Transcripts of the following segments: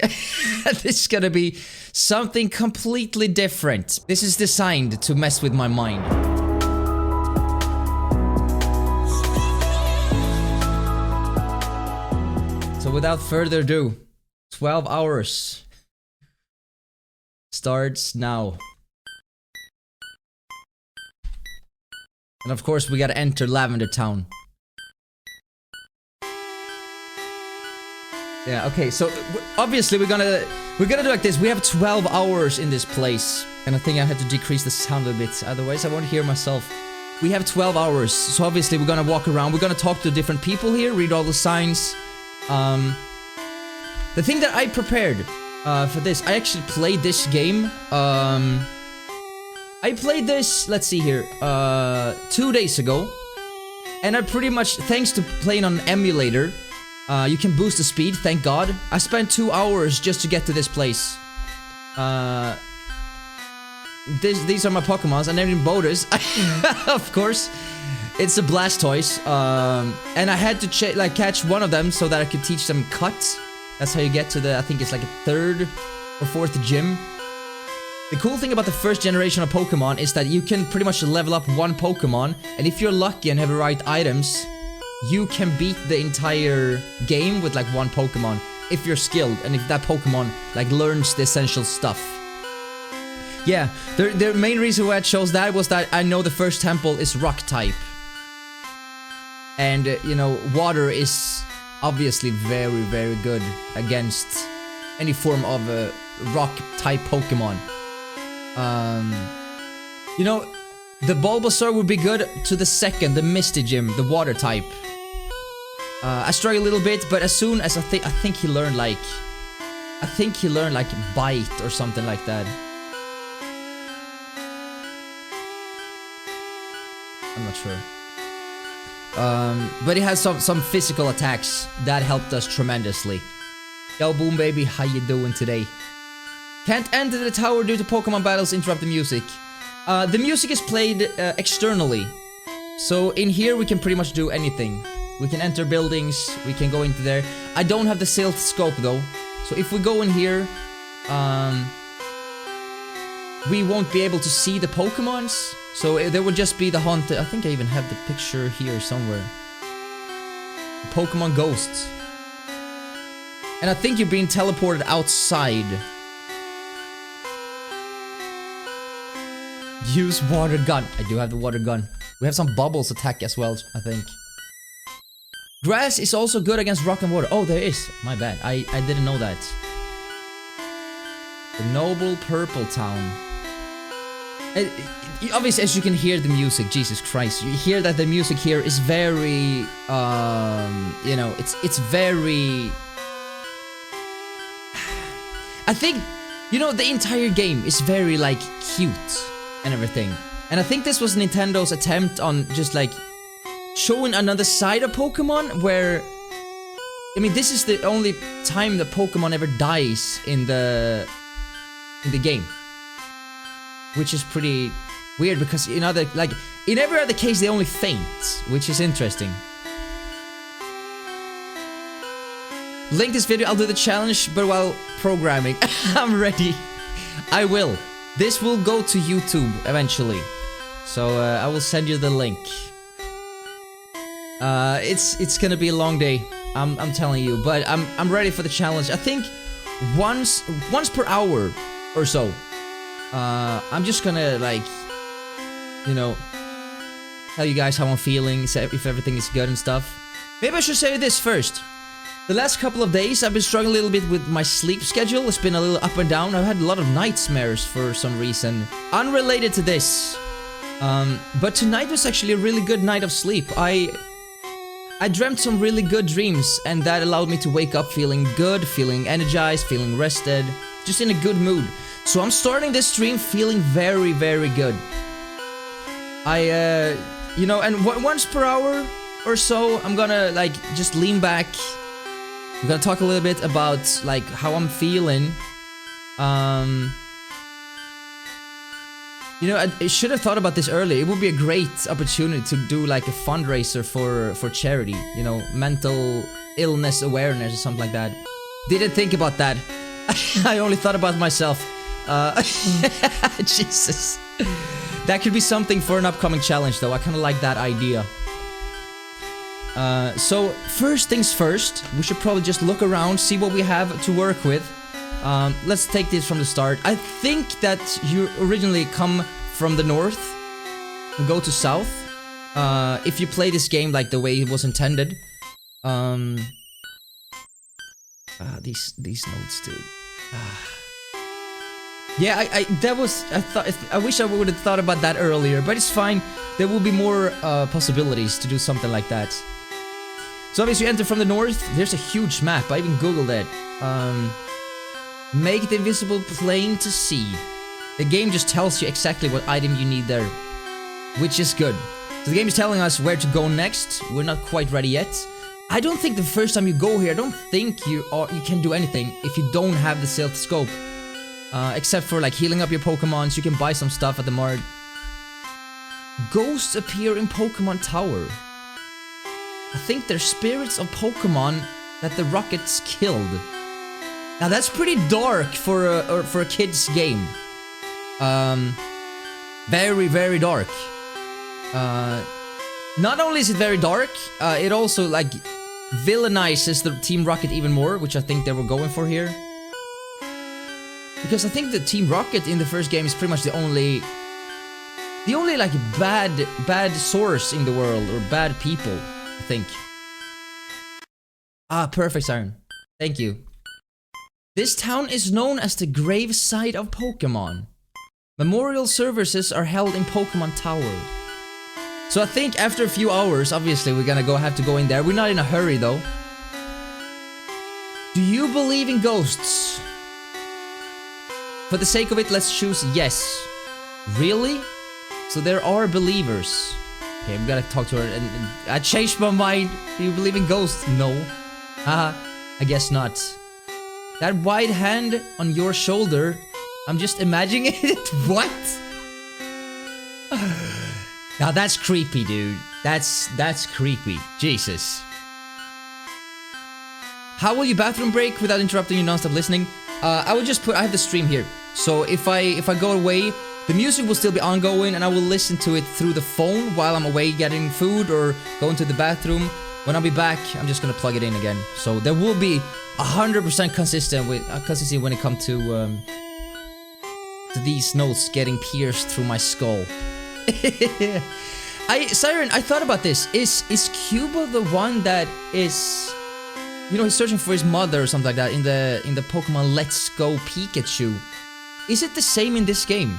This is gonna be something completely different. This is designed to mess with my mind. So without further ado, 12 hours starts now. And of course we gotta enter Lavender Town. Yeah, okay, so obviously we're gonna do like this. We have 12 hours in this place. And I think I had to decrease the sound a bit, otherwise I won't hear myself. We have 12 hours, so obviously we're gonna walk around. We're gonna talk to different people here, read all the signs. The thing that I prepared for this, I actually played this game. I played this, let's see here, 2 days ago. And I pretty much, thanks to playing on an emulator, you can boost the speed, thank God. I spent 2 hours just to get to this place. These are my Pokémons, and they're in Bodus, of course. It's a Blastoise, and I had to catch one of them so that I could teach them Cut. That's how you get to the, I think it's like a 3rd or 4th gym. The cool thing about the first generation of Pokemon is that you can pretty much level up one Pokemon, and if you're lucky and have the right items, you can beat the entire game with like one Pokemon if you're skilled and if that Pokemon like learns the essential stuff. Yeah, the main reason why I chose that was that I know the first temple is rock type. And, you know, water is obviously very, very good against any form of rock type Pokemon. You know, the Bulbasaur would be good to the second, the Misty Gym, the water type. I struggle a little bit, but as soon as I think he learned like Bite or something like that. I'm not sure. But he has some physical attacks that helped us tremendously. Yo, Boom Baby, how you doing today? Can't enter the tower due to Pokemon battles interrupt the music. The music is played externally. So in here we can pretty much do anything. We can enter buildings, we can go into there. I don't have the Silph scope though. So if we go in here, we won't be able to see the Pokemons. So there would just be the haunted. I think I even have the picture here somewhere. The Pokemon ghosts. And I think you're being teleported outside. Use water gun. I do have the water gun. We have some bubbles attack as well, I think. Grass is also good against rock and water. Oh, there is. My bad. I didn't know that. The Noble Purple Town. Obviously, as you can hear the music, Jesus Christ, you hear that the music here is very, you know, it's very... I think, you know, the entire game is very, like, cute and everything. And I think this was Nintendo's attempt on just, like, showing another side of Pokemon where... I mean, this is the only time the Pokemon ever dies in the game. Which is pretty weird because in other, like, in every other case they only faint, which is interesting. Link this video, I'll do the challenge, but while programming. I'm ready. I will. This will go to YouTube eventually. So I will send you the link. It's gonna be a long day. I'm telling you, but I'm ready for the challenge. I think once per hour or so. I'm just gonna, like, you know, tell you guys how I'm feeling, if everything is good and stuff. Maybe I should say this first. The last couple of days, I've been struggling a little bit with my sleep schedule. It's been a little up and down. I've had a lot of nightmares for some reason. Unrelated to this. But tonight was actually a really good night of sleep. I dreamt some really good dreams, and that allowed me to wake up feeling good, feeling energized, feeling rested, just in a good mood. So I'm starting this stream feeling very, very good. You know, and once per hour or so, I'm gonna, like, just lean back. I'm gonna talk a little bit about, like, how I'm feeling. You know, I should have thought about this earlier. It would be a great opportunity to do, like, a fundraiser for charity. You know, mental illness awareness or something like that. Didn't think about that. I only thought about myself. Jesus. That could be something for an upcoming challenge, though. I kind of like that idea. So, first things first, we should probably just look around, see what we have to work with. Let's take this from the start. I think that you originally come from the north and go to south. If you play this game like the way it was intended. These notes, dude. Yeah, I wish I would have thought about that earlier, but it's fine. There will be more possibilities to do something like that. So obviously you enter from the north. There's a huge map. I even googled it. Make the invisible plain to see. The game just tells you exactly what item you need there, which is good. So the game is telling us where to go next. We're not quite ready yet. I don't think the first time you go here, I don't think you can do anything if you don't have the stealth scope. Except for like healing up your Pokemon, so you can buy some stuff at the mart. Ghosts appear in Pokemon Tower. I think they're spirits of Pokemon that the rockets killed. Now that's pretty dark for a kid's game. Very, very dark. Not only is it very dark, it also like villainizes the Team Rocket even more, which I think they were going for here. Because I think the Team Rocket in the first game is pretty much the only like bad source in the world, or bad people, I think. Ah, perfect, Siren. Thank you. This town is known as the gravesite of Pokemon. Memorial services are held in Pokemon Tower. So I think after a few hours, obviously we're gonna have to go in there. We're not in a hurry though. Do you believe in ghosts? For the sake of it, let's choose yes. Really? So there are believers. Okay, we gotta talk to her. And I changed my mind. Do you believe in ghosts? No. Haha, I guess not. That white hand on your shoulder, I'm just imagining it. What? Now that's creepy, dude. That's creepy. Jesus. How will you bathroom break without interrupting you non-stop listening? I would just I have the stream here. So if I go away, the music will still be ongoing and I will listen to it through the phone while I'm away getting food or going to the bathroom. When I'll be back, I'm just gonna plug it in again. So there will be 100% consistency when it comes to these notes getting pierced through my skull. Siren, I thought about this. Is Cuba the one that is, you know, he's searching for his mother or something like that in the Pokemon Let's Go Pikachu? Is it the same in this game?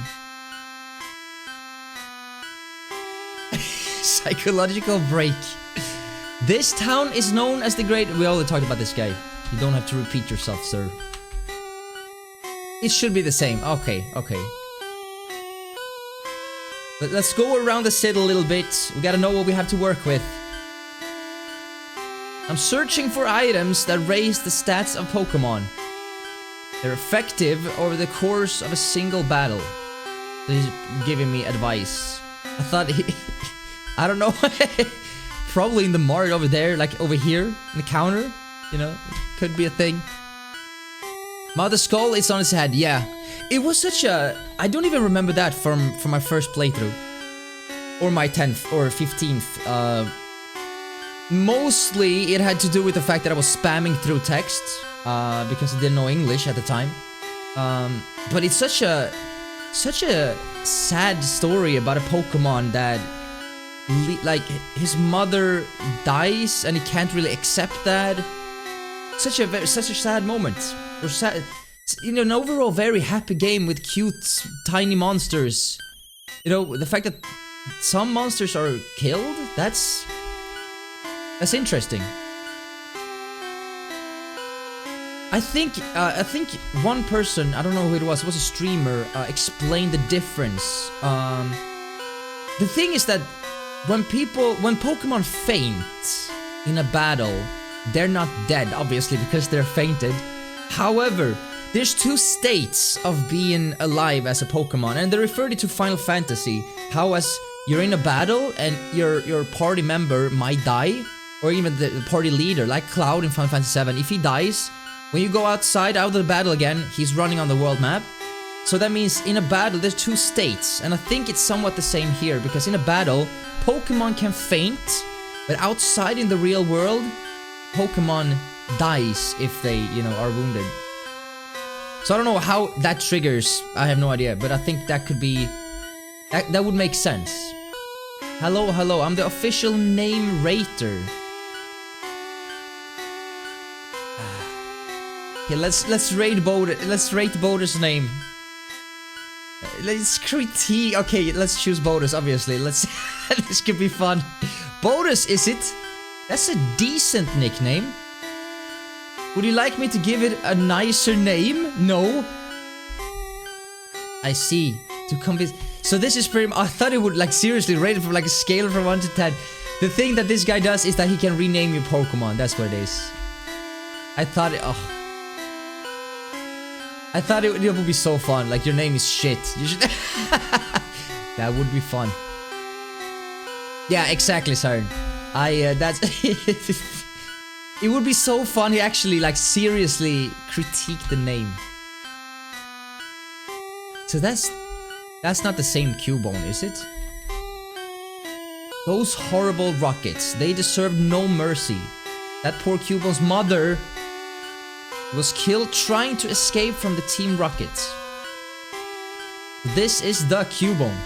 Psychological break. This town is known as the Great... We already talked about this guy. You don't have to repeat yourself, sir. It should be the same. Okay. But let's go around the city a little bit. We gotta know what we have to work with. I'm searching for items that raise the stats of Pokemon. They're effective over the course of a single battle. So he's giving me advice. I thought I don't know. Probably in the mart over there, like over here, in the counter. You know, could be a thing. Mother Skull is on his head, yeah. It was such a... I don't even remember that from my first playthrough. Or my 10th or 15th. Mostly it had to do with the fact that I was spamming through text. Because I didn't know English at the time. But it's such a sad story about a Pokemon that... like, his mother dies and he can't really accept that. Such a sad moment. Or sad... You know, an overall very happy game with cute, tiny monsters. You know, the fact that some monsters are killed, that's interesting. I think one person, I don't know who it was a streamer, explained the difference. The thing is that when Pokemon faint in a battle, they're not dead, obviously, because they're fainted. However, there's two states of being alive as a Pokemon, and they referred it to Final Fantasy. How as you're in a battle and your party member might die, or even the party leader, like Cloud in Final Fantasy VII. If he dies, When you go outside, out of the battle again, he's running on the world map. So that means in a battle, there's 2 states. And I think it's somewhat the same here, because in a battle, Pokemon can faint, but outside in the real world, Pokemon dies if they, you know, are wounded. So I don't know how that triggers, I have no idea, but I think that could be... That would make sense. Hello, hello, I'm the official name rater. Okay, let's rate Bodus. Let's rate Bodus' name. Let's critique. Okay, let's choose Bodus. Obviously, let's. This could be fun. Bodus, is it? That's a decent nickname. Would you like me to give it a nicer name? No. I see. To convince. So this is pretty. I thought it would like seriously rate it from like a scale from 1 to 10. The thing that this guy does is that he can rename your Pokemon. That's what it is. I thought it. Oh. I thought it would be so fun. Like, your name is shit. You should... That would be fun. Yeah, exactly, sir. That's... It would be so fun. He actually, like, seriously critique the name. So that's not the same Cubone, is it? Those horrible rockets. They deserved no mercy. That poor Cubone's mother... was killed trying to escape from the Team Rockets. This is the Cubone.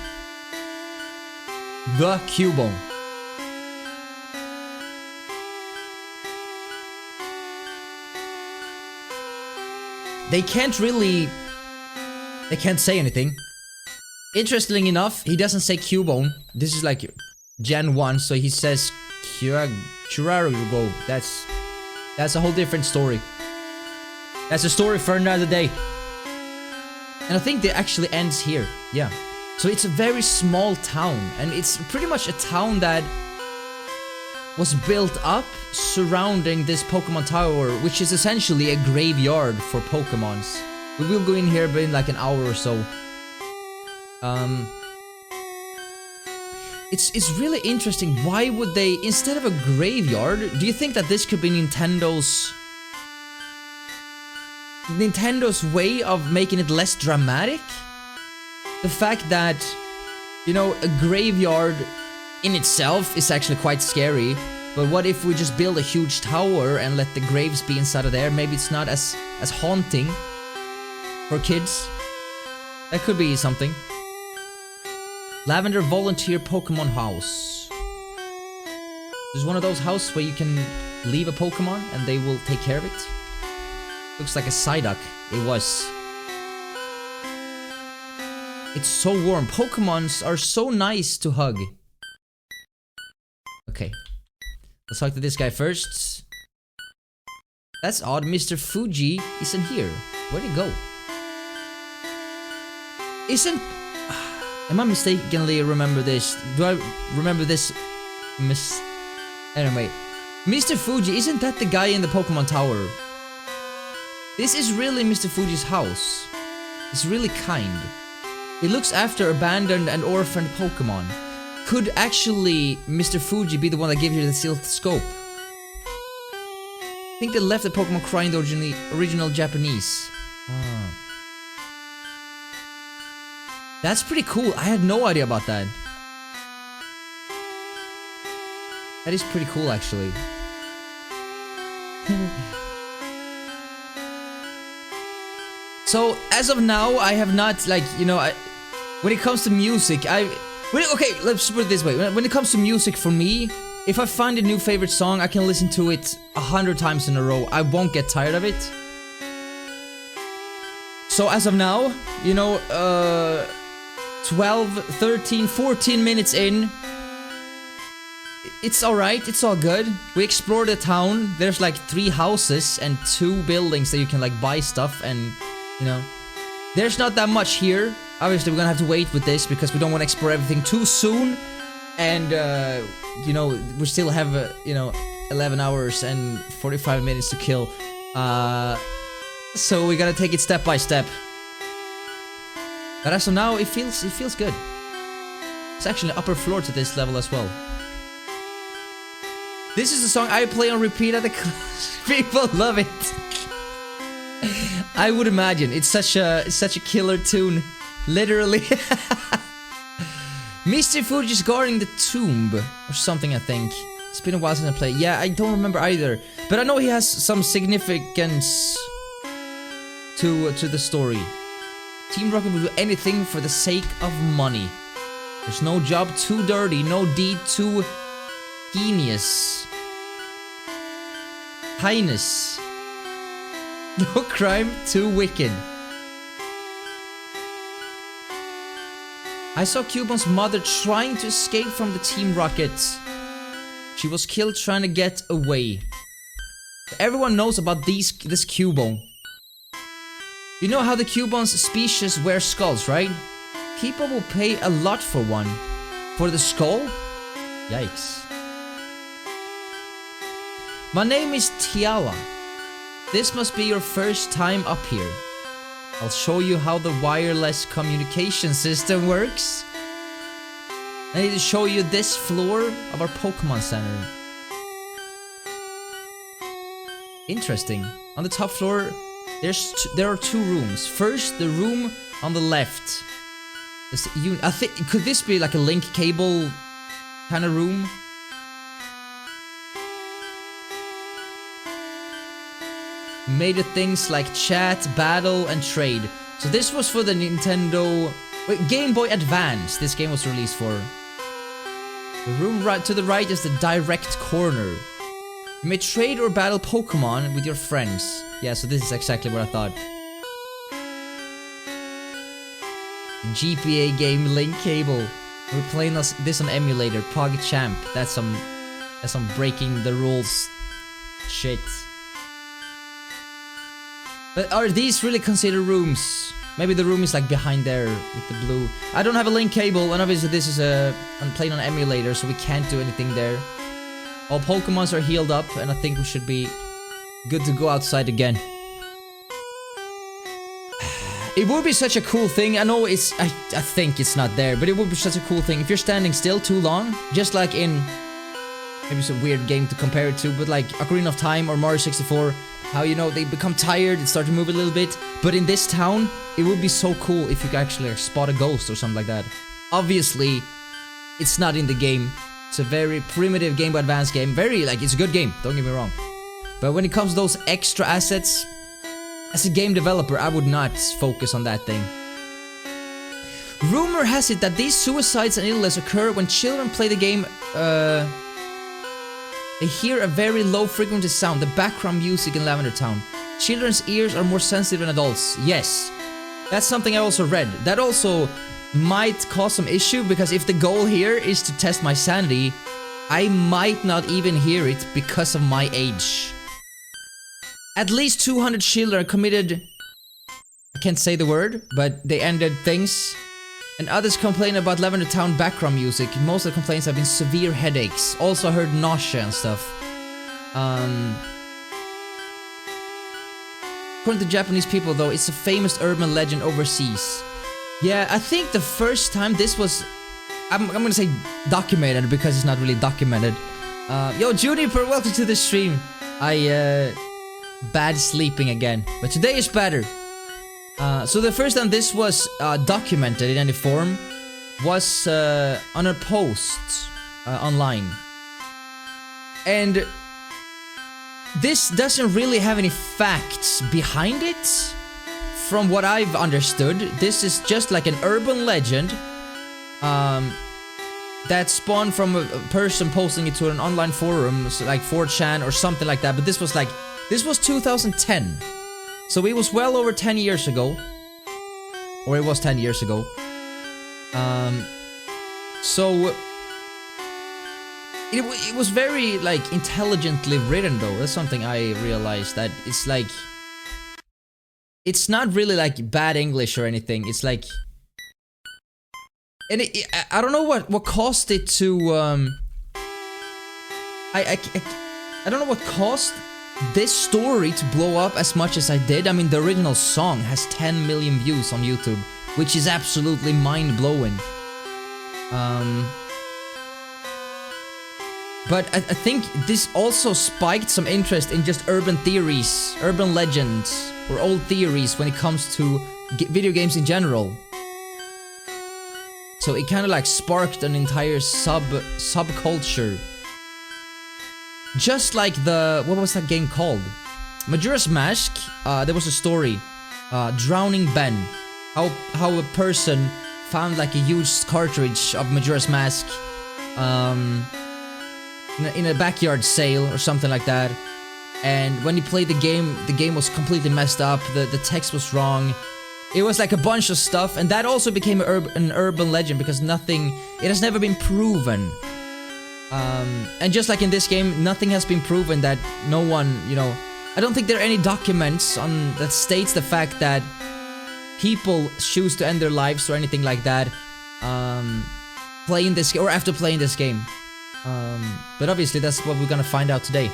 The Cubone. They can't really... They can't say anything. Interestingly enough, he doesn't say Cubone. This is like Gen 1, so he says Churarugo. That's a whole different story. That's a story for another day. And I think it actually ends here. Yeah. So it's a very small town. And it's pretty much a town that was built up surrounding this Pokemon Tower, which is essentially a graveyard for Pokemons. We will go in here in like an hour or so. It's really interesting. Why would they, instead of a graveyard, do you think that this could be Nintendo's way of making it less dramatic? The fact that, you know, a graveyard in itself is actually quite scary, but what if we just build a huge tower and let the graves be inside of there? Maybe it's not as haunting for kids. That could be something. Lavender Volunteer Pokemon House. There's one of those houses where you can leave a Pokemon and they will take care of it. Looks like a Psyduck. It was. It's so warm. Pokemons are so nice to hug. Okay. Let's talk to this guy first. That's odd. Mr. Fuji isn't here. Where'd he go? Am I mistakenly remember this? Do I remember this? Anyway. Mr. Fuji, isn't that the guy in the Pokemon Tower? This is really Mr. Fuji's house. It's really kind. He looks after abandoned and orphaned Pokemon. Could actually Mr. Fuji be the one that gave you the sealed scope? I think they left the Pokemon crying the original Japanese. Ah. That's pretty cool. I had no idea about that. That is pretty cool, actually. So, as of now, I have not, like, you know, when it comes to music, okay, let's put it this way. When it comes to music, for me, if I find a new favorite song, I can listen to it 100 times in a row. I won't get tired of it. So, as of now, you know, 12, 13, 14 minutes in, it's alright, it's all good. We explored the town. There's like 3 houses and 2 buildings that you can like buy stuff and, you know. There's not that much here. Obviously, we're gonna have to wait with this because we don't want to explore everything too soon. And, you know, we still have, you know, 11 hours and 45 minutes to kill. So we gotta take it step by step. But as of now, it feels good. It's actually an upper floor to this level as well. This is a song I play on repeat at the class. People love it. I would imagine. It's such a killer tune. Literally. Mr. Fuji's guarding the tomb. Or something, I think. It's been a while since I played. Yeah, I don't remember either. But I know he has some significance to the story. Team Rocket will do anything for the sake of money. There's no job too dirty, no deed too heinous. Highness. No crime too wicked. I saw Cubon's mother trying to escape from the Team Rocket. She was killed trying to get away. Everyone knows about this Cubone. You know how the Cubon's species wear skulls, right? People will pay a lot for one. For the skull? Yikes. My name is Tiala. This must be your first time up here. I'll show you how the wireless communication system works. I need to show you this floor of our Pokémon Center. Interesting. On the top floor, there are two rooms. First, the room on the left. I think, could this be like a link cable kind of room? Made of things like chat, battle, and trade. So this was for the Nintendo... Wait, Game Boy Advance this game was released for. The room right to the right is the direct corner. You may trade or battle Pokemon with your friends. Yeah, so this is exactly what I thought. GPA game link cable. We're playing this on emulator. PogChamp. That's some breaking the rules shit. But are these really considered rooms? Maybe the room is like behind there with the blue. I don't have a link cable, and obviously this is I'm playing on emulator, so we can't do anything there. All Pokemons are healed up, and I think we should be good to go outside again. It would be such a cool thing. I know it's... I think it's not there, but it would be such a cool thing. If you're standing still too long, just like in... Maybe it's a weird game to compare it to, but like Ocarina of Time or Mario 64, how, you know, they become tired and start to move a little bit. But in this town, it would be so cool if you could actually like, spot a ghost or something like that. Obviously, it's not in the game. It's a very primitive Game Boy Advance game. Very, like, it's a good game, don't get me wrong. But when it comes to those extra assets... As a game developer, I would not focus on that thing. Rumor has it that these suicides and illness occur when children play the game, they hear a very low frequency sound, the background music in Lavender Town. Children's ears are more sensitive than adults. Yes. That's something I also read. That also might cause some issue, because if the goal here is to test my sanity, I might not even hear it because of my age. At least 200 children committed... I can't say the word, but they ended things. And others complain about Lavender Town background music. Most of the complaints have been severe headaches. Also heard nausea and stuff. According to Japanese people though, it's a famous urban legend overseas. Yeah, I think the first time this was... I'm gonna say documented, because it's not really documented. Yo, Juniper, welcome to the stream. Bad sleeping again, but today is better. So the first time this was documented in any form was on a post online. And this doesn't really have any facts behind it. From what I've understood, this is just like an urban legend that spawned from a person posting it to an online forum, so like 4chan or something like that. But this was like... This was 2010, so it was well over 10 years ago, or it was 10 years ago. So it was very like intelligently written though. That's something I realized, that it's like, it's not really like bad English or anything. It's like, and I don't know what caused it to I don't know what caused this story to blow up as much as I did. I mean, the original song has 10 million views on YouTube, which is absolutely mind-blowing. But I think this also spiked some interest in just urban theories, urban legends, or old theories when it comes to video games in general. So it kind of like sparked an entire subculture. Just like the, what was that game called? Majora's Mask. There was a story, Drowning Ben. How a person found like a used cartridge of Majora's Mask in a backyard sale or something like that. And when he played the game was completely messed up. The text was wrong. It was like a bunch of stuff, and that also became an urban legend because it has never been proven. And just like in this game, nothing has been proven that no one, you know, I don't think there are any documents that states the fact that people choose to end their lives or anything like that, playing this or after playing this game. But obviously that's what we're gonna find out today.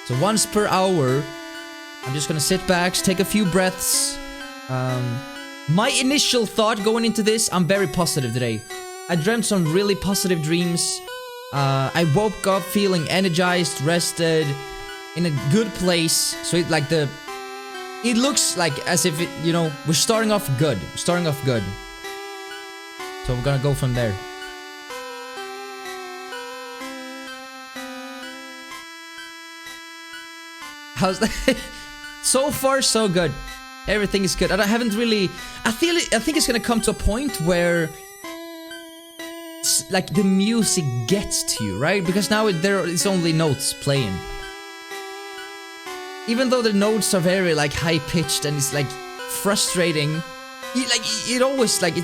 So once per hour, I'm just gonna sit back, take a few breaths. My initial thought going into this, I'm very positive today. I dreamt some really positive dreams. I woke up feeling energized, rested, in a good place. So it looks like as if it, you know, we're starting off good. So we're gonna go from there. How's that? So far, so good. Everything is good. I haven't really. I think it's gonna come to a point where, like, the music gets to you, right? Because now there is only notes playing. Even though the notes are very like high pitched and it's like frustrating, it always like it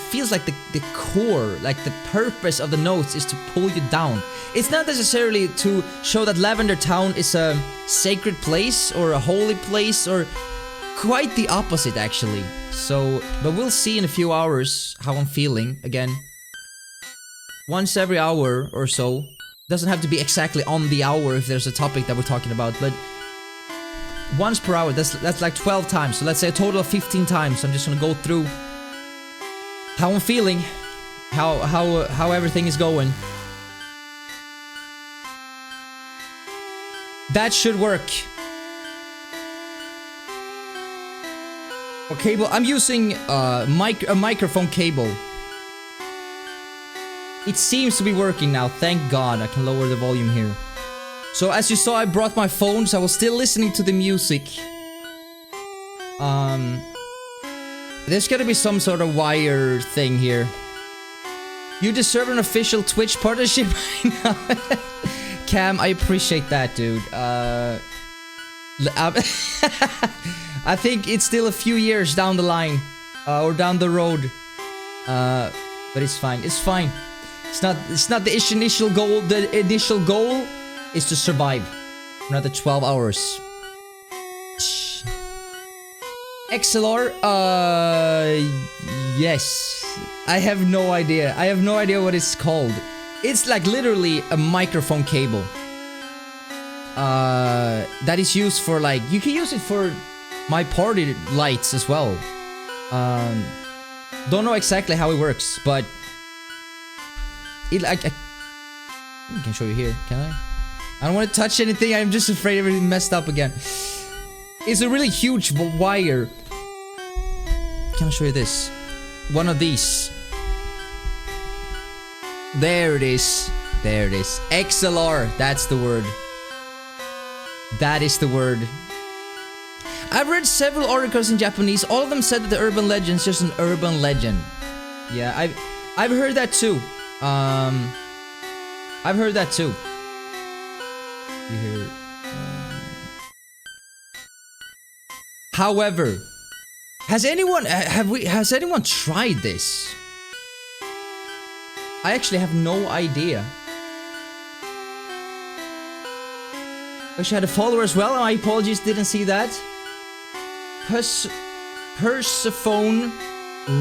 feels like the core, like the purpose of the notes is to pull you down. It's not necessarily to show that Lavender Town is a sacred place or a holy place, or quite the opposite actually. So, but we'll see in a few hours how I'm feeling again. Once every hour or so. Doesn't have to be exactly on the hour if there's a topic that we're talking about, but once per hour, that's like 12 times. So let's say a total of 15 times. I'm just gonna go through how I'm feeling, how everything is going. That should work. For cable, I'm using a microphone cable. It seems to be working now. Thank God. I can lower the volume here. So as you saw, I brought my phone, so I was still listening to the music. There's gotta be some sort of wire thing here. You deserve an official Twitch partnership right now. Cam, I appreciate that, dude. I think it's still a few years down the line, or down the road. But it's fine. It's fine. It's not the initial goal. The initial goal is to survive another 12 hours. XLR? Yes. I have no idea. I have no idea what it's called. It's like literally a microphone cable. That is used for like, you can use it for my party lights as well. Don't know exactly how it works, but I can show you here, can I? I don't want to touch anything, I'm just afraid everything messed up again. It's a really huge wire. Can I show you this? One of these. There it is. There it is. XLR, that's the word. That is the word. I've read several articles in Japanese. All of them said that the urban legend is just an urban legend. Yeah, I've heard that too. I've heard that too. You hear? However, has anyone tried this? I actually have no idea. Wish I had a follower as well. My apologies, didn't see that. Persephone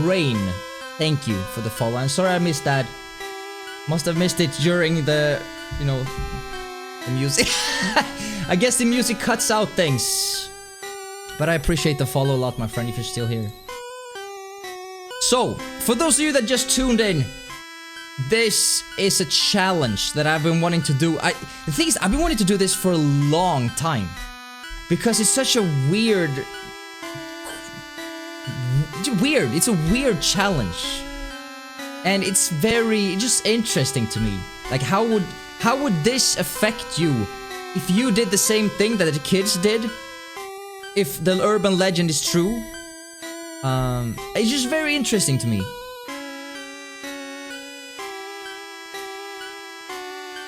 Rain. Thank you for the follow. I'm sorry I missed that. Must have missed it during the, you know, the music. I guess the music cuts out things. But I appreciate the follow a lot, my friend, if you're still here. So, for those of you that just tuned in, this is a challenge that I've been wanting to do. The thing is, I've been wanting to do this for a long time. Because it's such a weird weird. It's a weird challenge. And it's very just interesting to me. Like how would this affect you if you did the same thing that the kids did? If the urban legend is true? It's just very interesting to me.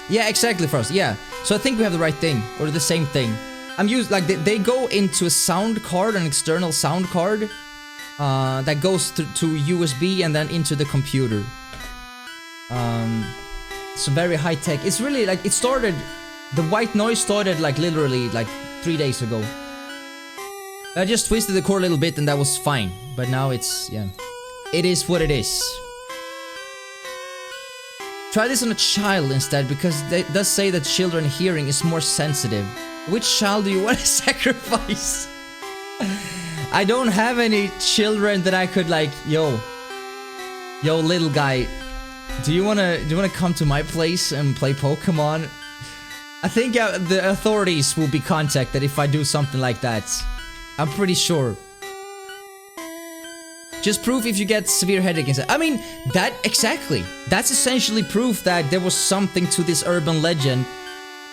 Yeah, exactly, Frost. Yeah. So I think we have the right thing, or the same thing. I'm used like they go into a sound card, an external sound card, that goes to USB and then into the computer. It's very high tech. It's really like it started. The white noise started like literally like 3 days ago. I just twisted the cord a little bit and that was fine. But now it's yeah, it is what it is. Try this on a child instead, because it does say that children hearing is more sensitive. Which child do you want to sacrifice? I don't have any children that I could like, yo little guy, do you wanna come to my place and play Pokemon? I think the authorities will be contacted if I do something like that. I'm pretty sure. Just proof if you get severe headache and stuff. I mean, that exactly. That's essentially proof that there was something to this urban legend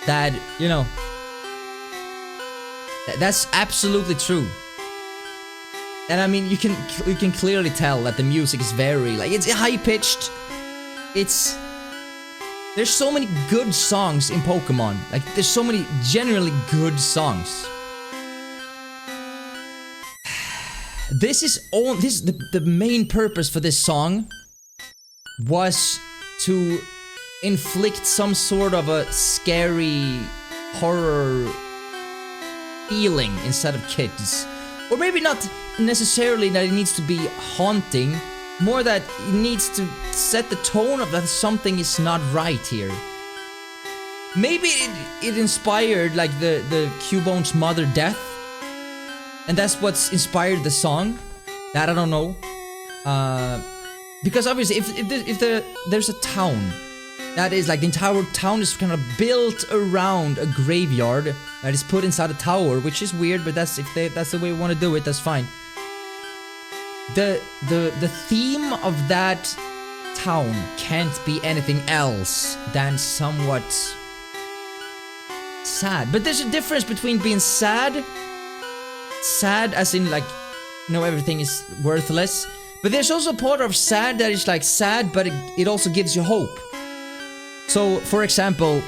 that, you know, that's absolutely true. And I mean, you can clearly tell that the music is very like it's high pitched. There's so many good songs in Pokemon. Like there's so many genuinely good songs. The main purpose for this song was to inflict some sort of a scary horror feeling inside of kids. Or maybe not necessarily that it needs to be haunting, more that it needs to set the tone of that something is not right here. Maybe it inspired like the Cubone's mother death, and that's what's inspired the song. That I don't know. Because obviously if there's a town that is like the entire town is kind of built around a graveyard that is put inside a tower, which is weird, but that's the way we want to do it, that's fine. The theme of that town can't be anything else than somewhat sad. But there's a difference between being sad as in like, you know, everything is worthless, but there's also a part of sad that is like sad, but it also gives you hope. So, for example,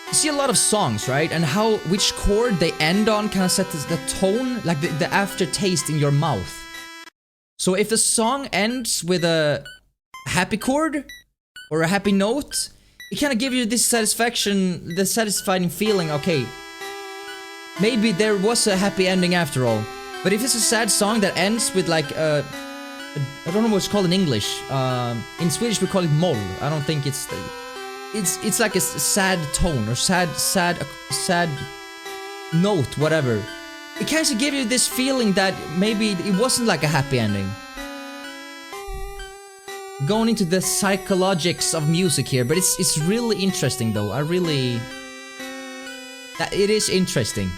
you see a lot of songs, right? And which chord they end on kind of sets the tone, like the aftertaste in your mouth. So if the song ends with a happy chord or a happy note, it kind of gives you this satisfaction, the satisfying feeling, okay, maybe there was a happy ending after all. But if it's a sad song that ends with like I don't know what it's called in English. In Swedish we call it moll. I don't think it's like a sad tone or sad note, whatever. It kind of gives you this feeling that maybe it wasn't like a happy ending. Going into the psychologics of music here, but it's really interesting though. It is interesting.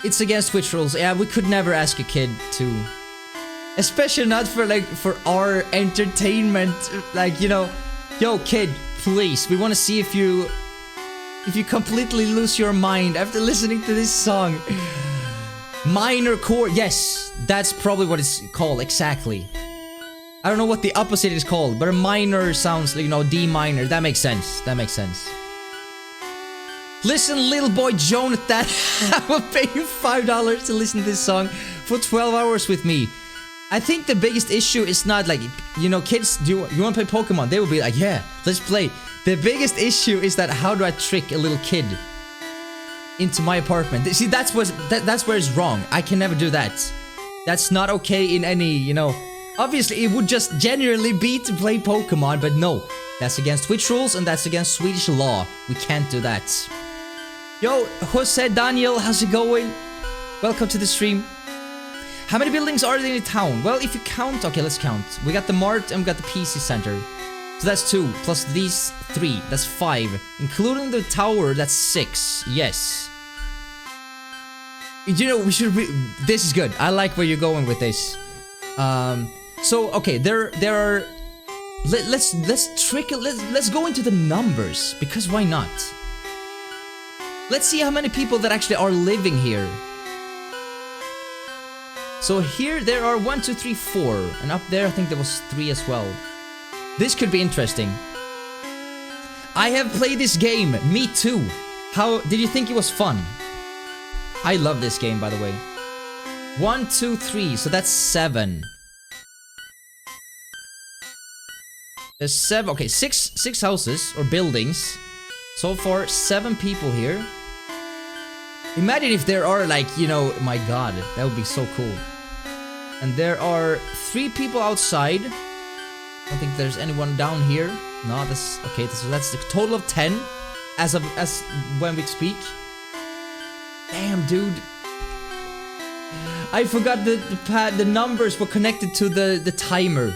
It's against Twitch rules. Yeah, we could never ask a kid to, especially not for our entertainment. Like, you know, yo kid, please, we want to see if you completely lose your mind after listening to this song. Minor chord, yes, that's probably what it's called exactly. I don't know what the opposite is called, but a minor sounds like, you know, D minor. That makes sense. That makes sense. Listen, little boy Jonathan, I will pay you $5 to listen to this song for 12 hours with me. I think the biggest issue is not like, you know, kids, you want to play Pokemon? They will be like, yeah, let's play. The biggest issue is that how do I trick a little kid into my apartment? See, that's where it's wrong. I can never do that. That's not okay in any, you know. Obviously, it would just genuinely be to play Pokemon, but no. That's against Twitch rules and that's against Swedish law. We can't do that. Yo, Jose Daniel, how's it going? Welcome to the stream. How many buildings are there in the town? Well, if you count... Okay, let's count. We got the Mart and we got the PC Center. So that's 2, plus these 3. That's 5. Including the tower, that's 6. Yes. You know, we should. This is good. I like where you're going with this. So okay, there are. Let's go into the numbers, because why not? Let's see how many people that actually are living here. So here there are 1, 2, 3, 4, and up there I think there was 3 as well. This could be interesting. I have played this game. Me too. How did you think it was fun? I love this game, by the way. 1, 2, 3. So that's 7. There's 7. Okay, six houses or buildings. So far, 7 people here. Imagine if there are, like, you know, my god, that would be so cool. And there are 3 people outside. I don't think there's anyone down here. No, that's okay. That's the total of 10 as when we speak. Damn, dude. I forgot the numbers were connected to the timer.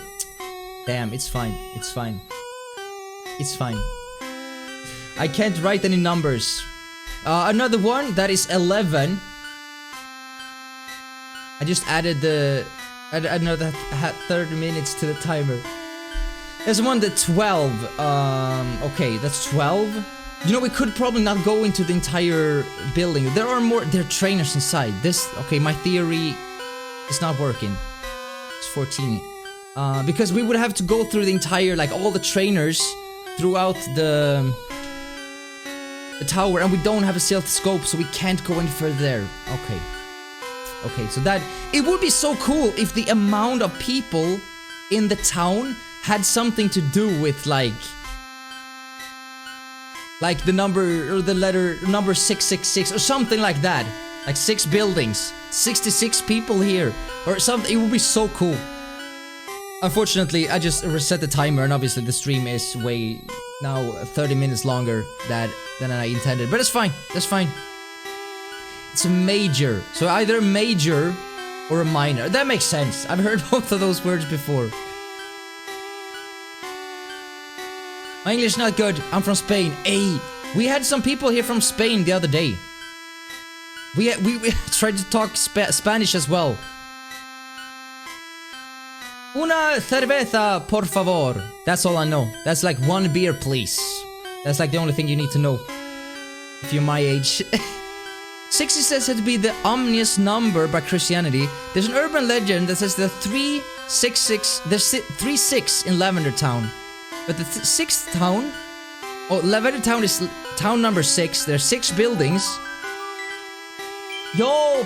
Damn, it's fine. It's fine. It's fine. I can't write any numbers. Another one, that is 11. I just added another 30 minutes to the timer. There's one that 12. Okay, that's 12. You know, we could probably not go into the entire building. There are trainers inside. Okay, my theory is not working. It's 14. Because we would have to go through the entire, like, all the trainers throughout the tower, and we don't have a stealth scope, so we can't go any further there. Okay, so that it would be so cool if the amount of people in the town had something to do with like the number or the letter number 666 or something like that. Like 6 buildings, 66 people here or something. It would be so cool. Unfortunately, I just reset the timer, and obviously the stream is way now 30 minutes longer than I intended. But it's fine. That's fine. It's a major. So either a major or a minor. That makes sense. I've heard both of those words before. My English is not good. I'm from Spain. Hey, we had some people here from Spain the other day. We tried to talk Spanish as well. Una cerveza, por favor. That's all I know. That's like 1 beer, please. That's like the only thing you need to know if you're my age. 60 says it to be the omnious number by Christianity. There's an urban legend that says the 366. There's 36 in Lavender Town, but the 6th town. Oh, Lavender Town is town number 6. There's 6 buildings. Yo.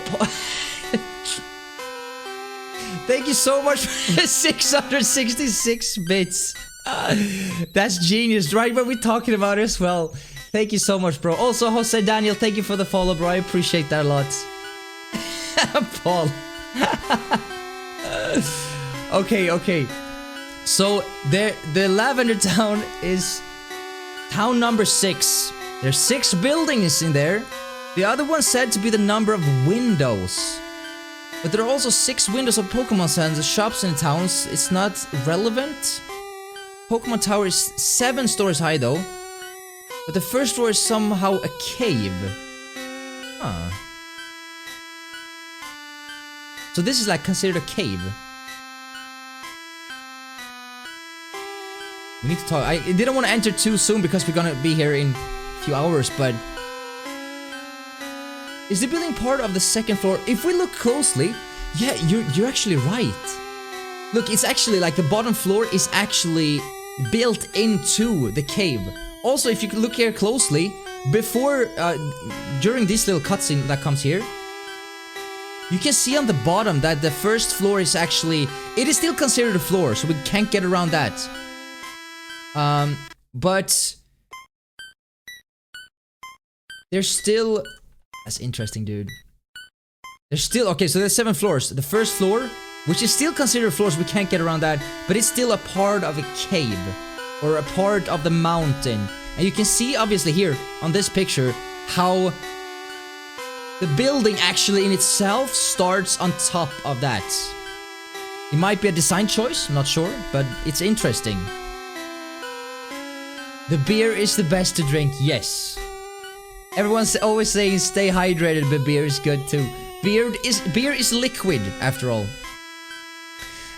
Thank you so much for 666 bits. That's genius, right? What we're talking about as well. Thank you so much, bro. Also, Jose Daniel, thank you for the follow, bro. I appreciate that a lot. Paul. Okay. So, the Lavender Town is town number 6. There's 6 buildings in there. The other one's said to be the number of windows. But there are also 6 windows of Pokemon Center, shops in the towns. It's not relevant. Pokemon Tower is 7 stories high though. But the first floor is somehow a cave. Huh. So this is like considered a cave. We need to talk. I didn't want to enter too soon because we're gonna be here in a few hours, but... Is the building part of the 2nd floor? If we look closely, yeah, you're actually right. Look, it's actually like the bottom floor is actually built into the cave. Also, if you look here closely, before, during this little cutscene that comes here, you can see on the bottom that the 1st floor is actually, it is still considered a floor, so we can't get around that. But there's still... That's interesting, dude. There's still... Okay, so there's 7 floors. The 1st floor, which is still considered floors, we can't get around that, but it's still a part of a cave. Or a part of the mountain. And you can see, obviously, here, on this picture, how the building actually in itself starts on top of that. It might be a design choice, I'm not sure, but it's interesting. The beer is the best to drink, yes. Everyone's always saying stay hydrated, but beer is good too. Beer is liquid, after all.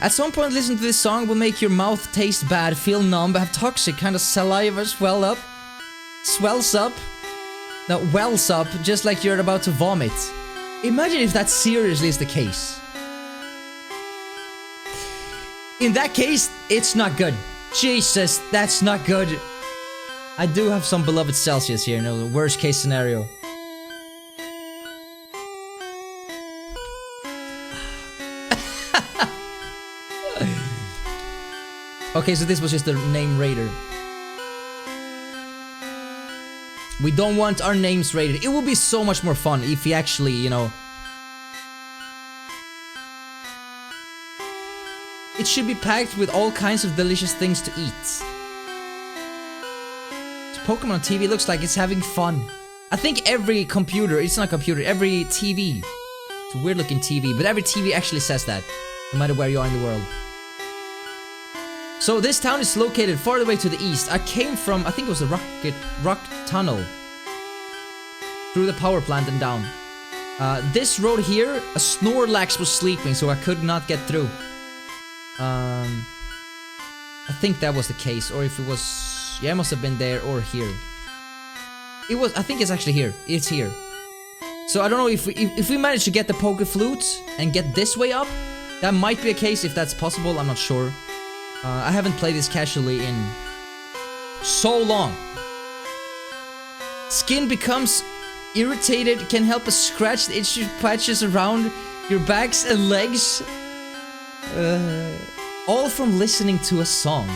At some point, listening to this song will make your mouth taste bad, feel numb, have toxic kind of saliva swells up, wells up, just like you're about to vomit. Imagine if that seriously is the case. In that case, it's not good. Jesus, that's not good. I do have some beloved Celsius here, the worst case scenario. Okay, so this was just the name raider. We don't want our names rated. It would be so much more fun if we actually, It should be packed with all kinds of delicious things to eat. So Pokemon on TV looks like it's having fun. I think every computer, it's not a computer, every TV. It's a weird looking TV, but every TV actually says that, no matter where you are in the world. So this town is located far away to the east. I came from, I think it was the rock tunnel. Through the power plant and down. This road here, a Snorlax was sleeping, so I could not get through. I think that was the case, or if it was... Yeah, it must have been there or here. It was, I think it's actually here. It's here. So I don't know if we manage to get the Poke Flute and get this way up, that might be a case if that's possible, I'm not sure. I haven't played this casually in so long. Skin becomes irritated, can help us scratch the itchy patches around your backs and legs. All from listening to a song.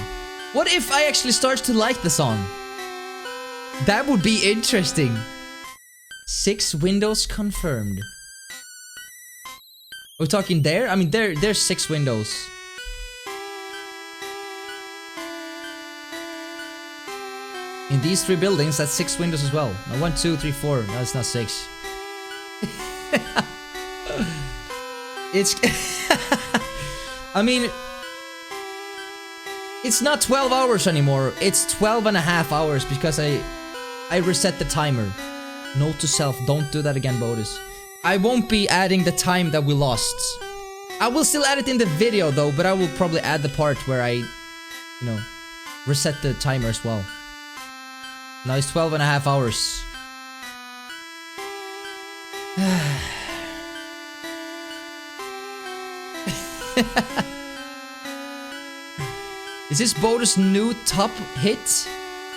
What if I actually start to like the song? That would be interesting. 6 windows confirmed. We're talking there? I mean, there's 6 windows. In these 3 buildings, that's 6 windows as well. No, 1, 2, 3, 4. No, it's not 6. It's... I mean... It's not 12 hours anymore. It's 12 and a half hours because I reset the timer. Note to self, don't do that again, Bodus. I won't be adding the time that we lost. I will still add it in the video though, but I will probably add the part where I, reset the timer as well. Now it's 12 and a half hours. Is this Bodus' new top hit?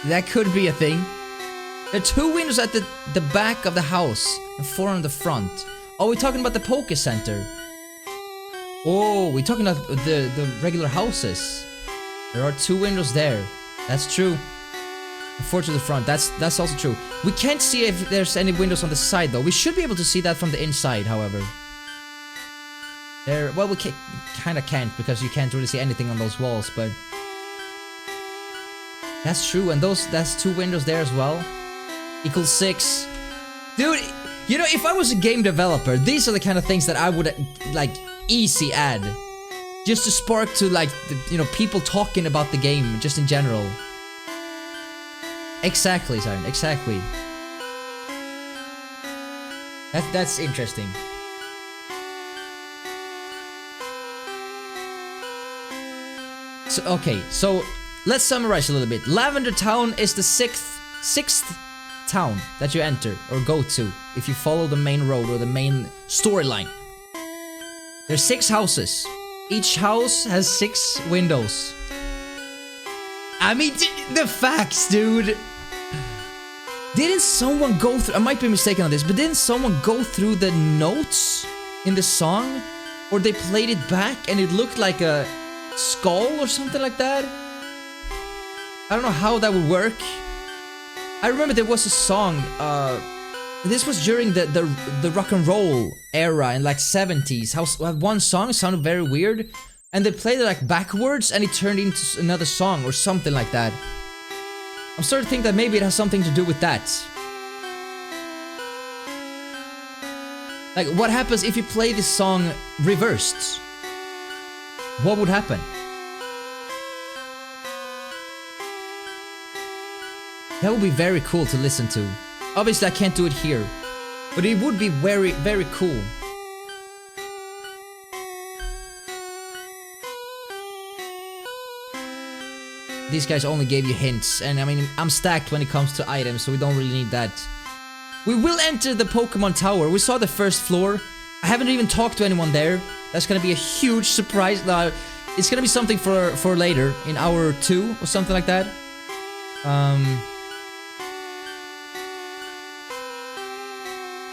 That could be a thing. There are 2 windows at the back of the house and 4 on the front. Oh, we're talking about the Poke Center. Oh, we're talking about the regular houses. There are 2 windows there. That's true. And 4 to the front. That's also true. We can't see if there's any windows on the side though. We should be able to see that from the inside, however. Well, we kind of can't because you can't really see anything on those walls, but that's true. And that's 2 windows there as well. Equals 6. Dude, if I was a game developer, these are the kind of things that I would like easy add, just to spark to like people talking about the game just in general. Exactly, Siren. Exactly. That's interesting. So okay, so let's summarize a little bit. Lavender Town is the sixth town that you enter or go to if you follow the main road or the main storyline. There's 6 houses. Each house has 6 windows. I mean, the facts, dude. Didn't someone go through... I might be mistaken on this, but didn't someone go through the notes in the song? Or they played it back and it looked like a skull or something like that? I don't know how that would work. I remember there was a song, this was during the rock and roll era in like 70s. How one song sounded very weird, and they played it like backwards, and it turned into another song or something like that. I'm starting to think that maybe it has something to do with that. Like, what happens if you play this song reversed? What would happen? That would be very cool to listen to. Obviously, I can't do it here, but it would be very, very cool these guys only gave you hints. And I mean, I'm stacked when it comes to items, so we don't really need that. We will enter the Pokemon Tower. We saw the first floor. I haven't even talked to anyone there. That's gonna be a huge surprise. It's gonna be something for later, in hour 2 or something like that.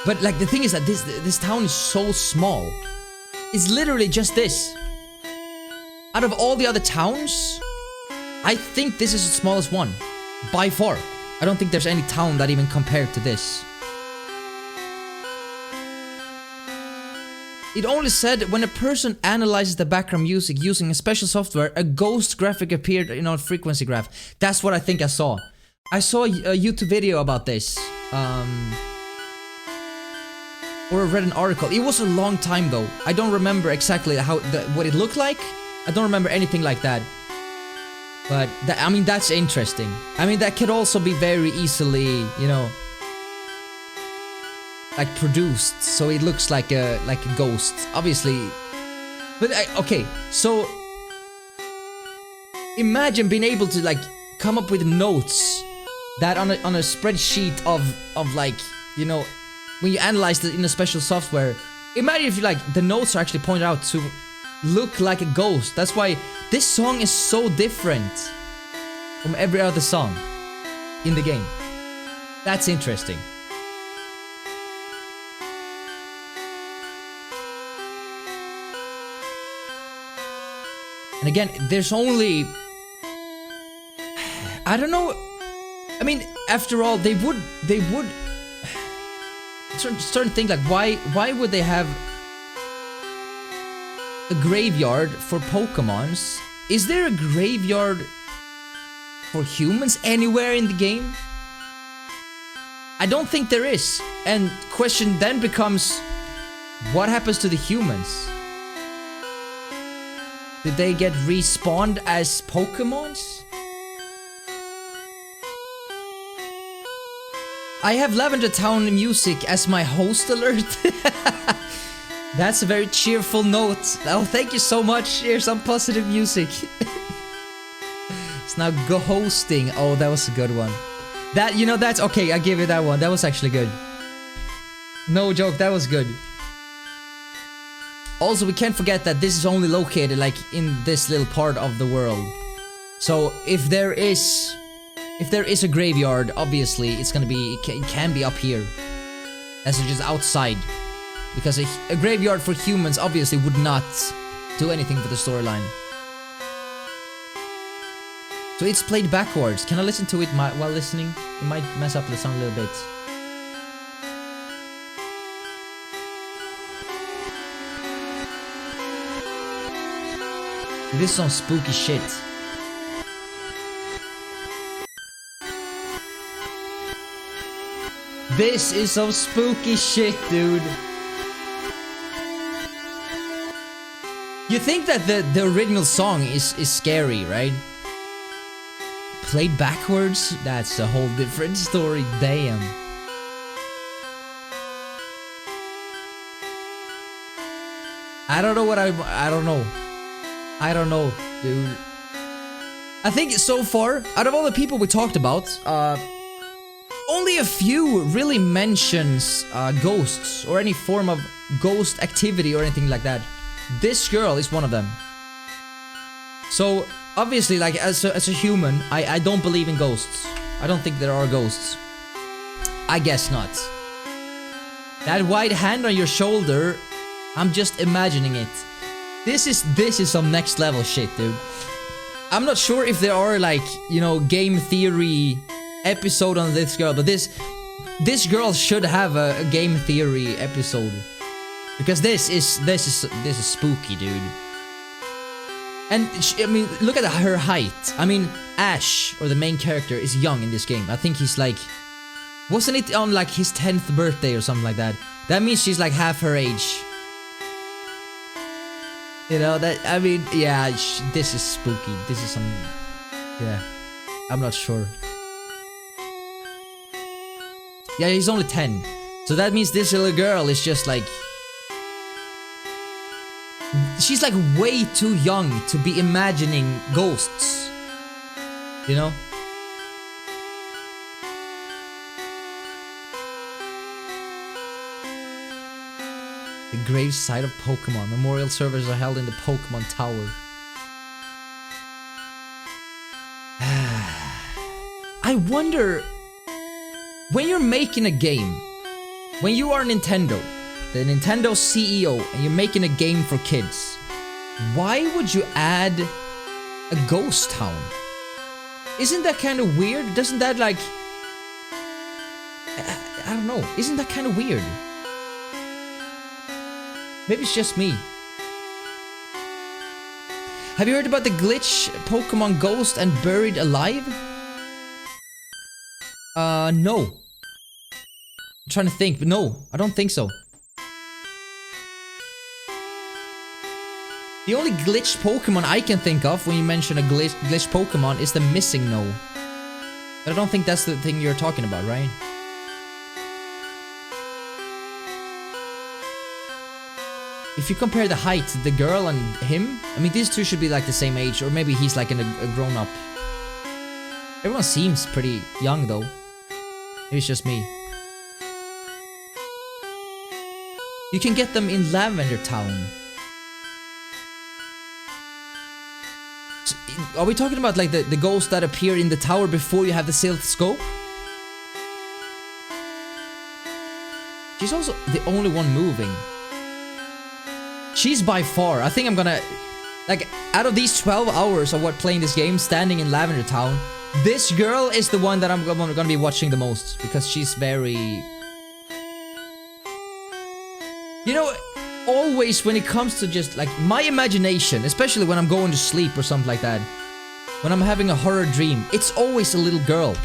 But like the thing is that this town is so small. It's literally just this. Out of all the other towns, I think this is the smallest one. By far. I don't think there's any town that even compared to this. It only said when a person analyzes the background music using a special software, a ghost graphic appeared in our frequency graph. That's what I think I saw. I saw a YouTube video about this. Or I read an article. It was a long time though. I don't remember exactly what it looked like. I don't remember anything like that. But I mean, that's interesting. I mean, that could also be very easily, you know, like produced, so it looks like a ghost, obviously. But okay, so imagine being able to like come up with notes that on a spreadsheet of like, you know, when you analyze it in a special software. Imagine if you like the notes are actually pointed out to look like a ghost. That's why this song is so different from every other song in the game. That's interesting. And again, there's only, I don't know. I mean, after all, they would start to think like, why would they have a graveyard for Pokemons? Is there a graveyard for humans anywhere in the game? I don't think there is. And question then becomes, what happens to the humans? Did they get respawned as Pokemons? I have Lavender Town music as my host alert. That's a very cheerful note. Oh, thank you so much. Here's some positive music. It's now go hosting. Oh, that was a good one. That, you know, that's okay. I give you that one. That was actually good. No joke, that was good. Also, we can't forget that this is only located like in this little part of the world. So if there is a graveyard, obviously it's gonna be, it can be up here, as it's just outside, because a graveyard for humans obviously would not do anything for the storyline. So it's played backwards. Can I listen to it while listening? It might mess up the sound a little bit. This is some spooky shit. This is some spooky shit, dude. You think that the original song is scary, right? Played backwards? That's a whole different story, damn. I don't know, dude. I think so far, out of all the people we talked about, only a few really mentions ghosts or any form of ghost activity or anything like that. This girl is one of them. So obviously, like as a human, I don't believe in ghosts. I don't think there are ghosts. I guess not. That white hand on your shoulder, I'm just imagining it. This is some next level shit, dude. I'm not sure if there are like, you know, game theory episode on this girl, but this girl should have a game theory episode, because this is spooky, dude. And I mean, look at her height. I mean, Ash, or the main character, is young in this game. I think he's like, wasn't it on like his 10th birthday or something like that? That means she's like half her age. You know, that, I mean, yeah, this is spooky. This is some, yeah, I'm not sure. Yeah, he's only 10. So that means this little girl is just like, she's like way too young to be imagining ghosts. You know? The grave site of Pokémon. Memorial services are held in the Pokémon Tower. I wonder, when you're making a game, when you are Nintendo, the Nintendo CEO, and you're making a game for kids, why would you add a ghost town? Isn't that kind of weird? Doesn't that like... I don't know. Isn't that kind of weird? Maybe it's just me. Have you heard about the glitch Pokemon Ghost and Buried Alive? No. I'm trying to think, but no, I don't think so. The only glitched Pokemon I can think of when you mention a glitched Pokemon is the Missing No. But I don't think that's the thing you're talking about, right? If you compare the height, the girl and him, I mean, these two should be like the same age, or maybe he's like a grown-up. Everyone seems pretty young, though. Maybe it's just me. You can get them in Lavender Town. So, are we talking about like the ghosts that appear in the tower before you have the sealed scope? She's also the only one moving. She's by far, I think I'm gonna, like, out of these 12 hours of playing this game, standing in Lavender Town, this girl is the one that I'm gonna be watching the most, because she's very... You know, always when it comes to just, like, my imagination, especially when I'm going to sleep or something like that, when I'm having a horror dream, it's always a little girl.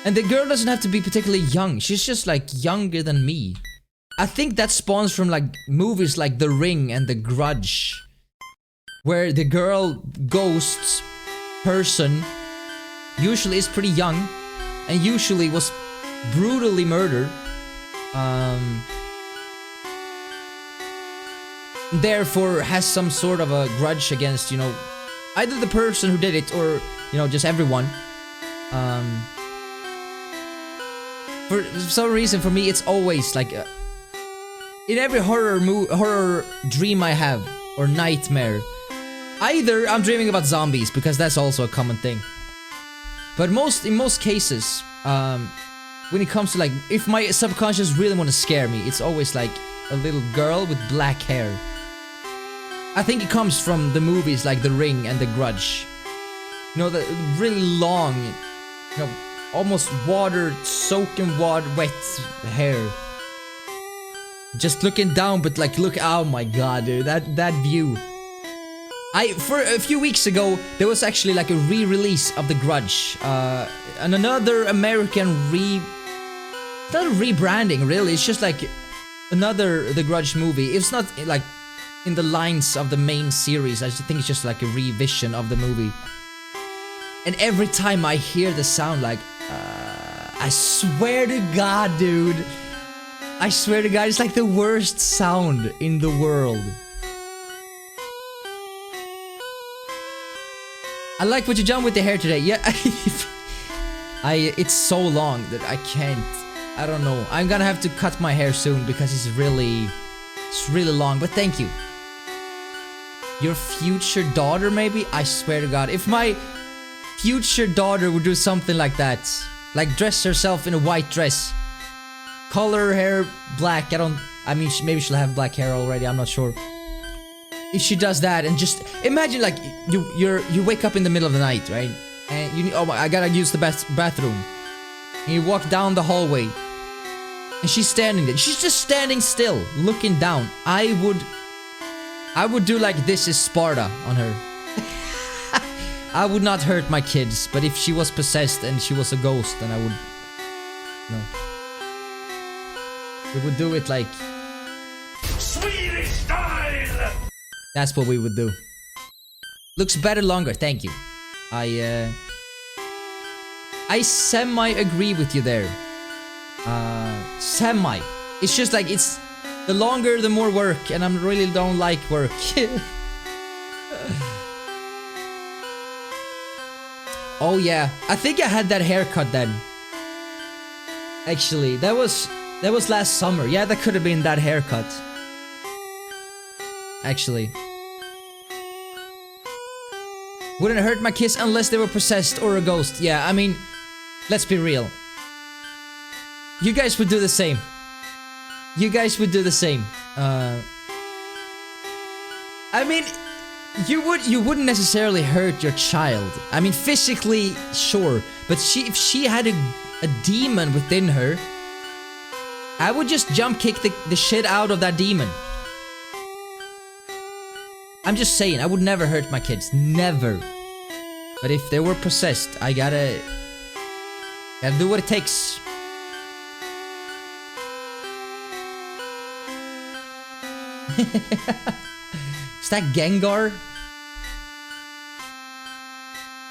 And the girl doesn't have to be particularly young, she's just, like, younger than me. I think that spawns from like movies like The Ring and The Grudge, where the girl ghost person usually is pretty young and usually was brutally murdered. Therefore has some sort of a grudge against, you know, either the person who did it or, you know, just everyone. For some reason, for me, it's always like in every horror dream I have, or nightmare, either I'm dreaming about zombies, because that's also a common thing. But in most cases, when it comes to like, if my subconscious really want to scare me, it's always like a little girl with black hair. I think it comes from the movies like The Ring and The Grudge. You know, the really long, you know, almost soaking wet hair. Just looking down, but like, look, oh my god, dude, that view. For a few weeks ago, there was actually like a re-release of The Grudge, and another American not a rebranding, really, it's just like another The Grudge movie. It's not like in the lines of the main series, I just think it's just like a revision of the movie. And every time I hear the sound, like, I swear to god, dude, I swear to god, it's like the worst sound in the world. I like what you done with the hair today. Yeah, it's so long that I can't. I don't know. I'm gonna have to cut my hair soon because it's really long. But thank you. Your future daughter, maybe? I swear to god, if my future daughter would do something like that, like dress herself in a white dress, color her hair black. I mean, maybe she'll have black hair already, I'm not sure. If she does that, and just imagine like you wake up in the middle of the night, right? And I gotta use the bathroom. And you walk down the hallway, and she's standing there. She's just standing still, looking down. I would do like This Is Sparta on her. I would not hurt my kids, but if she was possessed and she was a ghost, then I would. No. We would do it like Swedish style. That's what we would do. Looks better longer, thank you. I semi agree with you there. Semi. It's just like it's the longer the more work, and I really don't like work. Oh yeah, I think I had that haircut then. Actually, that was last summer. Yeah, that could have been that haircut. Actually. Wouldn't hurt my kids unless they were possessed or a ghost. Yeah, I mean, let's be real. You guys would do the same. You guys would do the same. I mean, you wouldn't necessarily hurt your child. I mean, physically, sure, but if she had a demon within her, I would just jump kick the shit out of that demon. I'm just saying, I would never hurt my kids, never. But if they were possessed, I gotta do what it takes. Is that Gengar?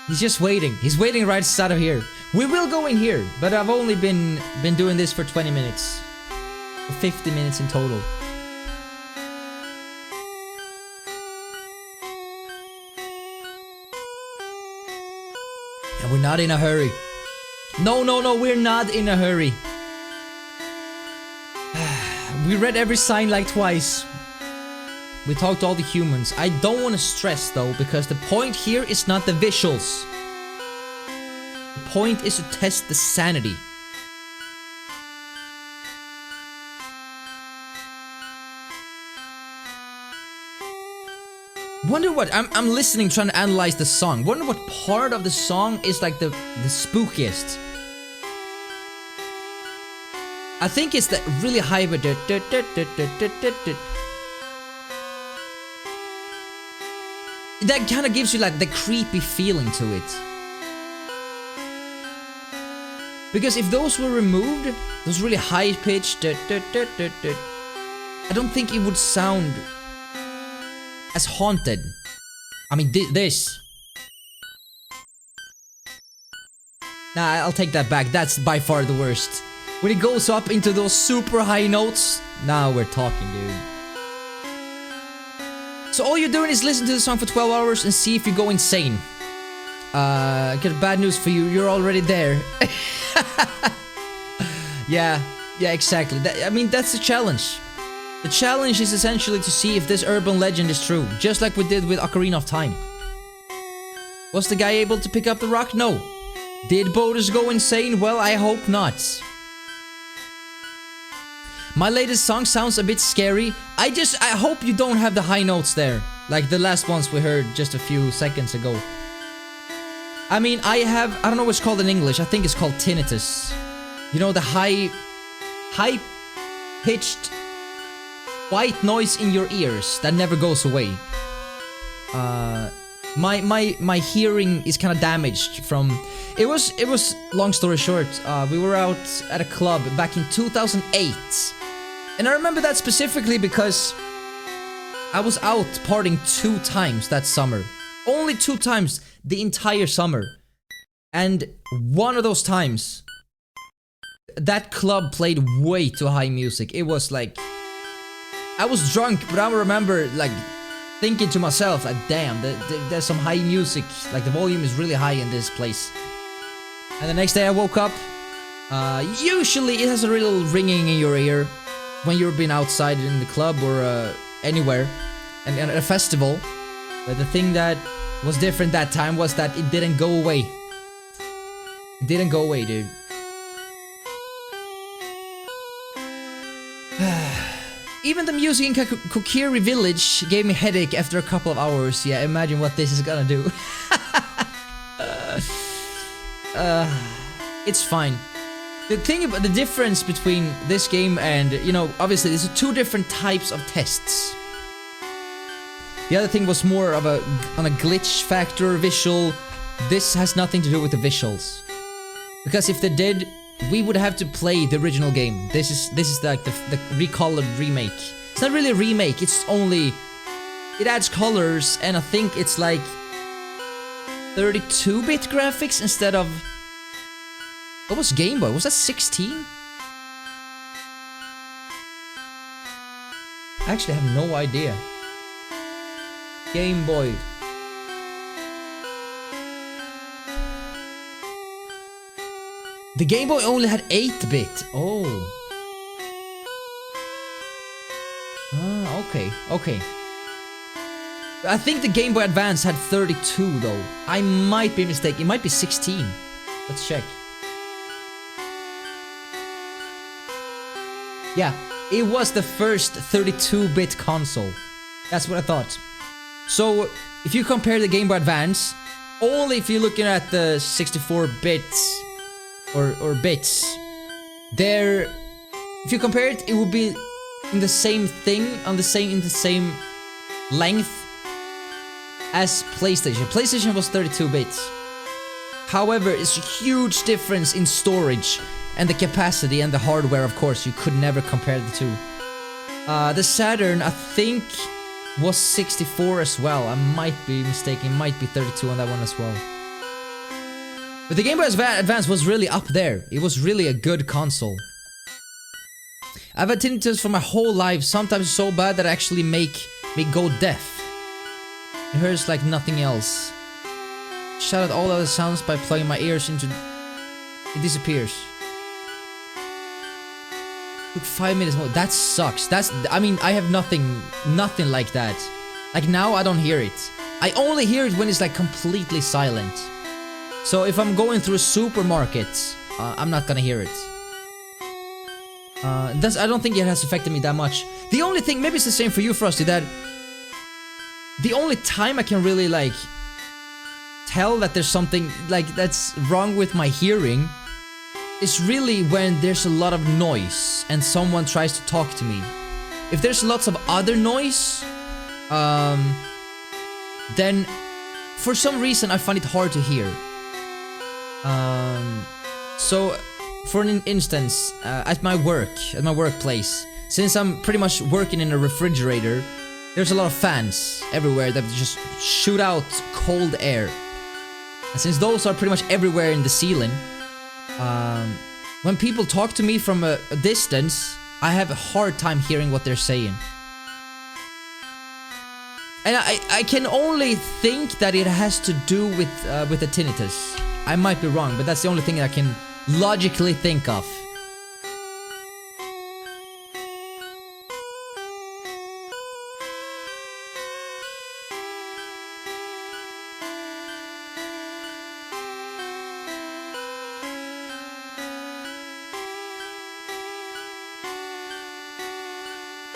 He's just waiting. He's waiting right outside of here. We will go in here, but I've only been doing this for 20 minutes. Or 50 minutes in total. And we're not in a hurry. No, we're not in a hurry. We read every sign like twice. We talked to all the humans. I don't want to stress though, because the point here is not the visuals. The point is to test the sanity. Wonder what I'm listening, trying to analyze the song. Wonder what part of the song is like the spookiest. I think it's that really high but that kind of gives you like the creepy feeling to it. Because if those were removed, those really high pitched, I don't think it would sound as haunted. I mean, this. Nah, I'll take that back. That's by far the worst. When it goes up into those super high notes, now we're talking, dude. So all you're doing is listen to the song for 12 hours and see if you go insane. I got bad news for you. You're already there. Yeah, exactly. I mean, that's the challenge. The challenge is essentially to see if this urban legend is true, just like we did with Ocarina of Time. Was the guy able to pick up the rock? No. Did Bodus go insane? Well, I hope not. My latest song sounds a bit scary. I hope you don't have the high notes there, like the last ones we heard just a few seconds ago. I mean, I don't know what's called in English. I think it's called tinnitus. You know, the high-pitched white noise in your ears that never goes away. My hearing is kind of damaged from. It was long story short. We were out at a club back in 2008, and I remember that specifically because I was out partying 2 times that summer. Only 2 times the entire summer, and one of those times, that club played way too high music. It was like, I was drunk, but I remember like thinking to myself, like, damn, there's some high music. Like the volume is really high in this place. And the next day I woke up. Usually it has a little ringing in your ear when you've been outside in the club or anywhere, and at a festival. But the thing that was different that time was that it didn't go away. It didn't go away, dude. Even the music in Kokiri village gave me a headache after a couple of hours. Yeah, imagine what this is gonna do. It's fine. The thing about the difference between this game and, you know, obviously there's 2 different types of tests. The other thing was more of on a glitch factor visual. This has nothing to do with the visuals. Because if they did, we would have to play the original game. This is like the recolored remake. It's not really a remake, it's only, it adds colors, and I think it's like 32-bit graphics instead of, what was Gameboy? Was that 16? I actually have no idea. Gameboy. The Game Boy only had 8-bit. Oh. Ah, okay, okay. I think the Game Boy Advance had 32 though. I might be mistaken. It might be 16. Let's check. Yeah, it was the first 32-bit console. That's what I thought. So, if you compare the Game Boy Advance, only if you're looking at the 64 bits or bits, there, if you compare it, it would be in the same thing, in the same length as PlayStation. PlayStation was 32 bits. However, it's a huge difference in storage and the capacity and the hardware, of course. You could never compare the two. The Saturn, I think, was 64 as well. I might be mistaken. It might be 32 on that one as well. But the Game Boy Advance was really up there. It was really a good console. I've had tinnitus for my whole life, sometimes so bad that I actually make me go deaf. It hurts like nothing else. Shut out all other sounds by plugging my ears into... It disappears. Took 5 minutes more. That sucks. I mean, I have nothing like that. Like now I don't hear it. I only hear it when it's like completely silent. So if I'm going through a supermarket, I'm not gonna hear it. I don't think it has affected me that much. The only thing, maybe it's the same for you, Frosty, that the only time I can really like tell that there's something like that's wrong with my hearing is really when there's a lot of noise and someone tries to talk to me. If there's lots of other noise, then for some reason I find it hard to hear. So for an instance, at my workplace, since I'm pretty much working in a refrigerator, there's a lot of fans everywhere that just shoot out cold air. And since those are pretty much everywhere in the ceiling, when people talk to me from a distance, I have a hard time hearing what they're saying. And I can only think that it has to do with the tinnitus. I might be wrong, but that's the only thing I can logically think of.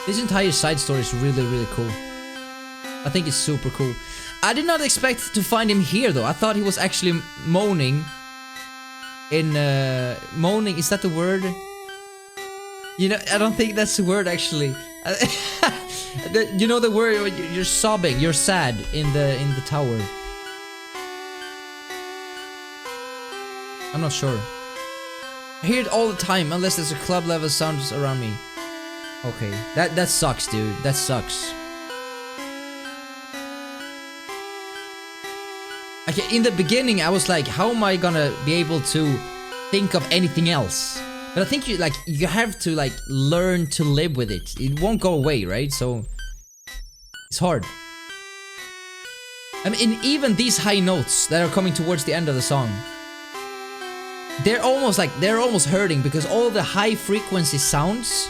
This entire side story is really, really cool. I think it's super cool. I did not expect to find him here though. I thought he was actually moaning in moaning, is that the word? You know, I don't think that's the word actually. You know the word, you're sobbing, you're sad in the tower. I'm not sure. I hear it all the time unless there's a club level sounds around me. Okay, that sucks, dude. That sucks. Okay, in the beginning I was like, how am I gonna be able to think of anything else? But I think you have to like learn to live with it. It won't go away, right? So it's hard. I mean, even these high notes that are coming towards the end of the song, they're almost hurting because all the high frequency sounds,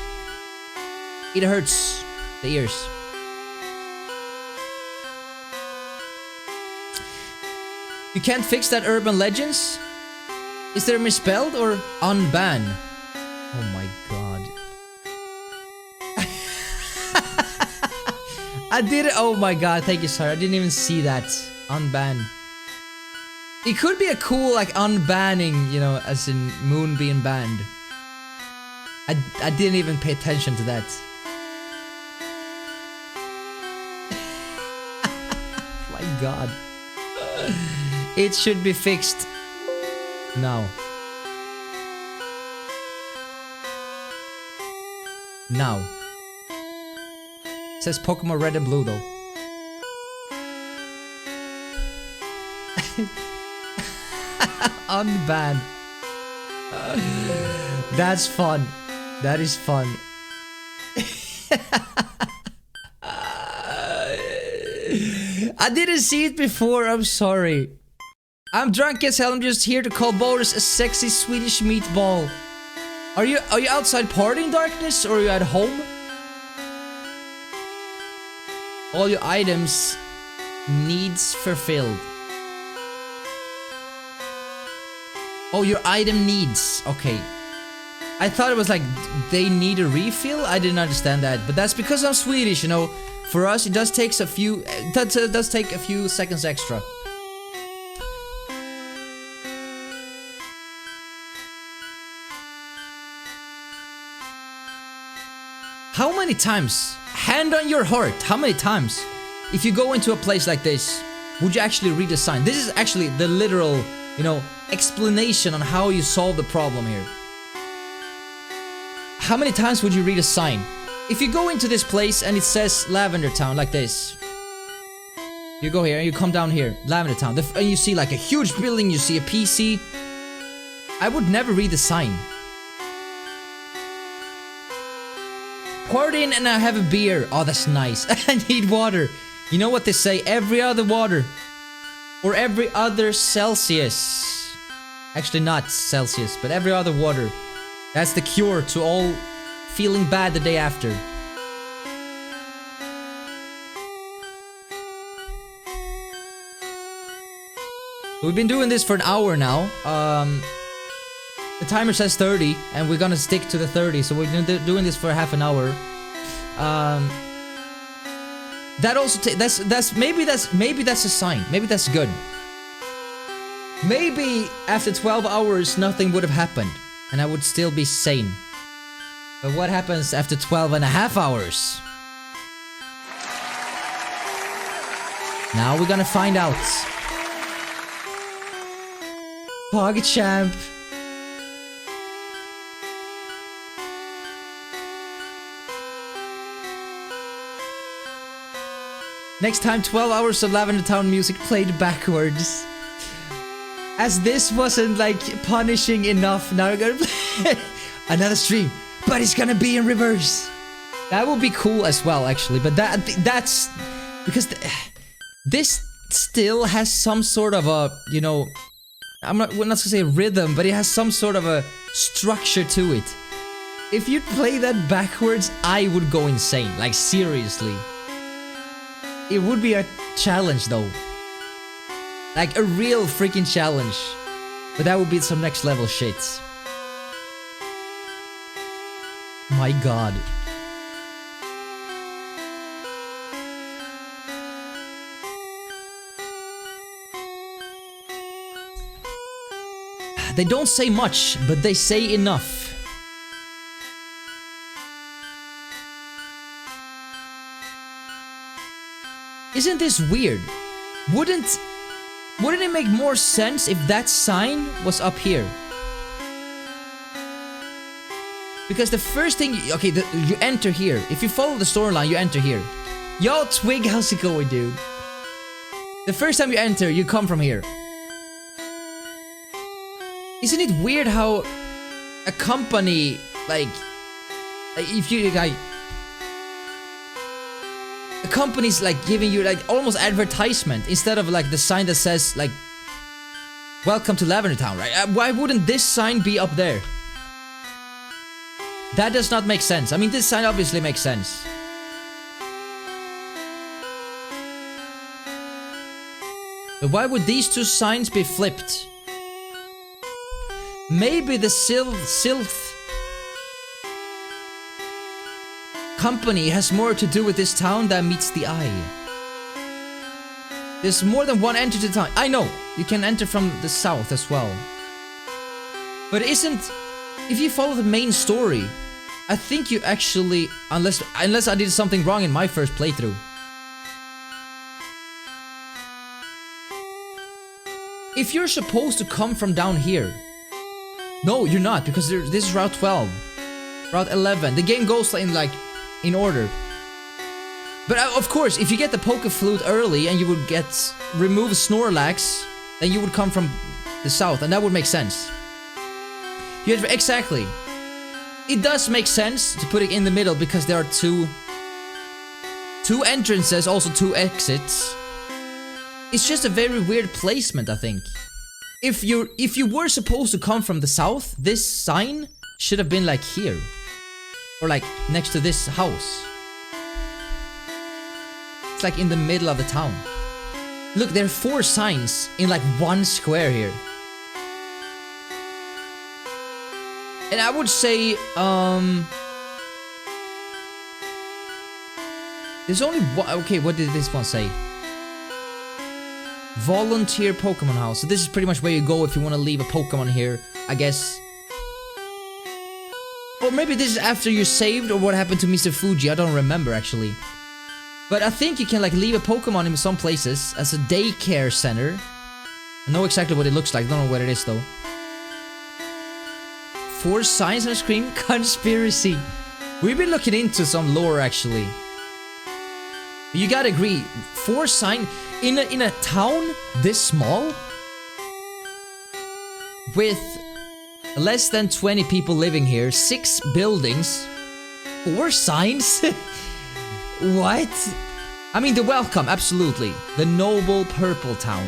it hurts the ears. You can't fix that urban legends? Is there misspelled or unban? Oh my god. I did it. Oh my god, thank you, sir. I didn't even see that. Unban. It could be a cool like unbanning, you know, as in moon being banned. I didn't even pay attention to that. My god. It should be fixed now. Now. It says Pokémon Red and Blue though. Unban. That's fun. That is fun. I didn't see it before, I'm sorry. I'm drunk as hell. I'm just here to call Bodus a sexy Swedish meatball. Are you outside partying, Darkness, or are you at home? All your items needs fulfilled. Oh, your item needs. Okay. I thought it was like they need a refill. I didn't understand that, but that's because I'm Swedish, you know. For us, it does take a few. Does take a few seconds extra. How many times? Hand on your heart. How many times? If you go into a place like this, would you actually read a sign? This is actually the literal, you know, explanation on how you solve the problem here. How many times would you read a sign? If you go into this place and it says Lavender Town like this. You go here and you come down here, Lavender Town, and you see like a huge building, you see a PC. I would never read the sign. Poured in and I have a beer. Oh, that's nice. I need water. You know what they say? Every other water. Or every other Celsius. Actually not Celsius, but every other water. That's the cure to all feeling bad the day after. We've been doing this for an hour now. The timer says 30, and we're gonna stick to the 30, so we're doing this for half an hour. That also maybe that's a sign. Maybe that's good. Maybe after 12 hours nothing would have happened, and I would still be sane. But what happens after 12 and a half hours? Now we're gonna find out. PogChamp. Next time, 12 hours of Lavender Town music played backwards. As this wasn't like punishing enough, now we're gonna play another stream, but it's gonna be in reverse. That would be cool as well, actually. But that's because this still has some sort of a, you know, we're not gonna say rhythm, but it has some sort of a structure to it. If you'd play that backwards, I would go insane. Like, seriously. It would be a challenge, though. Like, a real freaking challenge. But that would be some next level shit. My god. They don't say much, but they say enough. Isn't this weird? Wouldn't it make more sense if that sign was up here? Because the first thing, you enter here. If you follow the storyline, you enter here. Yo, Twig, how's it going, dude? The first time you enter, you come from here. Isn't it weird how a company, like if you, like, a company's like giving you like almost advertisement instead of like the sign that says like welcome to Lavender Town, right? Why wouldn't this sign be up there? That does not make sense. I mean, this sign obviously makes sense. But why would these two signs be flipped? Maybe the Sylph company has more to do with this town than meets the eye. There's more than one entry to the town. I know, you can enter from the south as well. But if you follow the main story, I think you actually, unless I did something wrong in my first playthrough. If you're supposed to come from down here, no, you're not, because this is Route 12, Route 11. The game goes in order. But of course, if you get the Poke Flute early and you would remove Snorlax, then you would come from the south, and that would make sense. Exactly. It does make sense to put it in the middle because there are two entrances, also two exits. It's just a very weird placement, I think. if you were supposed to come from the south, this sign should have been like here. Or like next to this house. It's like in the middle of the town. Look, there are 4 signs in like 1 square here. And I would say, there's only one. Okay, what did this one say? Volunteer Pokemon house. So this is pretty much where you go if you want to leave a Pokemon here, I guess. Or maybe this is after you're saved, or what happened to Mr. Fuji, I don't remember actually. But I think you can like leave a Pokemon in some places as a daycare center. I know exactly what it looks like, I don't know what it is though. 4 signs on the screen? Conspiracy. We've been looking into some lore actually. You gotta agree, 4 signs in a town this small? With less than 20 people living here, 6 buildings, 4 signs? What? I mean, the welcome, absolutely. The noble purple town.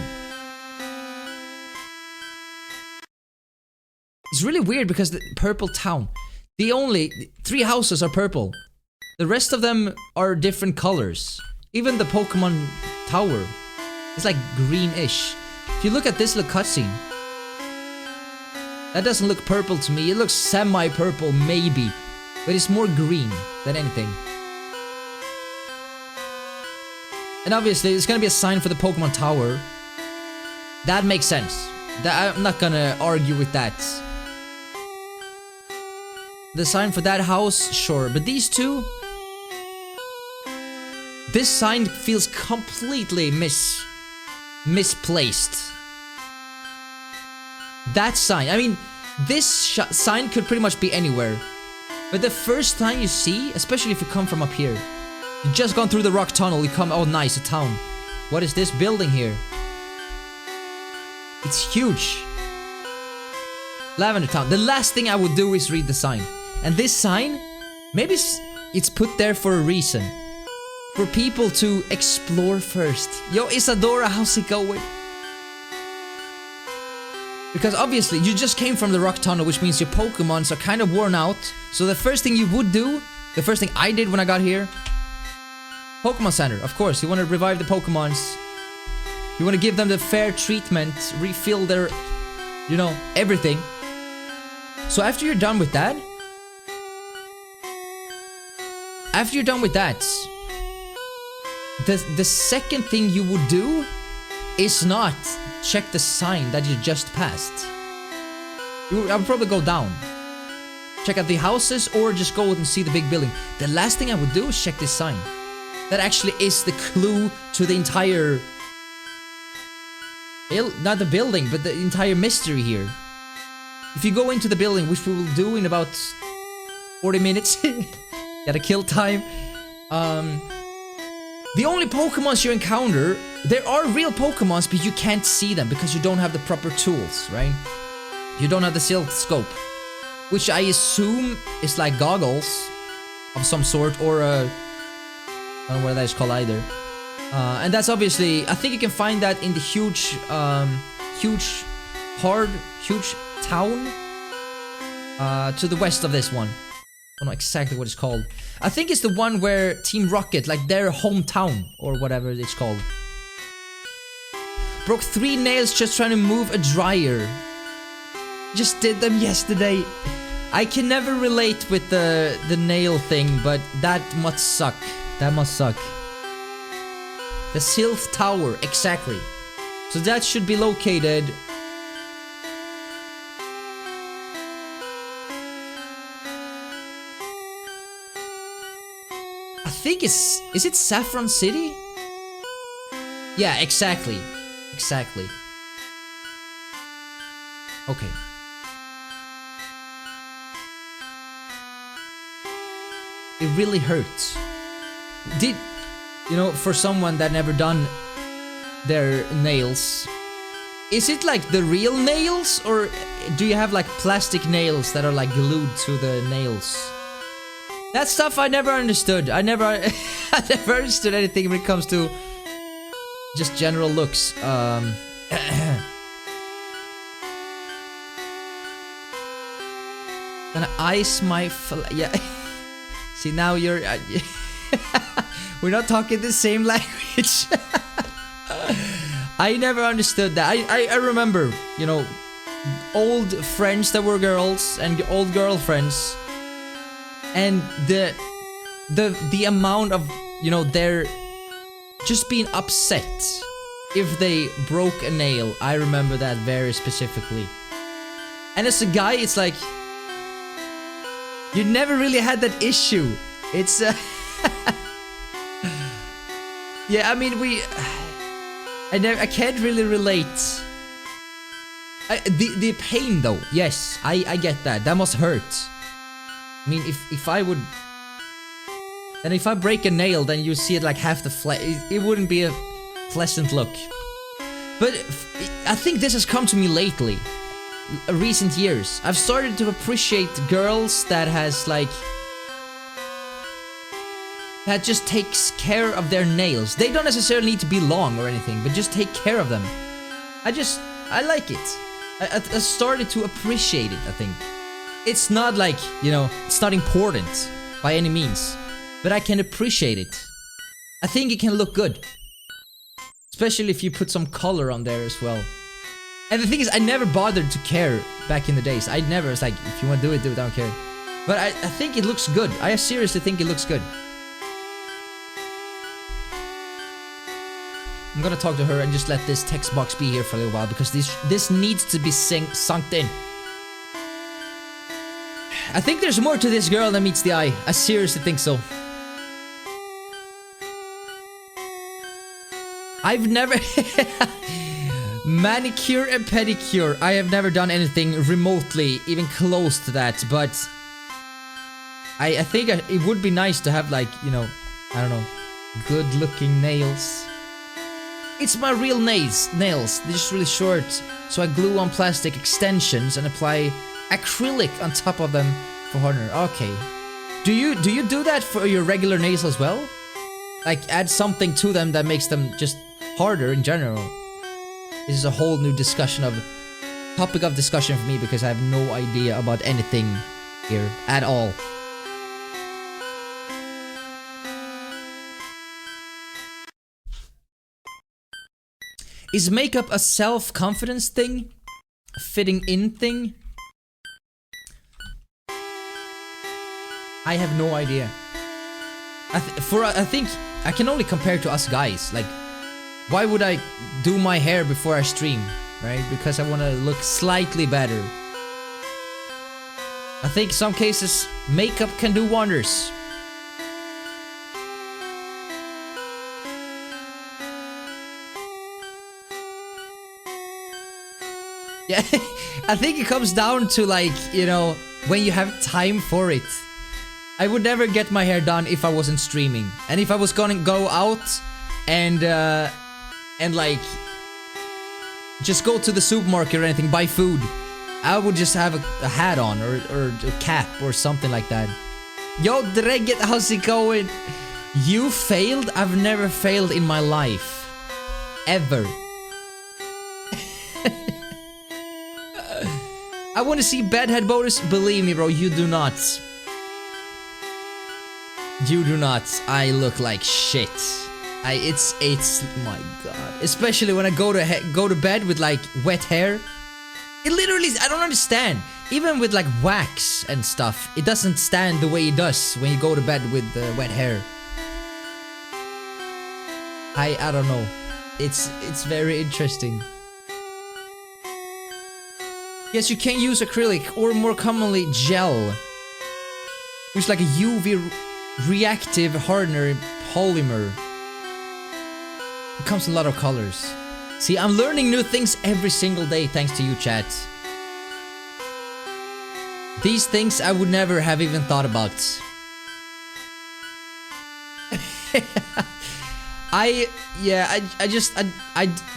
It's really weird because the purple town, the only 3 houses are purple. The rest of them are different colors. Even the Pokemon tower is like greenish. If you look at this little cutscene, that doesn't look purple to me. It looks semi-purple, maybe. But it's more green than anything. And obviously, there's gonna be a sign for the Pokemon tower. That makes sense. I'm not gonna argue with that. The sign for that house, sure. But these 2... This sign feels completely misplaced. That sign, I mean, this sign could pretty much be anywhere. But the first time you see, especially if you come from up here, you just gone through the rock tunnel, you come, oh nice, a town. What is this building here? It's huge. Lavender Town. The last thing I would do is read the sign. And this sign, maybe it's put there for a reason. For people to explore first. Yo, Isadora, how's it going? Because obviously, you just came from the rock tunnel, which means your Pokemons are kind of worn out. So the first thing you would do, the first thing I did when I got here, Pokemon Center, of course. You want to revive the Pokemons. You want to give them the fair treatment, refill their, you know, everything. So after you're done with that, the second thing you would do is not check the sign that you just passed. I would probably go down, check out the houses, or just go and see the big building. The last thing I would do is check this sign. That actually is the clue to the entire... not the building, but the entire mystery here. If you go into the building, which we will do in about 40 minutes, gotta kill time. The only Pokemons you encounter, there are real Pokemons, but you can't see them because you don't have the proper tools, right? You don't have the Silk Scope, which I assume is like goggles of some sort, or I don't know what that is called either. And that's obviously, I think you can find that in the huge town to the west of this one. I don't know exactly what it's called. I think it's the one where Team Rocket, like their hometown, or whatever it's called. Broke 3 nails just trying to move a dryer. Just did them yesterday. I can never relate with the nail thing, but that must suck. That must suck. The Sylph Tower, exactly. So that should be located... I think it's... Is it Saffron City? Yeah, exactly. Exactly. Okay. It really hurts. Did... You know, for someone that never done their nails, is it like the real nails, or do you have like plastic nails that are like glued to the nails? That stuff I never understood. I never understood anything when it comes to just general looks. Gonna ice my yeah. See, now you're we're not talking the same language. I never understood that. I remember, you know, old friends that were girls and old girlfriends, and the amount of, you know, their just being upset if they broke a nail. I remember that very specifically. And as a guy, it's like you never really had that issue. It's yeah, I mean, I can't really relate. The pain though, yes, I get that. That must hurt. I mean, if I would, and if I break a nail, then you see it like half the flesh. It wouldn't be a pleasant look. But I think this has come to me lately, recent years. I've started to appreciate girls that has like, that just takes care of their nails. They don't necessarily need to be long or anything, but just take care of them. I like it. I started to appreciate it, I think. It's not like, you know, it's not important by any means, but I can appreciate it. I think it can look good. Especially if you put some color on there as well. And the thing is, I never bothered to care back in the days. I never was like, if you want to do it, I don't care. But I think it looks good. I seriously think it looks good. I'm gonna talk to her and just let this text box be here for a little while, because this needs to be sunk in. I think there's more to this girl than meets the eye. I seriously think so. I've never... Manicure and pedicure. I have never done anything remotely, even close to that, but... I think it would be nice to have, like, you know, I don't know, good looking nails. It's my real nails. They're just really short, so I glue on plastic extensions and apply acrylic on top of them for hardener. Okay. Do you do that for your regular nails as well? Like add something to them that makes them just harder in general? This is a whole new topic of discussion for me, because I have no idea about anything here at all. Is makeup a self-confidence thing? A fitting in thing? I have no idea. I think I can only compare to us guys. Like, why would I do my hair before I stream, right? Because I want to look slightly better. I think some cases makeup can do wonders. Yeah, I think it comes down to, like, you know, when you have time for it. I would never get my hair done if I wasn't streaming. And if I was gonna go out and like just go to the supermarket or anything, buy food, I would just have a hat on or a cap or something like that. Yo, Dregget, how's it going? You failed? I've never failed in my life. Ever. I want to see bedhead Bodus. Believe me, bro, you do not. You do not. I look like shit. It's my god. Especially when I go to bed with like wet hair. It literally, I don't understand. Even with like wax and stuff, it doesn't stand the way it does when you go to bed with wet hair. I don't know. It's very interesting. Yes, you can use acrylic, or more commonly gel, which is like a UV reactive hardener polymer. It comes in a lot of colors. See, I'm learning new things every single day thanks to you, chat. These things I would never have even thought about. I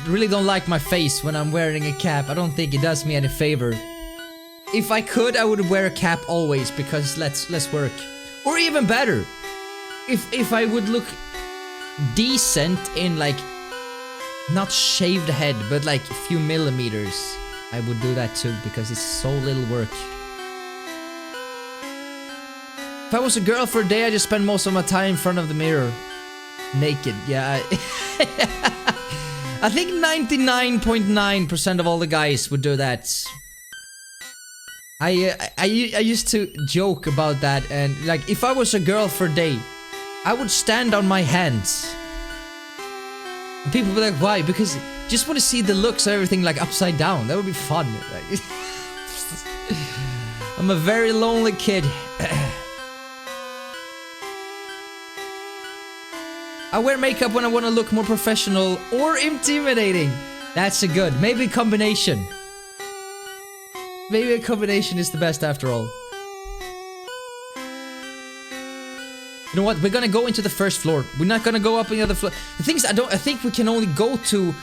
really don't like my face when I'm wearing a cap. I don't think it does me any favor. If I could, I would wear a cap always, because less work. Or even better, if I would look decent in like, not shaved head, but like a few millimeters, I would do that too, because it's so little work. If I was a girl for a day, I just spend most of my time in front of the mirror. Naked, yeah. I think 99.9% of all the guys would do that. I used to joke about that, and like, if I was a girl for a day, I would stand on my hands. And people would be like, why? Because just want to see the looks of everything like upside down. That would be fun. Like, I'm a very lonely kid. I wear makeup when I want to look more professional or intimidating. That's a good. Maybe a combination. Maybe a combination is the best after all. You know what? We're gonna go into the first floor. We're not gonna go up any other floor. The thing is, I think we can only go to...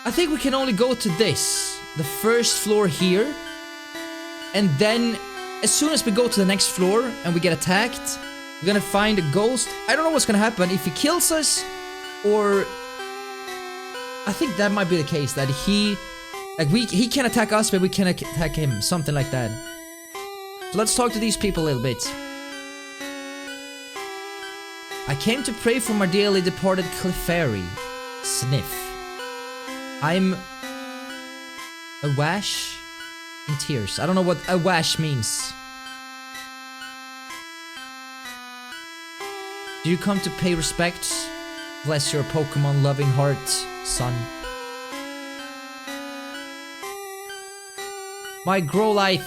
I think we can only go to this. The first floor here. And then, as soon as we go to the next floor and we get attacked, we're gonna find a ghost. I don't know what's gonna happen. If he kills us, or... I think that might be the case. That he... Like, he can attack us, but we can attack him. Something like that. So let's talk to these people a little bit. I came to pray for my dearly departed Clefairy. Sniff. I'm... awash in tears. I don't know what awash means. Do you come to pay respects? Bless your Pokemon loving heart, son. My Growlithe.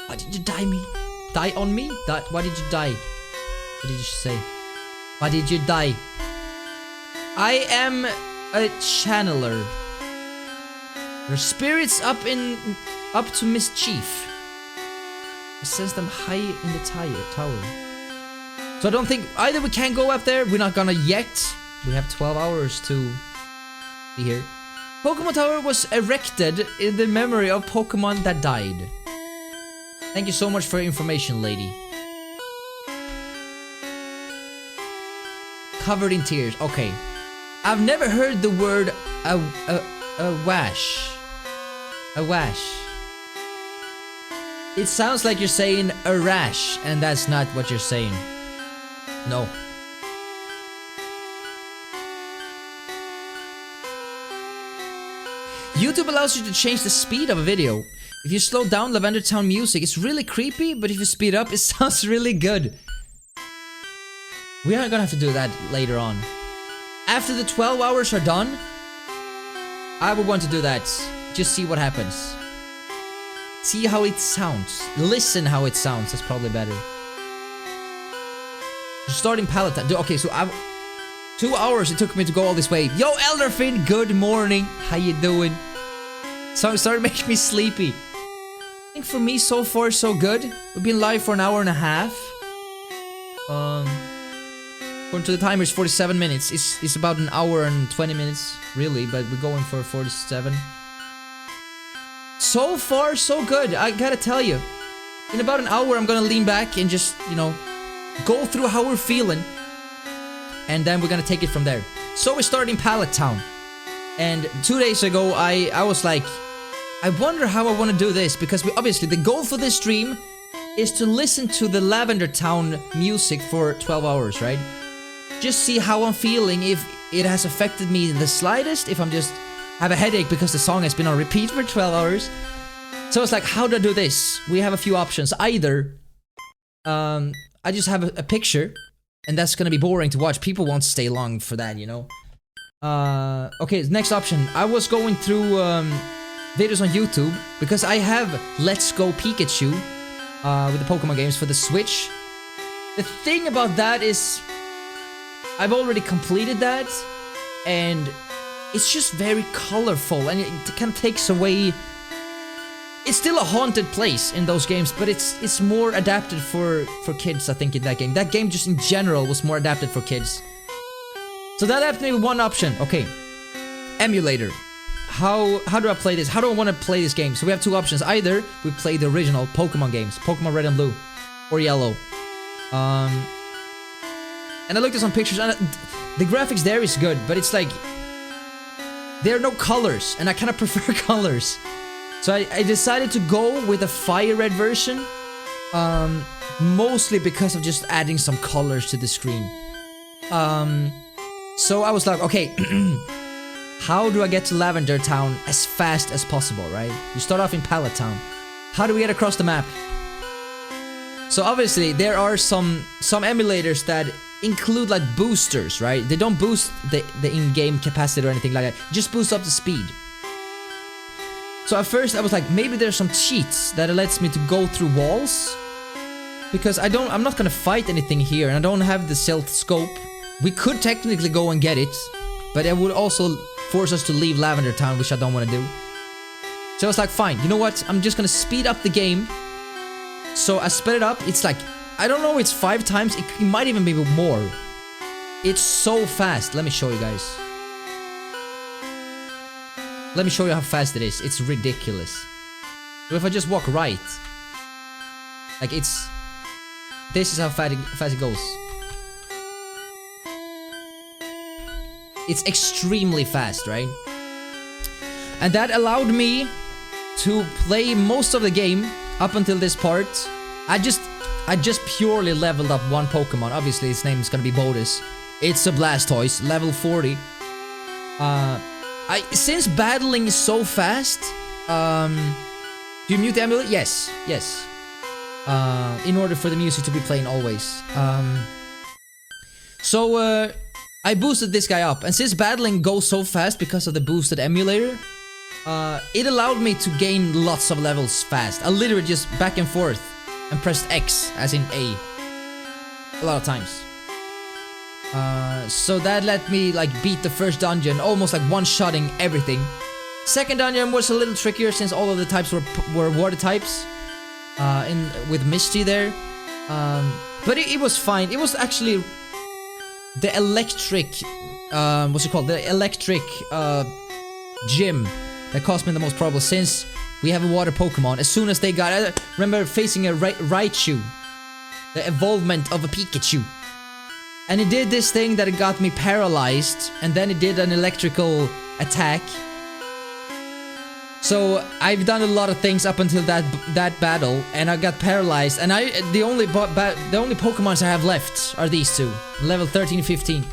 Why did you die me? Die on me? Why did you die? What did you say? Why did you die? I am a channeler. Your spirits up to mischief. I sense them high in the tower. So I don't think either we can't go up there. We're not gonna yet. We have 12 hours to be here. Pokemon Tower was erected in the memory of Pokemon that died. Thank you so much for your information, lady. Covered in tears. Okay. I've never heard the word awash. Awash. It sounds like you're saying a rash, and that's not what you're saying. No. YouTube allows you to change the speed of a video. If you slow down Lavender Town music, it's really creepy, but if you speed up, it sounds really good. We are gonna have to do that later on. After the 12 hours are done, I would want to do that. Just see what happens. See how it sounds. Listen how it sounds, that's probably better. Starting pallet time. Okay, so 2 hours it took me to go all this way. Yo, Elderfin, good morning. How you doing? So it started making me sleepy. I think for me, so far, so good. We've been live for an hour and a half. According to the timer, it's 47 minutes. It's about an hour and 20 minutes, really, but we're going for 47. So far, so good. I gotta tell you. In about an hour, I'm gonna lean back and just, you know, go through how we're feeling. And then we're gonna take it from there. So we're starting Pallet Town. And 2 days ago, I was like, I wonder how I want to do this. Because obviously, the goal for this stream is to listen to the Lavender Town music for 12 hours, right? Just see how I'm feeling, if it has affected me the slightest, if I'm just have a headache because the song has been on repeat for 12 hours. So it's like, how do I do this? We have a few options. Either, I just have a picture, and that's gonna be boring to watch. People won't stay long for that, you know? Okay, next option. I was going through, videos on YouTube, because I have Let's Go Pikachu, with the Pokemon games for the Switch. The thing about that is, I've already completed that, and it's just very colorful, and it kind of takes away... It's still a haunted place in those games, but it's more adapted for kids, I think, in that game. That game just in general was more adapted for kids. So that left me with one option. Okay. Emulator. How do I play this? How do I want to play this game? So we have two options. Either we play the original Pokemon games, Pokemon Red and Blue, or Yellow. And I looked at some pictures, and the graphics there is good, but it's like... There are no colors, and I kind of prefer colors. So I decided to go with a Fire Red version, Mostly because of just adding some colors to the screen. So I was like, okay, how do I get to Lavender Town as fast as possible, right? You start off in Pallet Town. How do we get across the map? So obviously there are some emulators that include like boosters, right? They don't boost the in-game capacity or anything like that. Just boost up the speed. So at first I was like, maybe there's some cheats that lets me to go through walls. Because I'm not gonna fight anything here, and I don't have the stealth scope. We could technically go and get it, but it would also force us to leave Lavender Town, which I don't want to do. So I was like, fine, you know what? I'm just gonna speed up the game. So I sped it up. It's like, I don't know, it's 5 times. It might even be more. It's so fast. Let me show you guys. Let me show you how fast it is. It's ridiculous. So if I just walk right, like it's... This is how fast it goes. It's extremely fast, right? And that allowed me to play most of the game up until this part. I just purely leveled up one Pokemon. Obviously, its name is gonna be Bodus. It's a Blastoise, level 40. Since battling is so fast, do you mute the amulet? Yes. In order for the music to be playing always. So I boosted this guy up, and since battling goes so fast because of the boosted emulator, it allowed me to gain lots of levels fast. I literally just back and forth and pressed X, as in A, a lot of times. So that let me like beat the first dungeon, almost like one-shotting everything. Second dungeon was a little trickier since all of the types were water types. With Misty there, but it was fine. It was actually the electric, what's it called? The electric gym that caused me the most trouble, since we have a water Pokemon. As soon as they got, I remember facing a Raichu, the evolvement of a Pikachu, and it did this thing that it got me paralyzed, and then it did an electrical attack. So I've done a lot of things up until that battle, and I got paralyzed. And the only Pokemons I have left are these two, level 13 and 15.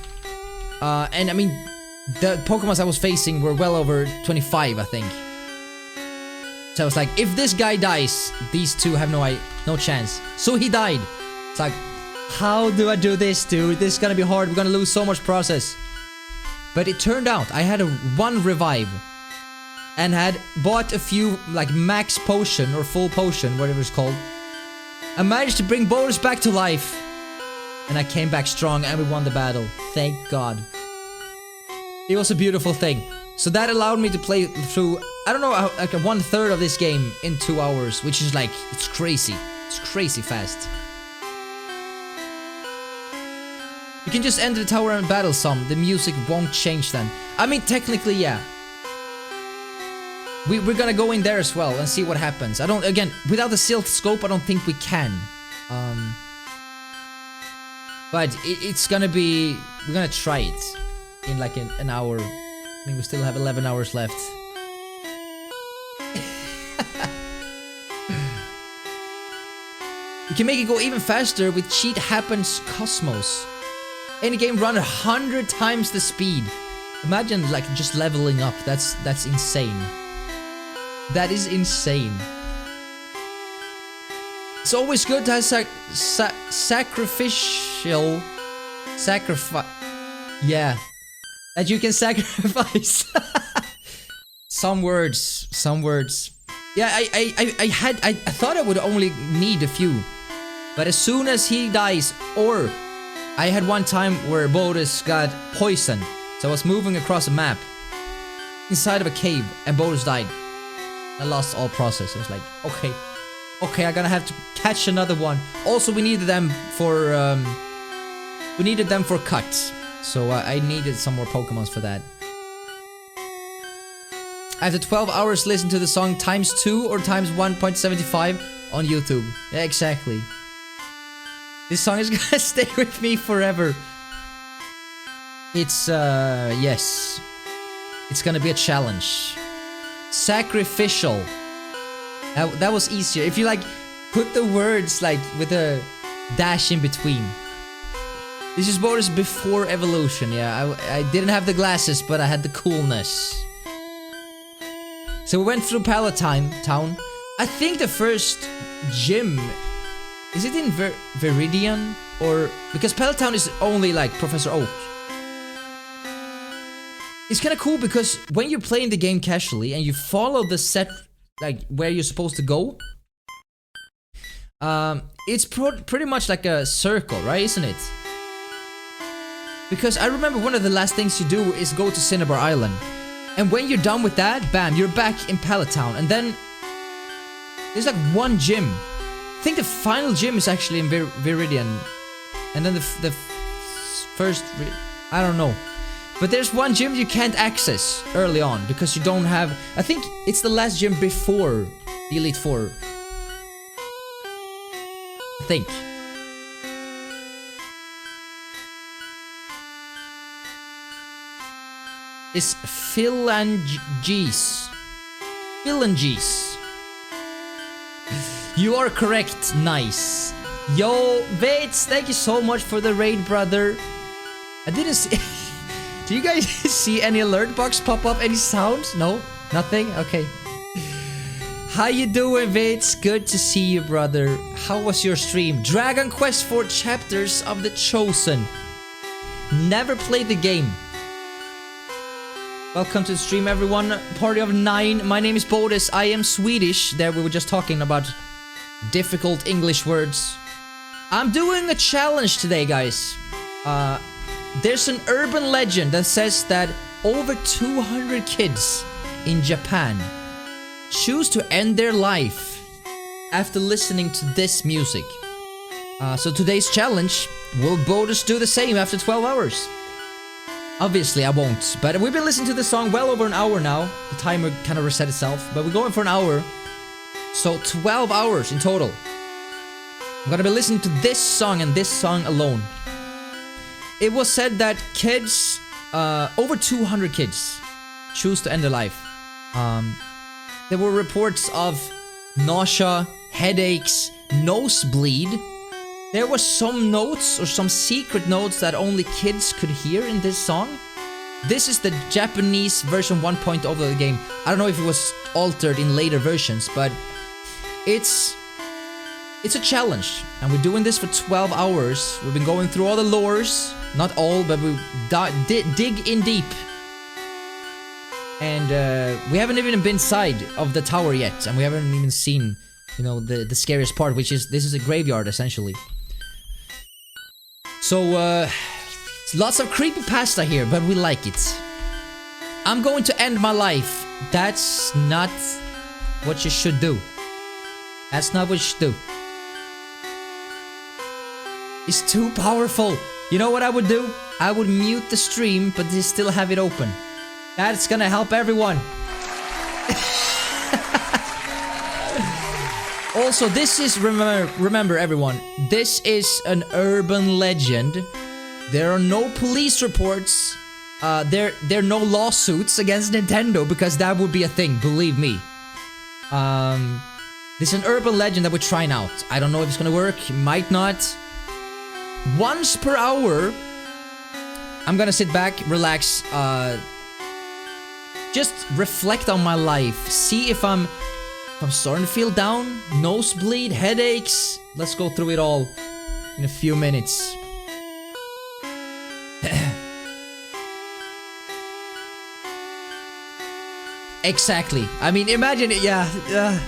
And I mean, the Pokemons I was facing were well over 25, I think. So I was like, if this guy dies, these two have no chance. So he died. It's like, how do I do this, dude? This is gonna be hard. We're gonna lose so much process. But it turned out I had one revive. And had bought a few, like, max potion, or full potion, whatever it's called. I managed to bring Bodus back to life. And I came back strong, and we won the battle. Thank God. It was a beautiful thing. So that allowed me to play through, I don't know, like 1/3 of this game in 2 hours. Which is like, it's crazy. It's crazy fast. You can just enter the tower and battle some. The music won't change then. I mean, technically, yeah. We're gonna go in there as well and see what happens. Again, without the stealth scope, I don't think we can. But it's gonna be, we're gonna try it in like an hour. I mean, we still have 11 hours left. You can make it go even faster with Cheat Happens Cosmos. Any game run 100 times the speed. Imagine like just leveling up. That's insane. That is insane. It's always good to have sacrificial... Yeah. That you can sacrifice. Some words. Yeah, I thought I would only need a few. But as soon as he dies, or... I had one time where Bodus got poisoned. So I was moving across a map. Inside of a cave, and Bodus died. I lost all process. I was like, okay, I'm gonna have to catch another one. Also, we needed them for cuts, so I needed some more Pokemons for that. After 12 hours, listen to the song ×2 or ×1.75 on YouTube. Yeah, exactly. This song is gonna stay with me forever. It's yes, it's gonna be a challenge. Sacrificial. That was easier. If you like, Put the words like with a dash in between. This is Bodus before evolution. Yeah, I didn't have the glasses, but I had the coolness. So we went through Palatine Town. I think the first gym, is it in Viridian? Or, because Palatine is only like Professor Oak. It's kind of cool because when you're playing the game casually and you follow the set, like where you're supposed to go, it's pretty much like a circle, right? Isn't it? Because I remember one of the last things you do is go to Cinnabar Island. And when you're done with that, bam, you're back in Palatine. And then there's like one gym. I think the final gym is actually in Viridian. And then the first, I don't know. But there's one gym you can't access early on because you don't have, I think it's the last gym before the Elite Four. I think. Is Phalanges. Phalanges. You are correct. Nice. Yo, Vates, thank you so much for the raid, brother. I didn't see... Do you guys see any alert box pop up? Any sounds? No? Nothing? Okay. How you doing, Vates? Good to see you, brother. How was your stream? Dragon Quest 4 Chapters of the Chosen. Never played the game. Welcome to the stream, everyone. Party of 9. My name is Bodus. I am Swedish. There we were just talking about difficult English words. I'm doing a challenge today, guys. There's an urban legend that says that over 200 kids in Japan choose to end their life after listening to this music. So today's challenge, will Bodus do the same after 12 hours? Obviously I won't, but we've been listening to this song well over an hour now. The timer kind of reset itself, but we're going for an hour. So 12 hours in total. I'm gonna be listening to this song and this song alone. It was said that kids, over 200 kids, choose to end their life. There were reports of nausea, headaches, nosebleed. There were some notes or some secret notes that only kids could hear in this song. This is the Japanese version 1.0 of the game. I don't know if it was altered in later versions, but it's a challenge. And we're doing this for 12 hours. We've been going through all the lores. Not all, but we dig in deep. And we haven't even been inside of the tower yet. And we haven't even seen, you know, the scariest part, which is, this is a graveyard, essentially. So, lots of creepypasta here, but we like it. I'm going to end my life. That's not what you should do. That's not what you should do. It's too powerful. You know what I would do? I would mute the stream, but still have it open. That's gonna help everyone. Also, this is, remember everyone, this is an urban legend. There are no police reports. There are no lawsuits against Nintendo, because that would be a thing, believe me. This is an urban legend that we're trying out. I don't know if it's gonna work, might not. Once per hour, I'm gonna sit back, relax, just reflect on my life, see if I'm starting to feel down, nosebleed, headaches. Let's go through it all in a few minutes. Exactly. I mean, imagine it, yeah.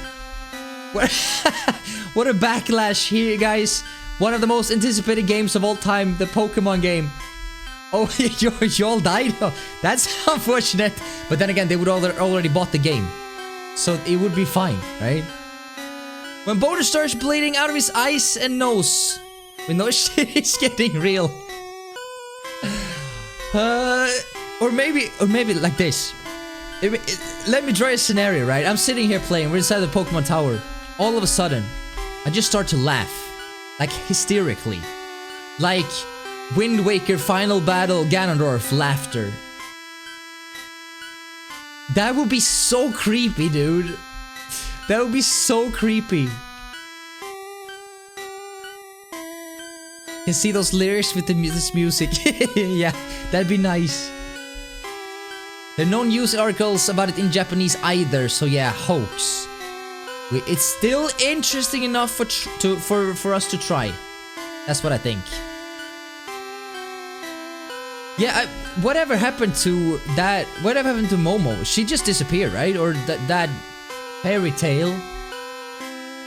What a backlash here, guys. One of the most anticipated games of all time, the Pokémon game. Oh, you all died? Oh, that's unfortunate. But then again, they would already bought the game. So it would be fine, right? When Bodus starts bleeding out of his eyes and nose. We know shit is getting real. Or maybe like this. Let me draw a scenario, right? I'm sitting here playing, we're inside the Pokemon Tower. All of a sudden, I just start to laugh. Like, hysterically. Like, Wind Waker Final Battle Ganondorf laughter. That would be so creepy, dude. That would be so creepy. Can see those lyrics with this music. Yeah, that'd be nice. There are no news articles about it in Japanese either, so yeah, hoax. It's still interesting enough for us to try. That's what I think. Yeah, whatever happened to that? Whatever happened to Momo? She just disappeared, right? Or that fairy tale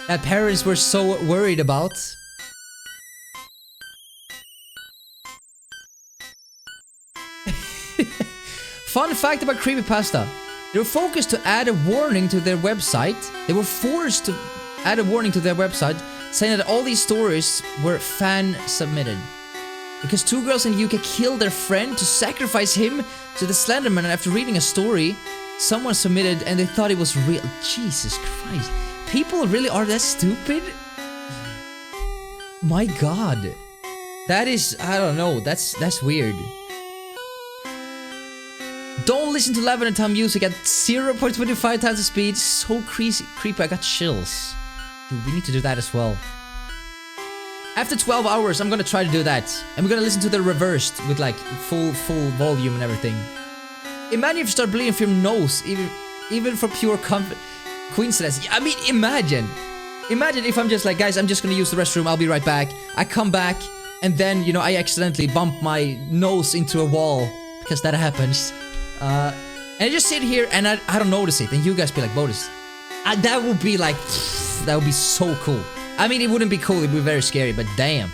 that parents were so worried about. Fun fact about creepypasta. They were focused to add a warning to their website. They were forced to add a warning to their website saying that all these stories were fan submitted. Because two girls in the UK killed their friend to sacrifice him to the Slenderman, and after reading a story, someone submitted and they thought it was real. Jesus Christ. People really are that stupid? My god. That is, I don't know, that's weird. Don't listen to Lavender Town music at 0.25 times the speed. So creepy, I got chills. Dude, we need to do that as well. After 12 hours, I'm gonna try to do that. And we're gonna listen to the reversed with like full volume and everything. Imagine if you start bleeding from your nose, even for pure coincidence. I mean, imagine if I'm just like, guys, I'm just gonna use the restroom, I'll be right back. I come back, and then, you know, I accidentally bump my nose into a wall, because that happens. And I just sit here and I don't notice it, and you guys be like, Bodus. That would be like, that would be so cool. I mean, it wouldn't be cool, it would be very scary, but damn.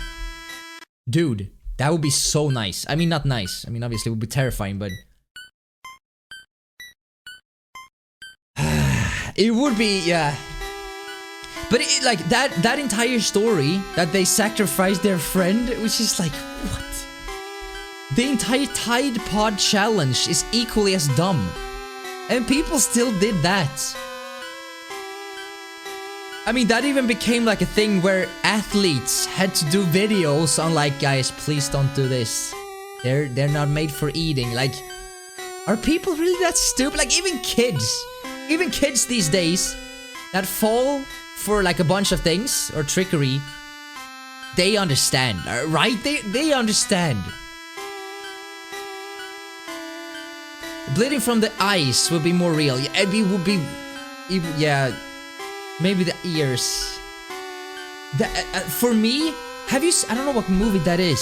Dude, that would be so nice. I mean, not nice. I mean, obviously it would be terrifying, but... it would be, yeah. But it, like, that entire story, that they sacrificed their friend, which is like, what? The entire Tide Pod challenge is equally as dumb. And people still did that. I mean, that even became like a thing where athletes had to do videos on like, guys, please don't do this. They're not made for eating. Like, are people really that stupid? Like, even kids these days that fall for like a bunch of things or trickery, they understand, right? They understand. Bleeding from the eyes would be more real. Yeah, it would be, yeah. Maybe the ears. For me, have you... I don't know what movie that is.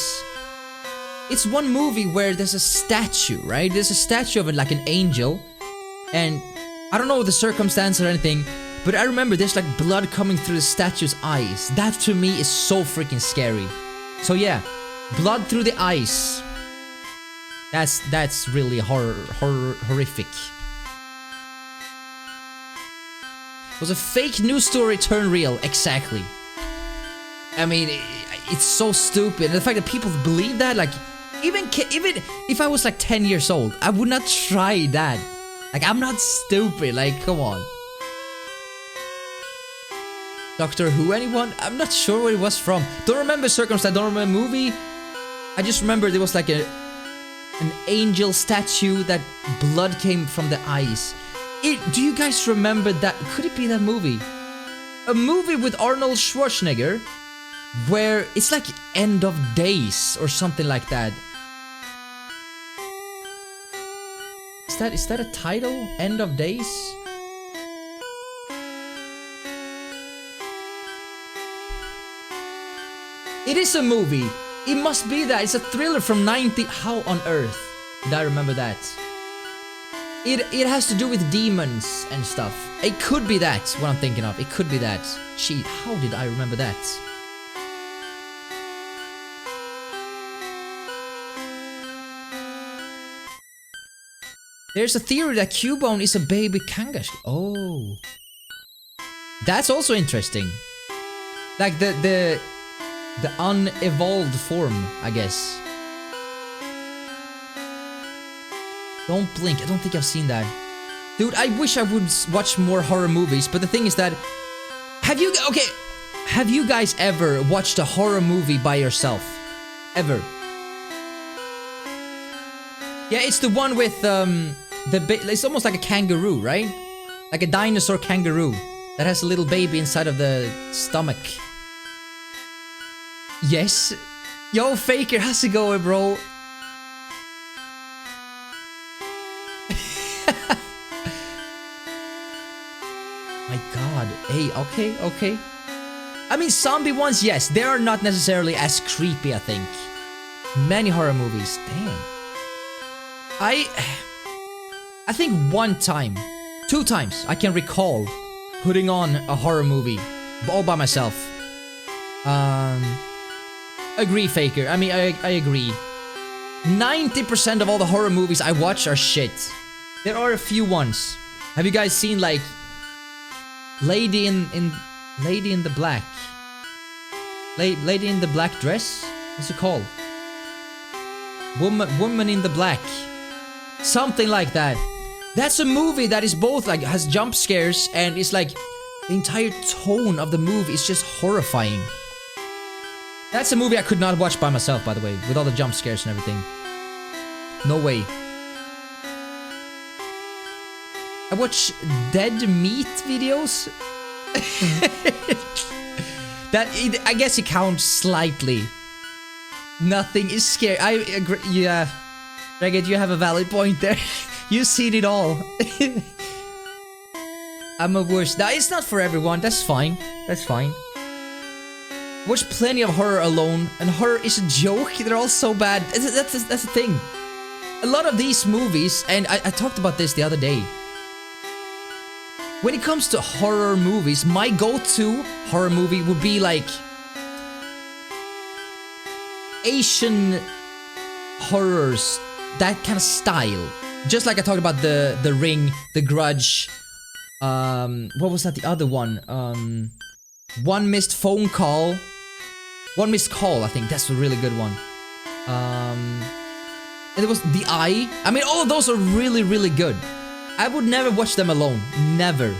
It's one movie where there's a statue, right? There's a statue of it, like an angel. And I don't know the circumstance or anything, but I remember there's like blood coming through the statue's eyes. That to me is so freaking scary. So yeah, blood through the eyes. That's really horrific. Was a fake news story turned real, exactly. I mean, it's so stupid. And the fact that people believe that, like, even if I was like 10 years old, I would not try that. Like, I'm not stupid, like, come on. Doctor Who, anyone? I'm not sure where it was from. Don't remember circumstance, don't remember movie. I just remember there was like an angel statue that blood came from the eyes. Do you guys remember that? Could it be that movie? A movie with Arnold Schwarzenegger where it's like End of Days or something like that. Is that a title? End of Days? It is a movie. It must be that. It's a thriller from 90. How on earth did I remember that? It has to do with demons and stuff. It could be that, what I'm thinking of. It could be that. Gee, how did I remember that? There's a theory that Cubone is a baby Kangaskhan. Oh. That's also interesting. Like the unevolved form, I guess. Don't blink. I don't think I've seen that. Dude, I wish I would watch more horror movies, but the thing is that... Have you guys ever watched a horror movie by yourself? Ever? Yeah, it's the one with, it's almost like a kangaroo, right? Like a dinosaur kangaroo that has a little baby inside of the stomach. Yes? Yo, Faker, how's it going, bro? My god. Hey, okay. I mean, zombie ones, yes, they are not necessarily as creepy, I think. Many horror movies, damn. I think one time, 2 times, I can recall putting on a horror movie all by myself. Agree, Faker. I mean, I agree. 90% of all the horror movies I watch are shit. There are a few ones. Have you guys seen, like, Lady in the Black? Lady in the Black Dress? What's it called? Woman in the Black. Something like that. That's a movie that is both like has jump scares and it's like the entire tone of the movie is just horrifying. That's a movie I could not watch by myself, by the way, with all the jump scares and everything. No way. I watch dead meat videos. I guess it counts slightly. Nothing is scary. I agree. Yeah, Reggae, you have a valid point there. You've seen it all. I'm a worst. Nah, it's not for everyone. That's fine. That's fine. Watch plenty of horror alone, and horror is a joke. They're all so bad. That's the thing. A lot of these movies, and I talked about this the other day. When it comes to horror movies, my go-to horror movie would be like Asian horrors, that kind of style. Just like I talked about the Ring, The Grudge. What was that? The other one. One Missed Phone Call. One Missed Call, I think that's a really good one. And there was The Eye. I mean, all of those are really, really good. I would never watch them alone. Never.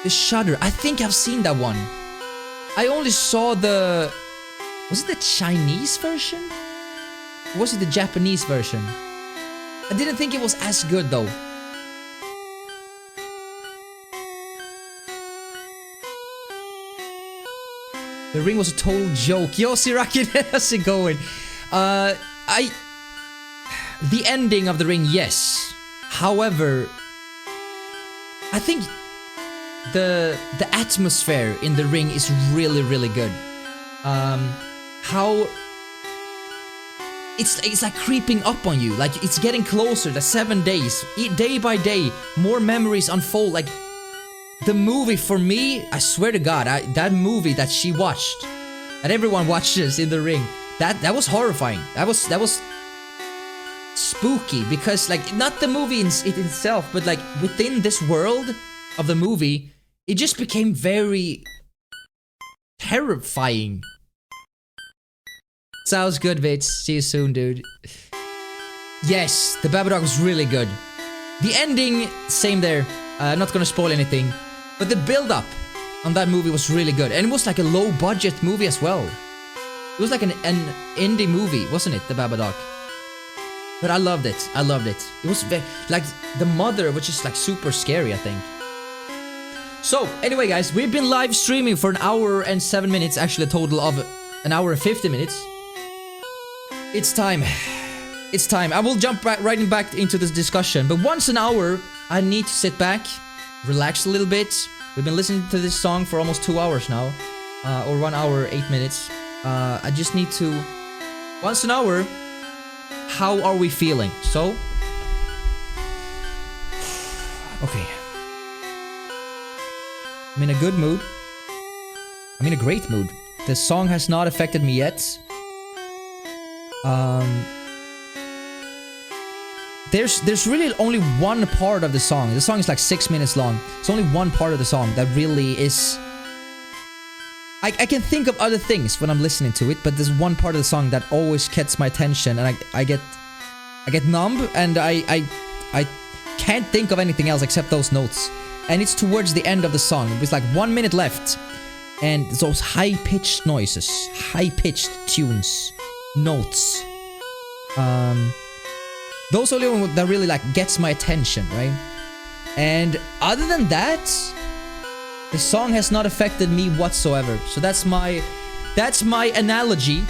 The Shudder. I think I've seen that one. I only saw the... Was it the Chinese version? Or was it the Japanese version? I didn't think it was as good though. The Ring was a total joke. Yo, Siraki, how's it going? The ending of The Ring, yes. However, I think the atmosphere in The Ring is really, really good. How it's like creeping up on you, like it's getting closer. The 7 days, day by day, more memories unfold. Like the movie for me, I swear to God, that movie that she watched, that everyone watches in The Ring, that was horrifying. That was spooky because like not the movie in itself, but like within this world of the movie, it just became very terrifying. Sounds good, Vits. See you soon, dude. Yes, the Babadook was really good. The ending, same there. Not gonna spoil anything, but the build-up on that movie was really good, and it was like a low-budget movie as well. It was like an indie movie, wasn't it? The Babadook. But I loved it. I loved it. It was very like the mother was just like super scary, I think. So anyway, guys, we've been live streaming for 1 hour and 7 minutes. Actually, a total of 1 hour and 50 minutes. It's time. It's time. I will jump right back into this discussion. But once an hour, I need to sit back, relax a little bit. We've been listening to this song for almost 2 hours now. Or 1 hour, 8 minutes. I just need to... Once an hour, how are we feeling? So... Okay. I'm in a good mood. I'm in a great mood. The song has not affected me yet. There's really only one part of the song. The song is like 6 minutes long. It's only one part of the song that really is... I can think of other things when I'm listening to it, but there's one part of the song that always gets my attention, and I get numb, and I can't think of anything else except those notes. And it's towards the end of the song. It's like 1 minute left, and those high-pitched noises, high-pitched tunes, notes. Those are the only ones that really like gets my attention, right? And other than that, the song has not affected me whatsoever. So that's my analogy.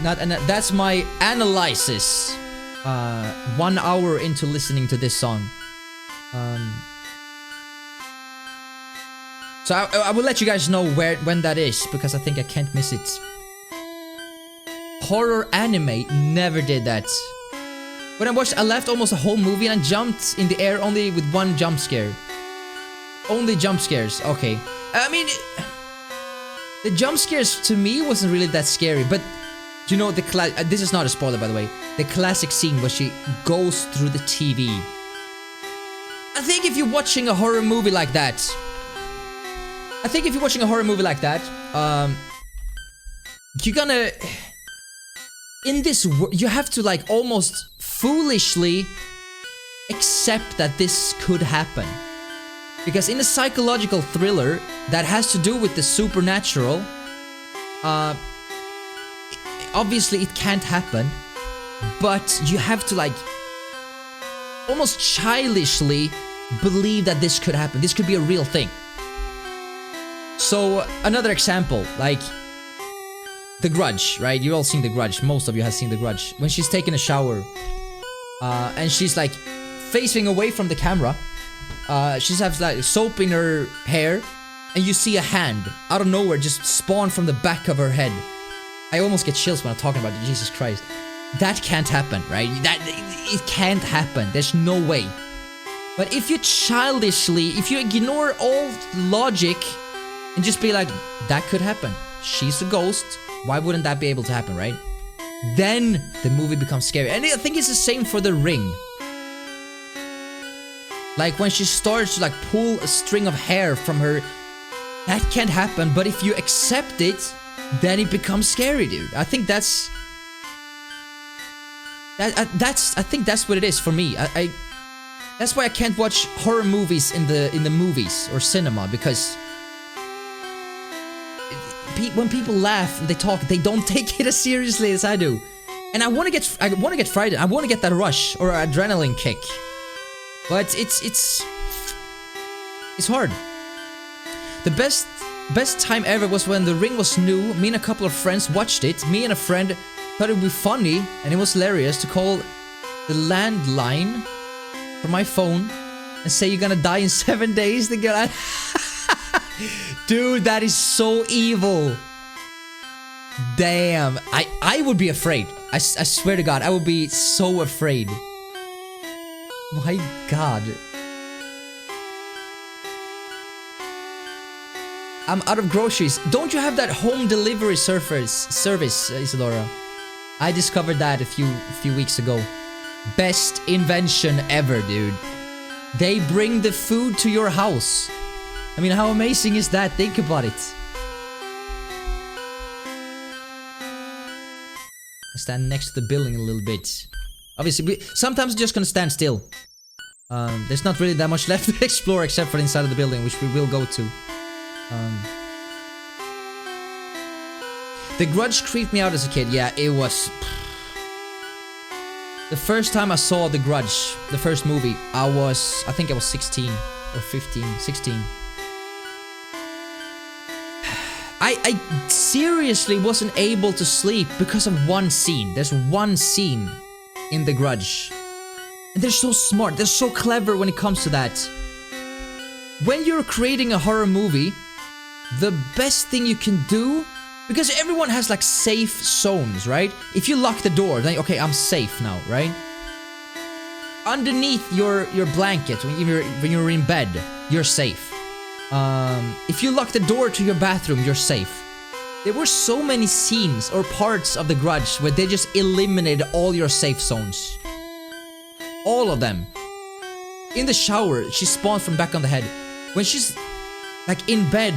That's my analysis. 1 hour into listening to this song. So I will let you guys know when that is, because I think I can't miss it. Horror anime never did that. When I left almost a whole movie and I jumped in the air only with one jump scare. Only jump scares, okay. I mean, the jump scares to me wasn't really that scary, but you know this is not a spoiler, by the way. The classic scene where she goes through the TV. I think if you're watching a horror movie like that, you're gonna, in this you have to like almost foolishly accept that this could happen. Because in a psychological thriller that has to do with the supernatural, obviously it can't happen, but you have to like almost childishly believe that this could happen. This could be a real thing. So another example, like The Grudge, right? You all seen The Grudge. Most of you have seen The Grudge. When she's taking a shower, and she's like facing away from the camera. She has like soap in her hair, and you see a hand out of nowhere just spawn from the back of her head. I almost get chills when I'm talking about it. Jesus Christ. That can't happen, right? It can't happen. There's no way. But if you ignore all logic and just be like, that could happen. She's a ghost. Why wouldn't that be able to happen, right? Then the movie becomes scary. And I think it's the same for The Ring. Like when she starts to like pull a string of hair from her, that can't happen. But if you accept it, then it becomes scary, dude. I think that's what it is for me. That's why I can't watch horror movies in the movies or cinema, because when people laugh and they talk, they don't take it as seriously as I do. And I want to get frightened. I want to get that rush or adrenaline kick. But it's hard. The best time ever was when The Ring was new. Me and a couple of friends watched it. Me and a friend thought it would be funny and it was hilarious to call the landline from my phone and say you're gonna die in 7 days. Dude, that is so evil. Damn, I would be afraid. I swear to God, I would be so afraid. My God. I'm out of groceries. Don't you have that home delivery service, Isadora? I discovered that a few weeks ago. Best invention ever, dude. They bring the food to your house. I mean, how amazing is that? Think about it. I stand next to the building a little bit. Obviously, sometimes we're just gonna stand still. There's not really that much left to explore except for inside of the building, which we will go to. The Grudge creeped me out as a kid. Yeah, it was... The first time I saw The Grudge, the first movie, I think I was 16 or 15, 16. I seriously wasn't able to sleep because of one scene. There's one scene in The Grudge. And they're so smart, they're so clever when it comes to that. When you're creating a horror movie, the best thing you can do, because everyone has like safe zones, right? If you lock the door, then okay, I'm safe now, right? Underneath your blanket, when you're in bed, you're safe. If you lock the door to your bathroom, you're safe. There were so many scenes or parts of The Grudge where they just eliminated all your safe zones. All of them. In the shower, she spawns from back on the head. When she's like in bed,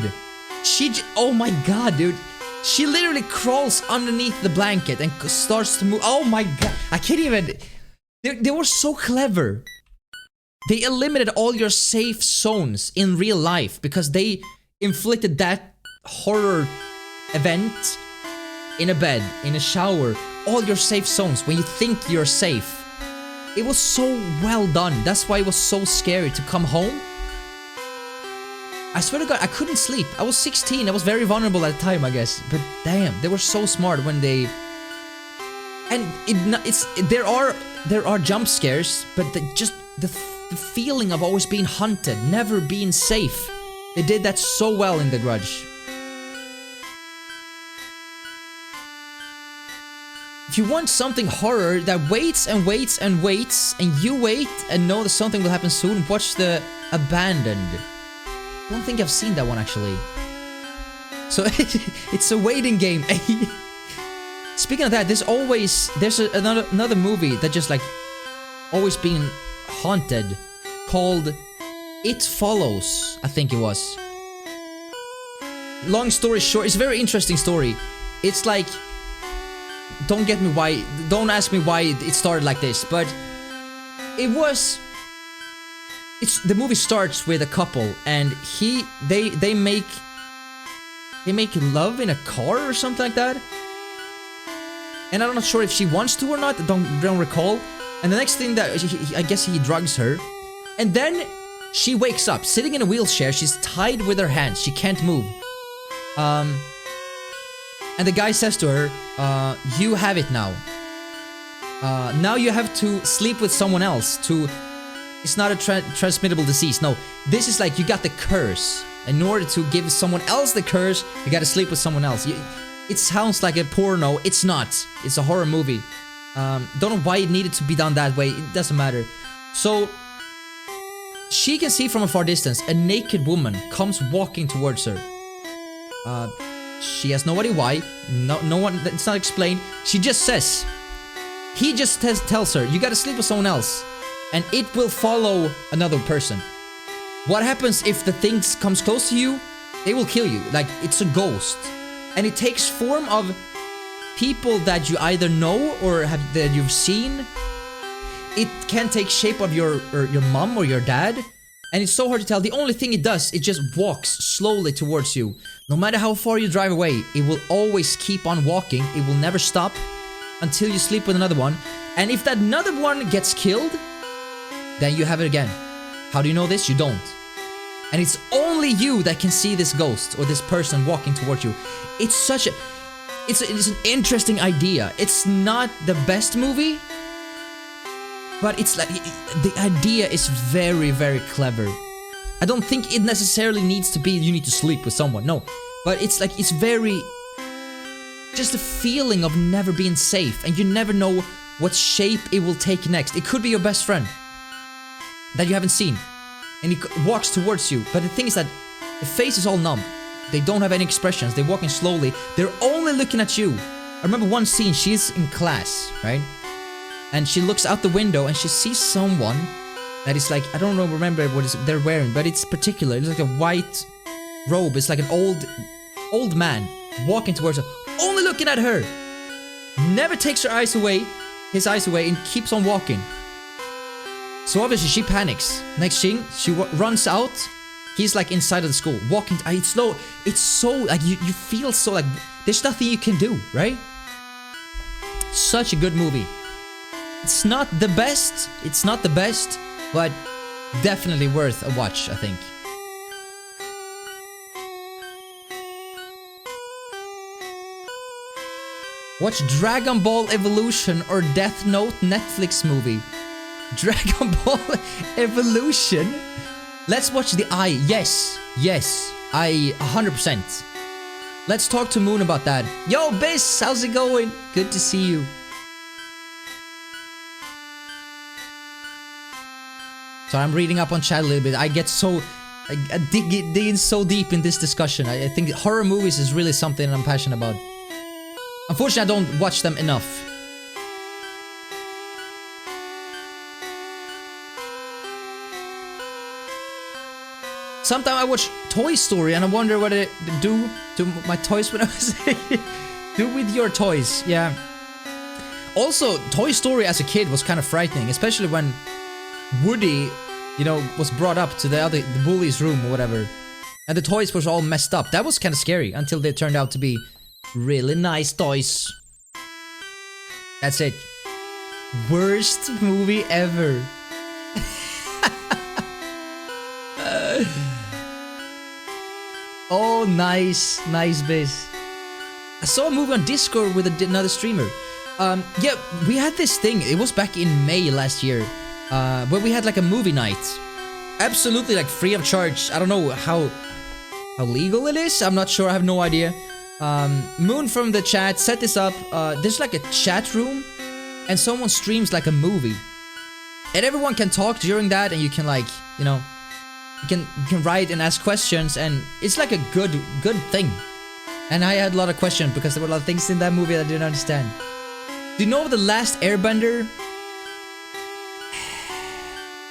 oh my God, dude. She literally crawls underneath the blanket and starts to move. Oh my God, I can't even. They were so clever. They eliminated all your safe zones in real life because they inflicted that horror event in a bed, in a shower, all your safe zones when you think you're safe. It was so well done. That's why it was so scary to come home. I swear to God, I couldn't sleep. I was 16. I was very vulnerable at the time, I guess. But damn, they were so smart when they And there are jump scares, but just the feeling of always being hunted, never being safe. They did that so well in The Grudge. If you want something horror that waits and waits and waits, and you wait and know that something will happen soon, watch The Abandoned. I don't think I've seen that one actually. So it's a waiting game. Speaking of that, there's another movie that just like always being haunted, called It Follows, I think it was. Long story short, it's a very interesting story. It's like, don't ask me why it started like this, but the movie starts with a couple, and they make love in a car or something like that. And I'm not sure if she wants to or not, don't recall. And the next thing that, I guess he drugs her. And then she wakes up, sitting in a wheelchair, she's tied with her hands, she can't move. And the guy says to her, you have it now. Now you have to sleep with someone else it's not a transmittable disease, no. This is like, you got the curse. In order to give someone else the curse, you gotta sleep with someone else. It sounds like a porno, it's not. It's a horror movie. Don't know why it needed to be done that way, it doesn't matter. So, she can see from a far distance, a naked woman comes walking towards her. She has no idea why, no one, it's not explained. She just says, he just tells her, you gotta sleep with someone else, and it will follow another person. What happens if the thing comes close to you? They will kill you, like it's a ghost. And it takes form of people that you either know or that you've seen. It can take shape of your mom or your dad. And it's so hard to tell. The only thing it does, it just walks slowly towards you. No matter how far you drive away, it will always keep on walking. It will never stop until you sleep with another one. And if that another one gets killed, then you have it again. How do you know this? You don't. And it's only you that can see this ghost or this person walking towards you. It's such a... It's an interesting idea. It's not the best movie, but it's like... The idea is very, very clever. I don't think it necessarily needs to be you need to sleep with someone, no. But it's like, it's very... Just a feeling of never being safe, and you never know what shape it will take next. It could be your best friend that you haven't seen, and he walks towards you, but the thing is that the face is all numb. They don't have any expressions, they're walking slowly, they're only looking at you. I remember one scene, she's in class, right? And she looks out the window and she sees someone that is like, I don't remember what they're wearing, but it's particular. It's like a white robe, it's like an old man walking towards her, only looking at her. Never takes his eyes away, and keeps on walking. So obviously she panics. Next thing, she runs out. He's like inside of the school, walking. It's slow. It's so like you feel so like there's nothing you can do, right? Such a good movie. It's not the best. It's not the best, but definitely worth a watch, I think. Watch Dragon Ball Evolution or Death Note Netflix movie. Dragon Ball Evolution? Let's watch the Eye. Yes, I 100%. Let's talk to Moon about that. Yo, Biss, how's it going? Good to see you. So I'm reading up on chat a little bit. I get so... I dig in so deep in this discussion. I think horror movies is really something I'm passionate about. Unfortunately, I don't watch them enough. Sometimes I watch Toy Story and I wonder what it do to my toys when I was do with your toys, yeah. Also, Toy Story as a kid was kind of frightening, especially when Woody, you know, was brought up to the bully's room or whatever, and the toys were all messed up. That was kind of scary until they turned out to be really nice toys. That's it. Worst movie ever. Oh, nice Biz. I saw a movie on Discord with another streamer. Yeah, we had this thing. It was back in May last year, where we had like a movie night. Absolutely, like free of charge. I don't know how legal it is. I'm not sure. I have no idea. Moon from the chat set this up. There's like a chat room, and someone streams like a movie, and everyone can talk during that, and you can like, you know, you can write and ask questions, and it's like a good thing. And I had a lot of questions because there were a lot of things in that movie that I didn't understand. Do you know the last Airbender?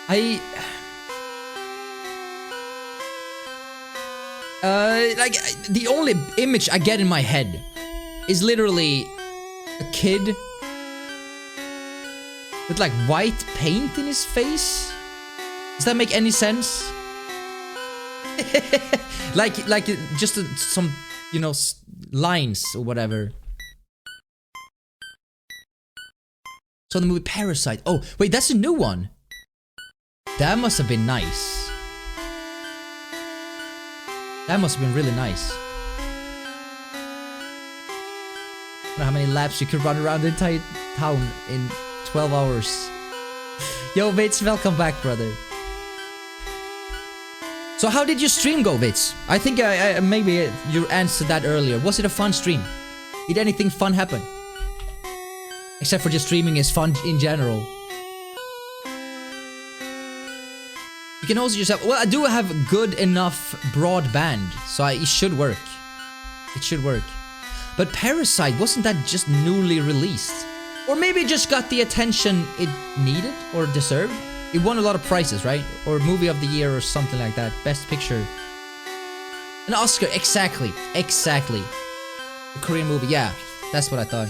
Like, the only image I get in my head is literally a kid with like white paint in his face. Does that make any sense? like just some, you know, lines or whatever. So the movie Parasite. Oh, wait, that's a new one. That must have been nice. That must have been really nice. I don't know how many laps you could run around the entire town in 12 hours. Yo, Vitz, welcome back, brother. So how did your stream go, Vitz? I think maybe you answered that earlier. Was it a fun stream? Did anything fun happen? Except for just streaming is fun in general. You can host it yourself. Well, I do have good enough broadband, so it should work. It should work. But Parasite, wasn't that just newly released? Or maybe it just got the attention it needed or deserved? It won a lot of prizes, right? Or movie of the year or something like that. Best picture. An Oscar, exactly. Exactly. A Korean movie, yeah. That's what I thought.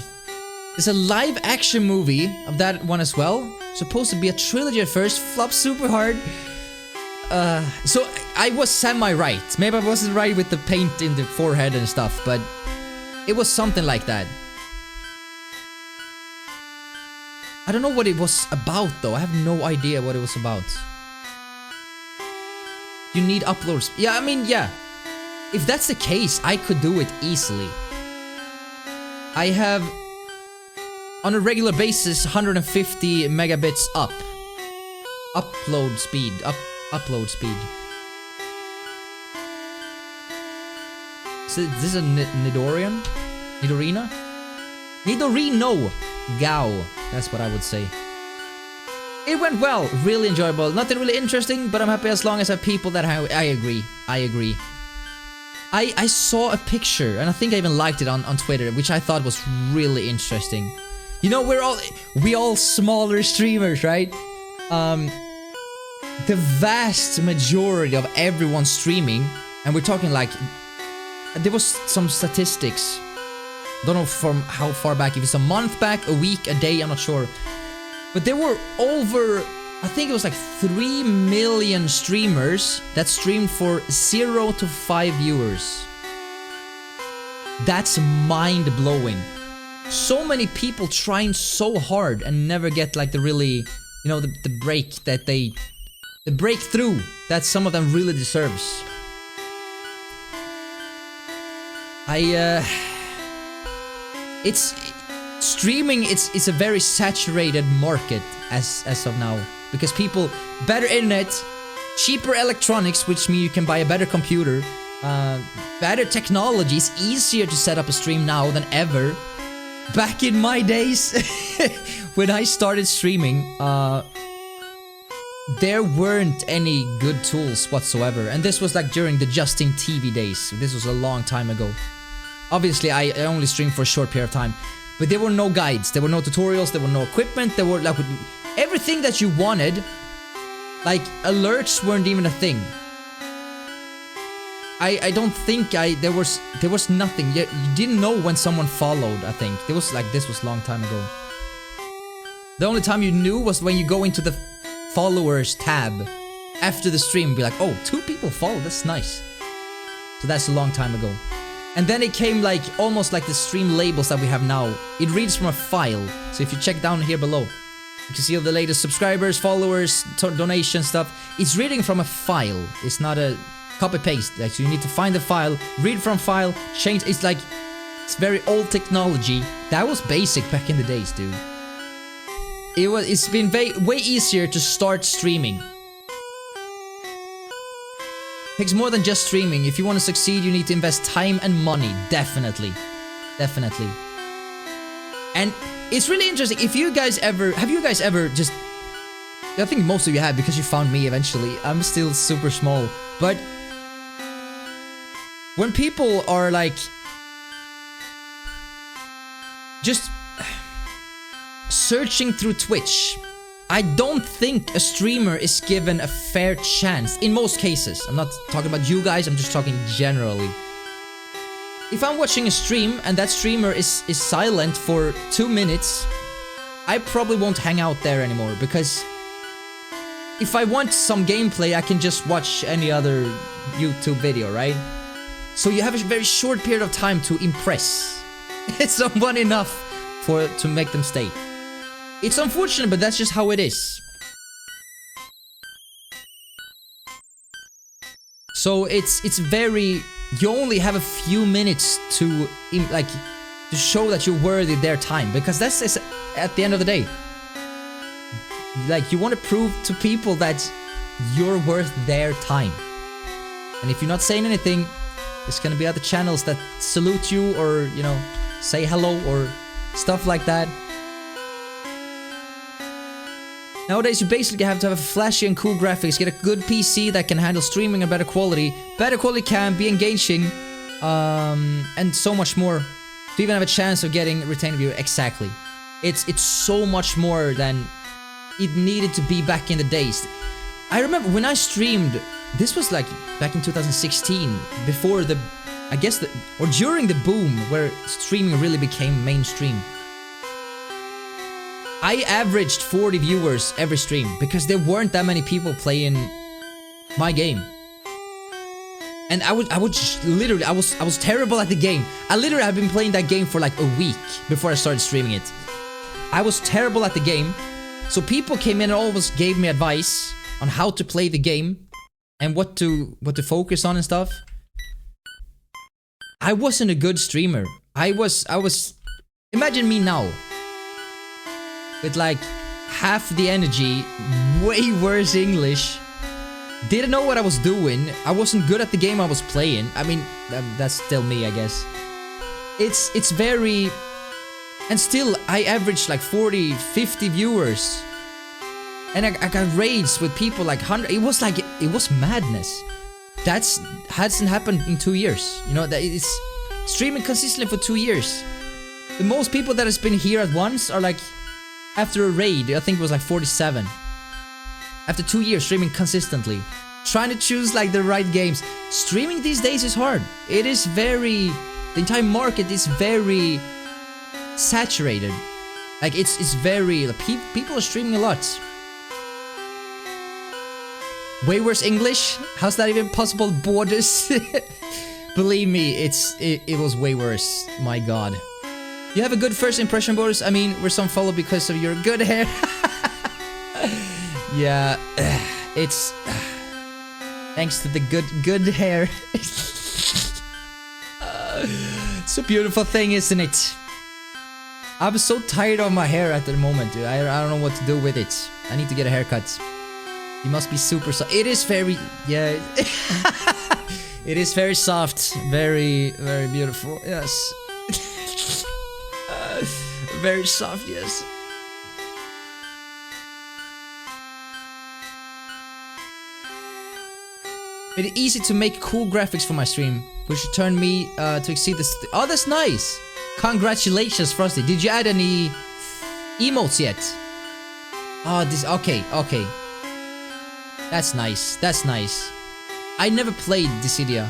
There's a live action movie of that one as well. Supposed to be a trilogy at first. Flopped super hard. So I was semi-right. Maybe I wasn't right with the paint in the forehead and stuff, but it was something like that. I don't know what it was about though. I have no idea what it was about. You need uploads. Yeah, I mean, yeah. If that's the case, I could do it easily. I have, on a regular basis, 150 megabits up. Upload speed. Upload speed. So this is a Nidorian? Nidorina? Nidorino! Gao. That's what I would say. It went well. Really enjoyable. Nothing really interesting, but I'm happy as long as I have people that I agree. I agree. I saw a picture, and I think I even liked it on Twitter, which I thought was really interesting. You know, we all smaller streamers, right? The vast majority of everyone streaming, and we're talking like, there was some statistics, don't know from how far back, if it's a month back, a week, a day, I'm not sure, but there were over, I think it was like 3 million streamers that streamed for 0 to 5 viewers. That's mind-blowing. So many people trying so hard and never get like the really, you know, the break that the breakthrough that some of them really deserves. It's streaming. It's a very saturated market as of now, because people, better internet, cheaper electronics, which means you can buy a better computer, better technology. It's easier to set up a stream now than ever. Back in my days, when I started streaming, there weren't any good tools whatsoever, and this was like during the Justin TV days. This was a long time ago. Obviously, I only streamed for a short period of time, but there were no guides, there were no tutorials, there were no equipment, there were like everything that you wanted. Like alerts weren't even a thing. I don't think there was nothing. You didn't know when someone followed. I think there was like, this was a long time ago. The only time you knew was when you go into the followers tab after the stream and be like, oh, 2 people follow, that's nice. So that's a long time ago. And then it came like almost like the stream labels that we have now. It reads from a file. So if you check down here below, you can see all the latest subscribers, followers, donation stuff. It's reading from a file. It's not a copy paste. Like, so you need to find the file, read from file, change. It's like It's very old technology. That was basic back in the days, dude. It's been way easier to start streaming. Takes more than just streaming. If you want to succeed, you need to invest time and money. Definitely. Definitely. And it's really interesting. If you guys ever... Have you guys ever just... I think most of you have because you found me eventually. I'm still super small. But... when people are like... just... searching through Twitch... I don't think a streamer is given a fair chance, in most cases. I'm not talking about you guys, I'm just talking generally. If I'm watching a stream and that streamer is silent for 2 minutes, I probably won't hang out there anymore, because if I want some gameplay, I can just watch any other YouTube video, right? So you have a very short period of time to impress someone enough to make them stay. It's unfortunate, but that's just how it is. So it's very... you only have a few minutes to show that you're worthy their time, because that's at the end of the day. Like, you want to prove to people that you're worth their time. And if you're not saying anything, there's gonna be other channels that salute you or, you know, say hello or stuff like that. Nowadays, you basically have to have flashy and cool graphics, get a good PC that can handle streaming and better quality. Better quality can be engaging, and so much more to even have a chance of getting retained view. Exactly. It's so much more than it needed to be back in the days. I remember when I streamed, this was like back in 2016, before the, I guess, or during the boom where streaming really became mainstream. I averaged 40 viewers every stream because there weren't that many people playing my game. And I was terrible at the game. I literally have been playing that game for like a week before I started streaming it. I was terrible at the game. So people came in and always gave me advice on how to play the game and what to focus on and stuff. I wasn't a good streamer. I was imagine me now. With like half the energy, way worse English, didn't know what I was doing, I wasn't good at the game I was playing. I mean, that's still me, I guess. It's very... and still, I averaged like 40, 50 viewers. And I got raids with people like 100, it was madness. Hasn't happened in 2 years. You know, that it's streaming consistently for 2 years. The most people that has been here at once are like... after a raid, I think it was like 47. After 2 years streaming consistently. Trying to choose like the right games. Streaming these days is hard. It is very... the entire market is very... saturated. Like it's very... people are streaming a lot. Way worse English? How's that even possible? Bodus? Believe me, it was way worse. My god. You have a good first impression, Bodus. I mean, we're some follow because of your good hair. Yeah, it's thanks to the good hair. It's a beautiful thing, isn't it? I'm so tired of my hair at the moment, dude. I don't know what to do with it. I need to get a haircut. You must be super soft. It is very, yeah. It is very soft, very beautiful. Yes. Very soft, yes. Made it easy to make cool graphics for my stream, which turned me to exceed this. Oh, that's nice! Congratulations, Frosty. Did you add any emotes yet? Oh, this. Okay. That's nice. That's nice. I never played Dissidia.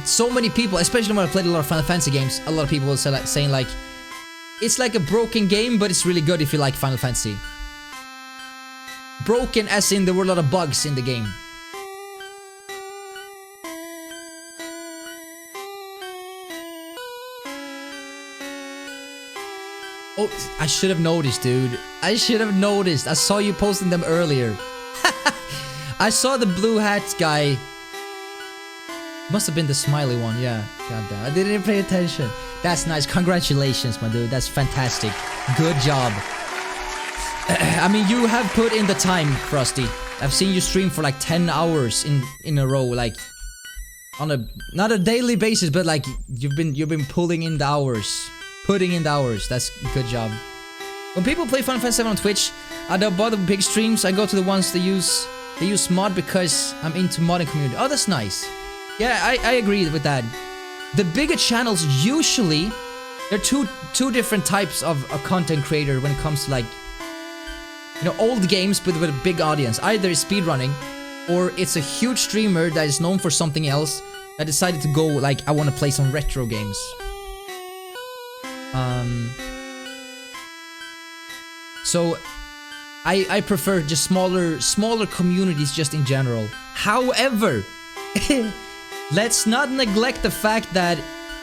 So many people, especially when I played a lot of Final Fantasy games, a lot of people were saying like, it's like a broken game, but it's really good if you like Final Fantasy. Broken as in there were a lot of bugs in the game. Oh, I should have noticed, dude. I should have noticed. I saw you posting them earlier. I saw the blue hat guy. Must have been the smiley one, yeah. God damn, I didn't even pay attention. That's nice. Congratulations, my dude. That's fantastic. Good job. I mean, you have put in the time, Frosty. I've seen you stream for like 10 hours in a row, like on a not a daily basis, but like you've been pulling in the hours, putting in the hours. That's good job. When people play Final Fantasy 7 on Twitch, I don't bother with big streams. I go to the ones they use mod because I'm into modding community. Oh, that's nice. Yeah, I agree with that. The bigger channels usually there are two different types of a content creator when it comes to like, you know, old games but with a big audience. Either it's speedrunning or it's a huge streamer that is known for something else that decided to go like, I want to play some retro games. So I prefer just smaller communities just in general. However, let's not neglect the fact that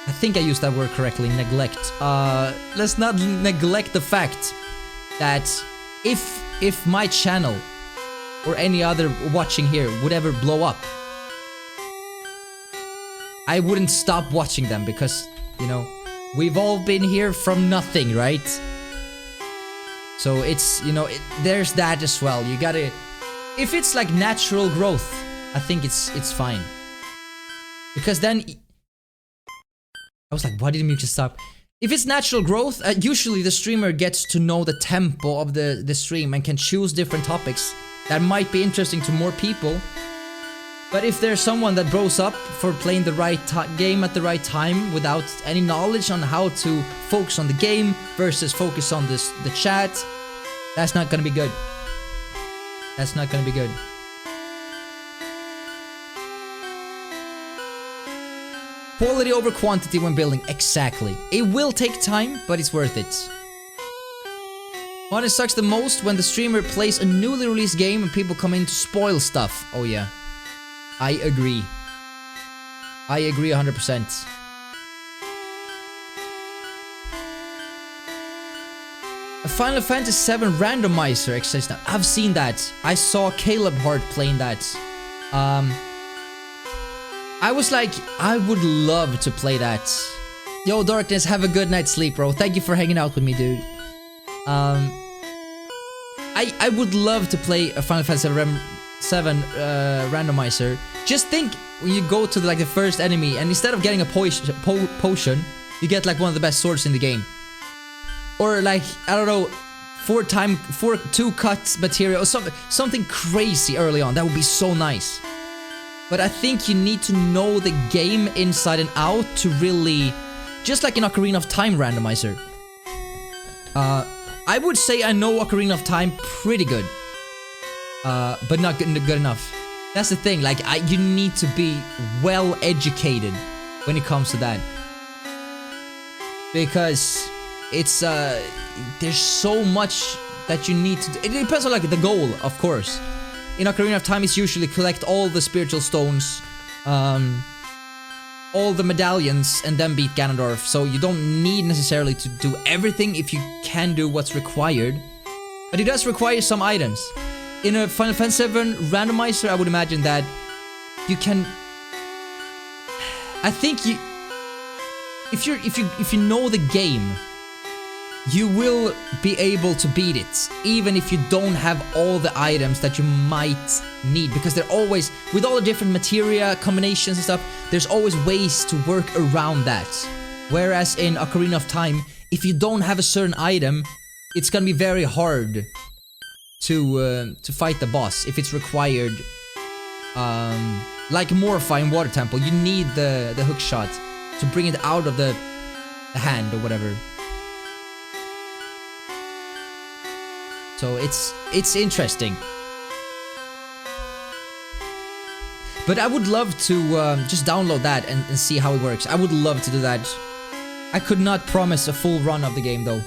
I think I used that word correctly, neglect. Let's not neglect the fact that if my channel or any other watching here would ever blow up, I wouldn't stop watching them because, you know, we've all been here from nothing, right? So it's, you know, there's that as well. You gotta, if it's like natural growth, I think it's fine. Because then, I was like, why did you just stop? If it's natural growth, usually the streamer gets to know the tempo of the stream and can choose different topics that might be interesting to more people. But if there's someone that grows up for playing the right game at the right time without any knowledge on how to focus on the game versus focus on the chat, that's not gonna be good. That's not gonna be good. Quality over quantity when building, exactly. It will take time, but it's worth it. What sucks the most when the streamer plays a newly released game and people come in to spoil stuff. Oh yeah. I agree. I agree 100%. A Final Fantasy VII randomizer exists now. I've seen that. I saw Caleb Hart playing that. I was like, I would love to play that. Yo, Darkness, have a good night's sleep, bro. Thank you for hanging out with me, dude. I would love to play a Final Fantasy VII randomizer. Just think when you go to the first enemy and instead of getting a potion, you get like one of the best swords in the game. Or like, I don't know, 2 cut material or something crazy early on. That would be so nice. But I think you need to know the game inside and out to really, just like in Ocarina of Time randomizer. I would say I know Ocarina of Time pretty good. But not good enough. That's the thing, like, you need to be well educated when it comes to that. Because it's, there's so much that you need to do. It depends on, like, the goal, of course. In Ocarina of Time, it's usually collect all the spiritual stones, all the medallions, and then beat Ganondorf. So you don't need necessarily to do everything if you can do what's required. But it does require some items. In a Final Fantasy VII randomizer, I would imagine that you can. I think you, if you know the game, you will be able to beat it, even if you don't have all the items that you might need, because they're always, with all the different materia combinations and stuff, there's always ways to work around that. Whereas in Ocarina of Time, if you don't have a certain item, it's gonna be very hard to fight the boss if it's required. Like Morpha in Water Temple, you need the hook shot to bring it out of the hand or whatever. So it's interesting. But I would love to just download that and see how it works. I would love to do that. I could not promise a full run of the game though.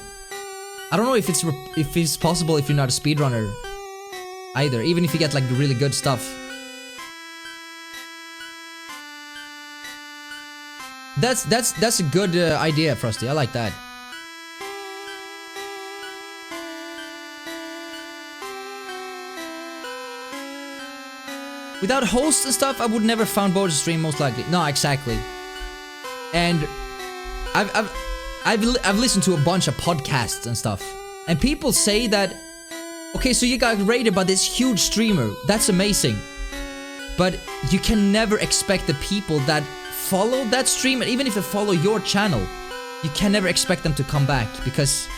I don't know if it's possible if you're not a speedrunner either, even if you get like the really good stuff. That's a good idea, Frosty. I like that. Without hosts and stuff, I would never found Bodus stream most likely. No, exactly. And I've listened to a bunch of podcasts and stuff, and people say that, okay, so you got rated by this huge streamer. That's amazing, but you can never expect the people that follow that stream, and even if they follow your channel, you can never expect them to come back, because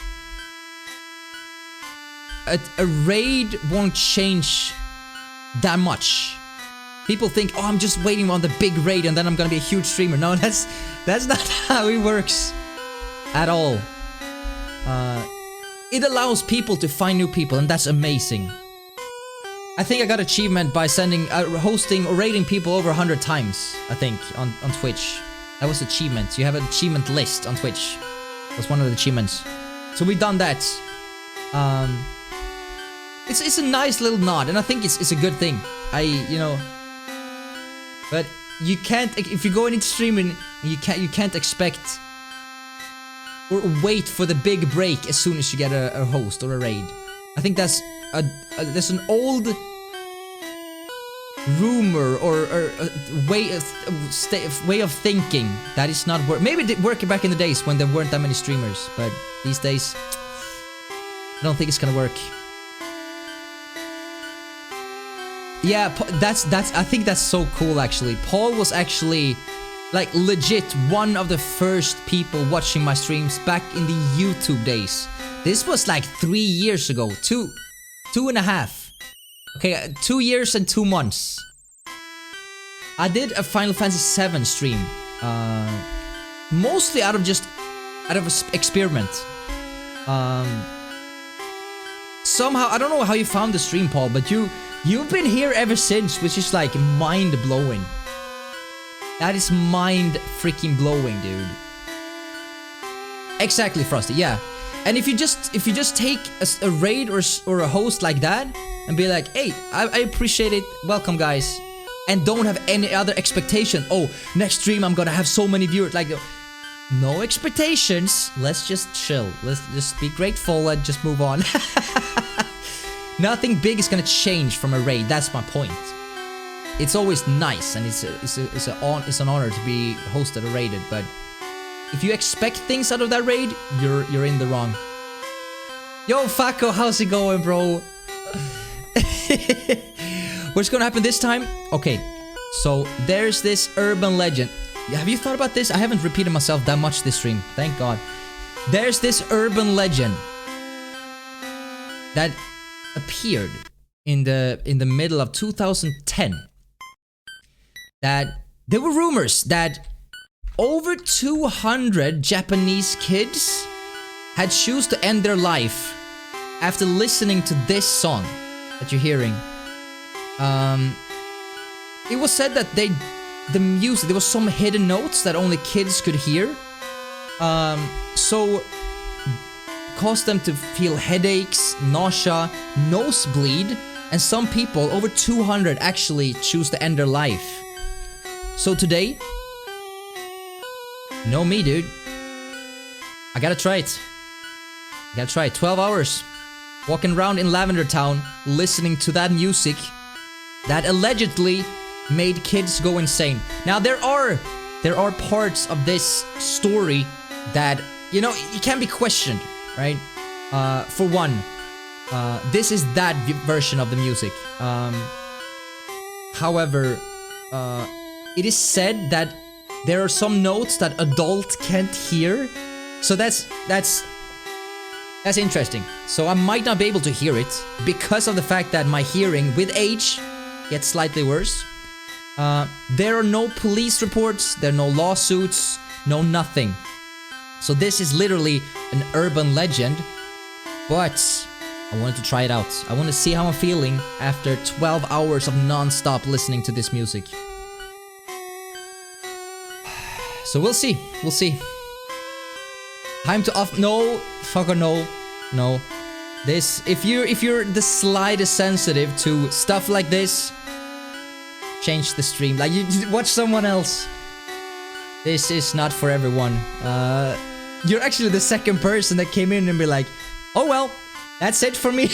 a raid won't change that much. People think, oh, I'm just waiting on the big raid and then I'm gonna be a huge streamer. No, that's not how it works at all. It allows people to find new people, and that's amazing. I think I got achievement by hosting or raiding people over 100 times, I think, on Twitch. That was achievement. You have an achievement list on Twitch. That's one of the achievements. So we've done that. It's a nice little nod, and I think it's a good thing. But you can't, if you're going into streaming, you can't expect or wait for the big break as soon as you get a host or a raid. I think there's an old rumor or way of thinking that is not work. Maybe it did work back in the days when there weren't that many streamers, but these days I don't think it's gonna work. Yeah, I think that's so cool, actually. Paul was actually, like, legit one of the first people watching my streams back in the YouTube days. This was like 3 years ago, two and a half. Okay, 2 years and 2 months. I did a Final Fantasy VII stream, mostly out of experiment. Somehow, I don't know how you found the stream, Paul, but you've been here ever since, which is like mind-blowing. That is mind-freaking-blowing, dude. Exactly, Frosty, yeah. And if you just take a raid or a host like that and be like, hey, I appreciate it, welcome guys, and don't have any other expectation. Oh, next stream I'm gonna have so many viewers. Like, no expectations. Let's just chill. Let's just be grateful and just move on. Nothing big is gonna change from a raid. That's my point. It's always nice, and it's an honor to be hosted or raided. But if you expect things out of that raid, you're in the wrong. Yo, Fako, how's it going, bro? What's gonna happen this time? Okay, so there's this urban legend. Have you thought about this? I haven't repeated myself that much this stream. Thank God. There's this urban legend that appeared in the middle of 2010, that there were rumors that over 200 Japanese kids had chosen to end their life after listening to this song that you're hearing. It was said that the music, there was some hidden notes that only kids could hear, so caused them to feel headaches, nausea, nosebleed, and some people, over 200, actually choose to end their life. So today, know me, dude, I gotta try it. 12 hours walking around in Lavender Town, listening to that music that allegedly made kids go insane. Now there are parts of this story that, you know, it can be questioned, right? For one, this is that version of the music. However, it is said that there are some notes that adults can't hear, so that's interesting. So I might not be able to hear it because of the fact that my hearing with age gets slightly worse. There are no police reports, there are no lawsuits, no nothing. So this is literally an urban legend, but I wanted to try it out. I want to see how I'm feeling after 12 hours of non-stop listening to this music. So we'll see. Time to off. No, fucker, no. This, if you're the slightest sensitive to stuff like this, change the stream. Like, you watch someone else. This is not for everyone. You're actually the second person that came in and be like, oh well, that's it for me.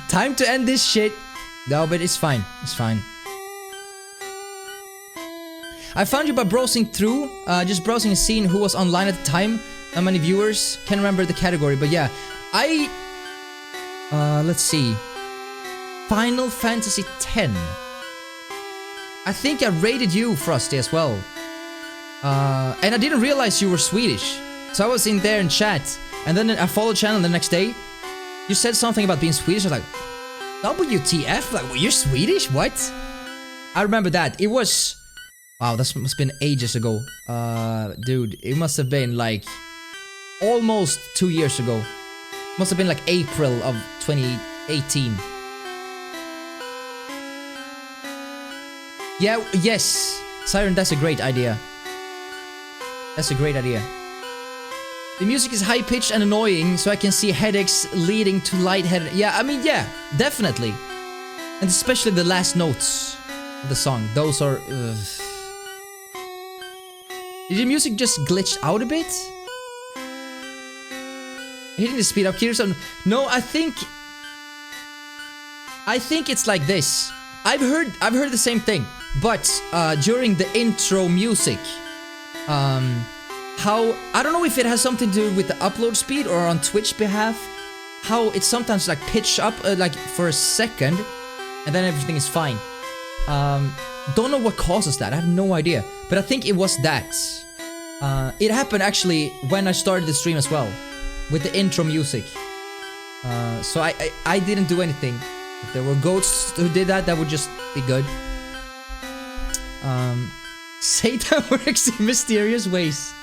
Time to end this shit. No, but it's fine. I found you by browsing through, just browsing and seeing who was online at the time. How many viewers? Can't remember the category, but yeah. Let's see. Final Fantasy X. I think I rated you, Frosty, as well. And I didn't realize you were Swedish. So I was in there in chat, and then I followed the channel the next day. You said something about being Swedish. I was like, WTF? Like, well, you're Swedish? What? I remember that. It was... Wow, that must have been ages ago. Dude, it must have been like... almost 2 years ago. Must have been like April of 2018. Yeah, yes. Siren, that's a great idea. That's a great idea. The music is high-pitched and annoying, so I can see headaches leading to lightheaded. Yeah, I mean, yeah, definitely. And especially the last notes of the song. Those are... Did the music just glitch out a bit? Hitting the speed up keys. No, I think it's like this. I've heard the same thing, but during the intro music, how I don't know if it has something to do with the upload speed or on Twitch behalf, how it's sometimes like pitch up like for a second, and then everything is fine. Don't know what causes that. I have no idea, but I think it was that. It happened actually when I started the stream as well. With the intro music. So I didn't do anything. If there were ghosts who did that, that would just be good. Satan works in mysterious ways.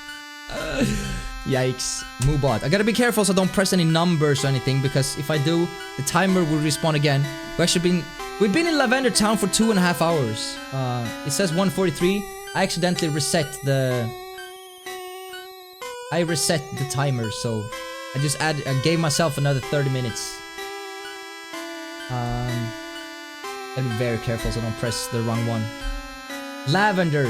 Yikes. Moobot. I gotta be careful so I don't press any numbers or anything, because if I do, the timer will respawn again. We've been in Lavender Town for 2.5 hours. It says 1:43. I accidentally reset the timer, so I gave myself another 30 minutes. Gotta be very careful so I don't press the wrong one. Lavender.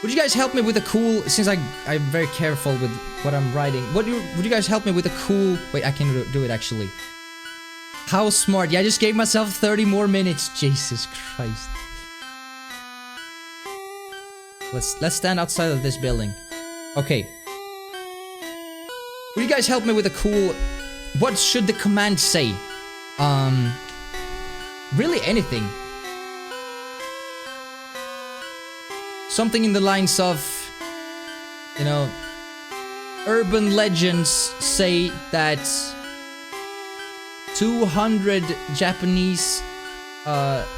Would you guys help me with a cool, since I'm very careful with what I'm writing, would you guys help me with a cool, wait, I can do it actually. How smart. Yeah, I just gave myself 30 more minutes. Jesus Christ. Let's stand outside of this building. Okay. Will you guys help me with a cool... What should the command say? Really anything. Something in the lines of... You know... Urban legends say that... 200 Japanese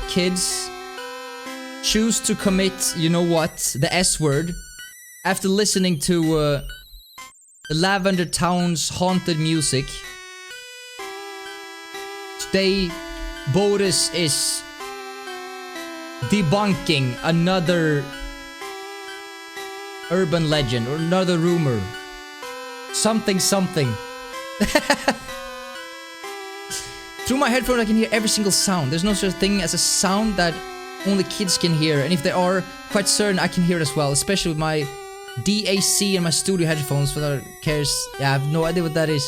kids choose to commit, you know what, the S word, after listening to the Lavender Town's haunted music. Today, Bodus is debunking another urban legend or another rumor. Something. Through my headphone I can hear every single sound. There's no such thing as a sound that only kids can hear, and if they are, quite certain I can hear it as well, especially with my DAC and my studio headphones without cares. Yeah, I have no idea what that is.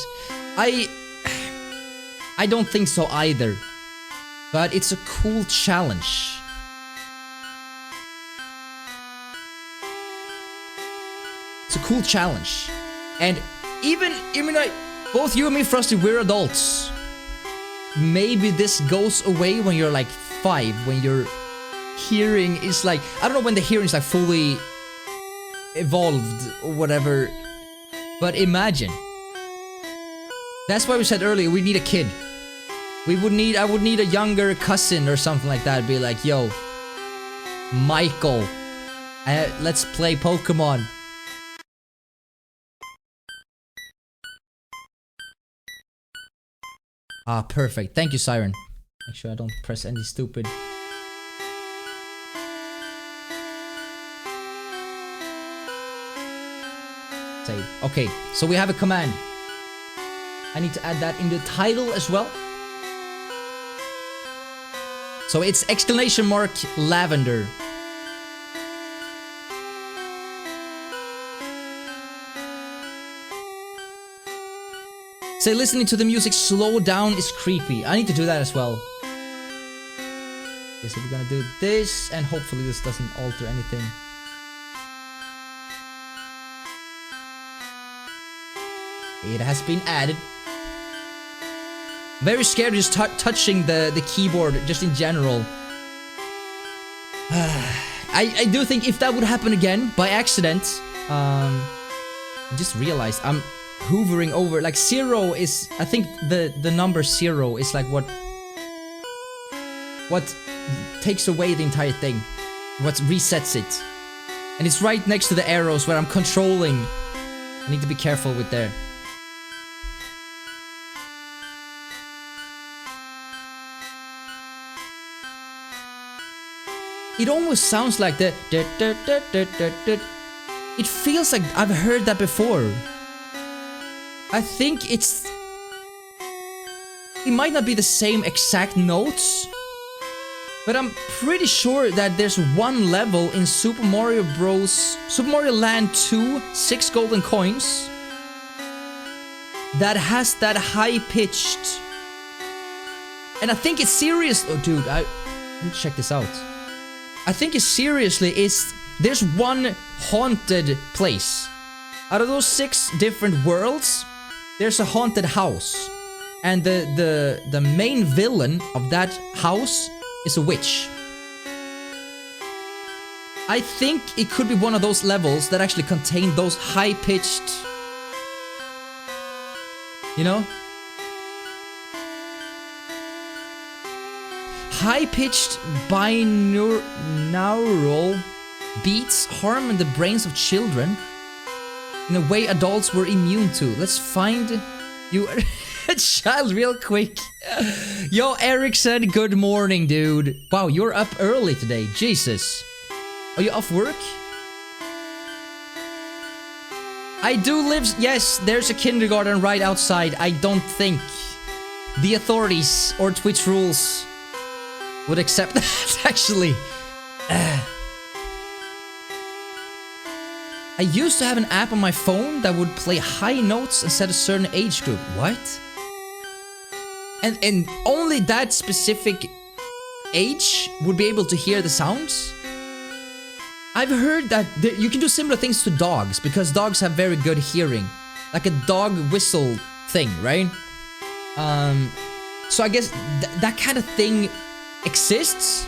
I don't think so either, but it's a cool challenge. It's a cool challenge, and even like both you and me, Frosty, we're adults. Maybe this goes away when you're like 5, when your hearing is like, I don't know when the hearing is like fully evolved or whatever, but imagine. That's why we said earlier we need a kid. I would need a younger cousin or something like that. Be like, yo, Michael, let's play Pokemon. Ah, perfect. Thank you, Siren. Make sure I don't press any stupid... Save. Okay, so we have a command. I need to add that in the title as well. So it's ! Lavender. Say listening to the music slow down is creepy. I need to do that as well. Okay, so we're gonna do this, and hopefully this doesn't alter anything. It has been added. Very scared just touching the keyboard, just in general. I do think if that would happen again, by accident, I just realized I'm hoovering over, like 0 is, I think the number 0 is like what takes away the entire thing, what resets it. And it's right next to the arrows where I'm controlling. I need to be careful with there. It almost sounds like the it feels like I've heard that before. I think it might not be the same exact notes, but I'm pretty sure that there's one level in Super Mario Land 2, 6 golden coins, that has that high-pitched, and I think it's serious. Oh dude, let me check this out. I think it seriously is, there's one haunted place. Out of those 6 different worlds, there's a haunted house. And the main villain of that house is a witch. I think it could be one of those levels that actually contain those high-pitched, you know? High-pitched binaural beats harm the brains of children in a way adults were immune to. Let's find you a child real quick. Yo, Erickson, good morning, dude. Wow, you're up early today. Jesus. Are you off work? I do live... Yes, there's a kindergarten right outside. I don't think the authorities or Twitch rules would accept that, actually. I used to have an app on my phone that would play high notes and set a certain age group. What? And only that specific age would be able to hear the sounds? I've heard that you can do similar things to dogs, because dogs have very good hearing. Like a dog whistle thing, right? So I guess that kind of thing exists.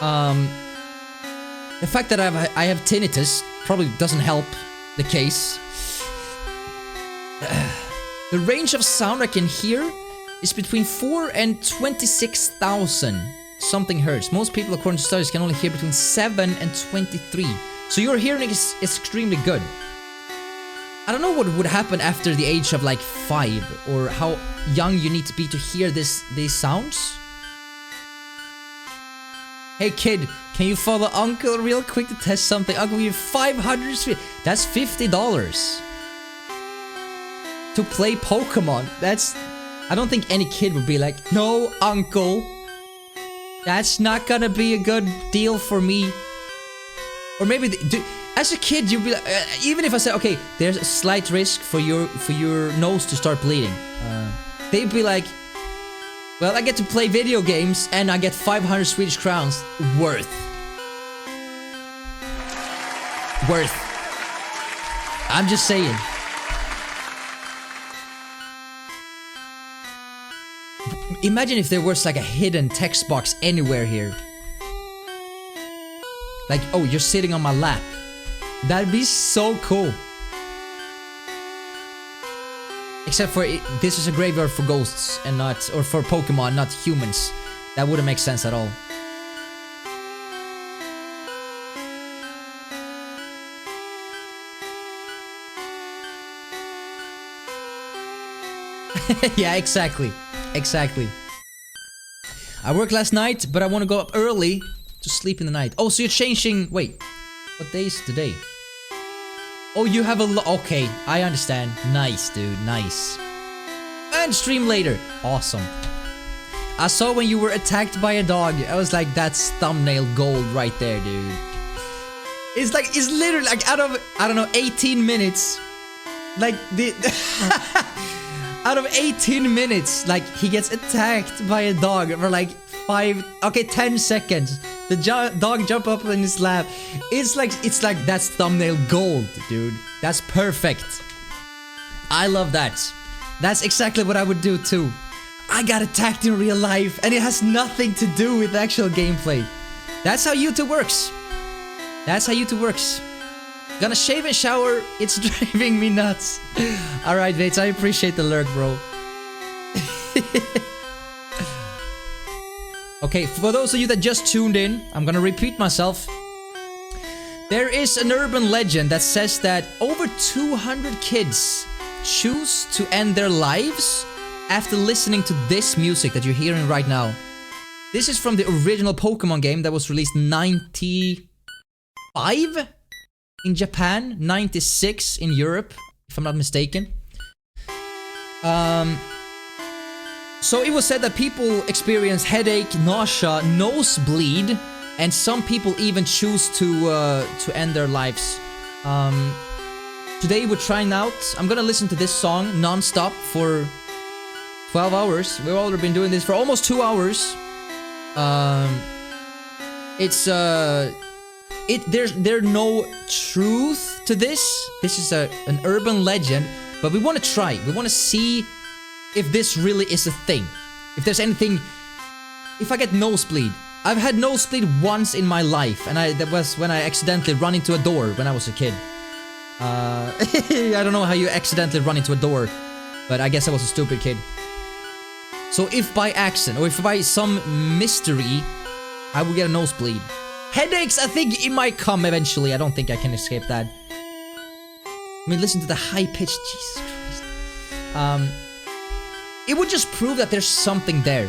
The fact that I have tinnitus probably doesn't help the case. The range of sound I can hear is between 4 and 26,000 something hertz. Most people, according to studies, can only hear between 7 and 23. So your hearing is extremely good. I don't know what would happen after the age of like 5, or how young you need to be to hear these sounds. Hey kid, can you follow Uncle real quick to test something? I'll give you 500 Sweet. That's $50 to play Pokemon. That's... I don't think any kid would be like, no, Uncle, that's not gonna be a good deal for me. Or maybe, as a kid, you'd be like, even if I said, okay, there's a slight risk for your nose to start bleeding, they'd be like, well, I get to play video games and I get 500 Swedish crowns. Worth. I'm just saying. Imagine if there was like a hidden text box anywhere here. Like, oh, you're sitting on my lap. That'd be so cool. Except for this is a graveyard for ghosts and not, or for Pokemon, not humans. That wouldn't make sense at all. Yeah, exactly. I worked last night, but I want to go up early to sleep in the night. Oh, so you're changing... Wait, what day is today? Oh, you have a... Okay, I understand. Nice, dude, nice. And stream later. Awesome. I saw when you were attacked by a dog. I was like, that's thumbnail gold right there, dude. It's like, it's literally like out of, I don't know, 18 minutes. Like, the... out of 18 minutes, like, he gets attacked by a dog for like 10 seconds. The dog jump up in his lap. It's like that's thumbnail gold, dude. That's perfect. I love that. That's exactly what I would do too. I got attacked in real life, and it has nothing to do with actual gameplay. That's how YouTube works. That's how YouTube works. Gonna shave and shower. It's driving me nuts. Alright, Vates, I appreciate the lurk, bro. Okay, for those of you that just tuned in, I'm gonna repeat myself. There is an urban legend that says that over 200 kids choose to end their lives after listening to this music that you're hearing right now. This is from the original Pokémon game that was released 95 in Japan, 96 in Europe, if I'm not mistaken. So it was said that people experience headache, nausea, nosebleed, and some people even choose to end their lives. Today we're trying out. I'm gonna listen to this song non-stop for 12 hours. We've already been doing this for almost 2 hours. There's no truth to this. This is an urban legend, but we want to try. We want to see if this really is a thing. If there's anything. If I get nosebleed. I've had nosebleed once in my life, and that was when I accidentally run into a door when I was a kid. I don't know how you accidentally run into a door, but I guess I was a stupid kid. So if by accident, or if by some mystery, I will get a nosebleed. Headaches, I think it might come eventually. I don't think I can escape that. I mean, listen to the high pitch. Jesus Christ. It would just prove that there's something there.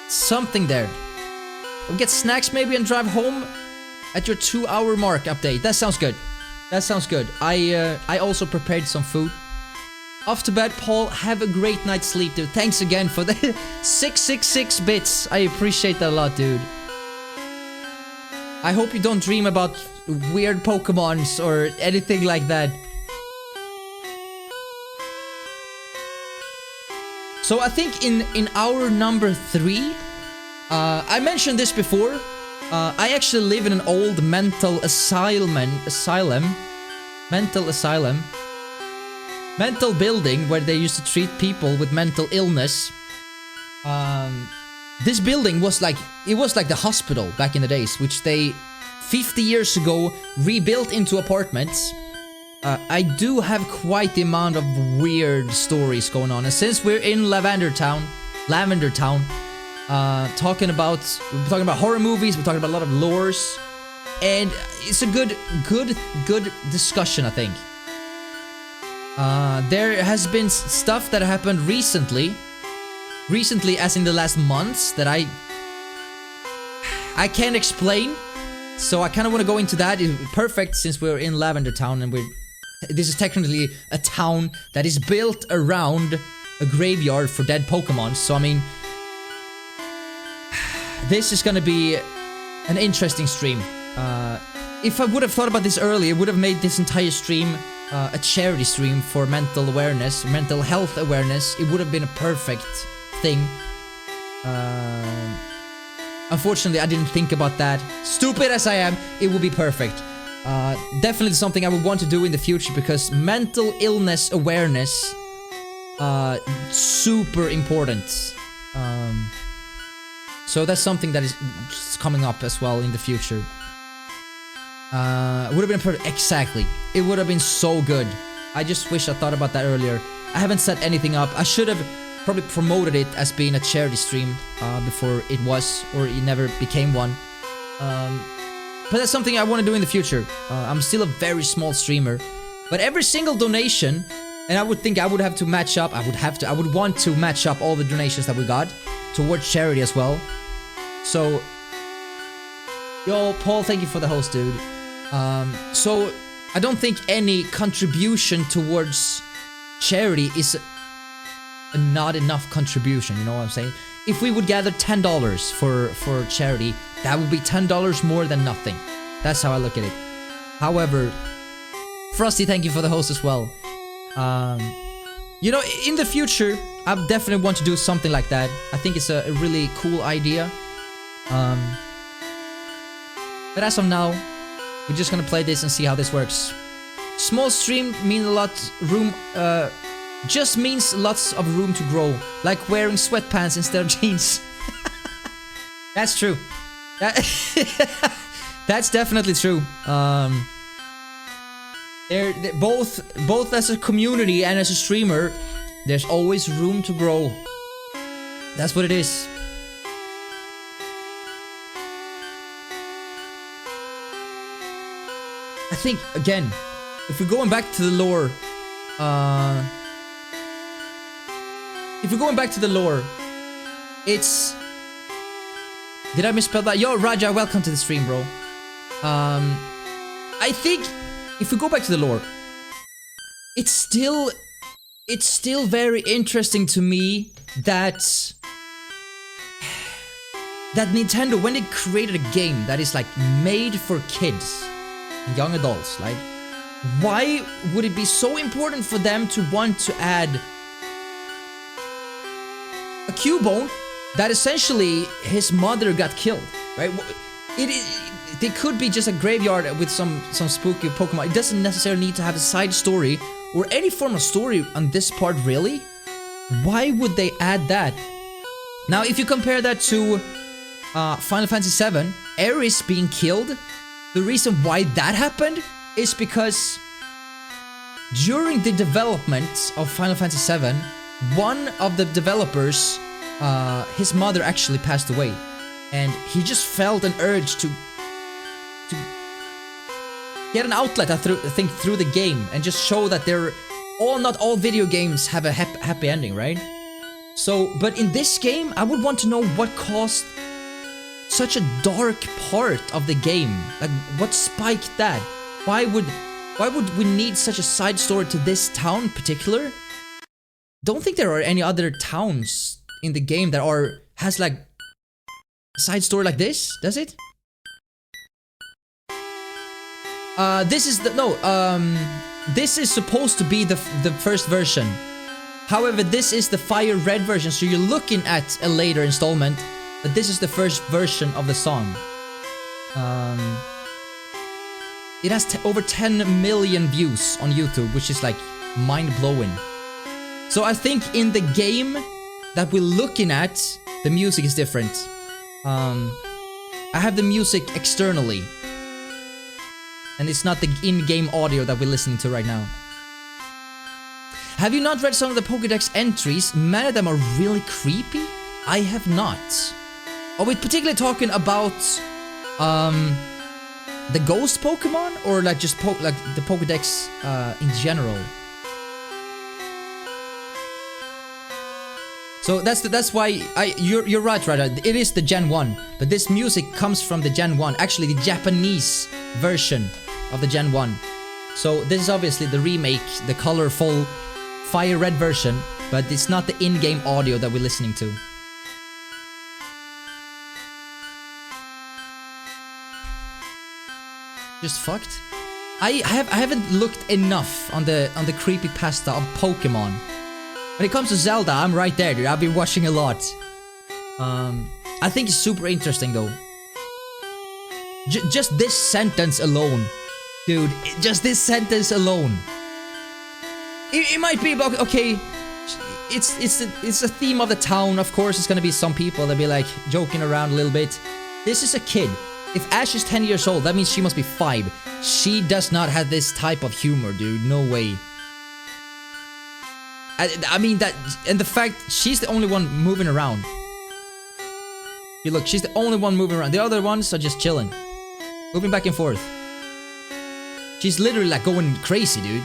Something there. We'll get snacks maybe and drive home at your 2-hour mark update. That sounds good. That sounds good. I also prepared some food. Off to bed, Paul. Have a great night's sleep, dude. Thanks again for the 666 bits. I appreciate that a lot, dude. I hope you don't dream about weird Pokemons or anything like that. So I think in hour number 3, I mentioned this before. I actually live in an old mental building where they used to treat people with mental illness. This building was like the hospital back in the days, which they 50 years ago rebuilt into apartments. I do have quite the amount of weird stories going on, and since we're in Lavender Town, talking about horror movies, we're talking about a lot of lores, and it's a good discussion, I think. There has been stuff that happened recently as in the last months that I can't explain, so I kind of want to go into that. It's perfect since we're in Lavender Town, and this is technically a town that is built around a graveyard for dead Pokemon. So I mean, this is gonna be an interesting stream. If I would have thought about this earlier, I would have made this entire stream a charity stream for mental health awareness. It would have been a perfect thing. Unfortunately, I didn't think about that. Stupid as I am, it would be perfect. Definitely something I would want to do in the future, because mental illness awareness, super important. So that's something that is coming up as well in the future. Would have been perfect. Exactly. It would have been so good. I just wish I thought about that earlier. I haven't set anything up. I should have probably promoted it as being a charity stream before it was, or it never became one. But that's something I want to do in the future. I'm still a very small streamer, but every single donation, and I would think I would have to match up. I would want to match up all the donations that we got towards charity as well. So, yo, Paul, thank you for the host, dude. So I don't think any contribution towards charity is a not enough contribution. You know what I'm saying? If we would gather $10 for charity, that would be $10 more than nothing. That's how I look at it. However, Frosty, thank you for the host as well. You know, in the future, I definitely want to do something like that. I think it's a really cool idea. But as of now, we're just gonna play this and see how this works. Small stream means a lot room, just means lots of room to grow. Like wearing sweatpants instead of jeans. That's true. That's definitely true. They're both as a community and as a streamer, there's always room to grow. That's what it is. I think, again, if we're going back to the lore, it's... Did I misspell that? Yo, Raja, welcome to the stream, bro. I think if we go back to the lore, it's still very interesting to me that Nintendo, when they created a game that is like made for kids and young adults, like, why would it be so important for them to want to add a Cubone that essentially his mother got killed, right? It could be just a graveyard with some spooky Pokemon. It doesn't necessarily need to have a side story or any form of story on this part, really. Why would they add that? Now, if you compare that to Final Fantasy VII, Aeris being killed, the reason why that happened is because during the development of Final Fantasy VII, one of the developers, his mother actually passed away, and he just felt an urge to get an outlet, I think, through the game, and just show that not all video games have a happy ending, right? So, but in this game, I would want to know what caused such a dark part of the game. Like, what spiked that? Why would we need such a side story to this town in particular? Don't think there are any other towns in the game that has like a side story like this, does it? This is supposed to be the first version. However, this is the Fire Red version, so you're looking at a later installment, but this is the first version of the song. It has over 10 million views on YouTube, which is like mind-blowing. So I think in the game that we're looking at, the music is different. I have the music externally, and it's not the in-game audio that we're listening to right now. Have you not read some of the Pokédex entries? Many of them are really creepy. I have not. Are we particularly talking about the ghost Pokemon, or like just like the Pokédex in general? So that's why you're right, Rada. It is the Gen 1, but this music comes from the Gen 1, actually the Japanese version of the Gen 1. So this is obviously the remake, the colorful Fire Red version, but it's not the in-game audio that we're listening to. Just fucked. I haven't looked enough on the creepypasta of Pokemon. When it comes to Zelda, I'm right there, dude. I've been watching a lot. I think it's super interesting, though. Just this sentence alone, dude. Just this sentence alone. It might be about, okay. It's a theme of the town. Of course, it's gonna be some people that be like joking around a little bit. This is a kid. If Ash is 10 years old, that means she must be 5. She does not have this type of humor, dude. No way. I mean that, and the fact she's the only one moving around. You look, she's the only one moving around. The other ones are just chilling, moving back and forth. She's literally like going crazy, dude.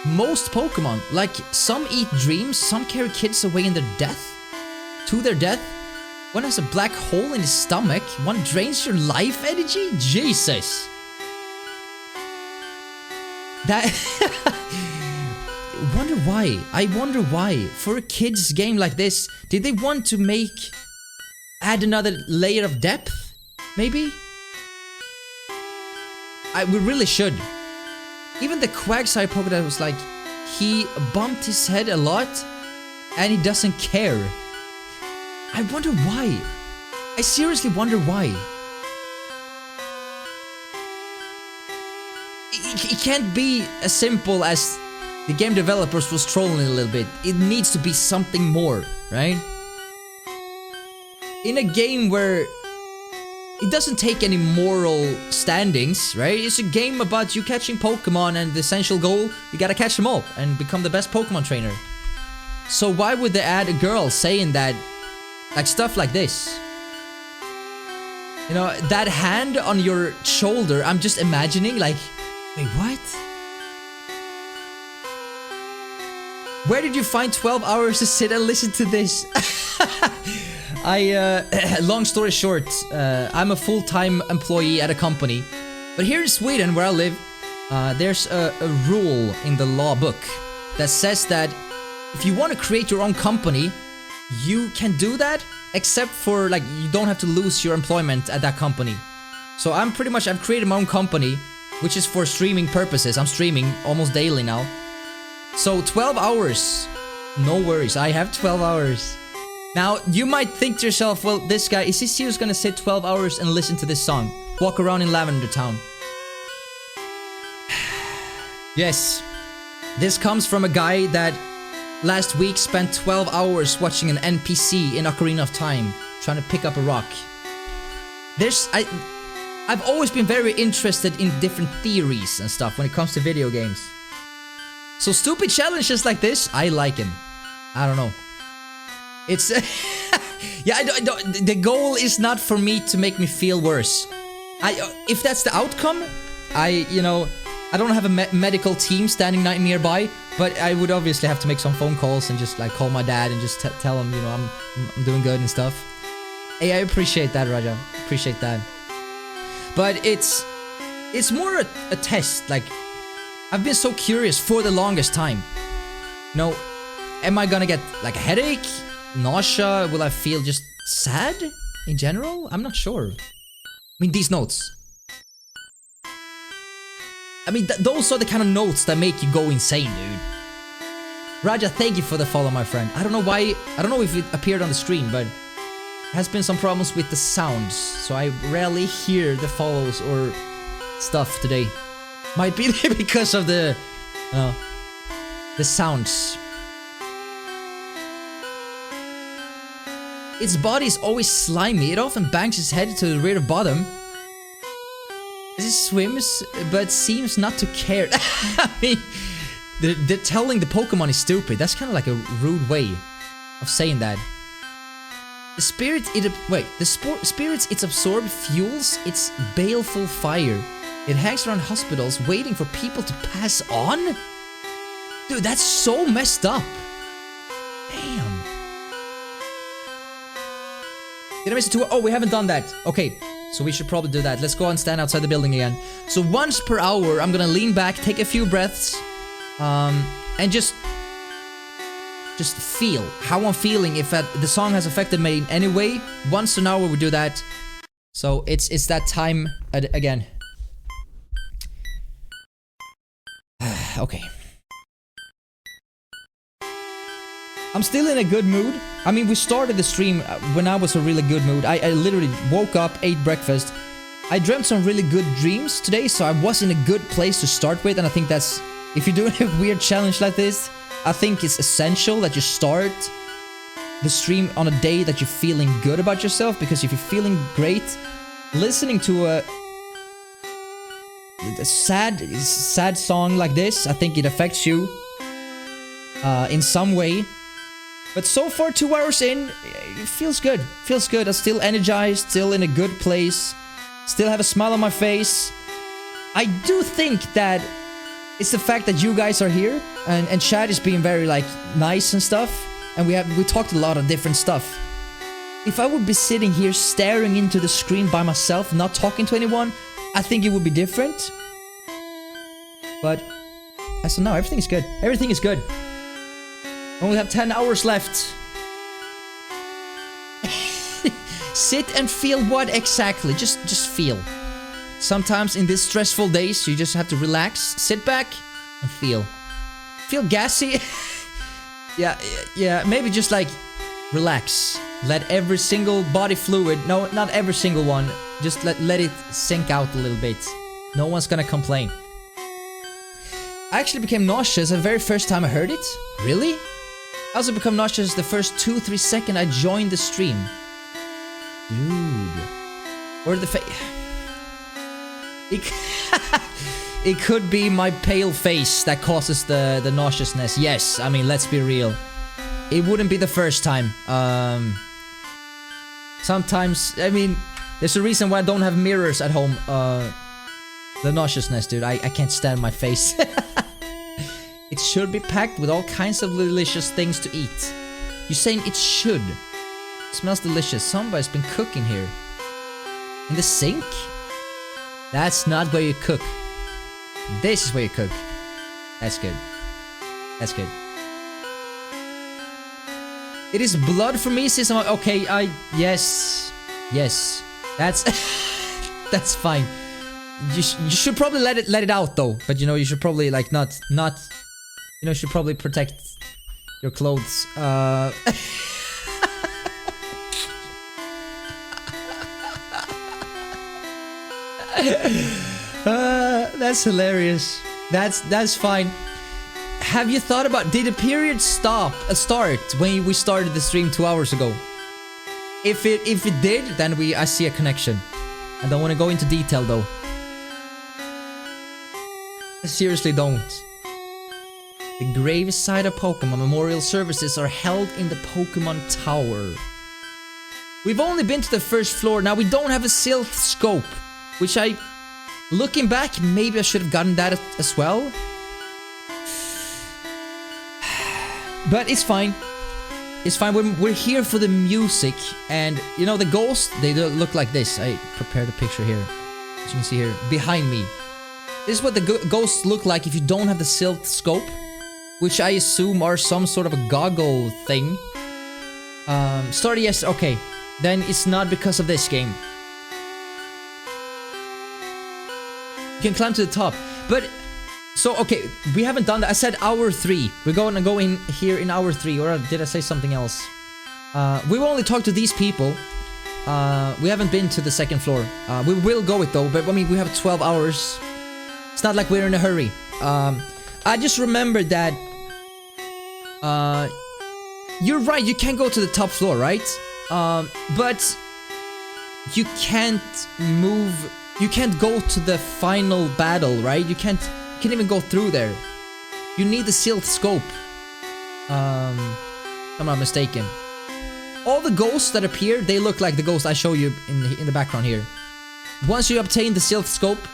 Most Pokemon, like, some eat dreams, some carry kids away in their death. To their death. One has a black hole in his stomach. One drains your life energy. Jesus. That wonder why. I wonder why. For a kid's game like this, did they want to add another layer of depth? Maybe? We really should. Even the Quagsire Pokédex was like, he bumped his head a lot, and he doesn't care. I wonder why. I seriously wonder why. It can't be as simple as the game developers was trolling a little bit. It needs to be something more, right? In a game where it doesn't take any moral standings, right? It's a game about you catching Pokemon, and the essential goal, you gotta catch them all and become the best Pokemon trainer. So why would they add a girl saying that, like stuff like this? You know, that hand on your shoulder, I'm just imagining like, wait, what? Where did you find 12 hours to sit and listen to this? Long story short, I'm a full-time employee at a company. But here in Sweden, where I live, there's a rule in the law book that says that if you want to create your own company, you can do that, except for, like, you don't have to lose your employment at that company. So I've created my own company, which is for streaming purposes. I'm streaming almost daily now. So 12 hours, no worries, I have 12 hours. Now, you might think to yourself, well, this guy, is he serious gonna sit 12 hours and listen to this song? Walk around in Lavender Town. Yes, this comes from a guy that last week spent 12 hours watching an NPC in Ocarina of Time, trying to pick up a rock. I've always been very interested in different theories and stuff when it comes to video games. So stupid challenges like this, I like him. I don't know. It's yeah, the goal is not for me to make me feel worse. If that's the outcome, you know, I don't have a medical team standing nearby, but I would obviously have to make some phone calls and just like call my dad and just tell him, you know, I'm doing good and stuff. Hey, I appreciate that, Raja. Appreciate that. But it's more a test. Like, I've been so curious for the longest time. You know, am I gonna get like a headache? Nausea? Will I feel just sad in general? I'm not sure. I mean, these notes. I mean, those are the kind of notes that make you go insane, dude. Raja, thank you for the follow, my friend. I don't know why, I don't know if it appeared on the screen, but has been some problems with the sounds, so I rarely hear the follows or stuff today. Might be because of the sounds. Its body is always slimy. It often bangs its head to the rear bottom. It swims, but seems not to care. I mean, they're telling the Pokemon is stupid. That's kind of like a rude way of saying that. The spirits it absorbs fuels its baleful fire. It hangs around hospitals waiting for people to pass on? Dude, that's so messed up. Damn. Did I miss a tour? Oh, we haven't done that. Okay, so we should probably do that. Let's go and stand outside the building again. So once per hour, I'm gonna lean back, take a few breaths, and just feel how I'm feeling. If the song has affected me in any way, once an hour we do that. So it's that time again. Okay. I'm still in a good mood. I mean, we started the stream when I was in a really good mood. I literally woke up, ate breakfast. I dreamt some really good dreams today, so I was in a good place to start with, and I think that's... If you're doing a weird challenge like this, I think it's essential that you start the stream on a day that you're feeling good about yourself, because if you're feeling great, listening to a sad song like this, I think it affects you in some way. But so far, 2 hours in, it feels good. Feels good. I'm still energized, still in a good place, still have a smile on my face. I do think that it's the fact that you guys are here and chat is being very like nice and stuff, and we talked a lot of different stuff. If I would be sitting here staring into the screen by myself, not talking to anyone, I think it would be different. But as of now, everything is good. Everything is good. Only have 10 hours left. Sit and feel what exactly? Just feel. Sometimes in these stressful days, you just have to relax, sit back, and feel. Feel gassy? yeah, maybe just like relax. Let every single body fluid, no, not every single one, just let it sink out a little bit. No one's gonna complain. I actually became nauseous the very first time I heard it. Really? I also become nauseous the first 2-3 seconds I joined the stream. Dude. Or the It could be my pale face that causes the nauseousness. Yes, I mean, let's be real. It wouldn't be the first time. Sometimes, I mean, there's a reason why I don't have mirrors at home. The nauseousness, dude. I can't stand my face. It should be packed with all kinds of delicious things to eat. You're saying it should. It smells delicious. Somebody's been cooking here. In the sink? That's not where you cook. This is where you cook. That's good. That's good. It is blood for me, since I'm okay. yes, that's that's fine. You should probably let it out though. But you know, you should probably like not you know, should probably protect your clothes. That's hilarious. That's fine. Have you thought about, did the period start when we started the stream 2 hours ago? If it did, then I see a connection. I don't want to go into detail though. I seriously don't. The graveside of Pokemon memorial services are held in the Pokemon Tower. We've only been to the first floor. Now we don't have a Silph scope, which looking back, maybe I should have gotten that as well. But it's fine. It's fine. We're here for the music. And, you know, the ghosts, they look like this. I prepared a picture here. As you can see here, behind me. This is what the ghosts look like if you don't have the Silph scope. Which I assume are some sort of a goggle thing. Started yesterday. Okay. Then it's not because of this game. You can climb to the top. But, so, okay, we haven't done that. I said hour 3. We're going to go in here in hour 3. Or did I say something else? We will only talk to these people. We haven't been to the second floor. We will go it though. But, I mean, we have 12 hours. It's not like we're in a hurry. I just remembered that... you're right, you can't go to the top floor, right? But... you can't move... You can't go to the final battle, right? You can't even go through there. You need the Silph scope. If I'm not mistaken. All the ghosts that appear, they look like the ghosts I show you in the background here. Once you obtain the Silph scope,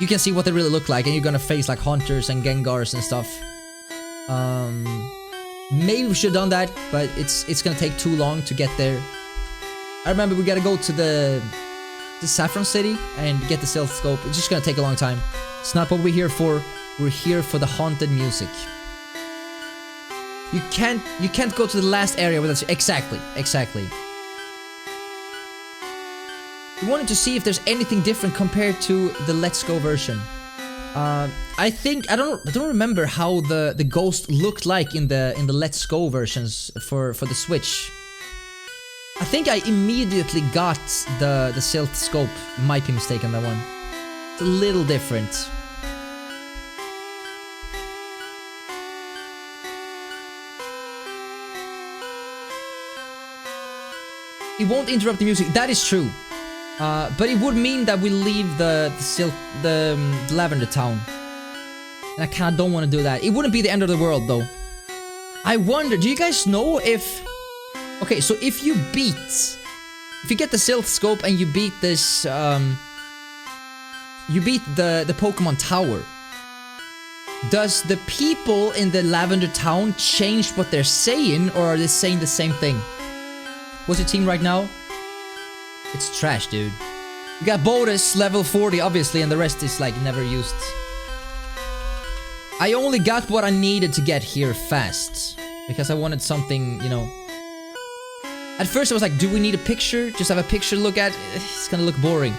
you can see what they really look like, and you're gonna face like Hunters and Gengars and stuff. Maybe we should have done that, but it's gonna take too long to get there. I remember we gotta go to the Saffron City and get the Silph scope. It's just gonna take a long time. It's not what we're here for. We're here for the haunted music. You can't go to the last area without... Exactly. We wanted to see if there's anything different compared to the Let's Go version. I think I don't remember how the ghost looked like in the Let's Go versions for the Switch. I think I immediately got the Silph scope. Might be mistaken on that one. It's a little different. It won't interrupt the music. That is true. But it would mean that we leave the Lavender Town. And I kinda don't want to do that. It wouldn't be the end of the world though. I wonder, do you guys know if... Okay, so if you get the Silph scope and you beat this, you beat the Pokemon Tower, does the people in the Lavender Town change what they're saying, or are they saying the same thing? What's your team right now? It's trash, dude. We got Bodus, level 40, obviously, and the rest is, like, never used. I only got what I needed to get here fast. Because I wanted something, you know... At first I was like, do we need a picture? Just have a picture to look at? It's gonna look boring.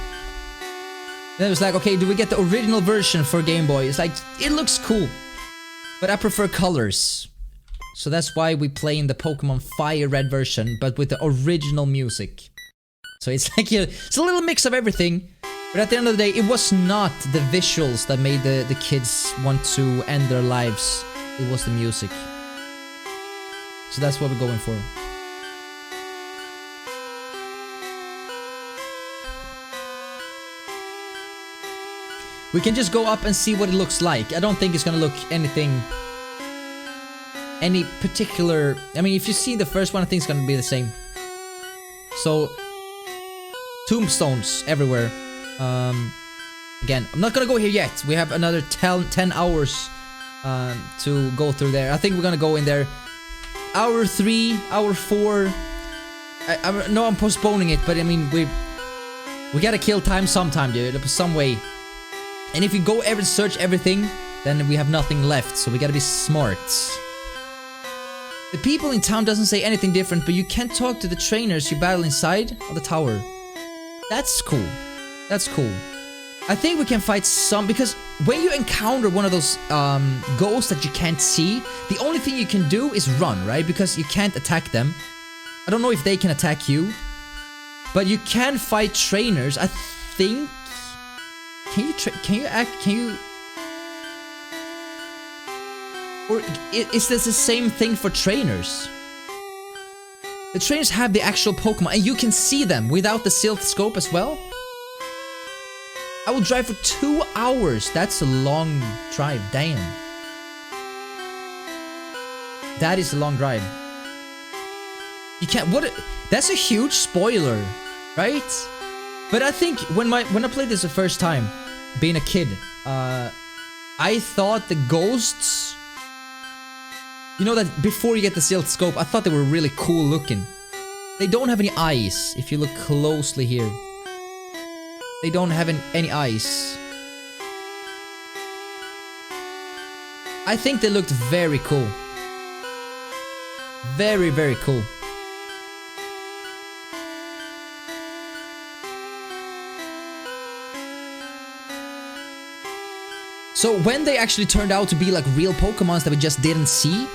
Then it was like, okay, do we get the original version for Game Boy? It's like, it looks cool, but I prefer colors. So that's why we play in the Pokemon Fire Red version, but with the original music. So it's like, it's a little mix of everything. But at the end of the day, it was not the visuals that made the kids want to end their lives. It was the music. So that's what we're going for. We can just go up and see what it looks like. I don't think it's gonna look anything... any particular... I mean, if you see the first one, I think it's gonna be the same. So... tombstones everywhere. Again, I'm not gonna go here yet. We have another 10 hours to go through there. I think we're gonna go in there. Hour 3, hour 4. I know I'm postponing it, but I mean, we gotta kill time sometime, dude. Some way. And if we go ever search everything, then we have nothing left. So we gotta be smart. The people in town doesn't say anything different, but you can't talk to the trainers you battle inside of the tower. That's cool. That's cool. I think we can fight some, because when you encounter one of those ghosts that you can't see, the only thing you can do is run, right? Because you can't attack them. I don't know if they can attack you, but you can fight trainers. I think. Can you? Or is this the same thing for trainers? The trainers have the actual Pokemon, and you can see them without the Silph scope as well. I will drive for 2 hours. That's a long drive. Damn. That is a long drive. You can't. What? That's a huge spoiler, right? But I think when I played this the first time, being a kid, I thought the ghosts. You know that before you get the Silph scope, I thought they were really cool looking. They don't have any eyes, if you look closely here. They don't have any eyes. I think they looked very cool. Very, very cool. So when they actually turned out to be like real Pokemons that we just didn't see,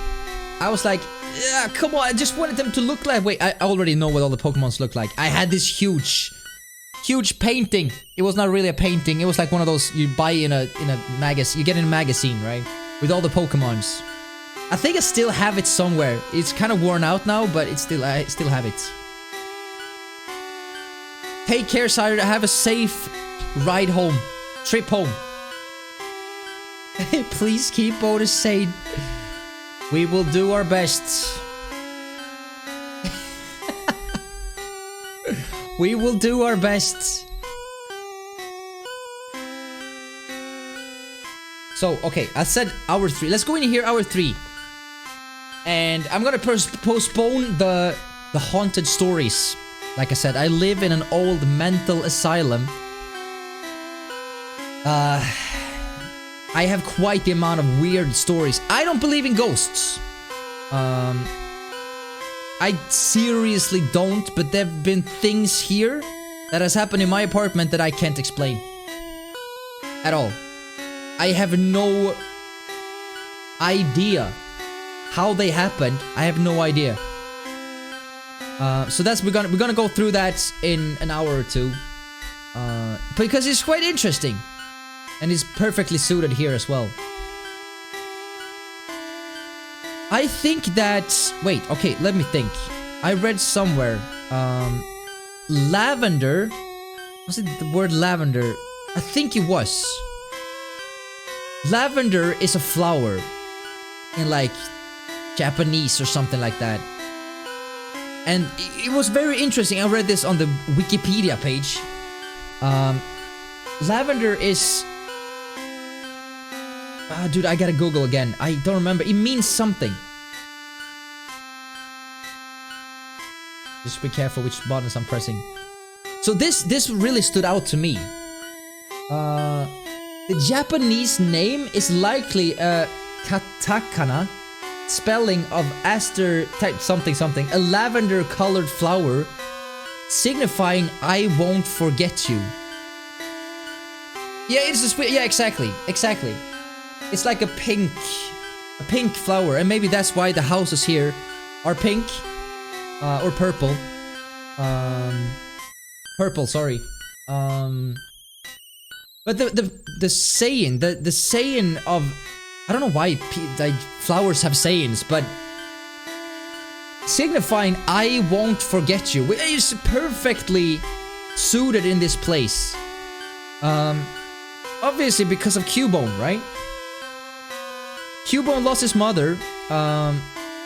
I was like, yeah, come on, I just wanted them to look like... Wait, I already know what all the Pokemons look like. I had this huge painting. It was not really a painting. It was like one of those you buy in a magazine. You get in a magazine, right? With all the Pokemons. I think I still have it somewhere. It's kind of worn out now, but it's still I still have it. Take care, sire. Have a safe ride home. Trip home. Please keep Bodus sane. We will do our best. We will do our best. So, okay, I said hour 3. Let's go in here, hour 3. And I'm gonna postpone the haunted stories. Like I said, I live in an old mental asylum. I have quite the amount of weird stories. I don't believe in ghosts. I seriously don't, but there have been things here that has happened in my apartment that I can't explain. At all. I have no idea how they happened. I have no idea. So that's we're gonna go through that in an hour or two. Because it's quite interesting. And it's perfectly suited here as well. I think that... Wait, okay, let me think. I read somewhere... lavender... Was it the word lavender? I think it was. Lavender is a flower. In like... Japanese or something like that. And it was very interesting. I read this on the Wikipedia page. Lavender is... dude, I gotta Google again. I don't remember. It means something. Just be careful which buttons I'm pressing. So this really stood out to me. The Japanese name is likely a katakana spelling of aster type something something, a lavender colored flower signifying I won't forget you. Yeah, it's a yeah, exactly. It's like a pink flower, and maybe that's why the houses here are pink, or purple. Purple, sorry. But the saying, the saying of, I don't know why like flowers have sayings, but signifying "I won't forget you" is perfectly suited in this place. Obviously because of Cubone, right? Cubone lost his mother.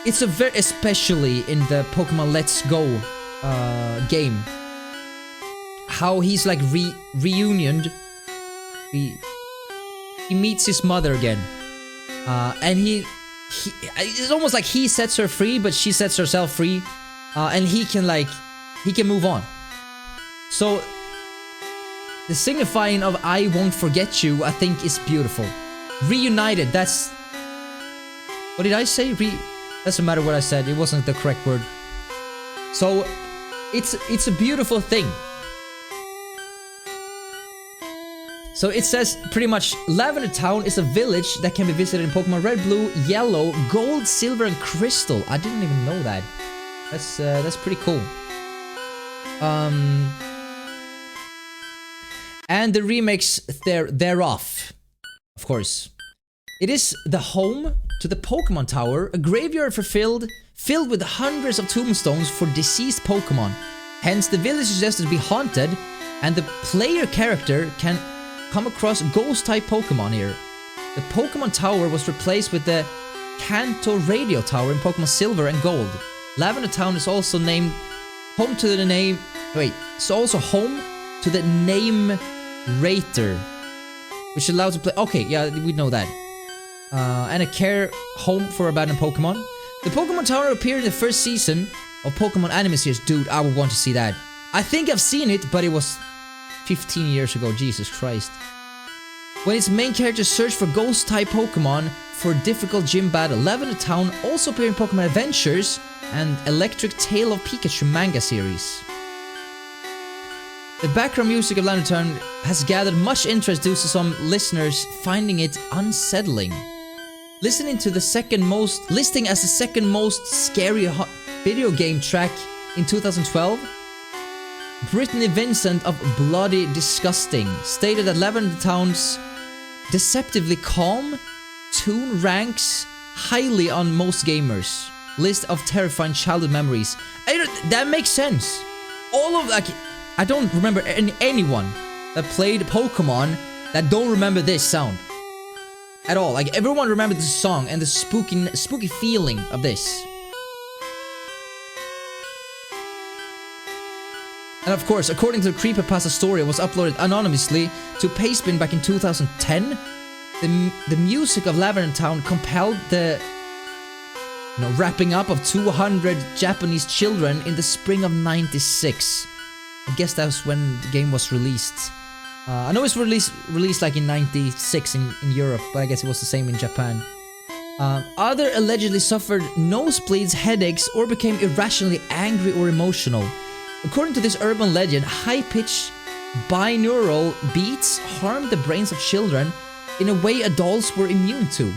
It's a very, especially in the Pokemon Let's Go game, how he's like reunioned. He meets his mother again, and he it's almost like he sets her free, but she sets herself free, and he can move on. So the signifying of "I won't forget you," I think, is beautiful. Reunited, that's... What did I say? Doesn't matter what I said, it wasn't the correct word. So it's a beautiful thing. So it says pretty much, Lavender Town is a village that can be visited in Pokemon Red, Blue, Yellow, Gold, Silver, and Crystal. I didn't even know that. That's pretty cool. And the remakes thereof, of course. It is the home to the Pokemon Tower, a graveyard filled with hundreds of tombstones for deceased Pokemon. Hence, the village is suggested to be haunted, and the player character can come across ghost-type Pokemon here. The Pokemon Tower was replaced with the Kanto Radio Tower in Pokemon Silver and Gold. Lavender Town is also named home to the name... Wait, it's also home to the Name Rater, which allows you to play... Okay, yeah, we know that. And a care home for abandoned Pokemon. The Pokemon Tower appeared in the first season of Pokemon anime series. Dude, I would want to see that. I think I've seen it, but it was 15 years ago. Jesus Christ. When its main characters search for ghost-type Pokemon for a difficult gym battle. Lavender Town also appeared in Pokemon Adventures and Electric Tale of Pikachu manga series. The background music of Lavender Town has gathered much interest due to some listeners finding it unsettling. Listing as the second most scary video game track in 2012, Brittany Vincent of Bloody Disgusting stated that Lavender Town's deceptively calm tune ranks highly on most gamers' list of terrifying childhood memories. That makes sense. All of like, I don't remember anyone that played Pokemon that don't remember this sound at all. Like, everyone remembered this song and the spooky feeling of this. And of course, according to the creepypasta story, it was uploaded anonymously to Pastebin back in 2010. The music of Lavender Town compelled the wrapping up of 200 Japanese children in the spring of '96. I guess that was when the game was released. I know it was released like in '96 in Europe, but I guess it was the same in Japan. Other allegedly suffered nosebleeds, headaches, or became irrationally angry or emotional. According to this urban legend, high-pitched binaural beats harmed the brains of children in a way adults were immune to.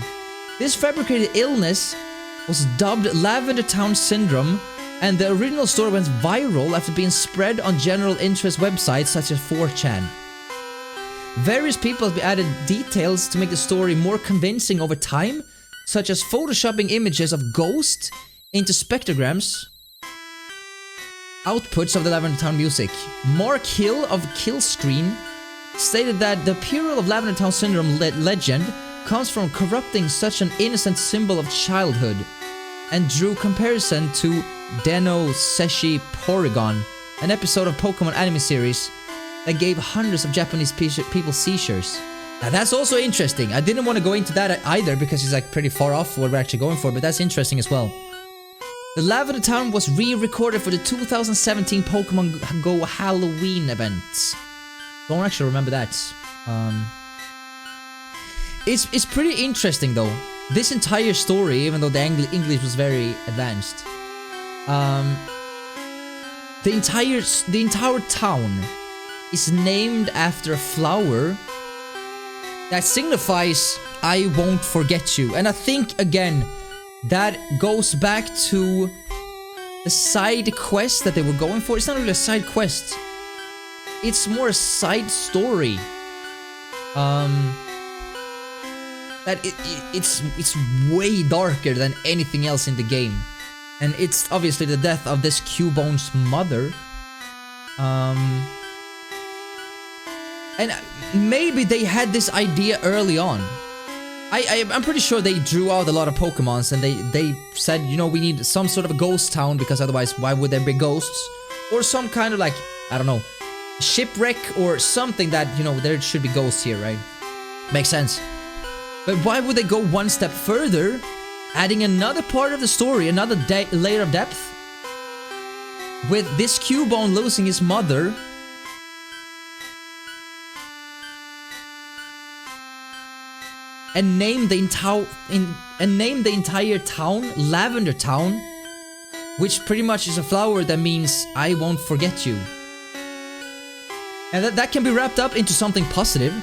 This fabricated illness was dubbed Lavender Town Syndrome, and the original story went viral after being spread on general interest websites such as 4chan. Various people have added details to make the story more convincing over time, such as photoshopping images of ghosts into spectrograms, outputs of the Lavender Town music. Mark Hill of Killscreen stated that the appeal of Lavender Town Syndrome legend comes from corrupting such an innocent symbol of childhood, and drew comparison to Deno Seshi Porygon, an episode of Pokemon anime series that gave hundreds of Japanese people seizures. Now that's also interesting. I didn't want to go into that either because it's like pretty far off what we're actually going for, but that's interesting as well. The Lavender Town was re-recorded for the 2017 Pokemon Go Halloween event. Don't actually remember that. It's pretty interesting though. This entire story, even though the English was very advanced, the entire town is named after a flower that signifies I won't forget you. And I think, again, that goes back to the side quest that they were going for. It's not really a side quest. It's more a side story. That it's way darker than anything else in the game. And it's obviously the death of this Cubone's mother. And maybe they had this idea early on. I'm pretty sure they drew out a lot of Pokemons and they said, you know, we need some sort of a ghost town because otherwise why would there be ghosts? Or some kind of like, I don't know, shipwreck or something that, you know, there should be ghosts here, right? Makes sense. But why would they go one step further, adding another part of the story, another layer of depth? With this Cubone losing his mother. And name the entire town Lavender Town, which pretty much is a flower that means I won't forget you. And that can be wrapped up into something positive,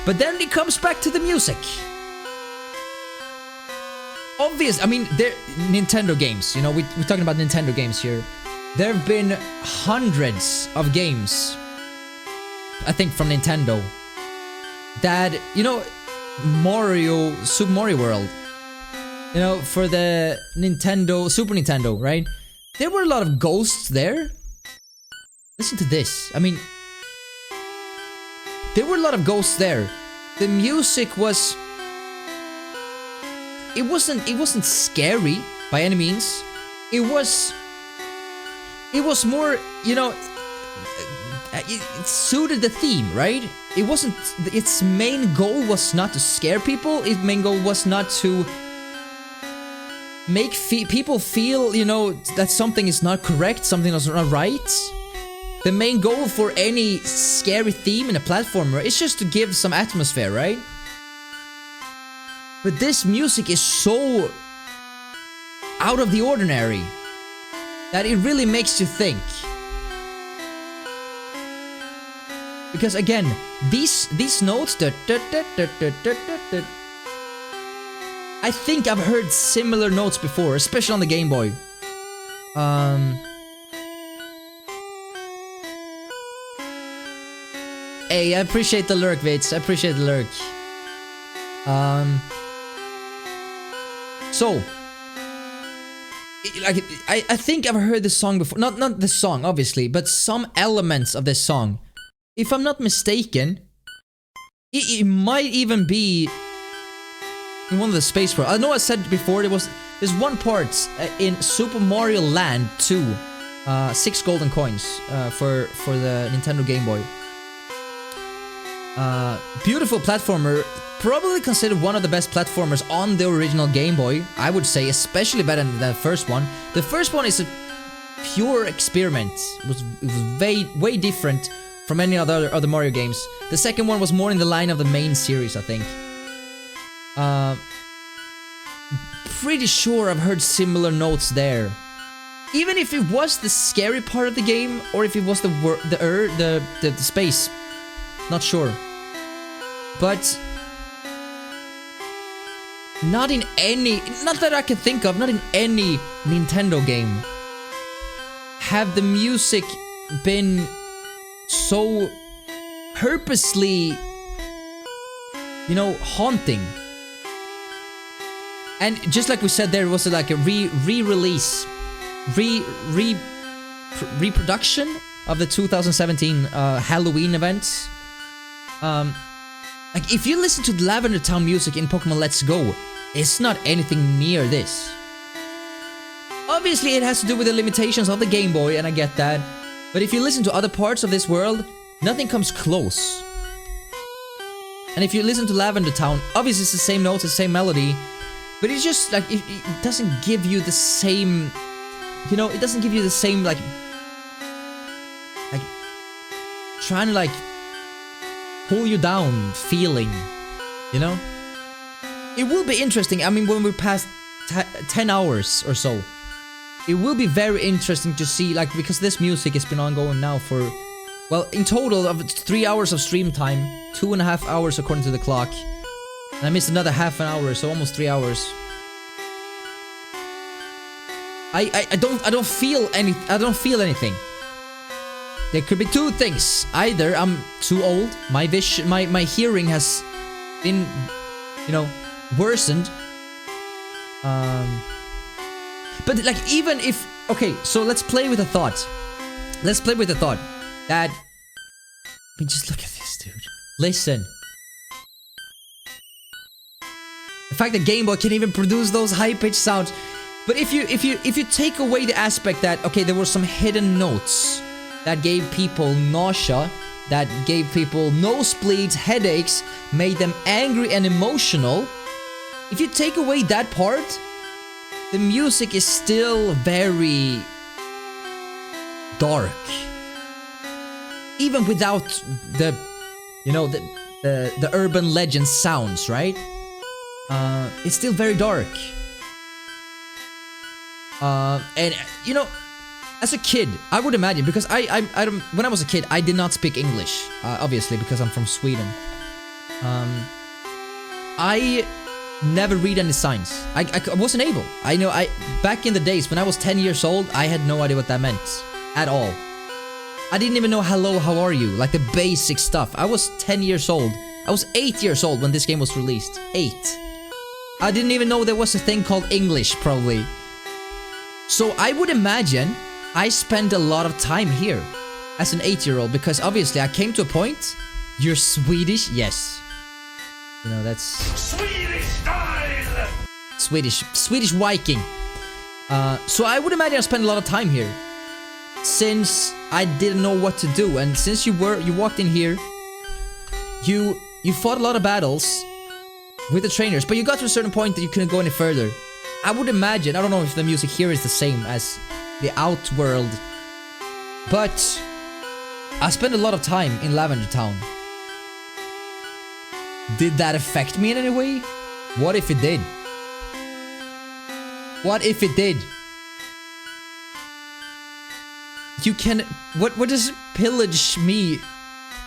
but then it comes back to the music. Obvious, I mean, they're Nintendo games, you know, we're talking about Nintendo games here. There have been hundreds of games, I think, from Nintendo that, you know, Super Mario World, you know, for the Super Nintendo, right? There were a lot of ghosts there. Listen to this. I mean, there were a lot of ghosts there. The music was... It wasn't scary by any means. It was more, you know, it suited the theme, right? It wasn't, its main goal was not to scare people. Its main goal was not to make people feel, you know, that something is not correct, something is not right. The main goal for any scary theme in a platformer is just to give some atmosphere, right? But this music is so out of the ordinary that it really makes you think. Because again, these notes, I think I've heard similar notes before, especially on the Game Boy. Hey, I appreciate the lurk, Vitz. I appreciate the lurk. So, like, I think I've heard this song before. Not this song, obviously, but some elements of this song. If I'm not mistaken, it might even be in one of the Space World. I know I said before there's one part in Super Mario Land 2, 6 golden coins for the Nintendo Game Boy. Beautiful platformer, probably considered one of the best platformers on the original Game Boy. I would say especially better than the first one. The first one is a pure experiment. It was way different from any other Mario games. The second one was more in the line of the main series, I think. Pretty sure I've heard similar notes there. Even if it was the scary part of the game, or if it was the space. Not sure. But not in any, not that I can think of, not in any Nintendo game have the music been so purposely, you know, haunting. And just like we said, there was like a re-release, reproduction of the 2017 Halloween events. Like, if you listen to the Lavender Town music in Pokemon Let's Go, it's not anything near this. Obviously, it has to do with the limitations of the Game Boy, and I get that. But if you listen to other parts of this world, nothing comes close. And if you listen to Lavender Town, obviously it's the same notes, the same melody, but it's just like, it doesn't give you the same, you know, it doesn't give you the same, like trying to, like, pull you down feeling, you know? It will be interesting. I mean, when we're past 10 hours or so, it will be very interesting to see, like, because this music has been ongoing now for well, in total of 3 hours of stream time, 2.5 hours according to the clock. And I missed another half an hour, so almost 3 hours. I don't feel anything. There could be two things. Either I'm too old, my hearing has been, you know, worsened. But like, even if, okay, so let's play with a thought. Let's play with a thought that, I mean, just look at this, dude. Listen. The fact that Gameboy can even produce those high-pitched sounds. But if you take away the aspect that, okay, there were some hidden notes that gave people nausea, that gave people nosebleeds, headaches, made them angry and emotional. If you take away that part, the music is still very dark. Even without the, you know, the urban legend sounds, right? It's still very dark. And you know, as a kid, I would imagine, because I don't, when I was a kid, I did not speak English, obviously, because I'm from Sweden. I never read any signs. I wasn't able. I know, back in the days when I was 10 years old, I had no idea what that meant at all. I didn't even know hello, how are you, like the basic stuff. I was 10 years old. I was 8 years old when this game was released. 8. I didn't even know there was a thing called English, probably. So I would imagine I spent a lot of time here as an 8-year-old, because obviously I came to a point. You're Swedish? Yes. You know, that's Swedish style! Swedish Viking. So I would imagine I spent a lot of time here, since I didn't know what to do. And since you walked in here, you fought a lot of battles with the trainers, but you got to a certain point that you couldn't go any further. I would imagine, I don't know if the music here is the same as the Outworld, but I spent a lot of time in Lavender Town. Did that affect me in any way? What if it did? What if it did? You can... What does pillage me?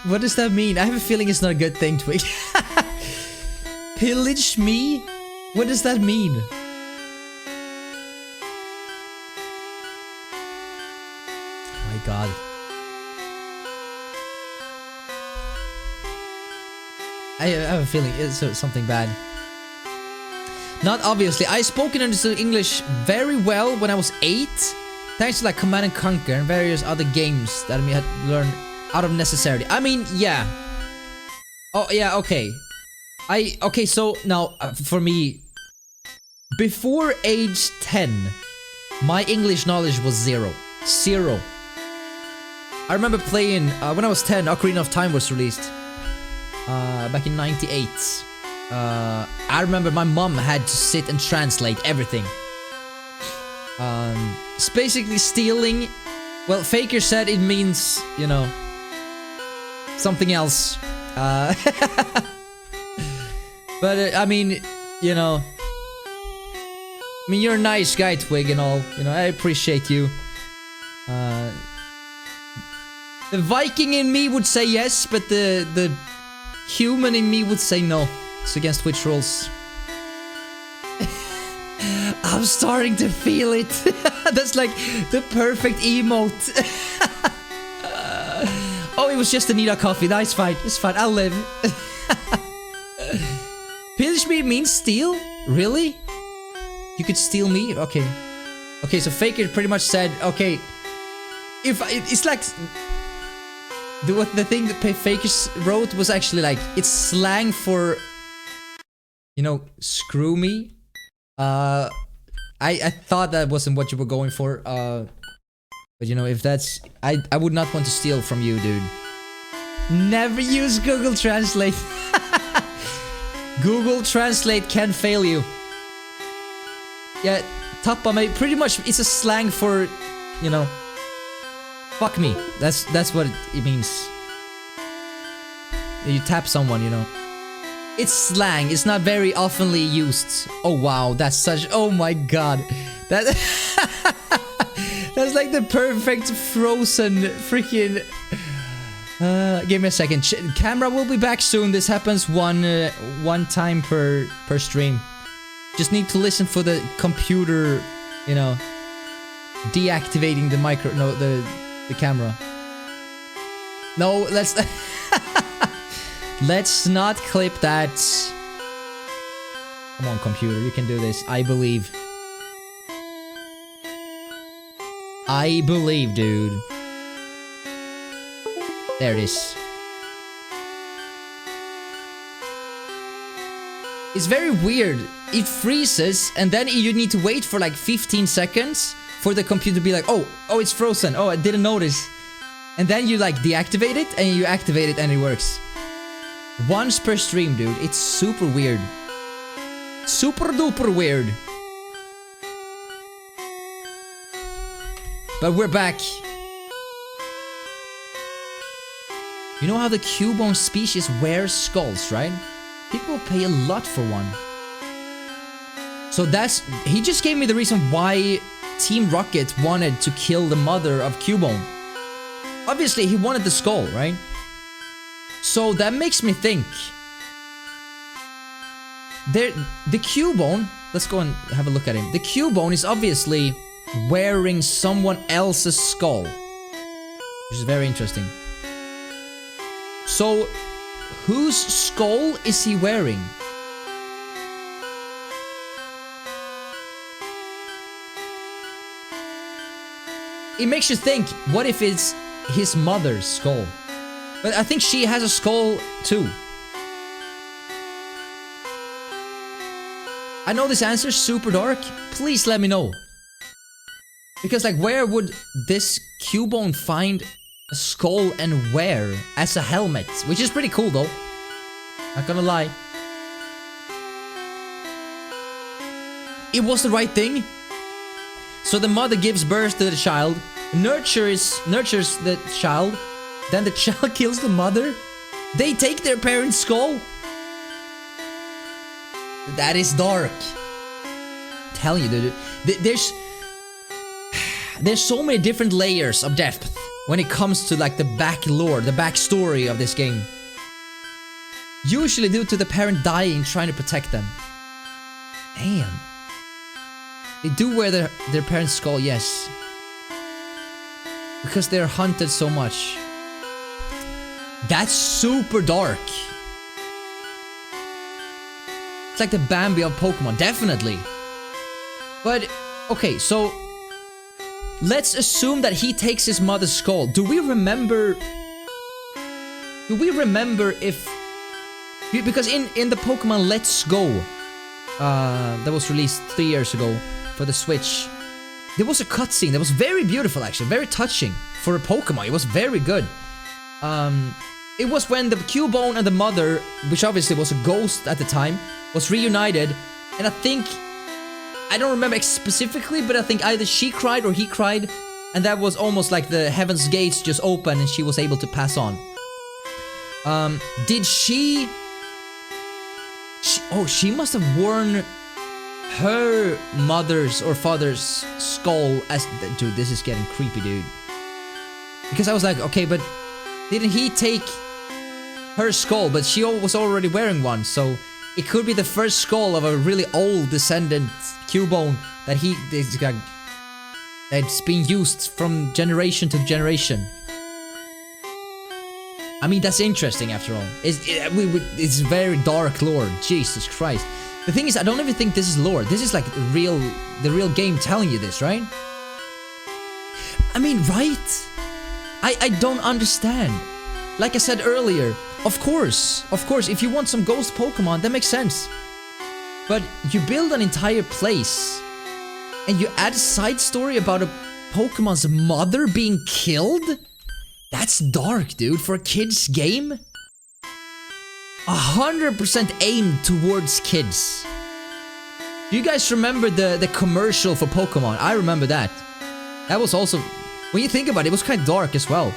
What does that mean? I have a feeling it's not a good thing, Twig. Pillage me? What does that mean? Oh my god. I have a feeling it's something bad. Not obviously. I spoke and understood English very well when I was 8. Thanks to like Command and Conquer and various other games that I had learned out of necessity. I mean, yeah. Oh, yeah, okay. Okay, so now, for me, before age 10, my English knowledge was 0. 0. I remember playing, when I was 10, Ocarina of Time was released. Back in 98. I remember my mom had to sit and translate everything. It's basically stealing. Well, Faker said it means, you know, something else. But I mean, you know, I mean, you're a nice guy, Twig, and all. You know, I appreciate you. The Viking in me would say yes, but the human in me would say no. It's against Twitch rules. I'm starting to feel it. That's like the perfect emote. Oh, it was just a Nita coffee. That's fine. It's fine. I'll live. Pillage me means steal? Really? You could steal me? Okay. Okay, so Faker pretty much said, okay, if it's like the thing that Faker wrote was actually like, it's slang for, you know, screw me. I thought that wasn't what you were going for. But you know, if that's, I would not want to steal from you, dude. Never use Google Translate. Google Translate can fail you. Yeah, tappa pretty much it's a slang for, you know, fuck me. That's what it means. You tap someone, you know. It's slang. It's not very oftenly used. Oh wow, that's such. Oh my god, that. That's like the perfect Frozen freaking. Give me a second. Camera will be back soon. This happens one time per stream. Just need to listen for the computer, you know, deactivating the the camera. No, let's let's not clip that. Come on, computer, you can do this. I believe. I believe, dude. There it is. It's very weird. It freezes, and then you need to wait for like 15 seconds for the computer to be like, oh, it's frozen. Oh, I didn't notice. And then you like deactivate it, and you activate it, and it works. Once per stream, dude. It's super weird. Super duper weird. But we're back. You know how the Cubone species wears skulls, right? People pay a lot for one. So he just gave me the reason why Team Rocket wanted to kill the mother of Cubone. Obviously, he wanted the skull, right? So that makes me think. The Cubone, let's go and have a look at him. The Cubone is obviously wearing someone else's skull, which is very interesting. So, whose skull is he wearing? It makes you think, what if it's his mother's skull? But I think she has a skull too. I know this answer is super dark. Please let me know. Because like, where would this Cubone find a skull and wear as a helmet? Which is pretty cool though. Not gonna lie. It was the right thing. So the mother gives birth to the child, nurtures the child, then the child kills the mother. They take their parents' skull. That is dark. I'm telling you, dude. There's so many different layers of depth when it comes to like the back lore, the backstory of this game. Usually due to the parent dying trying to protect them. Damn. They do wear their parents' skull, yes. Because they're hunted so much. That's super dark. It's like the Bambi of Pokemon, definitely. But, okay, so let's assume that he takes his mother's skull. Do we remember if... Because in the Pokemon Let's Go, that was released 3 years ago for the Switch, there was a cutscene that was very beautiful, actually, very touching for a Pokemon. It was very good. It was when the Cubone and the mother, which obviously was a ghost at the time, was reunited, and I don't remember specifically, but I think either she cried or he cried, and that was almost like the heaven's gates just opened and she was able to pass on. Did she must have worn her mother's or father's skull as... Dude, this is getting creepy, dude. Because I was like, okay, but didn't he take her skull? But she was already wearing one, so it could be the first skull of a really old descendant Cubone that's been used from generation to generation. I mean, that's interesting after all. It's very dark lore. Jesus Christ. The thing is, I don't even think this is lore. This is like the real game telling you this, right? I mean, right? I don't understand. Like I said earlier, of course, if you want some ghost Pokemon, that makes sense. But you build an entire place, and you add a side story about a Pokemon's mother being killed? That's dark, dude, for a kid's game. 100% aimed towards kids. Do you guys remember the commercial for Pokemon? I remember that. That was also... When you think about it, it was kind of dark as well.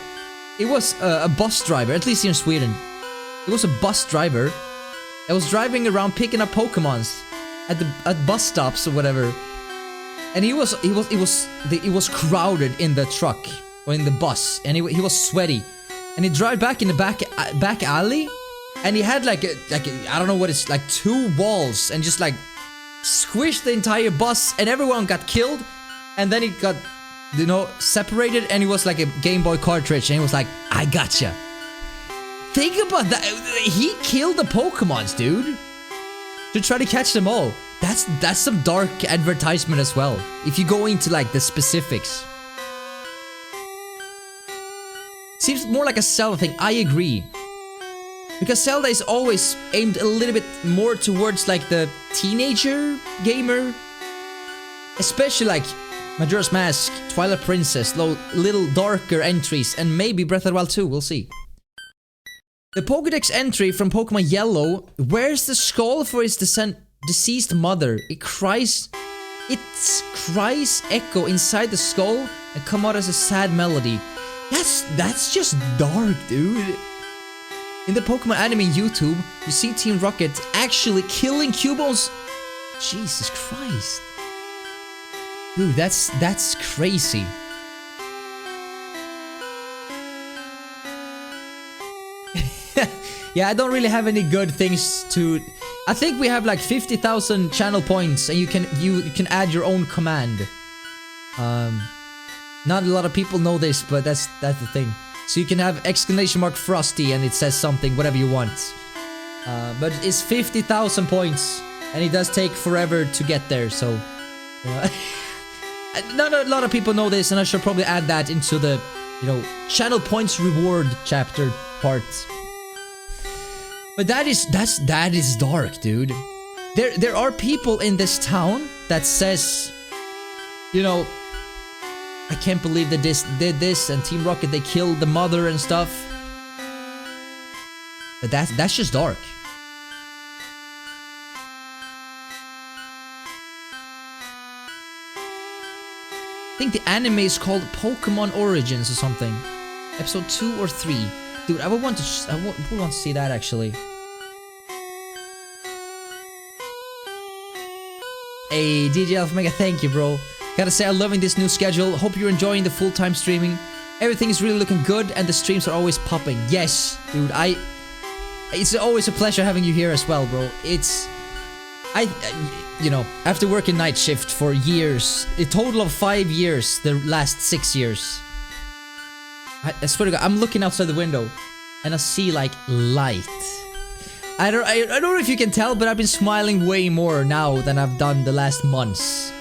It was a bus driver, at least here in Sweden. It was a bus driver that was driving around picking up Pokemons at bus stops or whatever. And it was crowded in the truck or in the bus, and he was sweaty. and he drive back in the back alley, and he had like a I don't know what it's like, 2 walls, and just like squished the entire bus, and everyone got killed, and then he got, you know, separated, and he was like a Game Boy cartridge, and he was like, I gotcha. Think about that. He killed the Pokemons, dude, to try to catch them all. That's some dark advertisement as well, if you go into like the specifics. Seems more like a Zelda thing, I agree. Because Zelda is always aimed a little bit more towards like the teenager gamer. Especially like Majora's Mask, Twilight Princess, little darker entries, and maybe Breath of the Wild 2, we'll see. The Pokédex entry from Pokemon Yellow, where's the skull for his deceased mother? It cries echo inside the skull and come out as a sad melody. That's just dark, dude. In the Pokemon anime YouTube, you see Team Rocket actually killing Cubo's. Jesus Christ. Dude, that's crazy. Yeah, I don't really have any good things to... I think we have like 50,000 channel points, and you can add your own command. Not a lot of people know this, but that's the thing. So you can have !Frosty and it says something, whatever you want. But it's 50,000 points, and it does take forever to get there, so... You know, not a lot of people know this, and I should probably add that into the, you know, channel points reward chapter part. But that is dark, dude. There are people in this town that says, you know, I can't believe that this did this, and Team Rocket, they killed the mother and stuff. But that's just dark. I think the anime is called Pokemon Origins or something. Episode 2 or 3. Dude, I would want to see that actually. Hey, DJ Alpha Mega, thank you, bro. Gotta say, I'm loving this new schedule. Hope you're enjoying the full-time streaming. Everything is really looking good, and the streams are always popping. Yes, dude, it's always a pleasure having you here as well, bro. You know, after working night shift for years, a total of 5 years, the last 6 years. I swear to God, I'm looking outside the window, and I see like light. I don't know if you can tell, but I've been smiling way more now than I've done the last months.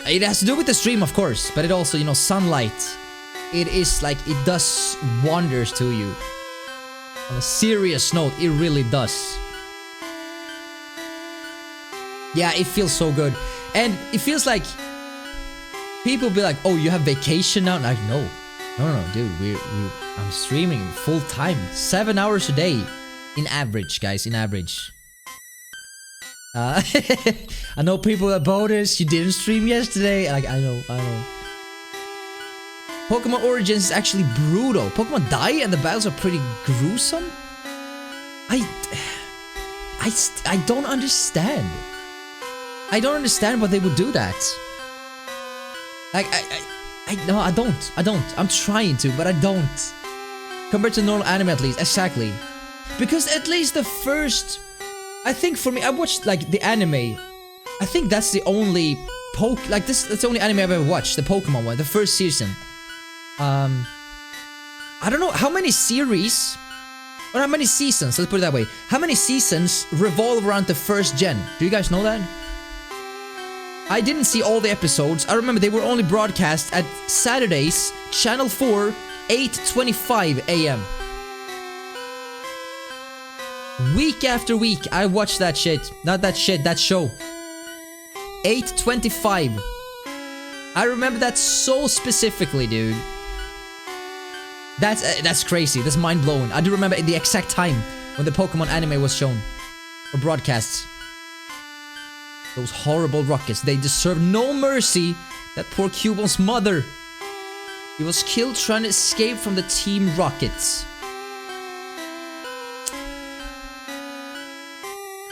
It has to do with the stream, of course, but it also, you know, sunlight. It is like, it does wonders to you. On a serious note, it really does. Yeah, it feels so good. And it feels like people be like, oh, you have vacation now? Like, no, dude, I'm streaming full time, 7 hours a day. In average, guys, in average. I know people at Bodus, you didn't stream yesterday. Like, I know. Pokemon Origins is actually brutal. Pokemon die and the battles are pretty gruesome. I don't understand. I don't understand why they would do that. Like, no, I don't. I'm trying to, but I don't. Compared to normal anime, at least. Exactly. Because at least the first... I think for me, I watched like the anime. I think that's the only that's the only anime I've ever watched, the Pokemon one, the first season. I don't know how many series or how many seasons, let's put it that way. How many seasons revolve around the first gen? Do you guys know that? I didn't see all the episodes. I remember they were only broadcast at Saturdays, Channel 4, 8:25 AM. Week after week, I watched that shit. Not that shit, that show. 8:25. I remember that so specifically, dude. That's crazy. That's mind-blowing. I do remember the exact time when the Pokemon anime was shown. Or broadcast. Those horrible rockets. They deserve no mercy. That poor Cubon's mother. He was killed trying to escape from the Team Rockets.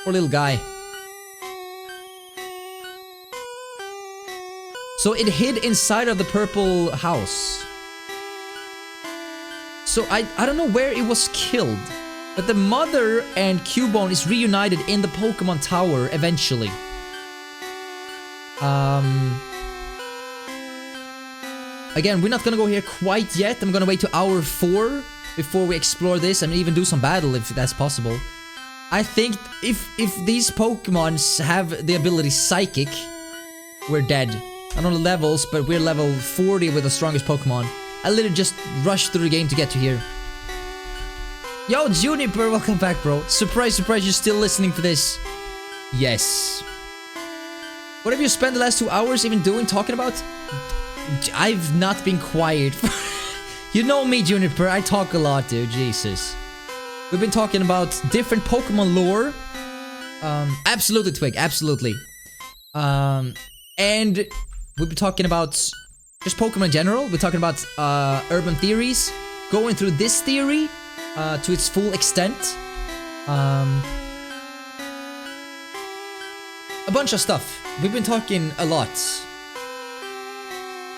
Poor little guy. So it hid inside of the purple house. So I don't know where it was killed. But the mother and Cubone is reunited in the Pokemon Tower eventually. Again, we're not gonna go here quite yet. I'm gonna wait to hour 4 before we explore this and even do some battle if that's possible. I think if these Pokemons have the ability Psychic, we're dead. I don't know the levels, but we're level 40 with the strongest Pokemon. I literally just rushed through the game to get to here. Yo, Juniper, welcome back, bro. Surprise, surprise, you're still listening for this. Yes. What have you spent the last 2 hours even doing, talking about? I've not been quiet. You know me, Juniper, I talk a lot, dude, Jesus. We've been talking about different Pokemon lore. Absolutely, Twig, absolutely. And we've been talking about just Pokemon in general. We're talking about urban theories, going through this theory to its full extent. A bunch of stuff. We've been talking a lot.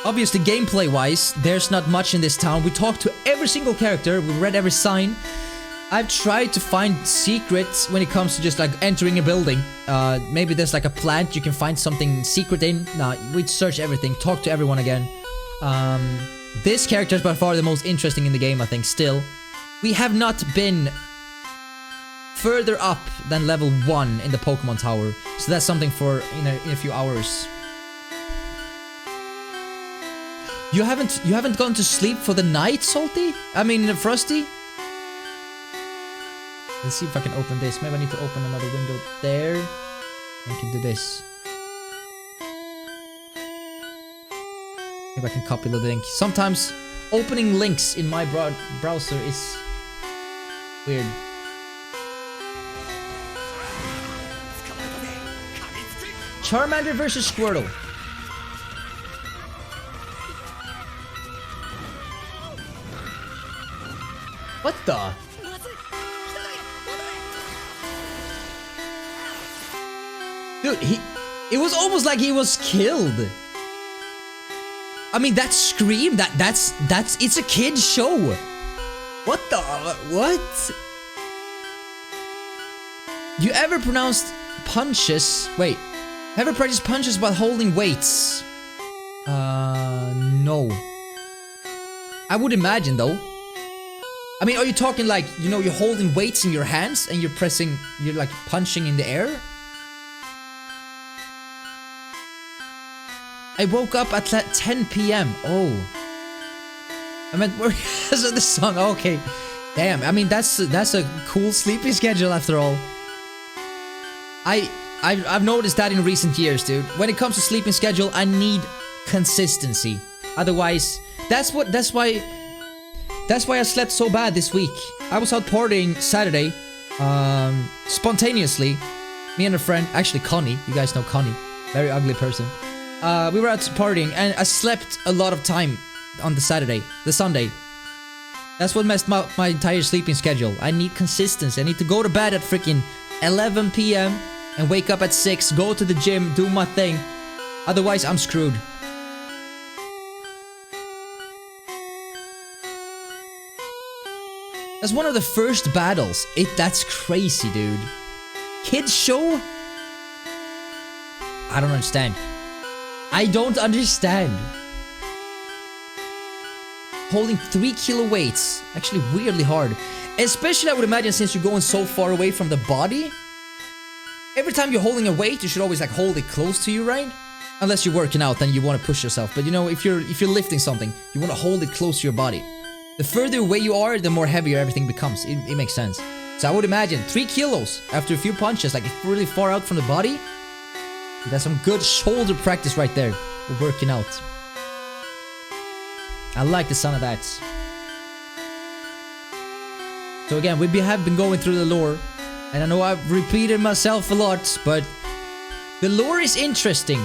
Obviously, gameplay-wise, there's not much in this town. We talked to every single character. We read every sign. I've tried to find secrets when it comes to just like entering a building. Maybe there's like a plant you can find something secret in. Nah, we'd search everything, talk to everyone again. This character is by far the most interesting in the game, I think, still. We have not been further up than level 1 in the Pokemon Tower. So that's something for in a few hours. You haven't gone to sleep for the night, Salty? I mean, Frosty? Let's see if I can open this. Maybe I need to open another window there. I can do this. Maybe I can copy the link. Sometimes opening links in my browser is weird. Charmander versus Squirtle. What the? Dude, it was almost like he was killed. I mean, that scream, that's, it's a kid's show. What the, what? You ever pronounced punches, wait, ever practiced punches while holding weights? No. I would imagine though. I mean, are you talking like, you know, you're holding weights in your hands and you're pressing, you're like punching in the air? I woke up at 10 p.m. Oh. I meant, so the song, okay. Damn, I mean, that's a cool sleeping schedule after all. I've noticed that in recent years, dude. When it comes to sleeping schedule, I need consistency. Otherwise, that's why I slept so bad this week. I was out partying Saturday, spontaneously. Me and a friend, actually Connie, you guys know Connie, very ugly person. We were out partying and I slept a lot of time on the Sunday. That's what messed up my entire sleeping schedule. I need consistency. I need to go to bed at freaking 11 p.m. and wake up at 6, go to the gym, do my thing. Otherwise, I'm screwed. That's one of the first battles. That's crazy, dude. Kids show? I don't understand. I don't understand. Holding 3 kilo weights. Actually weirdly hard. Especially I would imagine since you're going so far away from the body. Every time you're holding a weight, you should always like hold it close to you, right? Unless you're working out, then you want to push yourself. But you know, if you're lifting something, you want to hold it close to your body. The further away you are, the more heavier everything becomes. It makes sense. So I would imagine 3 kilos after a few punches, like really far out from the body. That's some good shoulder practice right there. We're working out. I like the sound of that. So again, we have been going through the lore. And I know I've repeated myself a lot, but the lore is interesting.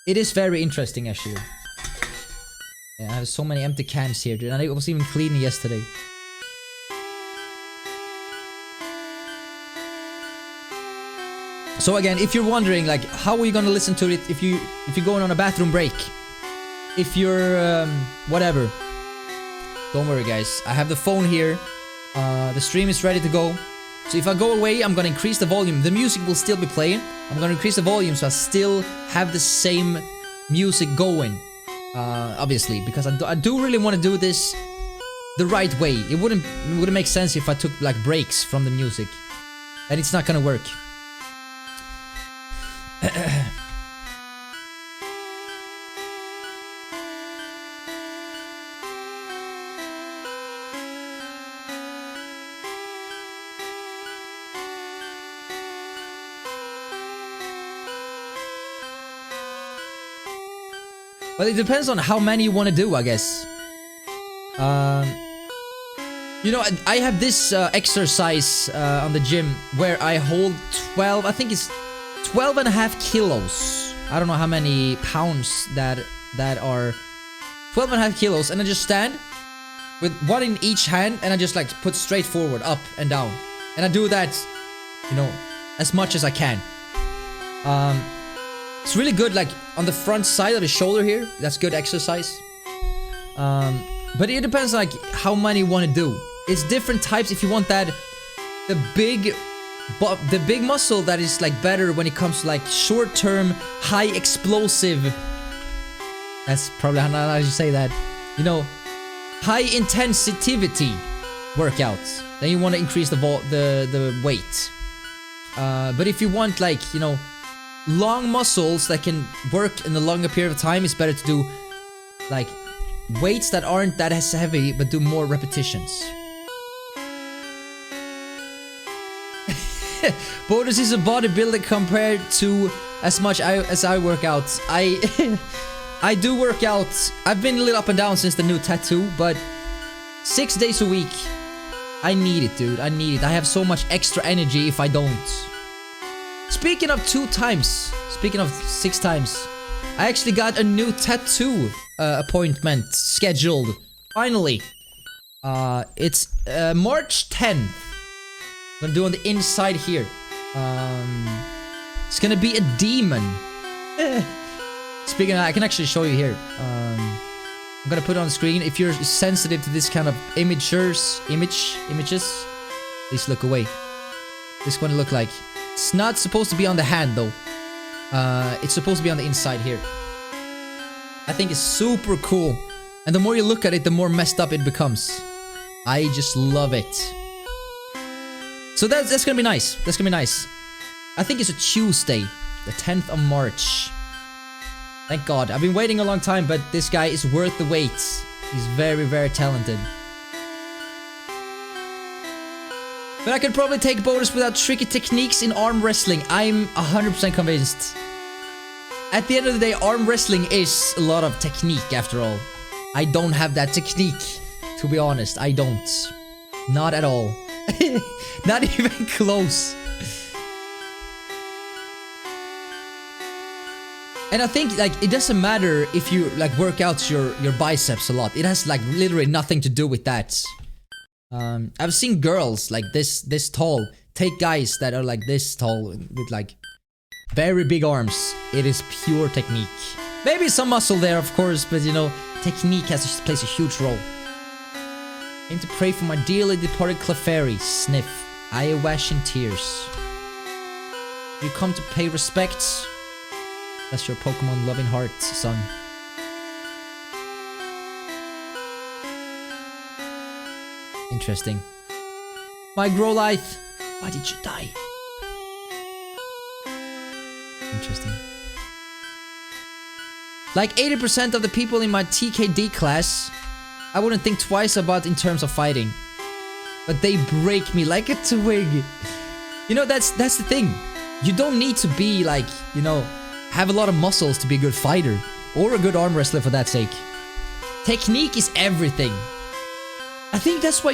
It is very interesting, actually. Yeah, I have so many empty cans here, dude. And I was even cleaning yesterday. So again, if you're wondering, like, how are you gonna listen to it if you're going on a bathroom break? if you're whatever, don't worry guys, I have the phone here, the stream is ready to go. So if I go away, I'm gonna increase the volume. The music will still be playing. I'm gonna increase the volume so I still have the same music going. Obviously, because I do really want to do this the right way. It wouldn't make sense if I took like breaks from the music, and it's not gonna work. But it depends on how many you want to do, I guess. You know, I have this exercise on the gym where I hold 12, I think it's 12.5 kilos. I don't know how many pounds that are 12.5 kilos, and I just stand with one in each hand, and I just like put straight forward, up and down. And I do that, you know, as much as I can. It's really good, like, on the front side of the shoulder here. That's good exercise. But it depends, like, how many you want to do. It's different types. If you want that, the big muscle that is, like, better when it comes to, like, short-term, high explosive. That's probably how you say that. You know, high intensity workouts. Then you want to increase the weight. But if you want, like, you know, long muscles that can work in a longer period of time, it's better to do like weights that aren't that as heavy but do more repetitions. Bodus is a bodybuilder compared to as much as I work out. I do work out. I've been a little up and down since the new tattoo, but 6 days a week, I need it, dude. I need it. I have so much extra energy if I don't. Speaking of 2 times, speaking of 6 times, I actually got a new tattoo appointment scheduled. Finally. It's March 10th. I'm gonna do on the inside here. It's gonna be a demon. Speaking of, I can actually show you here. I'm gonna put it on the screen. If you're sensitive to this kind of images, please look away. This is what it look like. It's not supposed to be on the hand though. It's supposed to be on the inside here. I think it's super cool. And the more you look at it, the more messed up it becomes. I just love it. So that's gonna be nice. That's gonna be nice. I think it's a Tuesday, the 10th of March. Thank God. I've been waiting a long time, but this guy is worth the wait. He's very, very talented. But I could probably take Bodus without tricky techniques in arm wrestling. I'm 100% convinced. At the end of the day, arm wrestling is a lot of technique after all. I don't have that technique, to be honest. I don't. Not at all. Not even close. And I think, like, it doesn't matter if you, like, work out your biceps a lot. It has, like, literally nothing to do with that. I've seen girls, like, this tall take guys that are, like, this tall with, like, very big arms. It is pure technique. Maybe some muscle there, of course, but, you know, technique plays a huge role. Aim to pray for my dearly departed Clefairy. Sniff. I awash in tears. You come to pay respects. That's your Pokemon loving heart, son. Interesting. My Growlithe. Why did you die? Interesting. Like 80% of the people in my TKD class, I wouldn't think twice about in terms of fighting. But they break me like a twig. You know, that's the thing. You don't need to be like, you know, have a lot of muscles to be a good fighter. Or a good arm wrestler for that sake. Technique is everything. I think that's why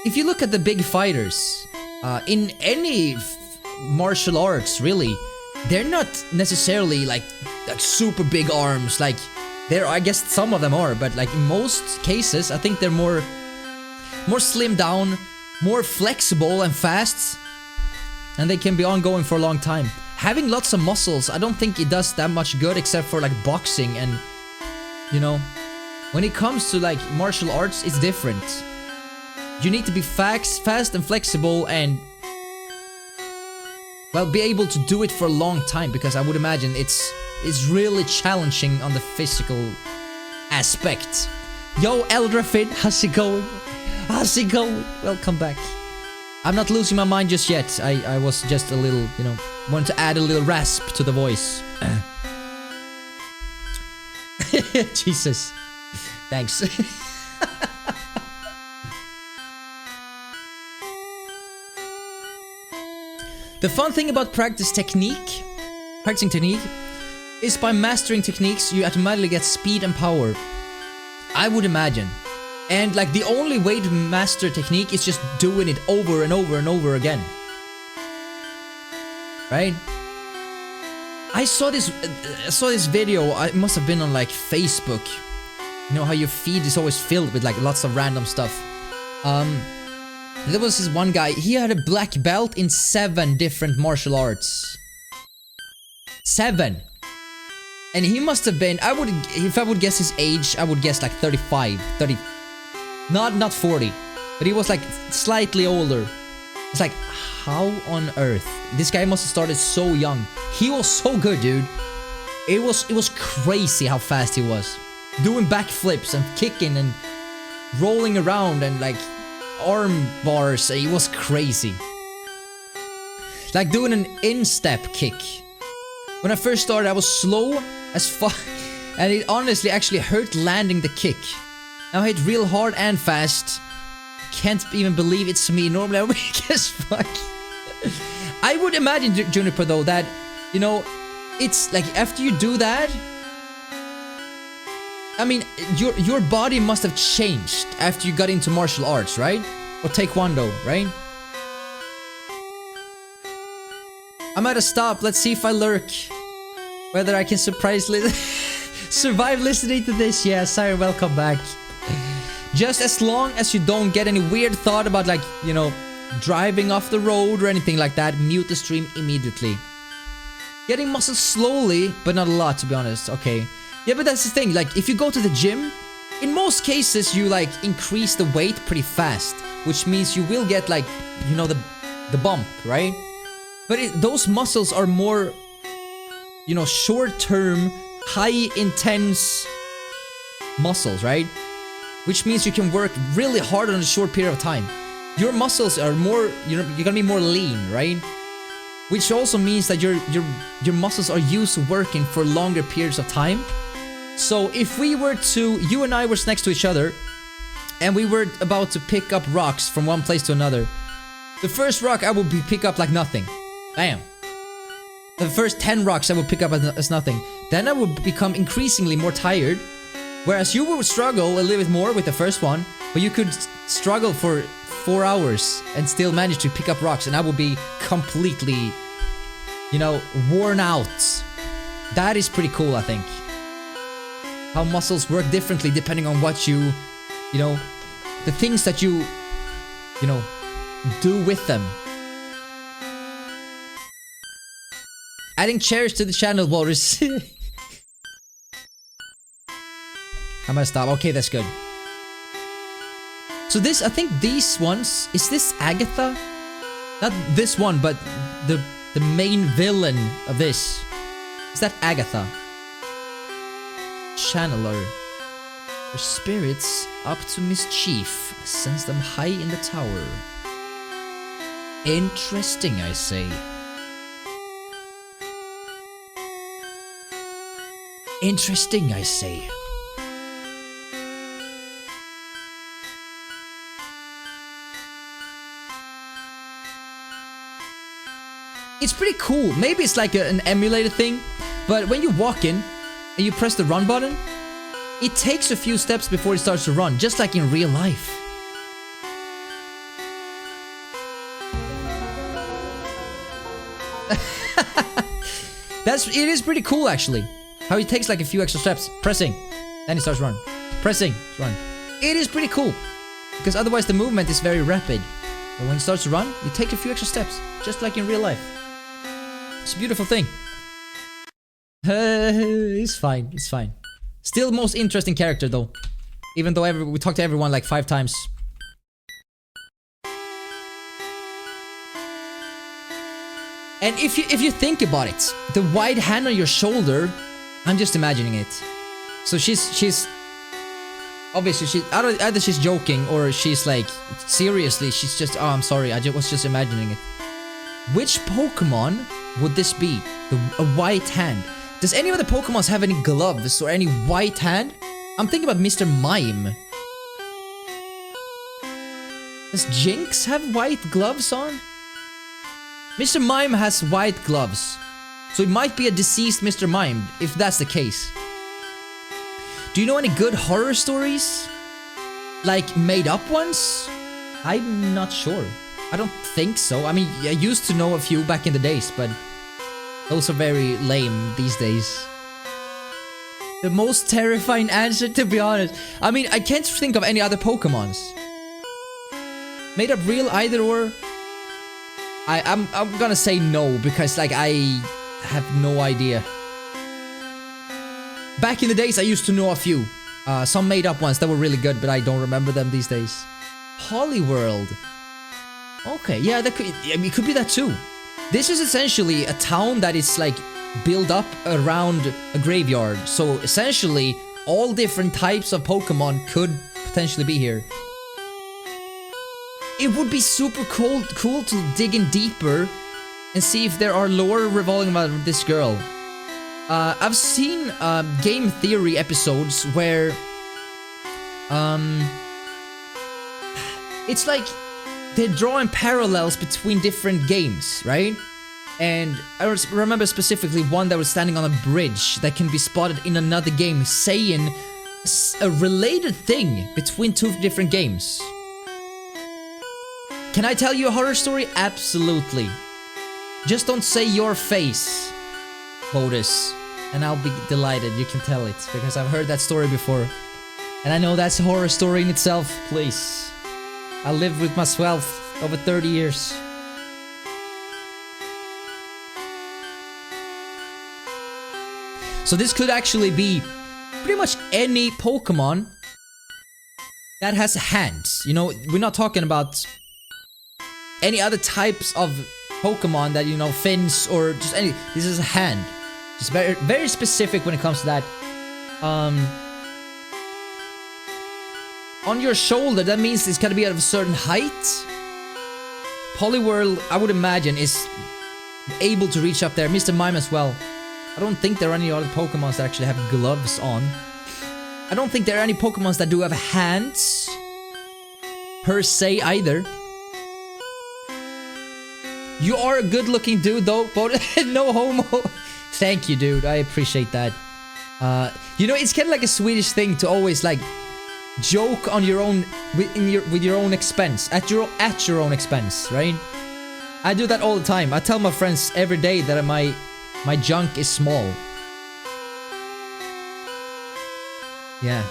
if you look at the big fighters, in any martial arts, really, they're not necessarily like super big arms. Like, I guess some of them are, but like in most cases, I think they're more slimmed down, more flexible and fast, and they can be ongoing for a long time. Having lots of muscles, I don't think it does that much good, except for like boxing and you know, when it comes to like martial arts, it's different. You need to be fast and flexible and, well, be able to do it for a long time, because I would imagine it's really challenging on the physical aspect. Yo, Eldrafin, how's it going? How's it going? Welcome back. I'm not losing my mind just yet. I was just a little, you know, wanted to add a little rasp to the voice. Jesus. Thanks. The fun thing about practicing technique, is by mastering techniques, you automatically get speed and power. I would imagine. And like the only way to master technique is just doing it over and over and over again. Right? I saw this video, it must have been on like Facebook. You know how your feed is always filled with like lots of random stuff. There was this one guy, he had a black belt in 7 different martial arts. 7! And he must have been, if I would guess his age, I would guess like 35, 30, not 40, but he was like slightly older. It's like, how on earth? This guy must have started so young. He was so good, dude. It was crazy how fast he was. Doing backflips and kicking and rolling around and like arm bars. It was crazy. Like doing an instep kick. When I first started, I was slow as fuck, and it honestly actually hurt landing the kick. Now I hit real hard and fast. Can't even believe it's me. Normally I'm weak as fuck. I would imagine, Juniper, though, that, you know, it's like after you do that, I mean, your body must have changed after you got into martial arts, right? Or taekwondo, right? I'm at a stop. Let's see if I lurk. Whether I can survive listening to this. Yeah, Siren, welcome back. Just as long as you don't get any weird thought about, like, you know, driving off the road or anything like that, mute the stream immediately. Getting muscles slowly, but not a lot, to be honest. Okay. Yeah, but that's the thing. Like, if you go to the gym, in most cases, you, like, increase the weight pretty fast. Which means you will get, like, you know, the bump, right? But those muscles are more, you know, short-term, high-intense muscles, right? Which means you can work really hard on a short period of time. Your muscles are more, you're gonna be more lean, right? Which also means that your muscles are used to working for longer periods of time. So if we were to, you and I were next to each other, and we were about to pick up rocks from one place to another, the first rock I would pick up like nothing. Bam. The first 10 rocks I would pick up as nothing. Then I would become increasingly more tired. Whereas you would struggle a little bit more with the first one, but you could struggle for 4 hours and still manage to pick up rocks, and I would be completely, you know, worn out. That is pretty cool, I think. How muscles work differently depending on what you know, the things that you know, do with them. Adding chairs to the channel, Walrus. I'm gonna stop. Okay, that's good. So this, I think these ones, is this Agatha? Not this one, but the main villain of this. Is that Agatha? Channeler. Her spirits up to mischief. Sends them high in the tower. Interesting, I say. Interesting, I say. It's pretty cool. Maybe it's like an emulated thing, but when you walk in and you press the run button, it takes a few steps before it starts to run, just like in real life. It is pretty cool, actually. How it takes like a few extra steps. Pressing, then it starts run. Pressing, run. It is pretty cool. Because otherwise the movement is very rapid. But when it starts to run, you take a few extra steps. Just like in real life. It's a beautiful thing. It's fine, it's fine. Still most interesting character though. Even though we talked to everyone like 5 times. And if you think about it, the white hand on your shoulder, I'm just imagining it. So she's obviously either she's joking or she's like seriously she's just, oh I'm sorry, I was just imagining it. Which Pokemon would this be? A white hand. Does any of the Pokemons have any gloves or any white hand? I'm thinking about Mr. Mime. Does Jinx have white gloves on? Mr. Mime has white gloves. So it might be a deceased Mr. Mime, if that's the case. Do you know any good horror stories? Like made up ones? I'm not sure. I don't think so. I mean, I used to know a few back in the days, but those are very lame these days. The most terrifying answer, to be honest. I mean, I can't think of any other Pokemons. Made up real either or. I'm gonna say no, because like I have no idea. Back in the days I used to know a few. Some made up ones that were really good, but I don't remember them these days. Poliworld. Okay, yeah, that could, I mean, it could be that too. This is essentially a town that is like built up around a graveyard. So essentially all different types of Pokemon could potentially be here. It would be super cool to dig in deeper and see if there are lore revolving around this girl. I've seen game theory episodes where it's like they're drawing parallels between different games, right? And I remember specifically one that was standing on a bridge that can be spotted in another game saying a related thing between 2 different games. Can I tell you a horror story? Absolutely. Just don't say your face, Bodus, and I'll be delighted you can tell it, because I've heard that story before. And I know that's a horror story in itself, please. I lived with myself over 30 years. So this could actually be pretty much any Pokemon that has hands. You know, we're not talking about any other types of Pokemon that, you know, fins or just any. This is a hand. Just very, very specific when it comes to that. On your shoulder, that means it's gotta be at a certain height. Poliwhirl, I would imagine, is able to reach up there. Mr. Mime as well. I don't think there are any other Pokemons that actually have gloves on. I don't think there are any Pokemons that do have hands per se either. You are a good-looking dude, though, but no homo. Thank you, dude. I appreciate that. You know, it's kind of like a Swedish thing to always like joke on your own with your own expense, at your own expense, right? I do that all the time. I tell my friends every day that my junk is small. Yeah.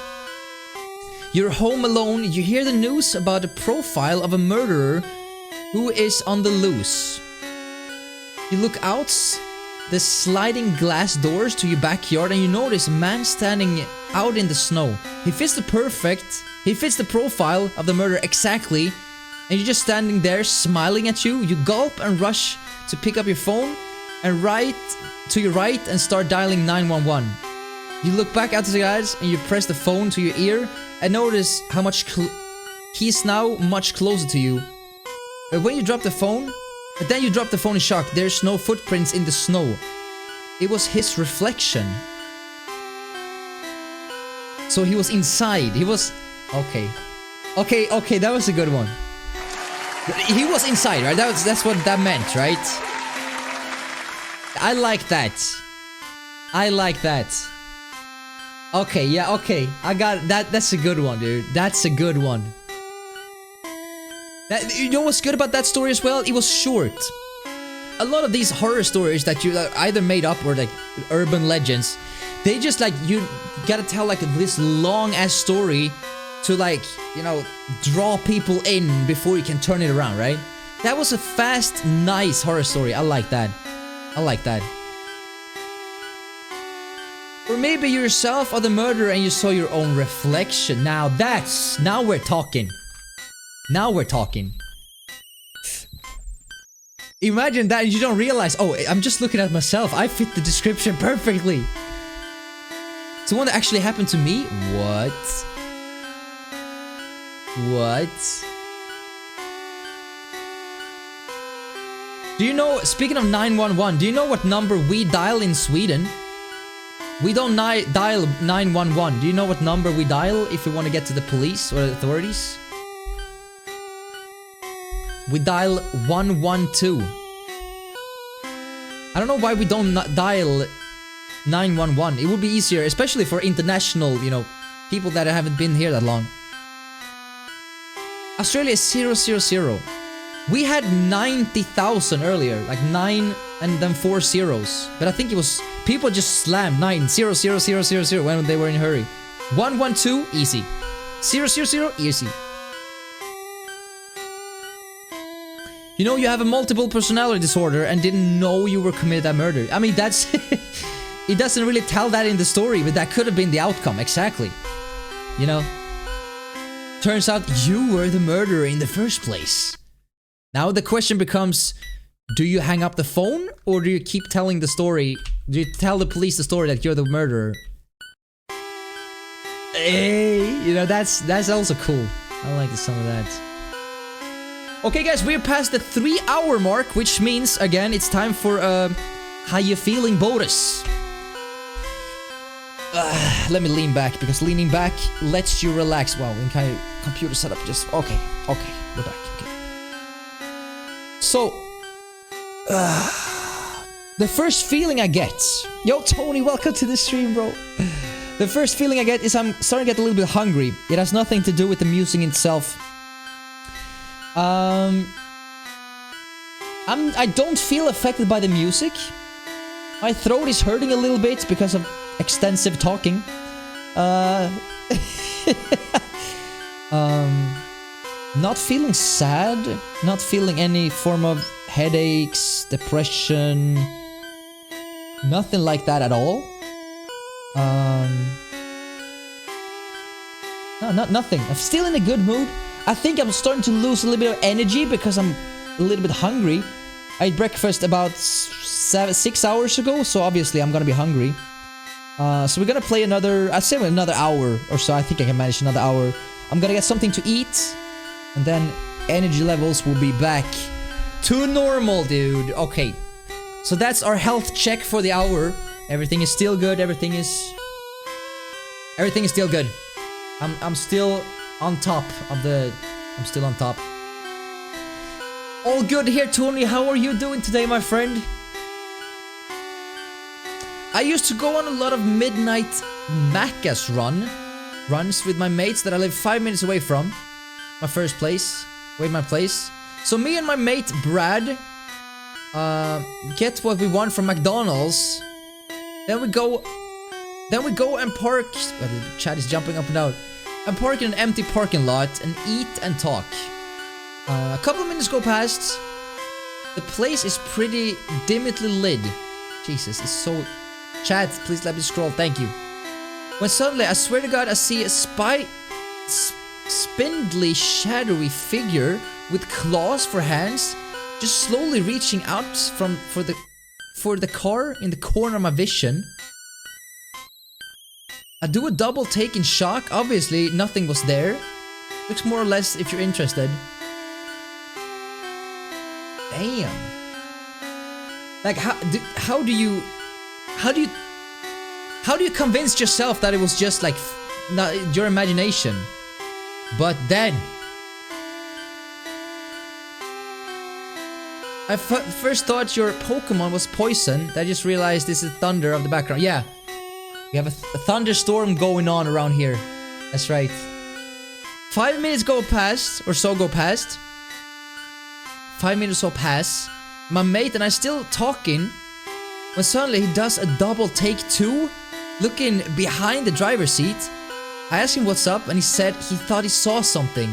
You're home alone. You hear the news about the profile of a murderer who is on the loose. You look out the sliding glass doors to your backyard and you notice a man standing out in the snow. He fits the profile of the murderer exactly, and you're just standing there smiling at you. You gulp and rush to pick up your phone and right to your right and start dialing 911. You look back out to the eyes and you press the phone to your ear and notice how much he's now much closer to you. But when you drop the phone, in shock, there's no footprints in the snow. It was his reflection. So he was inside. He was... Okay, that was a good one. He was inside, right? That's what that meant, right? I like that. Okay, yeah, okay. I got that. That's a good one, dude. That's a good one. You know what's good about that story as well? It was short. A lot of these horror stories that you either made up or like urban legends, they just like, you gotta tell like this long ass story to like, you know, draw people in before you can turn it around, right? That was a fast, nice horror story. I like that. Or maybe you yourself are the murderer and you saw your own reflection. Now we're talking. Now we're talking. Imagine that and you don't realize, oh, I'm just looking at myself. I fit the description perfectly. It's the one that actually happened to me? What? What? Do you know, speaking of 911, do you know what number we dial in Sweden? We don't dial 911. Do you know what number we dial if we want to get to the police or the authorities? We dial 112. I don't know why we don't dial 911. It would be easier, especially for international, you know, people that haven't been here that long. Australia is 000. We had 90,000 earlier, like 9 and then 4 zeros. But I think it was people just slammed 9 00000 when they were in a hurry. 112 easy. 000 easy. You know, you have a multiple personality disorder and didn't know you were committed that murder. I mean, that's it doesn't really tell that in the story, but that could have been the outcome exactly. You know, turns out you were the murderer in the first place. Now the question becomes, do you hang up the phone or do you keep telling the story? Do you tell the police the story that you're the murderer? Hey, you know, that's also cool. I like some of that. Okay guys, we're past the 3-hour mark, which means, again, it's time for how you feeling Bodus. Let me lean back, because leaning back lets you relax. Wow, in kind of computer setup just... Okay, we're back. Okay. So, the first feeling I get... Yo, Tony, welcome to the stream, bro. The first feeling I get is I'm starting to get a little bit hungry. It has nothing to do with the music itself. I don't feel affected by the music. My throat is hurting a little bit because of extensive talking. Not feeling sad, not feeling any form of headaches, depression, nothing like that at all. No, nothing. I'm still in a good mood. I think I'm starting to lose a little bit of energy because I'm a little bit hungry. I ate breakfast about 6 hours ago, so obviously I'm gonna be hungry. So we're gonna play another, I'd say another hour or so. I think I can manage another hour. I'm gonna get something to eat, and then energy levels will be back to normal, dude. Okay, so that's our health check for the hour. Everything is still good. Everything is still good. I'm still on top of the... I'm still on top. All good here, Tony. How are you doing today, my friend? I used to go on a lot of midnight Macca's runs with my mates that I live 5 minutes away from. My first place. Wait, my place. So me and my mate Brad get what we want from McDonald's. Then we go and park... Well, the chat is jumping up and down. And park in an empty parking lot and eat and talk. A couple of minutes go past. The place is pretty dimly lit. Jesus, it's so... Chat, please let me scroll, thank you. When suddenly, I swear to God, I see a spindly, shadowy figure with claws for hands, just slowly reaching out for the car in the corner of my vision. I do a double take in shock. Obviously, nothing was there. Looks more or less if you're interested. Damn. Like, how do you convince yourself that it was just like your imagination? But then I first thought your Pokémon was poison. I just realized this is thunder of the background. Yeah, we have a thunderstorm going on around here. That's right. 5 minutes go past. 5 minutes or pass. My mate and I still talking, when suddenly he does a double take too, looking behind the driver's seat. I asked him what's up and he said he thought he saw something.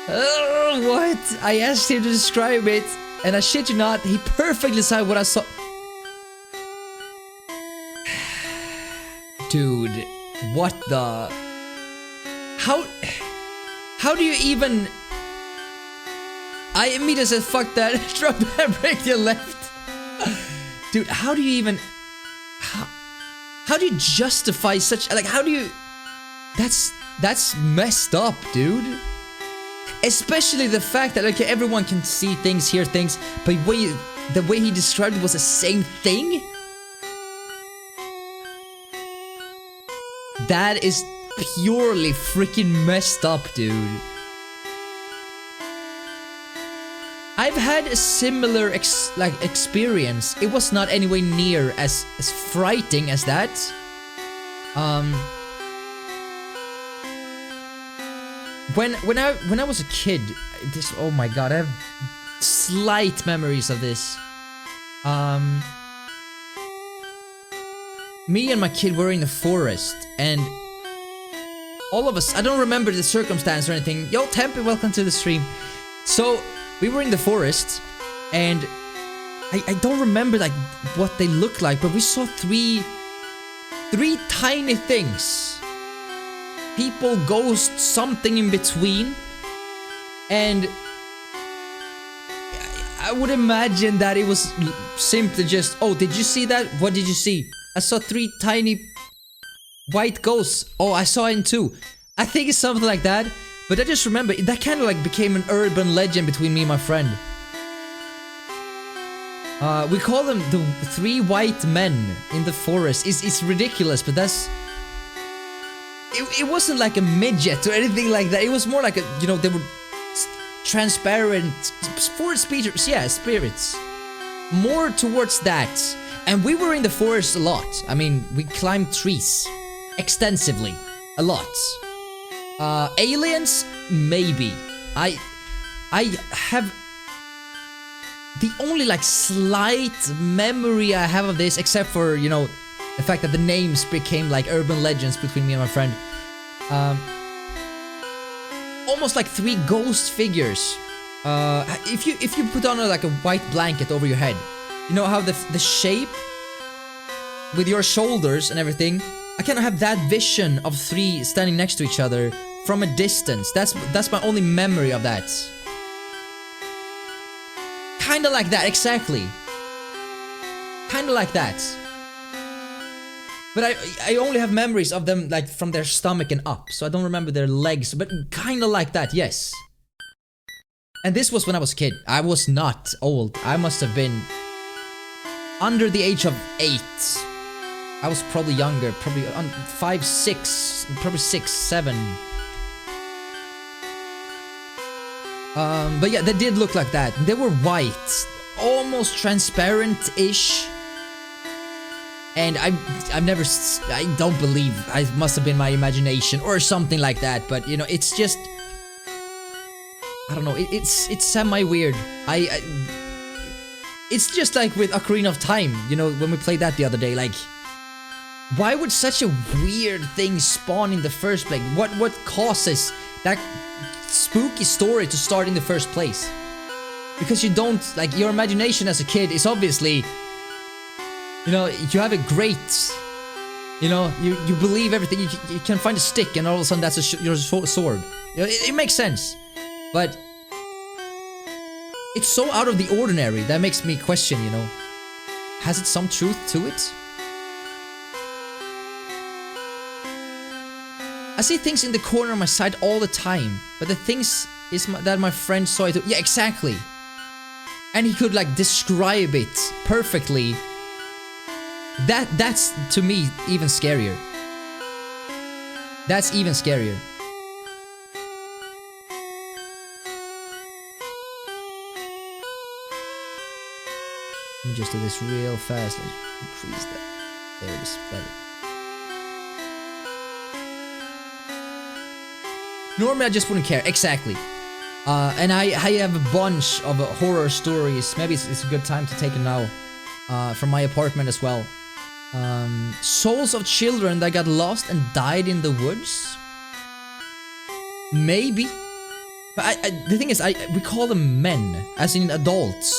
What? I asked him to describe it, and I shit you not, he perfectly said what I saw. Dude, what the... How do you even... I immediately said, fuck that, drop that, break your left. Dude, how do you even... How do you justify such... Like, how do you... That's messed up, dude. Especially the fact that, okay, everyone can see things, hear things, but the way he described it was the same thing? That is purely freaking messed up, dude. I've had a similar experience. It was not anywhere near as frightening as that. When I was a kid, this, oh my god, I have slight memories of this. Me and my kid were in the forest, and all of us, I don't remember the circumstance or anything. Yo, Tempe, welcome to the stream. So, we were in the forest, and I don't remember like what they looked like, but we saw three tiny things. People, ghosts, something in between. And I would imagine that it was simply just, oh, did you see that? What did you see? I saw 3 tiny white ghosts. Oh, I saw it too. I think it's something like that. But I just remember, that kind of like became an urban legend between me and my friend. We call them the 3 white men in the forest. It's ridiculous, but that's... It wasn't like a midget or anything like that. It was more like a, you know, they were transparent forest spirits. Yeah, spirits. More towards that. And we were in the forest a lot. I mean, we climbed trees extensively. A lot. Aliens? Maybe. I have... The only like slight memory I have of this, except for, you know, the fact that the names became like urban legends between me and my friend. Almost like 3 ghost figures. If you put on like a white blanket over your head, you know how the shape with your shoulders and everything, I kind of have that vision of 3 standing next to each other from a distance. That's my only memory of that. Kinda like that, exactly. Kinda like that. But I only have memories of them like from their stomach and up, so I don't remember their legs, but kinda like that, yes. And this was when I was a kid. I was not old. I must have been under the age of 8. I was probably younger, probably 5, 6, probably 6, 7. But yeah, they did look like that. They were white, almost transparent-ish. And I've never, I don't believe, I must have been my imagination or something like that. But you know, it's just, I don't know, it's semi-weird. It's just like with Ocarina of Time, you know, when we played that the other day, like, why would such a weird thing spawn in the first place? What causes that spooky story to start in the first place? Because you don't, like, your imagination as a kid is obviously, you know, you have a great, you know, you believe everything, you can find a stick and all of a sudden that's your sword. You know, it makes sense. But it's so out of the ordinary that makes me question, you know, has it some truth to it? I see things in the corner of my sight all the time, but the things is that my friend saw it. Yeah, exactly. And he could like describe it perfectly. That's to me even scarier. That's even scarier. Let me just do this real fast. Let's increase that. There it is. Better. Normally I just wouldn't care. Exactly. And I have a bunch of horror stories. Maybe it's a good time to take it now. From my apartment as well. Souls of children that got lost and died in the woods. Maybe. But the thing is, we call them men, as in adults.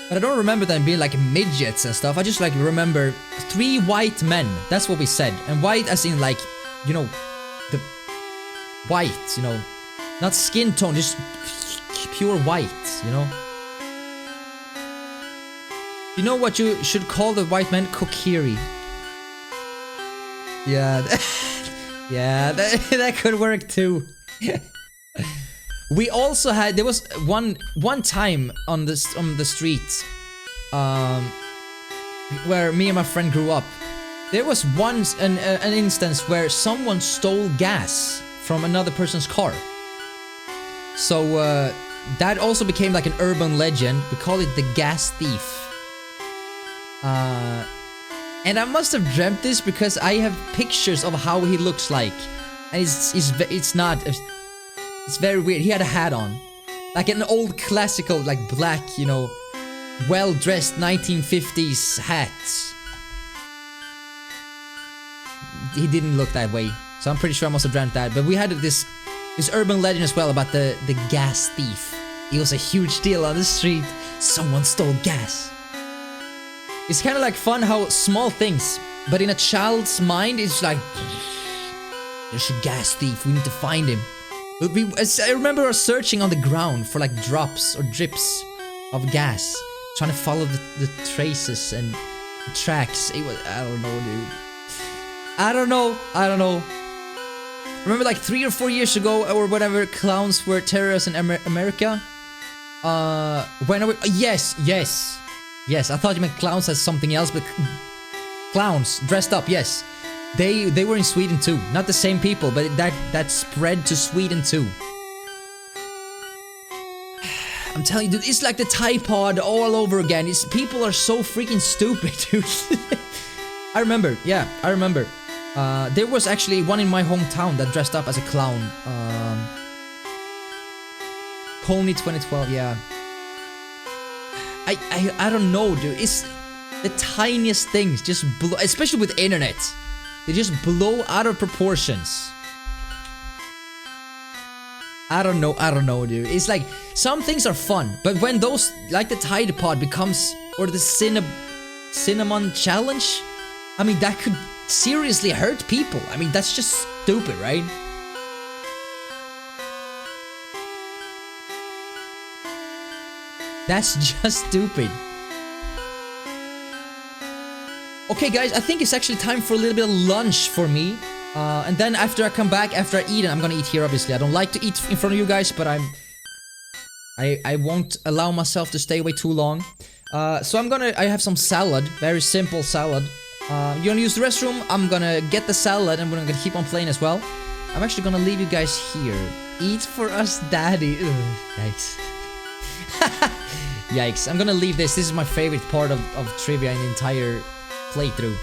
But I don't remember them being like midgets and stuff. I just like remember 3 white men. That's what we said. And white as in like, you know, the white, you know, not skin tone, just pure white, you know. You know what you should call the white men? Kokiri. Yeah, yeah, that could work too. We also had, there was one time on the street, where me and my friend grew up. There was once an instance where someone stole gas from another person's car. So that also became like an urban legend. We call it the gas thief. And I must have dreamt this because I have pictures of how he looks like, and it's not. It's very weird. He had a hat on, like an old classical, like black, you know, well-dressed 1950s hat. He didn't look that way, so I'm pretty sure I must have dreamt that. But we had this urban legend as well about the gas thief. It was a huge deal on the street. Someone stole gas. It's kind of like fun how small things, but in a child's mind, it's like, there's a gas thief. We need to find him. I remember us searching on the ground for like drops or drips of gas, trying to follow the traces and the tracks. It was, I don't know, dude. I don't know. Remember like 3 or 4 years ago or whatever, clowns were terrorists in America? When are we? Yes. I thought you meant clowns as something else, but clowns dressed up, yes. They were in Sweden too. Not the same people, but that spread to Sweden too. I'm telling you, dude, it's like the Tide Pod all over again. People are so freaking stupid, dude. I remember. There was actually one in my hometown that dressed up as a clown. Coney 2012, yeah. I don't know, dude. It's the tiniest things just blow, especially with internet. They just blow out of proportions. I don't know, dude. It's like, some things are fun, but when those, like the Tide Pod becomes, or the Cinnamon Challenge, I mean, that could seriously hurt people. I mean, that's just stupid, right? That's just stupid. Okay, guys, I think it's actually time for a little bit of lunch for me. And then after I come back, after I eat, and I'm gonna eat here, obviously. I don't like to eat in front of you guys, but I won't allow myself to stay away too long. So I have some salad, very simple salad. You wanna use the restroom? I'm gonna get the salad, and we're gonna keep on playing as well. I'm actually gonna leave you guys here. Eat for us, daddy. Ugh, yikes. Yikes. I'm gonna leave this. This is my favorite part of trivia in the entire playthrough.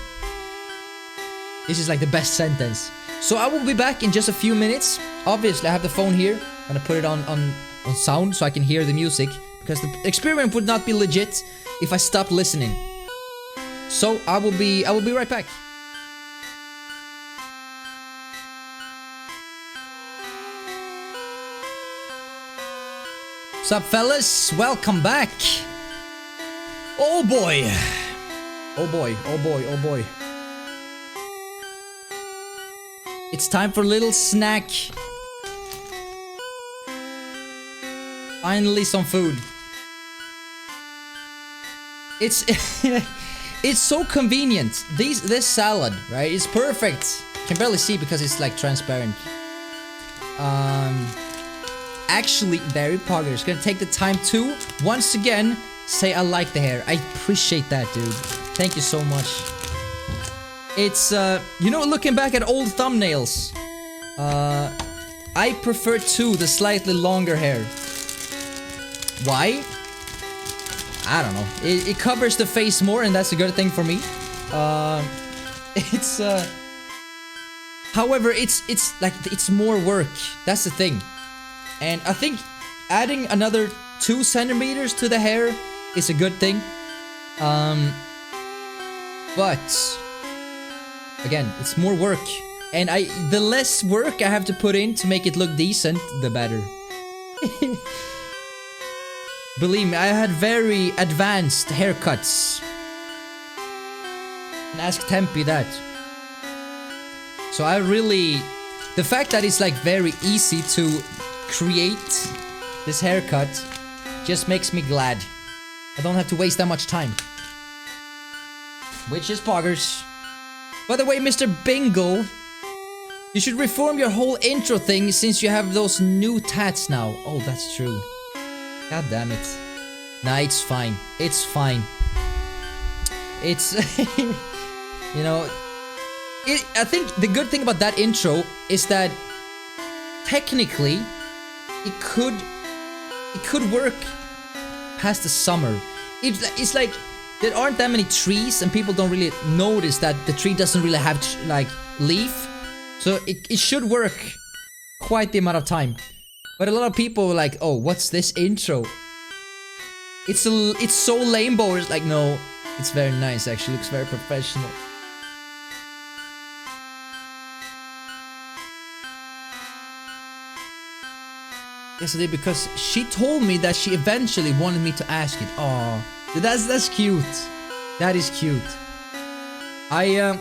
This is like the best sentence. So I will be back in just a few minutes. Obviously, I have the phone here. I'm gonna put it on sound so I can hear the music, because the experiment would not be legit if I stopped listening. So I will be right back. What's up, fellas? Welcome back. Oh boy. Oh boy, oh boy, oh boy. It's time for a little snack. Finally some food. It's it's so convenient. This salad, right, is perfect. Can barely see because it's like transparent. Actually very popular. It's gonna take the time to once again say I like the hair. I appreciate that, dude. Thank you so much. It's you know, looking back at old thumbnails, I prefer the slightly longer hair. Why? I don't know. It covers the face more, and that's a good thing for me. It's however, it's like, it's more work. That's the thing. And I think adding another 2 centimeters to the hair is a good thing. But again, it's more work. And the less work I have to put in to make it look decent, the better. Believe me, I had very advanced haircuts. And ask Tempe that. So I really... The fact that it's like very easy to create this haircut just makes me glad. I don't have to waste that much time. Which is poggers. By the way, Mr. Bingle, you should reform your whole intro thing since you have those new tats now. Oh, that's true. God damn it. Nah, it's fine. It's fine. It's... you know... I think the good thing about that intro is that... technically, it could work past the summer. It's like... there aren't that many trees and people don't really notice that the tree doesn't really have, like, leaf. So it should work quite the amount of time. But a lot of people are like, oh, what's this intro? It's so lamebo. It's like, no, it's very nice actually, looks very professional. Yes, I did, because she told me that she eventually wanted me to ask it. Aww, that's cute. That is cute. I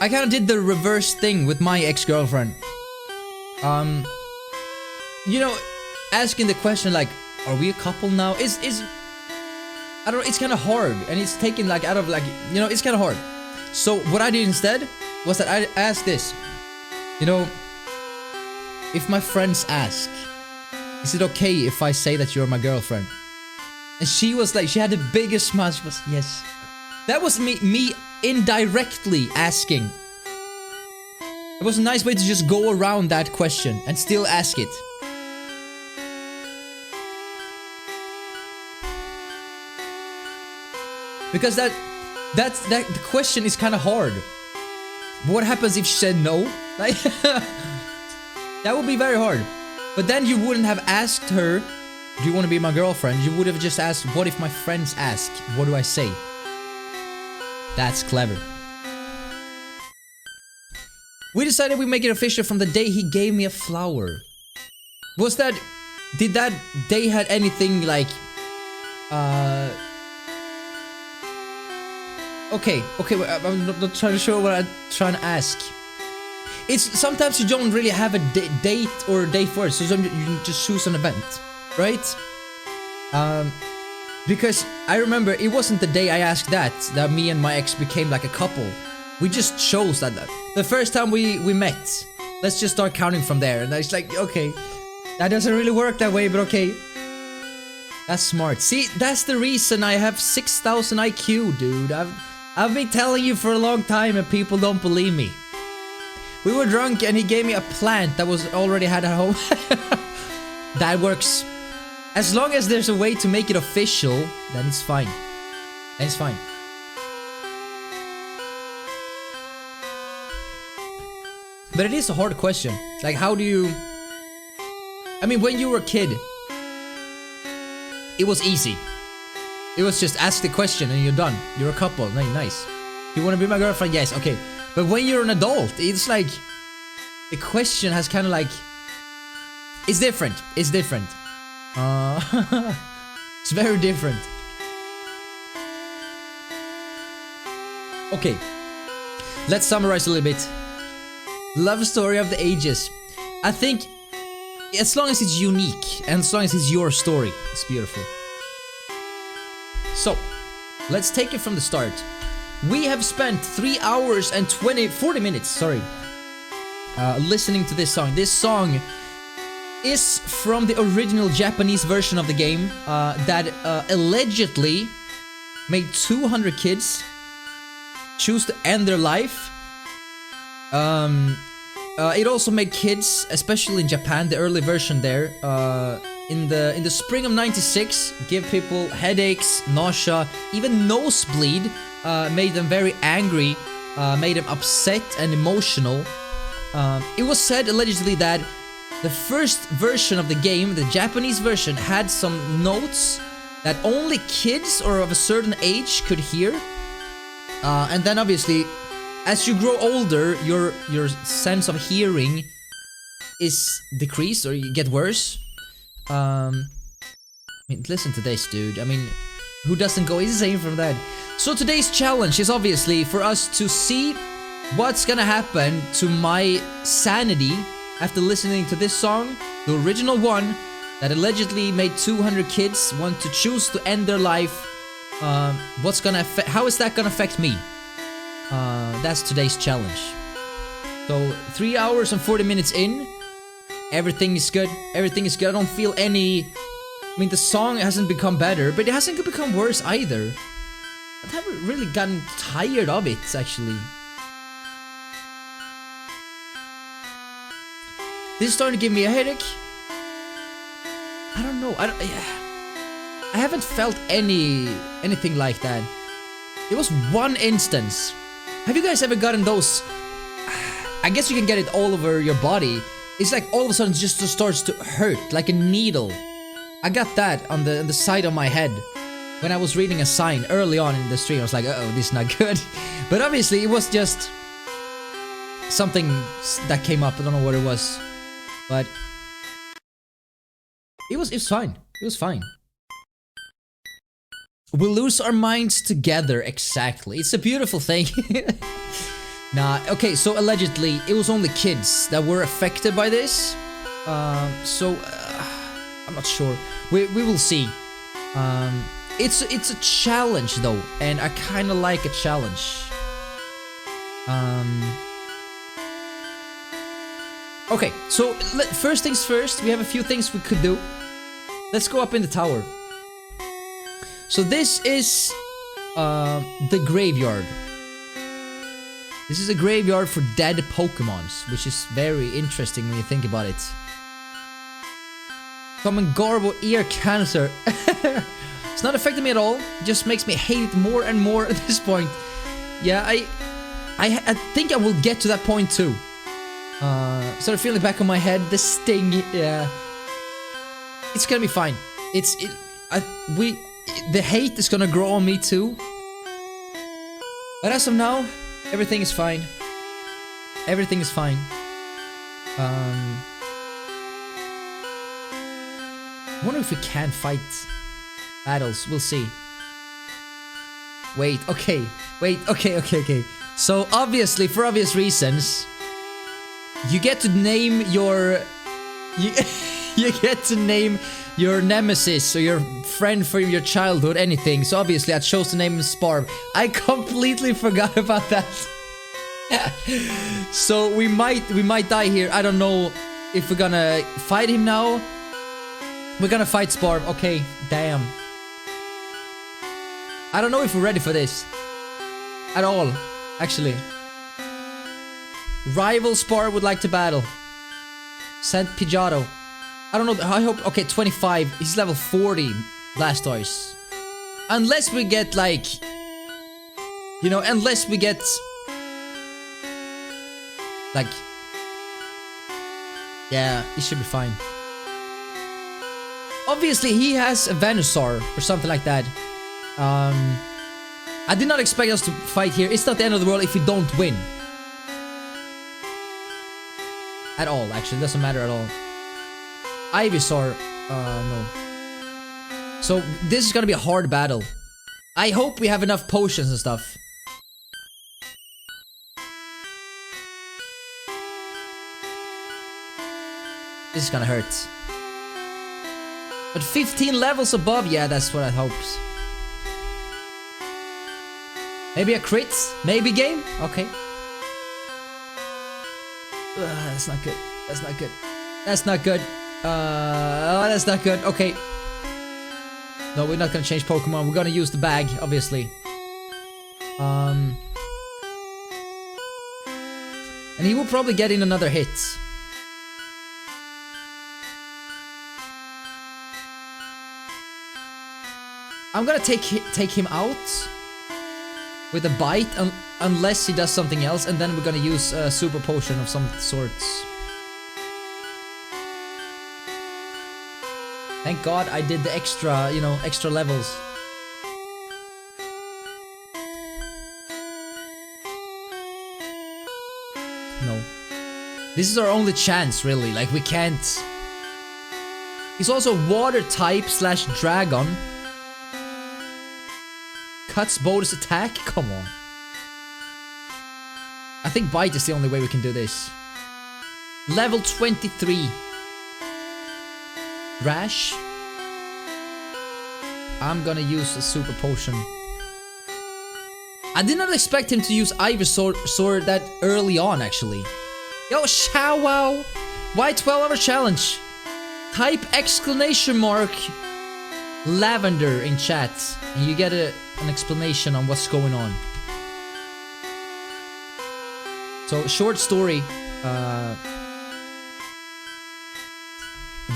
kind of did the reverse thing with my ex-girlfriend. You know, asking the question like, are we a couple now? Is I don't know, it's kind of hard, and it's taken like out of like, you know, it's kind of hard. So what I did instead was that I asked this. You know, if my friends ask, is it okay if I say that you're my girlfriend? And she was like, she had the biggest smile. She was, yes. That was me indirectly asking. It was a nice way to just go around that question and still ask it. Because that the question is kind of hard. What happens if she said no? Like, that would be very hard. But then you wouldn't have asked her, do you want to be my girlfriend? You would have just asked, what if my friends ask? What do I say? That's clever. We decided we make it official from the day he gave me a flower. Was that... did that day had anything like... Okay, I'm not trying to show what I'm trying to ask. It's sometimes you don't really have a date or a day for it, so you just choose an event, right? Because I remember it wasn't the day I asked that me and my ex became like a couple. We just chose that. The first time we met. Let's just start counting from there. And I was like, okay, that doesn't really work that way, but okay. That's smart. See, that's the reason I have 6,000 IQ, dude. I've been telling you for a long time and people don't believe me. We were drunk and he gave me a plant that was already had at home. That works. As long as there's a way to make it official, then it's fine. Then it's fine. But it is a hard question. Like, how do you... I mean, when you were a kid, it was easy. It was just ask the question and you're done. You're a couple. Nice. You want to be my girlfriend? Yes. Okay. But when you're an adult, it's like... the question has kind of like... it's different. It's different. It's very different. Okay. Let's summarize a little bit. Love story of the ages. I think... as long as it's unique and as long as it's your story, it's beautiful. So, let's take it from the start. We have spent 3 hours and 40 minutes, sorry, listening to this song. This song is from the original Japanese version of the game that allegedly made 200 kids choose to end their life. It also made kids, especially in Japan, the early version there, in the spring of '96, give people headaches, nausea, even nosebleed, made them very angry, made them upset and emotional. It was said allegedly that the first version of the game, the Japanese version, had some notes that only kids or of a certain age could hear, and then obviously, as you grow older, your sense of hearing is decreased or you get worse. mean, listen to this, dude. I mean, who doesn't go insane from that? So today's challenge is obviously for us to see what's gonna happen to my sanity after listening to this song, the original one that allegedly made 200 kids want to choose to end their life. What's gonna affect? How is that gonna affect me? That's today's challenge. So 3 hours and 40 minutes in, everything is good. Everything is good. I don't feel any. I mean, the song hasn't become better, but it hasn't become worse either. I haven't really gotten tired of it, actually. This is starting to give me a headache. I don't know. I haven't felt anything like that. There was one instance. Have you guys ever gotten those? I guess you can get it all over your body. It's like all of a sudden it just starts to hurt, like a needle. I got that on the side of my head when I was reading a sign early on in the stream. I was like, uh-oh, this is not good. But obviously it was just something that came up. I don't know what it was, but it was fine. It was fine. We lose our minds together. Exactly. It's a beautiful thing. Nah, okay, so allegedly it was only kids that were affected by this. I'm not sure. We will see. It's a challenge though, and I kind of like a challenge. Okay, so first things first, we have a few things we could do. Let's go up in the tower. So this is the graveyard. This is a graveyard for dead Pokémons, which is very interesting when you think about it. Common Garbo ear cancer. It's not affecting me at all. It just makes me hate it more and more at this point. Yeah, I think I will get to that point too. Started feeling back on my head, the sting. Yeah, it's gonna be fine. The hate is gonna grow on me too. But as of now, everything is fine. Everything is fine. I wonder if we can fight battles. We'll see. Wait, okay. So obviously, for obvious reasons, you get to name your you get to name your nemesis or your friend from your childhood, anything. So obviously I chose to name him Sparb. I completely forgot about that. So we might die here. I don't know if we're gonna fight him now. We're gonna fight Sparb. Okay, damn. I don't know if we're ready for this at all, actually. Rival Sparb would like to battle. Sent Pidgeotto. I don't know. I hope. Okay, 25. He's level 40. Blastoise. Unless we get like, you know, unless we get like, yeah, he should be fine. Obviously, he has a Venusaur or something like that. I did not expect us to fight here. It's not the end of the world if we don't win. At all, actually. It doesn't matter at all. Ivysaur, no. So, this is gonna be a hard battle. I hope we have enough potions and stuff. This is gonna hurt. But 15 levels above, yeah, that's what I hope. Maybe a crit? Maybe game? Okay. That's not good. That's not good. That's not good. That's not good. Okay. No, we're not gonna change Pokemon. We're gonna use the bag, obviously. And he will probably get in another hit. I'm gonna take him out with a bite, unless he does something else, and then we're gonna use a super potion of some sorts. Thank God I did the extra, you know, extra levels. No. This is our only chance, really. Like, we can't He's also water type / dragon. Cuts Bodus attack? Come on. I think bite is the only way we can do this. Level 23. Rash. I'm gonna use a super potion. I did not expect him to use Ivysaur that early on, actually. Yo, Chow Wow! Why 12-hour challenge? Type exclamation mark Lavender in chat, and you get an explanation on what's going on. So, short story.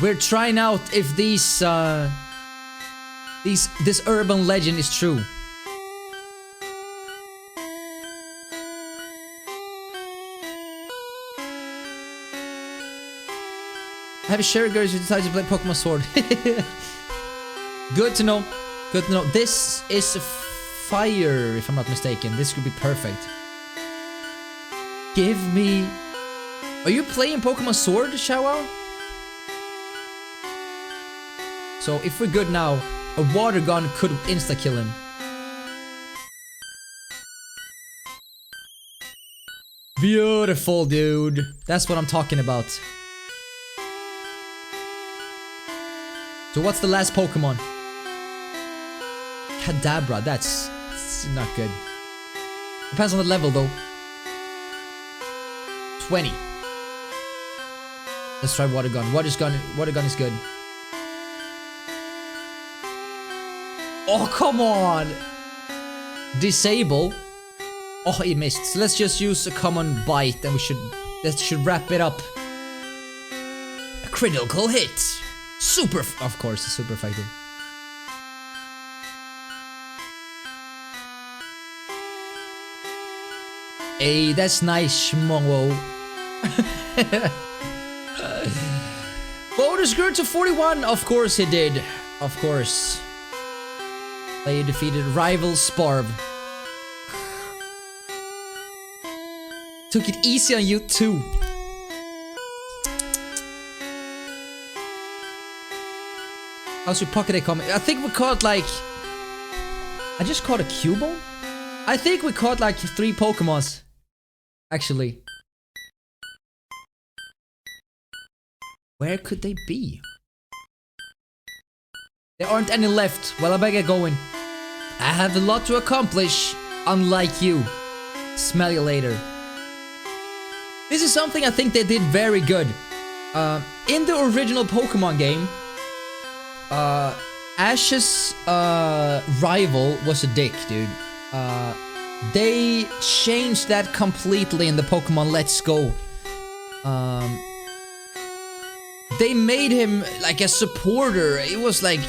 We're trying out if this urban legend is true. I have a share girls who decides to play Pokemon Sword. Good to know. Good to know. This is fire, if I'm not mistaken. This could be perfect. Give me... Are you playing Pokemon Sword, Shao? So if we're good now, a water gun could insta-kill him. Beautiful, dude. That's what I'm talking about. So what's the last Pokemon? Kadabra, that's not good. Depends on the level though. 20. Let's try water gun. Water gun is good. Oh, come on! Disable. Oh, he missed. So let's just use a common bite and that should wrap it up. A critical hit. Super, of course, super effective. Hey, that's nice, Shmongo. Bodus grew to 41. Of course he did. Of course. They defeated rival Sparv. Took it easy on you too. How's your Pokédex coming? I think we caught like... I just caught a Cubone? I think we caught like 3 Pokemons. Actually. Where could they be? There aren't any left. Well, I better get going. I have a lot to accomplish, unlike you. Smell you later. This is something I think they did very good. In the original Pokemon game, Ash's rival was a dick, dude. They changed that completely in the Pokemon Let's Go. They made him like a supporter. It was like...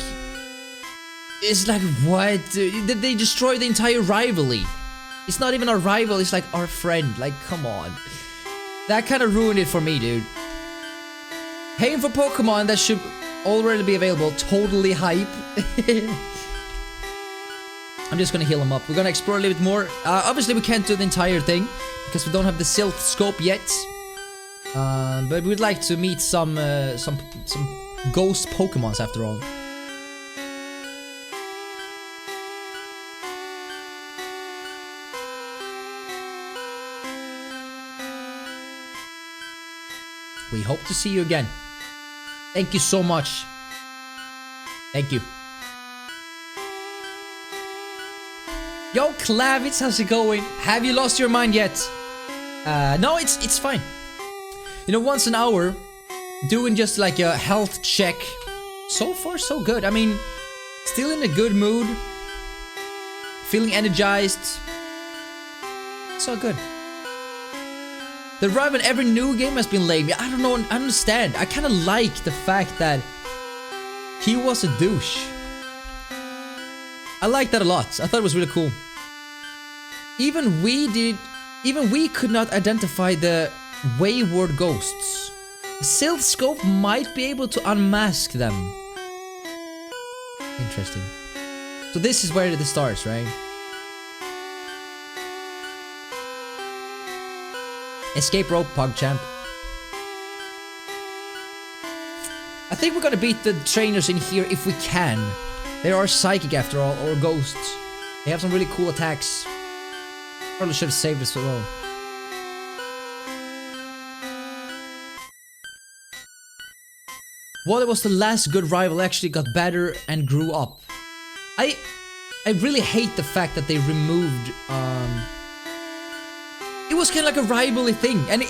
It's like, what? Did they destroy the entire rivalry? It's not even our rival, it's like our friend. Like, come on. That kind of ruined it for me, dude. Paying for Pokemon that should already be available. Totally hype. I'm just gonna heal him up. We're gonna explore a little bit more. Obviously, we can't do the entire thing because we don't have the Silph scope yet. But we'd like to meet some ghost Pokemons after all. We hope to see you again. Thank you so much. Thank you. Yo, Klavitz, how's it going? Have you lost your mind yet? No, it's fine. You know, once an hour, doing just like a health check. So far, so good. I mean, still in a good mood. Feeling energized. So good. The drive in every new game has been lame. I don't know, I understand. I kind of like the fact that he was a douche. I like that a lot. I thought it was really cool. Even we could not identify the wayward ghosts. Silph scope might be able to unmask them. Interesting. So this is where it starts, right? Escape rope, PogChamp. I think we're gonna beat the trainers in here if we can. They are psychic after all, or ghosts. They have some really cool attacks. Probably should have saved this as well. What was the last good rival actually got better and grew up? I really hate the fact that they removed it was kind of like a rivalry thing, and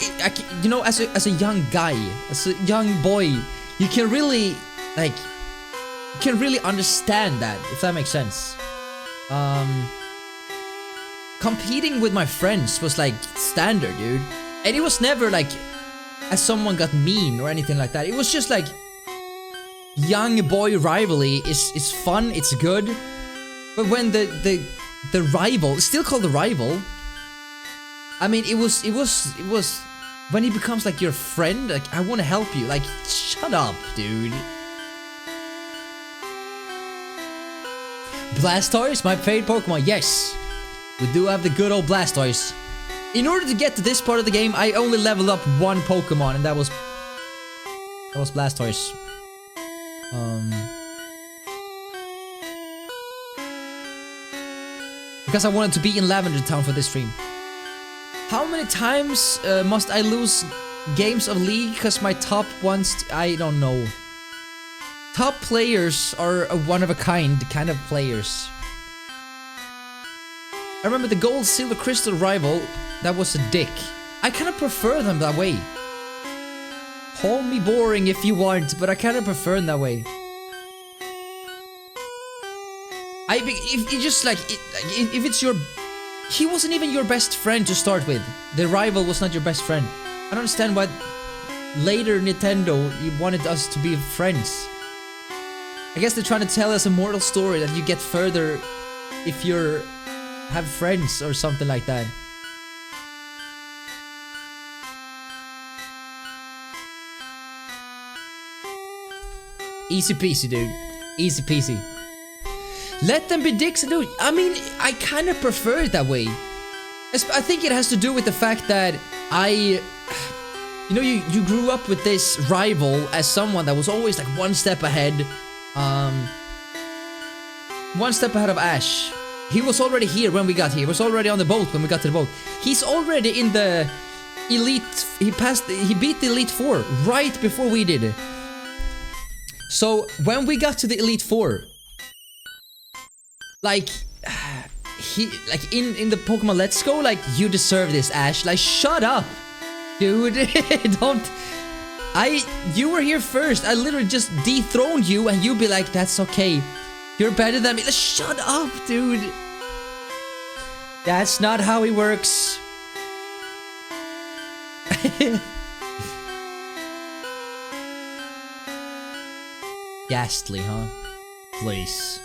you know, as a young guy, as a young boy, you can really understand that, if that makes sense. Competing with my friends was like standard, dude, and it was never like as someone got mean or anything like that. It was just like young boy rivalry is fun, it's good, but when the rival, it's still called the rival. I mean, it was when he becomes like your friend, like, I want to help you, like, shut up, dude. Blastoise, my favorite Pokemon, yes. We do have the good old Blastoise. In order to get to this part of the game, I only leveled up one Pokemon, and that was Blastoise. Because I wanted to be in Lavender Town for this stream. How many times must I lose games of League because my top ones, I don't know. Top players are a one-of-a-kind kind of players. I remember the gold, silver, crystal rival, that was a dick. I kind of prefer them that way. Call me boring if you want, but I kind of prefer them that way. If you just like, if it's your... He wasn't even your best friend to start with. The rival was not your best friend. I don't understand why later Nintendo you wanted us to be friends. I guess they're trying to tell us a moral story that you get further if you're have friends or something like that. Easy peasy, dude. Easy peasy. Let them be dicks and do it. I mean, I kind of prefer it that way. I think it has to do with the fact that you know, you grew up with this rival as someone that was always like one step ahead. One step ahead of Ash. He was already here when we got here. He was already on the boat when we got to the boat. He's already in the Elite. He beat the Elite Four right before we did. So when we got to the Elite Four, like, in the Pokemon Let's Go, like, you deserve this, Ash. Like, shut up, dude. You were here first. I literally just dethroned you, and you'd be like, that's okay. You're better than me. Like, shut up, dude. That's not how it works. Ghastly, huh? Please.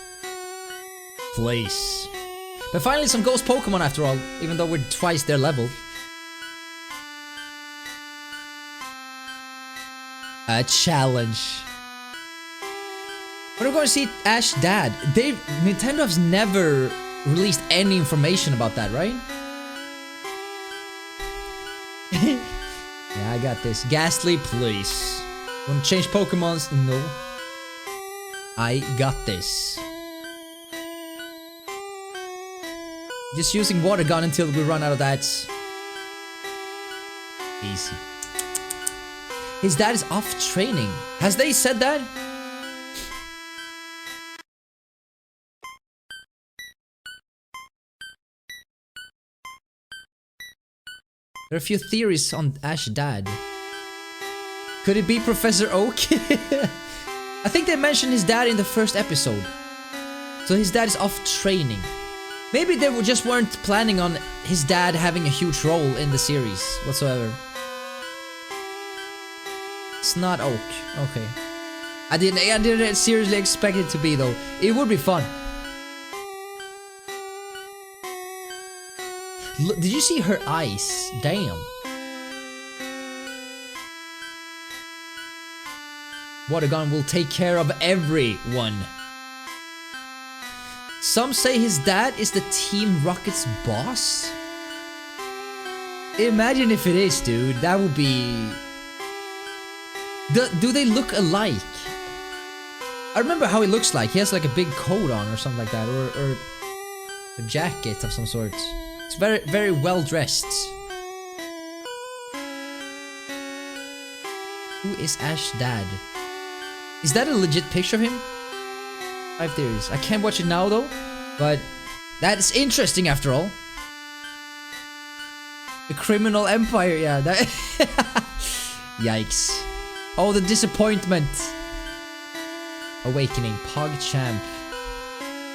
Please. But finally some ghost Pokemon after all, even though we're twice their level. A challenge. When are we going to see Ash's dad? Nintendo has never released any information about that, right? Yeah, I got this. Ghastly, please. Want to change Pokemons? No. I got this. Just using water gun until we run out of that. Easy. His dad is off training. Has they said that? There are a few theories on Ash's dad. Could it be Professor Oak? I think they mentioned his dad in the first episode. So his dad is off training. Maybe they just weren't planning on his dad having a huge role in the series whatsoever. It's not Oak. Okay. I didn't seriously expect it to be though. It would be fun. Look, did you see her eyes? Damn. Water gun will take care of everyone. Some say his dad is the Team Rocket's boss? Imagine if it is, dude. That would be... Do they look alike? I remember how he looks like. He has like a big coat on or something like that, or a jacket of some sort. It's very, very well dressed. Who is Ash's dad? Is that a legit picture of him? 5 theories. I can't watch it now though, but that's interesting after all. The criminal empire, yeah. That Yikes. Oh, the disappointment. Awakening, Pog Champ.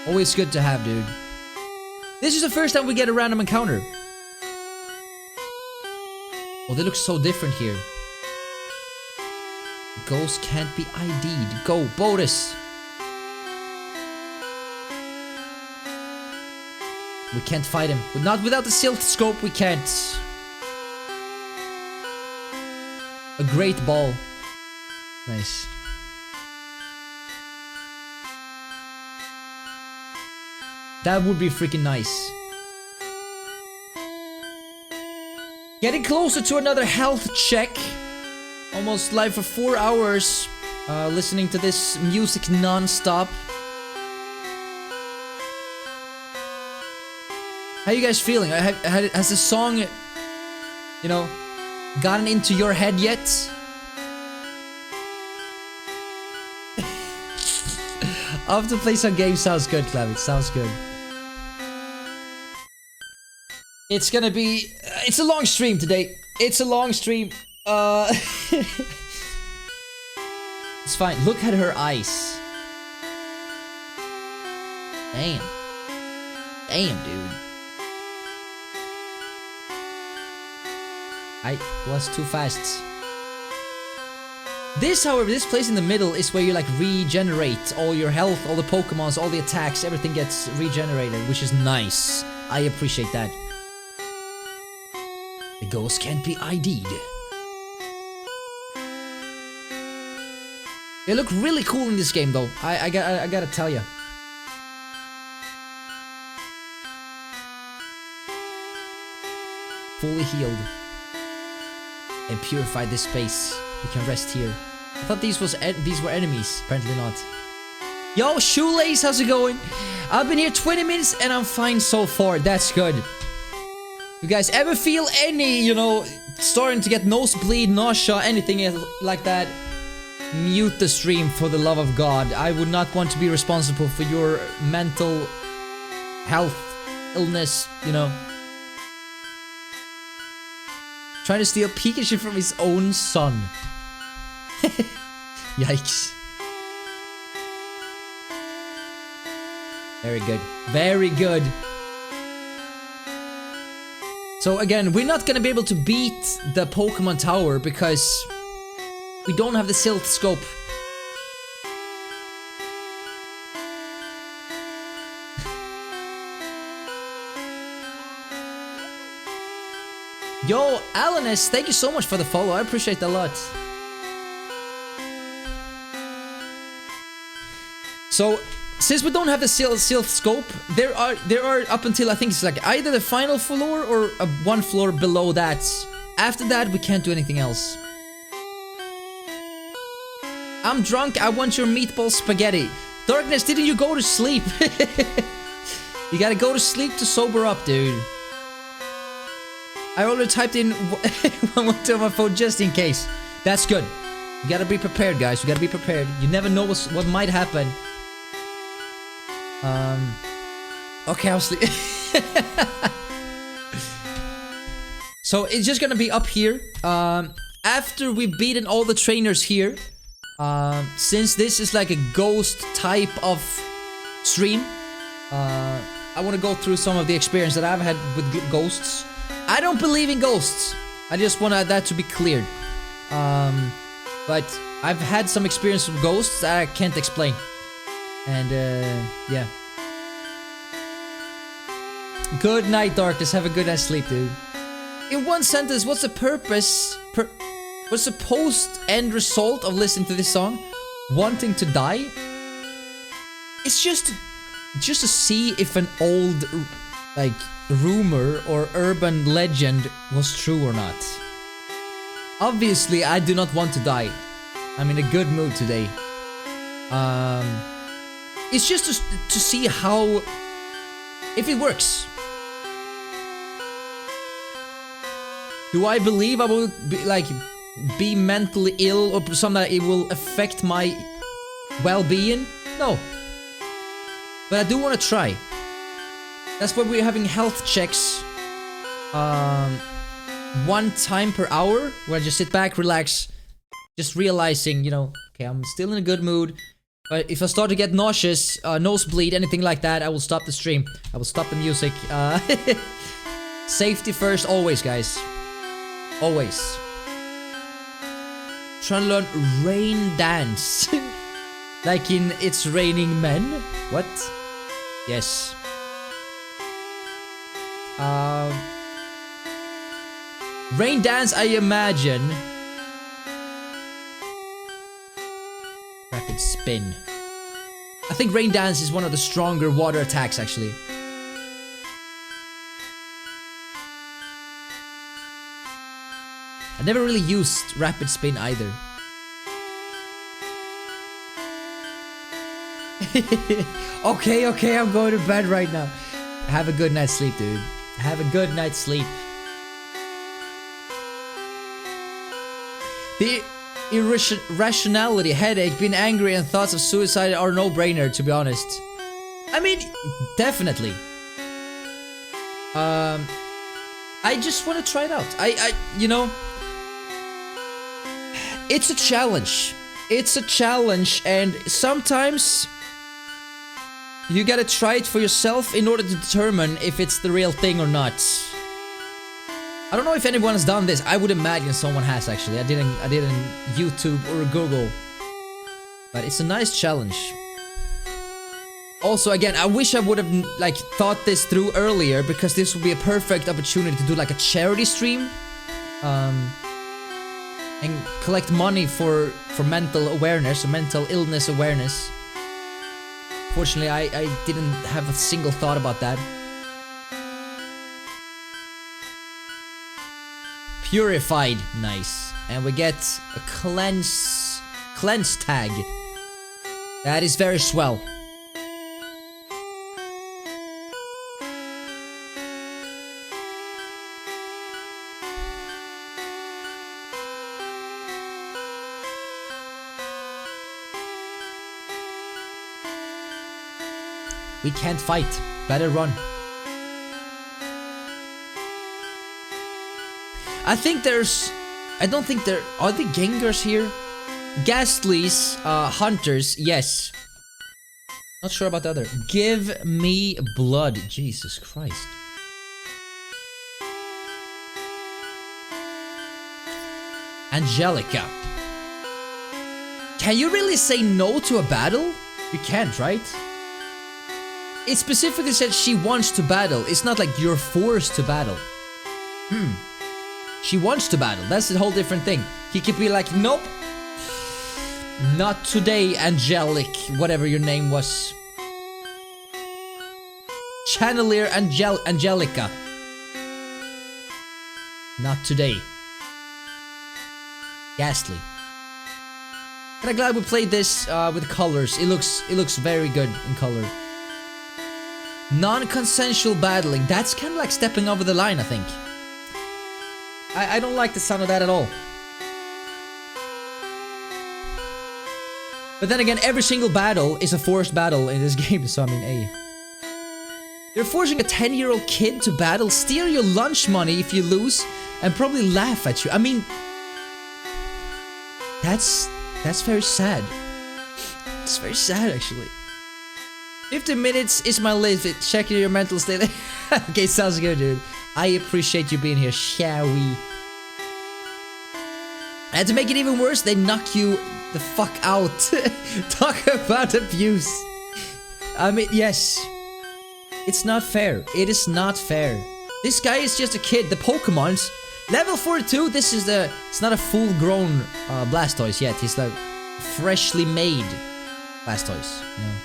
Always good to have, dude. This is the first time we get a random encounter. Oh, they look so different here. Ghosts can't be ID'd. Go, Bodus. We can't fight him. Not without the silt scope, we can't. A great ball. Nice. That would be freaking nice. Getting closer to another health check. Almost live for 4 hours. Listening to this music non-stop. How you guys feeling? Has the song, you know, gotten into your head yet? Off to play some games sounds good, Clem. It sounds good. It's gonna be... it's a long stream today. It's a long stream. It's fine. Look at her eyes. Damn. Damn, dude. I was too fast. This, however, this place in the middle is where you like regenerate all your health, all the Pokemons, all the attacks, everything gets regenerated, which is nice. I appreciate that. The ghost can't be ID'd. They look really cool in this game, though. I gotta tell you. Fully healed. And purify this space. We can rest here. I thought these were enemies. Apparently not. Yo, Shoelace, how's it going? I've been here 20 minutes and I'm fine so far. That's good. You guys ever feel any, you know, starting to get nosebleed, nausea, anything like that? Mute the stream for the love of God. I would not want to be responsible for your mental health, illness, you know. Trying to steal Pikachu from his own son. Yikes. Very good. Very good. So again, we're not gonna be able to beat the Pokemon Tower because we don't have the Silt Scope. Yo, Alanis, thank you so much for the follow. I appreciate that a lot. So, since we don't have the Silt Scope, there are up until I think it's like either the final floor or one floor below that. After that, we can't do anything else. I'm drunk. I want your meatball spaghetti. Darkness, didn't you go to sleep? You gotta go to sleep to sober up, dude. I already typed in one to my phone just in case. That's good. You gotta be prepared, guys. You gotta be prepared. You never know what might happen. Okay, I'll sleep. So it's just gonna be up here. After we've beaten all the trainers here, since this is like a ghost type of stream, I want to go through some of the experience that I've had with ghosts. I don't believe in ghosts. I just want that to be cleared. But I've had some experience with ghosts that I can't explain. And yeah. Good night, Darkness. Have a good night's sleep, dude. In one sentence, what's the purpose? What's the post-end result of listening to this song? Wanting to die? It's just to see if an old, like, rumor or urban legend was true or not. Obviously, I do not want to die. I'm in a good mood today. It's just to see how, if it works. Do I believe I will be mentally ill or something that it will affect my well-being? No. But I do want to try. That's why we're having health checks 1 time per hour, where I just sit back, relax, just realizing, you know, okay, I'm still in a good mood. But if I start to get nauseous, nosebleed, anything like that, I will stop the stream. I will stop the music. Safety first, always, guys. Always. Trying to learn rain dance. Like in It's Raining Men. What? Yes. Rain dance, I imagine. Rapid spin. I think rain dance is one of the stronger water attacks, actually. I never really used rapid spin either. Okay, I'm going to bed right now. Have a good night's sleep, dude. Have a good night's sleep. The irrationality, headache, being angry, and thoughts of suicide are no-brainer, to be honest. I mean, definitely. I just want to try it out. You know, it's a challenge. It's a challenge, and sometimes you gotta try it for yourself in order to determine if it's the real thing or not. I don't know if anyone has done this. I would imagine someone has, actually. I didn't YouTube or Google. But it's a nice challenge. Also, again, I wish I would have like thought this through earlier, because this would be a perfect opportunity to do like a charity stream. And collect money for mental awareness or mental illness awareness. Fortunately, I didn't have a single thought about that. Purified, nice. And we get a cleanse tag. That is very swell. We can't fight. Better run. I think there's... I don't think there... Are the Gengars here? Ghastlies, hunters, yes. Not sure about the other. Give me blood. Jesus Christ. Angelica. Can you really say no to a battle? You can't, right? It specifically said she wants to battle. It's not like you're forced to battle. She wants to battle. That's a whole different thing. He could be like, nope. Not today, Angelic. Whatever your name was. Channelier Angelica. Not today. Ghastly. But I'm glad we played this with colors. It looks very good in color. Non-consensual battling. That's kind of like stepping over the line, I think. I don't like the sound of that at all. But then again, every single battle is a forced battle in this game, so I mean, hey. You're forcing a 10-year-old kid to battle, steal your lunch money if you lose, and probably laugh at you. I mean... That's very sad. It's very sad, actually. 50 minutes is my limit. Checking your mental state. Okay, sounds good, dude. I appreciate you being here, shall we? And to make it even worse, they knock you the fuck out. Talk about abuse. I mean, yes. It's not fair. It is not fair. This guy is just a kid. The Pokémons. Level 42, this is the... It's not a full-grown Blastoise yet. He's like freshly made Blastoise, you know.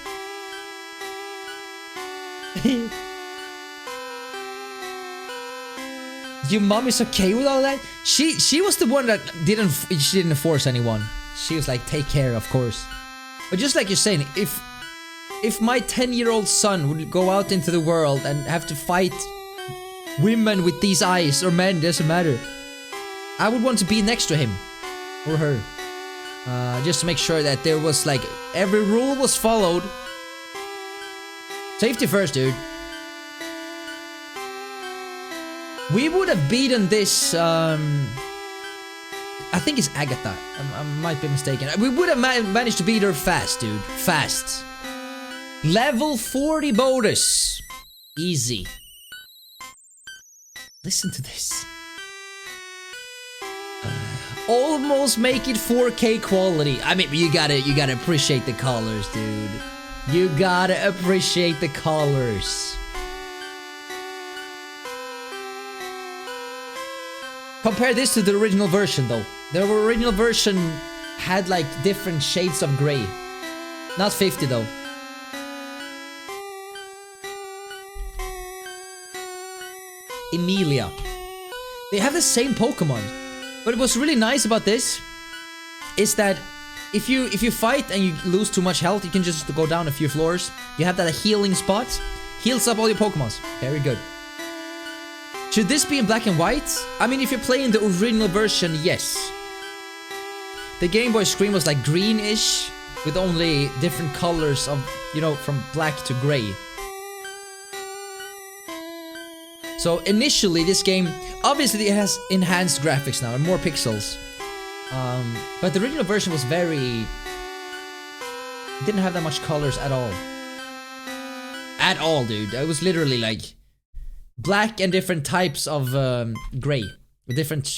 Your mom is okay with all that? She was the one that didn't force anyone. She was like, take care, of course. But just like you're saying, if my 10-year-old son would go out into the world and have to fight women with these eyes, or men, doesn't matter, I would want to be next to him or her, just to make sure that there was like every rule was followed. Safety first, dude. We would have beaten this. I think it's Agatha. I might be mistaken. We would have managed to beat her fast, dude. Fast. Level 40 Bodus. Easy. Listen to this. Almost make it 4K quality. I mean, you gotta appreciate the colors, dude. You gotta appreciate the colors. Compare this to the original version, though. The original version had like different shades of gray. Not 50 though. Emilia. They have the same Pokemon. But what's really nice about this is that if you fight and you lose too much health, you can just go down a few floors. You have that healing spot. Heals up all your Pokemons. Very good. Should this be in black and white? I mean, if you're playing the original version, yes. The Game Boy screen was like greenish, with only different colors of, you know, from black to gray. So initially this game, obviously it has enhanced graphics now and more pixels. But the original version was didn't have that much colors at all. At all, dude. It was literally like black and different types of gray. With different,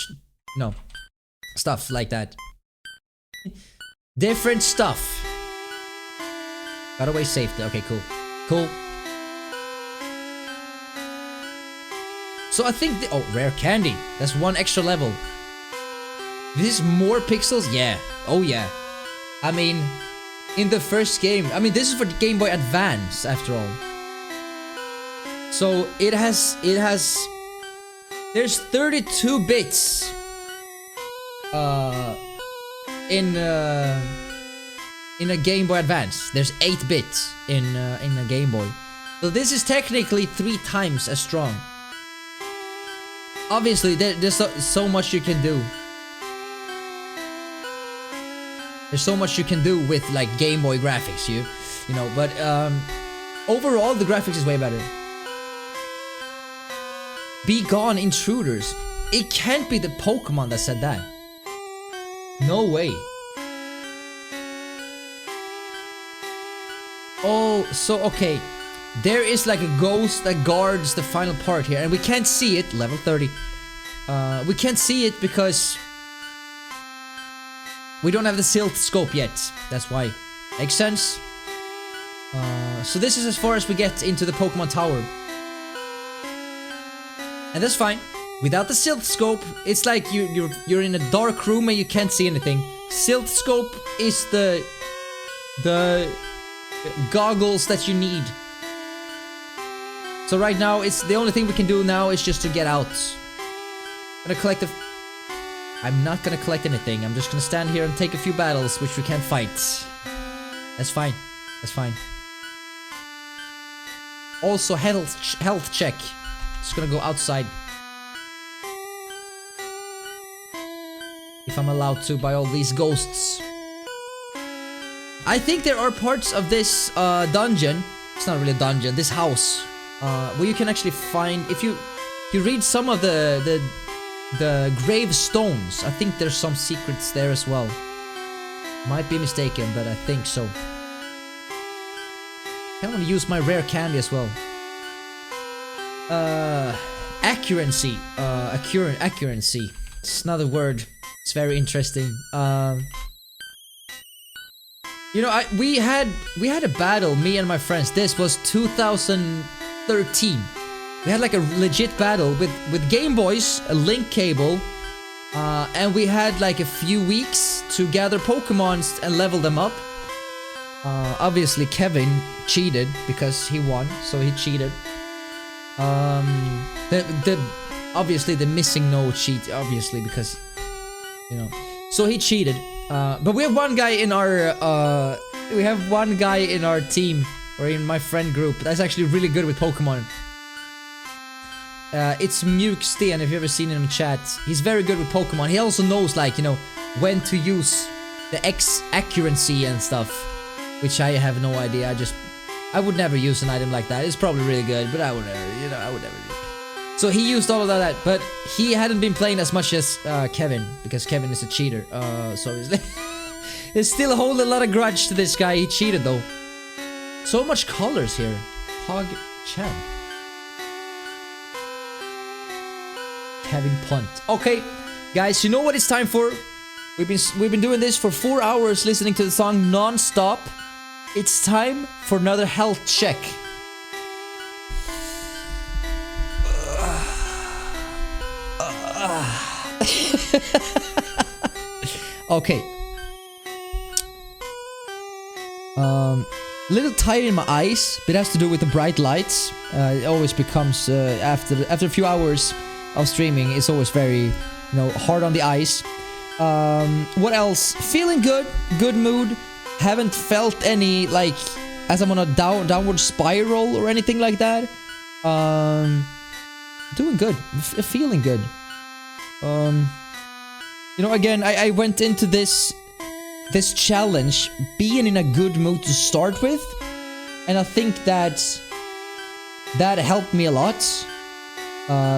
stuff like that. Different stuff. Got away safely. Okay, cool. Cool. So I think oh, rare candy. That's one extra level. This is more pixels? Yeah. Oh yeah. I mean, in the first game, I mean, this is for the Game Boy Advance after all. So it has there's 32 bits in a Game Boy Advance. There's 8 bits in a Game Boy. So this is technically 3 times as strong. Obviously, there's so much you can do. There's so much you can do with like Game Boy graphics, you know. But overall, the graphics is way better. Be gone, intruders. It can't be the Pokemon that said that. No way. Oh, so okay. There is like a ghost that guards the final part here, and we can't see it. Level 30. We can't see it because we don't have the Silt Scope yet. That's why. Makes sense. So this is as far as we get into the Pokemon Tower. And that's fine. Without the Silt Scope, it's like you're in a dark room and you can't see anything. Silt Scope is the goggles that you need. So right now, it's the only thing we can do now is just to get out. I'm not gonna collect anything. I'm just gonna stand here and take a few battles, which we can't fight. That's fine. That's fine. Also, health check. Just gonna go outside. If I'm allowed to, by all these ghosts. I think there are parts of this dungeon. It's not really a dungeon. This house. Where you can actually find, if you read some of the gravestones, I think there's some secrets there as well. Might be mistaken, but I think so. I want to use my rare candy as well. Accuracy. Accuracy. It's another word. It's very interesting. You know, we had a battle, me and my friends. This was 2013. We had like a legit battle with Game Boys, a link cable, and we had like a few weeks to gather Pokemons and level them up. Obviously Kevin cheated because he won, so he cheated. Obviously the missing no cheat, obviously, because, you know, so he cheated. But we have one guy in our We have one guy in our team, or in my friend group, that's actually really good with Pokemon. It's Muke Sten, if you've ever seen him in chat. He's very good with Pokemon. He also knows, like, you know, when to use the accuracy and stuff. Which I have no idea. I would never use an item like that. It's probably really good, but I would never, you know, I would never do it. So he used all of that, but he hadn't been playing as much as Kevin, because Kevin is a cheater. So obviously. There's still a whole lot of grudge to this guy. He cheated, though. So much colors here. Hog Champ. Kevin Punt. Okay, guys, you know what it's time for? We've been doing this for 4 hours, listening to the song non-stop. It's time for another health check. Okay. Little tight in my eyes, but it has to do with the bright lights. It always becomes after a few hours of streaming, it's always very, you know, hard on the eyes. What else? Feeling good, good mood. Haven't felt any, like, as I'm on a downward spiral or anything like that. Doing good, feeling good. You know, again, I went into this challenge being in a good mood to start with, and I think that helped me a lot.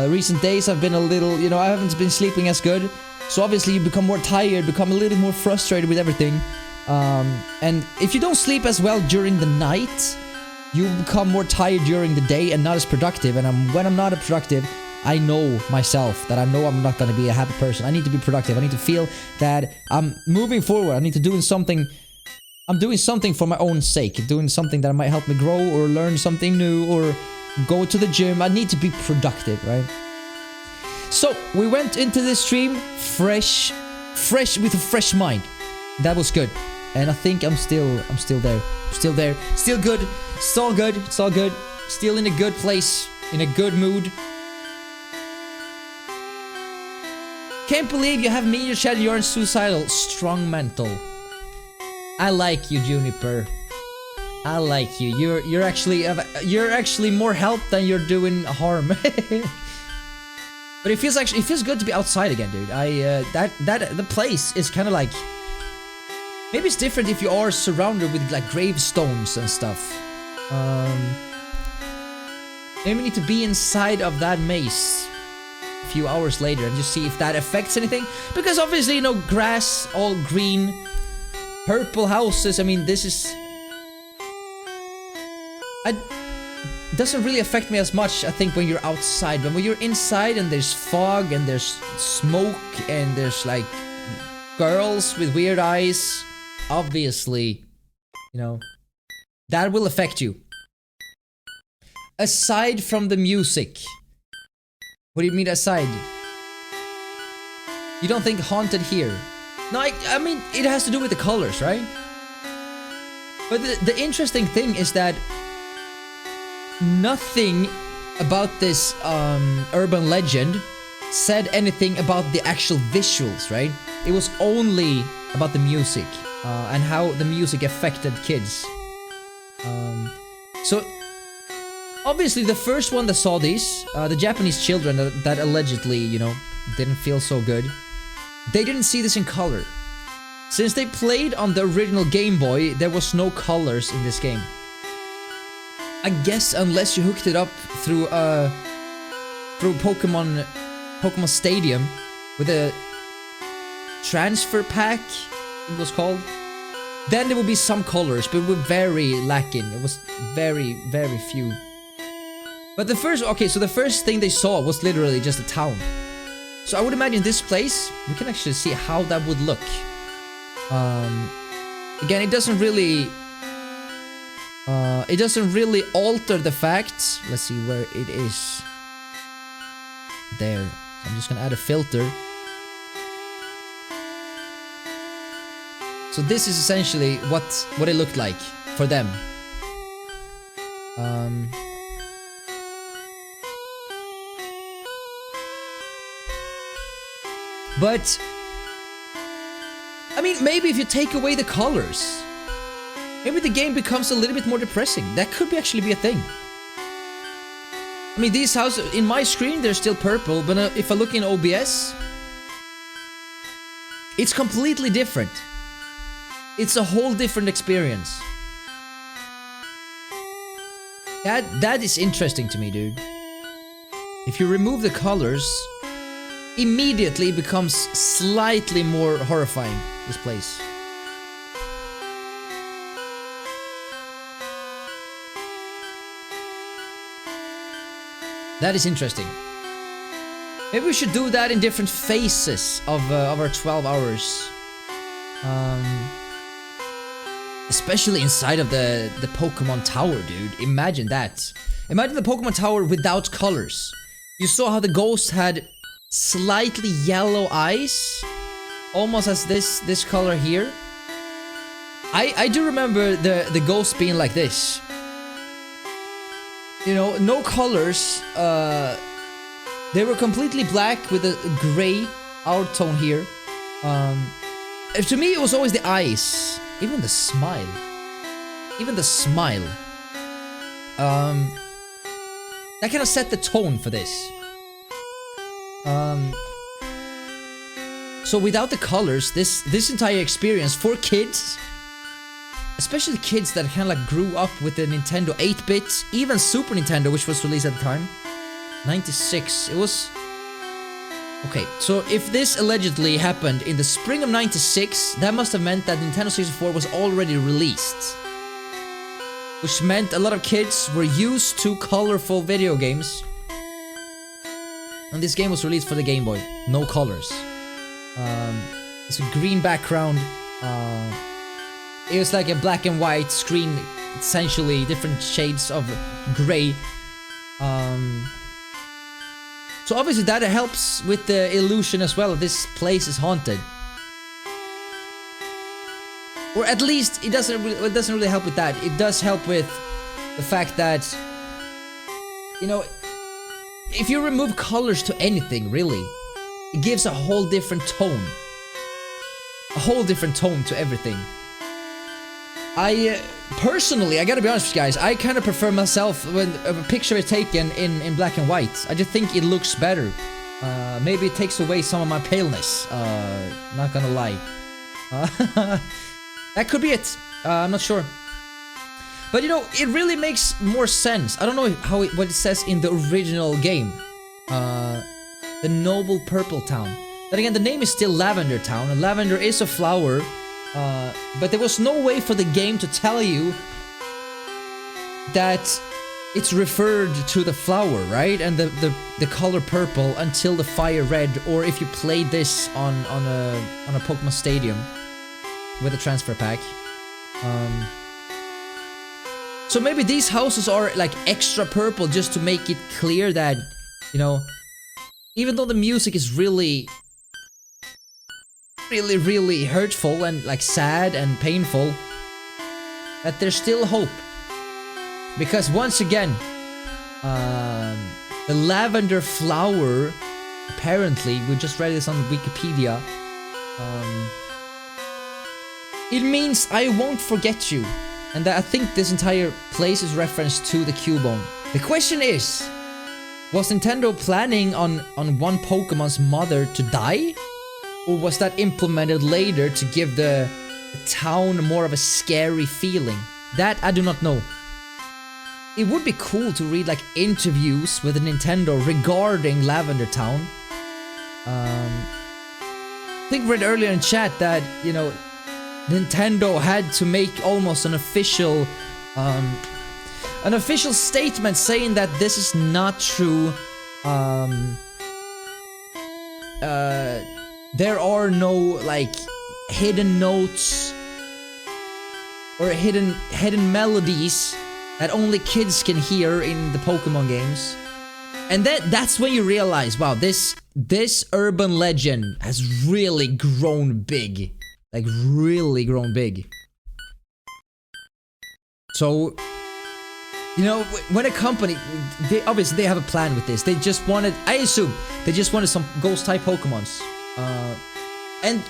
Recent days I've been a little, you know, I haven't been sleeping as good, so obviously you become more tired, become a little more frustrated with everything. And if you don't sleep as well during the night, you become more tired during the day and not as productive. And when I'm not productive, I know myself that I know I'm not going to be a happy person. I need to be productive. I need to feel that I'm moving forward. I need to do something. I'm doing something for my own sake. Doing something that might help me grow or learn something new or go to the gym. I need to be productive, right? So we went into this stream fresh with a fresh mind. That was good. And I think I'm still there. Still there. Still good. It's all good. It's all good. Still in a good place. In a good mood. Can't believe you have me in your chat and you're suicidal. Strong mental. I like you, Juniper. I like you. You're actually more help than you're doing harm. But it feels good to be outside again, dude. The place is kind of like, maybe it's different if you are surrounded with like gravestones and stuff. Maybe we need to be inside of that maze a few hours later and just see if that affects anything. Because obviously, you know, grass, all green, purple houses. I mean, this is... it doesn't really affect me as much, I think, when you're outside. But when you're inside and there's fog and there's smoke and there's like girls with weird eyes, obviously, you know, that will affect you. Aside from the music. What do you mean aside? You don't think haunted here? No, I mean, it has to do with the colors, right? But the interesting thing is that nothing about this urban legend said anything about the actual visuals, right? It was only about the music and how the music affected kids. So obviously the first one that saw these, the Japanese children that allegedly, you know, didn't feel so good, they didn't see this in color. Since they played on the original Game Boy, there was no colors in this game. I guess unless you hooked it up through Pokemon Stadium with a transfer pack, it was called. Then there would be some colors, but it was very lacking. It was very, very few. But the first thing they saw was literally just a town. So I would imagine this place, we can actually see how that would look. Again, it doesn't really alter the fact. Let's see where it is. There. I'm just gonna add a filter. So this is essentially what it looked like for them. But I mean, maybe if you take away the colors, maybe the game becomes a little bit more depressing. That could actually be a thing. I mean, these houses, in my screen, they're still purple, but if I look in OBS, it's completely different. It's a whole different experience. That is interesting to me, dude. If you remove the colors, immediately it becomes slightly more horrifying, this place. That is interesting. Maybe we should do that in different phases of our 12 hours. Especially inside of the Pokemon Tower, dude. Imagine that. Imagine the Pokemon Tower without colors. You saw how the ghost had slightly yellow eyes, almost as this color here. I do remember the ghost being like this. You know, no colors. They were completely black with a gray outtone here. To me, it was always the eyes. Even the smile. Even the smile. That kind of set the tone for this. So without the colors, this entire experience for kids, especially kids that kind of like grew up with the Nintendo 8-bit, even Super Nintendo, which was released at the time, 96. It was... Okay, so if this allegedly happened in the spring of 96, that must have meant that Nintendo 64 was already released. Which meant a lot of kids were used to colorful video games. And this game was released for the Game Boy. No colors. It's a green background. It was like a black and white screen, essentially different shades of gray. So obviously that helps with the illusion as well. This place is haunted. Or at least it doesn't really help with that. It does help with the fact that, you know, if you remove colors to anything, really, it gives a whole different tone. A whole different tone to everything. Personally, I gotta be honest with you guys, I kind of prefer myself when a picture is taken in black and white. I just think it looks better. Maybe it takes away some of my paleness. Not gonna lie. That could be it. I'm not sure. But you know, it really makes more sense. I don't know what it says in the original game. The Noble Purple Town. Then again, the name is still Lavender Town, and lavender is a flower. But there was no way for the game to tell you that it's referred to the flower, right? And the color purple until the fire red, or if you played this on a Pokemon Stadium with a transfer pack. So maybe these houses are like extra purple just to make it clear that, you know, even though the music is really hurtful and like sad and painful, that there's still hope. Because once again, the lavender flower, apparently, we just read this on Wikipedia, it means I won't forget you. And I think this entire place is reference to the Cubone. The question is, was Nintendo planning on one Pokemon's mother to die? Or was that implemented later to give the town more of a scary feeling? That I do not know. It would be cool to read like interviews with Nintendo regarding Lavender Town. I think we read earlier in chat that, you know, Nintendo had to make almost an official statement saying that this is not true. There are no like hidden notes or hidden melodies that only kids can hear in the Pokemon games. And that's when you realize, wow, this urban legend has really grown big. Like, really grown big. So, you know, when a company, obviously they have a plan with this. They just wanted, I assume, they just wanted some ghost-type Pokemons. And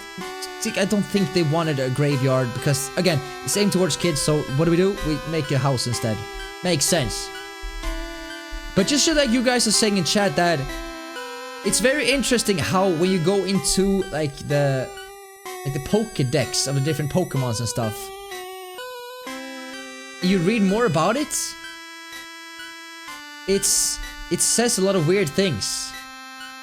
I don't think they wanted a graveyard because, again, it's aimed towards kids, so what do? We make a house instead. Makes sense. But just so that you guys are saying in chat that it's very interesting how when you go into like the Pokédex of the different Pokémons and stuff, you read more about it. It says a lot of weird things.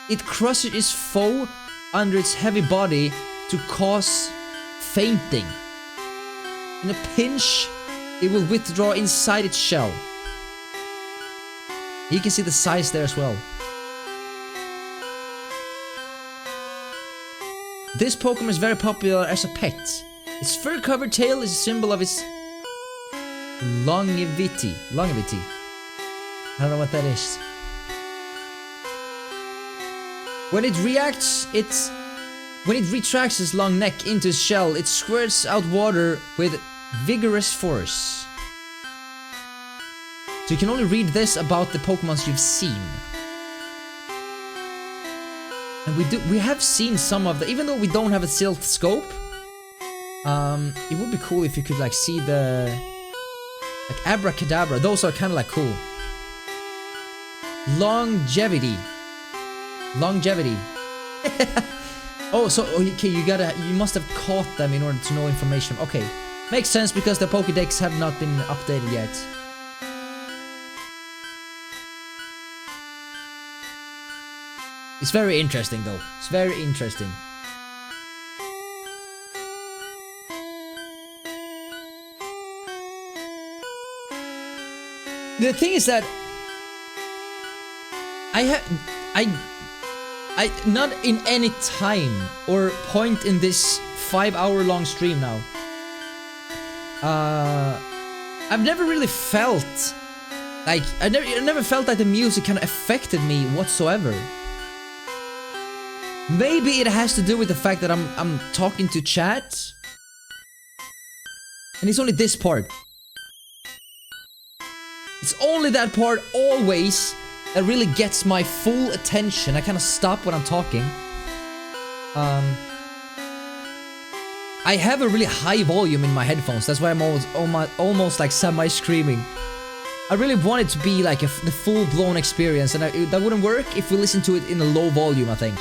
It crushes its foe under its heavy body to cause fainting. In a pinch, it will withdraw inside its shell. You can see the size there as well. This Pokemon is very popular as a pet. Its fur-covered tail is a symbol of its longevity. Longevity. I don't know what that is. When it retracts its long neck into its shell, it squirts out water with vigorous force. So you can only read this about the Pokemons you've seen. And we have seen some of the, even though we don't have a Silt scope, it would be cool if you could like see the like Abracadabra. Those are kind of like cool. Longevity. Oh, so okay, you must have caught them in order to know information. Okay, makes sense because the Pokédex have not been updated yet. It's very interesting though. It's very interesting. The thing is that I not in any time or point in this 5-hour-long stream now. I've never really felt like I never felt like the music kind of affected me whatsoever. Maybe it has to do with the fact that I'm talking to chat, and it's only this part. It's only that part always that really gets my full attention. I kind of stop when I'm talking. I have a really high volume in my headphones. That's why I'm almost like semi-screaming. I really want it to be like the full-blown experience, and that wouldn't work if we listen to it in a low volume, I think.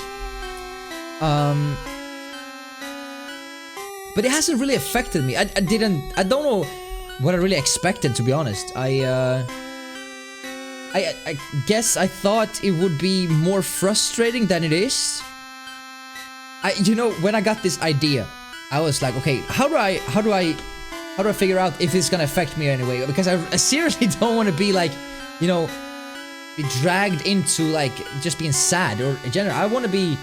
But it hasn't really affected me. I don't know what I really expected, to be honest. I guess I thought it would be more frustrating than it is. You know, when I got this idea, I was like, okay, how do I figure out if it's gonna affect me anyway? Because I seriously don't want to be like, you know, be dragged into like just being sad or in general. I want to be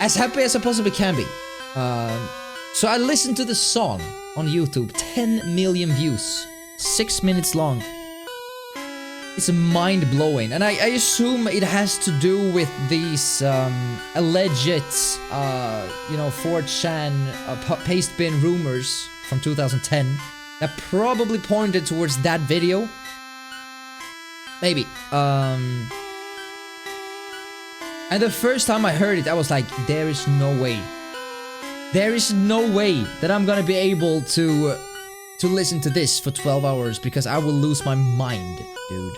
as happy as I possibly can be. So I listened to the song on YouTube, 10 million views, 6 minutes long. It's mind-blowing, and I assume it has to do with these alleged, you know, 4chan Pastebin rumors from 2010 that probably pointed towards that video. Maybe. And the first time I heard it, I was like, there is no way. There is no way that I'm gonna be able to listen to this for 12 hours because I will lose my mind, dude.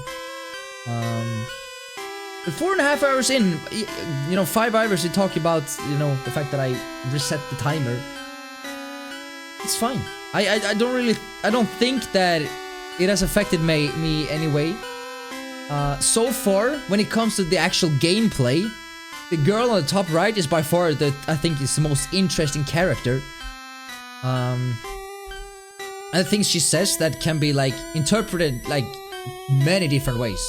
But 4.5 hours in, you know, 5 hours to talk about, you know, the fact that I reset the timer. It's fine. I don't think that it has affected me anyway. So far, when it comes to the actual gameplay, the girl on the top right is by far I think is the most interesting character. And the things she says that can be like interpreted like many different ways.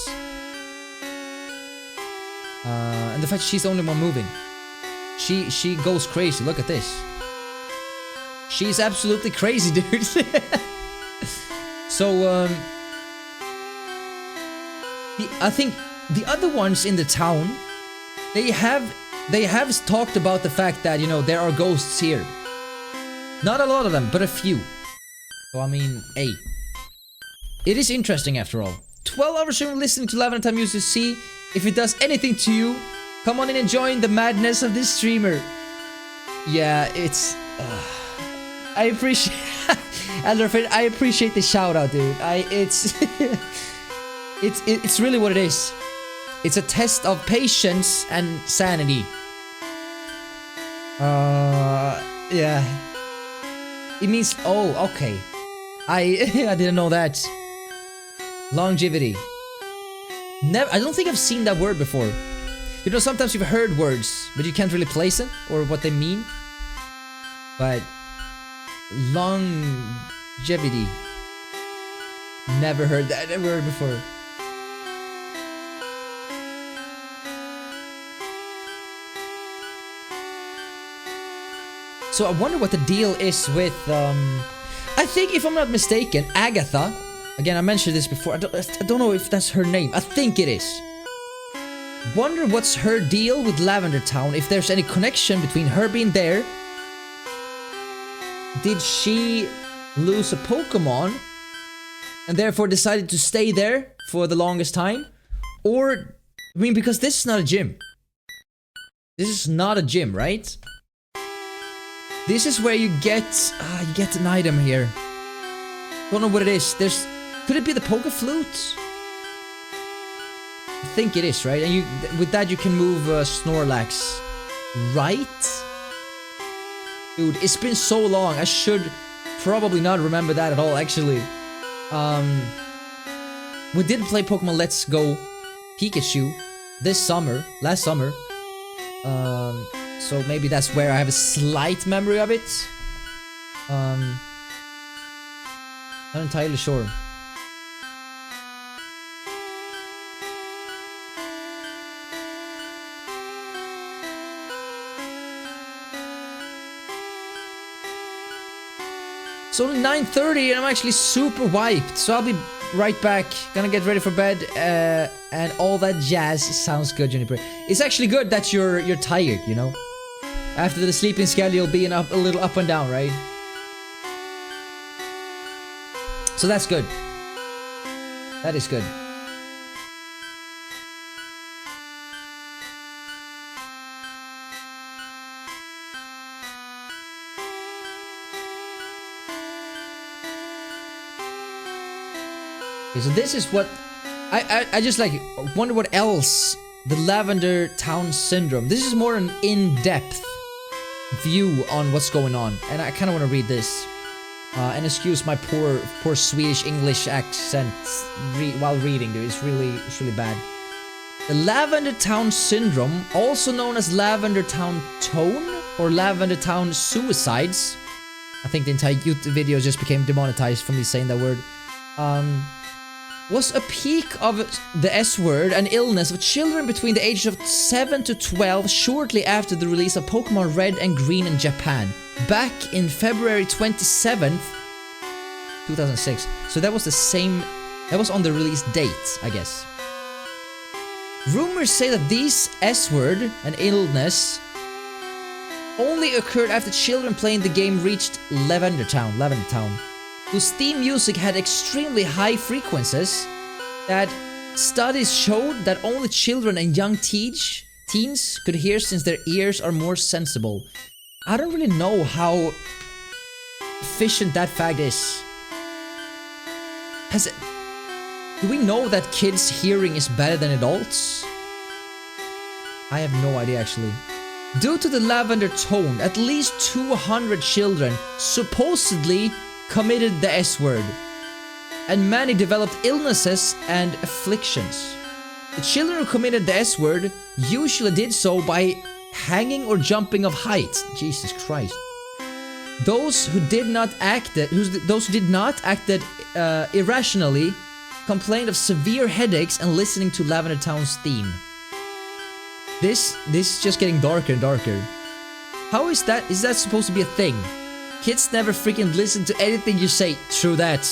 And the fact she's the only one moving. She goes crazy. Look at this. She's absolutely crazy, dude. So I think the other ones in the town, they have talked about the fact that, you know, there are ghosts here. Not a lot of them, but a few. So I mean, hey, it is interesting after all. 12 hours of listening to Lavender Town music, see if it does anything to you. Come on in and join the madness of this streamer. Yeah, it's... I appreciate... I appreciate the shout out, dude. It's... it's really what it is. It's a test of patience and sanity. Yeah. It means... Oh, okay. I didn't know that. Longevity. Never... I don't think I've seen that word before. You know, sometimes you've heard words, but you can't really place it or what they mean. But... Longevity. Never heard that word before. So I wonder what the deal is with, I think, if I'm not mistaken, Agatha. Again, I mentioned this before. I don't know if that's her name. I think it is. Wonder what's her deal with Lavender Town. If there's any connection between her being there. Did she lose a Pokemon and therefore decided to stay there for the longest time? Or, I mean, because this is not a gym. This is not a gym, right? This is where you get an item here. Don't know what it is. Could it be the Poke Flute? I think it is, right? And with that you can move Snorlax, right? Dude, it's been so long. I should probably not remember that at all, actually. We did play Pokemon Let's Go Pikachu last summer. So maybe that's where I have a slight memory of it. Not entirely sure. It's only 9:30 and I'm actually super wiped. So I'll be right back. Gonna get ready for bed and all that jazz. Sounds good, Juniper. It's actually good that you're tired, you know? After the sleeping schedule being a little up and down, right? So that's good. That is good. Okay, so this is what... I just like wonder what else... The Lavender Town Syndrome. This is more an in-depth view on what's going on, and I kind of want to read this. And excuse my poor Swedish English accent while reading, dude. It's really bad. The Lavender Town Syndrome, also known as Lavender Town Tone or Lavender Town Suicides. I think the entire YouTube video just became demonetized for me saying that word. Was a peak of the S-word and illness of children between the ages of 7 to 12 shortly after the release of Pokemon Red and Green in Japan, back in February 27th, 2006. So that was that was on the release date, I guess. Rumors say that these S-word and illness only occurred after children playing the game reached Lavender Town, whose theme music had extremely high frequencies, that studies showed that only children and young teens could hear since their ears are more sensible. I don't really know how efficient that fact is. Do we know that kids' hearing is better than adults? I have no idea, actually. Due to the Lavender Tone, at least 200 children supposedly committed the S-word, and many developed illnesses and afflictions. The children who committed the S-word usually did so by hanging or jumping off heights. Jesus Christ. Those who did not act irrationally complained of severe headaches and listening to Lavender Town's theme. This is just getting darker and darker. How is that? Is that supposed to be a thing? Kids never freaking listen to anything you say. True that.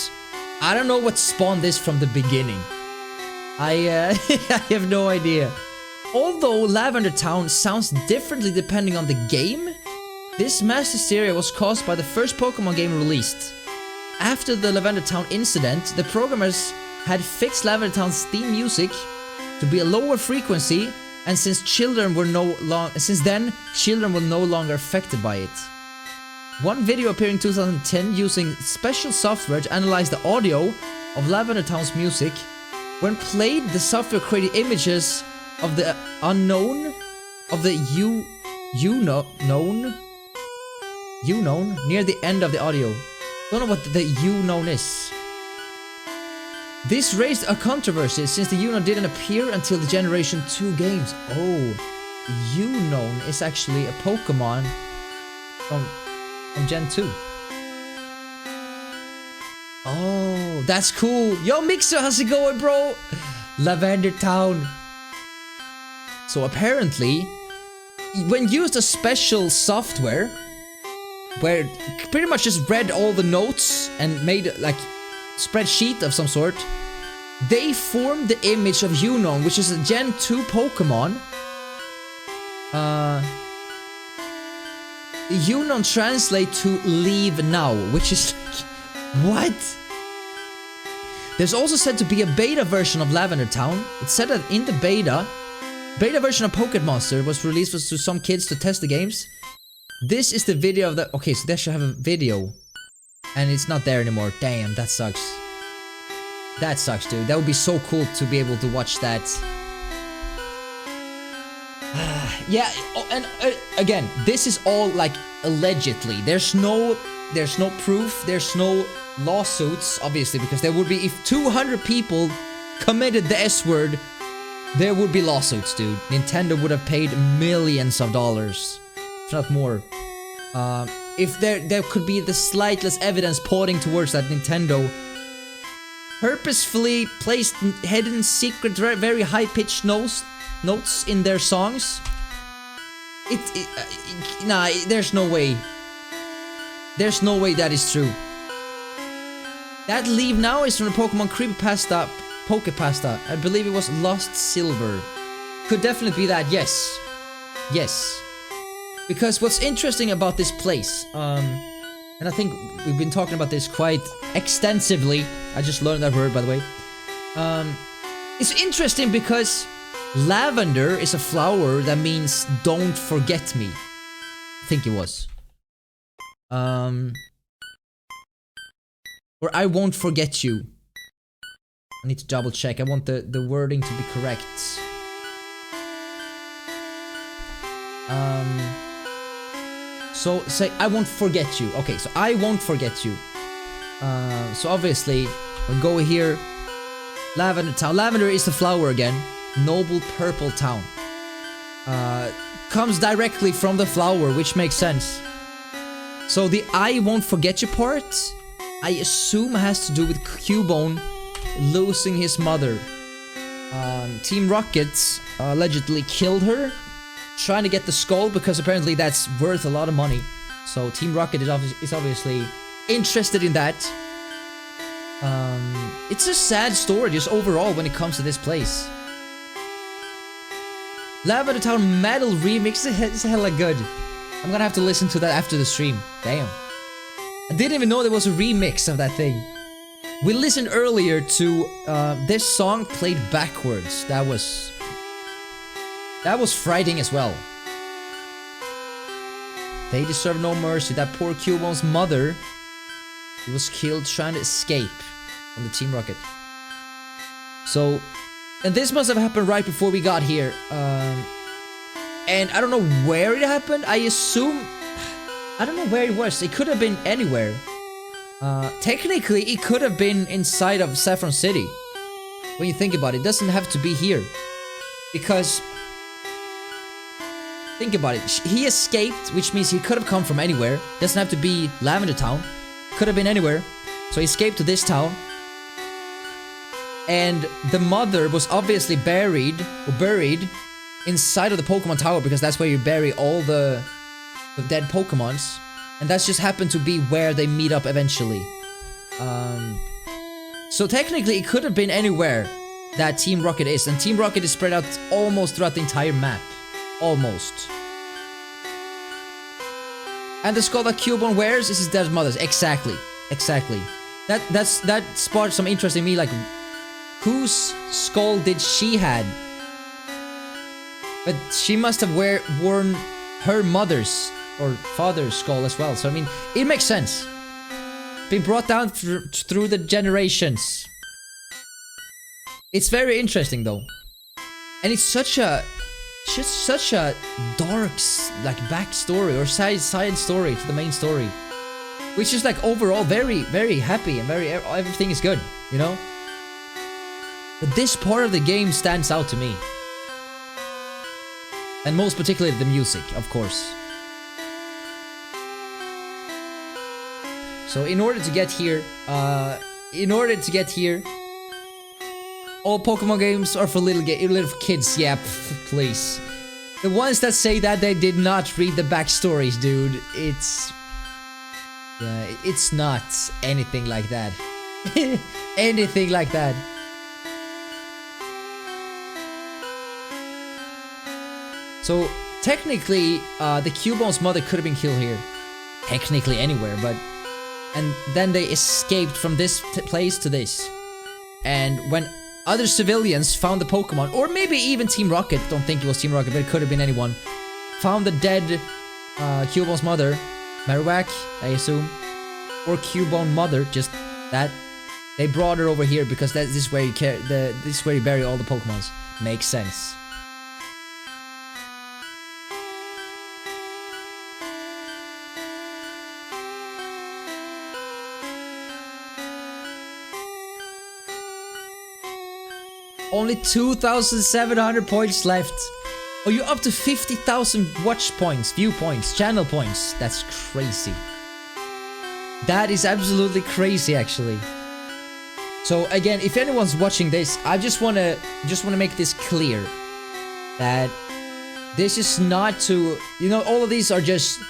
I don't know what spawned this from the beginning. I have no idea. Although Lavender Town sounds differently depending on the game, this mass hysteria was caused by the first Pokemon game released. After the Lavender Town incident, the programmers had fixed Lavender Town's theme music to be a lower frequency and since then children were no longer affected by it. One video appeared in 2010 using special software to analyze the audio of Lavender Town's music. When played, the software created images of the unknown, of the unknown near the end of the audio. Don't know what the unknown is. This raised a controversy since the unknown didn't appear until the Generation 2 games. Oh, unknown is actually a Pokemon from Gen 2. Oh, that's cool. Yo, Mixer, how's it going, bro? Lavender Town. So apparently, when used a special software where it pretty much just read all the notes and made like spreadsheet of some sort, they formed the image of Unknown, which is a Gen 2 Pokemon. Unknown translate to leave now, which is like, what? There's also said to be a beta version of Lavender Town. It's said that in the beta version of Pokémon Monster was released to some kids to test the games. This is the video of the... Okay, so they should have a video. And it's not there anymore. Damn, that sucks. That sucks, dude. That would be so cool to be able to watch that. Yeah, and again, this is all like allegedly. There's no proof. There's no lawsuits, obviously, because there would be, if 200 people committed the S word, there would be lawsuits, dude. Nintendo would have paid millions of dollars, if not more. If there could be the slightest evidence pointing towards that Nintendo purposefully placed hidden secret very high-pitched notes in their songs. Nah, there's no way. There's no way that is true. That leave now is from the Pokemon Creepypasta, Pokepasta. I believe it was Lost Silver. Could definitely be that, yes. Yes. Because what's interesting about this place, and I think we've been talking about this quite extensively. I just learned that word, by the way. It's interesting because lavender is a flower that means don't forget me. I think it was. Or I won't forget you. I need to double check. I want the wording to be correct. So say I won't forget you. Okay, so I won't forget you. So obviously we'll go here. Lavender Town. Lavender is the flower again. Noble purple town. Comes directly from the flower, which makes sense. So the I won't forget you part, I assume has to do with Cubone losing his mother. Team Rocket allegedly killed her, trying to get the skull because apparently that's worth a lot of money. So Team Rocket is obviously interested in that. It's a sad story just overall when it comes to this place. Lavender Town Metal Remix is hella good. I'm gonna have to listen to that after the stream. Damn. I didn't even know there was a remix of that thing. We listened earlier to this song played backwards. That was frightening as well. They deserve no mercy. That poor Cubone's mother, he was killed trying to escape from the Team Rocket. So, and this must have happened right before we got here. And I don't know where it happened. I assume... I don't know where it was. It could have been anywhere. Technically, it could have been inside of Saffron City. When you think about it, it doesn't have to be here. Because... think about it. He escaped, which means he could have come from anywhere. Doesn't have to be Lavender Town. Could have been anywhere. So he escaped to this town. And the mother was obviously buried inside of the Pokemon Tower, because that's where you bury all the dead Pokemons. And that's just happened to be where they meet up eventually. So technically it could have been anywhere that Team Rocket is. And Team Rocket is spread out almost throughout the entire map. Almost. And the skull that Cubone wears is his dead mother's. Exactly. Exactly. That sparked some interest in me, like, whose skull did she had? But she must have worn her mother's or father's skull as well. So I mean, it makes sense. Been brought down through the generations. It's very interesting though, and it's such a dark like backstory or side story to the main story, which is like overall very happy and everything is good, you know. But this part of the game stands out to me, and most particularly the music, of course. So in order to get here, all Pokemon games are for little kids. Yeah, please. The ones that say that they did not read the backstories, dude. It's not anything like that. Anything like that. So technically, the Cubone's mother could have been killed here. Technically anywhere, but. And then they escaped from this place to this. And when other civilians found the Pokemon, or maybe even Team Rocket, don't think it was Team Rocket, but it could have been anyone, found the dead Cubone's mother, Marowak, I assume, or Cubone mother, just that. They brought her over here because this is where you bury all the Pokemons. Makes sense. Only 2,700 points left. Oh, you're up to 50,000 watch points, view points, channel points. That's crazy. That is absolutely crazy, actually. So again, if anyone's watching this, I just wanna make this clear that this is not to, you know, all of these are just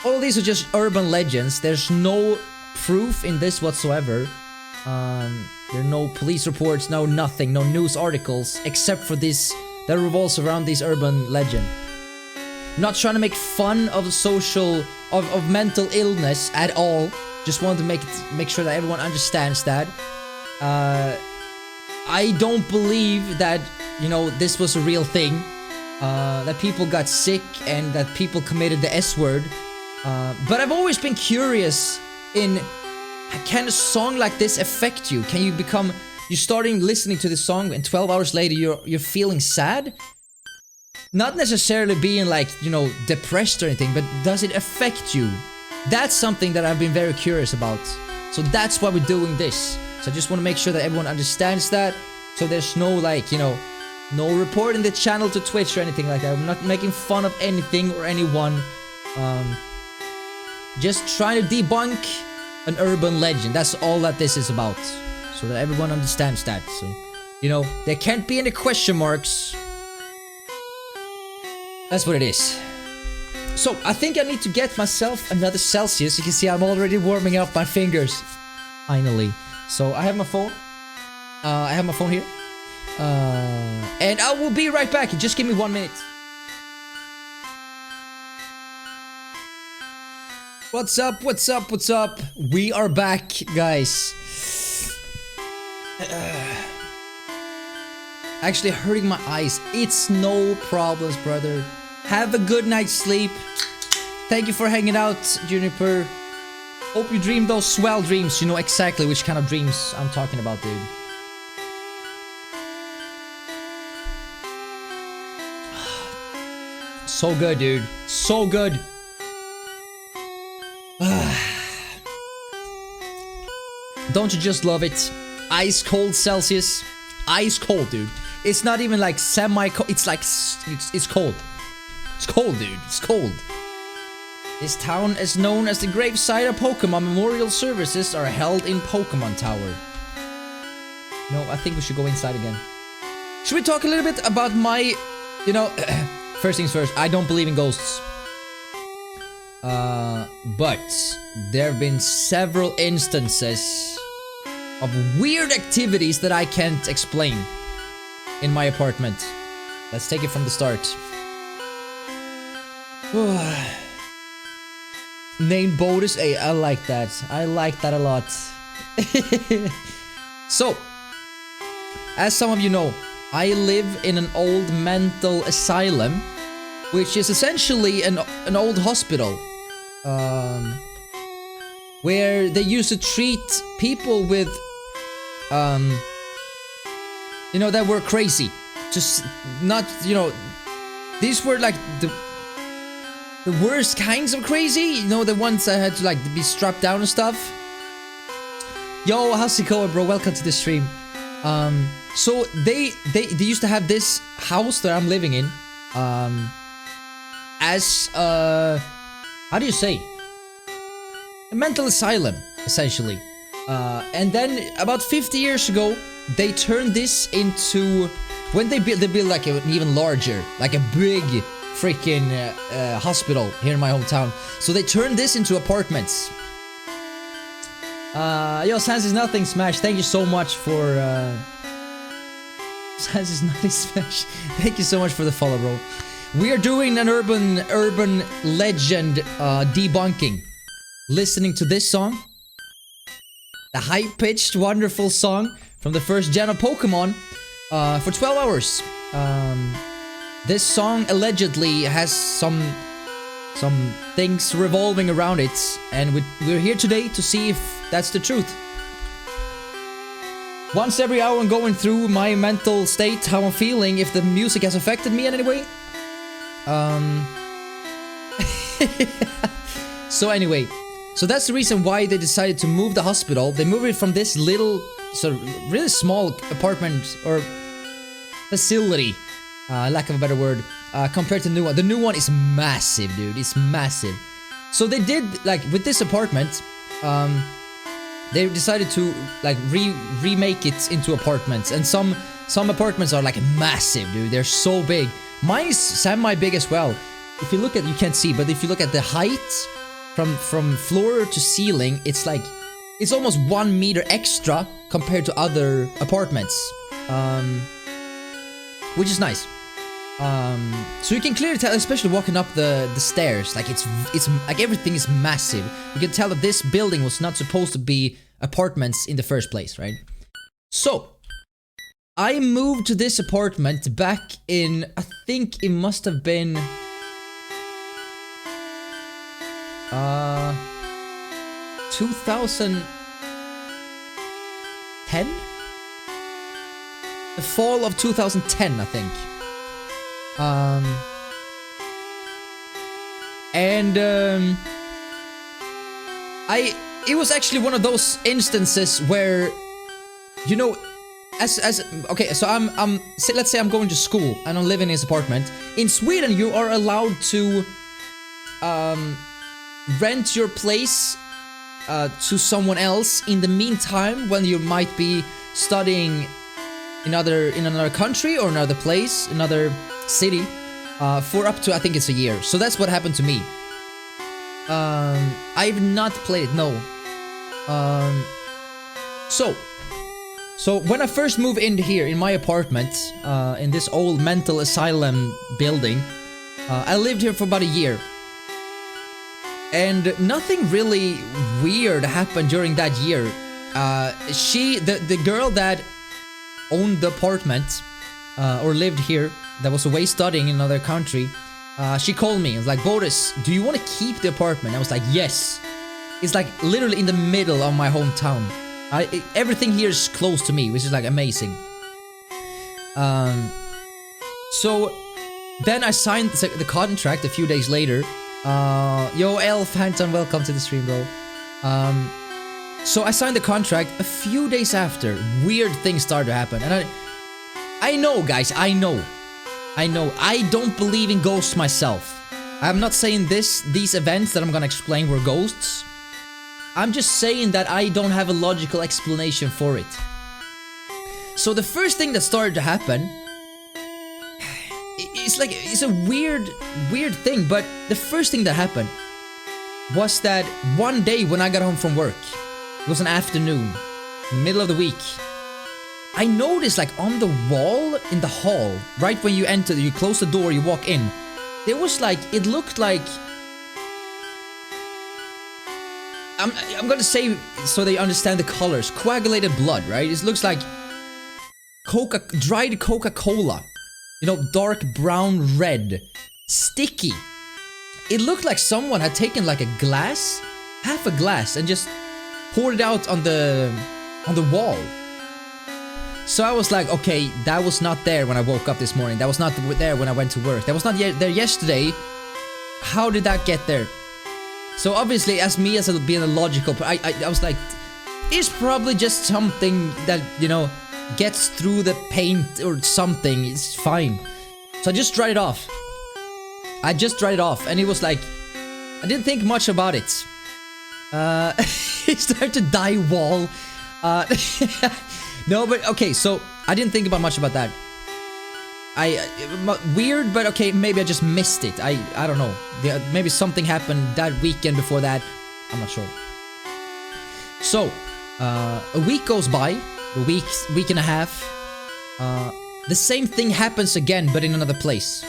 urban legends. There's no proof in this whatsoever. There are no police reports, no nothing, no news articles, except for this that revolves around this urban legend. I'm not trying to make fun of of mental illness at all. Just wanted to make sure that everyone understands that. I don't believe that, you know, this was a real thing. That people got sick and that people committed the S word. But I've always been curious in, can a song like this affect you? Can you're starting listening to this song and 12 hours later you're feeling sad? Not necessarily being like, you know, depressed or anything, but does it affect you? That's something that I've been very curious about. So that's why we're doing this. So I just want to make sure that everyone understands that. So there's no, like, you know, no reporting the channel to Twitch or anything like that. I'm not making fun of anything or anyone. Just trying to debunk an urban legend. That's all that this is about. So that everyone understands that. So, you know, there can't be any question marks. That's what it is. So, I think I need to get myself another Celsius. You can see I'm already warming up my fingers. Finally. So, I have my phone. Here. And I will be right back. Just give me 1 minute. What's up? What's up? What's up? We are back, guys. Actually hurting my eyes. It's no problems, brother. Have a good night's sleep. Thank you for hanging out, Juniper. Hope you dream those swell dreams. You know exactly which kind of dreams I'm talking about, dude. So good, dude. So good. Don't you just love it? Ice cold Celsius. Ice cold, dude. It's not even like semi-cold. It's like, it's cold. It's cold, dude. It's cold. This town is known as the gravesite of Pokemon. Memorial services are held in Pokemon Tower. No, I think we should go inside again. Should we talk a little bit about my, you know, first things first, I don't believe in ghosts. But there have been several instances of weird activities that I can't explain in my apartment. Let's take it from the start. Named Bodus. Hey, I like that. I like that a lot. So, as some of you know, I live in an old mental asylum, which is essentially an old hospital, where they used to treat people with, you know, that were crazy. Just not, you know, these were like the worst kinds of crazy, you know, the ones that had to like be strapped down and stuff. Yo, how's it going, bro? Welcome to the stream. So they used to have this house that I'm living in, as how do you say, a mental asylum, essentially. And then about 50 years ago, they turned this into, when they built like an even larger, like a big freaking hospital here in my hometown. So they turned this into apartments. Yo, Sans is nothing smash. Thank you so much for Sans is nothing smash. Thank you so much for the follow, bro. We are doing an urban legend debunking. Listening to this song, the high-pitched, wonderful song from the first gen of Pokémon, for 12 hours. This song allegedly has some things revolving around it, and we're here today to see if that's the truth. Once every hour I'm going through my mental state, how I'm feeling, if the music has affected me in any way. So anyway, so that's the reason why they decided to move the hospital. They moved it from this little, sort of really small apartment or facility, lack of a better word, compared to the new one. The new one is massive, dude. It's massive. So they did, like, with this apartment, they decided to, like, remake it into apartments. And some apartments are, like, massive, dude. They're so big. Mine is semi-big as well. If you look at, you can't see, but if you look at the height from floor to ceiling, it's like, it's almost 1 meter extra compared to other apartments. Which is nice. So you can clearly tell, especially walking up the stairs, like it's like everything is massive. You can tell that this building was not supposed to be apartments in the first place, right? So I moved to this apartment back in, I think it must have been 2010? The fall of 2010, I think. It was actually one of those instances where, you know, okay, so let's say I'm going to school and I'm living in this apartment. In Sweden, you are allowed to rent your place to someone else in the meantime when you might be studying in another country or another place, another city, for up to, I think it's a year. So that's what happened to me. I've not played it, no. So when I first moved in here in my apartment, in this old mental asylum building, I lived here for about a year. And nothing really weird happened during that year. The girl that owned the apartment, or lived here, that was away studying in another country, she called me and was like, Bodus, do you want to keep the apartment? I was like, yes. It's like literally in the middle of my hometown. Everything here is close to me, which is like amazing. So then I signed the contract a few days later. Yo, Elf Hanton, welcome to the stream, bro. So I signed the contract. A few days after, weird things started to happen. And I know, guys, I know. I don't believe in ghosts myself. I'm not saying these events that I'm gonna explain were ghosts. I'm just saying that I don't have a logical explanation for it. So the first thing that started to happen, it's a weird thing, but the first thing that happened was that one day when I got home from work, it was an afternoon, middle of the week, I noticed, like, on the wall in the hall, right when you enter, you close the door, you walk in, there was like, it looked like, I'm gonna say so they understand the colors, coagulated blood, right? It looks like dried Coca-Cola. You know, dark brown red. Sticky. It looked like someone had taken like a glass, half a glass, and just poured it out on the wall. So I was like, okay, that was not there when I woke up this morning. That was not there when I went to work. That was not there yesterday. How did that get there? So obviously, as being a logical, I was like, it's probably just something that, you know, gets through the paint or something. It's fine. So I just dried it off. And it was like, I didn't think much about it. It started to die wall. No, but okay, so I didn't think about much about that. Weird, but okay, maybe I just missed it. I don't know. Maybe something happened that weekend before that. I'm not sure. So, a week goes by, week and a half. The same thing happens again, but in another place.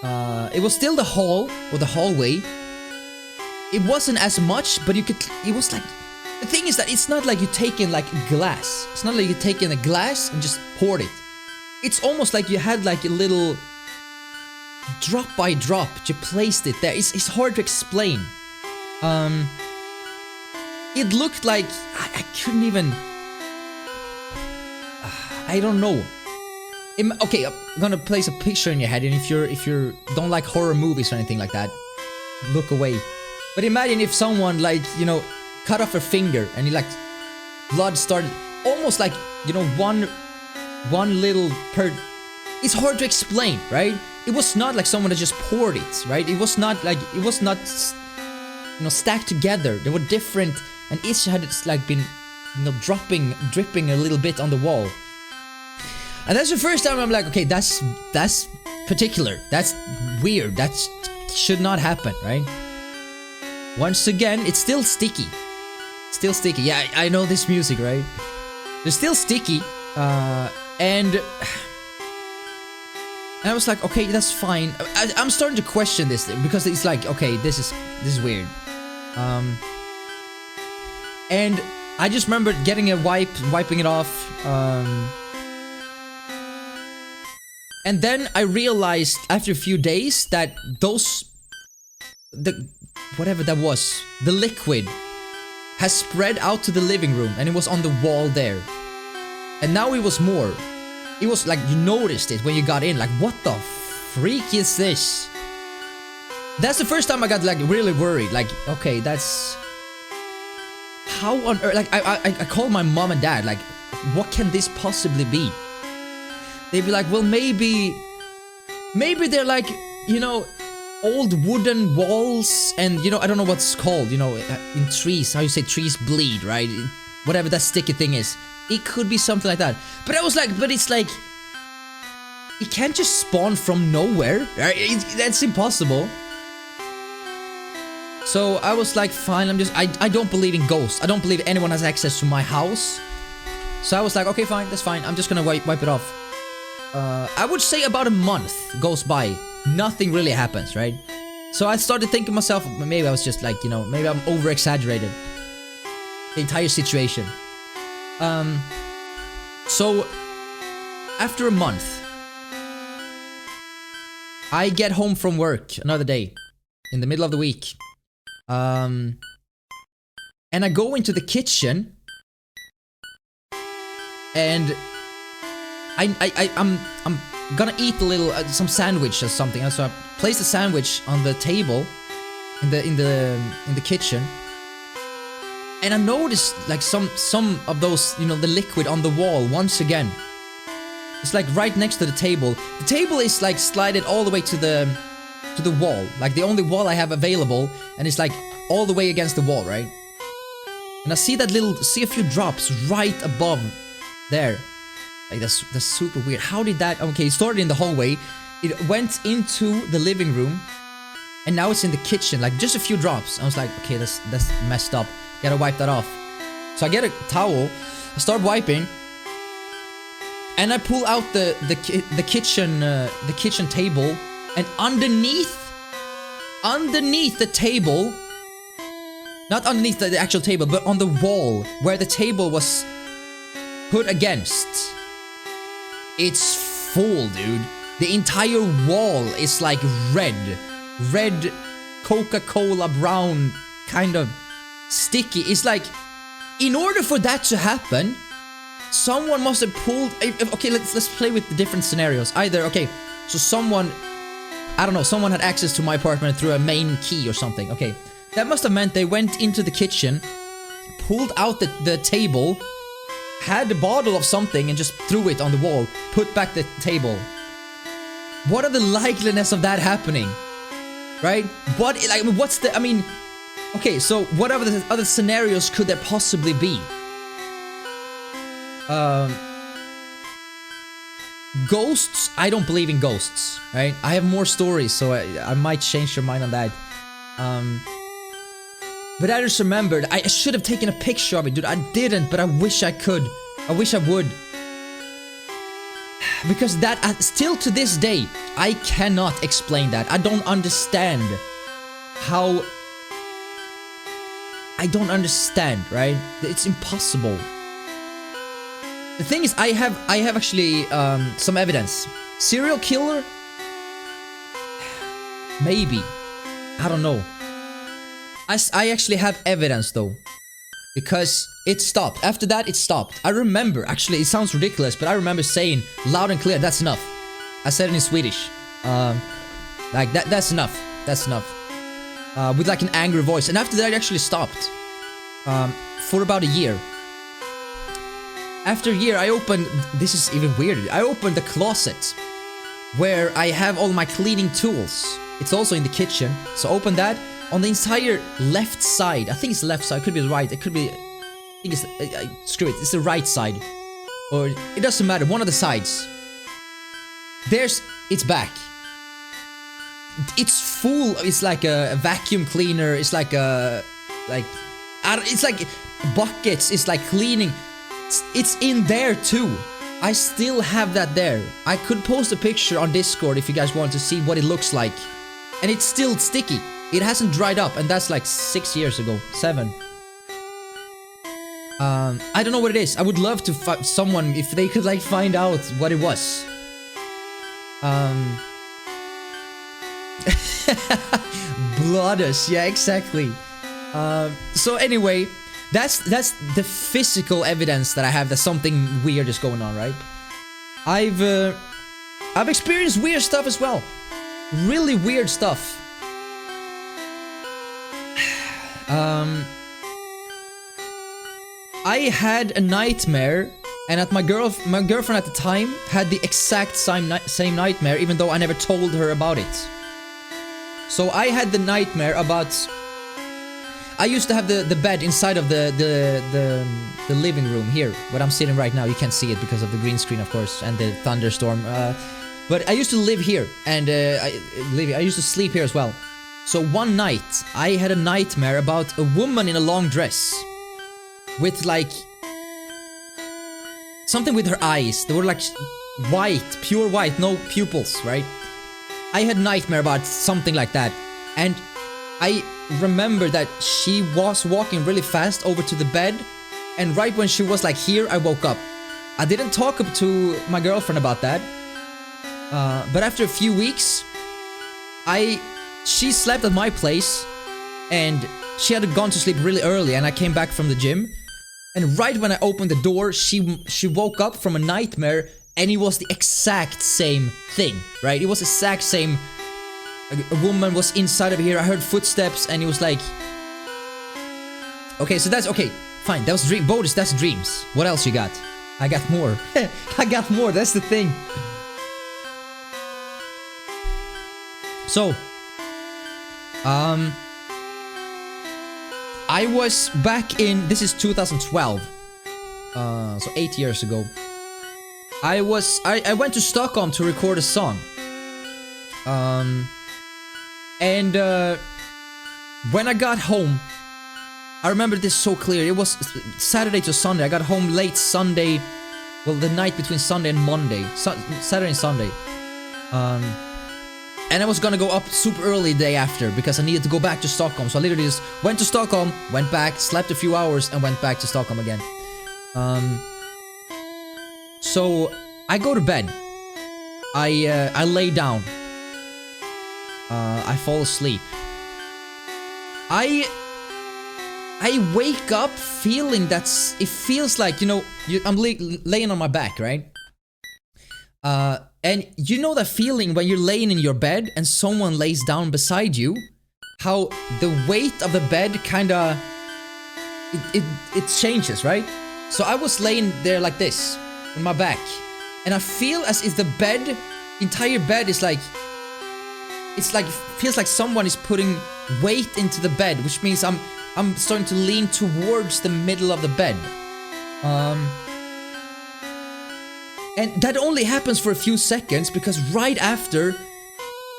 It was still the hall, or the hallway. It wasn't as much, but it was like, the thing is that it's not like you take in like glass. It's not like you take in a glass and just poured it. It's almost like you had like a little drop by drop, you placed it there. It's hard to explain. It looked like, I couldn't even, I don't know. Okay, I'm gonna place a picture in your head, and if you don't like horror movies or anything like that, look away. But imagine if someone, like, you know, cut off a finger and blood started, almost like, you know, one little it's hard to explain, right? It was not like someone had just poured it, right? It was not, you know, stacked together. They were different, and each had like been, you know, dripping a little bit on the wall. And that's the first time I'm like, okay, that's particular. That's weird. That should not happen, right? Once again, it's still sticky. Still sticky. Yeah, I know this music, right? They're still sticky. And I was like, okay, that's fine. I'm starting to question this because it's like, okay, this is weird. And I just remember getting a wiping it off. And then I realized after a few days that whatever that was, the liquid has spread out to the living room, and it was on the wall there. And now it was more. It was like you noticed it when you got in, like, what the freak is this? That's the first time I got like really worried, like, okay, that's, how on earth, like, I called my mom and dad, like, what can this possibly be? They'd be like, well, maybe they're like, you know, old wooden walls, and, you know, I don't know what's called, you know, in trees, how you say trees bleed, right? Whatever that sticky thing is. It could be something like that. But I was like, but it's like, it can't just spawn from nowhere, right? That's impossible. So I was like, fine, I don't believe in ghosts. I don't believe anyone has access to my house. So I was like, okay, fine, that's fine. I'm just gonna wipe it off. I would say about a month goes by. Nothing really happens, right? So I started thinking to myself, maybe I was just like, you know, maybe I'm over-exaggerated the entire situation. So after a month, I get home from work another day in the middle of the week. And I go into the kitchen, and I'm gonna eat a little some sandwich or something. So I place the sandwich on the table in the kitchen, and I noticed like some of those, you know, the liquid on the wall once again. It's like right next to the table. The table is like slided all the way to the wall, like the only wall I have available, and it's like all the way against the wall, right? And I see a few drops right above there. Like that's super weird. How did that? Okay, it started in the hallway, it went into the living room, and now it's in the kitchen. Like just a few drops. I was like, okay, that's messed up. Gotta wipe that off. So I get a towel, I start wiping, and I pull out the kitchen table, and underneath the table, not underneath the actual table, but on the wall where the table was put against, It's full, dude. The entire wall is like red Coca-Cola brown, kind of sticky. It's like, in order for that to happen, someone must have pulled. Okay, let's play with the different scenarios. Either, okay, so someone, I don't know, someone had access to my apartment through a main key or something. Okay, that must have meant they went into the kitchen, pulled out the table, had a bottle of something and just threw it on the wall, put back the table. What are the likeliness of that happening? Right? What, like, what's the, I mean, okay, so what other scenarios could there possibly be? Ghosts? I don't believe in ghosts, right? I have more stories, so I might change your mind on that. But I just remembered, I should have taken a picture of it, dude. I didn't, but I wish I could. I wish I would. Because that, still to this day, I cannot explain that. I don't understand how... I don't understand, right? It's impossible. The thing is, I have actually some evidence. Serial killer? Maybe. I don't know. I actually have evidence though. Because it stopped. After that, it stopped. I remember, actually, it sounds ridiculous, but I remember saying loud and clear, that's enough. I said it in Swedish. Like, that's enough. That's enough. With like an angry voice. And after that, it actually stopped. For about a year. After a year, I opened... This is even weirder. I opened the closet where I have all my cleaning tools. It's also in the kitchen. So open that. On the entire left side, I think it's the left side, it could be the right, it could be, I think it's, screw it, it's the right side. Or, it doesn't matter, one of the sides. It's back. It's full, it's like a vacuum cleaner, it's like a, it's like buckets, it's like cleaning. It's in there too. I still have that there. I could post a picture on Discord if you guys want to see what it looks like. And it's still sticky. It hasn't dried up, and that's like 6 years ago. 7. I don't know what it is. I would love to find someone, if they could like find out what it was. Bodus, yeah, exactly. So anyway, that's the physical evidence that I have that something weird is going on, right? I've experienced weird stuff as well. Really weird stuff. I had a nightmare, and my girlfriend at the time had the exact same nightmare, even though I never told her about it. So I had the nightmare about... I used to have the bed inside of the living room here, where I'm sitting right now. You can't see it because of the green screen, of course, and the thunderstorm. But I used to live here, and I used to sleep here as well. So one night, I had a nightmare about a woman in a long dress. With like... something with her eyes. They were like white, pure white, no pupils, right? I had a nightmare about something like that. And I remember that she was walking really fast over to the bed. And right when she was like here, I woke up. I didn't talk to my girlfriend about that. But after a few weeks, she slept at my place, and she had gone to sleep really early, and I came back from the gym, and right when I opened the door, she woke up from a nightmare, and it was the exact same thing, right? It was the exact same. A woman was inside of here. I heard footsteps, and it was like, okay, so that's okay, fine. That was Bodus, that's dreams. What else you got? I got more. I got more. That's the thing. So, I was back in, this is 2012, so 8 years ago. I went to Stockholm to record a song. And when I got home, I remember this so clear. It was Saturday to Sunday. I got home late Sunday, well, the night between Sunday and Monday, Saturday and Sunday. And I was gonna go up super early the day after because I needed to go back to Stockholm. So I literally just went to Stockholm, went back, slept a few hours, and went back to Stockholm again. So I go to bed. I lay down. I fall asleep. I wake up feeling it feels like, you know, I'm laying on my back, right? And you know that feeling when you're laying in your bed and someone lays down beside you? How the weight of the bed kinda... It changes, right? So I was laying there like this, on my back. And I feel as if the entire bed is like... feels like someone is putting weight into the bed, which means I'm starting to lean towards the middle of the bed. And that only happens for a few seconds, because right after,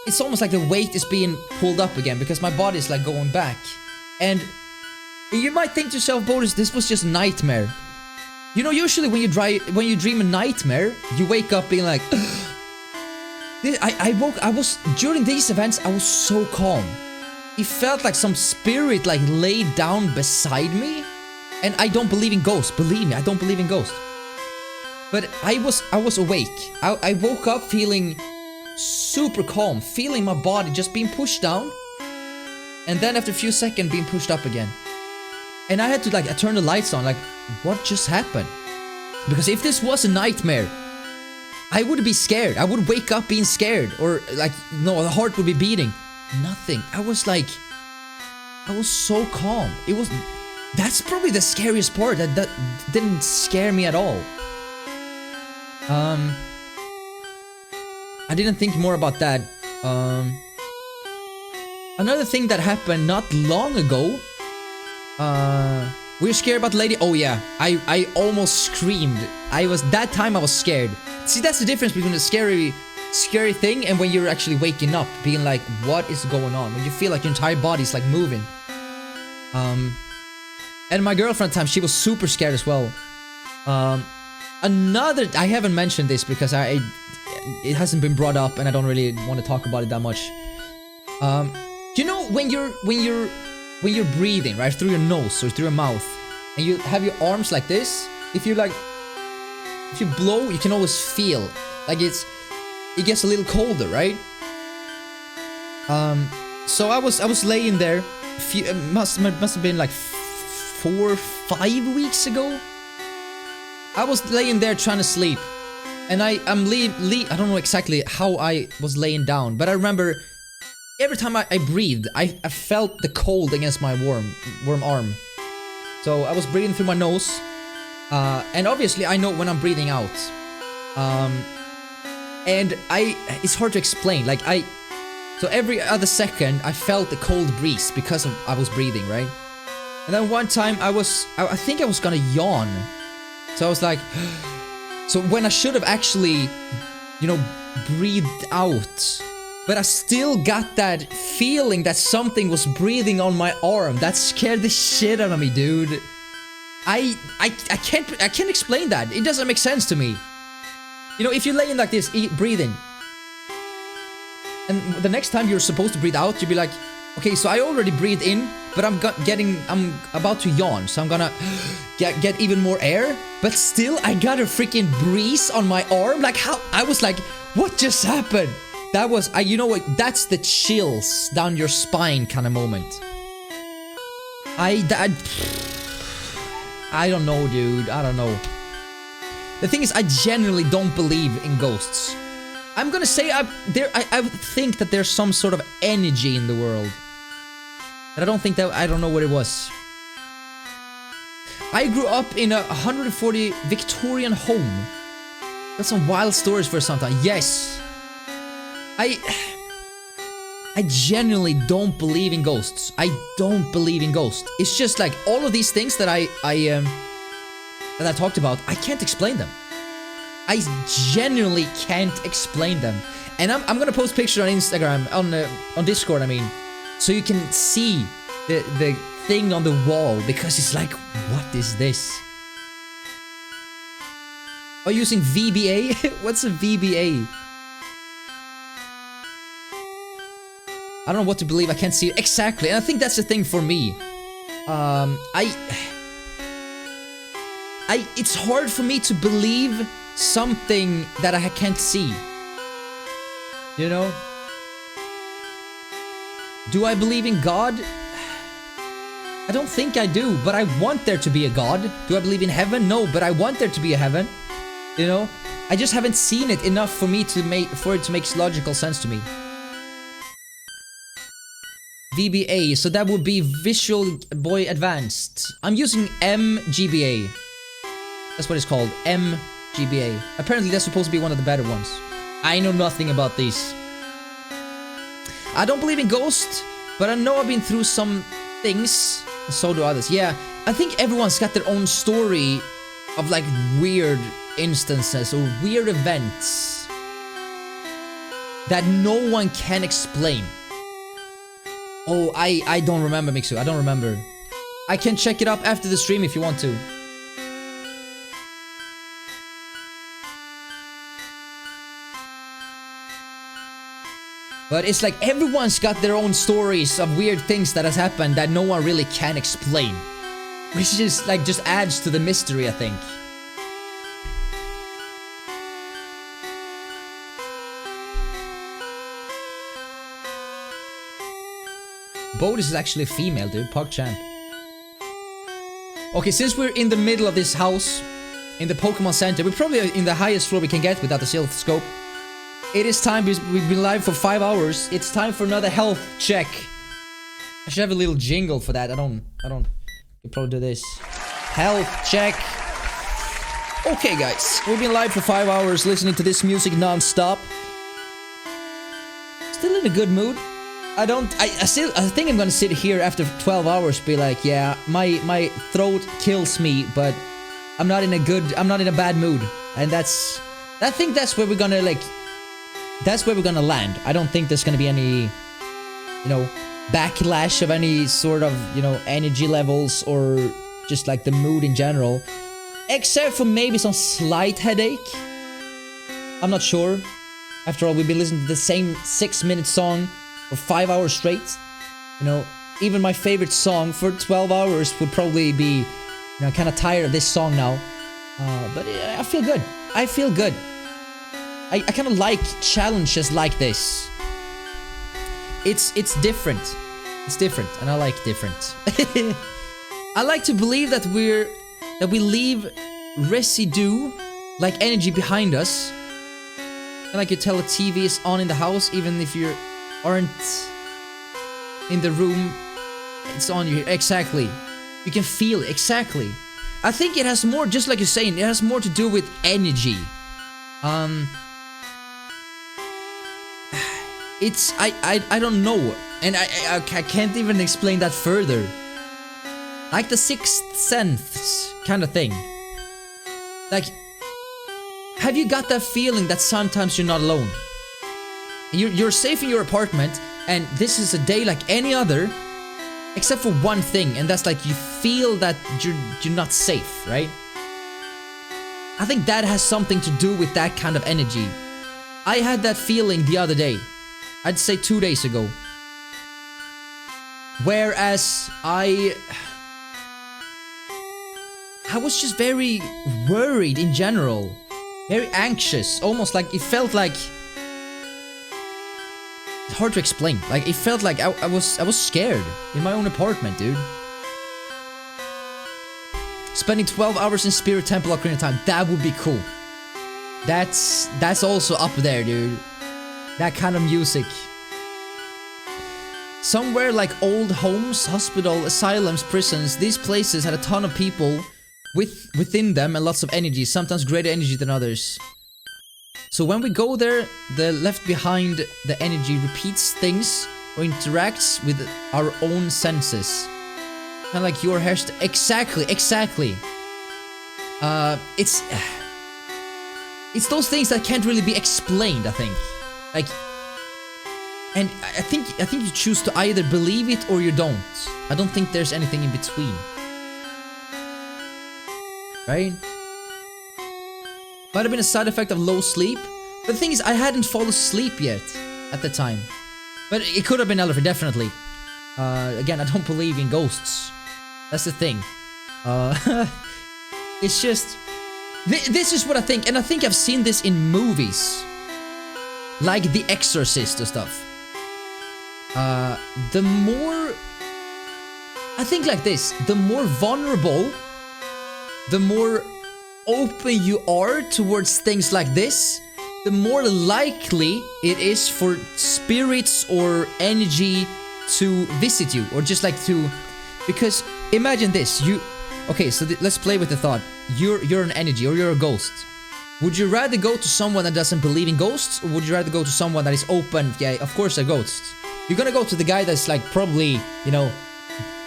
it's almost like the weight is being pulled up again, because my body is like going back. And you might think to yourself, Bodus, this was just a nightmare. You know, usually when you dream a nightmare, you wake up being like... during these events, I was so calm. It felt like some spirit like laid down beside me. And I don't believe in ghosts, believe me, I don't believe in ghosts. But I was awake. I woke up feeling super calm, feeling my body just being pushed down. And then after a few seconds being pushed up again. And I had to I turned the lights on, like, what just happened? Because if this was a nightmare, I would be scared. I would wake up being scared. Or like, no, the heart would be beating. Nothing. I was so calm. That's probably the scariest part. That didn't scare me at all. I didn't think more about that. Another thing that happened not long ago. Were you scared about the lady? Oh yeah, I almost screamed. That time I was scared. See, that's the difference between a scary thing and when you're actually waking up, being like, what is going on? When you feel like your entire body's like moving. And my girlfriend at the time, she was super scared as well. I haven't mentioned this because it hasn't been brought up and I don't really want to talk about it that much. You know when you're breathing, right, through your nose or through your mouth, and you have your arms like this, if you blow, you can always feel like it gets a little colder, right? So I was laying there, must have been like 4 or 5 weeks ago. I was laying there trying to sleep, and I don't know exactly how I was laying down, but I remember every time I breathed, I felt the cold against my warm arm. So I was breathing through my nose, and obviously I know when I'm breathing out. And it's hard to explain. So every other second I felt the cold breeze because I was breathing, right? And then one time I think I was gonna yawn. So I was like, so when I should have actually, you know, breathed out. But I still got that feeling that something was breathing on my arm. That scared the shit out of me, dude. I can't explain that. It doesn't make sense to me. You know, if you're laying like this, breathing, and the next time you're supposed to breathe out, you'll be like, okay, so I already breathed in, but I'm about to yawn, so I'm gonna get even more air. But still, I got a freaking breeze on my arm. Like, how? I was like, what just happened? That was, you know what, that's the chills down your spine kind of moment. I don't know, dude, I don't know. The thing is, I genuinely don't believe in ghosts. I'm gonna say, I think that there's some sort of energy in the world. But I don't know what it was. I grew up in a 140 Victorian home. That's some wild stories for some time. Yes. I genuinely don't believe in ghosts. I don't believe in ghosts. It's just like all of these things that I talked about, I can't explain them. I genuinely can't explain them. And I'm gonna post pictures on Instagram, on Discord, I mean, so you can see the thing on the wall, because it's like, what is this? Are you using VBA? What's a VBA? I don't know what to believe, I can't see it. Exactly, and I think that's the thing for me. It's hard for me to believe something that I can't see. You know? Do I believe in God? I don't think I do, but I want there to be a God. Do I believe in heaven? No, but I want there to be a heaven. You know? I just haven't seen it enough for me to for it to make logical sense to me. VBA, so that would be Visual Boy Advanced. I'm using MGBA. That's what it's called, MGBA. Apparently that's supposed to be one of the better ones. I know nothing about these. I don't believe in ghosts, but I know I've been through some things. So do others. Yeah, I think everyone's got their own story of like weird instances or weird events that no one can explain. Oh, I don't remember, Mixu. I don't remember. I can check it up after the stream if you want to. But it's like everyone's got their own stories of weird things that has happened that no one really can explain. Which is like just adds to the mystery, I think. Bodus is actually a female, dude. Pog-chan. Okay, since we're in the middle of this house, in the Pokemon Center, we're probably in the highest floor we can get without the stealth scope. It is time, we've been live for 5 hours. It's time for another health check. I should have a little jingle for that. I don't. You probably do this. Health check. Okay, guys. We've been live for 5 hours listening to this music non-stop. Still in a good mood. I think I'm gonna sit here after 12 hours be like, yeah, my throat kills me, but I'm not in a bad mood. And I think that's where we're gonna that's where we're gonna land. I don't think there's gonna be any, you know, backlash of any sort of, you know, energy levels or just like the mood in general. Except for maybe some slight headache. I'm not sure. After all, we've been listening to the same 6-minute song for 5 hours straight. You know, even my favorite song for 12 hours would probably be, you know, kind of tired of this song now. But I feel good. I feel good. I kind of like challenges like this. It's different. It's different, and I like different. I like to believe that we leave residue, like energy behind us. And I could tell a TV is on in the house, even if you aren't in the room. It's on you. Exactly. You can feel it. Exactly. I think it has more, just like you're saying, it has more to do with energy. It's I don't know, and I can't even explain that further. Like the sixth sense kind of thing. Like, have you got that feeling that sometimes you're not alone? You're safe in your apartment, and this is a day like any other, except for one thing, and that's like you feel that you're not safe, right? I think that has something to do with that kind of energy. I had that feeling the other day. I'd say 2 days ago. Whereas I was just very worried in general. Very anxious. Almost like it felt like... It's hard to explain. Like it felt like I was scared in my own apartment, dude. Spending 12 hours in Spirit Temple Ocarina of Time. That would be cool. That's also up there, dude. That kind of music. Somewhere like old homes, hospital, asylums, prisons, these places had a ton of people within them and lots of energy, sometimes greater energy than others. So when we go there, the left behind the energy repeats things or interacts with our own senses. Kind of like your hairstyle. Exactly. It's those things that can't really be explained, I think. Like, and I think you choose to either believe it or you don't. I don't think there's anything in between. Right? Might have been a side effect of low sleep. But the thing is, I hadn't fallen asleep yet at the time. But it could have been elephant, definitely. Again, I don't believe in ghosts. That's the thing. It's just... This is what I think, and I think I've seen this in movies, like The Exorcist or stuff. The more, I think like this, the more vulnerable, the more open you are towards things like this, the more likely it is for spirits or energy to visit you, or just like to, because imagine this, okay, so let's play with the thought. You're an energy, or you're a ghost. Would you rather go to someone that doesn't believe in ghosts, or would you rather go to someone that is open? Yeah, of course a ghost. You're gonna go to the guy that's like probably, you know,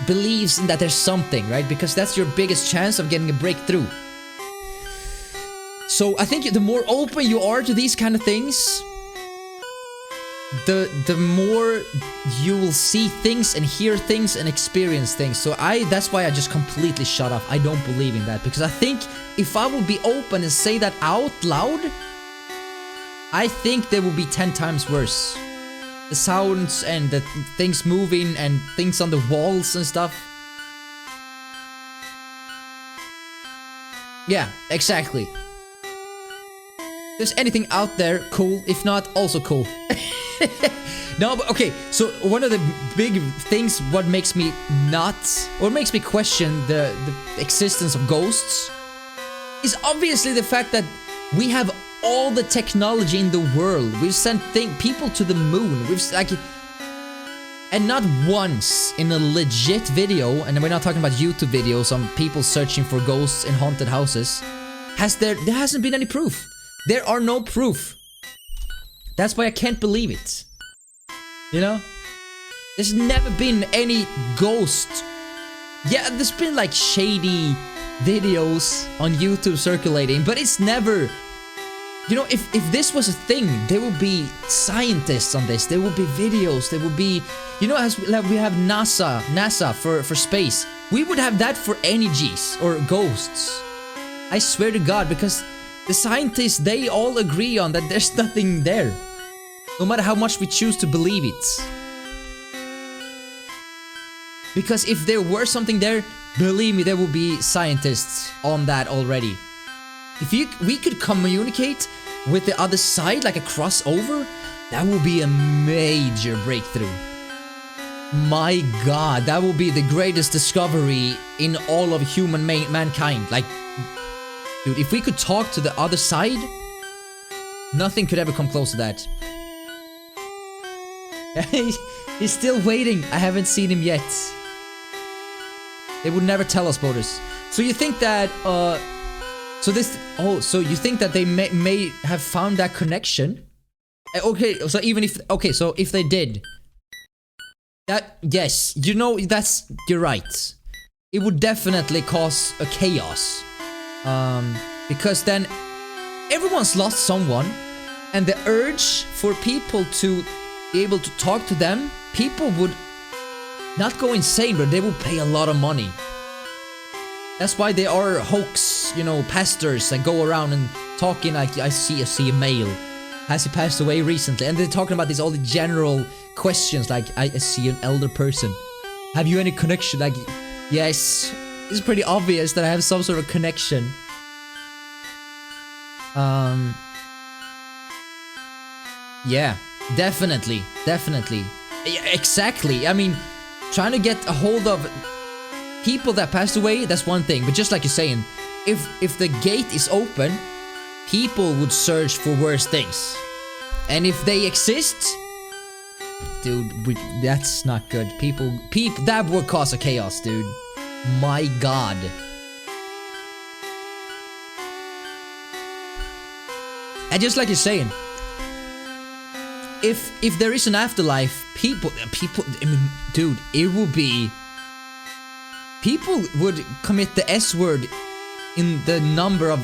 believes in that there's something, right? Because that's your biggest chance of getting a breakthrough. So I think the more open you are to these kind of things, the more you will see things and hear things and experience things. So that's why I just completely shut off. I don't believe in that, because I think if I would be open and say that out loud, I think they would be 10 times worse. The sounds and the things moving and things on the walls and stuff. Yeah, exactly. If there's anything out there, cool. If not, also cool. No, but okay, so one of the big things, what makes me nuts, or makes me question the existence of ghosts, is obviously the fact that we have all the technology in the world. We've sent people to the moon. We've like, and not once in a legit video, and we're not talking about YouTube videos on people searching for ghosts in haunted houses, there hasn't been any proof. There are no proof. That's why I can't believe it. You know? There's never been any ghost. Yeah, there's been like shady videos on YouTube circulating, but it's never... You know, if this was a thing, there would be scientists on this. There would be videos. There would be... You know, as we have NASA for space. We would have that for energies or ghosts. I swear to God, because the scientists, they all agree on that there's nothing there. No matter how much we choose to believe it. Because if there were something there, believe me, there will be scientists on that already. If we could communicate with the other side, like a crossover, that would be a major breakthrough. My God, that would be the greatest discovery in all of human mankind. Like, dude, if we could talk to the other side, nothing could ever come close to that. He's still waiting. I haven't seen him yet. They would never tell us, Bodus. So you think that, so you think that they may have found that connection? Okay, so even if, so if they did, yes, you know, you're right. It would definitely cause a chaos. Because then everyone's lost someone, and the urge for people to be able to talk to them, people would not go insane, but they would pay a lot of money. That's why there are hoax, you know, pastors that go around and talking like, I see a male. Has he passed away recently? And they're talking about all the general questions, like, I see an elder person. Have you any connection? Like, yes, it's pretty obvious that I have some sort of connection. Yeah, definitely. Yeah, exactly. I mean, trying to get a hold of people that passed away, that's one thing. But just like you're saying, if the gate is open, people would search for worse things. And if they exist, dude, that's not good. People, that would cause a chaos, dude. My God. And just like you're saying, if there is an afterlife, people, I mean, dude, it would be... People would commit the S-word in the number of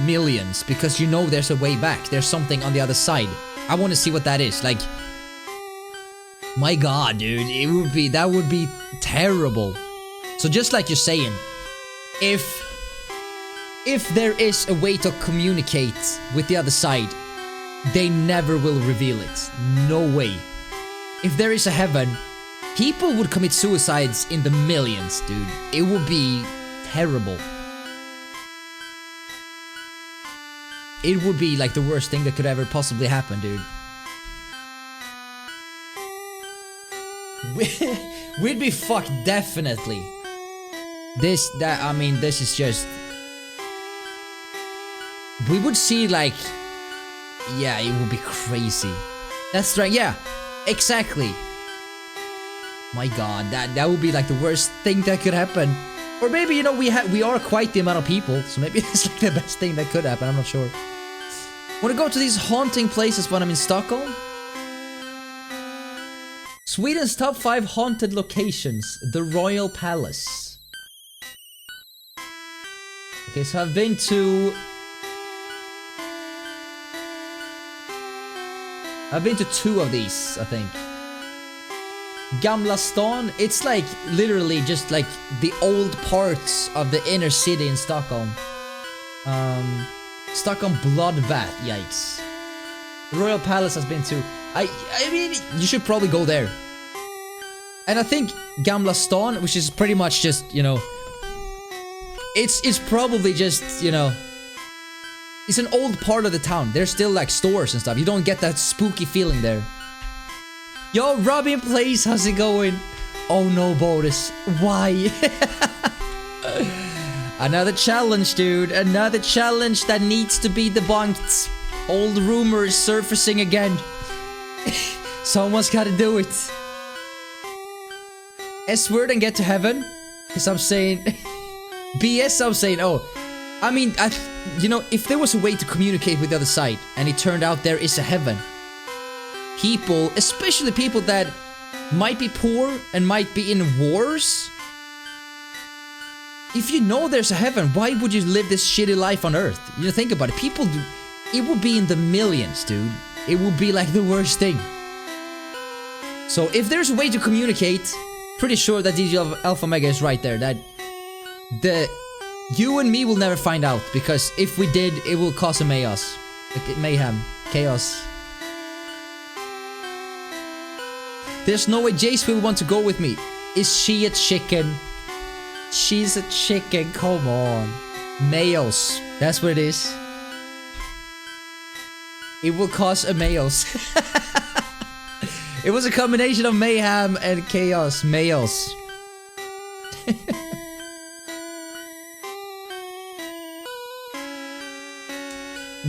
millions, because you know there's a way back. There's something on the other side. I want to see what that is. Like, my God, dude, that would be terrible. So just like you're saying, if there is a way to communicate with the other side, they never will reveal it. No way. If there is a heaven, people would commit suicides in the millions, dude. It would be terrible. it would be like the worst thing that could ever possibly happen, dude. We'd be fucked, definitely. This is just... We would see, like... Yeah, it would be crazy. That's right, yeah. Exactly. My god, that would be like the worst thing that could happen. Or maybe, you know, we are quite the amount of people, so maybe it's like the best thing that could happen, I'm not sure. Wanna go to these haunting places when I'm in Stockholm? Sweden's top 5 haunted locations. The Royal Palace. Okay, so I've been to 2 of these, I think. Gamla stan, it's like literally just like the old parts of the inner city in Stockholm. Stockholm Bloodbath, yikes. The Royal Palace has been to. I mean, you should probably go there. And I think Gamla stan, which is pretty much just, you know, it's probably just, you know, it's an old part of the town. There's still like stores and stuff. You don't get that spooky feeling there. Yo, Robin Place, how's it going? Oh no, Bodus. Why? Another challenge, dude. Another challenge that needs to be debunked. Old rumors surfacing again. Someone's gotta do it. S-word and get to heaven? Because I'm saying... BS, I'm saying, oh. I mean, you know, if there was a way to communicate with the other side, and it turned out there is a heaven, people, especially people that might be poor and might be in wars, if you know there's a heaven, why would you live this shitty life on earth? You know, think about it. People do, it would be in the millions, dude. It would be like the worst thing. So if there's a way to communicate, pretty sure that DJ Alpha Mega is right there, that you and me will never find out, because if we did, it will cause a mayhem, chaos. There's no way Jace will want to go with me. Is she a chicken? She's a chicken, come on. Mayos, that's what it is. It will cause a mayos. It was a combination of mayhem and chaos. Mayos.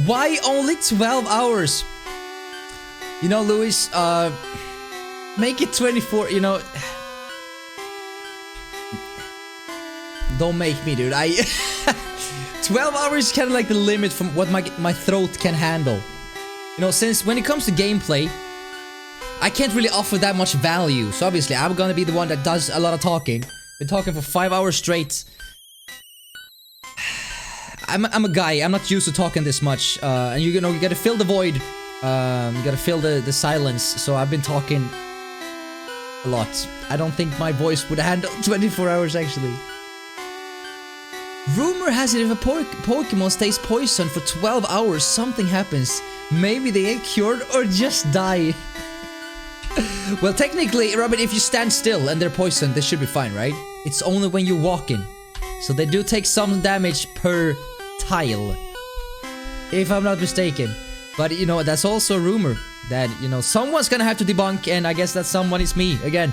Why only 12 hours? You know, Luis, make it 24, you know. Don't make me, dude. 12 hours is kind of like the limit from what my throat can handle. You know, since when it comes to gameplay, I can't really offer that much value. So obviously, I'm gonna be the one that does a lot of talking. Been talking for 5 hours straight. I'm a guy, I'm not used to talking this much, and you know, you gotta fill the void, you gotta fill the silence, so I've been talking a lot. I don't think my voice would handle 24 hours, actually. Rumor has it if a Pokemon stays poisoned for 12 hours, something happens. Maybe they get cured or just die. Well, technically, Robin, if you stand still and they're poisoned, they should be fine, right? It's only when you're walking. So they do take some damage per tile, if I'm not mistaken. But you know, that's also a rumor that, you know, someone's gonna have to debunk, and I guess that someone is me again.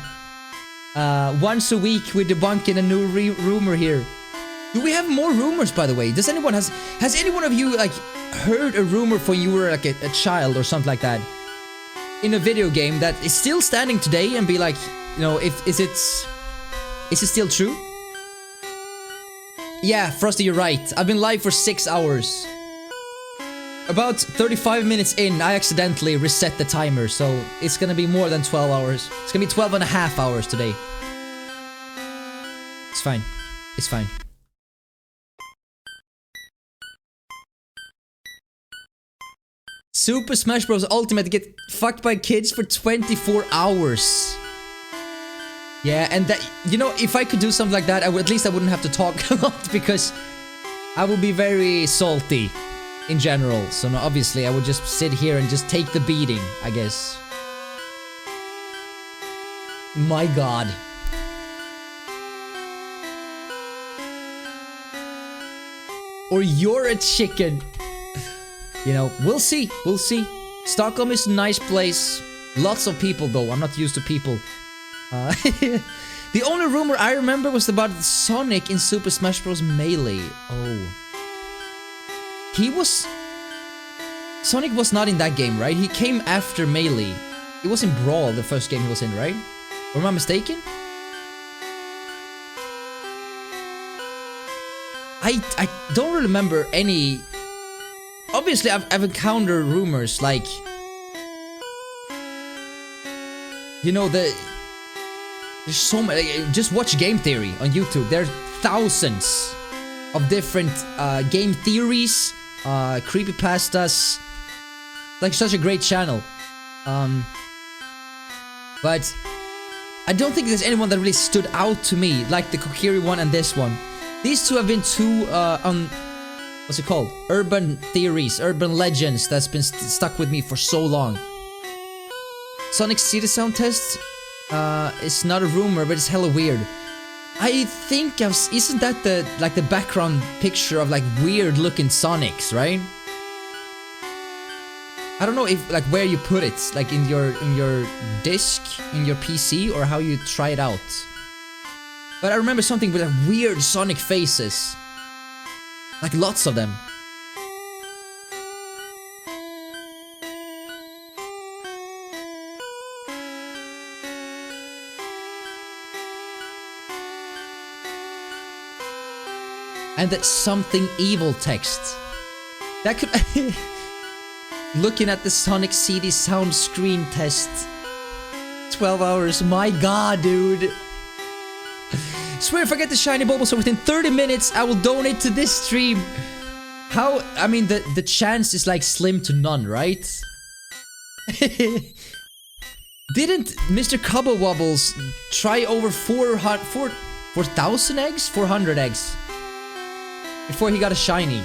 Once a week we're debunking a new rumor here. Do we have more rumors, by the way? Does anyone has any one of you like heard a rumor when you were like a child or something like that in a video game that is still standing today, and be like, you know, is it still true? Yeah, Frosty, you're right. I've been live for 6 hours. About 35 minutes in, I accidentally reset the timer, so it's gonna be more than 12 hours. It's gonna be 12 and a half hours today. It's fine. It's fine. Super Smash Bros. Ultimate get fucked by kids for 24 hours. Yeah, and that, you know, if I could do something like that, at least I wouldn't have to talk a lot, because I would be very salty in general. So no, obviously I would just sit here and just take the beating, I guess. My god. Or you're a chicken. You know, we'll see. We'll see. Stockholm is a nice place. Lots of people, though. I'm not used to people. The only rumor I remember was about Sonic in Super Smash Bros. Melee. Oh. Sonic was not in that game, right? He came after Melee. It was in Brawl, the first game he was in, right? Or am I mistaken? I don't remember any... Obviously, I've encountered rumors like... You know, there's so many... Just watch Game Theory on YouTube. There are thousands of different game theories, creepypastas. Like, such a great channel. But I don't think there's anyone that really stood out to me, like the Kokiri one and this one. These two have been two, what's it called? Urban theories, urban legends that's been stuck with me for so long. Sonic City sound test, it's not a rumor, but it's hella weird. I think isn't that the background picture of like weird looking Sonics, right? I don't know if like where you put it, like in your disc, in your PC, or how you try it out. But I remember something with like weird Sonic faces. Like lots of them. And that something evil text. That could... Looking at the Sonic CD sound screen test. 12 hours, my god, dude. Swear if I get the shiny Bulbasaur within 30 minutes, I will donate to this stream. How, I mean, the chance is like slim to none, right? Didn't Mr. Cubble Wobbles try over 4,000 eggs? 400 eggs. Before he got a shiny.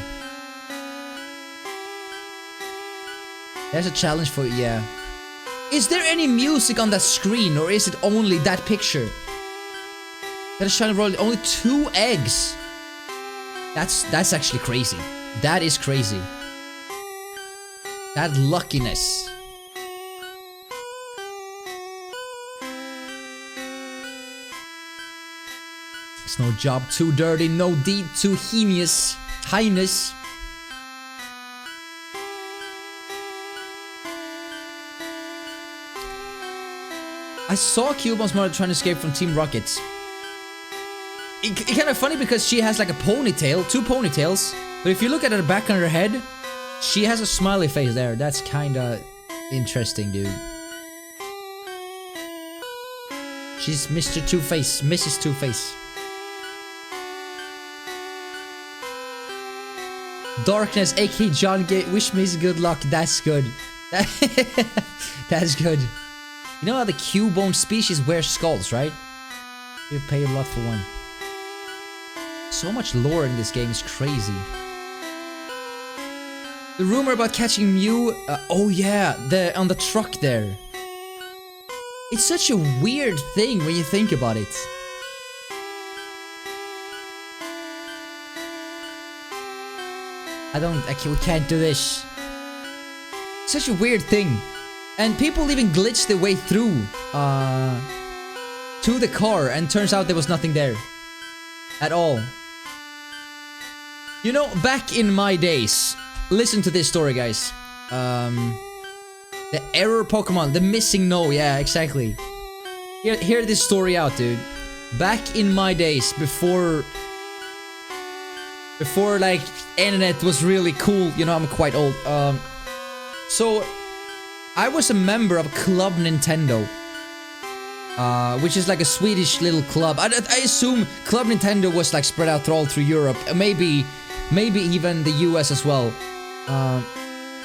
There's a challenge for you, yeah. Is there any music on that screen, or is it only that picture? Got a shiny roll, only 2 eggs. That's actually crazy. That is crazy. That luckiness. It's no job too dirty, no deed too heinous. Highness. I saw Cubone's mother trying to escape from Team Rocket's. It's kind of funny because she has like a ponytail, 2 ponytails. But if you look at her back on her head, she has a smiley face there. That's kind of interesting, dude. She's Mr. Two-Face, Mrs. Two-Face. Darkness, aka John Gate, wish me good luck. That's good. That's good. You know how the Cubone species wear skulls, right? You pay a lot for one. So much lore in this game is crazy. The rumor about catching Mew, oh yeah, on the truck there. It's such a weird thing when you think about it. We can't do this. Such a weird thing. And people even glitched their way through to the car, and turns out there was nothing there at all. You know, back in my days, listen to this story, guys. The error Pokemon, the missing no, yeah, exactly. Hear this story out, dude. Back in my days, before like internet was really cool, you know, I'm quite old. So I was a member of Club Nintendo, which is like a Swedish little club. I assume Club Nintendo was like spread out all through Europe, maybe even the US as well.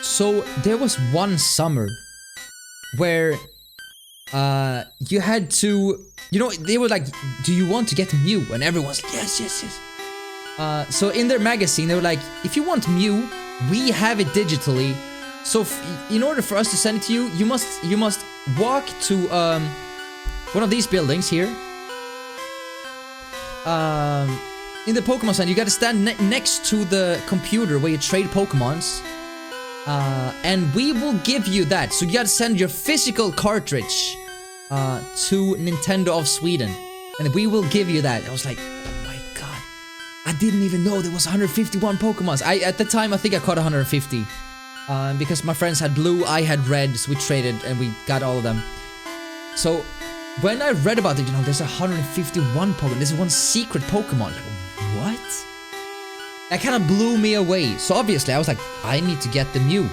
So there was one summer where you had to, you know, they were like, do you want to get Mew? And everyone's like, yes, yes, yes. So in their magazine, they were like, if you want Mew, we have it digitally. So in order for us to send it to you, you must walk to one of these buildings here. In the Pokemon Center, you gotta stand next to the computer where you trade Pokemons. And we will give you that. So you gotta send your physical cartridge to Nintendo of Sweden, and we will give you that. I was like, oh my god, I didn't even know there was 151 Pokemons. At the time, I think I caught 150. Because my friends had blue, I had red, so we traded and we got all of them. So when I read about it, you know, there's 151 Pokemon. There's one secret Pokemon. Like, what? That kind of blew me away. So obviously, I was like, I need to get the Mew.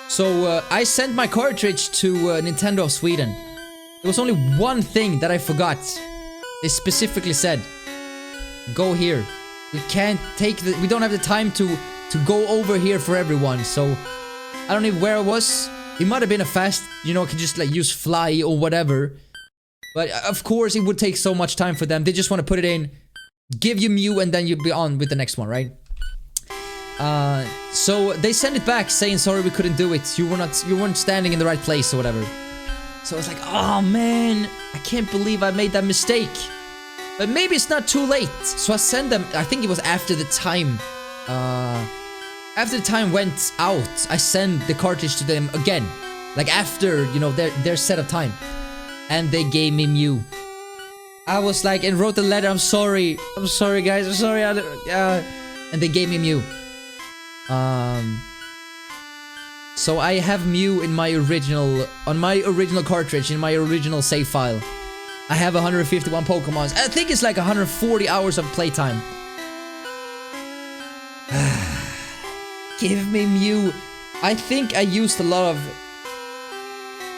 So I sent my cartridge to Nintendo of Sweden. There was only one thing that I forgot. They specifically said, go here. We can't take the... We don't have the time to go over here for everyone. So I don't know where it was. It might have been a fast... You know, I could just like use fly or whatever. But of course, it would take so much time for them. They just want to put it in, give you Mew, and then you'll be on with the next one, right? So they sent it back saying, sorry, we couldn't do it. You weren't standing in the right place or whatever. So I was like, oh man, I can't believe I made that mistake. But maybe it's not too late. So I sent them, I think it was after the time, after the time went out, I sent the cartridge to them again. Like after, you know, their set of time. And they gave me Mew. I was like, and wrote a letter, I'm sorry guys, I'm sorry, and they gave me Mew. So I have Mew in my original, on my original cartridge, in my original save file. I have 151 Pokemons. I think it's like 140 hours of playtime. Give me Mew. I think I used a lot of...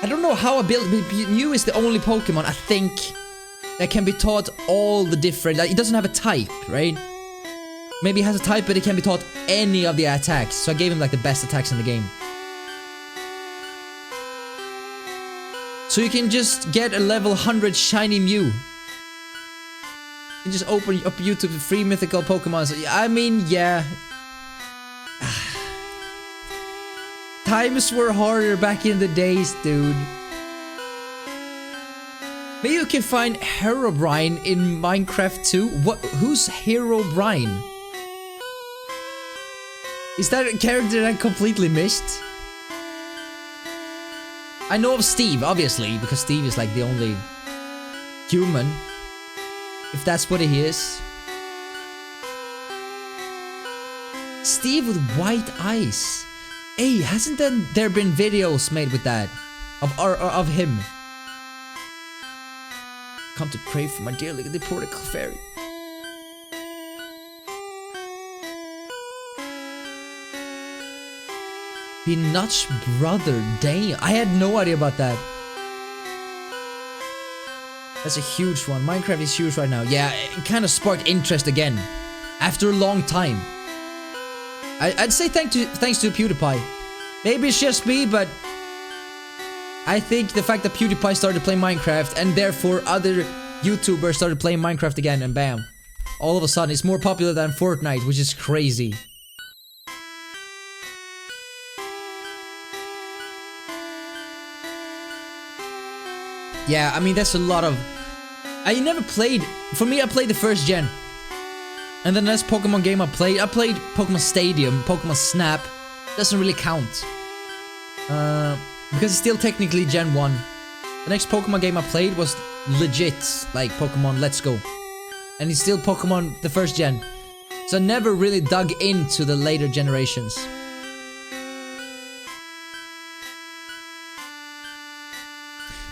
I don't know how I built... Mew is the only Pokemon, I think, that can be taught all the different... Like, it doesn't have a type, right? Maybe it has a type, but it can be taught any of the attacks. So I gave him like the best attacks in the game. So you can just get a level 100 shiny Mew. You can just open up YouTube free mythical Pokemon. So, I mean, yeah. Times were harder back in the days, dude. Maybe you can find Herobrine in Minecraft too. What? Who's Herobrine? Is that a character that I completely missed? I know of Steve, obviously, because Steve is like the only human. If that's what he is. Steve with white eyes. Hey, hasn't there been videos made with that? Of him? Come to pray for my dearly departed fairy. Peanut's brother, damn. I had no idea about that. That's a huge one. Minecraft is huge right now. Yeah, it kind of sparked interest again. After a long time. I'd say thanks to PewDiePie. Maybe it's just me, but I think the fact that PewDiePie started playing Minecraft and therefore other YouTubers started playing Minecraft again, and bam. All of a sudden it's more popular than Fortnite, which is crazy. Yeah, I mean, that's a lot of... I never played... For me, I played the first gen. And the next Pokemon game I played Pokemon Stadium, Pokemon Snap. Doesn't really count. Because it's still technically Gen 1. The next Pokemon game I played was legit, like Pokemon Let's Go. And it's still Pokemon the first gen. So I never really dug into the later generations.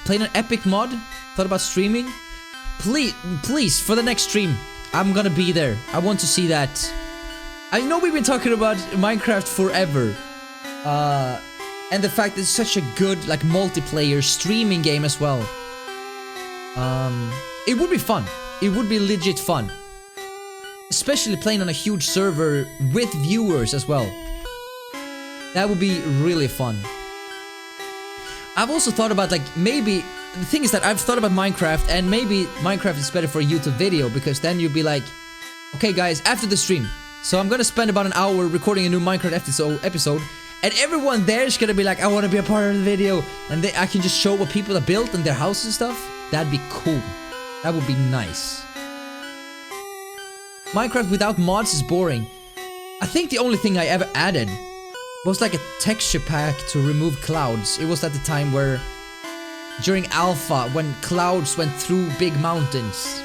Played an epic mod? Thought about streaming? Please, for the next stream, I'm gonna be there. I want to see that. I know we've been talking about Minecraft forever. And the fact that it's such a good, like, multiplayer streaming game as well. It would be fun. It would be legit fun. Especially playing on a huge server with viewers as well. That would be really fun. I've also thought about, like, maybe... The thing is that I've thought about Minecraft, and maybe Minecraft is better for a YouTube video, because then you'd be like, okay guys, after the stream, so I'm gonna spend about an hour recording a new Minecraft episode, and everyone there is gonna be like, I want to be a part of the video, and I can just show what people have built and their house and stuff. That'd be cool. That would be nice. Minecraft without mods is boring. I think the only thing I ever added was like a texture pack to remove clouds. It was at the time where, during alpha, when clouds went through big mountains.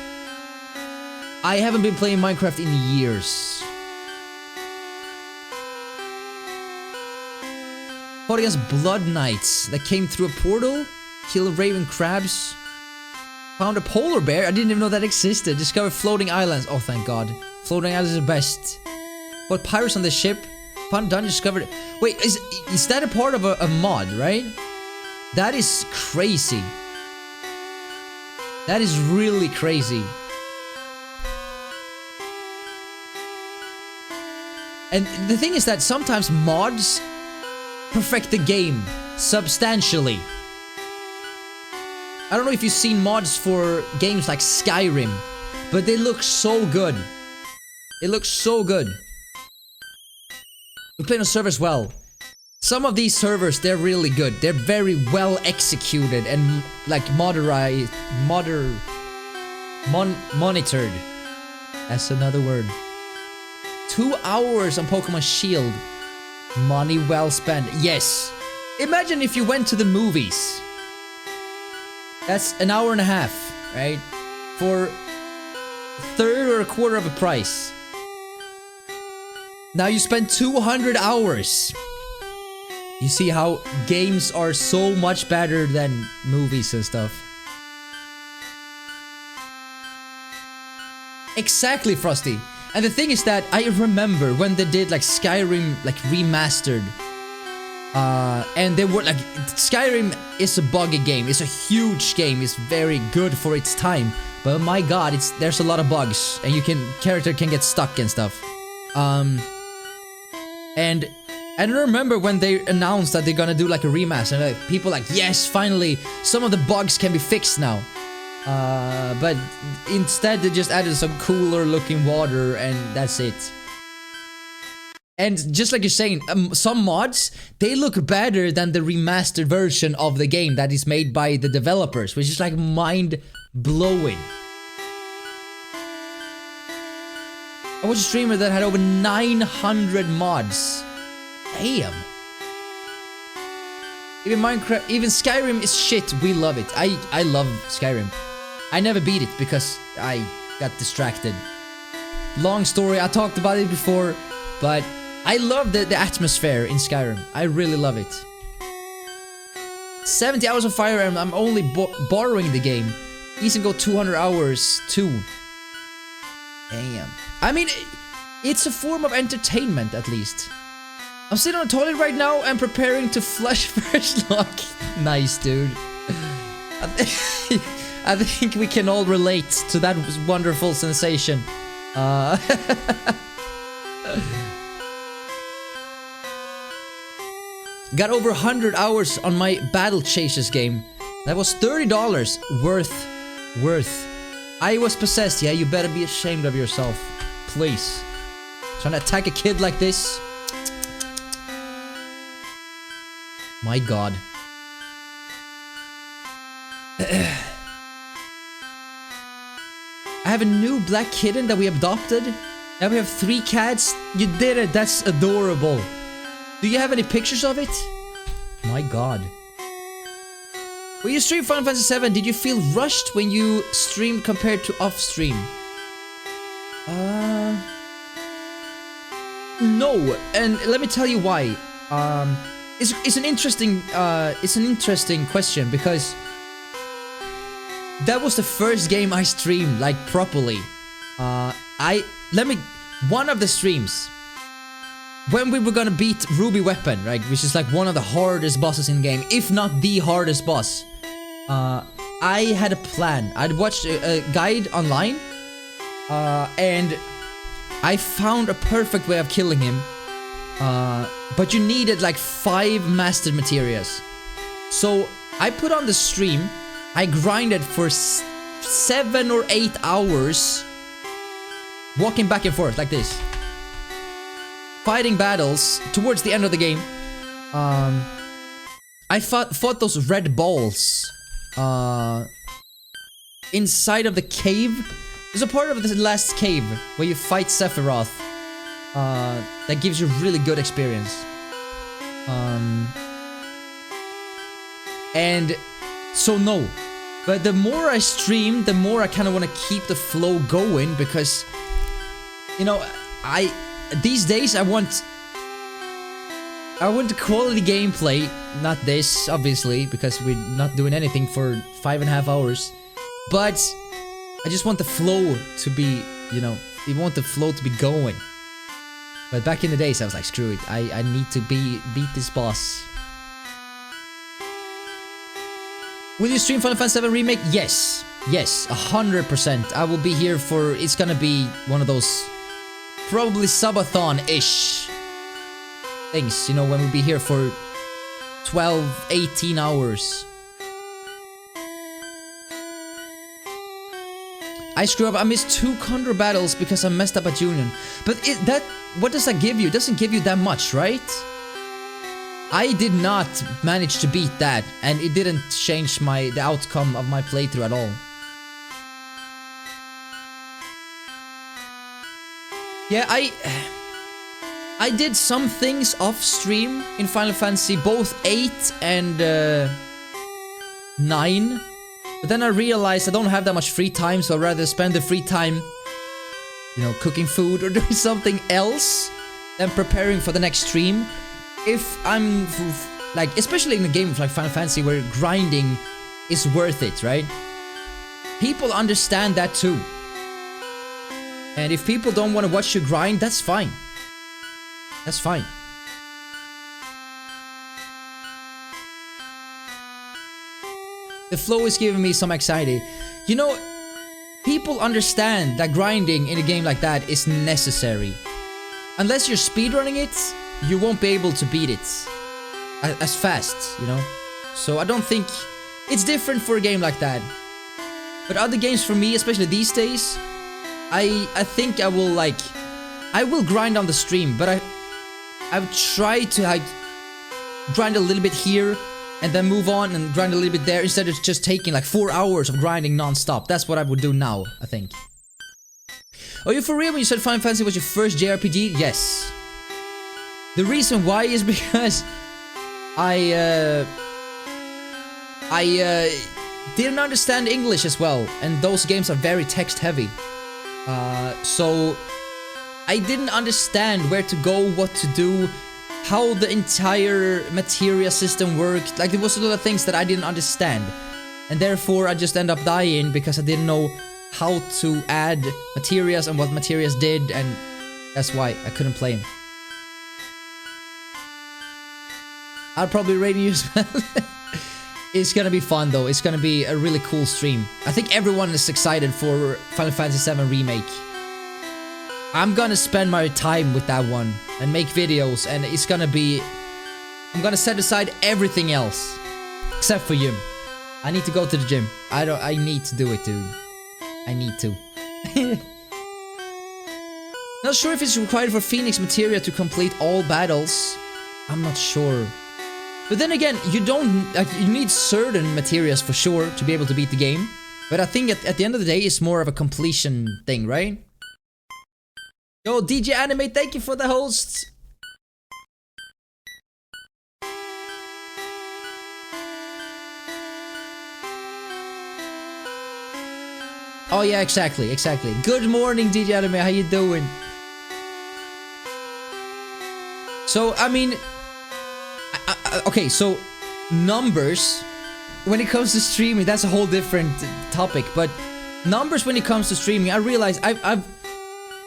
I haven't been playing Minecraft in years. Fought against Blood Knights that came through a portal, killed raven crabs, found a polar bear, I didn't even know that existed, discovered floating islands, oh thank god, floating islands are the best. Fought pirates on the ship, found dungeon, discovered, wait, is that a part of a mod, right? That is crazy. That is really crazy. And the thing is that sometimes mods perfect the game substantially. I don't know if you've seen mods for games like Skyrim, but they look so good. It looks so good. We play on a server as well. Some of these servers, they're really good. They're very well executed and like monitored. That's another word. 2 hours on Pokemon Shield. Money well spent. Yes. Imagine if you went to the movies. That's an hour and a half, right? For a third or a quarter of a price. Now you spend 200 hours. You see how games are so much better than movies and stuff. Exactly, Frosty. And the thing is that I remember when they did like Skyrim like remastered. And they were like, Skyrim is a buggy game. It's a huge game. It's very good for its time. But my god, there's a lot of bugs and character can get stuck and stuff. And I remember when they announced that they're gonna do like a remaster, and like, people like, yes, finally, some of the bugs can be fixed now. But instead they just added some cooler looking water and that's it. And just like you're saying, some mods, they look better than the remastered version of the game that is made by the developers, which is like mind-blowing. I watched a streamer that had over 900 mods. Damn. Even Minecraft, even Skyrim is shit, we love it. I love Skyrim. I never beat it because I got distracted. Long story, I talked about it before, but I love the atmosphere in Skyrim. I really love it. 70 hours of Fire Emblem, I'm only borrowing the game. Easy go 200 hours too. Damn. I mean, it's a form of entertainment at least. I'm sitting on the toilet right now and preparing to flush first lock. Nice, dude. I think we can all relate to that wonderful sensation. Got over 100 hours on my Battle Chasers game. That was $30 worth. I was possessed. Yeah, you better be ashamed of yourself. Please. Trying to attack a kid like this? My god. I have a new black kitten that we adopted. Now we have 3 cats. You did it. That's adorable. Do you have any pictures of it? My god. When you streamed Final Fantasy VII, did you feel rushed when you streamed compared to off-stream? No, and let me tell you why. It's an interesting question because that was the first game I streamed like properly. One of the streams when we were gonna beat Ruby Weapon, right, which is like one of the hardest bosses in the game, if not the hardest boss. I had a plan. I'd watched a guide online, and I found a perfect way of killing him. But you needed like 5 mastered materials. So I put on the stream. I grinded for 7 or 8 hours, walking back and forth like this, fighting battles. Towards the end of the game, I fought those red balls inside of the cave. There's a part of the last cave where you fight Sephiroth that gives you really good experience. And so no. But the more I stream, the more I kind of want to keep the flow going, because, you know, these days I want the quality gameplay, not this, obviously, because we're not doing anything for 5.5 hours. But I just want the flow to be, you know, you want the flow to be going. But back in the days, I was like, screw it, I need to beat this boss. Will you stream Final Fantasy VII Remake? Yes. Yes, 100%. I will be here for... It's gonna be one of those... probably subathon-ish things, you know, when we'll be here for 12, 18 hours. I screw up. I missed 2 Condor battles because I messed up at Union. But what does that give you? It doesn't give you that much, right? I did not manage to beat that, and it didn't change the outcome of my playthrough at all. Yeah, I did some things off stream in Final Fantasy, both 8 and 9. But then I realized I don't have that much free time, so I'd rather spend the free time, you know, cooking food or doing something else than preparing for the next stream. If I'm, like, especially in a game like Final Fantasy where grinding is worth it, right? People understand that too. And if people don't want to watch you grind, that's fine. That's fine. The flow is giving me some anxiety. You know, people understand that grinding in a game like that is necessary. Unless you're speedrunning it, you won't be able to beat it as fast, you know? So I don't think... It's different for a game like that. But other games for me, especially these days, I think I will, like... I will grind on the stream, but I've tried to, like, grind a little bit here and then move on and grind a little bit there instead of just taking like 4 hours of grinding non-stop. That's what I would do now, I think. Are you for real when you said Final Fantasy was your first JRPG? Yes. The reason why is because I didn't understand English as well, and those games are very text heavy. So I didn't understand where to go, what to do, how the entire materia system worked. Like, there was a lot of things that I didn't understand, and therefore I just ended up dying because I didn't know how to add materias and what materias did, and that's why I couldn't play them. I'll probably rate you as well. It's gonna be fun though. It's gonna be a really cool stream. I think everyone is excited for Final Fantasy VII Remake. I'm gonna spend my time with that one and make videos, and it's gonna be... I'm gonna set aside everything else except for gym. I need to go to the gym. I need to do it, dude. I need to. Not sure if it's required for Phoenix materia to complete all battles. I'm not sure. But then again, you don't... Like, you need certain materials for sure to be able to beat the game. But I think at the end of the day, it's more of a completion thing, right? Yo, DJ Anime, thank you for the hosts! Oh yeah, exactly. Good morning, DJ Anime, how you doing? So, I mean... okay, so... Numbers... When it comes to streaming, that's a whole different topic, but... Numbers when it comes to streaming, I realize I've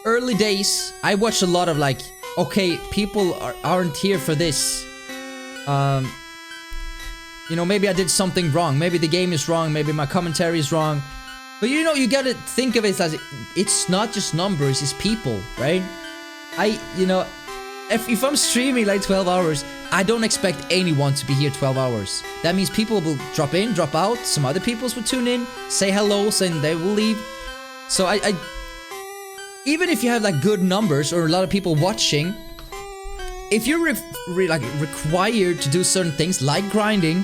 early days, I watched a lot of like, okay, people aren't here for this. You know, maybe I did something wrong. Maybe the game is wrong. Maybe my commentary is wrong. But you know, you gotta think of it as it's not just numbers, it's people, right? You know, if I'm streaming like 12 hours, I don't expect anyone to be here 12 hours. That means people will drop in, drop out. Some other people will tune in, say hello, and they will leave. So even if you have like good numbers or a lot of people watching, if you're like required to do certain things like grinding,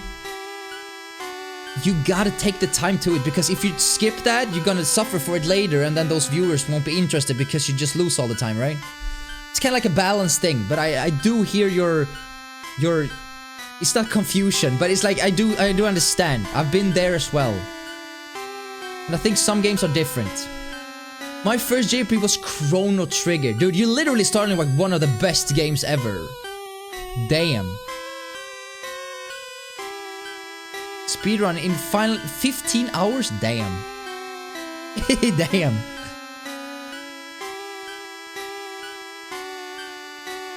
you gotta take the time to it, because if you skip that, you're gonna suffer for it later, and then those viewers won't be interested because you just lose all the time, right? It's kind of like a balance thing, but I do hear your your... It's not confusion, but it's like I do understand. I've been there as well. And I think some games are different. My first JP was Chrono Trigger. Dude, you literally started like one of the best games ever. Damn. Speedrun in final 15 hours? Damn. Damn.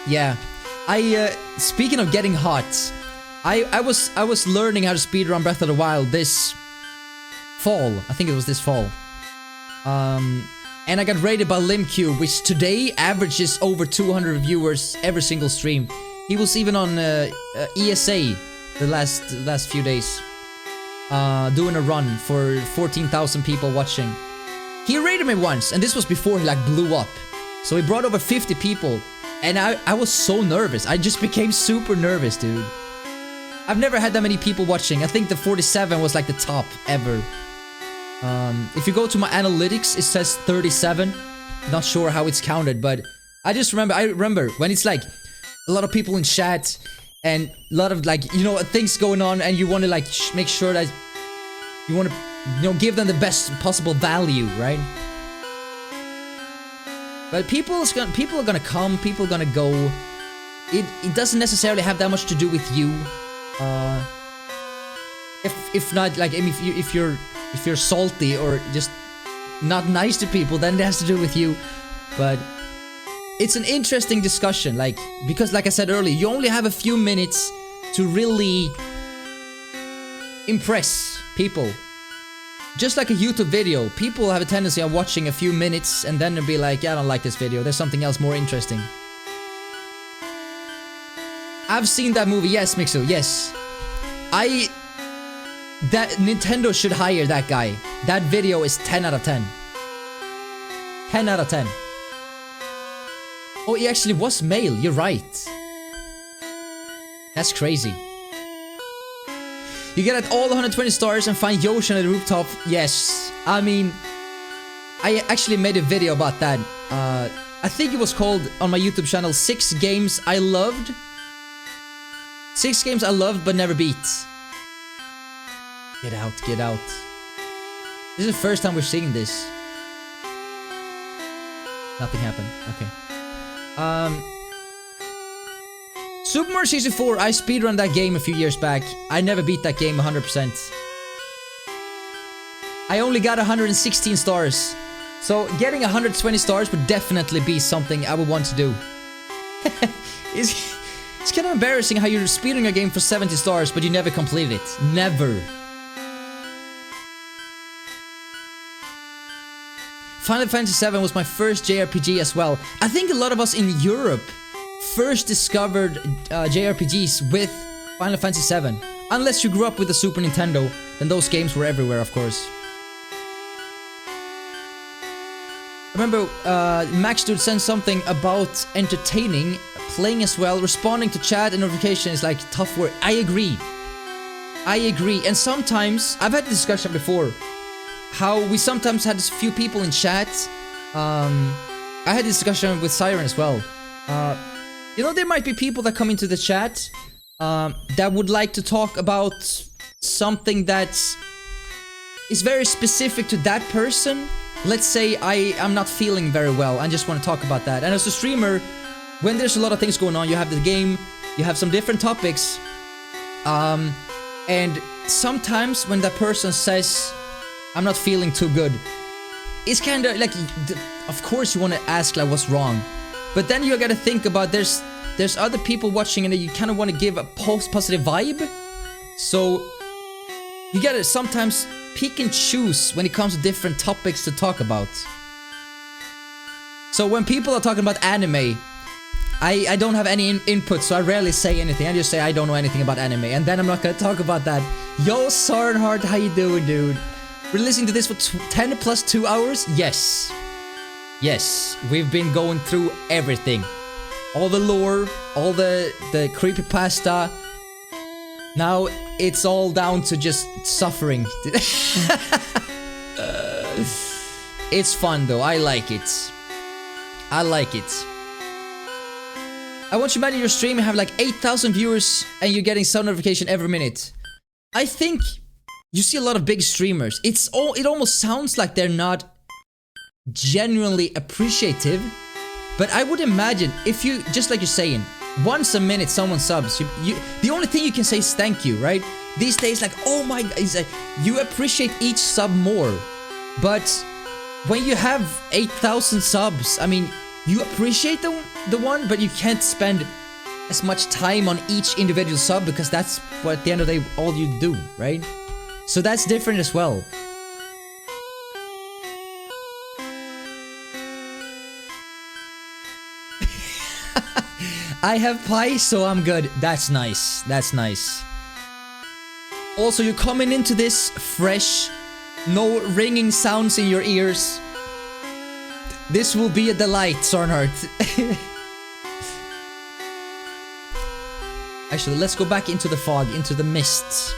Yeah. Speaking of getting hot, I was learning how to speedrun Breath of the Wild this fall. I think it was this fall. And I got rated by LimQ, which today averages over 200 viewers every single stream. He was even on ESA the last few days, doing a run for 14,000 people watching. He rated me once, and this was before he like blew up. So he brought over 50 people, and I was so nervous. I just became super nervous, dude. I've never had that many people watching. I think the 47 was like the top ever. If you go to my analytics, it says 37. Not sure how it's counted, but I remember when it's like a lot of people in chat and a lot of like, you know, things going on, and you want to like make sure that you want to, you know, give them the best possible value, right? But people are gonna come, people are gonna go. It doesn't necessarily have that much to do with you. If not, like, if you're salty or just not nice to people, then it has to do with you. But it's an interesting discussion, like, because like I said earlier, you only have a few minutes to really impress people. Just like a YouTube video, people have a tendency of watching a few minutes and then they'll be like, yeah, I don't like this video, there's something else more interesting. I've seen that movie, yes, Mixu, yes. That Nintendo should hire that guy. That video is 10 out of 10. 10 out of 10. Oh, he actually was male, you're right. That's crazy. You get at all 120 stars and find Yoshi on the rooftop. Yes. I mean, I actually made a video about that. I think it was called on my YouTube channel 6 games I loved. 6 games I loved but never beat. Get out, get out. This is the first time we're seeing this. Nothing happened. Okay. Super Mario 64, I speedrun that game a few years back. I never beat that game 100%. I only got 116 stars. So getting 120 stars would definitely be something I would want to do. It's kind of embarrassing how you're speedrunning a game for 70 stars but you never complete it. Never. Final Fantasy VII was my first JRPG as well. I think a lot of us in Europe first discovered JRPGs with Final Fantasy VII. Unless you grew up with the Super Nintendo, then those games were everywhere, of course. I remember Max Dude sent something about entertaining, playing as well, responding to chat and notification is like tough work. I agree. I agree. And sometimes, I've had this discussion before, how we sometimes had a few people in chat. I had this discussion with Siren as well. You know, there might be people that come into the chat that would like to talk about something that is very specific to that person. Let's say I'm not feeling very well and just want to talk about that. And as a streamer, when there's a lot of things going on, you have the game, you have some different topics. And sometimes when that person says, I'm not feeling too good, it's kind of like, of course you want to ask like what's wrong. But then you gotta think about there's other people watching and you kind of want to give a positive vibe. So you gotta sometimes pick and choose when it comes to different topics to talk about. So when people are talking about anime, I don't have any input, so I rarely say anything. I just say I don't know anything about anime, and then I'm not gonna talk about that. Yo, Sarnhart, how you doing, dude? We're listening to this for 10 plus 2 hours? Yes. Yes, we've been going through everything. All the lore, all the creepypasta. Now it's all down to just suffering. It's fun though, I like it. I like it. I want you to imagine your stream and have like 8,000 viewers and you're getting sub notification every minute. I think you see a lot of big streamers. It almost sounds like they're not genuinely appreciative. But I would imagine if you, just like you're saying, once a minute someone subs, the only thing you can say is thank you, right? These days, like, oh my god, it's like, you appreciate each sub more. But when you have 8,000 subs, I mean, you appreciate the one, but you can't spend as much time on each individual sub because that's what at the end of the day all you do, right? So that's different as well. I have pie, so I'm good. That's nice. That's nice. Also, you're coming into this fresh, no ringing sounds in your ears. This will be a delight, Sornhart. Actually, let's go back into the fog, into the mists.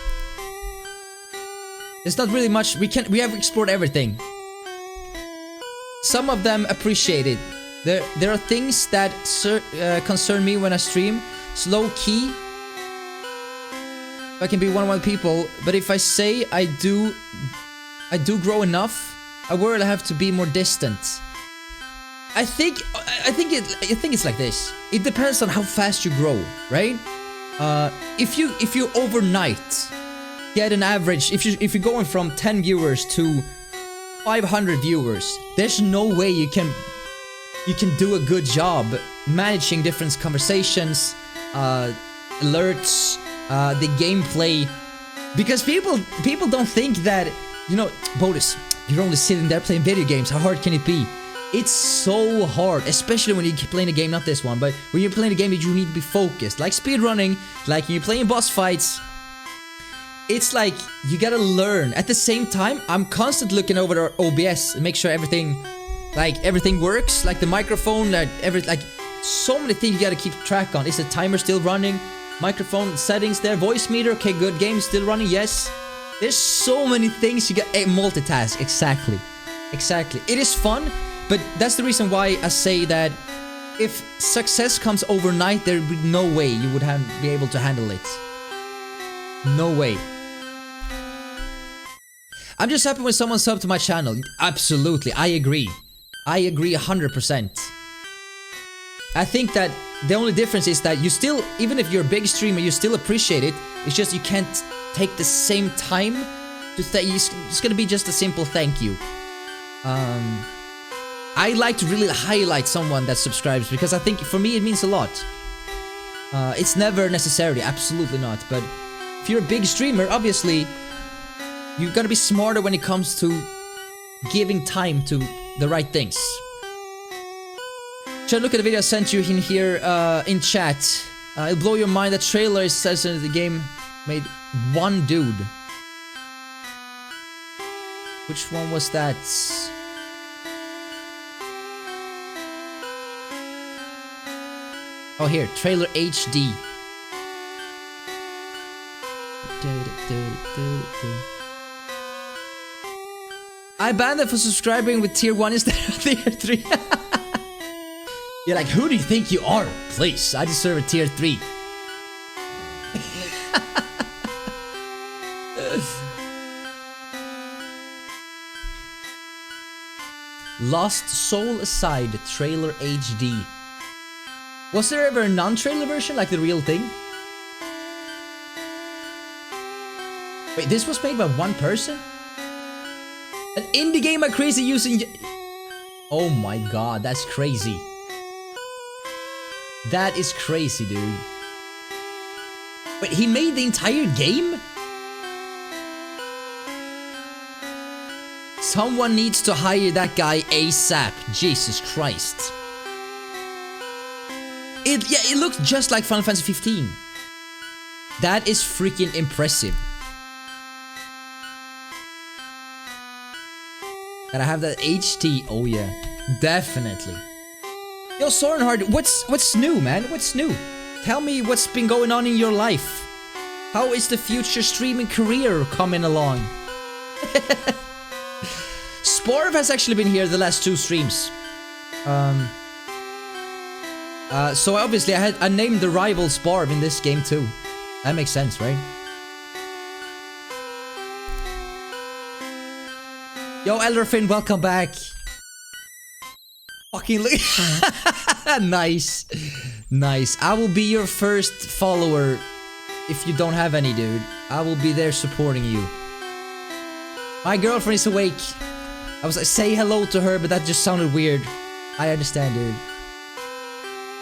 There's not really much. We have explored everything. Some of them appreciate it. There are things that concern me when I stream. Slow key. I can be one-on-one people, but if I say I do grow enough, I worry I have to be more distant. I think it's like this. It depends on how fast you grow, right? If you overnight get an average, if you're going from 10 viewers to 500 viewers, there's no way you can do a good job managing different conversations, alerts, the gameplay, because people don't think that, you know, Bodus, you're only sitting there playing video games. How hard can it be? It's so hard, especially when you're playing a game, not this one, but when you're playing a game that you need to be focused, like speedrunning, like when you're playing boss fights. It's like you gotta learn. At the same time, I'm constantly looking over our OBS and make sure everything works, like the microphone, like so many things you gotta keep track on. Is the timer still running? Microphone settings there, voice meter, okay, good. Game still running, yes. There's so many things you got. Multitask, exactly. It is fun, but that's the reason why I say that if success comes overnight, there would be no way you would be able to handle it. No way. I'm just happy when someone subs to my channel. Absolutely, I agree. I agree 100%. I think that the only difference is that you still, even if you're a big streamer, you still appreciate it. It's just you can't take the same time to it's gonna be just a simple thank you. I like to really highlight someone that subscribes because I think for me it means a lot. It's never necessarily, absolutely not, but if you're a big streamer, obviously you gotta be smarter when it comes to giving time to the right things. Try to look at the video I sent you in here in chat. It'll blow your mind. The trailer says that the game made one dude. Which one was that? Oh, here, trailer HD. I banned them for subscribing with tier 1 instead of tier 3. You're like, who do you think you are? Please, I deserve a tier 3. Lost Soul Aside, trailer HD. Was there ever a non-trailer version, like the real thing? Wait, this was made by one person? An indie game by Crazy using... Oh my god, that's crazy. That is crazy, dude. Wait, he made the entire game? Someone needs to hire that guy ASAP. Jesus Christ. It looks just like Final Fantasy 15. That is freaking impressive. Gotta have that HD. Oh yeah, definitely. Yo, Sorenhard, what's new, man? What's new? Tell me what's been going on in your life. How is the future streaming career coming along? Sporv has actually been here the last 2 streams. So obviously I named the rival Sparv in this game too. That makes sense, right? Yo, Elderfin, welcome back. Fucking look. Nice. Nice. I will be your first follower if you don't have any, dude. I will be there supporting you. My girlfriend is awake. I was like, say hello to her, but that just sounded weird. I understand, dude.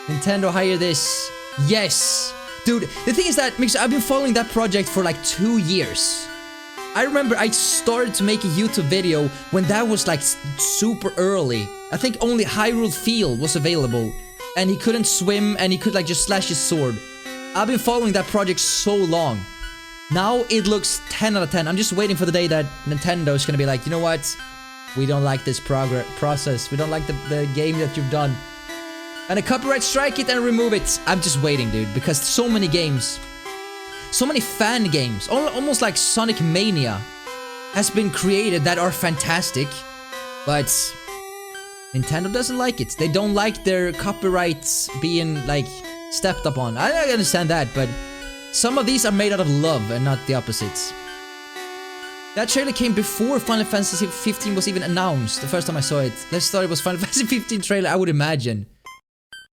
Nintendo, hire this. Yes. Dude, the thing is that, Mixer, I've been following that project for like 2 years. I remember I started to make a YouTube video when that was like super early. I think only Hyrule Field was available. And he couldn't swim and he could like just slash his sword. I've been following that project so long. Now it looks 10 out of 10. I'm just waiting for the day that Nintendo is gonna be like, you know what? We don't like this process. We don't like the game that you've done. And a copyright strike it and remove it. I'm just waiting, dude, because so many games, so many fan games, almost like Sonic Mania, has been created that are fantastic, but Nintendo doesn't like it. They don't like their copyrights being like stepped upon. I understand that, but some of these are made out of love and not the opposites. That trailer came before Final Fantasy 15 was even announced. The first time I saw it, let's thought it was Final Fantasy 15 trailer, I would imagine.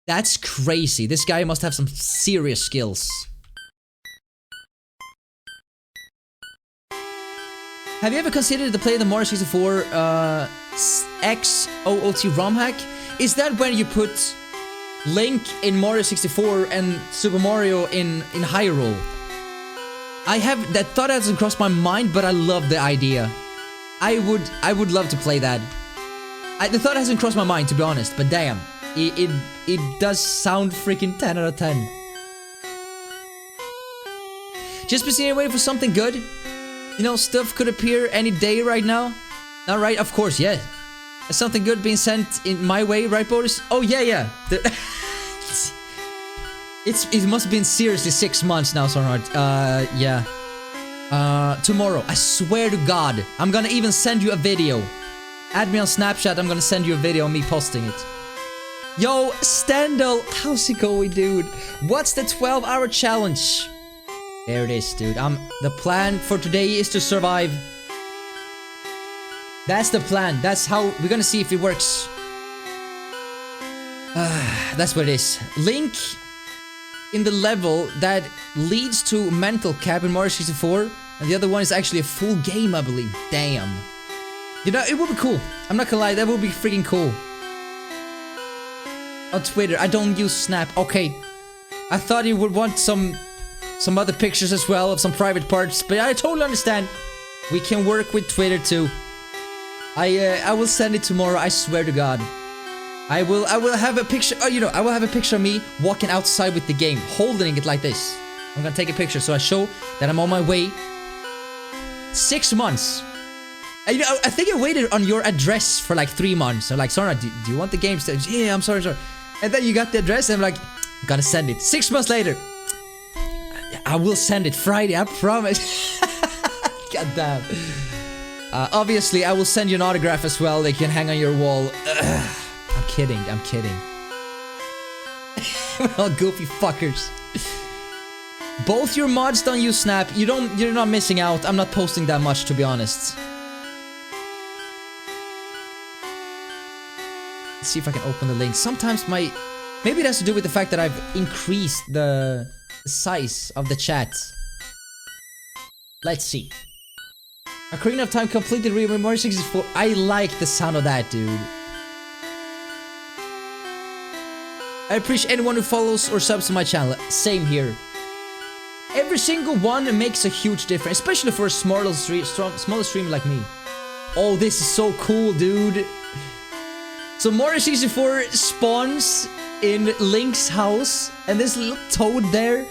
That's crazy. This guy must have some serious skills. Have you ever considered to play the Mario 64 XOOT ROM hack? Is that when you put Link in Mario 64 and Super Mario in Hyrule? That thought hasn't crossed my mind, but I love the idea. I would love to play that. The thought hasn't crossed my mind, to be honest, but damn. It does sound freaking 10 out of 10. Just been sitting waiting for something good. You know, stuff could appear any day right now. Not right? Of course, yeah. Is something good being sent in my way, right, Bodus? Oh, yeah. It must have been seriously 6 months now, Sonard. Yeah. Tomorrow, I swear to God, I'm gonna even send you a video. Add me on Snapchat, I'm gonna send you a video of me posting it. Yo, Stendhal, how's it going, dude? What's the 12-hour challenge? There it is, dude. The plan for today is to survive. That's the plan. That's how we're gonna see if it works. That's what it is. Link in the level that leads to mental cap in Mario 64, and the other one is actually a full game, I believe. Damn. You know, it would be cool. I'm not gonna lie, that would be freaking cool. On Twitter, I don't use Snap. Okay. I thought you would want some other pictures as well of some private parts, but I totally understand. We can work with Twitter too. I will send it tomorrow, I swear to God. I will have a picture, I will have a picture of me walking outside with the game, holding it like this. I'm gonna take a picture so I show that I'm on my way. 6 months. And, I think I waited on your address for like 3 months. I'm like, Sora, do you want the game? Yeah, I'm sorry. And then you got the address and I'm like, I'm gonna send it. 6 months later. I will send it Friday, I promise. God damn. Obviously, I will send you an autograph as well. They can hang on your wall. I'm kidding. We're all goofy fuckers. Both your mods don't use Snap. You're not missing out. I'm not posting that much, to be honest. Let's see if I can open the link. Sometimes maybe it has to do with the fact that I've increased the size of the chat. Let's see. Ocarina of Time completed Mario 64. I like the sound of that, dude. I appreciate anyone who follows or subs to my channel. Same here. Every single one makes a huge difference, especially for a smaller streamer like me. Oh, this is so cool, dude. So Mario 64 spawns in Link's house, and this little toad there.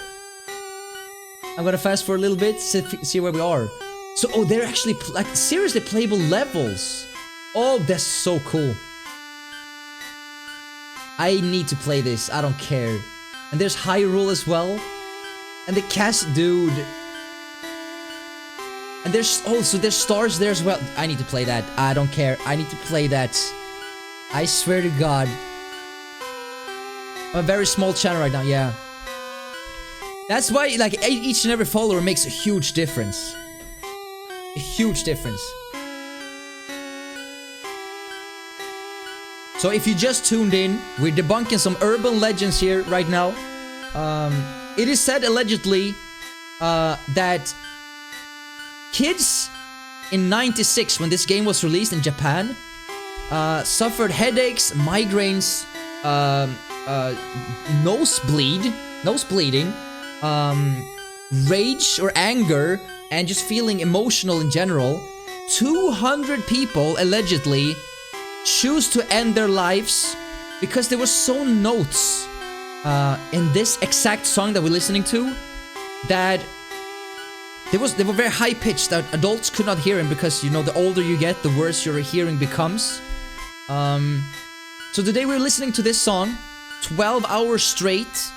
I'm gonna fast forward a little bit, see where we are. So, oh, they're actually like seriously playable levels. Oh, that's so cool. I need to play this. I don't care. And there's Hyrule as well. And the cast, dude. And there's also there's stars there as well. I need to play that. I don't care. I need to play that. I swear to God. I'm a very small channel right now, yeah. That's why, like, each and every follower makes a huge difference. A huge difference. So if you just tuned in, we're debunking some urban legends here right now. It is said allegedly that kids in '96, when this game was released in Japan, suffered headaches, migraines, nosebleeding, rage or anger, and just feeling emotional in general. 200 people allegedly choose to end their lives because there were so notes in this exact song that we're listening to that they were very high pitched that adults could not hear him, because you know, the older you get, the worse your hearing becomes. So today we're listening to this song 12 hours straight,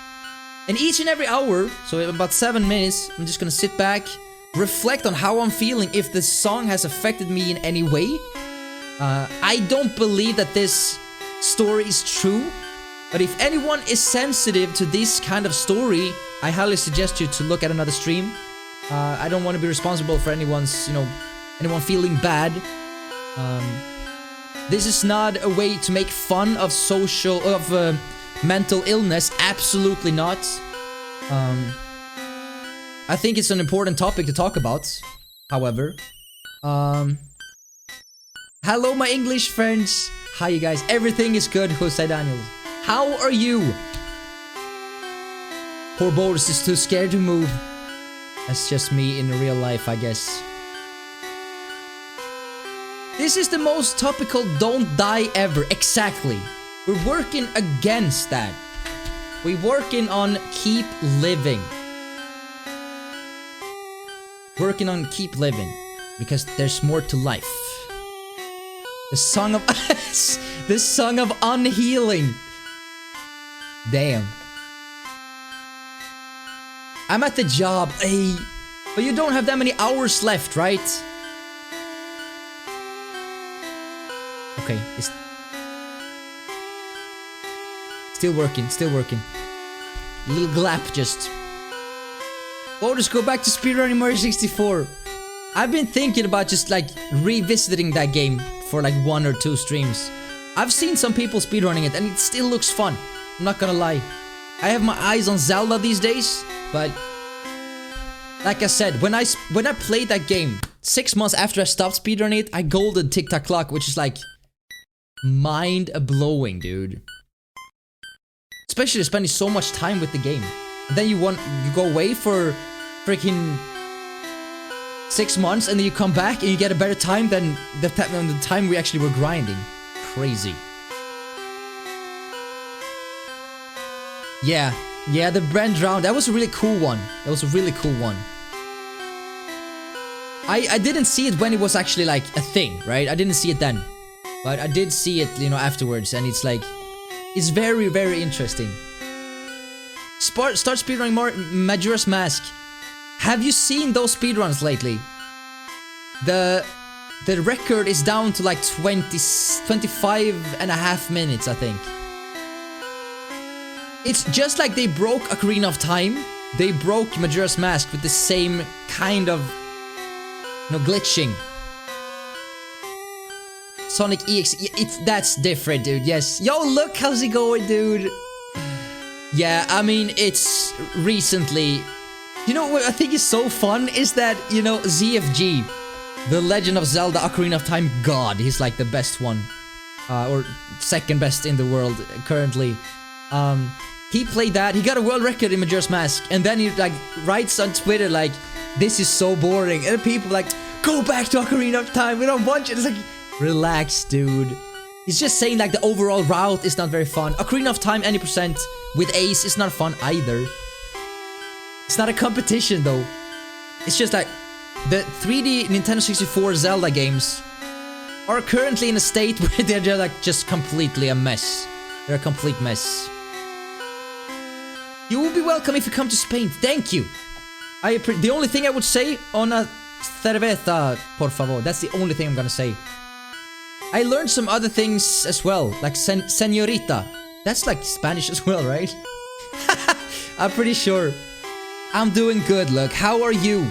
and each and every hour, so about 7 minutes, I'm just gonna sit back, reflect on how I'm feeling, if this song has affected me in any way. I don't believe that this story is true, but if anyone is sensitive to this kind of story, I highly suggest you to look at another stream. I don't want to be responsible for anyone's, you know, anyone feeling bad. This is not a way to make fun of mental illness. Absolutely not. I think it's an important topic to talk about. However, hello, my English friends. Hi, you guys. Everything is good, Jose Daniel. How are you? Poor Bodus is too scared to move. That's just me in real life, I guess. This is the most topical don't die ever. Exactly. We're working against that. We're working on keep living. Working on keep living. Because there's more to life. The song of the song of unhealing. Damn. I'm at the job, hey, but you don't have that many hours left, right? Okay, it's still working, still working. Little glap just. Oh, just go back to speedrunning Mario 64. I've been thinking about just like revisiting that game for like 1 or 2 streams. I've seen some people speedrunning it and it still looks fun. I'm not gonna lie. I have my eyes on Zelda these days, but like I said, when I played that game 6 months after I stopped speedrunning it, I golded TikTok clock, which is like mind-blowing, dude. Especially spending so much time with the game. And then you go away for freaking 6 months, and then you come back and you get a better time than the time we actually were grinding. Crazy. Yeah, the Brand round, that was a really cool one. That was a really cool one. I didn't see it when it was actually like a thing, right? I didn't see it then. But I did see it, you know, afterwards, and it's like, it's very, very interesting. Start speedrunning more Majora's Mask. Have you seen those speedruns lately? The record is down to like 25.5 minutes, I think. It's just like they broke Ocarina of Time. They broke Majora's Mask with the same kind of, you know, glitching. Sonic EX, that's different, dude. Yes. Yo, look, how's it going, dude? Yeah, I mean, it's recently. You know what I think is so fun is that, you know, ZFG, the Legend of Zelda Ocarina of Time god, he's like the best one, or second best in the world currently. He played that, he got a world record in Majora's Mask, and then he like writes on Twitter like, this is so boring, and people like, go back to Ocarina of Time, we don't want you. It's like, relax, dude. He's just saying like the overall route is not very fun. Ocarina of Time any percent with Ace is not fun either. It's not a competition though. It's just like the 3D Nintendo 64 Zelda games are currently in a state where they're like just completely a mess. They're a complete mess. You will be welcome if you come to Spain. Thank you. The only thing I would say, una cerveza, por favor. That's the only thing I'm gonna say. I learned some other things as well, like señorita. That's like Spanish as well, right? I'm pretty sure. I'm doing good, look. How are you?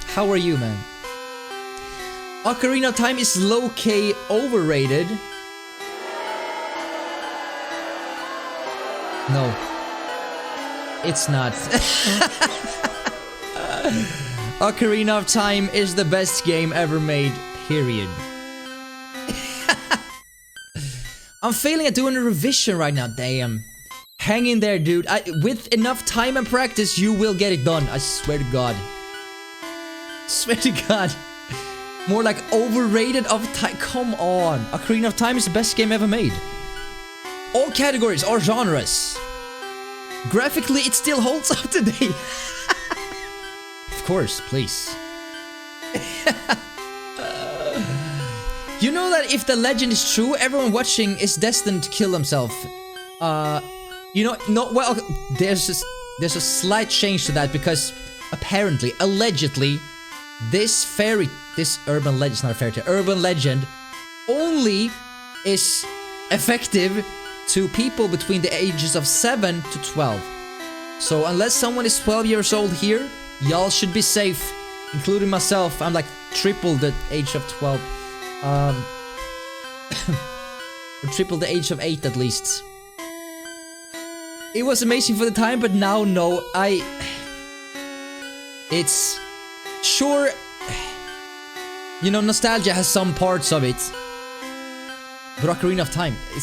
How are you, man? Ocarina of Time is low-key overrated. No. It's not. Ocarina of Time is the best game ever made, period. I'm failing at doing a revision right now, damn. Hang in there, dude. With enough time and practice, you will get it done. I swear to God. Swear to God. More like overrated of time. Come on. Ocarina of Time is the best game ever made. All categories, all genres. Graphically, it still holds up today. Of course, please. You know that if the legend is true, everyone watching is destined to kill themselves. You know, no, well, there's a slight change to that because apparently, allegedly, this urban legend, it's not a fairy tale, urban legend only is effective to people between the ages of 7 to 12. So unless someone is 12 years old here, y'all should be safe, including myself. I'm like triple the age of 12. Or triple the age of 8 at least. It was amazing for the time, but now no, it's sure, you know, nostalgia has some parts of it, but Ocarina of Time, it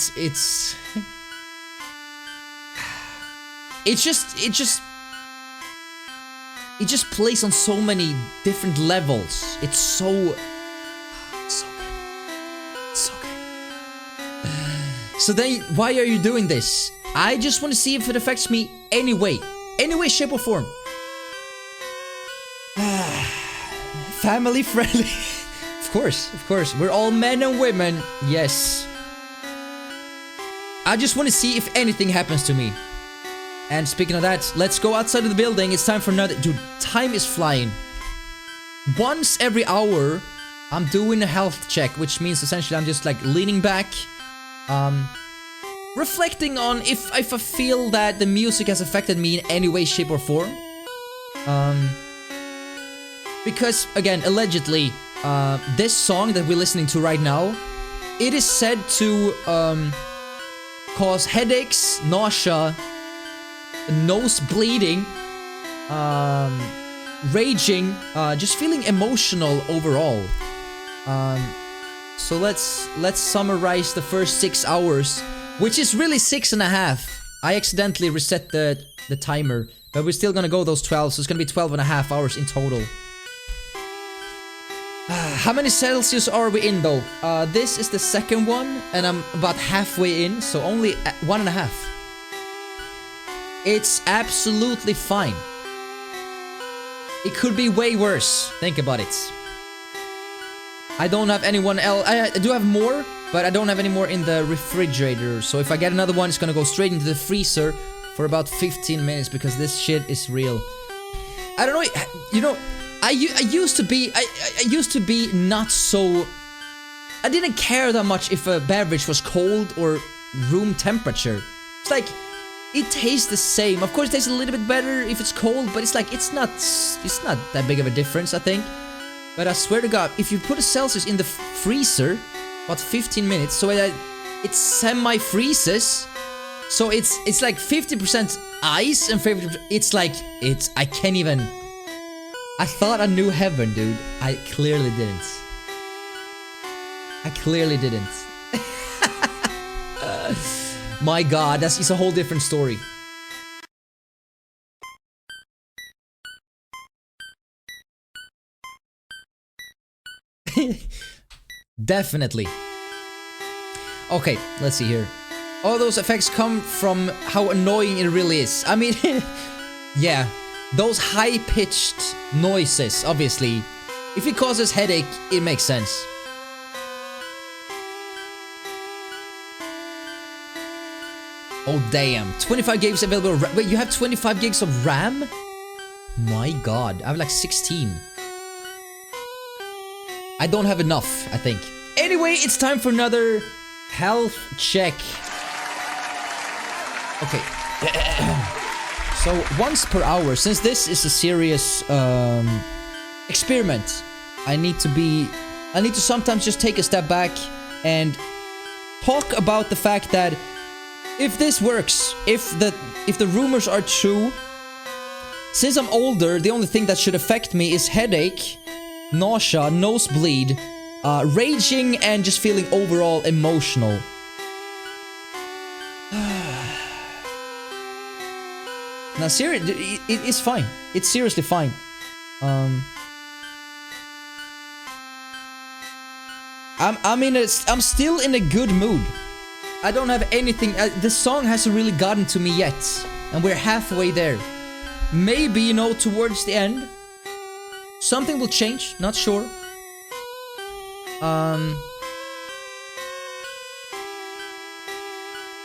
just plays on so many different levels. It's so good. So good. So then, why are you doing this? I just want to see if it affects me anyway. Any way, shape or form. Family friendly. Of course. We're all men and women. Yes. I just want to see if anything happens to me. And speaking of that, let's go outside of the building. It's time for another... Dude, time is flying. Once every hour, I'm doing a health check, which means essentially I'm just like leaning back, reflecting on if I feel that the music has affected me in any way, shape, or form. Because, again, allegedly, this song that we're listening to right now, it is said to cause headaches, nausea, nose bleeding, raging, just feeling emotional overall. So let's summarize the first 6 hours, which is really 6.5. I accidentally reset the timer, but we're still gonna go those 12, so it's gonna be 12.5 hours in total. How many Celsius are we in though? This is the second one, and I'm about halfway in, so only 1.5. It's absolutely fine. It could be way worse. Think about it. I don't have anyone else. I do have more, but I don't have any more in the refrigerator. So if I get another one, it's gonna go straight into the freezer for about 15 minutes because this shit is real. I don't know. You know, I used to be not so. I didn't care that much if a beverage was cold or room temperature. It's like it tastes the same. Of course, it tastes a little bit better if it's cold, but it's like it's not that big of a difference, I think. But I swear to God, if you put a Celsius in the freezer, about 15 minutes, so it semi-freezes, so it's like 50% ice and 50%. I can't even. I thought I knew heaven, dude. I clearly didn't. My God, it's a whole different story. Definitely. Okay, let's see here. All those effects come from how annoying it really is. I mean, yeah, those high-pitched noises, obviously. If it causes headache, it makes sense. Oh damn, 25 gigs available. Wait, you have 25 gigs of RAM? My God, I have like 16. I don't have enough, I think. Anyway, it's time for another health check. Okay. So once per hour, since this is a serious experiment, I need to sometimes just take a step back and talk about the fact that if this works, if the rumors are true, since I'm older, the only thing that should affect me is headache, nausea, nosebleed, raging, and just feeling overall emotional. Now, seriously, it's fine. It's seriously fine. I'm still in a good mood. I don't have anything. The song hasn't really gotten to me yet, and we're halfway there. Maybe, you know, towards the end, something will change. Not sure.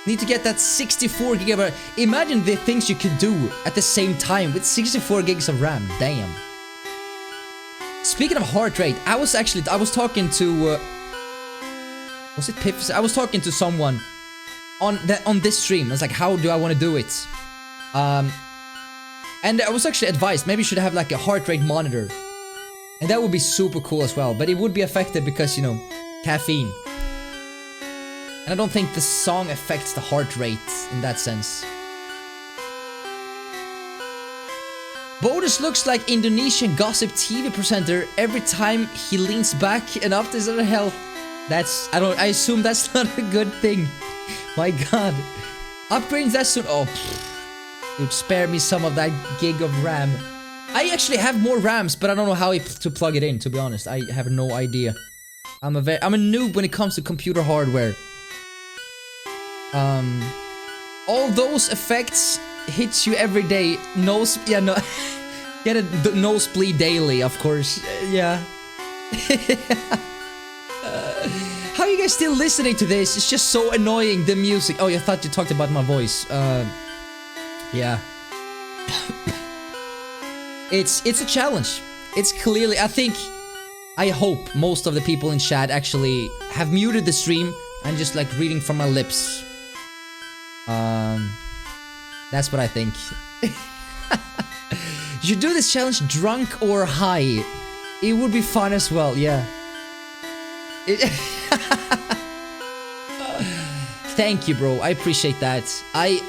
Need to get that 64 gig of RAM. Imagine the things you could do at the same time with 64 gigs of RAM. Damn. Speaking of heart rate, I was talking to was it Piff? I was talking to someone on this stream. I was like, how do I want to do it? And I was actually advised maybe you should have like a heart rate monitor, and that would be super cool as well. But it would be affected because, you know, caffeine. And I don't think the song affects the heart rate in that sense. Bodus looks like Indonesian gossip TV presenter every time he leans back and up to his other health. I assume that's not a good thing. My god. Upgrading that soon. Oh, dude, spare me some of that gig of RAM. I actually have more RAMs, but I don't know how to plug it in, to be honest. I have no idea. I'm a noob when it comes to computer hardware. All those effects hits you every day. Get a nosebleed daily, of course. Yeah. How are you guys still listening to this? It's just so annoying, the music. Oh, I thought you talked about my voice. Yeah. It's a challenge. It's clearly, I hope most of the people in chat actually have muted the stream and just like reading from my lips. That's what I think. You should do this challenge drunk or high. It would be fun as well, yeah. Thank you, bro. I appreciate that. I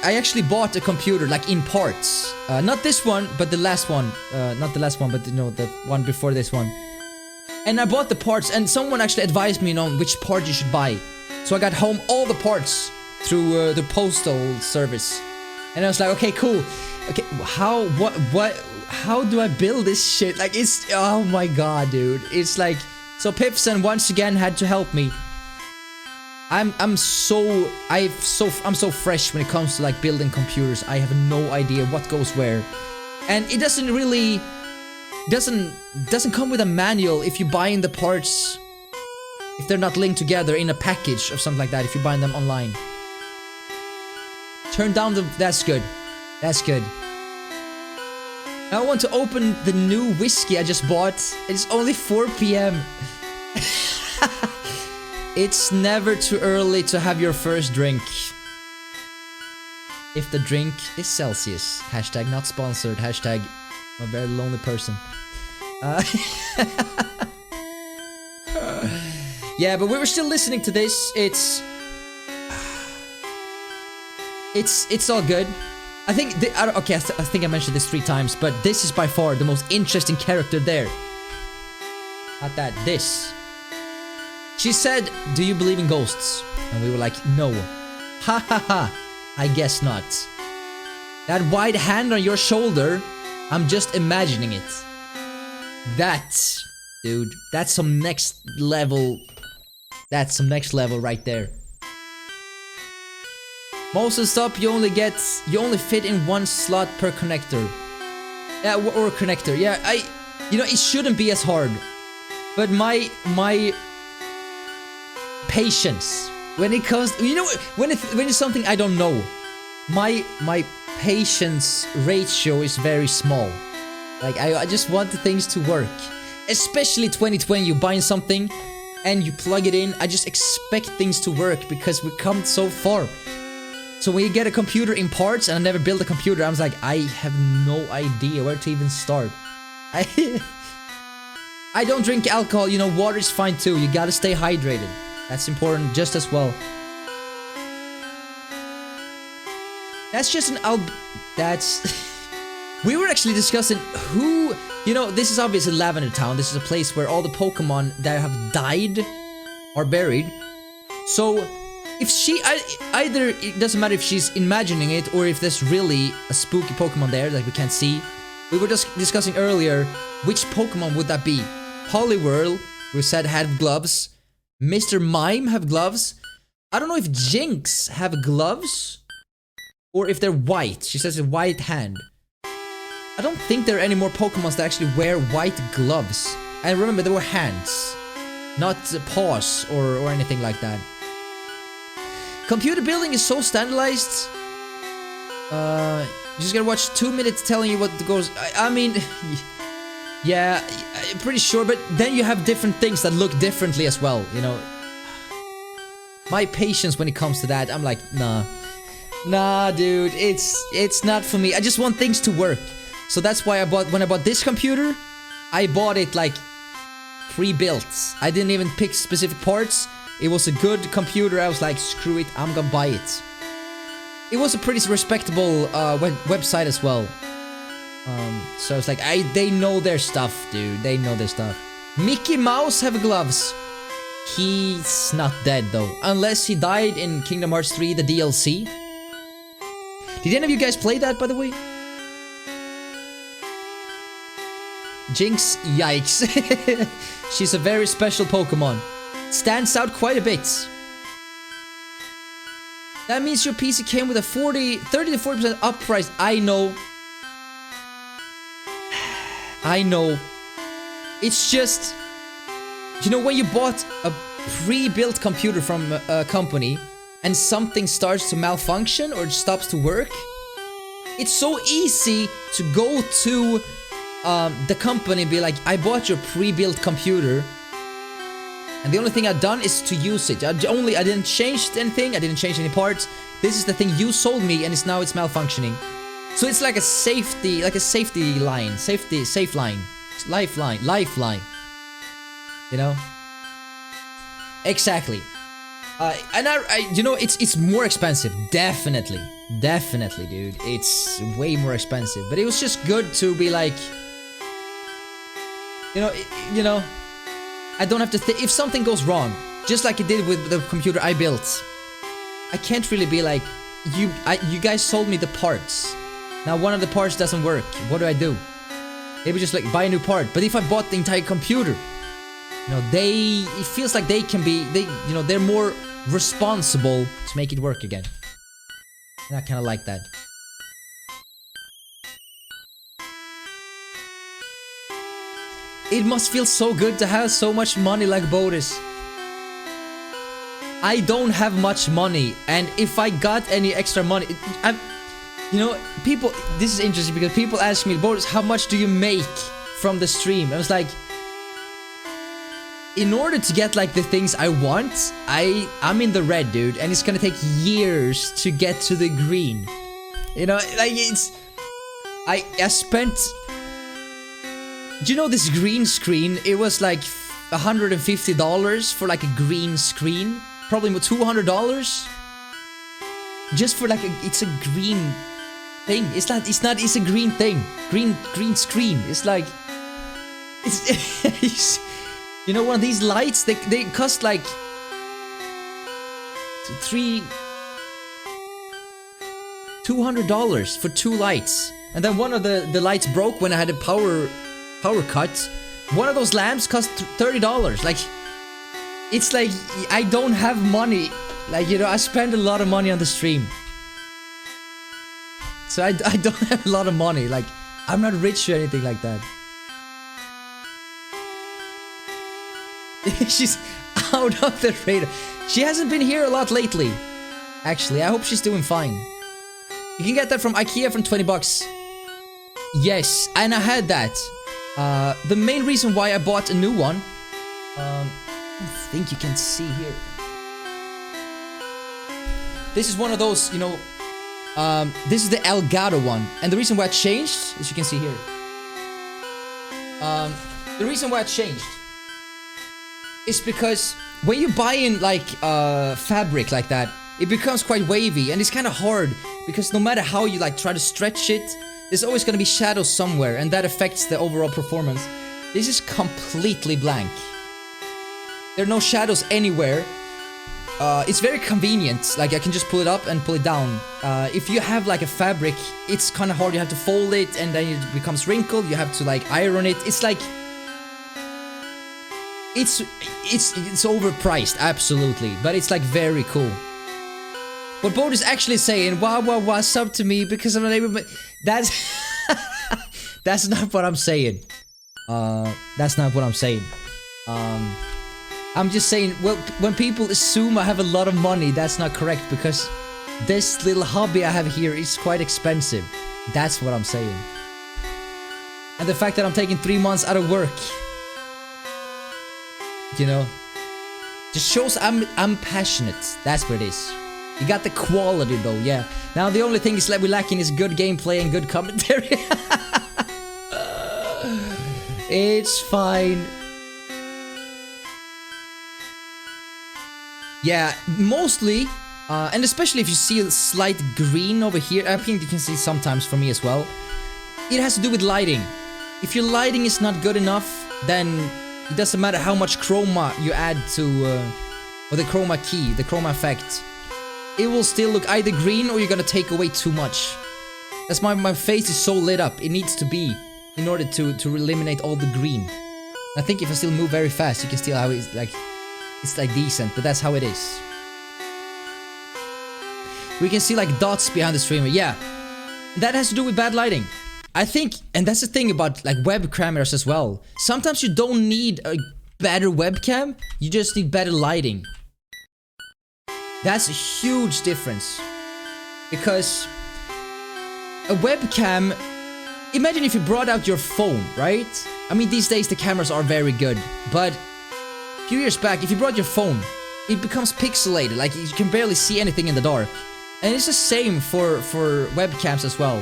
actually bought a computer, like, in parts. Not this one, but the last one. Not the last one, but, you know, the one before this one. And I bought the parts, and someone actually advised me on which part you should buy. So I got home all the parts through the postal service. And I was like, okay, cool. Okay, how do I build this shit? Like, it's, oh my god, dude. It's like, so Pipson once again had to help me. I'm so fresh when it comes to like building computers. I have no idea what goes where. And it doesn't really doesn't come with a manual if you buy in the parts, if they're not linked together in a package or something like that, if you're buying them online. Turn down the, that's good. That's good. Now I want to open the new whiskey I just bought. It's only 4 PM. It's never too early to have your first drink. If the drink is Celsius. Hashtag not sponsored. Hashtag I'm a very lonely person. Yeah, but we were still listening to this. It's all good. I think, okay, I think I mentioned this 3 times, but this is by far the most interesting character there. Not that, this. She said, do you believe in ghosts? And we were like, no. Ha ha ha, I guess not. That white hand on your shoulder, I'm just imagining it. That, dude, that's some next level. That's some next level right there. Most of the stuff you only fit in 1 slot per connector. Yeah, or connector. Yeah, you know, it shouldn't be as hard. But my patience when it comes, you know, when it's something I don't know, my patience ratio is very small. Like I just want the things to work. Especially 2020, you buying something and you plug it in. I just expect things to work because we come so far. So when you get a computer in parts, and I never built a computer, I was like, I have no idea where to even start. I don't drink alcohol, you know, water is fine too. You gotta stay hydrated. That's important just as well. That's just that's... We were actually discussing who... You know, this is obviously Lavender Town. This is a place where all the Pokemon that have died are buried. So, if she... either, it doesn't matter if she's imagining it or if there's really a spooky Pokemon there that we can't see. We were just discussing earlier, which Pokemon would that be? Poliwhirl, we said, had gloves. Mr. Mime have gloves. I don't know if Jinx have gloves. Or if they're white. She says a white hand. I don't think there are any more Pokemons that actually wear white gloves. And remember, they were hands. Not paws or anything like that. Computer building is so standardized. You just gotta watch 2 minutes telling you what goes... I mean... Yeah, I'm pretty sure, but then you have different things that look differently as well, you know. My patience when it comes to that, I'm like, nah. Nah, dude, it's not for me. I just want things to work. So that's why when I bought this computer, I bought it like pre-built. I didn't even pick specific parts. It was a good computer. I was like, screw it, I'm gonna buy it. It was a pretty respectable website as well. So it's like, they know their stuff, dude. They know their stuff. Mickey Mouse have gloves. He's not dead though, unless he died in Kingdom Hearts 3, the DLC. Did any of you guys play that, by the way? Jinx, yikes. She's a very special Pokemon. Stands out quite a bit. That means your PC came with a 30 to 40% up price. I know. I know. It's just... You know, when you bought a pre-built computer from a company and something starts to malfunction or stops to work, it's so easy to go to the company and be like, I bought your pre-built computer and the only thing I've done is to use it. I didn't change anything, I didn't change any parts. This is the thing you sold me and now it's malfunctioning. So it's like a safety line, safe line, lifeline. You know? Exactly. And you know, it's more expensive. Definitely, dude. It's way more expensive. But it was just good to be like, you know, I don't have to think if something goes wrong, just like it did with the computer I built. I can't really be like, you guys sold me the parts. Now one of the parts doesn't work. What do I do? Maybe just like buy a new part. But if I bought the entire computer, you know, it feels like they can be, you know, they're more responsible to make it work again. And I kind of like that. It must feel so good to have so much money like Bodus. I don't have much money, and if I got any extra money, you know, people, this is interesting because people ask me, Bodus, how much do you make from the stream? I was like, in order to get like the things I want, I'm in the red, dude, and it's gonna take years to get to the green. You know, like I spent, do you know this green screen? It was like $150 for like a green screen, probably $200 just for like it's a green thing. It's a green thing, green screen. It's like it's you know, one of these lights, they cost like $200 for 2 lights. And then one of the lights broke when I had a power cut. One of those lamps cost $30. Like, it's like I don't have money. Like, you know, I spend a lot of money on the stream. So I don't have a lot of money. Like, I'm not rich or anything like that. She's out of the radar. She hasn't been here a lot lately. Actually, I hope she's doing fine. You can get that from IKEA for 20 bucks. Yes, and I had that. The main reason why I bought a new one, I think you can see here. This is one of those, you know, This is the Elgato one, and the reason why it changed, as you can see here, the reason why it changed is because when you buy in like fabric like that, it becomes quite wavy, and it's kind of hard because no matter how you like try to stretch it, there's always gonna be shadows somewhere, and that affects the overall performance. This is completely blank. There are no shadows anywhere. It's very convenient, like I can just pull it up and pull it down. If you have like a fabric, it's kind of hard, you have to fold it and then it becomes wrinkled, you have to like iron it. It's like... It's overpriced, absolutely, but it's like very cool. What Bodus actually saying, wow, sub to me because I'm not able to... That's... That's not what I'm saying. That's not what I'm saying. I'm just saying, well, when people assume I have a lot of money, that's not correct, because this little hobby I have here is quite expensive. That's what I'm saying. And the fact that I'm taking 3 months out of work, you know, just shows I'm passionate. That's what it is. You got the quality though, yeah. Now the only thing is that we're lacking is good gameplay and good commentary. It's fine. Yeah, mostly, and especially if you see a slight green over here, I think you can see sometimes for me as well, it has to do with lighting. If your lighting is not good enough, then it doesn't matter how much chroma you add to, or the chroma key, the chroma effect. It will still look either green or you're gonna take away too much. That's my face is so lit up, it needs to be, in order to eliminate all the green. I think if I still move very fast, you can still how it's like decent, but that's how it is. We can see like dots behind the streamer, yeah. That has to do with bad lighting. I think, and that's the thing about like web cameras as well. Sometimes you don't need a better webcam, you just need better lighting. That's a huge difference. Because a webcam, imagine if you brought out your phone, right? I mean, these days the cameras are very good, but a few years back, if you brought your phone, it becomes pixelated, like you can barely see anything in the dark. And it's the same for webcams as well.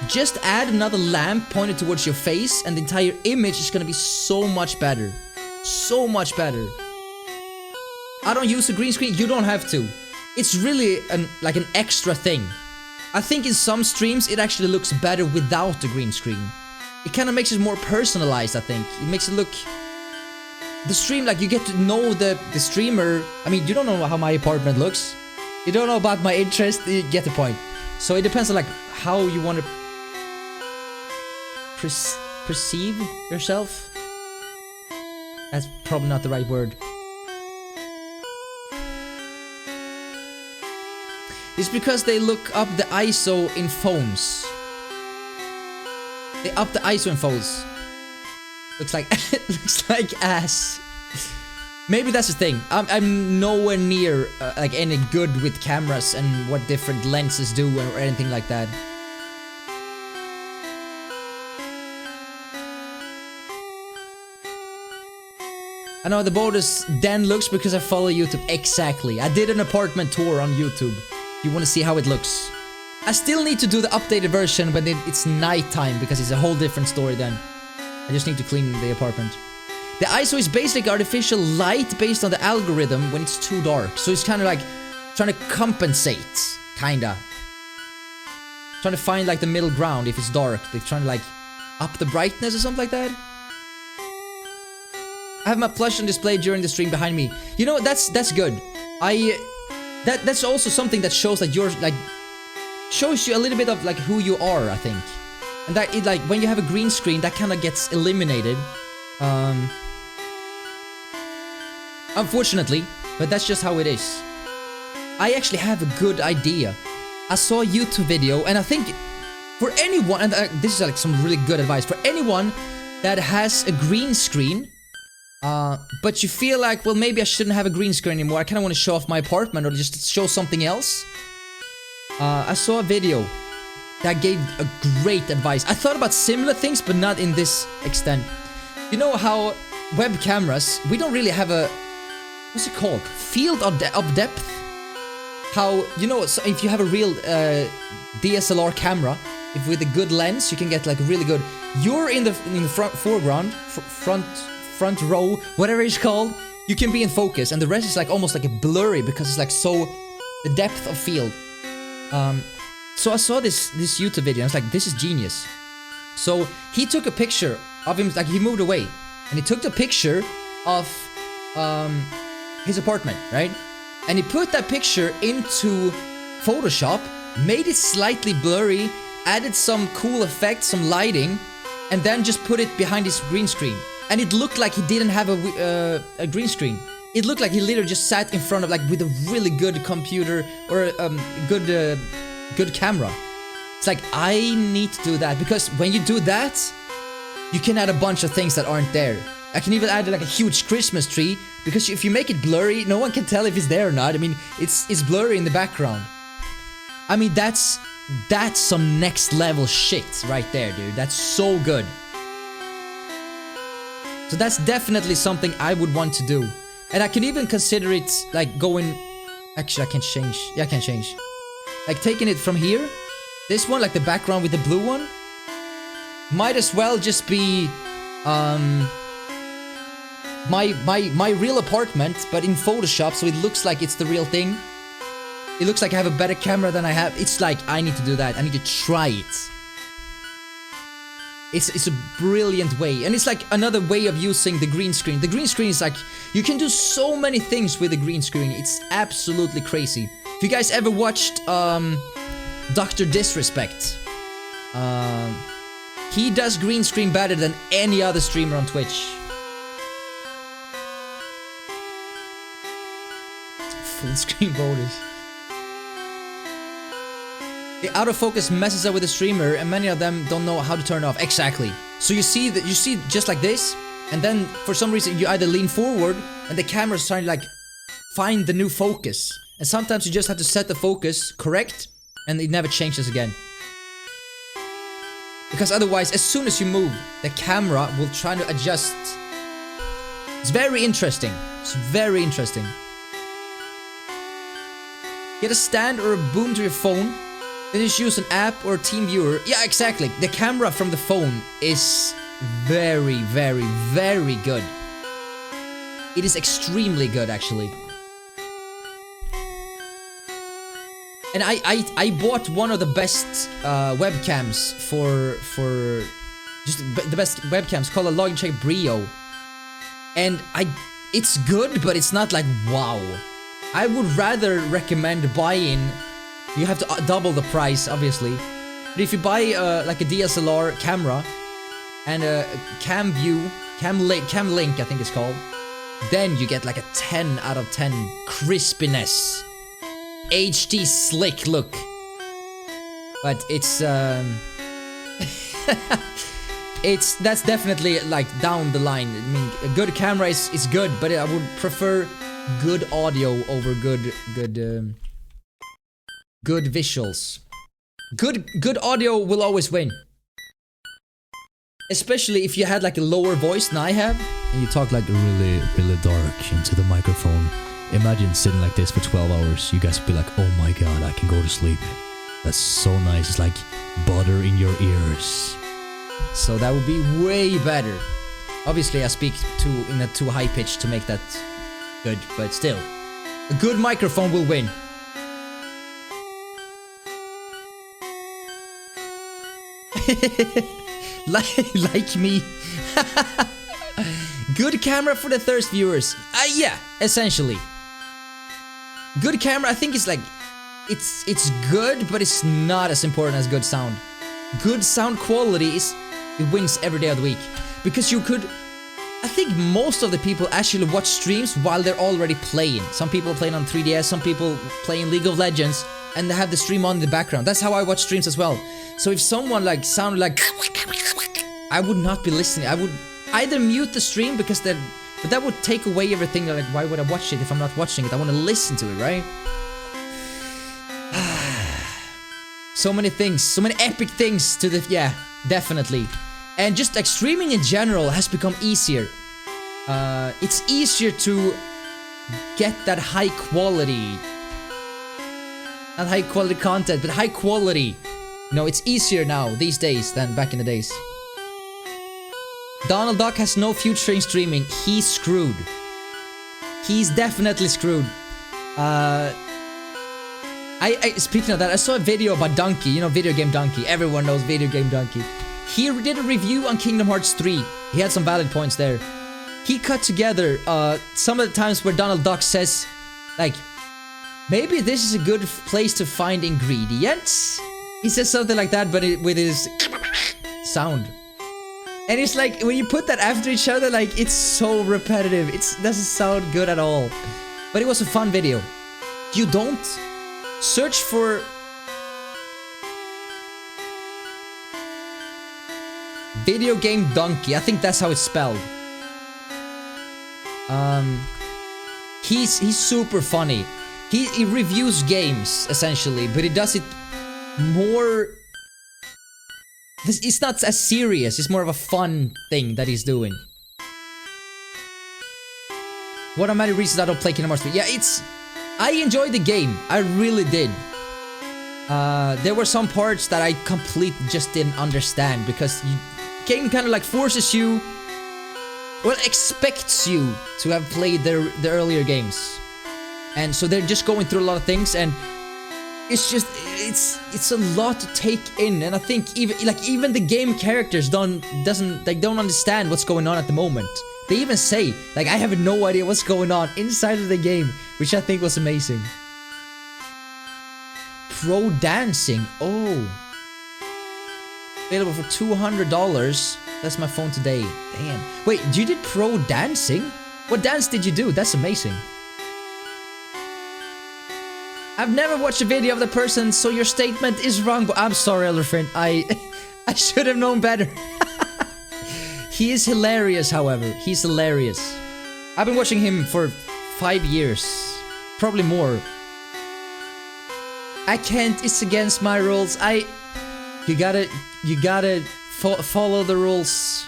Just add another lamp pointed towards your face and the entire image is gonna be so much better. So much better. I don't use a green screen, you don't have to. It's really like an extra thing. I think in some streams it actually looks better without the green screen. It kind of makes it more personalized, I think. It makes it look... The stream, like you get to know the streamer. I mean, you don't know how my apartment looks. You don't know about my interest, you get the point. So it depends on like how you want to perceive yourself. That's probably not the right word. It's because they look up the ISO in phones. They up the ISO in phones. Looks like looks like ass. Maybe that's the thing. I'm nowhere near like any good with cameras and what different lenses do or anything like that. I know the Bodus den looks because I follow YouTube. Exactly. I did an apartment tour on YouTube. You want to see how it looks. I still need to do the updated version when it's nighttime because it's a whole different story then. I just need to clean the apartment. The ISO is basically artificial light based on the algorithm when it's too dark. So it's kind of like trying to compensate, kinda. Trying to find like the middle ground if it's dark. They're trying to like up the brightness or something like that. I have my plush on display during the stream behind me. You know, that's good. That's also something that shows that you're like, shows you a little bit of like who you are, I think. And that it like, when you have a green screen, that kind of gets eliminated. Unfortunately, but that's just how it is. I actually have a good idea. I saw a YouTube video, and I think for anyone, and this is like some really good advice, for anyone that has a green screen, but you feel like, well, maybe I shouldn't have a green screen anymore, I kind of want to show off my apartment or just show something else. I saw a video that gave a great advice. I thought about similar things, but not in this extent. You know how web cameras, we don't really have a, what's it called? Field of depth? how, you know, so if you have a real DSLR camera, if with a good lens, you can get like really good. You're in the front foreground, front row, whatever it's called. You can be in focus, and the rest is like almost like a blurry because it's like so the depth of field. So I saw this YouTube video, and I was like, this is genius. So he took a picture of him, like he moved away, and he took the picture of his apartment, right? And he put that picture into Photoshop, made it slightly blurry, added some cool effects, some lighting, and then just put it behind his green screen. And it looked like he didn't have a green screen. It looked like he literally just sat in front of, like, with a really good computer or good camera. It's like, I need to do that, because when you do that, you can add a bunch of things that aren't there. I can even add like a huge Christmas tree, because if you make it blurry, no one can tell if it's there or not. I mean, it's blurry in the background. I mean, that's some next level shit right there, dude. That's so good. So that's definitely something I would want to do. And I can even consider it like going... Actually, I can change. Yeah, I can change. Like taking it from here. This one, like the background with the blue one. Might as well just be... my real apartment, but in Photoshop, so it looks like it's the real thing. It looks like I have a better camera than I have. It's like, I need to do that. I need to try it. It's a brilliant way. And it's like another way of using the green screen. The green screen is like, you can do so many things with the green screen. It's absolutely crazy. If you guys ever watched Dr. Disrespect, he does green screen better than any other streamer on Twitch. Full screen Bodus. The autofocus messes up with the streamer, and many of them don't know how to turn it off. Exactly. So you see that, you see just like this, and then for some reason you either lean forward and the camera's trying to like find the new focus. And sometimes you just have to set the focus correct, and it never changes again. Because otherwise, as soon as you move, the camera will try to adjust. It's very interesting. It's very interesting. Get a stand or a boom to your phone. Then just use an app or a team viewer. Yeah, exactly. The camera from the phone is very, very, very good. It is extremely good, actually. And I bought one of the best webcams for just the best webcams, called a Logitech Brio. And it's good, but it's not like wow. I would rather recommend buying. You have to double the price, obviously. But if you buy like a DSLR camera and a cam link, I think it's called, then you get like a 10 out of 10 crispiness, HD slick look. But it's that's definitely like down the line. I mean, a good camera is good, but I would prefer good audio over good visuals. Good audio will always win. Especially if you had like a lower voice than I have. And you talk like really, really dark into the microphone. Imagine sitting like this for 12 hours. You guys would be like, oh my god, I can go to sleep. That's so nice. It's like butter in your ears. So that would be way better. Obviously I speak in a too high pitch to make that good. But still, a good microphone will win. like me. Good camera for the thirst viewers. Yeah, essentially. Good camera, I think it's like it's good, but it's not as important as good sound. Good sound quality it wins every day of the week. Because you could, I think most of the people actually watch streams while they're already playing. Some people playing on 3DS, some people playing League of Legends, and they have the stream on in the background. That's how I watch streams as well. So if someone like sounded like, I would not be listening. I would either mute the stream because but that would take away everything. Like, why would I watch it if I'm not watching it? I want to listen to it, right? So many things, so many epic things to the, yeah, definitely. And just like streaming in general has become easier. It's easier to get that high quality Not high quality content, but high quality. No, it's easier now, these days, than back in the days. Donald Duck has no future in streaming. He's screwed. He's definitely screwed. Speaking of that, I saw a video about Donkey. You know, video game Donkey. Everyone knows video game Donkey. He did a review on Kingdom Hearts 3. He had some valid points there. He cut together some of the times where Donald Duck says, like, maybe this is a good place to find ingredients. He says something like that, but with his sound. And it's like, when you put that after each other, like, it's so repetitive. It doesn't sound good at all. But it was a fun video. You don't search for video game Donkey. I think that's how it's spelled. He's super funny. He reviews games, essentially, but he does it more... It's not as serious, it's more of a fun thing that he's doing. One of many reasons I don't play Kingdom Hearts 3. Yeah, I enjoyed the game. I really did. There were some parts that I completely just didn't understand, because the game kind of like forces you... Well, expects you to have played the earlier games. And so they're just going through a lot of things, and it's just, it's a lot to take in. And I think even the game characters don't understand what's going on at the moment. They even say, like, I have no idea what's going on inside of the game, which I think was amazing. Pro dancing, oh. Available for $200. That's my phone today. Damn. Wait, you did pro dancing? What dance did you do? That's amazing. I've never watched a video of the person, so your statement is wrong. But I'm sorry, Elephant. I should have known better. He is hilarious, however. He's hilarious. I've been watching him for 5 years. Probably more. I can't. It's against my rules. You gotta follow the rules.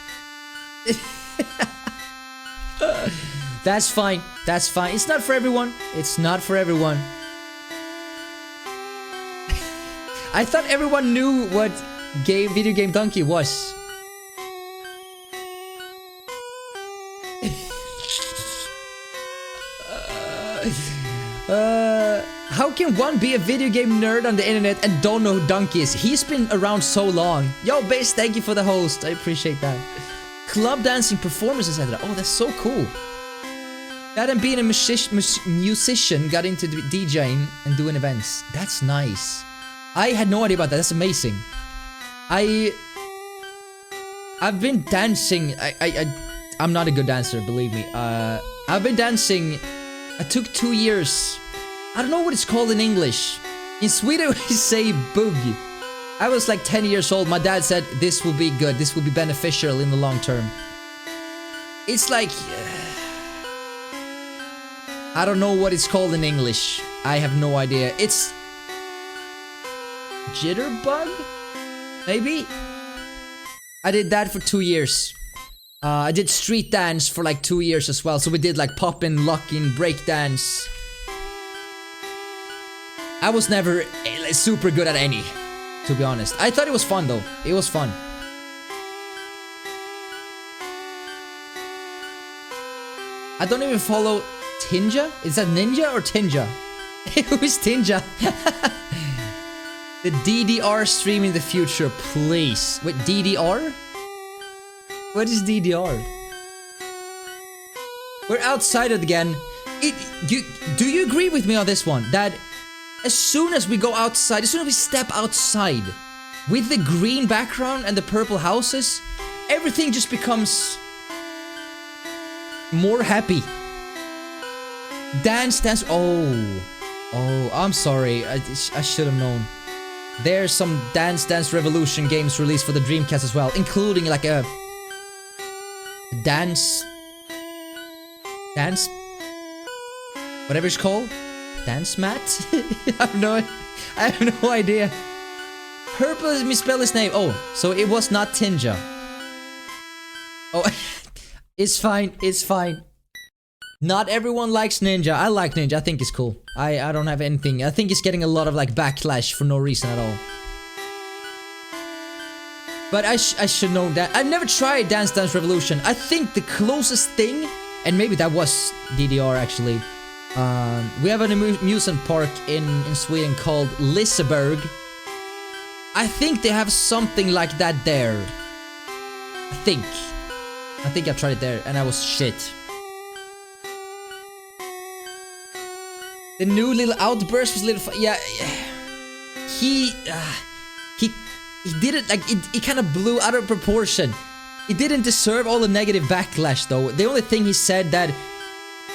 That's fine. That's fine. It's not for everyone. It's not for everyone. I thought everyone knew what video game Donkey was. How can one be a video game nerd on the internet and don't know who Donkey is? He's been around so long. Yo, Base, thank you for the host. I appreciate that. Club dancing performances, etc. Oh, that's so cool. That and being a musician got into DJing and doing events. That's nice. I had no idea about that. That's amazing. I've been dancing. I'm not a good dancer, believe me. I've been dancing. I took 2 years. I don't know what it's called in English. In Sweden, we say bug. I was like 10 years old. My dad said, this will be good. This will be beneficial in the long term. It's like... I don't know what it's called in English. I have no idea. It's... Jitterbug? Maybe? I did that for 2 years. I did street dance for like 2 years as well. So we did like poppin', locking, break dance. I was never super good at any, to be honest. I thought it was fun though. It was fun. I don't even follow Tinja? Is that Ninja or Tinja? Who is Tinja? The DDR stream in the future, please. Wait, DDR? What is DDR? We're outside it again. Do you agree with me on this one? That as soon as we go outside, as soon as we step outside, with the green background and the purple houses, everything just becomes more happy. Dance. Oh, I'm sorry. I should have known. There's some Dance Revolution games released for the Dreamcast as well, including like a dance, whatever it's called, dance mat. I have no idea. Purple is misspelled his name. Oh, so it was not Tinja. Oh, it's fine. It's fine. Not everyone likes Ninja. I like Ninja. I think it's cool. I don't have anything. I think it's getting a lot of like backlash for no reason at all. But I should know that. I've never tried Dance Dance Revolution. I think the closest thing, and maybe that was DDR actually. We have an amusement park in Sweden called Liseberg. I think they have something like that there. I think I tried it there and I was shit. The new little outburst was a little yeah. He did it like it kind of blew out of proportion. It didn't deserve all the negative backlash though. The only thing he said that,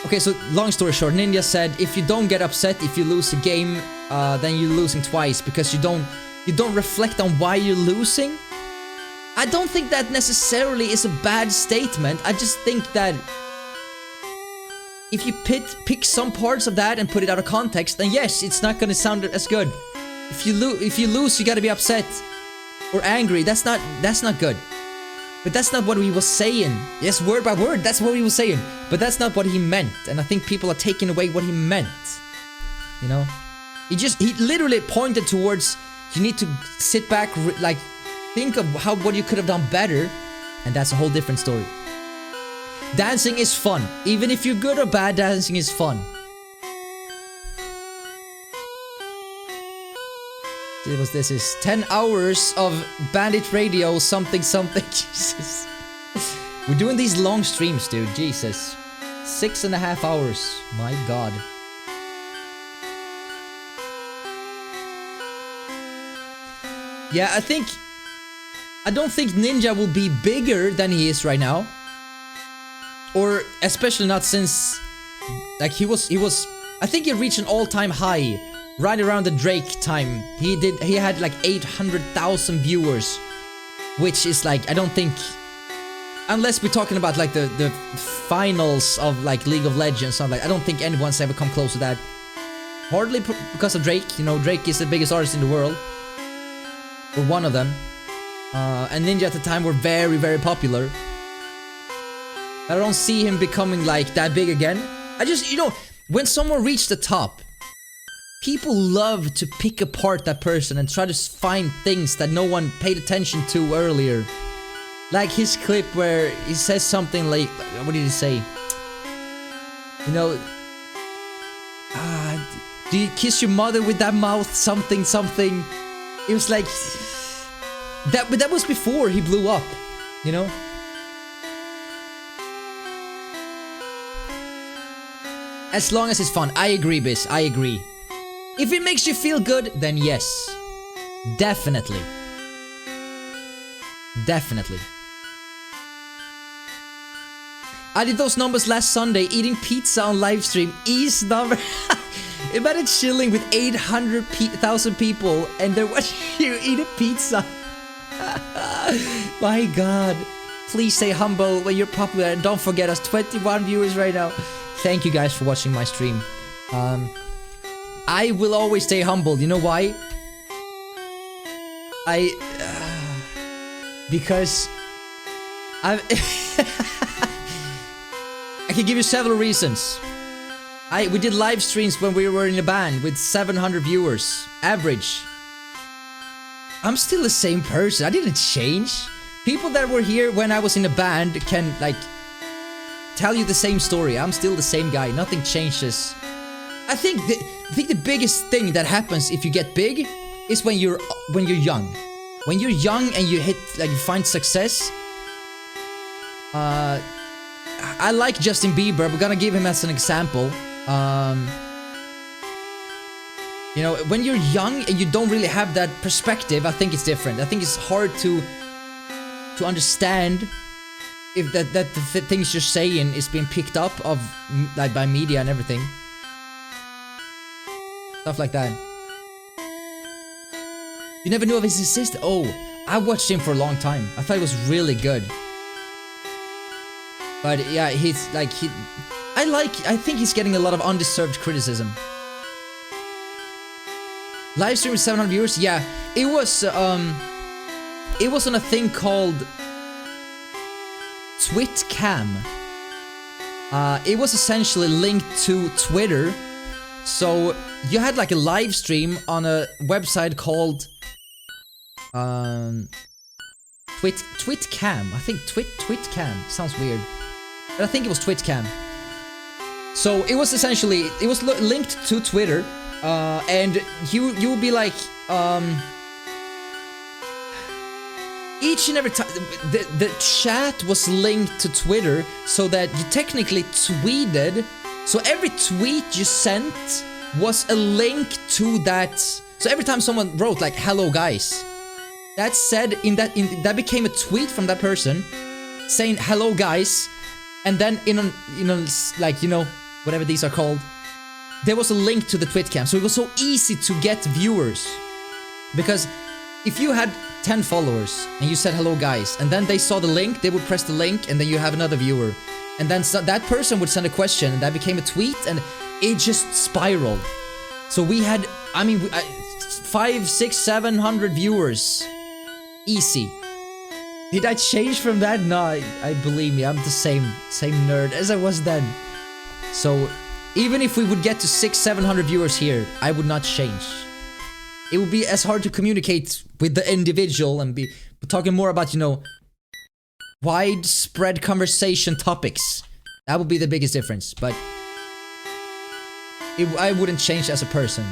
okay, so long story short, Ninja said if you don't get upset if you lose a game, then you're losing twice because you don't reflect on why you're losing. I don't think that necessarily is a bad statement. I just think that if you pick some parts of that and put it out of context, then yes, it's not gonna sound as good. If you lose, you gotta be upset or angry. That's not good. But that's not what he was saying. Yes, word by word, that's what he was saying. But that's not what he meant. And I think people are taking away what he meant. You know? He literally pointed towards, you need to sit back, like, think of what you could have done better. And that's a whole different story. Dancing is fun. Even if you're good or bad, dancing is fun. See what this is. 10 hours of Bandit Radio, something. Jesus. We're doing these long streams, dude. Jesus. 6.5 hours. My god. Yeah, I don't think Ninja will be bigger than he is right now. Or especially not since, like, he was I think he reached an all-time high right around the Drake time. He had like 800,000 viewers, which is like, I don't think, unless we're talking about like the finals of like League of Legends, something like, I don't think anyone's ever come close to that. Hardly because of Drake. You know, Drake is the biggest artist in the world, or one of them. And Ninja at the time were very, very popular. I don't see him becoming like that big again. I just, you know, when someone reached the top, people love to pick apart that person and try to find things that no one paid attention to earlier. Like his clip where he says something like, what did he say? You know, do you kiss your mother with that mouth? Something. It was like that, but that was before he blew up, you know? As long as it's fun. I agree, Biz. I agree. If it makes you feel good, then yes. Definitely. Definitely. I did those numbers last Sunday, eating pizza on livestream. Ease number. Imagine chilling with 800,000 people and they're watching you eat a pizza. My god. Please stay humble when you're popular and don't forget us. 21 viewers right now. Thank you guys for watching my stream. I will always stay humble. You know why? Because I can give you several reasons. We did live streams when we were in a band with 700 viewers average. I'm still the same person. I didn't change. People that were here when I was in a band can like tell you the same story. I'm still the same guy. Nothing changes. I think the biggest thing that happens if you get big is when you're young. When you're young and you you find success. I like Justin Bieber. We're gonna give him as an example. You know, when you're young and you don't really have that perspective, I think it's different. I think it's hard to understand if that the things you're saying is being picked up by media and everything. Stuff like that. You never knew of his sister? Oh, I watched him for a long time. I thought he was really good. But yeah, he's like, I think he's getting a lot of undeserved criticism. Live stream with 700 viewers? Yeah, it was on a thing called Twitcam. It was essentially linked to Twitter. So you had like a live stream on a website called Twitcam. I think Twitcam sounds weird, but I think it was Twitcam. So it was essentially linked to Twitter, and you would be like each and every time the chat was linked to Twitter, so that you technically tweeted. So every tweet you sent was a link to that. So every time someone wrote like "Hello guys," that said that became a tweet from that person saying "Hello guys," and then like whatever these are called, there was a link to the Twitcam. So it was so easy to get viewers, because if you had 10 followers and you said "Hello guys," and then they saw the link, they would press the link, and then you have another viewer. And then that person would send a question, and that became a tweet, and it just spiraled. So we had, 500, 600, 700 viewers. Easy. Did I change from that? No, I believe me, I'm the same nerd as I was then. So even if we would get to 600, 700 viewers here, I would not change. It would be as hard to communicate with the individual and be talking more about, widespread conversation topics. That would be the biggest difference, but I wouldn't change as a person.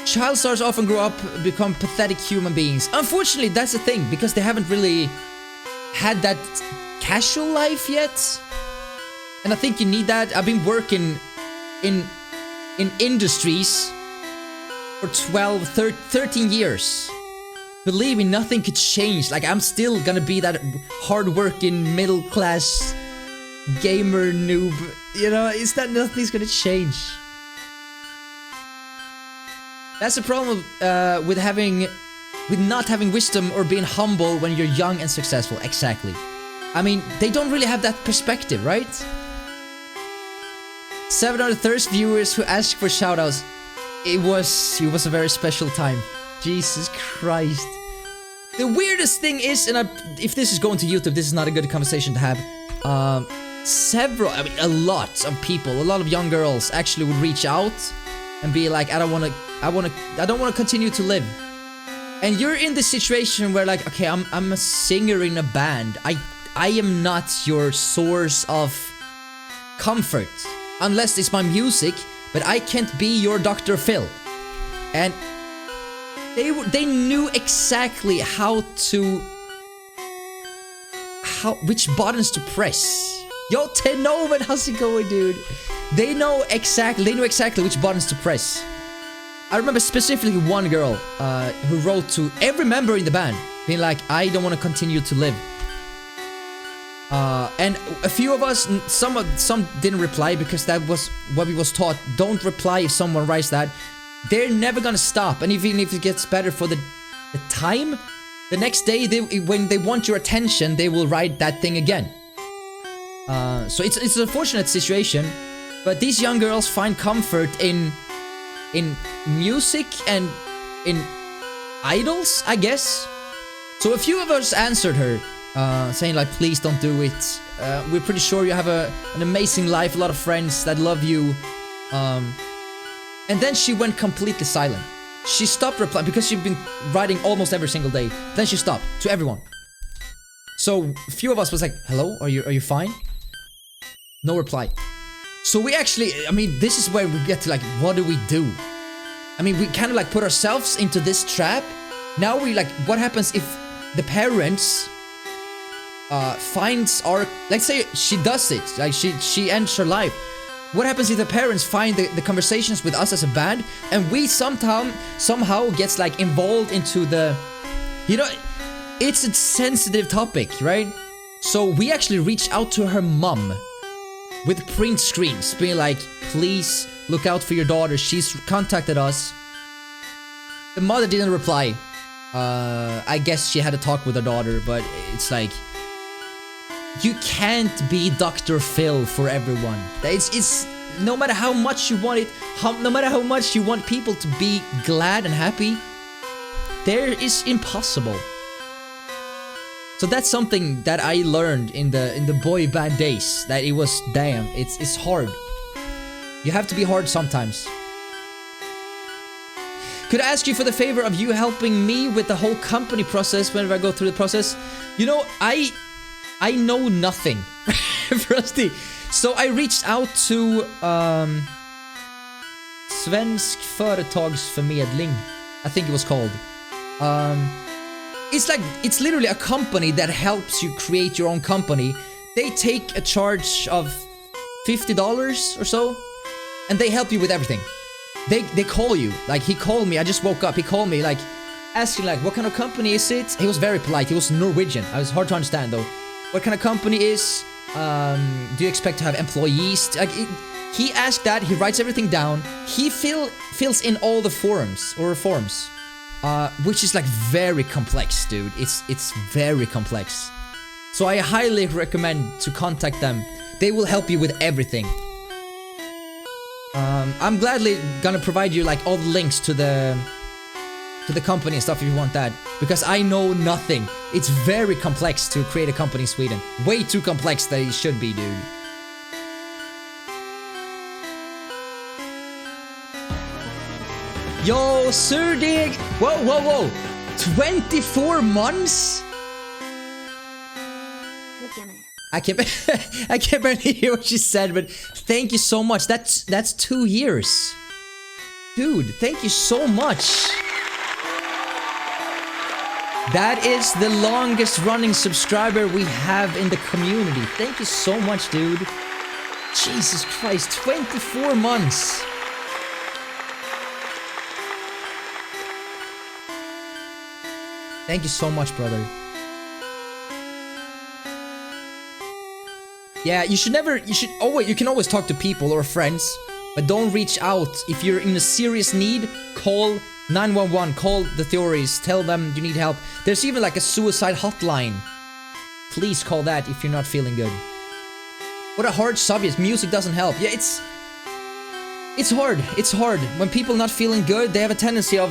Child stars often grow up, become pathetic human beings. Unfortunately, that's the thing, because they haven't really had that casual life yet. And I think you need that. I've been working in industries for 12, 13 years. Believe me, nothing could change. Like, I'm still gonna be that hard-working, middle-class gamer noob. It's that nothing's gonna change. That's the problem with not having wisdom or being humble when you're young and successful. Exactly. They don't really have that perspective, right? 7 out of 30 viewers who asked for shoutouts. It was a very special time. Jesus Christ. The weirdest thing is, and if this is going to YouTube, this is not a good conversation to have. A lot of people, a lot of young girls actually would reach out and be like, I don't want to continue to live. And you're in this situation where, like, okay, I'm a singer in a band. I am not your source of comfort, unless it's my music, but I can't be your Dr. Phil. And they knew exactly which buttons to press. Yo, Tenoven, how's it going, dude? They knew exactly which buttons to press. I remember specifically one girl who wrote to every member in the band, being like, I don't want to continue to live. And a few of us, some didn't reply, because that was what we was taught. Don't reply if someone writes that. They're never gonna stop, and even if it gets better for the time, the next day, when they want your attention, they will write that thing again. So it's an unfortunate situation, but these young girls find comfort in music and in idols, I guess. So a few of us answered her, saying like, please don't do it. We're pretty sure you have an amazing life, a lot of friends that love you. And then she went completely silent. She stopped replying, because she'd been writing almost every single day. Then she stopped to everyone. So a few of us was like, hello, are you fine? No reply. So we actually, this is where we get to like, what do we do? We kind of like put ourselves into this trap. Now we like, what happens if the parents finds our, let's say she does it, like she ends her life. What happens if the parents find the conversations with us as a band, and we somehow gets like involved into the, it's a sensitive topic, right? So we actually reached out to her mom with print screens, being like, please look out for your daughter. She's contacted us. The mother didn't reply. I guess she had a talk with her daughter, but it's like, you can't be Dr. Phil for everyone. It's no matter how much you want it, no matter how much you want people to be glad and happy, there is impossible. So that's something that I learned in the boy band days. That it was, damn, it's hard. You have to be hard sometimes. Could I ask you for the favor of you helping me with the whole company process whenever I go through the process? You know, I know nothing. Frosty. So I reached out to Svensk Företagsförmedling, I think it was called. It's literally a company that helps you create your own company. They take a charge of $50 or so, and they help you with everything. They call you. Like, he called me, I just woke up, he called me, like, asking, like, what kind of company is it? He was very polite, he was Norwegian. It was hard to understand, though. What kind of company is? Do you expect to have employees? Like, he asked that, he writes everything down. He fills in all the forms, which is, like, very complex, dude. It's very complex. So I highly recommend to contact them. They will help you with everything. I'm gladly gonna provide you, like, all the links to the company and stuff if you want that, because I know nothing. It's very complex to create a company in Sweden. Way too complex that it should be, dude. Yo, Surdig! Whoa! 24 months? I can't barely hear what she said, but thank you so much. That's 2 years. Dude, thank you so much. That is the longest running subscriber we have in the community. Thank you so much, dude. Jesus Christ, 24 months. Thank you so much, brother. Yeah, you can always talk to people or friends, but don't reach out. If you're in a serious need, call 911, call the theories, tell them you need help. There's even like a suicide hotline. Please call that if you're not feeling good. What a hard subject. Music doesn't help. Yeah, it's hard. It's hard. When people not feeling good, they have a tendency of,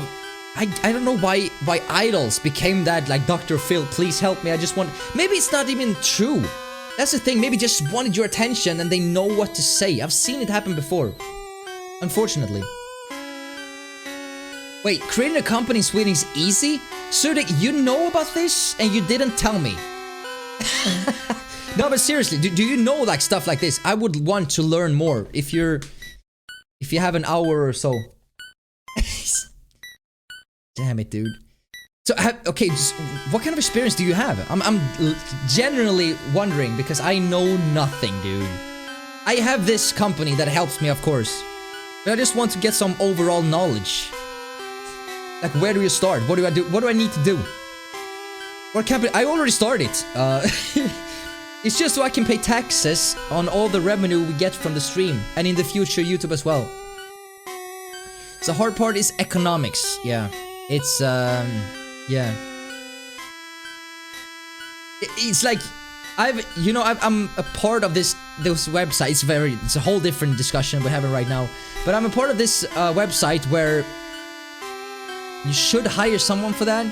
I don't know why idols became that, like, Dr. Phil, please help me, I just want... Maybe it's not even true. That's the thing, maybe just wanted your attention and they know what to say. I've seen it happen before. Unfortunately. Wait, creating a company in Sweden is easy? Surdik, you know about this and you didn't tell me. No, but seriously, do you know, like, stuff like this? I would want to learn more if you have an hour or so. Damn it, dude. So, okay, just, what kind of experience do you have? I'm generally wondering, because I know nothing, dude. I have this company that helps me, of course. But I just want to get some overall knowledge. Like, where do you start? What do I do? What do I need to do? What company? I already started. It's just so I can pay taxes on all the revenue we get from the stream. And in the future, YouTube as well. So the hard part is economics, yeah. It's, yeah. It's like, I'm a part of this website. It's a whole different discussion we're having right now. But I'm a part of this website where you should hire someone for that.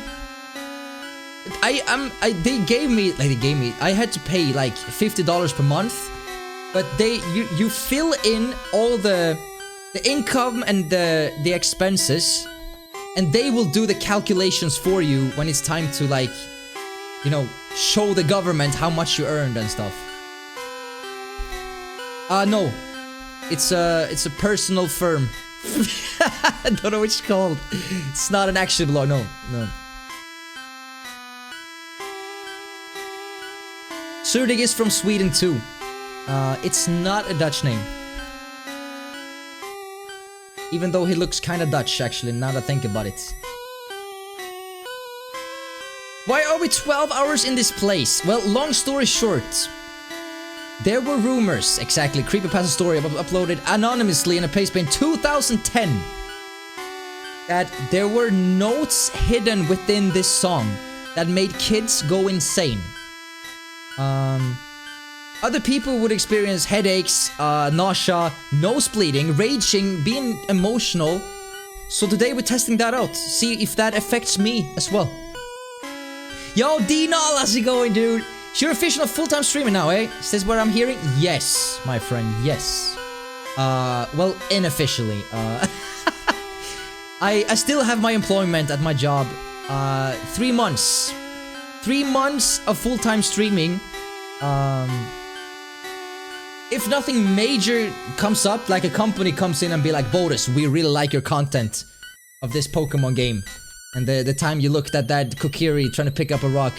They gave me, I had to pay like $50 per month. But you fill in all the income and the expenses. And they will do the calculations for you when it's time to, like, show the government how much you earned and stuff. No. It's a personal firm. I don't know what it's called. It's not an action law, no. Surdig is from Sweden too. It's not a Dutch name. Even though he looks kinda Dutch, actually, now that I think about it. Why are we 12 hours in this place? Well, long story short. There were rumors, exactly, creepypasta story uploaded anonymously in a Pastebin in 2010. That there were notes hidden within this song that made kids go insane. Other people would experience headaches, nausea, nose bleeding, raging, being emotional. So today we're testing that out. See if that affects me as well. Yo, D-Null, how's it going, dude? You're official full-time streamer now, eh? Is this what I'm hearing? Yes, my friend, yes. Well, unofficially. I still have my employment at my job. 3 months. 3 months of full-time streaming. If nothing major comes up, like a company comes in and be like, Bodus, we really like your content of this Pokemon game. And the time you looked at that Kokiri trying to pick up a rock.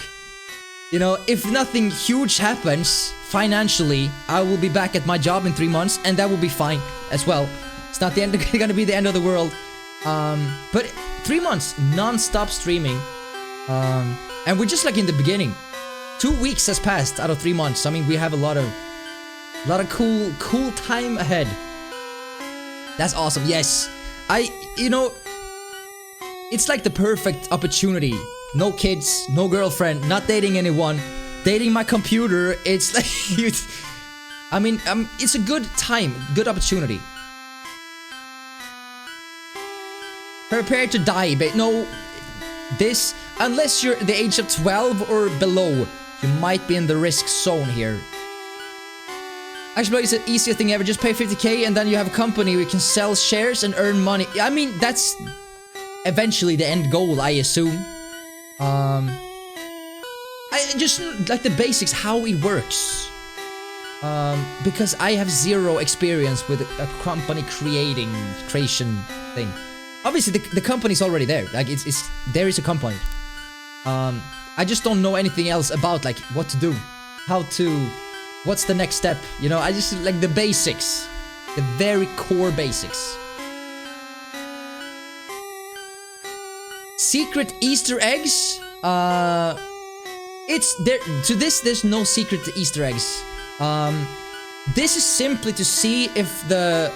You know, if nothing huge happens, financially, I will be back at my job in 3 months, and that will be fine as well. It's not the end, gonna be the end of the world. But 3 months, non-stop streaming. And we're just like in the beginning. 2 weeks has passed out of 3 months. I mean, we have a lot of cool time ahead. That's awesome. Yes. You know, it's like the perfect opportunity. No kids, no girlfriend, not dating anyone, dating my computer. It's like, I mean, it's a good time, good opportunity. Prepare to die, but no, this, unless you're the age of 12 or below, you might be in the risk zone here. Actually, it's the easiest thing ever. Just pay 50k and then you have a company where you can sell shares and earn money. I mean, that's eventually the end goal, I assume. I just like the basics, how it works. Because I have zero experience with a company creation thing. Obviously, the company's already there. Like, there is a company. I just don't know anything else about, like, what to do. What's the next step? You know, I just, like, the basics. The very core basics. Secret Easter eggs? It's there, to this, there's no secret Easter eggs. This is simply to see if the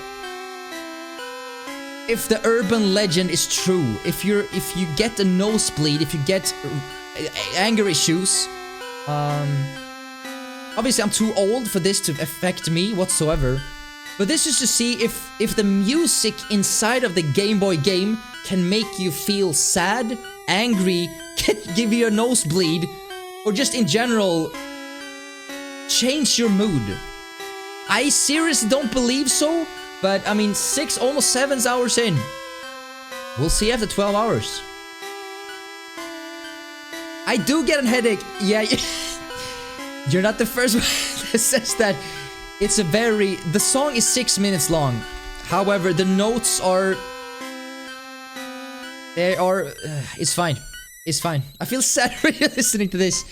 urban legend is true. If you get a nosebleed, if you get anger issues, obviously I'm too old for this to affect me whatsoever. But this is to see if the music inside of the Gameboy game can make you feel sad, angry, give you a nosebleed, or just in general change your mood. I seriously don't believe so. But, I mean, 6, almost 7 hours in. We'll see after 12 hours. I do get a headache. Yeah, you're not the first one that says that. It's a very... The song is 6 minutes long. However, the notes are... it's fine. It's fine. I feel sad really listening to this.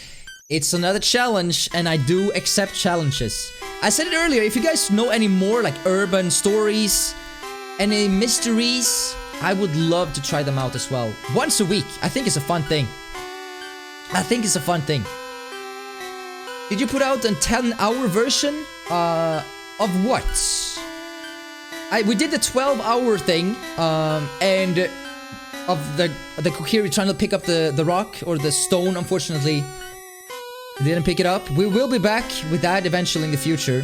It's another challenge, and I do accept challenges. I said it earlier, if you guys know any more, like, urban stories, any mysteries, I would love to try them out as well. Once a week, I think it's a fun thing. Did you put out a 10-hour version? Of what? We did the 12-hour thing, and of the Kokiri trying to pick up the rock, or the stone, unfortunately. Didn't pick it up. We will be back with that eventually in the future.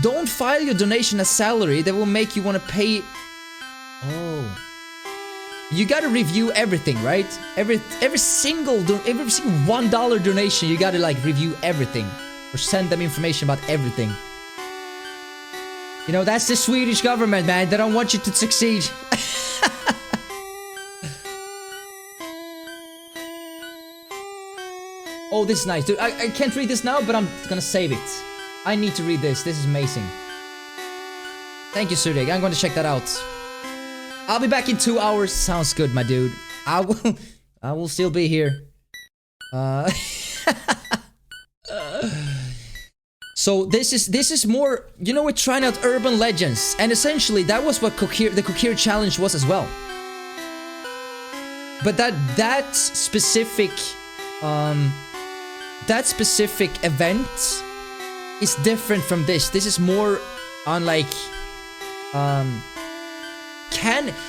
Don't file your donation as salary. That will make you want to pay... Oh. You gotta review everything, right? Every single $1 donation, you gotta, like, review everything. Or send them information about everything. You know, that's the Swedish government, man. They don't want you to succeed. Oh, this is nice, dude. I can't read this now, but I'm gonna save it. I need to read this. This is amazing. Thank you, Sudik. I'm gonna check that out. I'll be back in 2 hours. Sounds good, my dude. I will still be here. So this is more, you know, we're trying out urban legends, and essentially that was what the Kokiri challenge was as well. But that specific event is different from this. This is more on, like,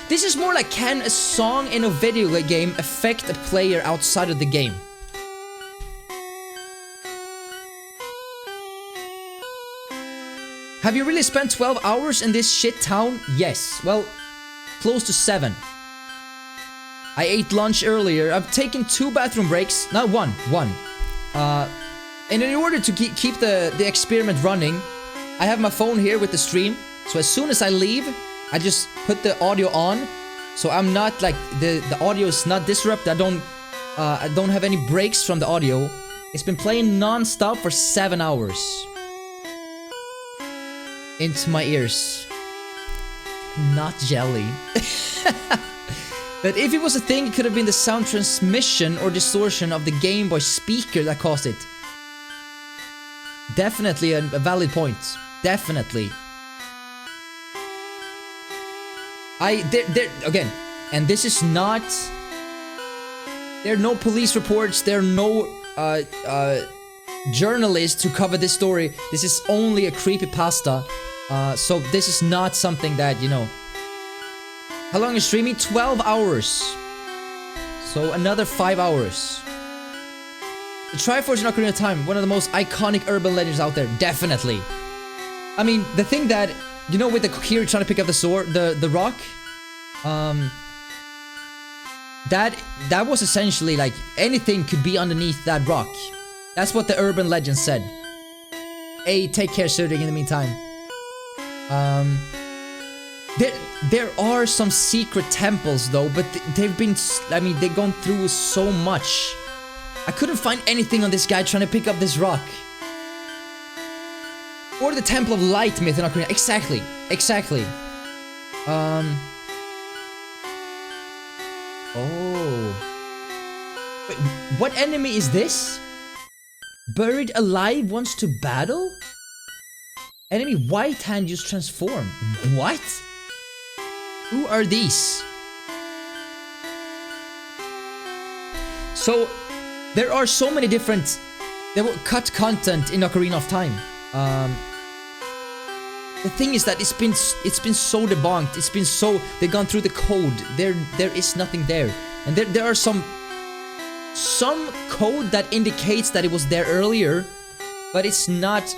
this is more like, can a song in a video game affect a player outside of the game? Have you really spent 12 hours in this shit town? Yes. Well, close to 7. I ate lunch earlier. I've taken 2 bathroom breaks. Not one. And in order to keep the experiment running, I have my phone here with the stream. So as soon as I leave, I just put the audio on. So I'm not like, the audio is not disrupted. I don't have any breaks from the audio. It's been playing non-stop for 7 hours. Into my ears. Not jelly. That if it was a thing, it could have been the sound transmission or distortion of the Gameboy speaker that caused it. Definitely a valid point. Definitely. Again, and this is not... There are no police reports, there are no journalists who cover this story. This is only a creepypasta. So this is not something that, you know... How long is streaming? 12 hours. So another 5 hours. The Triforce in Ocarina of Time, one of the most iconic urban legends out there. Definitely. I mean, the thing that, you know, with the Kokiri trying to pick up the sword, the rock, that was essentially like anything could be underneath that rock. That's what the urban legend said. Hey, take care, Surding, in the meantime. There are some secret temples though, but they've been, I mean, they've gone through so much. I couldn't find anything on this guy trying to pick up this rock. Or the Temple of Light myth in Ocarina. Exactly. Exactly. Oh. Wait, what enemy is this? Buried alive wants to battle? Enemy white hand used transform. What? Who are these? So, there are so many different... There were cut content in Ocarina of Time. The thing is that it's been so debunked. It's been so... They've gone through the code. There is nothing there. And there are some code that indicates that it was there earlier, but it's not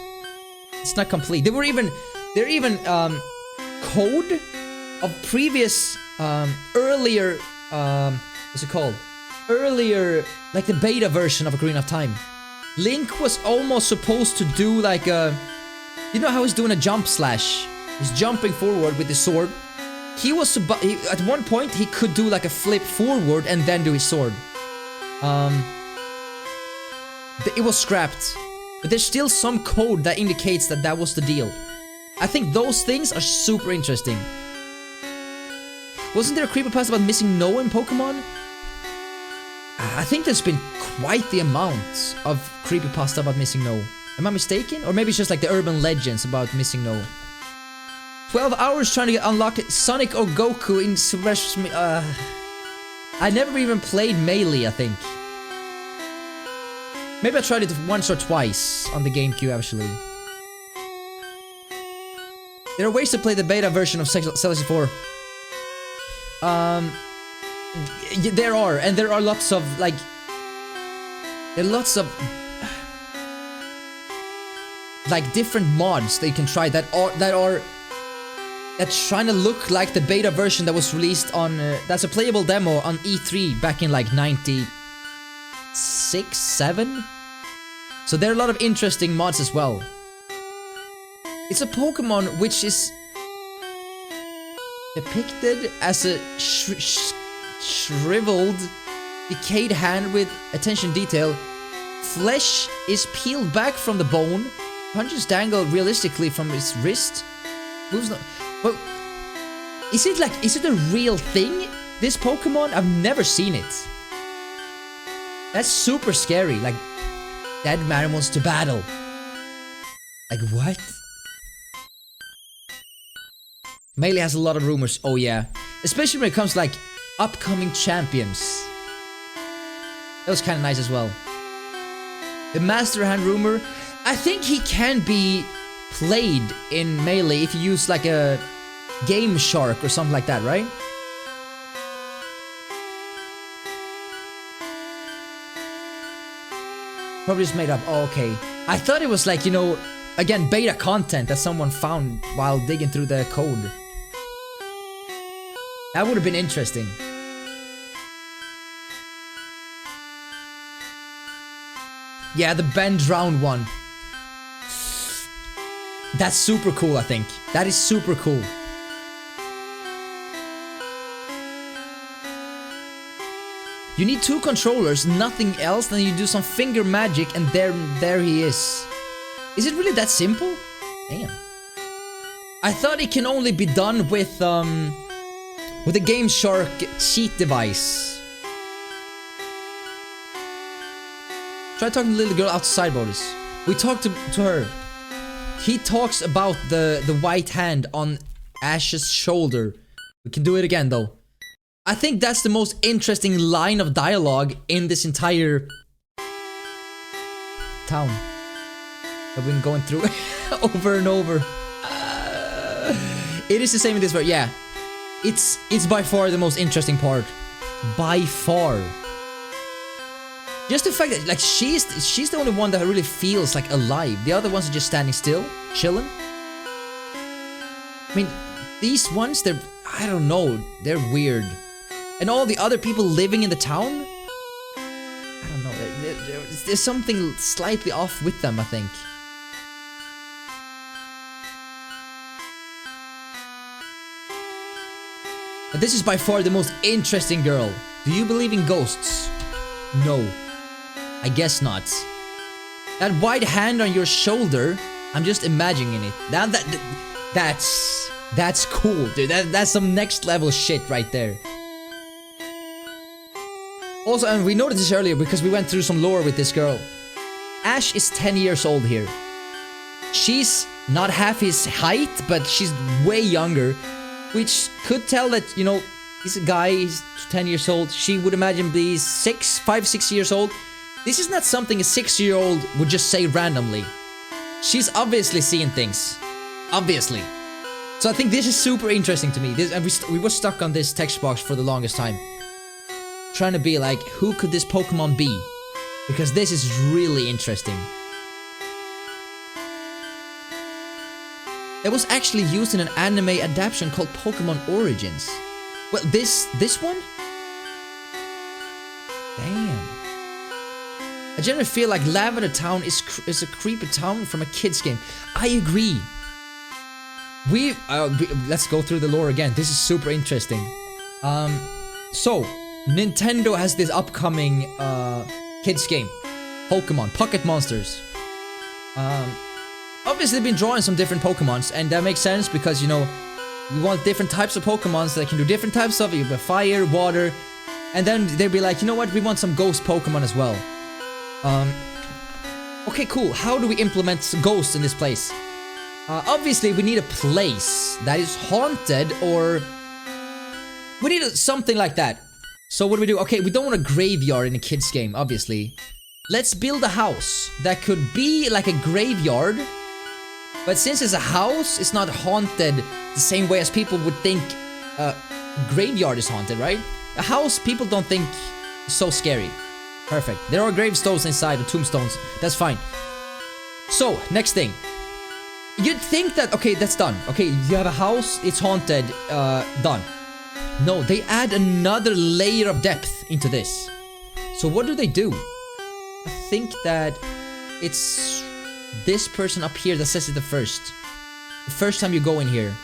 complete. There are even code of previous earlier what's it called? Earlier, like the beta version of Ocarina of Time. Link was almost supposed to do like a... You know how he's doing a jump slash? He's jumping forward with his sword. He was at one point he could do like a flip forward and then do his sword. It was scrapped. But there's still some code that indicates that that was the deal. I think those things are super interesting. Wasn't there a creepypasta about missing No in Pokémon? I think there's been quite the amount of creepypasta about missing No. Am I mistaken? Or maybe it's just like the urban legends about missing No. 12 hours trying to unlock Sonic or Goku in Super Smash. I never even played Melee, I think. Maybe I tried it once or twice on the GameCube, actually. There are ways to play the beta version of Celeste 4. There are, and there are lots of, like... There are lots of... like, different mods that you can try that are trying to look like the beta version that was released on... that's a playable demo on E3 back in, like, 96, 7? So there are a lot of interesting mods as well. It's a Pokemon which is... depicted as a shriveled, decayed hand with attention detail. Flesh is peeled back from the bone. Punches dangle realistically from its wrist. Moves no... But... Is it a real thing? This Pokemon? I've never seen it. That's super scary. Like, dead man wants to battle. Like, what? Melee has a lot of rumors. Oh yeah. Especially when it comes to, like, upcoming champions. That was kind of nice as well. The Master Hand rumor. I think he can be played in Melee if you use like a Game Shark or something like that, right? Probably just made up. Oh, okay. I thought it was like, you know, again, beta content that someone found while digging through the code. That would have been interesting. Yeah, the bend round one. That's super cool, I think. That is super cool. You need 2 controllers, nothing else, then you do some finger magic and there he is. Is it really that simple? Damn. I thought it can only be done with the Game Shark cheat device. Try talking to the little girl outside, Bodus. We talked to her. He talks about the white hand on Ash's shoulder. We can do it again, though. I think that's the most interesting line of dialogue in this entire town that we've been going through over and over. It is the same in this part, yeah. It's by far the most interesting part. By far. Just the fact that, like, she's the only one that really feels like alive. The other ones are just standing still, chilling. I mean, these ones, they're, I don't know, they're weird. And all the other people living in the town, I don't know, there's something slightly off with them, I think. But this is by far the most interesting girl. Do you believe in ghosts? No. I guess not. That white hand on your shoulder, I'm just imagining it. Now that's cool, dude. That's some next level shit right there. Also, and we noticed this earlier because we went through some lore with this girl. Ash is 10 years old here. She's not half his height, but she's way younger. Which could tell that, you know, he's a guy, he's 10 years old. She would imagine be 5, 6 years old. This is not something a 6-year-old would just say randomly. She's obviously seeing things. Obviously. So I think this is super interesting to me. And we were stuck on this text box for the longest time. Trying to be like, who could this Pokemon be? Because this is really interesting. It was actually used in an anime adaptation called Pokémon Origins. Well, this one? Damn. I generally feel like Lavender Town is a creepy town from a kid's game. I agree. Let's go through the lore again. This is super interesting. So Nintendo has this upcoming kids game, Pokemon Pocket Monsters. Obviously they've been drawing some different Pokemons, and that makes sense because, you know, we want different types of Pokemons that can do different types of fire, water, and then they'd be like, you know what, we want some ghost Pokemon as well. Okay, cool. How do we implement ghosts in this place? Obviously we need a place that is haunted, or we need something like that. So what do we do? Okay, we don't want a graveyard in a kid's game, obviously. Let's build a house that could be like a graveyard, but since it's a house, it's not haunted the same way as people would think a graveyard is haunted, right? A house, people don't think is so scary. Perfect. There are gravestones inside, or tombstones. That's fine. So, next thing. You'd think that, okay, that's done. Okay, you have a house, it's haunted, done. No, they add another layer of depth into this. So what do? I think that it's this person up here that says it the first time you go in here.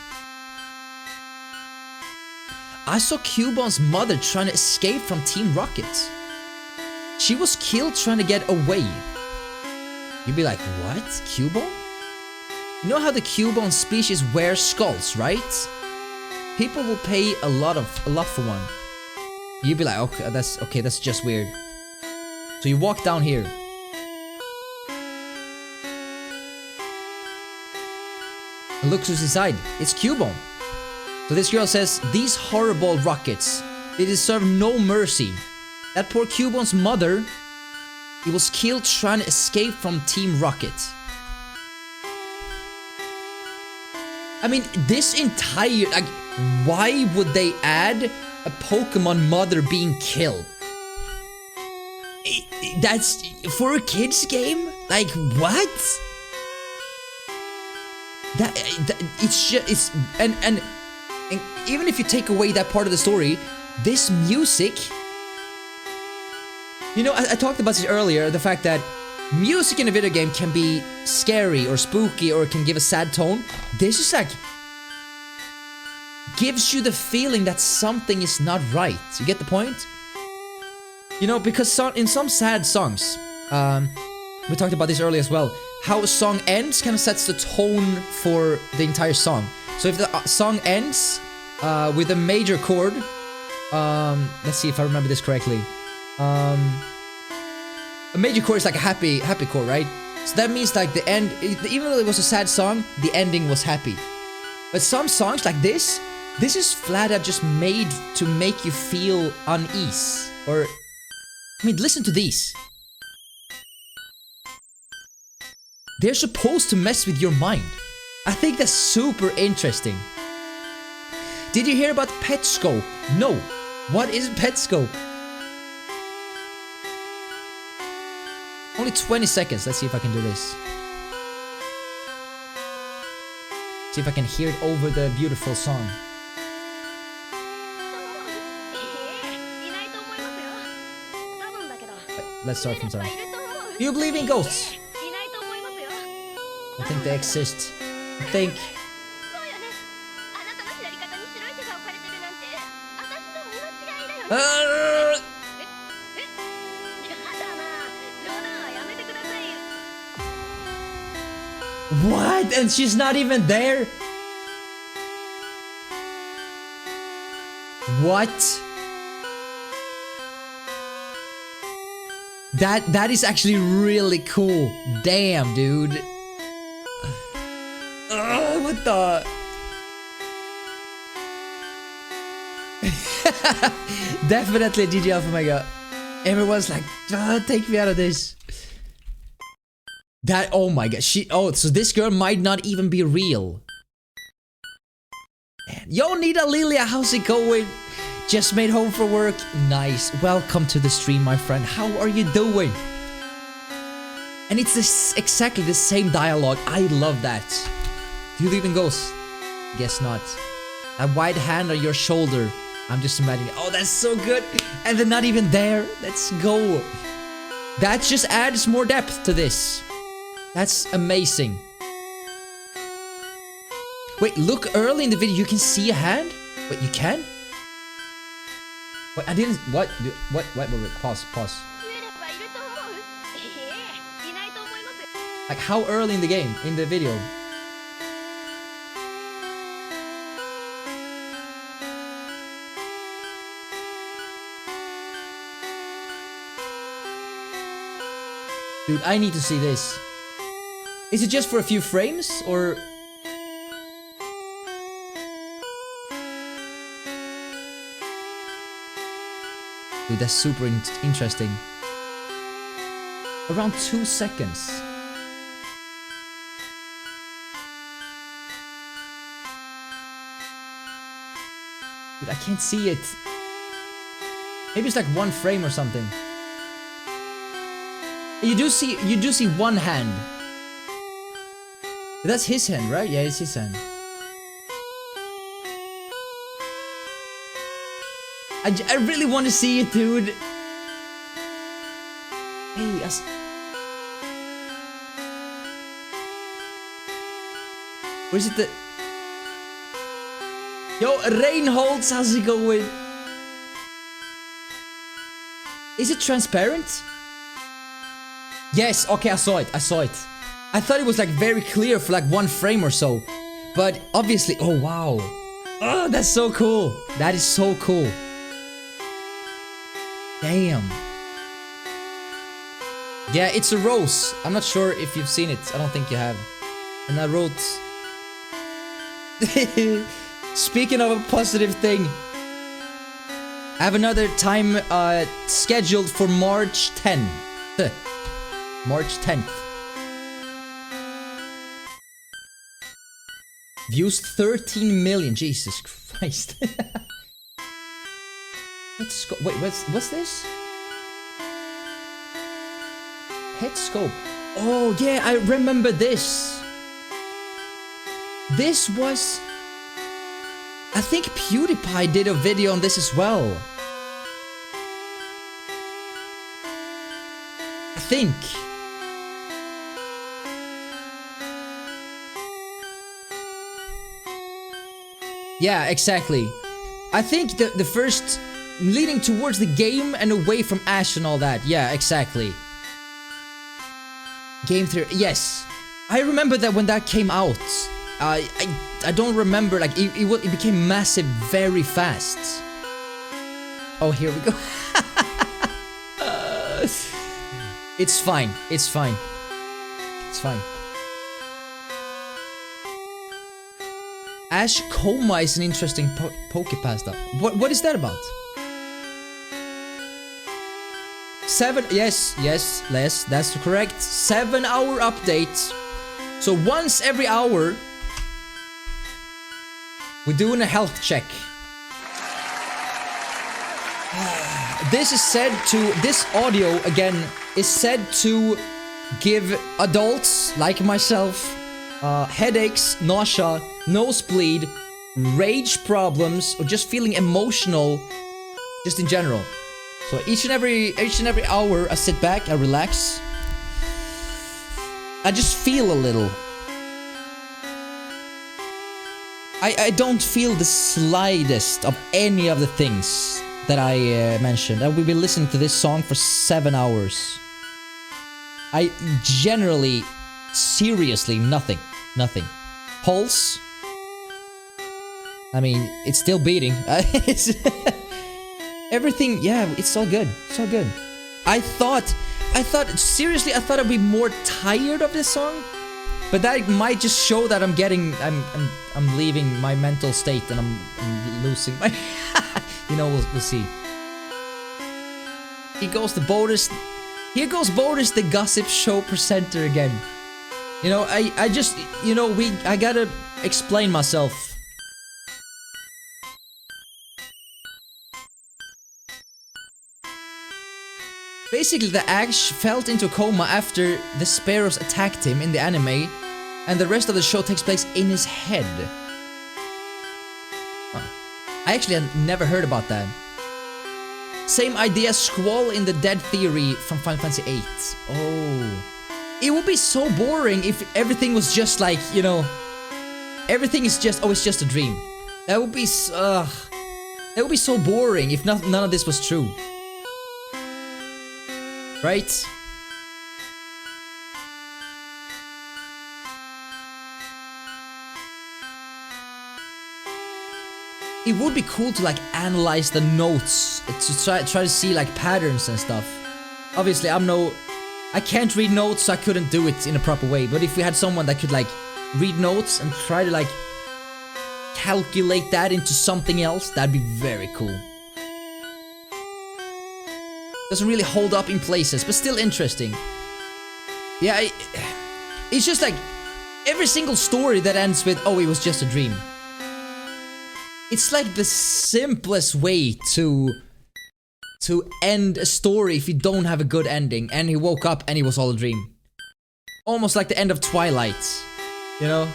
I saw Cubon's mother trying to escape from Team Rocket. She was killed trying to get away. You'd be like, what? Cubone? You know how the Cubone species wear skulls, right? People will pay a lot for one. You'd be like, okay, that's just weird. So you walk down here. And look who's inside. It's Cubone. So this girl says, these horrible rockets, they deserve no mercy. That poor Cubone's mother, he was killed trying to escape from Team Rocket. I mean, this entire, like, why would they add a Pokemon mother being killed? That's for a kids game? Like, what? It's just, and even if you take away that part of the story, this music, you know, I talked about this earlier, the fact that music in a video game can be scary or spooky or can give a sad tone. This is like gives you the feeling that something is not right. You get the point? You know, because in some sad songs, we talked about this earlier as well, how a song ends kind of sets the tone for the entire song. So if the song ends with a major chord, let's see if I remember this correctly. A major chord is like a happy chord, right? So that means like the end, even though it was a sad song, the ending was happy. But some songs like this is flat out just made to make you feel unease. Or, I mean, listen to these. They're supposed to mess with your mind. I think that's super interesting. Did you hear about Petscope? No. What is Petscope? Only 20 seconds. Let's see if I can do this. See if I can hear it over the beautiful song. Let's start from start. Do you believe in ghosts? I think they exist. I think... What? And she's not even there? What? That is actually really cool. Damn, dude. What the? Definitely GG Alpha Mega. Everyone's like, take me out of this. That, oh my god, so this girl might not even be real. Man. Yo, Nita Lilia, how's it going? Just made home from work. Nice. Welcome to the stream, my friend. How are you doing? And it's exactly the same dialogue. I love that. Do you believe in ghosts? Guess not. A white hand on your shoulder. I'm just imagining. Oh, that's so good. And they're not even there. Let's go. That just adds more depth to this. That's amazing. Wait, look early in the video. You can see a hand? Wait, you can? Wait, I didn't... What? Wait, pause. Like, how early in the game? In the video? Dude, I need to see this. Is it just for a few frames, or... Dude, that's super interesting. Around 2 seconds. Dude, I can't see it. Maybe it's like 1 frame or something. You do see one hand. That's his hand, right? Yeah, it's his hand. I really want to see it, dude. Hey, where's it the... Yo, Reinholds, how's it going? Is it transparent? Yes, okay, I saw it. I thought it was like very clear for like 1 frame or so. But obviously, oh wow. Oh, that's so cool. That is so cool. Damn. Yeah, it's a rose. I'm not sure if you've seen it. I don't think you have. And I wrote... Speaking of a positive thing, I have another time scheduled for March 10. March 10th. Views 13 million. Jesus Christ. Let's go. Wait, what's this? Petscope. Oh yeah, I remember this. This was... I think PewDiePie did a video on this as well. I think. Yeah, exactly. I think the first leading towards the game and away from Ash and all that. Yeah, exactly. Game 3. Yes. I remember that when that came out. I don't remember, like, it became massive very fast. Oh, here we go. It's fine. It's fine. It's fine. Ash Coma is an interesting Pokepasta. What is that about? 7, yes, Les, that's correct. 7-hour update. So once every hour, we're doing a health check. This audio again is said to give adults like myself headaches, nausea, nosebleed, rage problems, or just feeling emotional, just in general. So each and every hour, I sit back, I relax, I just feel a little. I don't feel the slightest of any of the things that I mentioned. I will be listening to this song for 7 hours. I generally, seriously, nothing. Pulse. I mean, it's still beating. Everything, yeah, it's all good. It's all good. I thought, seriously, I thought I'd be more tired of this song. But that might just show that I'm leaving my mental state and I'm losing my... You know, we'll see. Here goes the Bodus. Here goes Bodus, the gossip show presenter again. You know, I just, you know, I gotta explain myself. Basically, the Ash fell into a coma after the sparrows attacked him in the anime, and the rest of the show takes place in his head. Huh. I actually had never heard about that. Same idea, Squall in the Dead theory from Final Fantasy VIII. Oh. It would be so boring if everything was just like, you know, everything is just, oh, it's just a dream. That would be so boring if none of this was true. Right? It would be cool to like analyze the notes, to try to see like patterns and stuff. Obviously, I can't read notes, so I couldn't do it in a proper way. But if we had someone that could like read notes and try to like calculate that into something else, that'd be very cool. Doesn't really hold up in places, but still interesting. Yeah, it's just like every single story that ends with, oh, it was just a dream. It's like the simplest way to end a story if you don't have a good ending. And he woke up and it was all a dream. Almost like the end of Twilight. You know?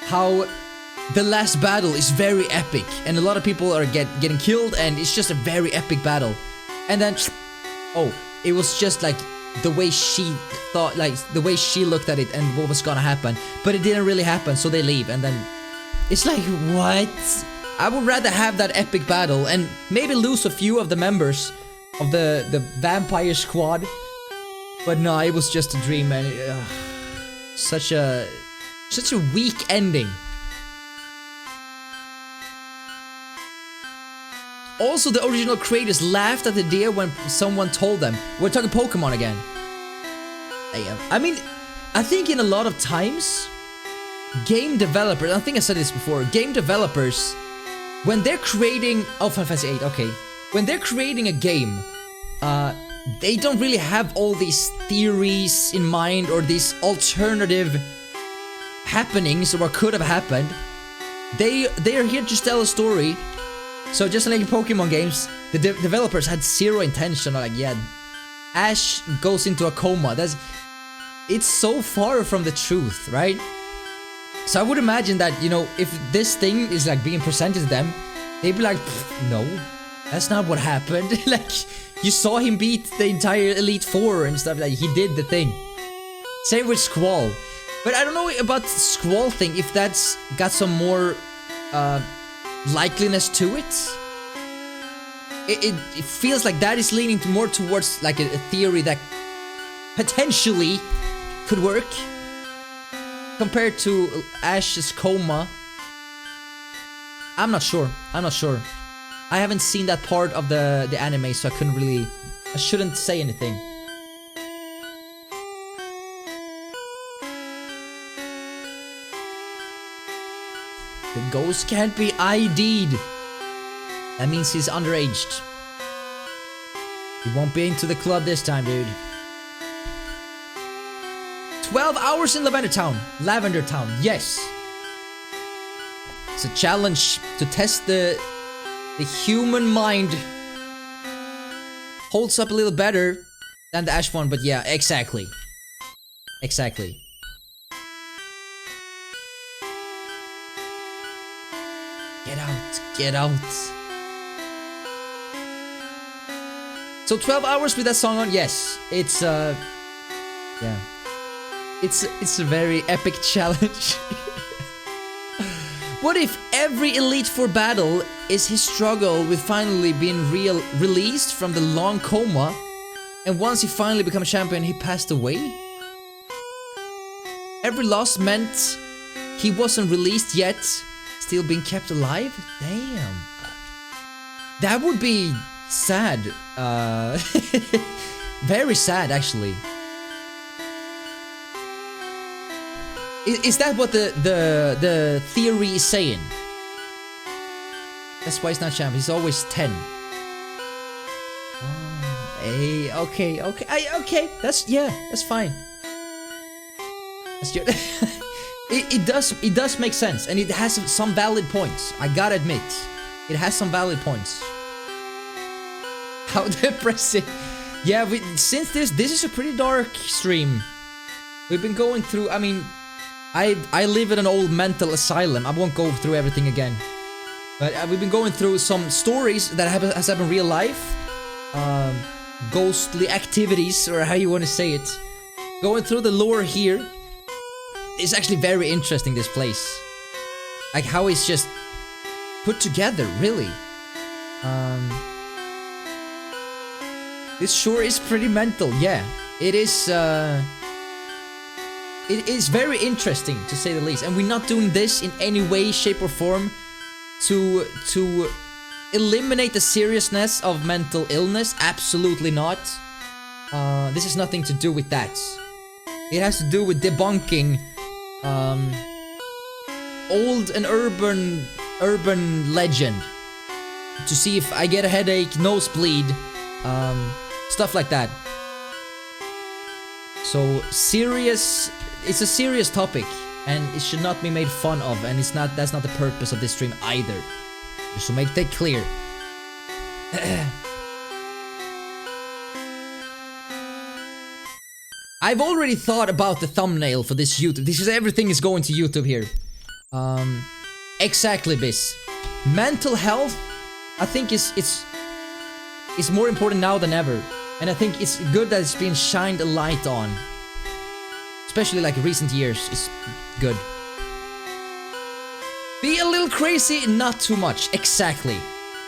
How the last battle is very epic. And a lot of people are getting killed and it's just a very epic battle. And then, oh, it was just like the way she thought, like the way she looked at it and what was gonna happen. But it didn't really happen, so they leave. And then it's like, what? I would rather have that epic battle and maybe lose a few of the members of the vampire squad. But no, it was just a dream, and such a weak ending. Also, the original creators laughed at the idea when someone told them. We're talking Pokémon again. I mean, I think in a lot of times, game developers, I think I said this before, game developers, when they're creating, oh, Final Fantasy VIII, okay. When they're creating a game, they don't really have all these theories in mind or these alternative happenings or what could have happened. They are here to tell a story. So just like in Pokemon games, the developers had zero intention of like, yeah, Ash goes into a coma. It's so far from the truth, right? So I would imagine that, you know, if this thing is like being presented to them, they'd be like, no, that's not what happened. Like, you saw him beat the entire Elite Four and stuff, like, he did the thing. Same with Squall. But I don't know about Squall thing, if that's got some more likeliness to it. It feels like that is leaning more towards like a theory that potentially could work compared to Ash's coma. I'm not sure. I haven't seen that part of the anime, so I shouldn't say anything. The ghost can't be ID'd. That means he's underaged. He won't be into the club this time, dude. 12 hours in Lavender Town, yes. It's a challenge to test the human mind. Holds up a little better than the Ash one, but yeah, exactly. Get out. So 12 hours with that song on, yes. It's yeah. It's a very epic challenge. What if every Elite Four battle is his struggle with finally being released from the long coma, and once he finally became a champion, he passed away? Every loss meant he wasn't released yet, still being kept alive? Damn. That would be sad. Very sad, actually. Is that what the theory is saying? That's why he's not champion. He's always 10. Oh, hey, okay. Okay, that's fine. That's good. It does make sense, and it has some valid points. I gotta admit, it has some valid points. How depressing. Yeah, since this is a pretty dark stream. We've been going through, I mean, I live in an old mental asylum. I won't go through everything again. But we've been going through some stories that has happened in real life. Ghostly activities, or how you want to say it. Going through the lore here. It's actually very interesting, this place. Like how it's just put together, really. This sure is pretty mental, yeah. It is very interesting, to say the least. And we're not doing this in any way, shape or form to eliminate the seriousness of mental illness. Absolutely not. This has nothing to do with that. It has to do with debunking old and urban legend, to see if I get a headache, nosebleed, stuff like that. So serious, it's a serious topic, and it should not be made fun of, and that's not the purpose of this stream either. Just to make that clear. I've already thought about the thumbnail for this YouTube. This is everything is going to YouTube here. Exactly, Biz. Mental health, I think it's more important now than ever, and I think it's good that it's being shined a light on. Especially like recent years, it's good. Be a little crazy, not too much. Exactly.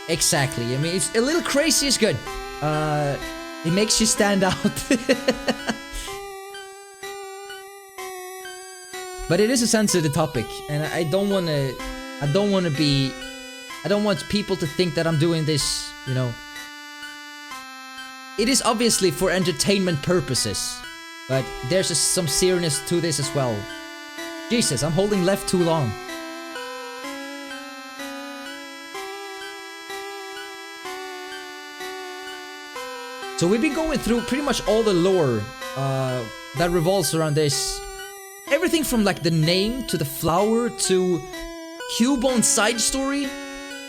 I mean, it's a little crazy is good. It makes you stand out. But it is a sensitive topic, and I don't want people to think that I'm doing this, you know. It is obviously for entertainment purposes, but there's some seriousness to this as well. Jesus, I'm holding left too long. So we've been going through pretty much all the lore that revolves around this. Everything from like the name to the flower to Cubone's side story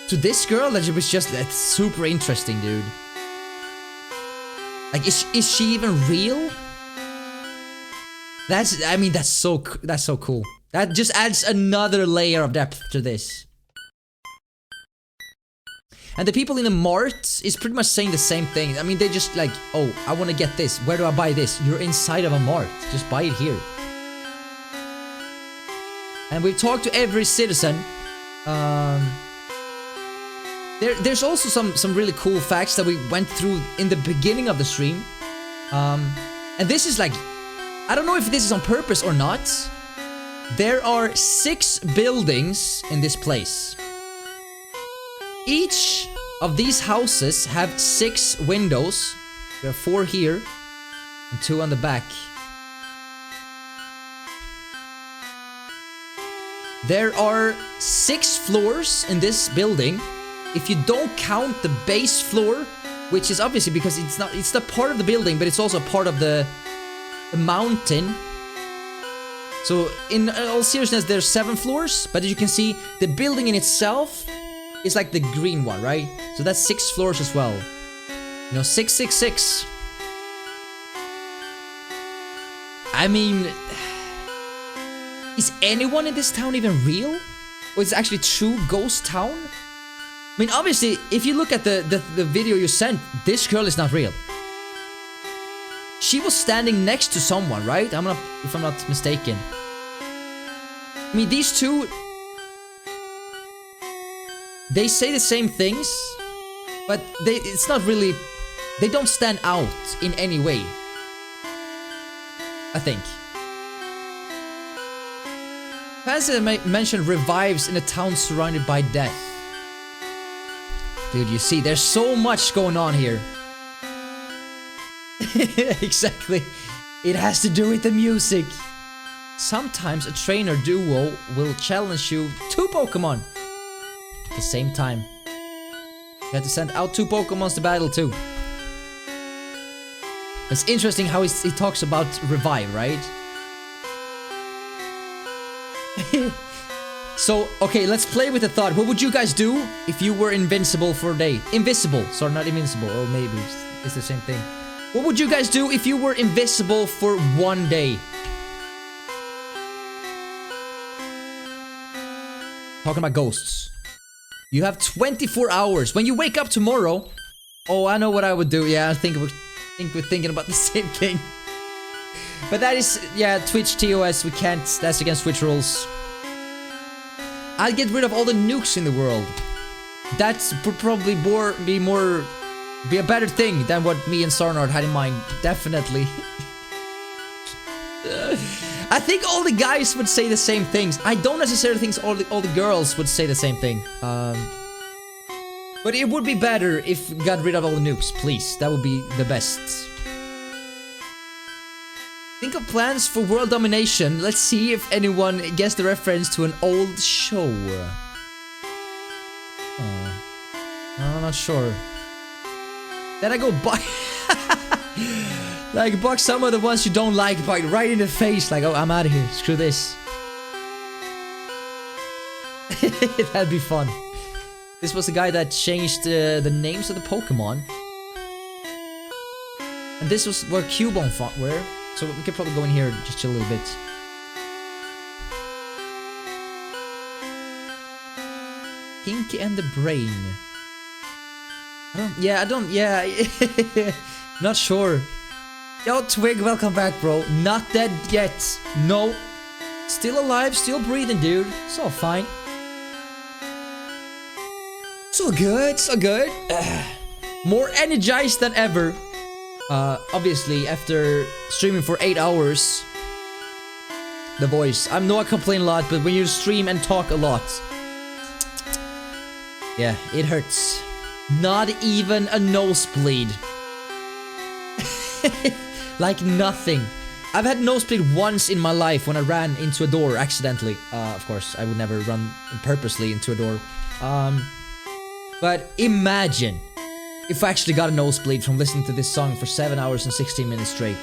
to this girl that was just that's super interesting, dude. Like, is she even real? That's so cool. That just adds another layer of depth to this. And the people in the mart is pretty much saying the same thing. I mean, they just like, oh, I want to get this. Where do I buy this? You're inside of a mart. Just buy it here. And we've talked to every citizen There's also some really cool facts that we went through in the beginning of the stream. And this is like, I don't know if this is on purpose or not. There are 6 buildings in this place. Each of these houses have 6 windows. There are 4 here and 2 on the back. There are 6 floors in this building. If you don't count the base floor, which is obviously because it's not part of the building, but it's also part of the mountain. So in all seriousness, there's 7 floors, but as you can see, the building in itself is like the green one, right? So that's 6 floors as well. You know, 666. I mean, is anyone in this town even real? Or is it actually true ghost town? I mean, obviously, if you look at the video you sent, this girl is not real. She was standing next to someone, right? If I'm not mistaken. I mean, these two, they say the same things, but it's not really, they don't stand out in any way, I think. Pastebin mentioned revives in a town surrounded by death. Dude, you see, there's so much going on here. Exactly. It has to do with the music. Sometimes a trainer duo will challenge you 2 Pokemon at the same time. You have to send out 2 Pokemons to battle too. It's interesting how he talks about revive, right? So, okay, let's play with the thought. What would you guys do if you were invincible for a day? Invisible, sorry, not invincible. Oh, maybe it's the same thing. What would you guys do if you were invisible for 1 day? Talking about ghosts. You have 24 hours. When you wake up tomorrow... Oh, I know what I would do. Yeah, I think we're thinking about the same thing. But that is... Yeah, Twitch TOS. We can't... That's against Twitch rules. I'd get rid of all the nukes in the world. That would probably be a better thing than what me and Sarnard had in mind. Definitely. I think all the guys would say the same things. I don't necessarily think all the girls would say the same thing. But it would be better if we got rid of all the nukes, please. That would be the best. Think of plans for world domination. Let's see if anyone gets the reference to an old show. I'm not sure. Then I go buy... like, box some of the ones you don't like, but right in the face. Like, oh, I'm out of here. Screw this. That'd be fun. This was the guy that changed the names of the Pokemon. And this was where Cubone font were. So we could probably go in here and just chill a little bit. Pinky and the Brain. Yeah. Not sure. Yo, Twig, welcome back, bro. Not dead yet. No. Still alive, still breathing, dude. It's all fine. So good, so good. More energized than ever. Obviously, after streaming for 8 hours, the voice. I know I complain a lot, but when you stream and talk a lot, yeah, it hurts. Not even a nosebleed. Like nothing. I've had nosebleed once in my life when I ran into a door accidentally. Of course, I would never run purposely into a door. But imagine if I actually got a nosebleed from listening to this song for 7 hours and 16 minutes straight.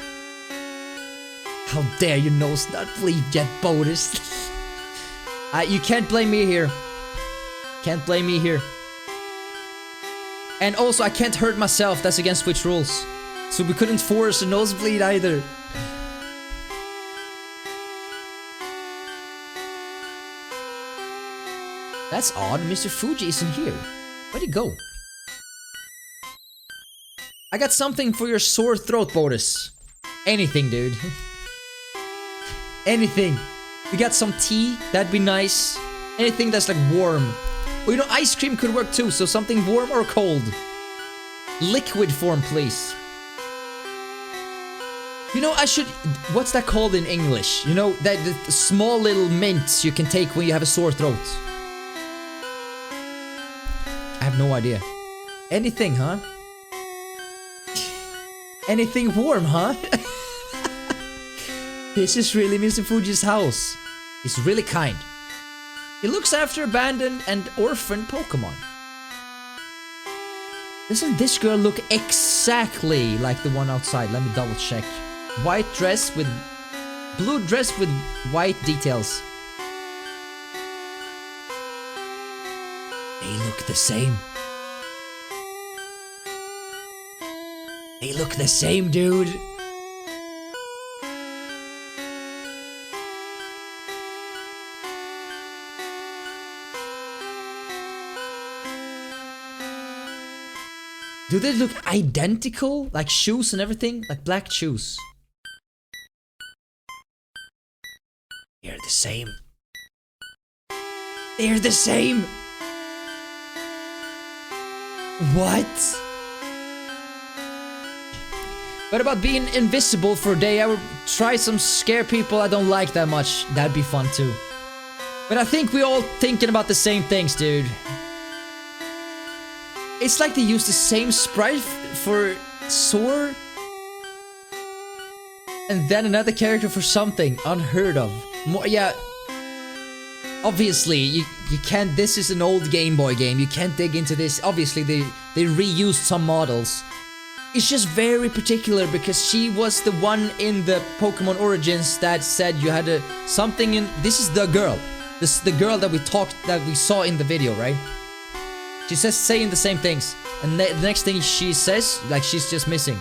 How dare you nose not bleed yet, Bodus. You can't blame me here. Can't blame me here. And also, I can't hurt myself. That's against Twitch rules. So we couldn't force a nosebleed either. That's odd. Mr. Fuji isn't here. Where'd he go? I got something for your sore throat, Bodus. Anything, dude. Anything. We got some tea. That'd be nice. Anything that's like warm. Well, you know, ice cream could work too, so something warm or cold. Liquid form, please. You know, I should... What's that called in English? You know, that the small little mints you can take when you have a sore throat. I have no idea. Anything, huh? Anything warm, huh? This is really Mr. Fuji's house. He's really kind. He looks after abandoned and orphaned Pokémon. Doesn't this girl look exactly like the one outside? Let me double check. White dress with... Blue dress with white details. They look the same. They look the same, dude. Do they look identical? Like shoes and everything? Like black shoes. They're the same. They're the same! What? What about being invisible for a day? I would try some scare people I don't like that much. That'd be fun too. But I think we all thinking about the same things, dude. It's like they use the same sprite for Soar. And then another character for something unheard of. More, yeah. Obviously, you can't... This is an old Game Boy game. You can't dig into this. Obviously, they reused some models. It's just very particular because she was the one in the Pokemon Origins that said you had something in... This is the girl. This is the girl that we saw in the video, right? She says saying the same things. And the next thing she says, like she's just missing.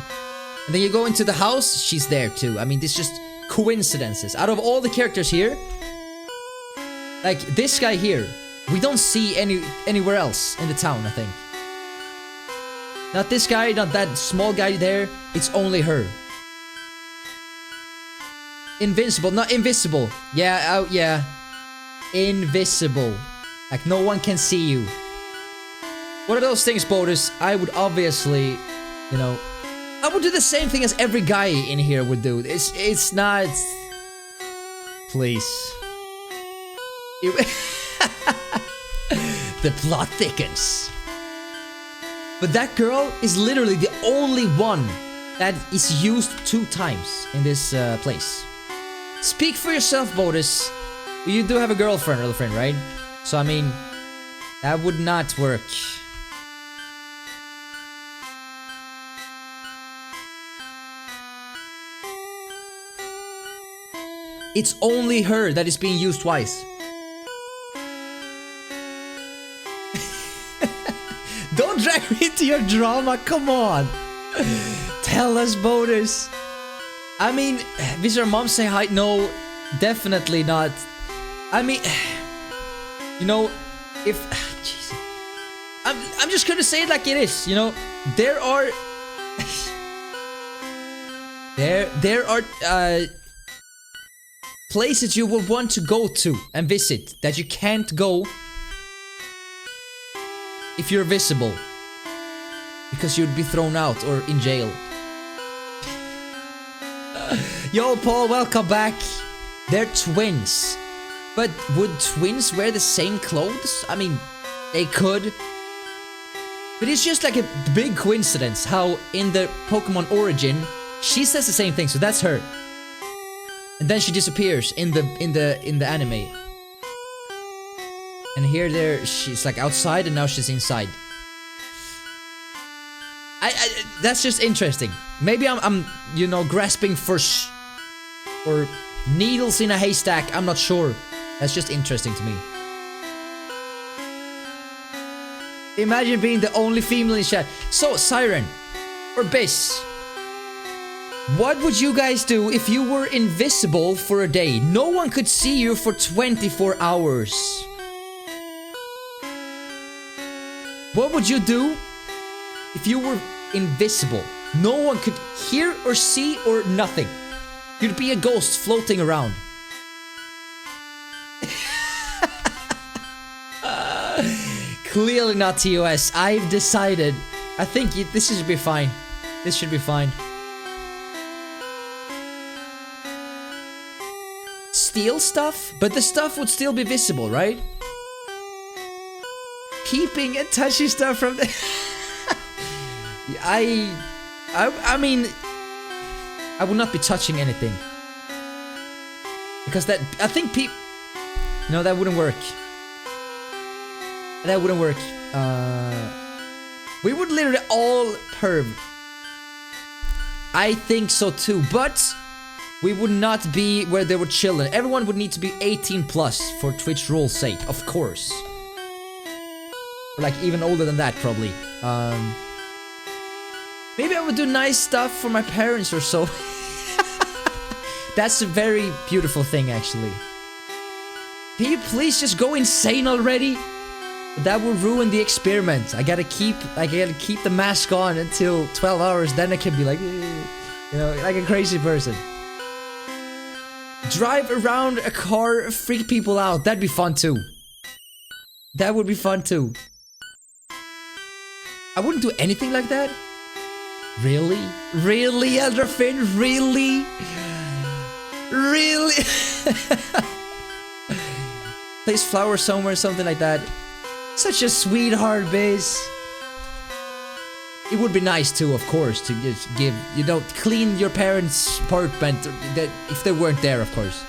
And then you go into the house, she's there too. I mean, this just coincidences. Out of all the characters here, like this guy here, we don't see anywhere else in the town, I think. Not this guy, not that small guy there. It's only her. Invincible, not invisible. Yeah, yeah. Invisible. Like no one can see you. What are those things, Bodus? I would obviously, you know, I would do the same thing as every guy in here would do. It's not... Please. The plot thickens. But that girl is literally the only one that is used 2 times in this place. Speak for yourself, Bodus. You do have a girlfriend, right? So, I mean, that would not work. It's only her that is being used twice. Don't drag me into your drama, come on! Tell us, Bodus. I mean, does your mom say hi? No, definitely not. I mean, you know, if... Jesus. I'm just gonna say it like it is, you know? There are... there are, places you will want to go to and visit that you can't go if you're visible. Because you'd be thrown out or in jail. Yo, Paul, welcome back. They're twins. But would twins wear the same clothes? I mean, they could. But it's just like a big coincidence how in the Pokemon Origin, she says the same thing, so that's her. And then she disappears in the anime. And here she's like outside and now she's inside. That's just interesting. Maybe I'm you know, grasping for needles in a haystack. I'm not sure. That's just interesting to me. Imagine being the only female in chat. So, Siren or Biss, what would you guys do if you were invisible for a day? No one could see you for 24 hours. What would you do if you were invisible? No one could hear or see or nothing. You'd be a ghost floating around. Clearly not TOS. I've decided. I think this should be fine. This should be fine. Steal stuff? But the stuff would still be visible, right? Peeping and touching stuff from the... I mean... I would not be touching anything. Because that... I think No, that wouldn't work. That wouldn't work. We would literally all perv. I think so too, but... we would not be where they were chilling. Everyone would need to be 18 plus for Twitch rules' sake, of course. Like, even older than that, probably. Maybe I would do nice stuff for my parents or so. That's a very beautiful thing, actually. Can you please just go insane already? That would ruin the experiment. I gotta keep the mask on until 12 hours, then I can be like, you know, like a crazy person. Drive around a car, freak people out. That'd be fun too. That would be fun too. I wouldn't do anything like that. Really? Really, Eldrafin? Really? Really? Place flowers somewhere, something like that. Such a sweetheart, Biz. It would be nice too, of course, to just give, you know, clean your parents' apartment if they weren't there, of course.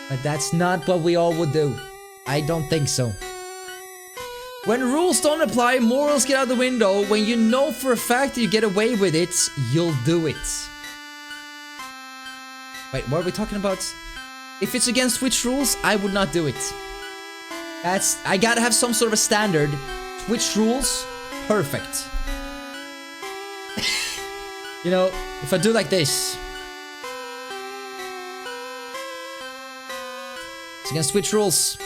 But that's not what we all would do. I don't think so. When rules don't apply, morals get out the window. When you know for a fact that you get away with it, you'll do it. Wait, what are we talking about? If it's against Twitch rules, I would not do it. I gotta have some sort of a standard. Twitch rules, perfect. You know, if I do like this, it's against Twitch rules.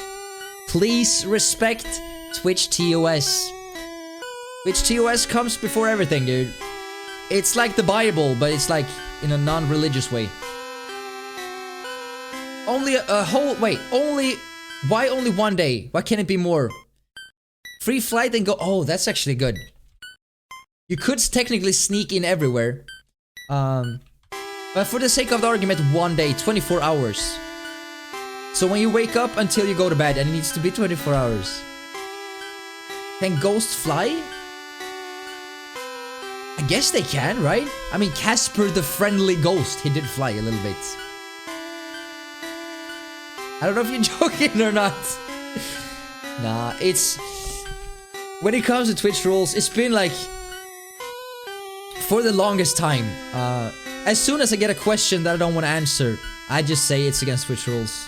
Please respect Twitch TOS. Twitch TOS comes before everything, dude. It's like the Bible, but it's like in a non-religious way. Only a whole... wait, only... why only one day? Why can't it be more? Free flight and go... oh, that's actually good. You could technically sneak in everywhere. But for the sake of the argument, one day, 24 hours. So when you wake up until you go to bed, and it needs to be 24 hours. Can ghosts fly? I guess they can, right? I mean, Casper the Friendly Ghost, he did fly a little bit. I don't know if you're joking or not. Nah, it's... when it comes to Twitch rules, it's been like... for the longest time, as soon as I get a question that I don't want to answer, I just say it's against Twitch rules.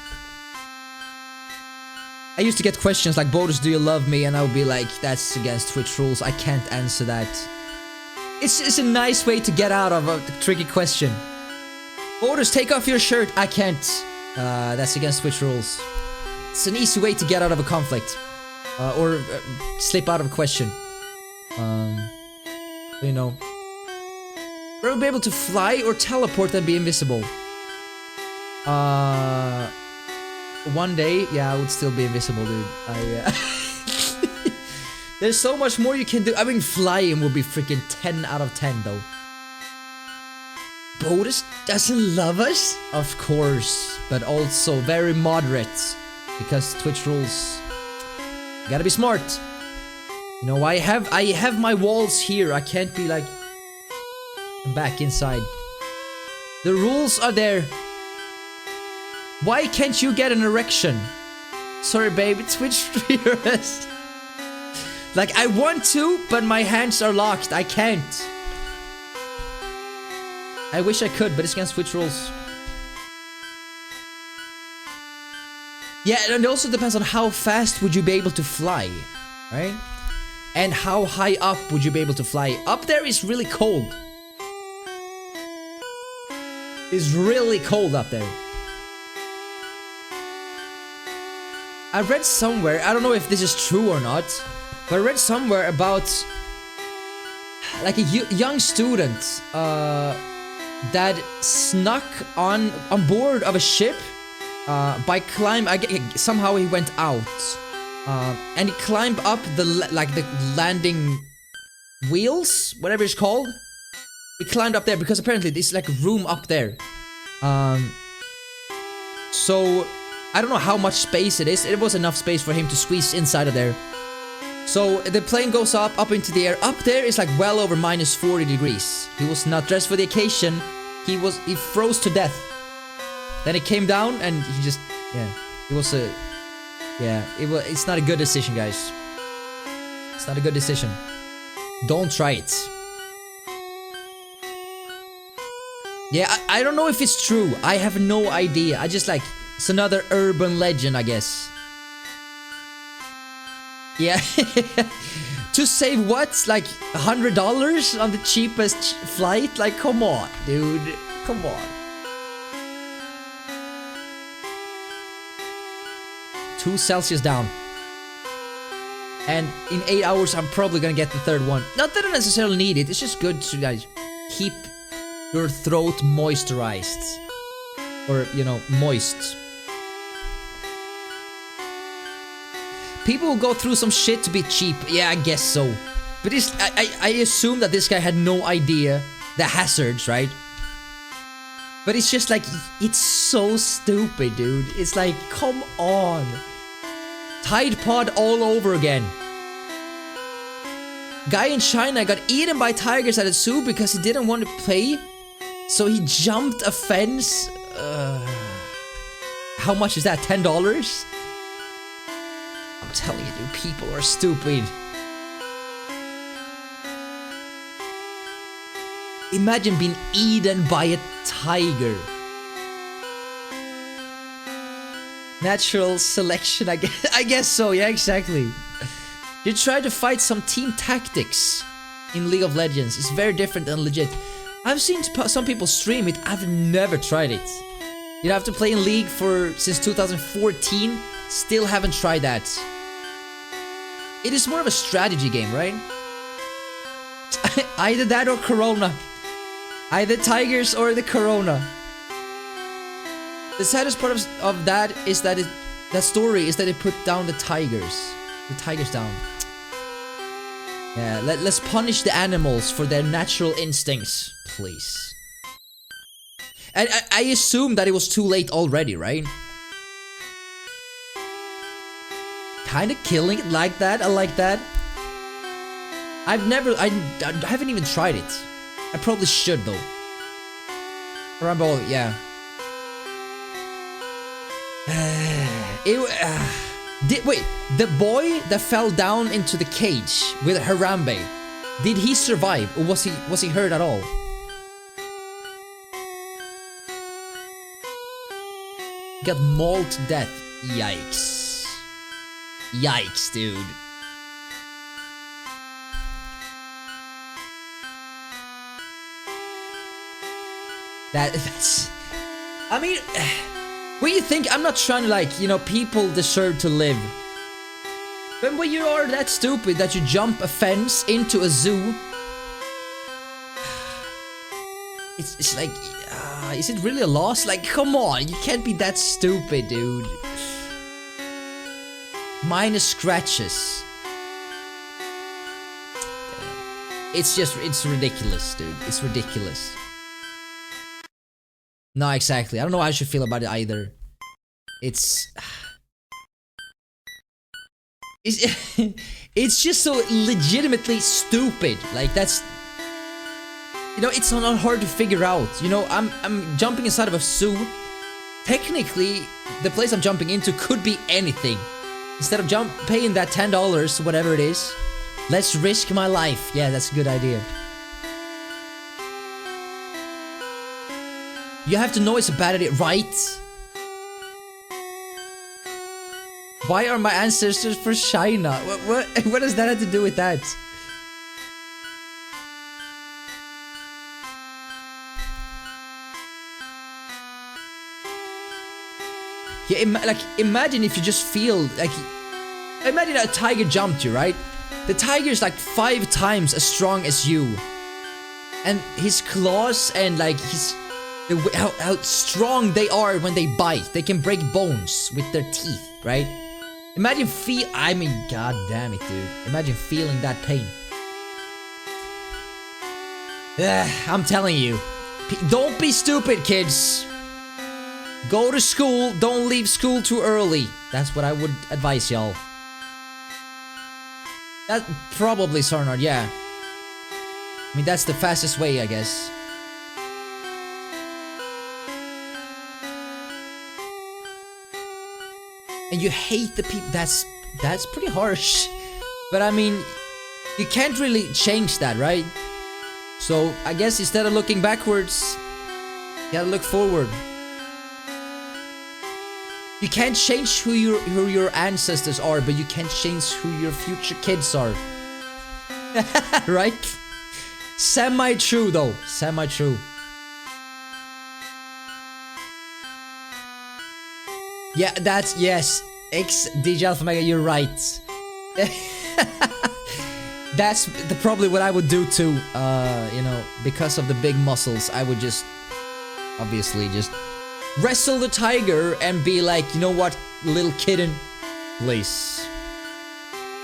I used to get questions like, Bodus, do you love me? And I would be like, that's against Twitch rules, I can't answer that. It's a nice way to get out of a tricky question. Bodus, take off your shirt. I can't. That's against Twitch rules. It's an easy way to get out of a conflict. Or slip out of a question. You know. We'll be able to fly or teleport and be invisible. One day, yeah, I would still be invisible, dude. There's so much more you can do. I mean, flying would be freaking 10 out of 10, though. Bodus doesn't love us? Of course, but also very moderate. Because Twitch rules. You gotta be smart. You know, I have my walls here. I can't be like... I'm back inside. The rules are there. Why can't you get an erection? Sorry, babe, it's Twitch streamers. Like, I want to, but my hands are locked. I can't. I wish I could, but it's against Twitch rules. Yeah, and it also depends on how fast would you be able to fly, right? And how high up would you be able to fly? Up there is really cold. It's really cold up there. I read somewhere, I don't know if this is true or not, but I read somewhere about like a young student that snuck on board of a ship by somehow he went out And he climbed up the landing wheels, whatever it's called. He climbed up there because apparently there's like a room up there. So I don't know how much space it is. It was enough space for him to squeeze inside of there. So the plane goes up into the air. Up there is like well over minus 40 degrees. He was not dressed for the occasion. He froze to death. Then it came down and he just, it's not a good decision, guys. It's not a good decision. Don't try it. Yeah, I don't know if it's true. I have no idea. I just like, it's another urban legend, I guess. Yeah. To save what? Like $100 on the cheapest flight? Like, come on, dude. Come on. 2 Celsius down. And in 8 hours, I'm probably gonna get the third one. Not that I necessarily need it. It's just good to like, keep your throat moisturized. Or, you know, moist. People will go through some shit to be cheap. Yeah, I guess so. But I assume that this guy had no idea the hazards, right? But it's just like, it's so stupid, dude. It's like, come on. Tide Pod all over again. Guy in China got eaten by tigers at a zoo because he didn't want to pay. So he jumped a fence. How much is that? $10? I'm telling you, dude, people are stupid. Imagine being eaten by a tiger. Natural selection, I guess so, yeah, exactly. You try to fight some team tactics in League of Legends. It's very different and legit. I've seen some people stream it. I've never tried it. You have to play in League since 2014. Still haven't tried that. It is more of a strategy game, right? Either that or Corona. Either Tigers or the Corona. The saddest part of that is that that story is that it put down the Tigers. The Tigers down. Yeah, let's punish the animals for their natural instincts, please. And I assume that it was too late already, right? Kinda killing it like that, I like that. I haven't even tried it. I probably should though. Rumble, yeah. Wait, the boy that fell down into the cage with Harambe, did he survive or was he hurt at all? Got mauled to death. Yikes. Yikes, dude. That's... I mean... When you think, I'm not trying to like, you know, people deserve to live. But when you are that stupid that you jump a fence into a zoo... It's like... is it really a loss? Like, come on, you can't be that stupid, dude. Minus scratches. It's ridiculous, dude. It's ridiculous. No, exactly. I don't know how I should feel about it either. It's just so legitimately stupid. Like, that's... You know, it's not hard to figure out. You know, I'm jumping inside of a zoo. Technically, the place I'm jumping into could be anything. Instead of paying that $10, whatever it is, let's risk my life. Yeah, that's a good idea. You have to know it's a bad idea, right? Why are my ancestors for China? What does that have to do with that? Yeah, imagine if you just feel like... Imagine a tiger jumped you, right? The tiger is like 5 times as strong as you. And his claws and like how strong they are when they bite. They can break bones with their teeth, right? Imagine I mean, god damn it, dude. Imagine feeling that pain. I'm telling you. Don't be stupid, kids. Go to school. Don't leave school too early. That's what I would advise y'all. That probably Sarnard, yeah. I mean, that's the fastest way, I guess. And you hate the people. That's pretty harsh. But I mean, you can't really change that, right? So I guess instead of looking backwards, you gotta look forward. You can't change who your ancestors are, but you can change who your future kids are. Right? Semi-true though. Semi-true. Yeah, that's, yes. DJ Alpha Mega, you're right. That's probably what I would do too. You know, because of the big muscles, I would just, obviously, just wrestle the tiger and be like, you know what, little kitten, please.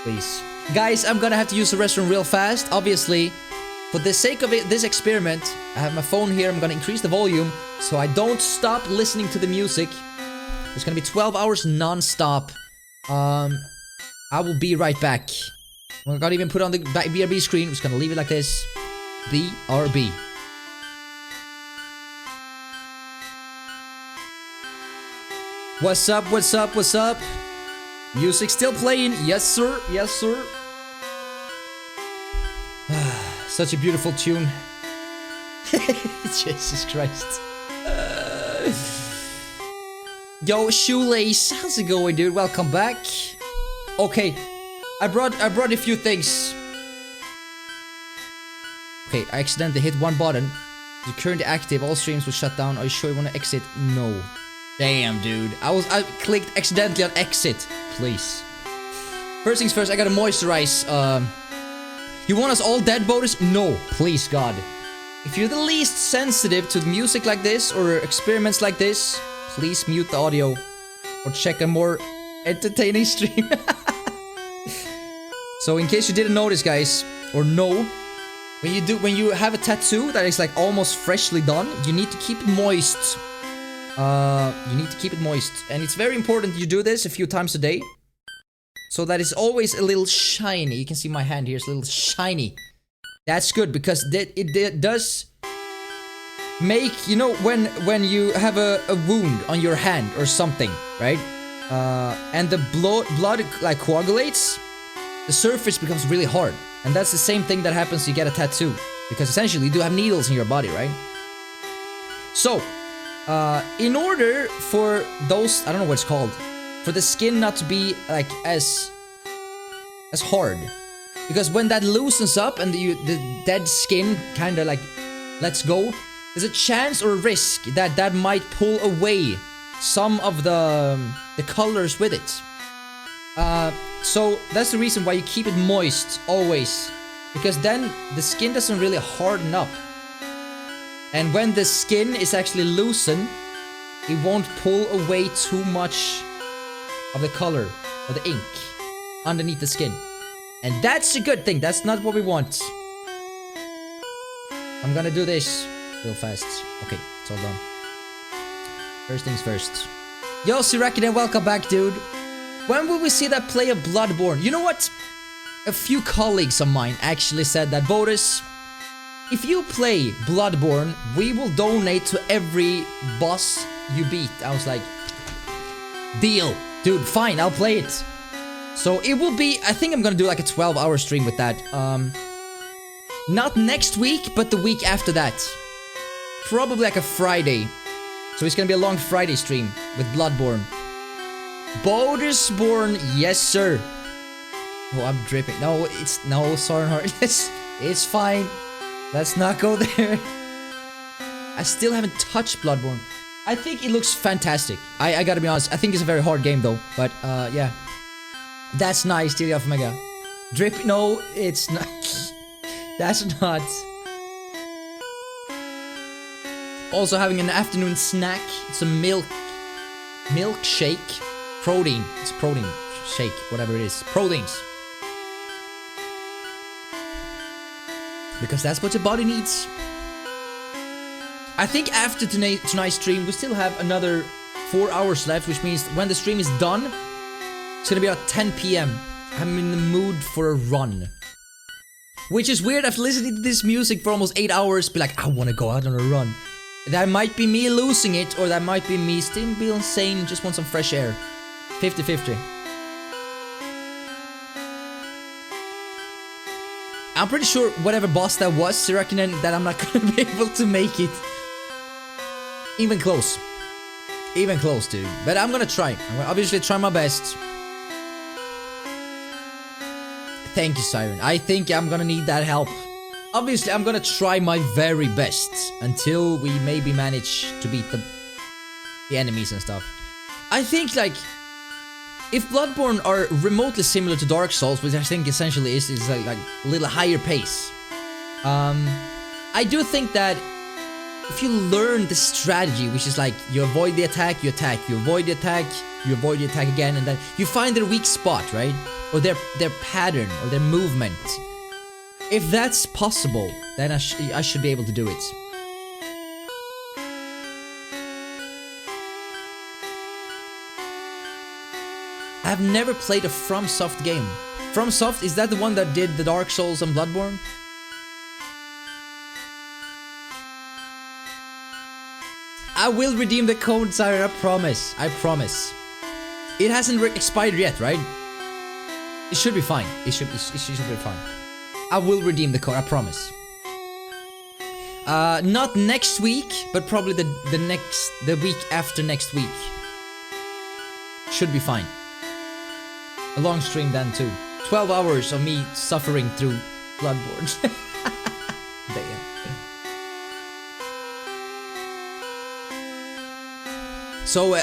Please. Guys, I'm gonna have to use the restroom real fast. Obviously, for the sake of this experiment, I have my phone here. I'm gonna increase the volume so I don't stop listening to the music. It's gonna be 12 hours non-stop. I will be right back. I'm gonna even put on the BRB screen. I'm just gonna leave it like this. BRB. What's up, what's up, what's up? Music still playing. Yes, sir. Yes, sir. Such a beautiful tune. Jesus Christ. Yo, Shoelace, how's it going, dude? Welcome back. Okay, I brought a few things. Okay, I accidentally hit one button. You're currently active. All streams will shut down. Are you sure you want to exit? No. Damn, dude. I clicked accidentally on exit. Please. First things first, I gotta moisturize. You want us all dead, Bodus? No, please, God. If you're the least sensitive to music like this or experiments like this, please mute the audio or check a more entertaining stream. So in case you didn't notice, guys, or know, when you have a tattoo that is like almost freshly done, you need to keep it moist. You need to keep it moist, and it's very important you do this a few times a day, so that it's always a little shiny. You can see my hand here is a little shiny. That's good because it does make, you know, when you have a wound on your hand or something, right? And the blood like coagulates, the surface becomes really hard, and that's the same thing that happens when you get a tattoo, because essentially you do have needles in your body, right? So, in order for those, I don't know what it's called, for the skin not to be like as hard, because when that loosens up and the dead skin kind of like lets go, there's a chance or a risk that might pull away some of the colors with it. So that's the reason why you keep it moist always, because then the skin doesn't really harden up. And when the skin is actually loosened, it won't pull away too much of the color or the ink underneath the skin. And that's a good thing. That's not what we want. I'm gonna do this real fast. Okay, it's all done. First things first. Yo, Sirakinen, welcome back, dude. When will we see that play of Bloodborne? You know what? A few colleagues of mine actually said that, Bodus, if you play Bloodborne, we will donate to every boss you beat. I was like, deal. Dude, fine, I'll play it. So it will be, I think I'm gonna do like a 12-hour stream with that. Not next week, but the week after that. Probably like a Friday. So it's gonna be a long Friday stream with Bloodborne. Bodusborn, yes sir. Oh, I'm dripping. No, it's no, Sarnhart. It's fine. Let's not go there. I still haven't touched Bloodborne. I think it looks fantastic. I gotta be honest. I think it's a very hard game though. But yeah, that's nice. Deal Alpha Mega. Drip? No, it's not. That's not. Also having an afternoon snack. It's a milkshake. Protein. It's protein shake, whatever it is. Proteins. Because that's what your body needs. I think after tonight's stream, we still have another 4 hours left, which means when the stream is done, it's gonna be at 10 p.m. I'm in the mood for a run. Which is weird after listening to this music for almost 8 hours, be like, I wanna go out on a run. That might be me losing it, or that might be me still being insane, just want some fresh air. 50-50. I'm pretty sure whatever boss that was, I reckon that I'm not gonna be able to make it. Even close. Even close, dude. But I'm gonna try. I'm gonna obviously try my best. Thank you, Siren. I think I'm gonna need that help. Obviously, I'm gonna try my very best until we maybe manage to beat the enemies and stuff. I think, like, if Bloodborne are remotely similar to Dark Souls, which I think essentially is like a little higher pace, I do think that if you learn the strategy, which is like you avoid the attack, you attack, you avoid the attack, you avoid the attack again, and then you find their weak spot, right? Or their pattern or their movement. If that's possible, then I should be able to do it. I've never played a FromSoft game. FromSoft, is that the one that did the Dark Souls and Bloodborne? I will redeem the code, Siren, I promise. I promise. It hasn't expired yet, right? It should be fine. It should be fine. I will redeem the code, I promise. Not next week, but probably the week after next week. Should be fine. A long stream then too. 12 hours of me suffering through Bloodborne. Damn. So,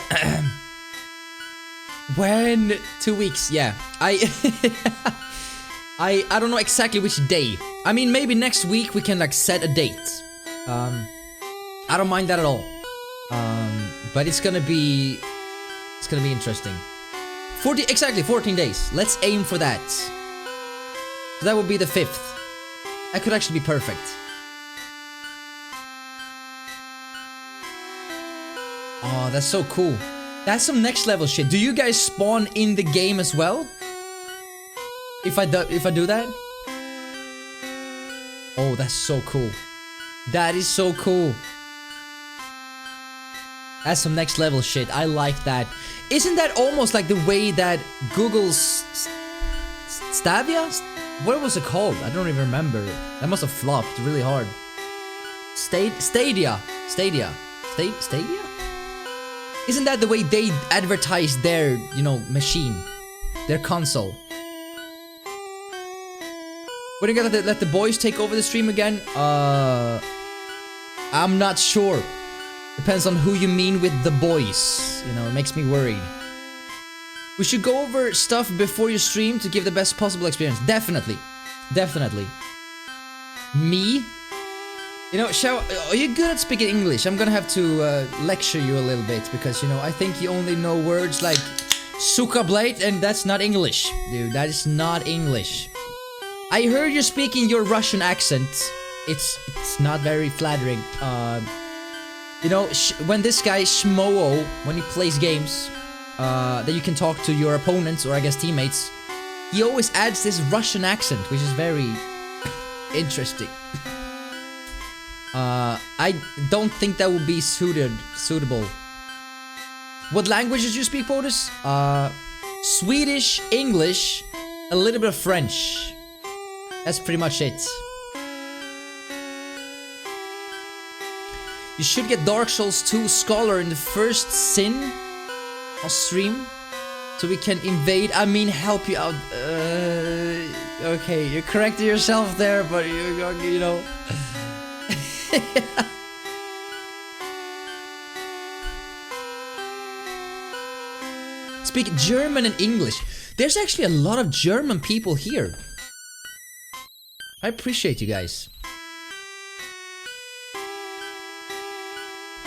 when 2 weeks, yeah. I don't know exactly which day. I mean, maybe next week we can like set a date. I don't mind that at all. But it's gonna be interesting. 14 days. Let's aim for that. That would be the 5th. That could actually be perfect. Oh, that's so cool. That's some next level shit. Do you guys spawn in the game as well? If I do that? Oh, that's so cool. That is so cool. That's some next level shit. I like that. Isn't that almost like the way that Google's Stadia? What was it called? I don't even remember. That must have flopped really hard. Stadia? Isn't that the way they advertise their, you know, machine? Their console? We're gonna let the boys take over the stream again? I'm not sure. Depends on who you mean with the boys. You know, it makes me worried. We should go over stuff before your stream to give the best possible experience. Definitely. Definitely. Me? You know, are you good at speaking English? I'm gonna have to lecture you a little bit because, you know, I think you only know words like suka blade, and that's not English. Dude, that is not English. I heard you speaking your Russian accent. It's not very flattering. You know, when this guy Shmoo, when he plays games, that you can talk to your opponents or I guess teammates, he always adds this Russian accent, which is very interesting. I don't think that would be suitable. What languages do you speak, Bodus? Swedish, English, a little bit of French. That's pretty much it. You should get Dark Souls 2 Scholar in the first sin on stream, so we can invade, help you out. Okay, you corrected yourself there, but you know. Speak German and English. There's actually a lot of German people here. I appreciate you guys.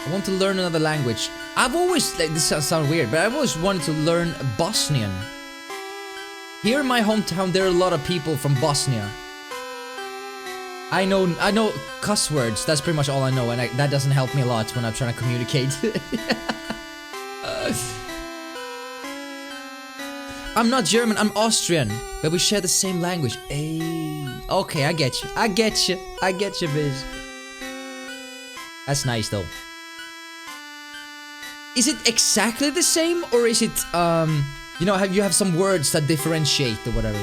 I want to learn another language. I've always, like, this sounds weird, but I've always wanted to learn Bosnian. Here in my hometown, there are a lot of people from Bosnia. I know cuss words. That's pretty much all I know, and that doesn't help me a lot when I'm trying to communicate. I'm not German, I'm Austrian, but we share the same language. Ay. Okay, I get you. I get you, Biz. That's nice, though. Is it exactly the same, or is it, you know, you have some words that differentiate or whatever?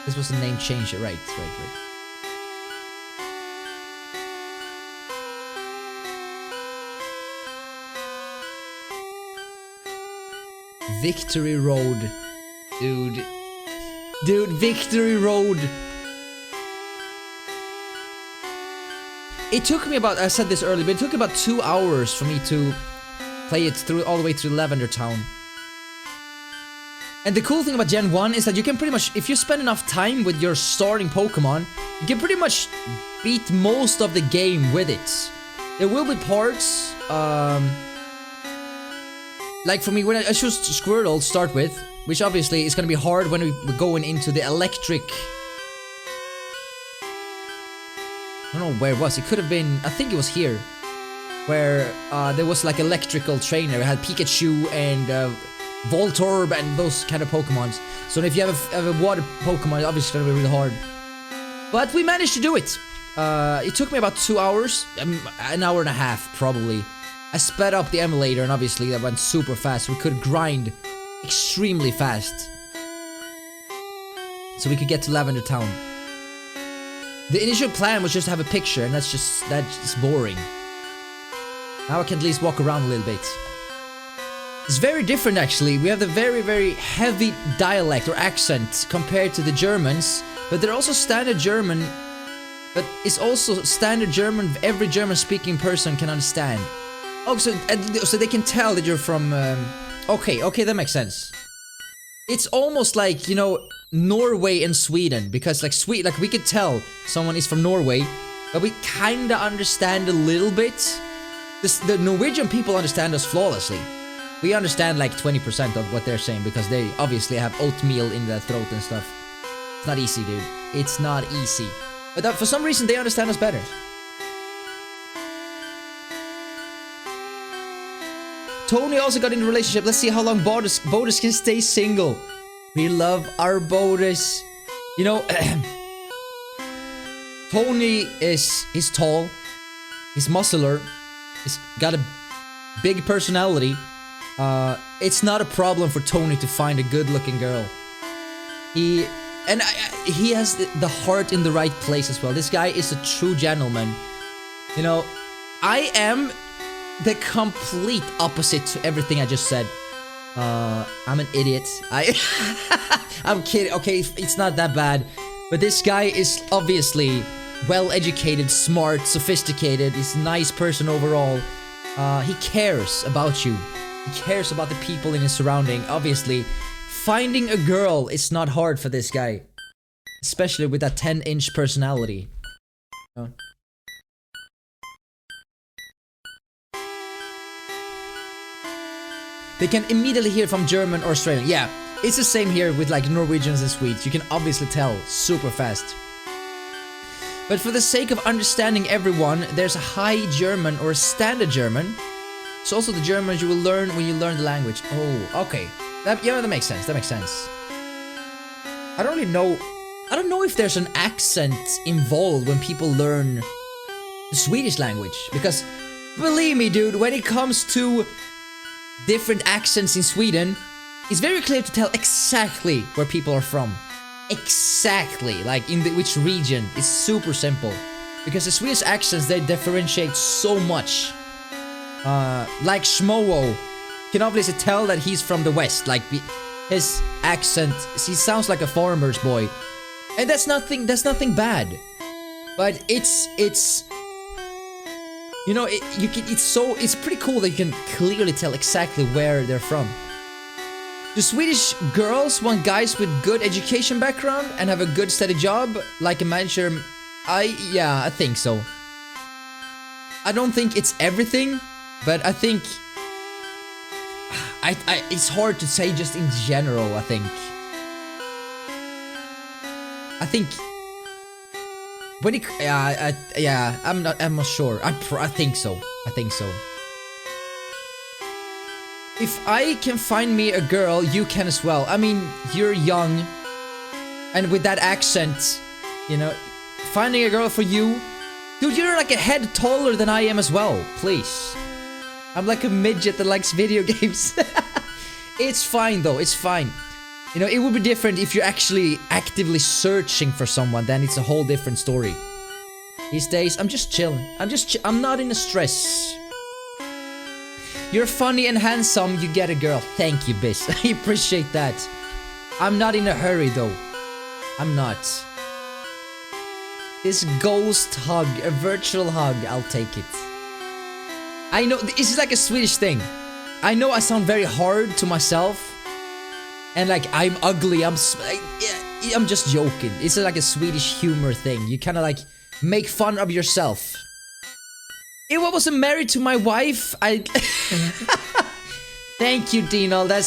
This was the name change, right. Victory Road. Dude, Victory Road. It took me about, I said this earlier, but it took about 2 hours for me to play it through all the way through Lavender Town. And the cool thing about Gen 1 is that you can pretty much, if you spend enough time with your starting Pokemon, you can pretty much beat most of the game with it. There will be parts, like for me, when I chose Squirtle to start with, which obviously is gonna be hard when we're going into the electric... I don't know where it was, it could have been, I think it was here, where there was like electrical trainer. It had Pikachu and Voltorb and those kind of Pokemons. So if you have a water Pokemon, obviously it's gonna be really hard. But we managed to do it. It took me about 2 hours, an hour and a half probably. I sped up the emulator and obviously that went super fast. We could grind extremely fast, so we could get to Lavender Town. The initial plan was just to have a picture, and that's just boring. Now I can at least walk around a little bit. It's very different actually. We have the very, very heavy dialect or accent compared to the Germans, but they're also standard German, but it's also standard German every German-speaking person can understand. Oh, so they can tell that you're from... Okay, that makes sense. It's almost like, you know, Norway and Sweden, because like we could tell someone is from Norway, but we kinda understand a little bit. The Norwegian people understand us flawlessly. We understand like 20% of what they're saying, because they obviously have oatmeal in their throat and stuff. It's not easy, dude. It's not easy. But for some reason, they understand us better. Tony also got in a relationship. Let's see how long Bodus can stay single. We love our Bodus. You know, Tony he's tall, he's muscular, he's got a big personality. It's not a problem for Tony to find a good-looking girl. He has the heart in the right place as well. This guy is a true gentleman. You know, I am the complete opposite to everything I just said. I'm an idiot. I'm kidding. Okay, it's not that bad. But this guy is obviously well-educated, smart, sophisticated. He's a nice person overall. He cares about you. He cares about the people in his surrounding. Obviously, finding a girl is not hard for this guy. Especially with that 10-inch personality. They can immediately hear from German or Australian. Yeah, it's the same here with like Norwegians and Swedes. You can obviously tell super fast. But for the sake of understanding everyone, there's a high German or a standard German. It's also the German you will learn when you learn the language. Oh, okay. That makes sense. That makes sense. I don't really know. I don't know if there's an accent involved when people learn the Swedish language. Because, believe me, dude, when it comes to different accents in Sweden, it's very clear to tell exactly where people are from. Exactly, like in which region. It's super simple. Because the Swedish accents, they differentiate so much. Like Schmoo can obviously tell that he's from the West. Like his accent, he sounds like a farmer's boy. And that's nothing bad. But it's you know, it's pretty cool that you can clearly tell exactly where they're from. Do Swedish girls want guys with good education background and have a good steady job, like a manager? Yeah, I think so. I don't think it's everything, but I think it's hard to say just in general, I think. When it, yeah, I'm not sure. I think so. If I can find me a girl, you can as well. I mean, you're young, and with that accent, you know, finding a girl for you, dude, you're like a head taller than I am as well. Please, I'm like a midget that likes video games. It's fine though. It's fine. You know, it would be different if you're actually actively searching for someone. Then it's a whole different story. These days, I'm just chilling. I'm not in a stress. You're funny and handsome, you get a girl. Thank you, Biz. I appreciate that. I'm not in a hurry, though. I'm not. This ghost hug, a virtual hug, I'll take it. I know, this is like a Swedish thing. I know I sound very hard to myself. And like, I'm ugly, I'm just joking. It's like a Swedish humor thing. You kind of like make fun of yourself. If I wasn't married to my wife, I... Thank you, Dino. That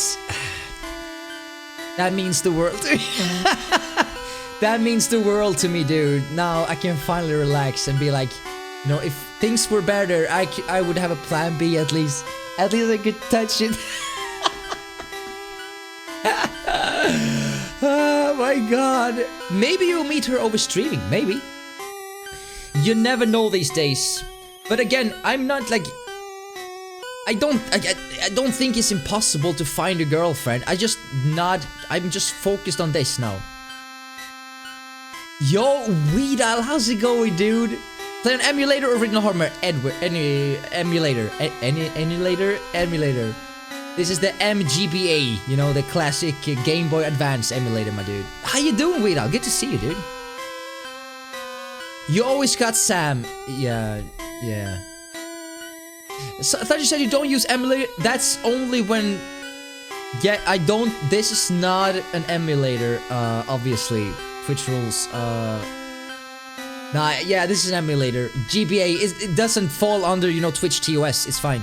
means the world to me. That means the world to me, dude. Now I can finally relax and be like, you know, if things were better, I would have a plan B at least. At least I could touch it. Oh my god. Maybe you'll meet her over streaming. Maybe. You never know these days. But again, I'm not like... I don't think it's impossible to find a girlfriend. I'm just focused on this now. Yo, Weedal, how's it going, dude? Play an emulator or original hardware? Any emulator. Emulator. This is the MGBA, you know, the classic Game Boy Advance emulator, my dude. How you doing, Weedal? Good to see you, dude. You always got Sam. Yeah. So, I thought you said you don't use emulator. That's only when... Yeah, I don't... This is not an emulator, obviously. Twitch rules, Nah, yeah, this is an emulator. GBA, it doesn't fall under, you know, Twitch TOS. It's fine.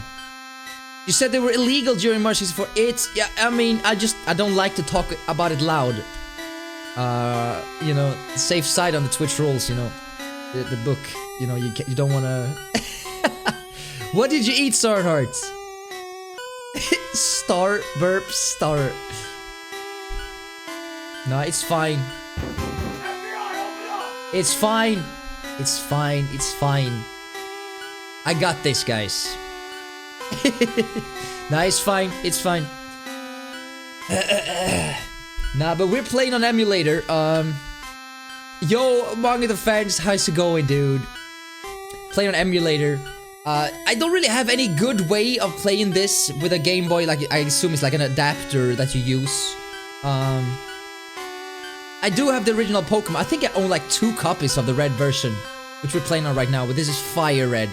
You said they were illegal during March 64. It's... Yeah, I mean, I don't like to talk about it loud. You know, safe side on the Twitch rules, you know. The book, you know, you don't wanna... What did you eat, Starheart? Star, burp, star. No, it's fine. It's fine. It's fine. It's fine. I got this, guys. Nah, it's fine. It's fine. Nah, but we're playing on emulator. Yo, among the fans, how's it going, dude? Playing on emulator. I don't really have any good way of playing this with a Game Boy. Like, I assume it's like an adapter that you use. I do have the original Pokémon. I think I own like 2 copies of the red version, which we're playing on right now, but this is Fire Red.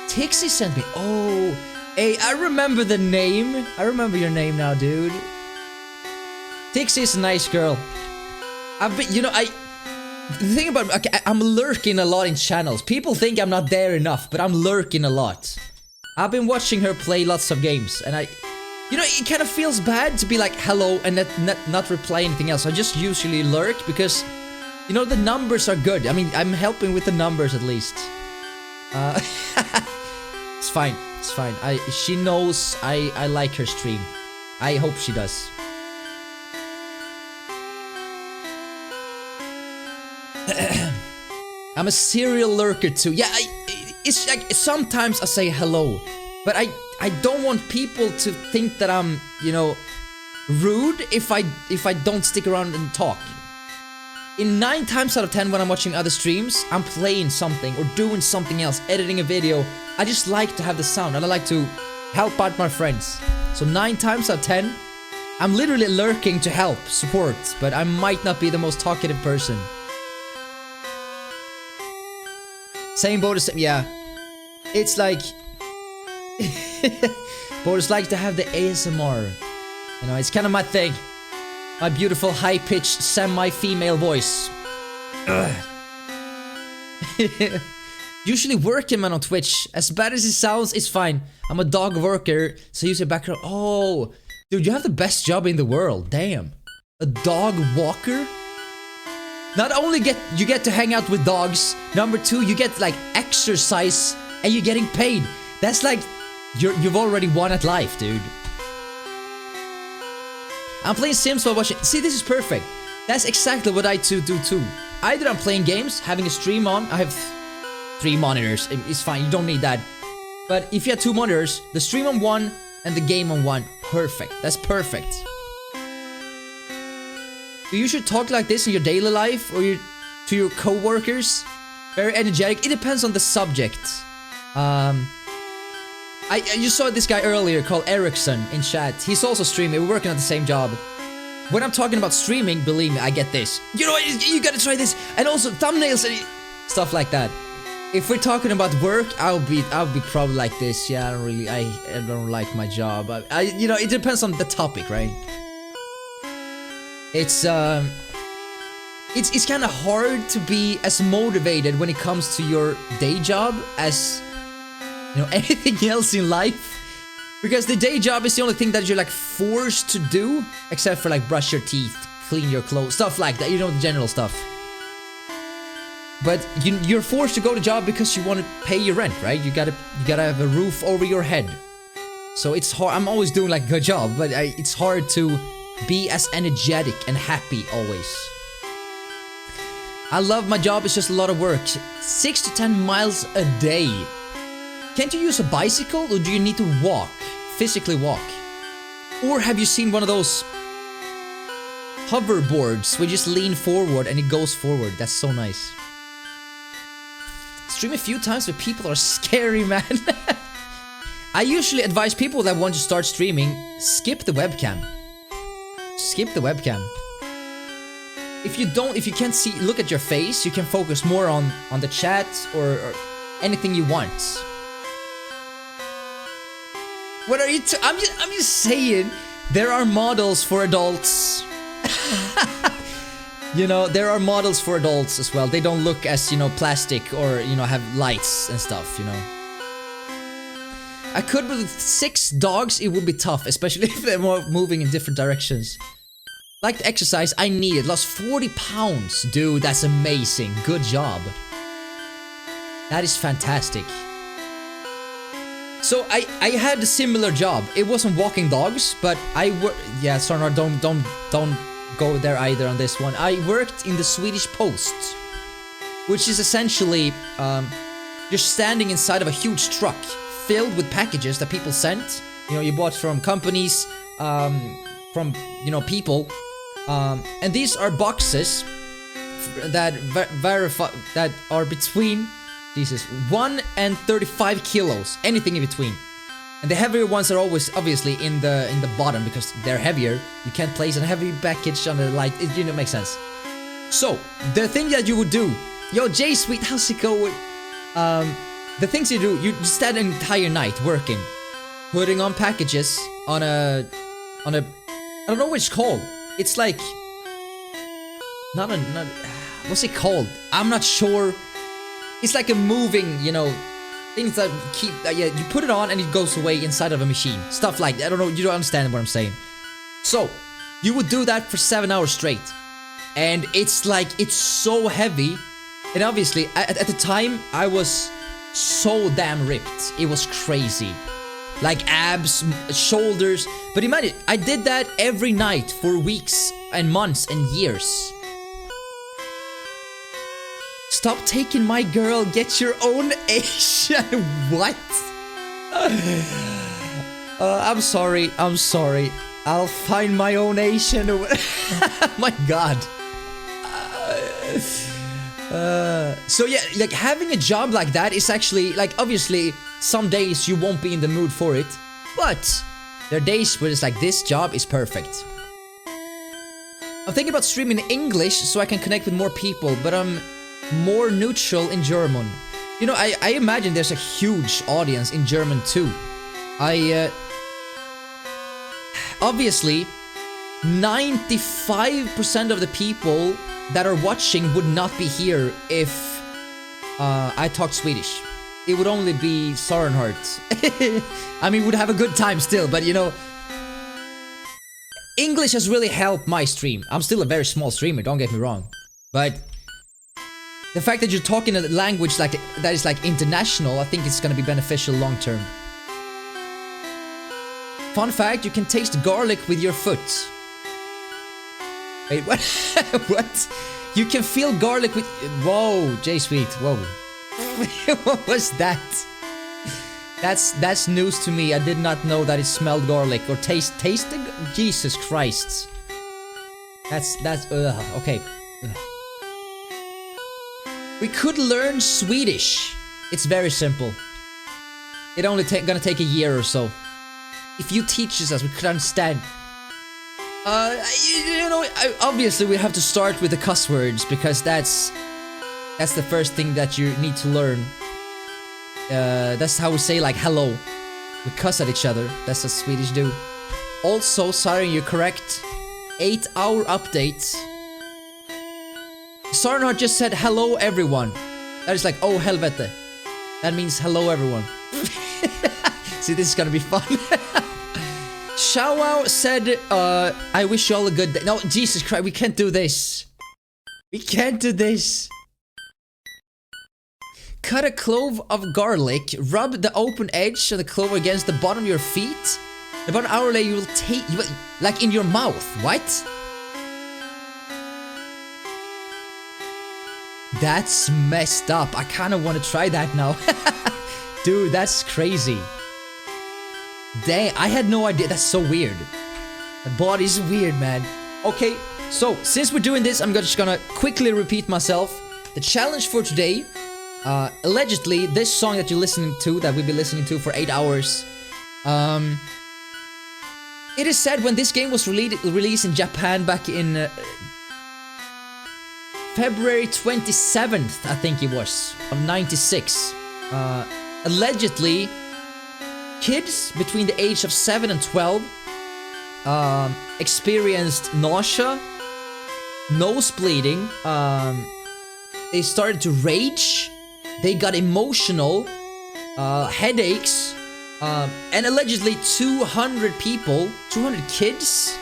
Tixie sent me. Oh, hey, I remember the name. I remember your name now, dude. Tixie is a nice girl. I've been, you know, the thing about, okay, I'm lurking a lot in channels. People think I'm not there enough, but I'm lurking a lot. I've been watching her play lots of games, and you know, it kind of feels bad to be like, hello, and not reply anything else. I just usually lurk because, you know, the numbers are good. I mean, I'm helping with the numbers at least. It's fine. It's fine. She knows I like her stream. I hope she does. I'm a serial lurker too. Yeah, it's like sometimes I say hello, but I don't want people to think that I'm, you know, rude if I don't stick around and talk. In 9 times out of 10 when I'm watching other streams, I'm playing something or doing something else, editing a video. I just like to have the sound and I like to help out my friends. So 9 times out of 10, I'm literally lurking to help, support, but I might not be the most talkative person. Same Bodus, yeah. It's like... Bodus likes to have the ASMR. You know, it's kind of my thing. My beautiful, high-pitched, semi-female voice. Usually working man on Twitch. As bad as it sounds, it's fine. I'm a dog worker, so use your background. Oh, dude, you have the best job in the world. Damn. A dog walker? Not only you get to hang out with dogs, number 2, you get like exercise and you're getting paid. That's like you've already won at life, dude. I'm playing Sims while watching. See, this is perfect. That's exactly what I do too. Either I'm playing games, having a stream on. I have 3 monitors. It's fine. You don't need that. But if you have 2 monitors, the stream on one and the game on one, perfect. That's perfect. You should talk like this in your daily life or to your co-workers. Very energetic. It depends on the subject. You saw this guy earlier called Erickson in chat. He's also streaming. We're working on the same job. When I'm talking about streaming, believe me, I get this. You know, you gotta try this, and also thumbnails and stuff like that. If we're talking about work, I'll be probably like this. Yeah, I don't like my job. You know, it depends on the topic, right? It's kind of hard to be as motivated when it comes to your day job as, you know, anything else in life. Because the day job is the only thing that you're like forced to do, except for like brush your teeth, clean your clothes, stuff like that, you know, the general stuff. But you're forced to go to job because you want to pay your rent, right? You gotta have a roof over your head. So it's hard. I'm always doing like a good job, but it's hard to be as energetic and happy always. I love my job, it's just a lot of work. 6 to 10 miles a day. Can't you use a bicycle, or do you need to walk? Physically walk? Or have you seen one of those hoverboards where you just lean forward and it goes forward? That's so nice. Stream a few times, but people are scary, man. I usually advise people that want to start streaming, skip the webcam. Skip the webcam. If you can't see, look at your face, you can focus more on the chat or anything you want. What are you? I'm just saying, there are models for adults. You know, there are models for adults as well. They don't look as, you know, plastic or, you know, have lights and stuff, you know. I could with 6 dogs, it would be tough, especially if they're moving in different directions. Like the exercise, I need it. Lost 40 pounds. Dude, that's amazing. Good job. That is fantastic. So I had a similar job. It wasn't walking dogs, but yeah, Sarnar, don't go there either on this one. I worked in the Swedish Post, which is essentially you're standing inside of a huge truck filled with packages that people sent. You know, you bought from companies, from, you know, people. And these are boxes that that are between 1 and 35 kilos, anything in between. And the heavier ones are always obviously in the bottom because they're heavier. You can't place a heavy package on the light. You know, it makes sense. So the thing that you would do, yo, Jay Sweet, how's it going? The things you do, you stand an entire night working, putting on packages on a I don't know what it's called. It's like not what's it called? I'm not sure. It's like a moving, you know, things that keep yeah, you put it on and it goes away inside of a machine. Stuff like that. I don't know, you don't understand what I'm saying. So, you would do that for 7 hours straight. And it's like, it's so heavy. And obviously, at the time, I was so damn ripped. It was crazy. Like abs, shoulders. But imagine, I did that every night for weeks and months and years. Stop taking my girl, get your own Asian. What? I'm sorry. I'll find my own Asian. My god. So yeah, like having a job like that is actually, like, obviously some days you won't be in the mood for it, but there are days where it's like, this job is perfect. I'm thinking about streaming in English so I can connect with more people, but I'm more neutral in German. You know, I imagine there's a huge audience in German too. Obviously 95% of the people that are watching would not be here if I talked Swedish. It would only be Sorenhart. I mean, we'd have a good time still, but you know, English has really helped my stream. I'm still a very small streamer, don't get me wrong. But the fact that you're talking a language like that is like international, I think it's gonna be beneficial long term. Fun fact, you can taste garlic with your foot. Wait, what? What? You can feel garlic with... Whoa, J-Sweet, whoa. What was that? That's news to me. I did not know that it smelled garlic or tasted... Jesus Christ. That's okay. Ugh. We could learn Swedish. It's very simple. It only gonna take a year or so. If you teach us, we could understand. You know, obviously we have to start with the cuss words because that's the first thing that you need to learn. That's how we say like hello. We cuss at each other. That's what Swedish do. Also, sorry, you're correct. 8-hour update. Sarnard just said hello everyone. That is like oh helvete. That means hello everyone. See, this is gonna be fun. Shawao said, I wish you all a good day. No, Jesus Christ, we can't do this. We can't do this. Cut a clove of garlic, rub the open edge of the clove against the bottom of your feet. About an hour later, you will take, like in your mouth. What? That's messed up. I kind of want to try that now. Dude, that's crazy. Dang, I had no idea. That's so weird. The body's weird, man. Okay, so since we're doing this, I'm just gonna quickly repeat myself. The challenge for today, allegedly, this song that you're listening to, that we've been listening to for 8 hours, it is said when this game was released in Japan back in February 27th, I think it was, of 96. Allegedly, kids between the age of 7 and 12 experienced nausea, nose bleeding, they started to rage, they got emotional, headaches, and allegedly 200 people, 200 kids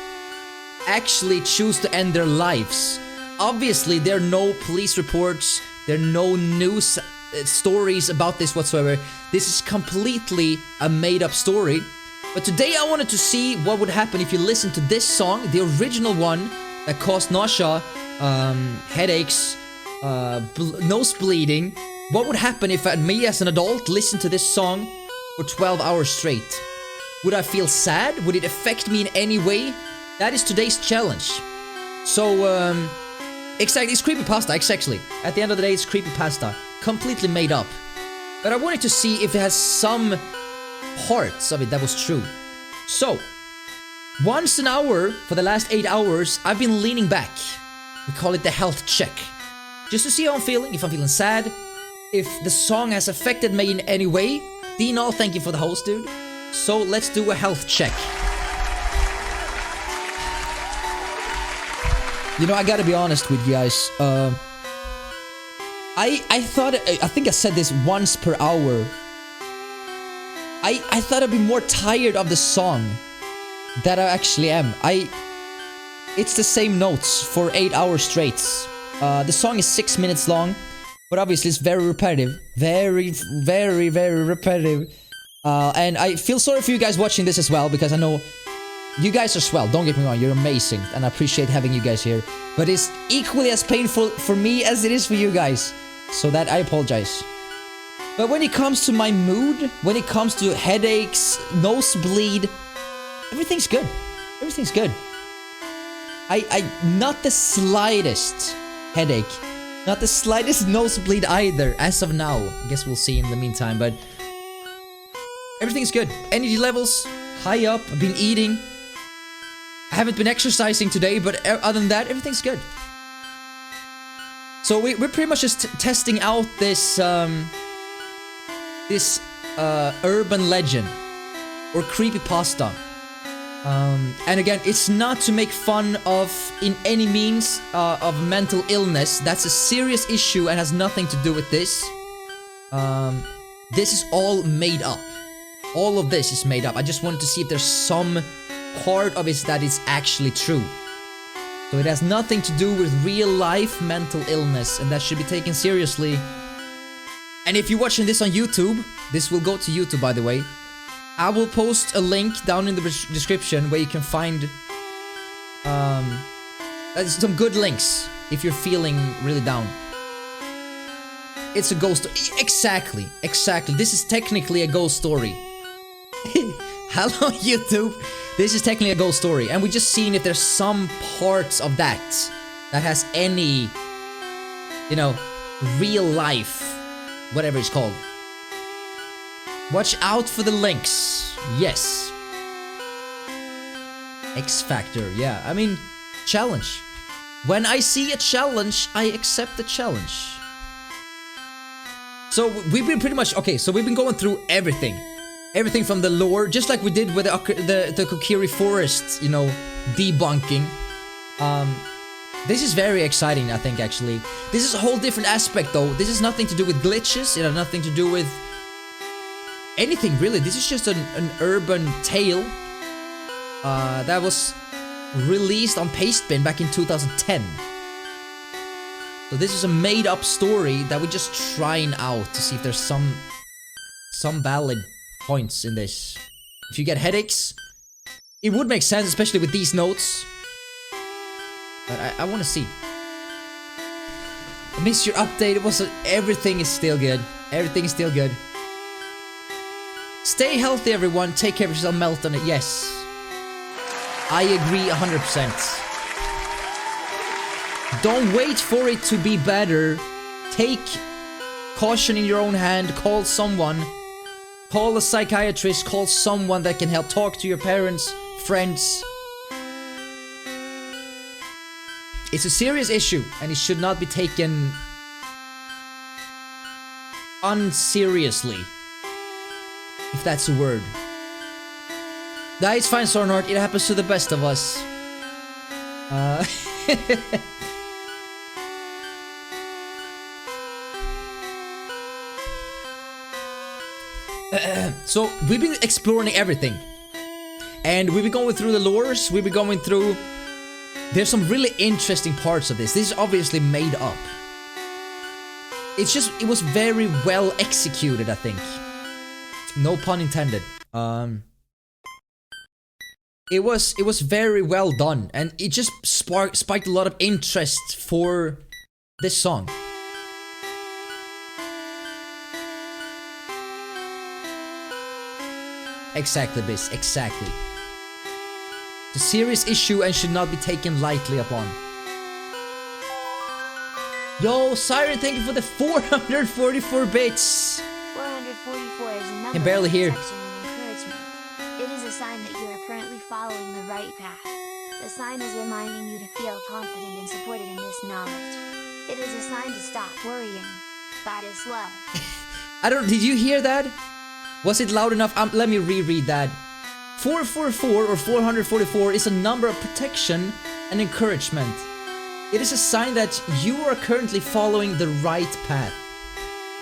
actually choose to end their lives. Obviously, there are no police reports, there are no news stories about this whatsoever. This is completely a made-up story. But today I wanted to see what would happen if you listen to this song, the original one that caused nausea, headaches, nose bleeding. What would happen if me as an adult listened to this song for 12 hours straight? Would I feel sad? Would it affect me in any way? That is today's challenge. So, exactly, it's creepypasta, exactly. At the end of the day, it's creepypasta. Completely made up. But I wanted to see if it has some parts of it that was true. So, once an hour for the last 8 hours, I've been leaning back. We call it the health check. Just to see how I'm feeling, if I'm feeling sad, if the song has affected me in any way. Dino, thank you for the host, dude. So, let's do a health check. You know, I gotta be honest with you guys. I think I said this once per hour. I thought I'd be more tired of the song than I actually am. It's the same notes for 8 hours straight. The song is 6 minutes long, but obviously it's very repetitive. Very, very, very repetitive. And I feel sorry for you guys watching this as well, because I know you guys are swell, don't get me wrong, you're amazing, and I appreciate having you guys here. But it's equally as painful for me as it is for you guys. So that I apologize. But when it comes to my mood, when it comes to headaches, nosebleed, everything's good. Everything's good. I not the slightest headache. Not the slightest nosebleed either, as of now. I guess we'll see in the meantime, but everything's good. Energy levels, high up, I've been eating. I haven't been exercising today, but other than that, everything's good. So we're pretty much just testing out this urban legend or creepypasta. And again, it's not to make fun of in any means of mental illness. That's a serious issue and has nothing to do with this. This is all made up. All of this is made up. I just wanted to see if there's some part of it that is actually true. So it has nothing to do with real life mental illness, and that should be taken seriously. And if you're watching this on YouTube, this will go to YouTube, by the way. I will post a link down in the description where you can find some good links if you're feeling really down. It's a ghost story. Exactly. This is technically a ghost story. Hello, YouTube. This is technically a ghost story, and we're just seeing if there's some parts of that has any, you know, real life, whatever it's called. Watch out for the links. Yes. X Factor. Yeah, I mean, challenge. When I see a challenge, I accept the challenge. So we've been pretty much, okay, so we've been going through everything. Everything from the lore, just like we did with the Kokiri Forest, you know, debunking. This is very exciting, I think, actually. This is a whole different aspect, though. This has nothing to do with glitches. It has nothing to do with anything, really. This is just an urban tale that was released on Pastebin back in 2010. So this is a made-up story that we're just trying out to see if there's some valid points in this. If you get headaches, it would make sense, especially with these notes. But I want to see. I missed your update. It was everything is still good. Everything is still good. Stay healthy, everyone. Take care of yourself. Melt on it. Yes, I agree 100%. Don't wait for it to be better. Take caution in your own hand. Call someone. Call a psychiatrist. Call someone that can help. Talk to your parents, friends. It's a serious issue, and it should not be taken unseriously, if that's a word. That is fine, Sornort. It happens to the best of us. So, we've been exploring everything. And we've been going through the lores, we've been going through... There's some really interesting parts of this. This is obviously made up. It's just, it was very well executed, I think. No pun intended. It was very well done, and it just spiked a lot of interest for this song. Exactly, Biz, exactly. It's a serious issue and should not be taken lightly upon. Yo, Siren, thank you for the 444 bits. 444 is a number Can barely hear. of protection and encouragement. It is a sign that you are currently following the right path. The sign is reminding you to feel confident and supported in this knowledge. It is a sign to stop worrying. That is love. Did you hear that? Was it loud enough? Let me reread that. 444 or 444 is a number of protection and encouragement. It is a sign that you are currently following the right path.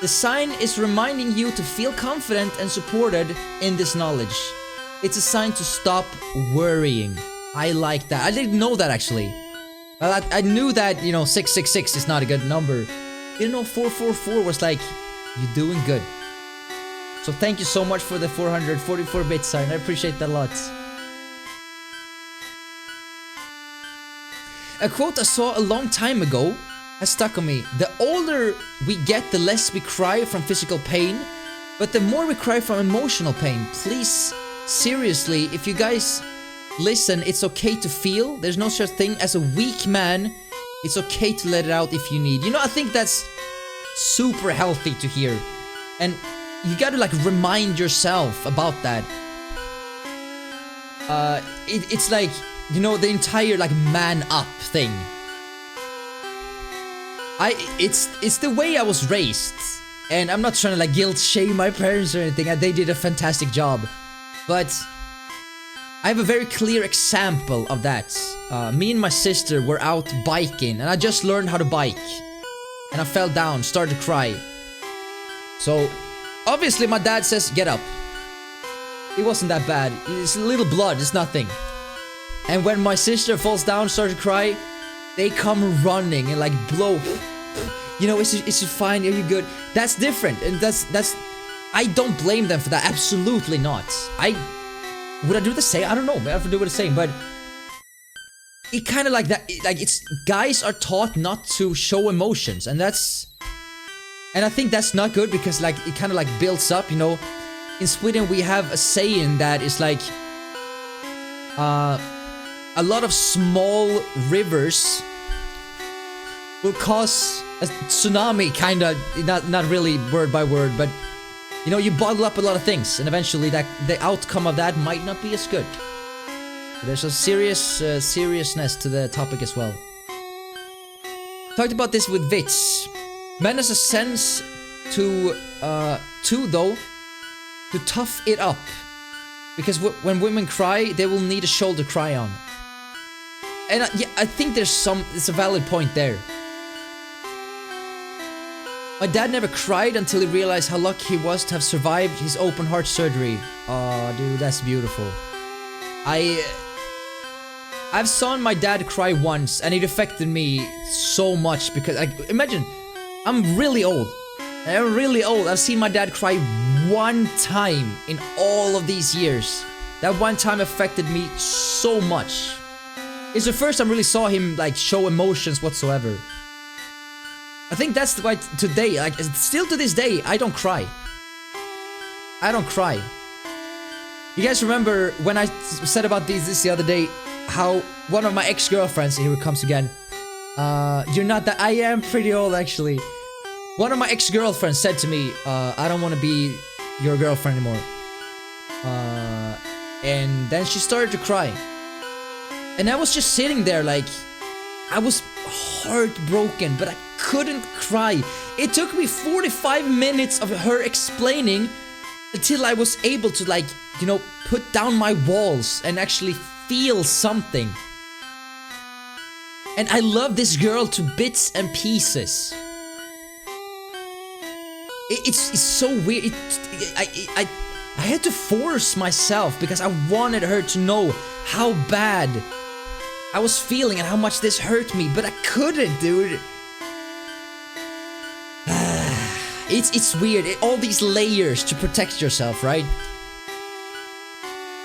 The sign is reminding you to feel confident and supported in this knowledge. It's a sign to stop worrying. I like that. I didn't know that, actually. Well, I knew that, you know, 666 is not a good number. Didn't know 444 was like, you're doing good. So thank you so much for the 444-bit sign. I appreciate that a lot. A quote I saw a long time ago has stuck on me. The older we get, the less we cry from physical pain, but the more we cry from emotional pain. Please, seriously, if you guys listen, it's okay to feel. There's no such thing as a weak man. It's okay to let it out if you need. You know, I think that's super healthy to hear. And you gotta like remind yourself about that. It's like, you know, the entire like man up thing. It's the way I was raised, and I'm not trying to like guilt shame my parents or anything. They did a fantastic job, but I have a very clear example of that. Me and my sister were out biking, and I just learned how to bike, and I fell down, started to cry. So, obviously my dad says, get up. It wasn't that bad. It's a little blood, it's nothing. And when my sister falls down, starts to cry, they come running and like blow. You know, is it fine? Are you good? That's different, and that's. I don't blame them for that. Absolutely not. Would I do the same? I don't know. I would do the same, but it kind of like that. Like it's guys are taught not to show emotions, and I think that's not good because like it kind of like builds up. You know, in Sweden we have a saying that is like, a lot of small rivers will cause a tsunami, kinda, not really word by word, but you know, you bottle up a lot of things, and eventually the outcome of that might not be as good. But there's a seriousness to the topic as well. Talked about this with Vits. Man has a sense to tough it up, because when women cry, they will need a shoulder to cry on. And yeah, I think it's a valid point there. My dad never cried until he realized how lucky he was to have survived his open heart surgery. Oh, dude, that's beautiful. I've seen my dad cry once, and it affected me so much because, like, imagine, I'm really old. I've seen my dad cry one time in all of these years. That one time affected me so much. It's the first time I really saw him like show emotions whatsoever. I think that's why today, like still to this day, I don't cry. You guys remember when I said about this the other day, how one of my ex-girlfriends, here it comes again. You're not that, I am pretty old actually. One of my ex-girlfriends said to me, I don't want to be your girlfriend anymore. And then she started to cry. And I was just sitting there like, I was heartbroken, but I couldn't cry. It took me 45 minutes of her explaining until I was able to, like, you know, put down my walls and actually feel something. And I love this girl to bits and pieces. It's so weird. I had to force myself because I wanted her to know how bad I was feeling and how much this hurt me, but I couldn't, dude. It's weird. All these layers to protect yourself, right?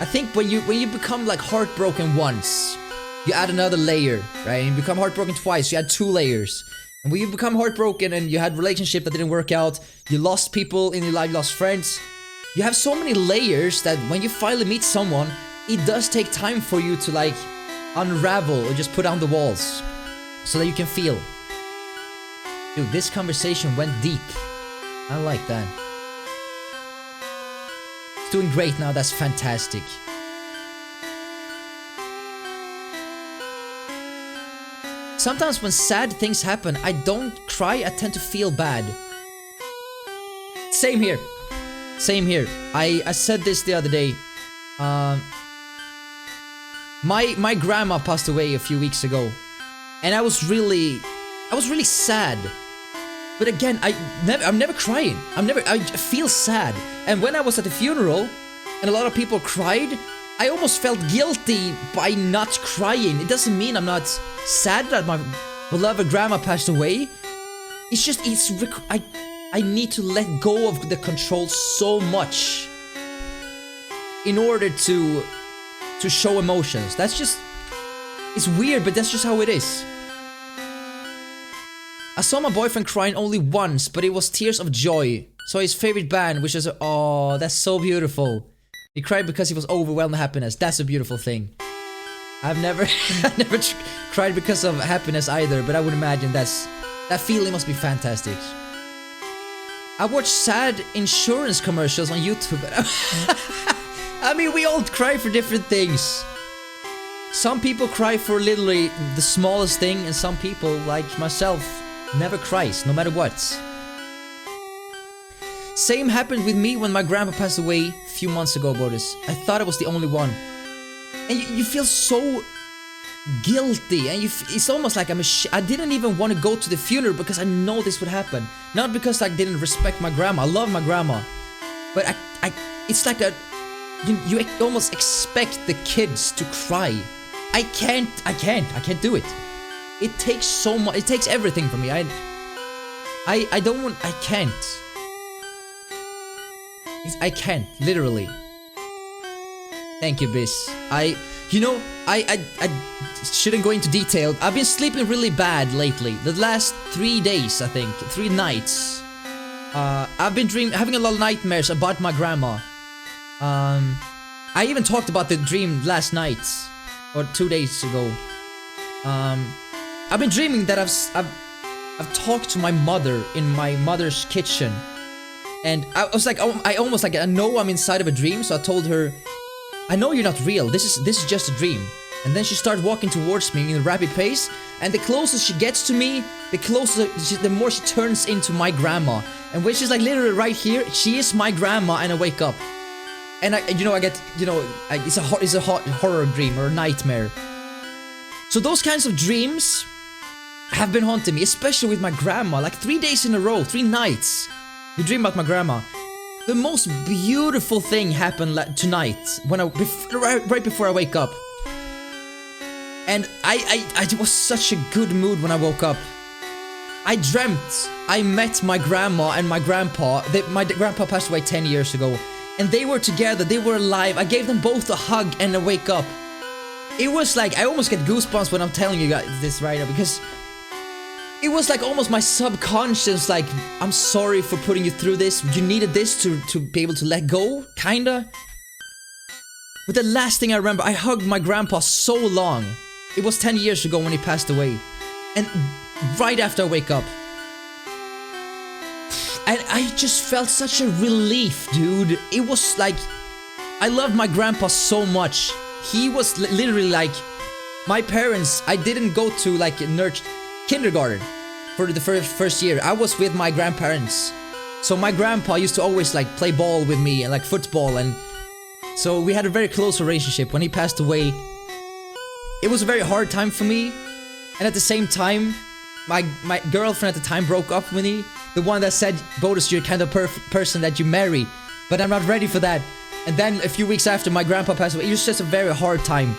I think when you become like heartbroken once, you add another layer, right? And you become heartbroken twice, you add 2 layers. And when you become heartbroken and you had a relationship that didn't work out, you lost people in your life, you lost friends. You have so many layers that when you finally meet someone, it does take time for you to like unravel or just put down the walls so that you can feel. Dude, this conversation went deep. I like that. It's doing great now, that's fantastic. Sometimes when sad things happen, I don't cry, I tend to feel bad. Same here. I said this the other day. My grandma passed away a few weeks ago, and I was really sad. But again, I'm never crying. I feel sad. And when I was at the funeral, and a lot of people cried, I almost felt guilty by not crying. It doesn't mean I'm not sad that my beloved grandma passed away. It's just, I need to let go of the control so much in order to show emotions. That's just, it's weird, but that's just how it is. I saw my boyfriend crying only once, but it was tears of joy. Saw his favorite band, which is, oh, that's so beautiful. He cried because he was overwhelmed with happiness. That's a beautiful thing. I've never cried because of happiness either, but I would imagine that feeling must be fantastic. I watch sad insurance commercials on YouTube. I mean, we all cry for different things. Some people cry for literally the smallest thing, and some people, like myself, never cries, no matter what. Same happened with me when my grandpa passed away a few months ago, Bodus. I thought I was the only one. And you feel so guilty, and it's almost like I didn't even want to go to the funeral because I know this would happen. Not because I didn't respect my grandma. I love my grandma, but it's like you almost expect the kids to cry. I can't do it. It takes so much. It takes everything from me. I can't, literally. Thank you, Biss. I shouldn't go into detail. I've been sleeping really bad lately. The last 3 days, I think. 3 nights. I've been having a lot of nightmares about my grandma. I even talked about the dream last night. Or 2 days ago. I've been dreaming that I've talked to my mother in my mother's kitchen. And I was like, I know I'm inside of a dream, so I told her, I know you're not real, this is just a dream. And then she started walking towards me in a rapid pace, and the closer she gets to me, the more she turns into my grandma. And when she's like literally right here, she is my grandma, and I wake up. And it's a horror dream or a nightmare. So those kinds of dreams have been haunting me, especially with my grandma, like 3 days in a row, 3 nights. We dream about my grandma. The most beautiful thing happened tonight when right before I wake up. And I was such a good mood when I woke up. I dreamt I met my grandma and my grandpa. My grandpa passed away 10 years ago. And they were together, they were alive. I gave them both a hug and I wake up. It was like, I almost get goosebumps when I'm telling you guys this right now, because it was like almost my subconscious, like, I'm sorry for putting you through this. You needed this to be able to let go, kinda. But the last thing I remember, I hugged my grandpa so long. It was 10 years ago when he passed away. And right after I wake up, and I just felt such a relief, dude. It was like, I loved my grandpa so much. He was literally like, my parents, I didn't go to like kindergarten for the first year. I was with my grandparents. So my grandpa used to always like play ball with me and like football, and so we had a very close relationship. When he passed away, it was a very hard time for me. And at the same time, my girlfriend at the time broke up with me. The one that said, Bodus, you're kind of person that you marry. But I'm not ready for that. And then a few weeks after my grandpa passed away, it was just a very hard time.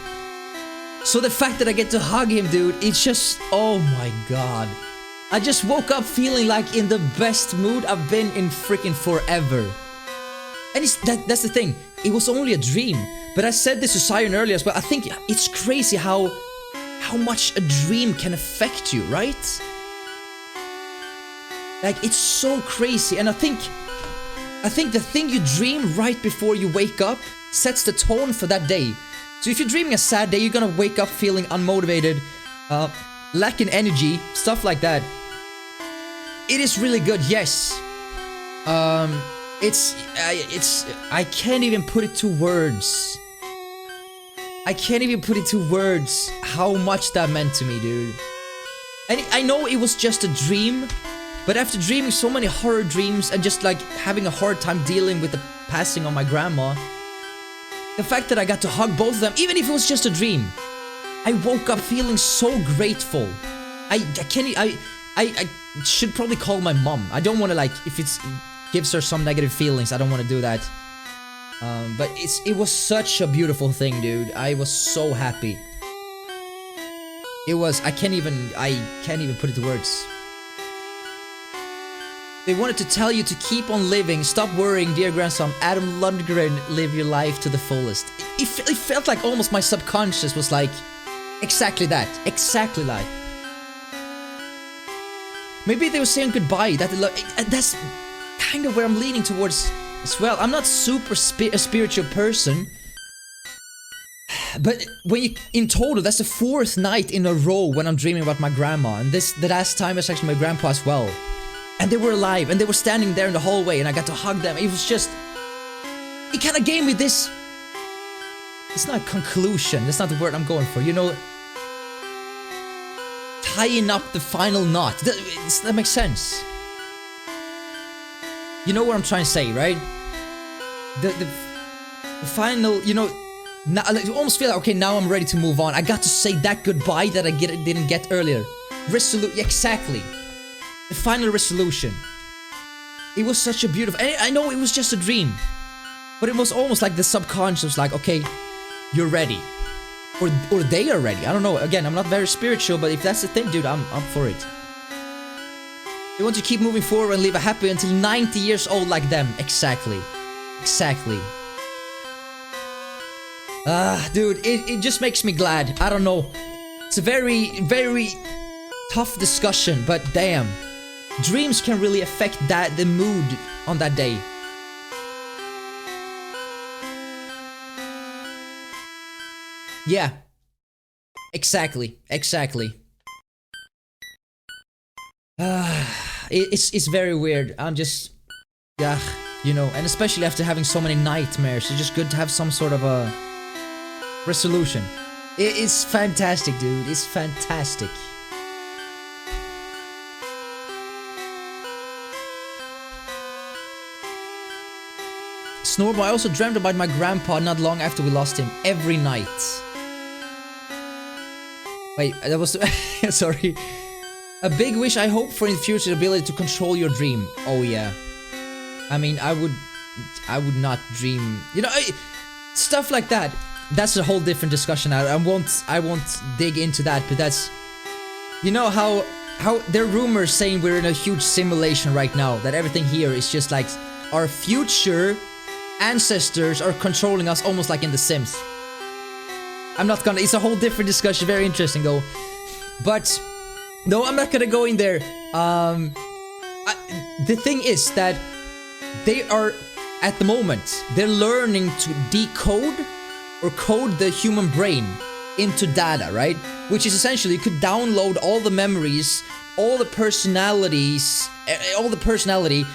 So the fact that I get to hug him, dude, it's just, oh my god. I just woke up feeling like in the best mood I've been in freaking forever. And that's the thing. It was only a dream. But I said this to Sion earlier as well. I think it's crazy how much a dream can affect you, right? Like, it's so crazy. And I think the thing you dream right before you wake up sets the tone for that day. So if you're dreaming a sad day, you're gonna wake up feeling unmotivated, lacking energy, stuff like that. It is really good, yes. I can't even put it to words. I can't even put it to words how much that meant to me, dude. And I know it was just a dream, but after dreaming so many horror dreams and just like having a hard time dealing with the passing of my grandma, the fact that I got to hug both of them, even if it was just a dream, I woke up feeling so grateful. I should probably call my mom. I don't want to, like, if it gives her some negative feelings, I don't want to do that. But it was such a beautiful thing, dude. I was so happy. It was, I can't even put it to words. They wanted to tell you to keep on living, stop worrying, dear grandson. Adam Lundgren, live your life to the fullest. It felt like almost my subconscious was like, exactly that, exactly that. Maybe they were saying goodbye, that's kind of where I'm leaning towards as well. I'm not super a spiritual person, but when you, in total, that's the 4th night in a row when I'm dreaming about my grandma, and the last time was actually my grandpa as well. And they were alive, and they were standing there in the hallway, and I got to hug them. It was just, it kind of gave me this, it's not a conclusion, that's not the word I'm going for, you know, tying up the final knot. That makes sense. You know what I'm trying to say, right? The final, you know, Now, like, you almost feel like, okay, now I'm ready to move on. I got to say that goodbye that I didn't get earlier. Exactly. The final resolution. It was such a beautiful... I know it was just a dream. But it was almost like the subconscious was like, okay, you're ready. Or they are ready. I don't know. Again, I'm not very spiritual, but if that's the thing, dude, I'm up for it. They want to keep moving forward and live a happy until 90 years old like them. Exactly. Exactly. Dude, it just makes me glad. I don't know. It's a very, very tough discussion, but damn. Dreams can really affect the mood on that day. Yeah. Exactly. It's very weird. I'm just... Yeah, you know, and especially after having so many nightmares, it's just good to have some sort of a resolution. It's fantastic, dude. It's fantastic. Snorbo, I also dreamt about my grandpa not long after we lost him. Every night. Wait, that was... Sorry. A big wish I hope for in the future, the ability to control your dream. Oh yeah. I mean, I would not dream... You know, stuff like that. That's a whole different discussion. I won't dig into that, but that's... You know how there are rumors saying we're in a huge simulation right now, that everything here is just like our future ancestors are controlling us almost like in The Sims. I'm not gonna... It's a whole different discussion, very interesting though. But... No, I'm not gonna go in there. The thing is that they are, at the moment, they're learning to decode or code the human brain into data, right? Which is essentially, you could download all the memories, all the personalities, all the personality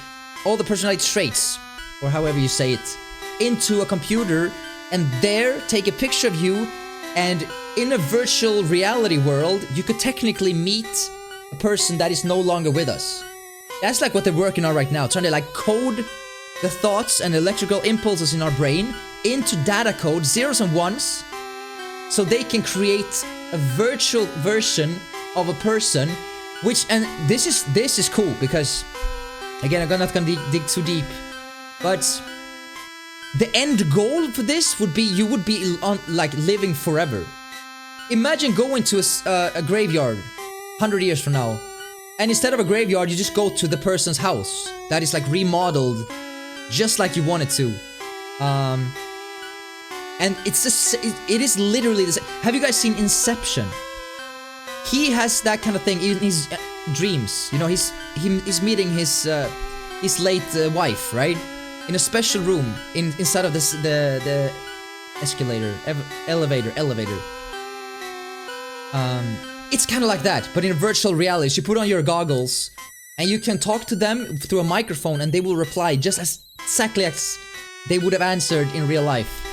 traits, or however you say it, into a computer, and there take a picture of you, and in a virtual reality world, you could technically meet a person that is no longer with us. That's like what they're working on right now, trying to like code the thoughts and electrical impulses in our brain into data code, zeros and ones, so they can create a virtual version of a person, which, and this is cool, because, again, I'm not gonna dig too deep, but the end goal for this would be, you would be like living forever. Imagine going to a graveyard 100 years from now, and instead of a graveyard, you just go to the person's house that is like remodeled just like you want it to. And it is literally the same. Have you guys seen Inception? He has that kind of thing in his dreams. You know, he's meeting his late wife, right? In a special room inside of the escalator, elevator. It's kind of like that, but in virtual reality. So you put on your goggles, and you can talk to them through a microphone, and they will reply just as exactly as they would have answered in real life.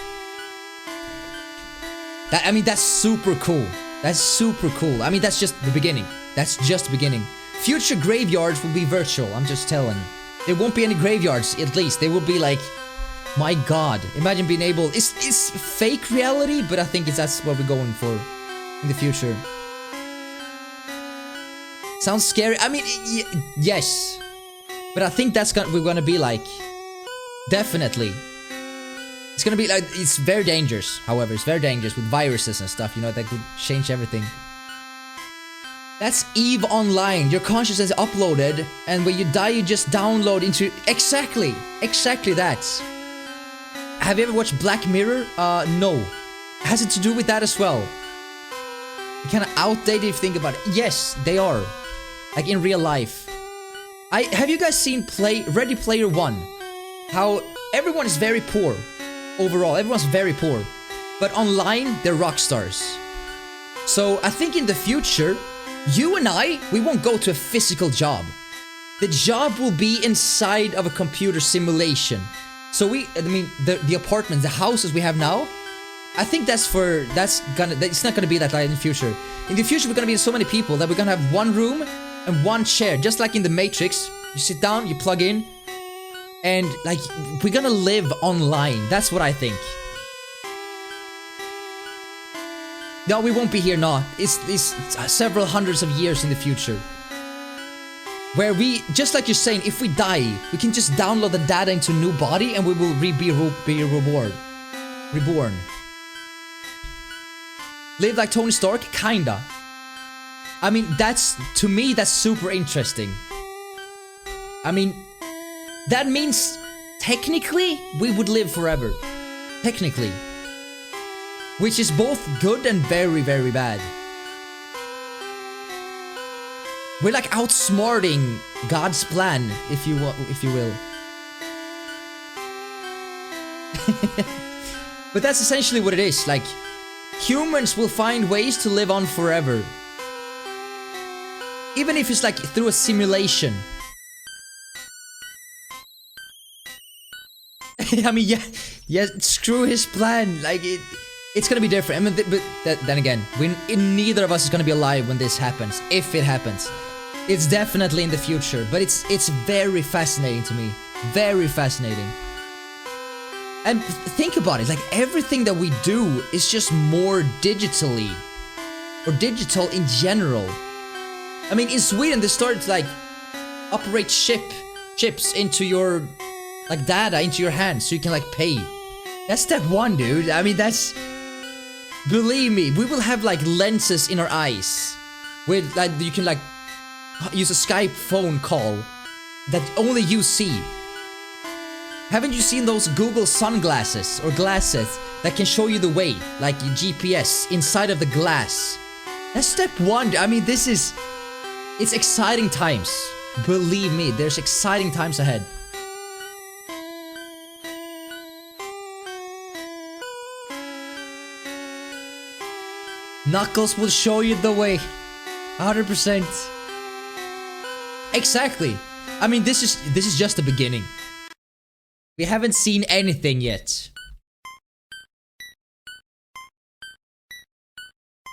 I mean, that's super cool. That's super cool. I mean, that's just the beginning. That's just the beginning. Future graveyards will be virtual, I'm just telling you. There won't be any graveyards, at least. They will be like, my god. Imagine being able... It's fake reality, but I think that's what we're going for in the future. Sounds scary. I mean, yes. But I think that's what we're gonna be like. Definitely. It's gonna be like... It's very dangerous, however. It's very dangerous with viruses and stuff, you know, that could change everything. That's EVE Online. Your consciousness is uploaded, and when you die, you just download into... Exactly that. Have you ever watched Black Mirror? No. Has it to do with that as well? Kind of outdated if you think about it. Yes, they are. Like in real life. Have you guys seen Ready Player One? How everyone is very poor. Overall, everyone's very poor. But online, they're rock stars. So I think in the future, you and we won't go to a physical job. The job will be inside of a computer simulation. So the apartments, the houses we have now, I think it's not gonna be that like in the future. In the future, we're gonna be so many people that we're gonna have one room and one chair, just like in the Matrix. You sit down, you plug in, and like we're gonna live online. That's what I think. No, we won't be here, no. It's several hundreds of years in the future. Where we, just like you're saying, if we die, we can just download the data into a new body and we will be reborn. Live like Tony Stark? Kinda. I mean, to me, that's super interesting. I mean, that means, technically, we would live forever. Technically. Which is both good and very, very bad. We're like outsmarting God's plan, if you will. But that's essentially what it is. Like, humans will find ways to live on forever. Even if it's like through a simulation. I mean, yeah, screw his plan. Like, it's gonna be different. I mean, but then again, neither of us is gonna be alive when this happens. If it happens. It's definitely in the future, but it's very fascinating to me. Very fascinating. And think about it, like everything that we do is just more digitally. Or digital in general. I mean, in Sweden they started to like operate chips into your like data into your hands so you can like pay. That's step one, dude. I mean, that's, believe me, we will have like lenses in our eyes with like you can like use a Skype phone call that only you see. Haven't you seen those Google sunglasses or glasses that can show you the way, like your GPS inside of the glass? That's step one. I mean, it's exciting times. Believe me, there's exciting times ahead. Knuckles will show you the way. 100%. Exactly. I mean, this is just the beginning. We haven't seen anything yet.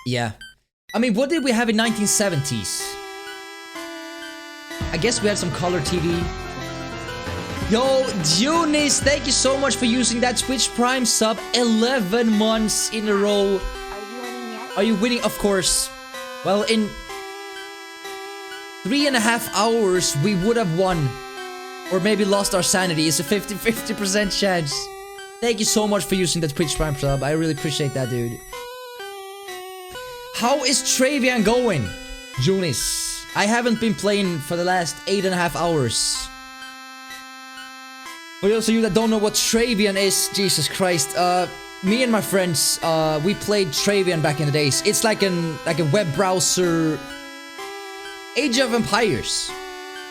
Yeah. I mean, what did we have in 1970s? I guess we had some color TV. Yo, Junis, thank you so much for using that Twitch Prime sub 11 months in a row. Are you winning yet? Are you winning? Of course. Well, in 3.5 hours, we would have won. Or maybe lost our sanity. It's a 50% chance. Thank you so much for using that Twitch Prime sub. I really appreciate that, dude. How is Travian going? Junis, I haven't been playing for the last 8.5 hours. For those of you that don't know what Travian is, Jesus Christ, me and my friends, we played Travian back in the days. It's like a web browser, Age of Empires,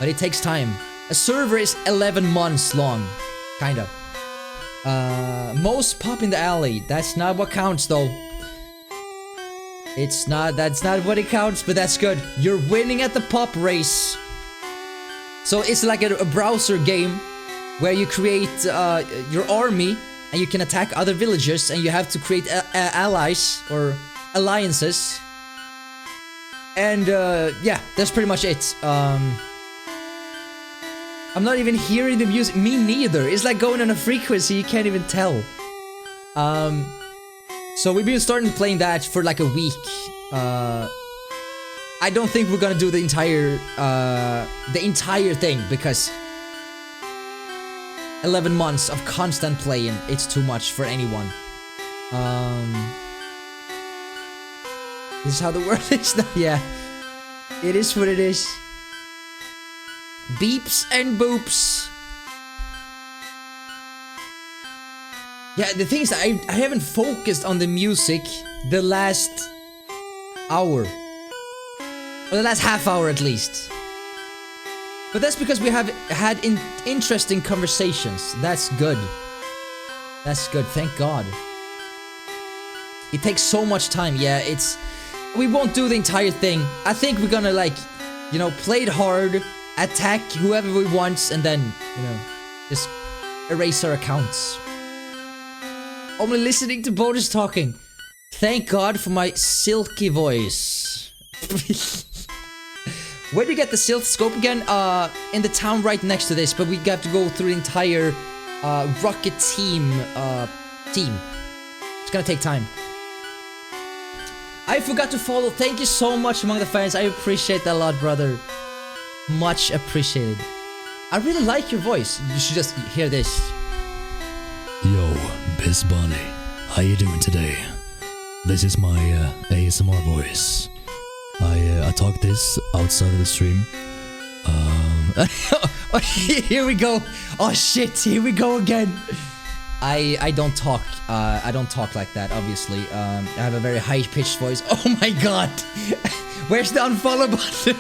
but it takes time. A server is 11 months long, kinda. Most pop in the alley. That's not what counts, though. That's not what it counts, but that's good. You're winning at the pop race. So it's like a browser game where you create your army and you can attack other villagers and you have to create allies or alliances. And yeah, that's pretty much it. I'm not even hearing the music. Me neither. It's like going on a frequency you can't even tell. So we've been starting playing that for like a week. I don't think we're gonna do the entire thing because 11 months of constant playing, it's too much for anyone. This is how the world is now. Yeah, it is what it is. Beeps and boops. Yeah, the thing is that I haven't focused on the music the last hour. Or the last half hour at least. But that's because we have had interesting conversations. That's good. That's good, thank God. It takes so much time, yeah, we won't do the entire thing. I think we're gonna like, you know, play it hard, attack whoever we want, and then, you know, just erase our accounts. Only listening to Bodus talking. Thank God for my silky voice. Where do you get the silk scope again? In the town right next to this, but we have to go through the entire rocket team. It's gonna take time. I forgot to follow. Thank you so much among the fans. I appreciate that a lot, brother. Much appreciated. I really like your voice. You should just hear this. Yo, Biz Bunny. How you doing today? This is my ASMR voice. I talk this outside of the stream. Here we go. Oh shit, here we go again. I don't talk like that, obviously. I have a very high-pitched voice. Oh my god. Where's the unfollow button?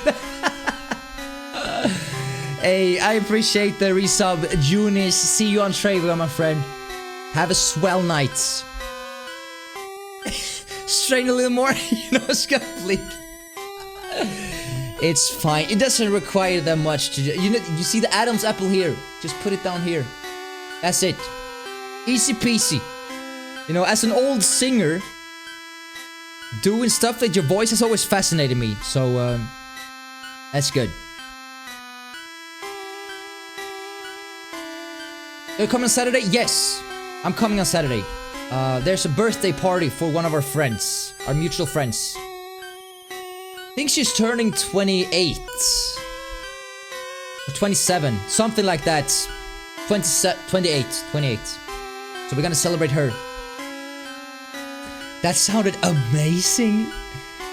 Hey, I appreciate the resub. Junis, see you on Travel, my friend. Have a swell night. Strain a little more, you know, Scuffly. It's fine. It doesn't require that much to, you know, you see the Adam's apple here. Just put it down here. That's it. Easy peasy. You know, as an old singer, doing stuff with your voice has always fascinated me. So, that's good. You're coming on Saturday? Yes. I'm coming on Saturday. There's a birthday party for one of our friends. Our mutual friends. I think she's turning 28. Or 27. Something like that. 28. So we're gonna celebrate her. That sounded amazing.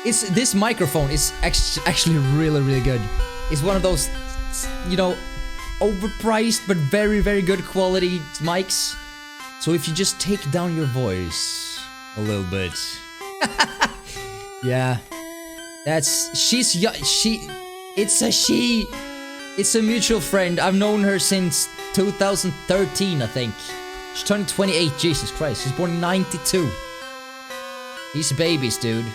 This microphone is actually really, really good. It's one of those, you know, overpriced but very, very good quality mics. So if you just take down your voice a little bit. Yeah. It's a mutual friend. I've known her since 2013, I think. She's turning 28, Jesus Christ. She's born in 92. These babies, dude.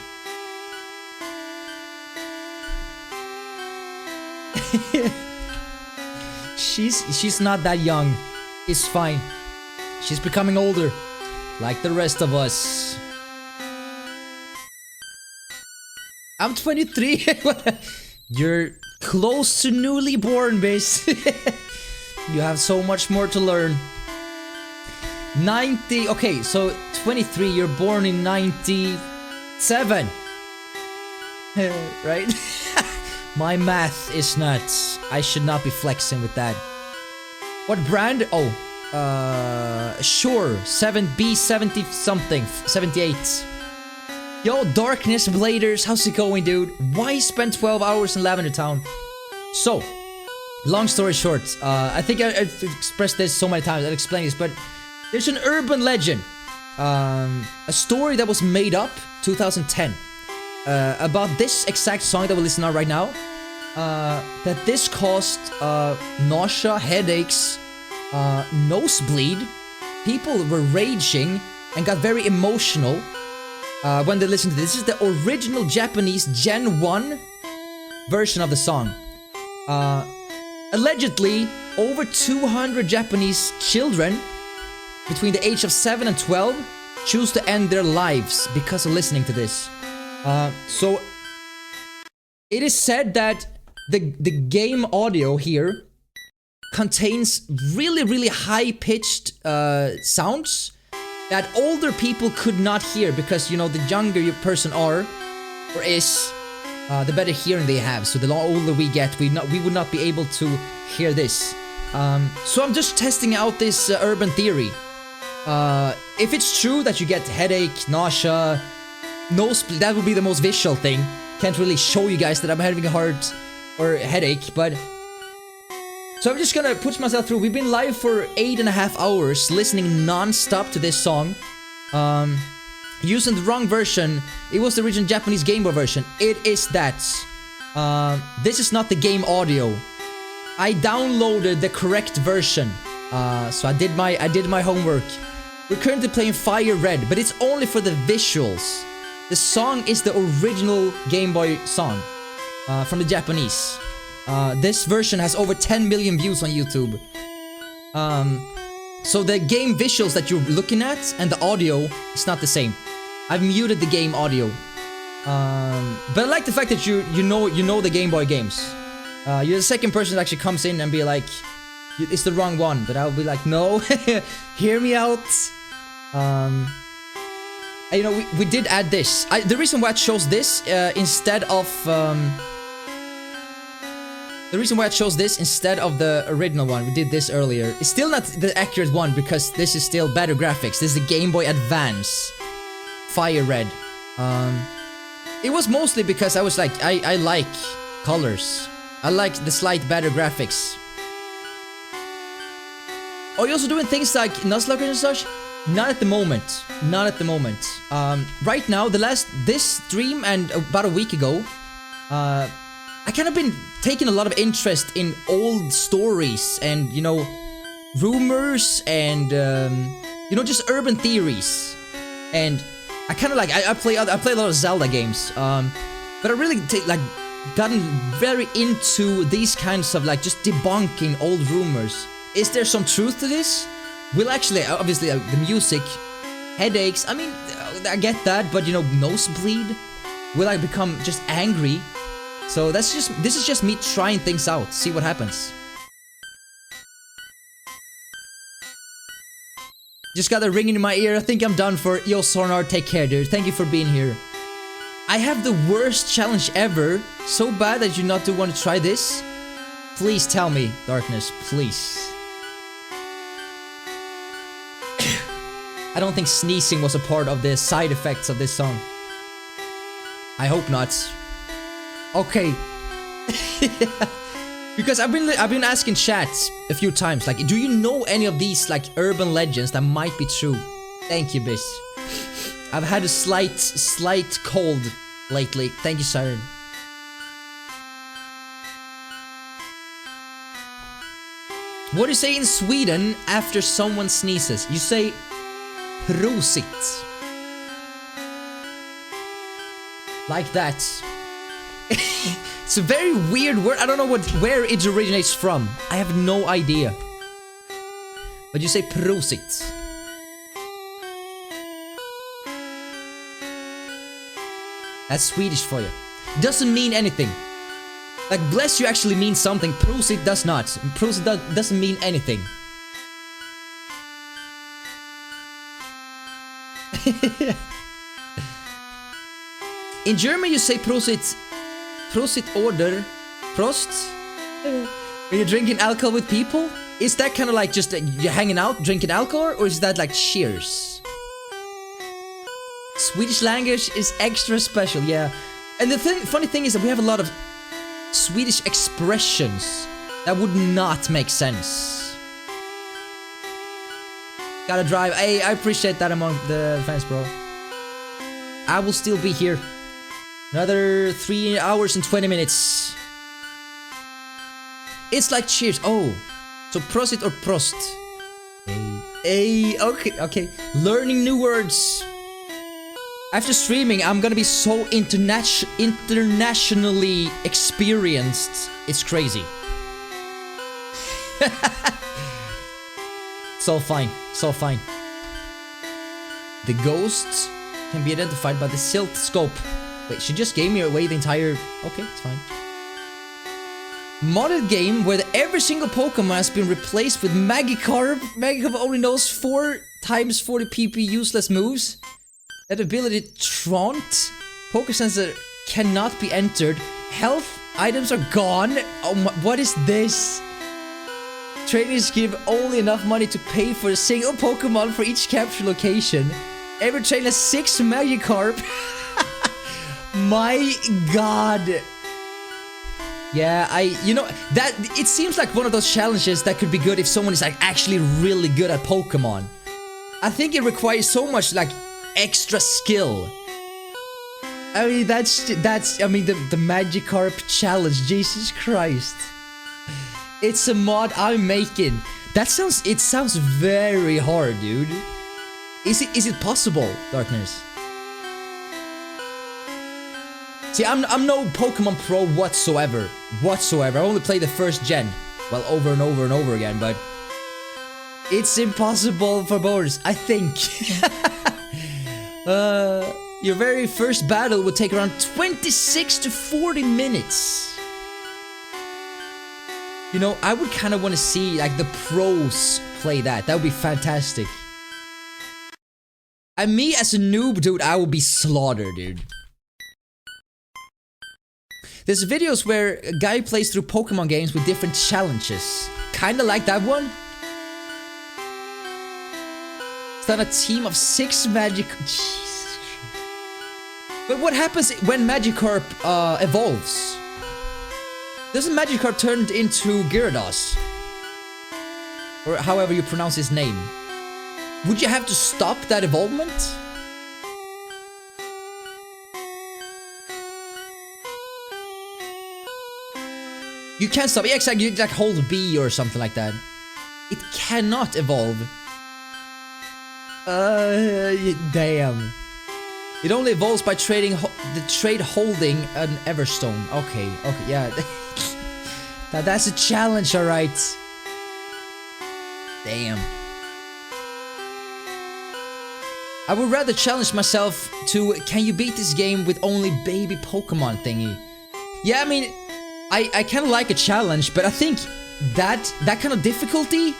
She's not that young. It's fine. She's becoming older, like the rest of us. I'm 23. You're close to newly born, base. You have so much more to learn. 90. Okay, so 23. You're born in 97. Right? My math is nuts. I should not be flexing with that. What brand? Oh, sure. 7B 70 something. 78. Yo, Darkness Bladers, how's it going, dude? Why spend 12 hours in Lavender Town? So, long story short, I think I've expressed this so many times, I'll explain this, but there's an urban legend, a story that was made up 2010, about this exact song that we're listening to right now, that this caused nausea, headaches, nosebleed. People were raging and got very emotional when they listened to this. This is the original Japanese Gen 1 version of the song. Allegedly, over 200 Japanese children between the age of 7 and 12 choose to end their lives because of listening to this. So, it is said that the game audio here contains really, really high-pitched sounds that older people could not hear because, you know, the younger your person are or is, the better hearing they have. So the older we get, we would not be able to hear this. So I'm just testing out this urban theory. If it's true that you get headache, nausea, nosebleed, that would be the most visual thing. Can't really show you guys that I'm having a heart or headache, but... So I'm just gonna push myself through. We've been live for 8.5 hours, listening non-stop to this song. Using the wrong version. It was the original Japanese Gameboy version. It is that. This is not the game audio. I downloaded the correct version. So I did my homework. We're currently playing Fire Red, but it's only for the visuals. The song is the original Game Boy song from the Japanese. This version has over 10 million views on YouTube. So the game visuals that you're looking at and the audio is not the same. I've muted the game audio. But I like the fact that you know the Game Boy games. You're the second person that actually comes in and be like, it's the wrong one. But I'll be like, no, hear me out. You know, we did add this. The reason why I chose this instead of the original one, we did this earlier. It's still not the accurate one because this is still better graphics. This is the Game Boy Advance Fire Red. It was mostly because I was like, I like colors. I like the slight better graphics. Are you also doing things like Nuzlocke and such? Not at the moment. Not at the moment. Right now, this stream and about a week ago, I kind of been taking a lot of interest in old stories and, you know, rumors and, you know, just urban theories. And I kind of like, I play a lot of Zelda games, but I really gotten very into these kinds of like just debunking old rumors. Is there some truth to this? Will actually, obviously, the music, headaches, I mean, I get that, but you know, nosebleed? Will I become just angry? So this is just me trying things out, see what happens. Just got a ringing in my ear, I think I'm done for. Yo, Sornar, take care, dude. Thank you for being here. I have the worst challenge ever. So bad that you not do want to try this. Please tell me, Darkness, please. I don't think sneezing was a part of the side effects of this song. I hope not. Okay. Because I've been asking chats a few times, like, do you know any of these like urban legends that might be true? Thank you, Bish. I've had a slight cold lately. Thank you, Siren. What do you say in Sweden after someone sneezes? You say prosit. Like that. It's a very weird word. I don't know where it originates from. I have no idea. But you say prosit. That's Swedish for you. Doesn't mean anything. Like bless you actually means something. Prosit does not. Prosit doesn't mean anything. In German you say Prosit. Prosit order. Prost. When you're drinking alcohol with people? Is that kind of like just you're hanging out, drinking alcohol? Or is that like cheers? Swedish language is extra special, yeah. And the funny thing is that we have a lot of Swedish expressions that would not make sense. Gotta drive. Hey, I appreciate that among the fans, bro. I will still be here. Another 3 hours and 20 minutes. It's like cheers. Oh. So prosit or prost? Hey, okay. Learning new words. After streaming, I'm gonna be so internationally experienced. It's crazy. It's all fine. The ghosts can be identified by the silt scope. Wait, she just gave me away the entire... Okay, it's fine. Modded game where every single Pokemon has been replaced with Magikarp. Magikarp only knows 4 times 40 PP useless moves. That ability Traunt. Pokesensor cannot be entered. Health items are gone. Oh my, what is this? Trainers give only enough money to pay for a single Pokemon for each capture location. Every trainer has 6 Magikarp. My god. Yeah, you know, that it seems like one of those challenges that could be good if someone is like actually really good at Pokemon. I think it requires so much like extra skill. I mean, that's I mean the Magikarp challenge, Jesus Christ. It's a mod I'm making. It sounds very hard, dude. Is it possible, Darkness? See, I'm no Pokemon Pro whatsoever. I only play the first gen. Well, over and over and over again, but it's impossible for Bodus, I think. Your very first battle would take around 26 to 40 minutes. You know, I would kind of want to see like the pros play that. That would be fantastic. Me as a noob, dude, I would be slaughtered, dude. There's videos where a guy plays through Pokemon games with different challenges. Kinda like that one. It's on a team of 6 Magic... Jesus. But what happens when Magikarp evolves? Doesn't Magikarp turn into Gyarados? Or however you pronounce his name. Would you have to stop that evolvement? You can't stop. Yeah, exactly. You like hold B or something like that. It cannot evolve. Damn. It only evolves by trading holding an Everstone. Okay, yeah. That's a challenge, alright. Damn. I would rather challenge myself to, can you beat this game with only baby Pokemon thingy? Yeah, I mean, I kind of like a challenge, but I think that kind of difficulty,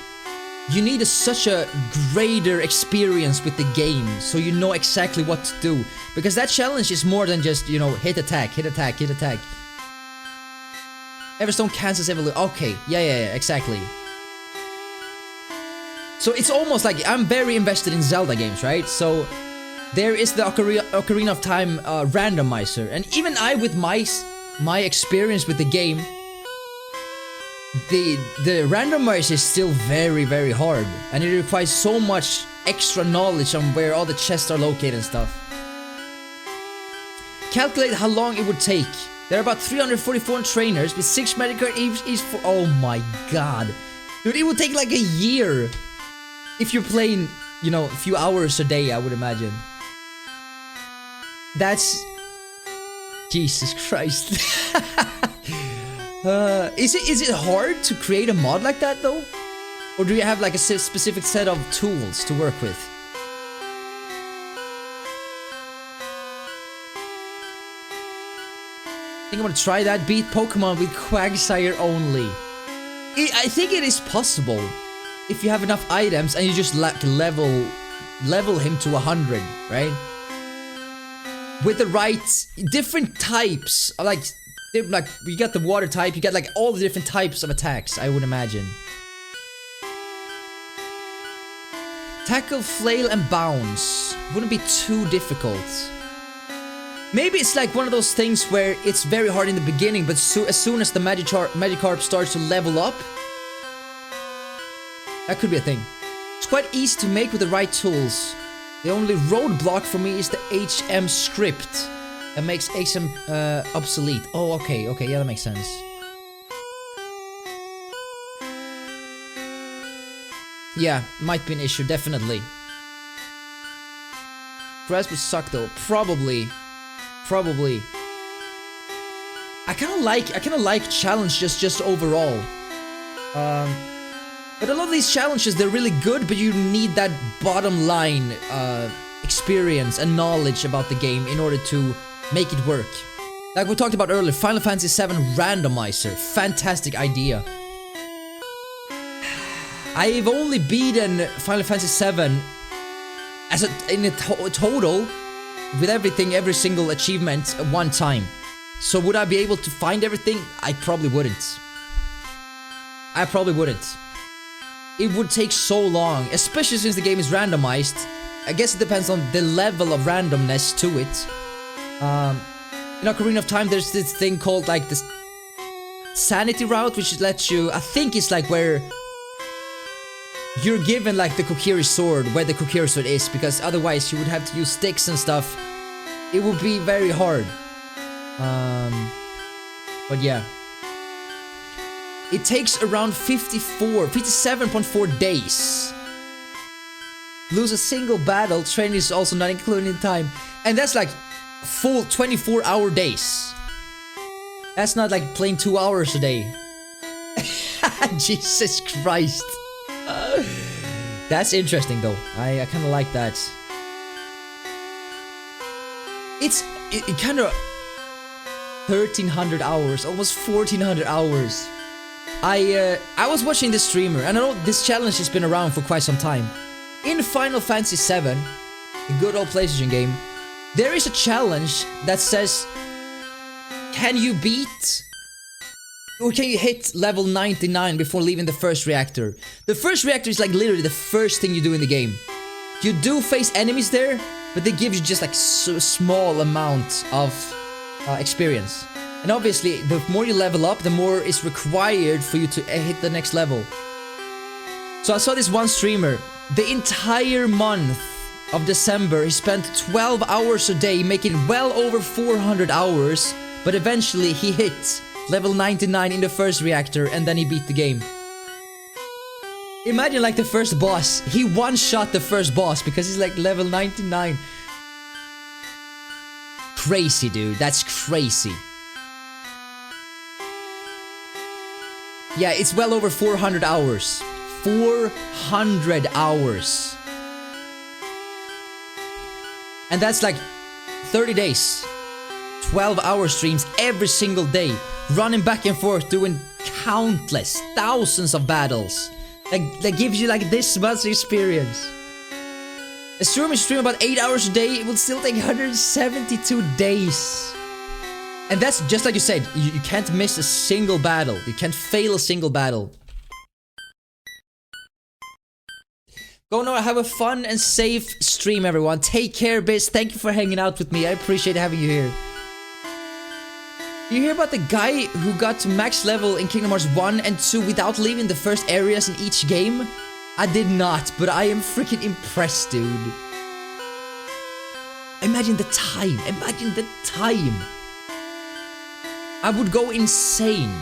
you need such a greater experience with the game, so you know exactly what to do. Because that challenge is more than just, you know, hit attack, hit attack, hit attack. Everstone cancels evolution. Okay, yeah, exactly. So it's almost like I'm very invested in Zelda games, right? So there is the Ocarina of Time randomizer, and even I, with my experience with the game, the randomizer is still very, very hard, and it requires so much extra knowledge on where all the chests are located and stuff. Calculate how long it would take. There are about 344 trainers with 6 Magikarp each for. Oh my god, dude! It would take like a year if you're playing, you know, a few hours a day. I would imagine. That's Jesus Christ. Is it hard to create a mod like that though? Or do you have like a specific set of tools to work with? I think I'm gonna try that. Beat Pokemon with Quagsire only. I think it is possible if you have enough items and you just like level him to 100, right? With the right different types, like you got the water type, you got like all the different types of attacks, I would imagine. Tackle, flail, and bounce wouldn't be too difficult. Maybe it's like one of those things where it's very hard in the beginning, but as soon as the Magikarp starts to level up, that could be a thing. It's quite easy to make with the right tools. The only roadblock for me is the HM script that makes HM obsolete. Oh, okay, yeah, that makes sense. Yeah, might be an issue, definitely. Grass would suck though, probably. I kind of like challenges just overall. But a lot of these challenges, they're really good, but you need that bottom line experience and knowledge about the game in order to make it work. Like we talked about earlier, Final Fantasy VII randomizer, fantastic idea. I've only beaten Final Fantasy VII as in a total, with everything, every single achievement, one time. So would I be able to find everything? I probably wouldn't. It would take so long, especially since the game is randomized. I guess it depends on the level of randomness to it. In Ocarina of Time, there's this thing called like this sanity route, which lets you, I think it's like where you're given like the Kokiri sword, where the Kokiri sword is, because otherwise you would have to use sticks and stuff. It would be very hard. But yeah. It takes around 57.4 days. Lose a single battle, training is also not included in time. And that's like full 24-hour days. That's not like playing 2 hours a day. Jesus Christ. That's interesting though. I kind of like that. It kind of 1,300 hours, almost 1,400 hours. I was watching this streamer, and I know this challenge has been around for quite some time. In Final Fantasy VII, the good old PlayStation game, there is a challenge that says, can you beat or can you hit level 99 before leaving the first reactor? The first reactor is like literally the first thing you do in the game. You do face enemies there, but they give you just like so small amount of experience. And obviously, the more you level up, the more is required for you to hit the next level. So I saw this one streamer, the entire month of December, he spent 12 hours a day, making well over 400 hours, but eventually he hit level 99 in the first reactor, and then he beat the game. Imagine like the first boss, he one-shot the first boss because he's like level 99. Crazy, dude, that's crazy. Yeah, it's well over 400 hours. 400 hours. And that's like 30 days. 12-hour streams every single day. Running back and forth, doing countless, thousands of battles. That gives you like this much experience. Assuming you stream about 8 hours a day, it will still take 172 days. And that's just like you said, you can't miss a single battle. You can't fail a single battle. Go now, have a fun and safe stream, everyone. Take care, Biz. Thank you for hanging out with me. I appreciate having you here. You hear about the guy who got to max level in Kingdom Hearts 1 and 2 without leaving the first areas in each game? I did not, but I am freaking impressed, dude. Imagine the time. Imagine the time. I would go insane.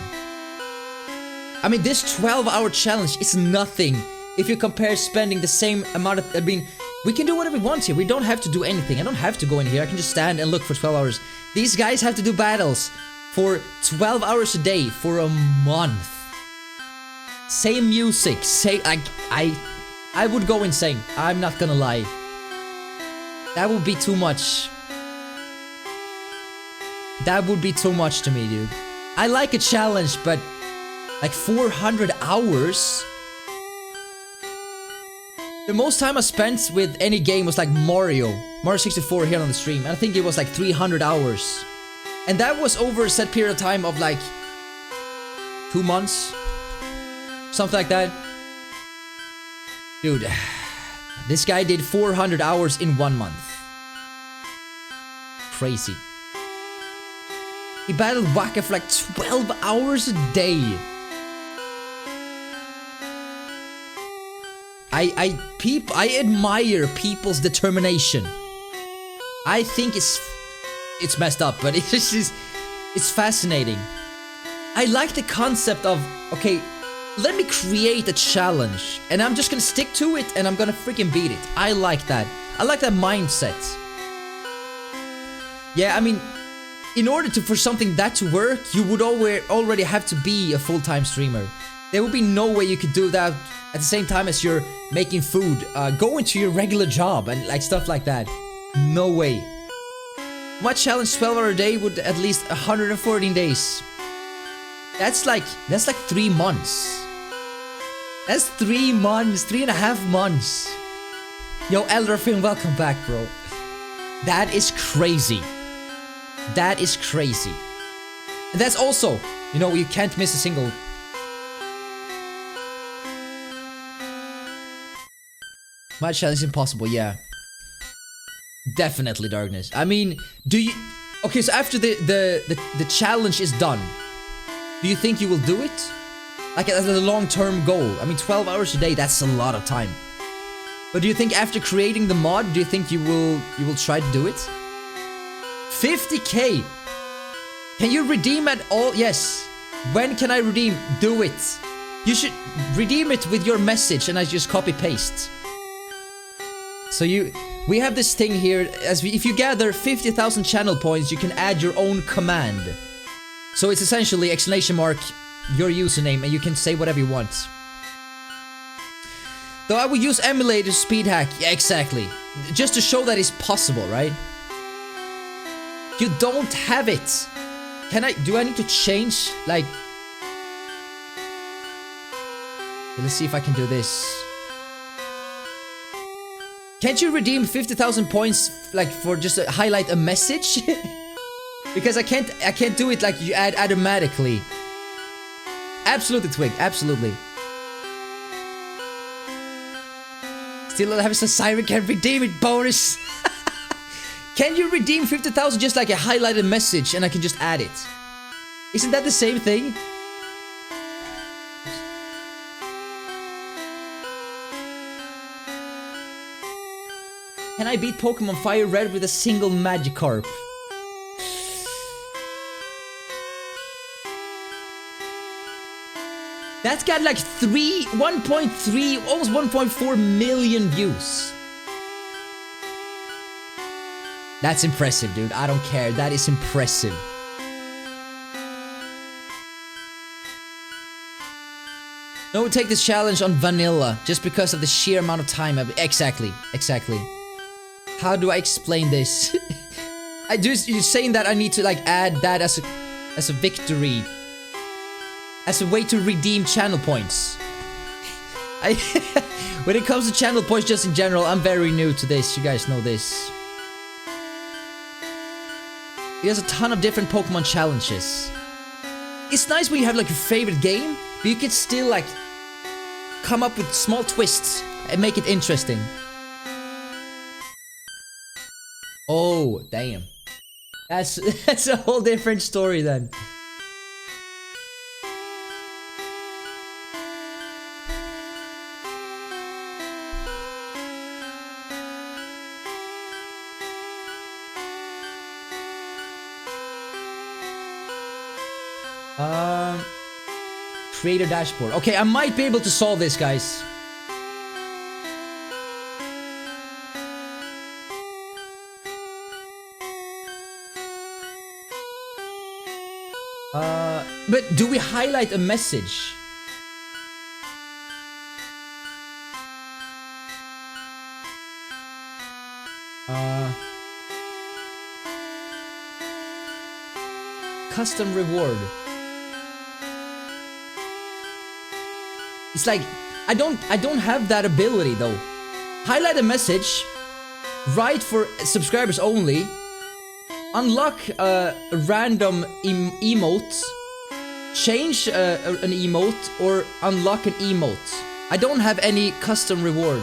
I mean, this 12-hour challenge is nothing if you compare spending the same amount of... I mean, we can do whatever we want here. We don't have to do anything. I don't have to go in here. I can just stand and look for 12 hours. These guys have to do battles for 12 hours a day for a month. Same music. I would go insane. I'm not gonna lie. That would be too much. That would be too much to me, dude. I like a challenge, but like 400 hours? The most time I spent with any game was like Mario 64 here on the stream, and I think it was like 300 hours. And that was over a set period of time of like 2 months, something like that. Dude, this guy did 400 hours in 1 month. Crazy. He battled Waka for like 12 hours a day. I admire people's determination. I think it's messed up, but it's fascinating. I like the concept of, okay, let me create a challenge and I'm just gonna stick to it and I'm gonna freaking beat it. I like that. I like that mindset. Yeah, I mean, in order for something that to work, you would already have to be a full-time streamer. There would be no way you could do that at the same time as you're making food, going to your regular job and like stuff like that. No way. My challenge 12 hours a day would at least 114 days. That's like 3 months. That's 3 months, 3.5 months. Yo, Elderfin, welcome back, bro. That is crazy. That is crazy. And that's also, you know, you can't miss a single. My challenge is impossible, yeah. Definitely, Darkness. I mean, do you... Okay, so after the challenge is done, do you think you will do it? Like as a long-term goal? I mean, 12 hours a day, that's a lot of time. But do you think after creating the mod, do you think you will try to do it? 50k! Can you redeem at all? Yes. When can I redeem? Do it. You should redeem it with your message and I just copy-paste. So we have this thing here, if you gather 50,000 channel points, you can add your own command. So it's essentially exclamation mark your username and you can say whatever you want. Though I would use emulator speed hack, yeah, exactly. Just to show that it's possible, right? You don't have it. Do I need to change, like... Okay, let's see if I can do this. Can't you redeem 50,000 points like for just highlight a message? Because I can't do it like you add automatically. Absolutely, Twig, absolutely. Still don't have a siren, can redeem it, bonus. Can you redeem 50,000 just like a highlighted message and I can just add it? Isn't that the same thing? Can I beat Pokemon Fire Red with a single Magikarp? That's got like 1.3, almost 1.4 million views. That's impressive, dude. I don't care. That is impressive. No one take this challenge on vanilla just because of the sheer amount of time. Exactly. How do I explain this? You're saying that I need to like add that as a victory, as a way to redeem channel points. When it comes to channel points, just in general, I'm very new to this. You guys know this. There's a ton of different Pokemon challenges. It's nice when you have like your favorite game, but you can still like come up with small twists and make it interesting. Oh, damn. That's a whole different story then. Creator dashboard. Okay, I might be able to solve this, guys. But do we highlight a message? Custom reward. It's like I don't have that ability though. Highlight a message, write for subscribers only, unlock a random emote, change an emote, or unlock an emote. I don't have any custom reward.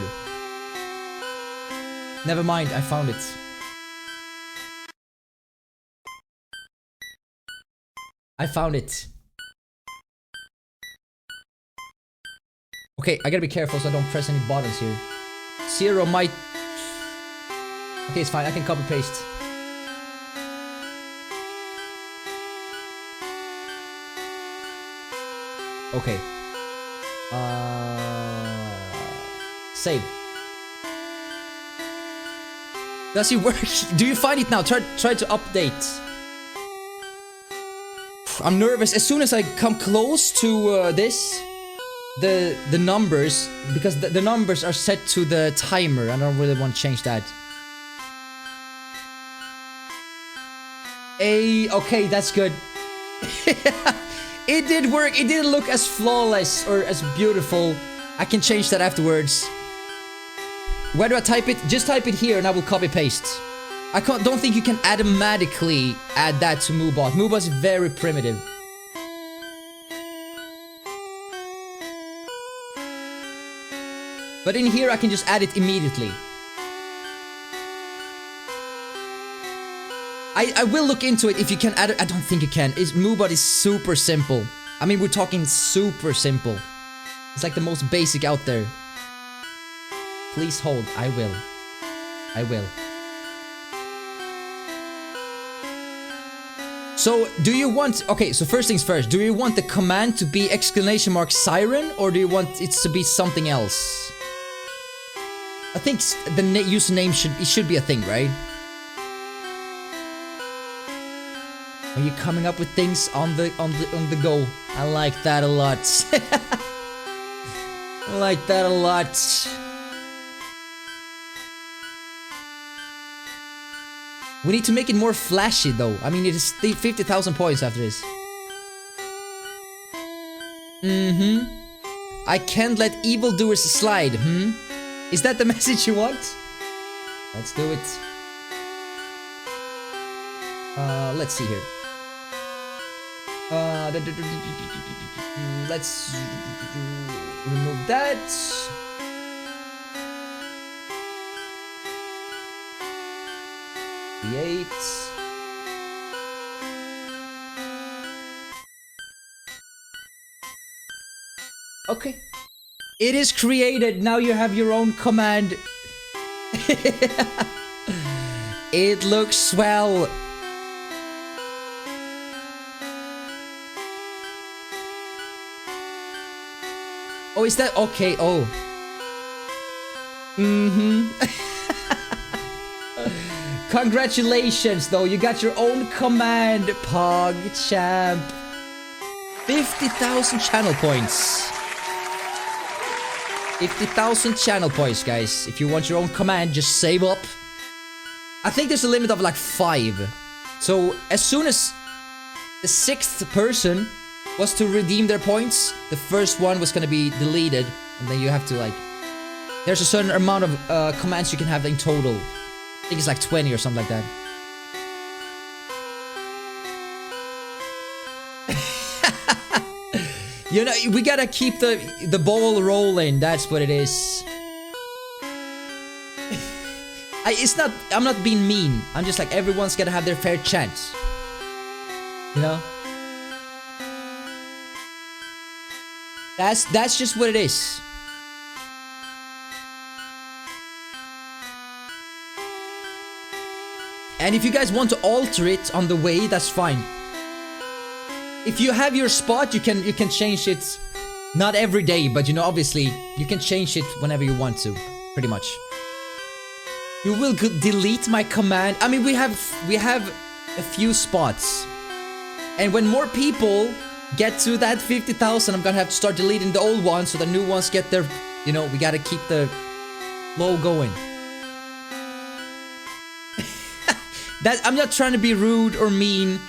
Never mind, I found it. I found it. Okay, I gotta be careful so I don't press any buttons here. Zero might... Okay, it's fine, I can copy paste. Okay. Save. Does it work? Do you find it now? Try to update. I'm nervous. As soon as I come close to this, the numbers, because the numbers are set to the timer. I don't really want to change that. Okay, that's good. It did work. It didn't look as flawless or as beautiful. I can change that afterwards. Where do I type it? Just type it here and I will copy paste. I don't think you can automatically add that to Moobot. Moobot is very primitive. But in here I can just add it immediately. I will look into it if you can add it. I don't think you can. Moobot is super simple. I mean, we're talking super simple. It's like the most basic out there. Please hold. I will. I will. So, do you want... Okay, so first things first. Do you want the command to be ! siren? Or do you want it to be something else? I think the username should be a thing, right? Are you coming up with things on the go? I like that a lot. I like that a lot. We need to make it more flashy though. I mean, it is 50,000 points after this. I can't let evildoers slide, Is that the message you want? Let's do it. Let's see here. Let's remove that. The 8. Okay. It is created. Now you have your own command. It looks swell. Oh, is that okay? Oh. Congratulations, though. You got your own command, Pog Champ. 50,000 channel points. 50,000 channel points, guys. If you want your own command, just save up. I think there's a limit of like 5. So as soon as the 6th person was to redeem their points, the first one was gonna be deleted, and then you have to like... There's a certain amount of commands you can have in total. I think it's like 20 or something like that. You know, we gotta keep the ball rolling. That's what it is. I'm not being mean. I'm just like, everyone's gotta have their fair chance. You know? That's just what it is. And if you guys want to alter it on the way, that's fine. If you have your spot, you can change it. Not every day, but you know, obviously, you can change it whenever you want to, pretty much. You will delete my command. I mean, we have a few spots, and when more people get to that 50,000, I'm gonna have to start deleting the old ones so the new ones get their. You know, we gotta keep the flow going. I'm not trying to be rude or mean,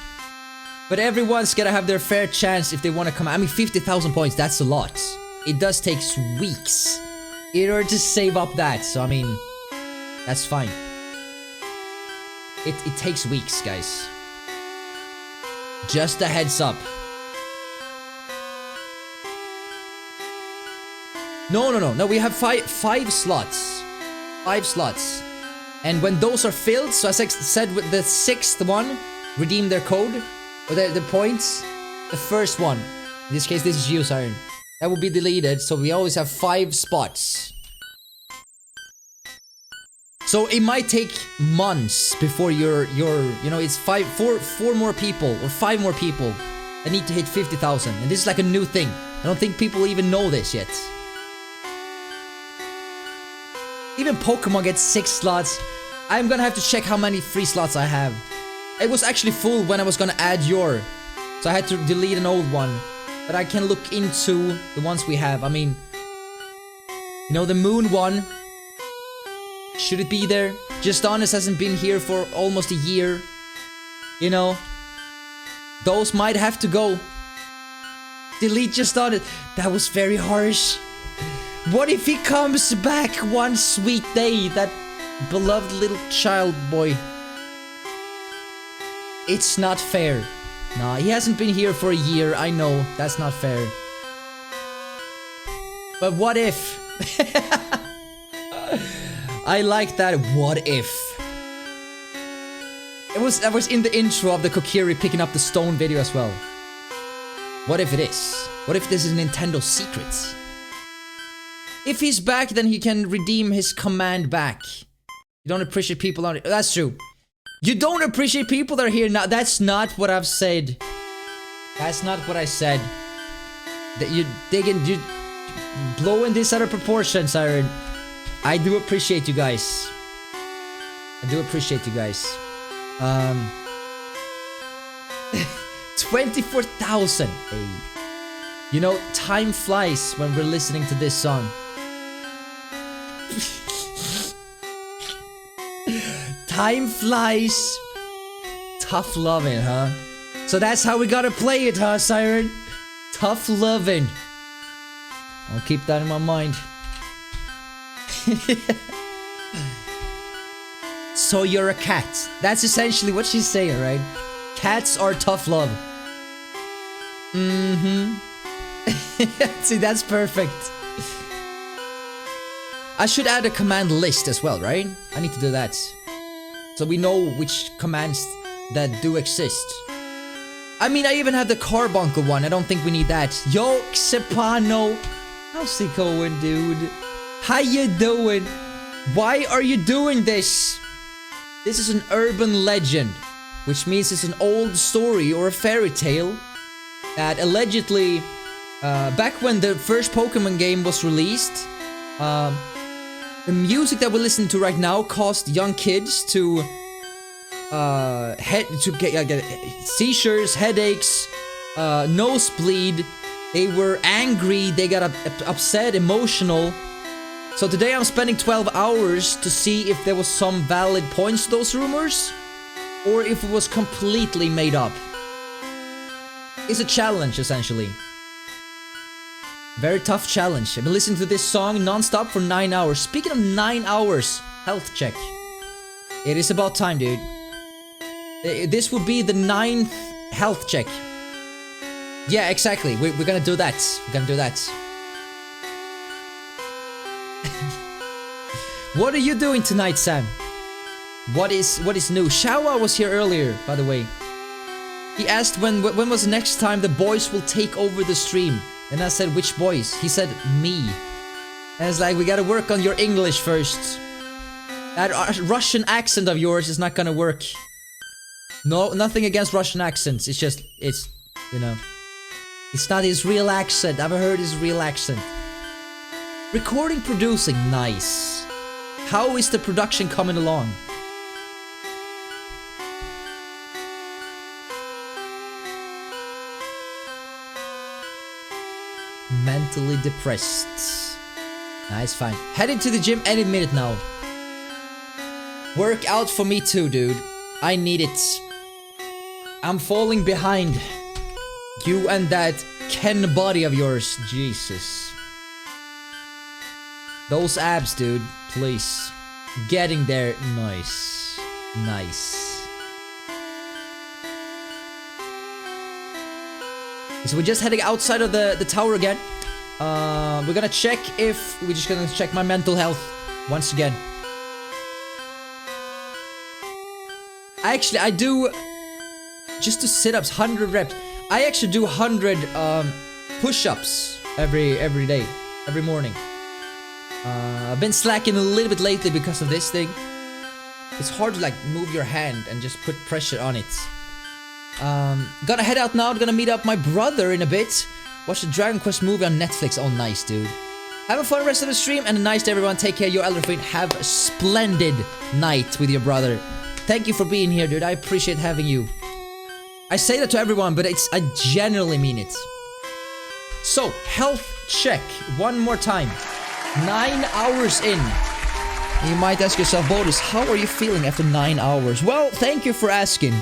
but everyone's gotta have their fair chance if they want to come. I mean, 50,000 points, that's a lot. It does take weeks in order to save up that, so I mean, that's fine. It takes weeks, guys. Just a heads up. No, we have five slots. 5 slots. And when those are filled, so as I said with the 6th one, redeem their code, or the points, the first one, in this case this is you, Siren, that will be deleted, so we always have 5 spots. So it might take months before you're you know, it's 4 more people, or 5 more people that need to hit 50,000, and this is like a new thing. I don't think people even know this yet. Even Pokémon gets 6 slots. I'm gonna have to check how many free slots I have. It was actually full when I was gonna add your, so I had to delete an old one. But I can look into the ones we have. I mean, you know, the moon one, should it be there? Just Honest hasn't been here for almost a year. You know, those might have to go. Delete Just Honest. That was very harsh. What if he comes back one sweet day, that beloved little child boy? It's not fair. Nah, he hasn't been here for a year, I know, that's not fair. But what if? I like that, what if? That was in the intro of the Kokiri picking up the stone video as well. What if it is? What if this is Nintendo's secret? If he's back, then he can redeem his command back. You don't appreciate people on it. That's true. You don't appreciate people that are here now. That's not what I've said. That's not what I said. That you blowing this out of proportion, Siren. I do appreciate you guys. I do appreciate you guys. 24,000. Hey. You know, time flies when we're listening to this song. Time flies. Tough loving, huh? So that's how we gotta play it, huh, Siren? Tough loving. I'll keep that in my mind. So you're a cat. That's essentially what she's saying, right? Cats are tough love. See, that's perfect. I should add a command list as well, right? I need to do that. So we know which commands that do exist. I mean, I even have the carbuncle one. I don't think we need that. Yo, Xepano. How's it going, dude? How you doing? Why are you doing this? This is an urban legend, which means it's an old story or a fairy tale that allegedly, back when the first Pokemon game was released, the music that we listen to right now caused young kids to get seizures, headaches, nosebleed. They were angry, they got upset, emotional. So today I'm spending 12 hours to see if there was some valid points to those rumors, or if it was completely made up. It's a challenge, essentially. Very tough challenge. I've been listening to this song non-stop for 9 hours. Speaking of 9 hours, health check. It is about time, dude. This would be the 9th health check. Yeah, exactly. We're gonna do that. We're gonna do that. What are you doing tonight, Sam? What is new? Shawa was here earlier, by the way. He asked when was the next time the boys will take over the stream. And I said, which boys? He said, me. And it's like, we gotta work on your English first. That Russian accent of yours is not gonna work. No, nothing against Russian accents. It's just, you know. It's not his real accent. I've heard his real accent. Recording, producing, nice. How is the production coming along? Mentally depressed. Nice, fine. Heading to the gym any minute now. Work out for me too, dude. I need it. I'm falling behind. You and that Ken body of yours. Jesus. Those abs, dude. Please. Getting there. Nice. Nice. So we're just heading outside of the tower again. We're gonna check if... We're just gonna check my mental health once again. Actually, I do... Just to sit-ups, 100 reps. I actually do 100 push-ups every day. Every morning. I've been slacking a little bit lately because of this thing. It's hard to like move your hand and just put pressure on it. Gonna head out now, gonna meet up my brother in a bit. Watch the Dragon Quest movie on Netflix. Oh, nice, dude. Have a fun rest of the stream and a nice day, everyone. Take care, your elder friend. Have a splendid night with your brother. Thank you for being here, dude. I appreciate having you. I say that to everyone, but I genuinely mean it. So, health check. One more time. 9 hours in. You might ask yourself, Bodus, how are you feeling after 9 hours? Well, thank you for asking.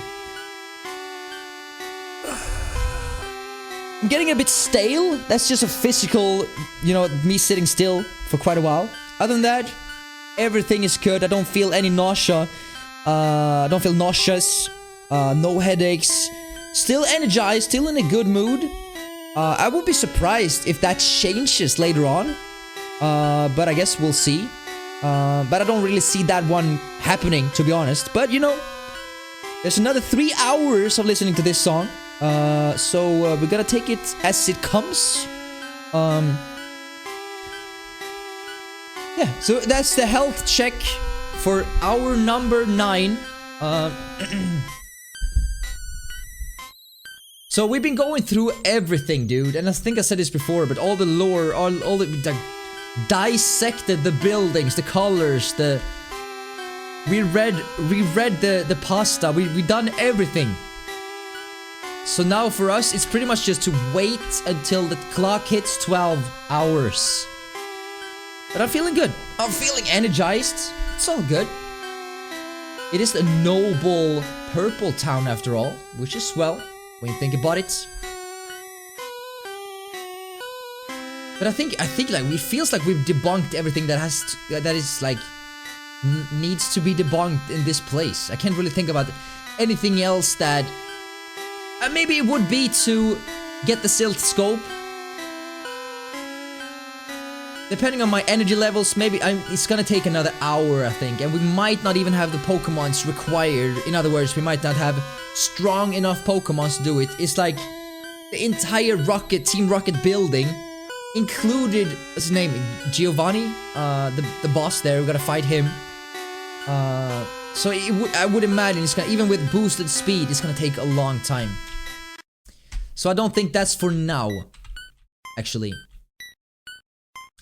I'm getting a bit stale. That's just a physical, you know, me sitting still for quite a while. Other than that, everything is good. I don't feel any nausea. I don't feel nauseous. No headaches. Still energized, still in a good mood. I would be surprised if that changes later on. But I guess we'll see. But I don't really see that one happening, to be honest. But, you know, there's another 3 hours of listening to this song. So we're gonna take it as it comes. Yeah, so that's the health check for hour number 9. So we've been going through everything, dude. And I think I said this before, but all the lore, all the dissected the buildings, the colors, we read the pasta, we done everything. So now for us, it's pretty much just to wait until the clock hits 12 hours. But I'm feeling good. I'm feeling energized. It's all good. It is a noble purple town after all, which is swell when you think about it. But I think like it feels like we've debunked everything that is like needs to be debunked in this place. I can't really think about anything else that... maybe it would be to get the Silt Scope. Depending on my energy levels, maybe it's gonna take another hour, I think. And we might not even have the Pokemons required. In other words, we might not have strong enough Pokemons to do it. It's like the entire Team Rocket building included, what's his name? Giovanni? The boss there, we gotta fight him. So I would imagine it's gonna, even with boosted speed, it's gonna take a long time. So I don't think that's for now, actually.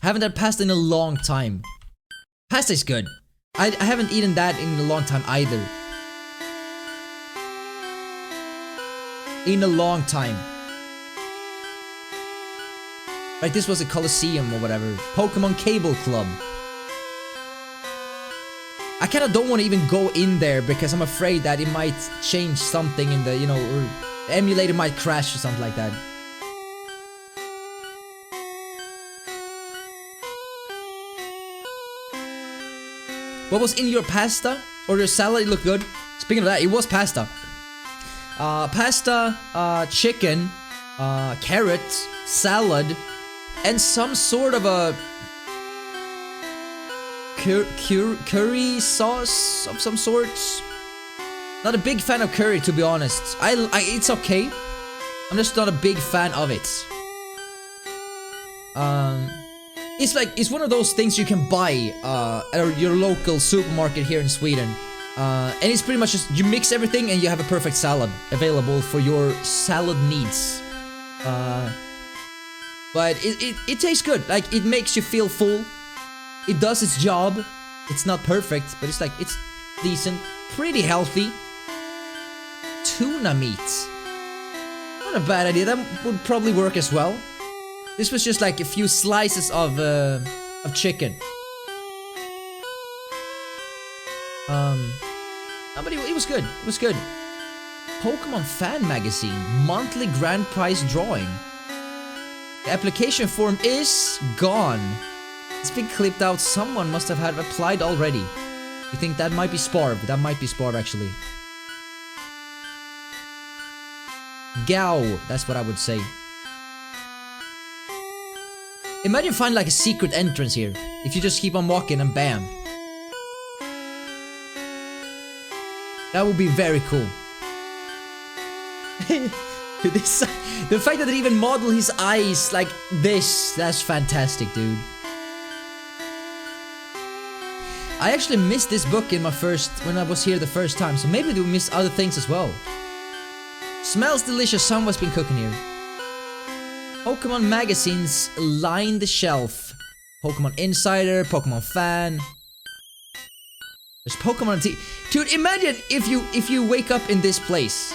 Haven't had pasta in a long time. Pasta is good. I haven't eaten that in a long time either. In a long time. Like this was a Coliseum or whatever. Pokemon Cable Club. I kinda don't want to even go in there because I'm afraid that it might change something in the, you know, or the emulator might crash or something like that. What was in your pasta? Or your salad? It looked good. Speaking of that, it was pasta. Pasta, chicken, carrot, salad, and some sort of a curry sauce of some sorts. Not a big fan of curry, to be honest. It's okay. I'm just not a big fan of it. It's one of those things you can buy at your local supermarket here in Sweden. And it's pretty much just, you mix everything and you have a perfect salad available for your salad needs. But it tastes good. Like, it makes you feel full. It does its job. It's not perfect, but it's like, it's decent. Pretty healthy. Tuna meat. Not a bad idea. That would probably work as well. This was just like a few slices of chicken. No, but it was good. It was good. Pokemon Fan Magazine. Monthly Grand Prize Drawing. The application form is gone. It's been clipped out. Someone must have had applied already. You think that might be Sparv? That might be Sparv, actually. Gao. That's what I would say. Imagine finding like a secret entrance here. If you just keep on walking and bam. That would be very cool. The fact that they even model his eyes like this, that's fantastic, dude. I actually missed this book in when I was here the first time, so maybe we missed other things as well. Smells delicious. Someone's been cooking here. Pokemon magazines line the shelf. Pokemon Insider, Pokemon Fan. There's Pokemon T. Dude, imagine if you wake up in this place.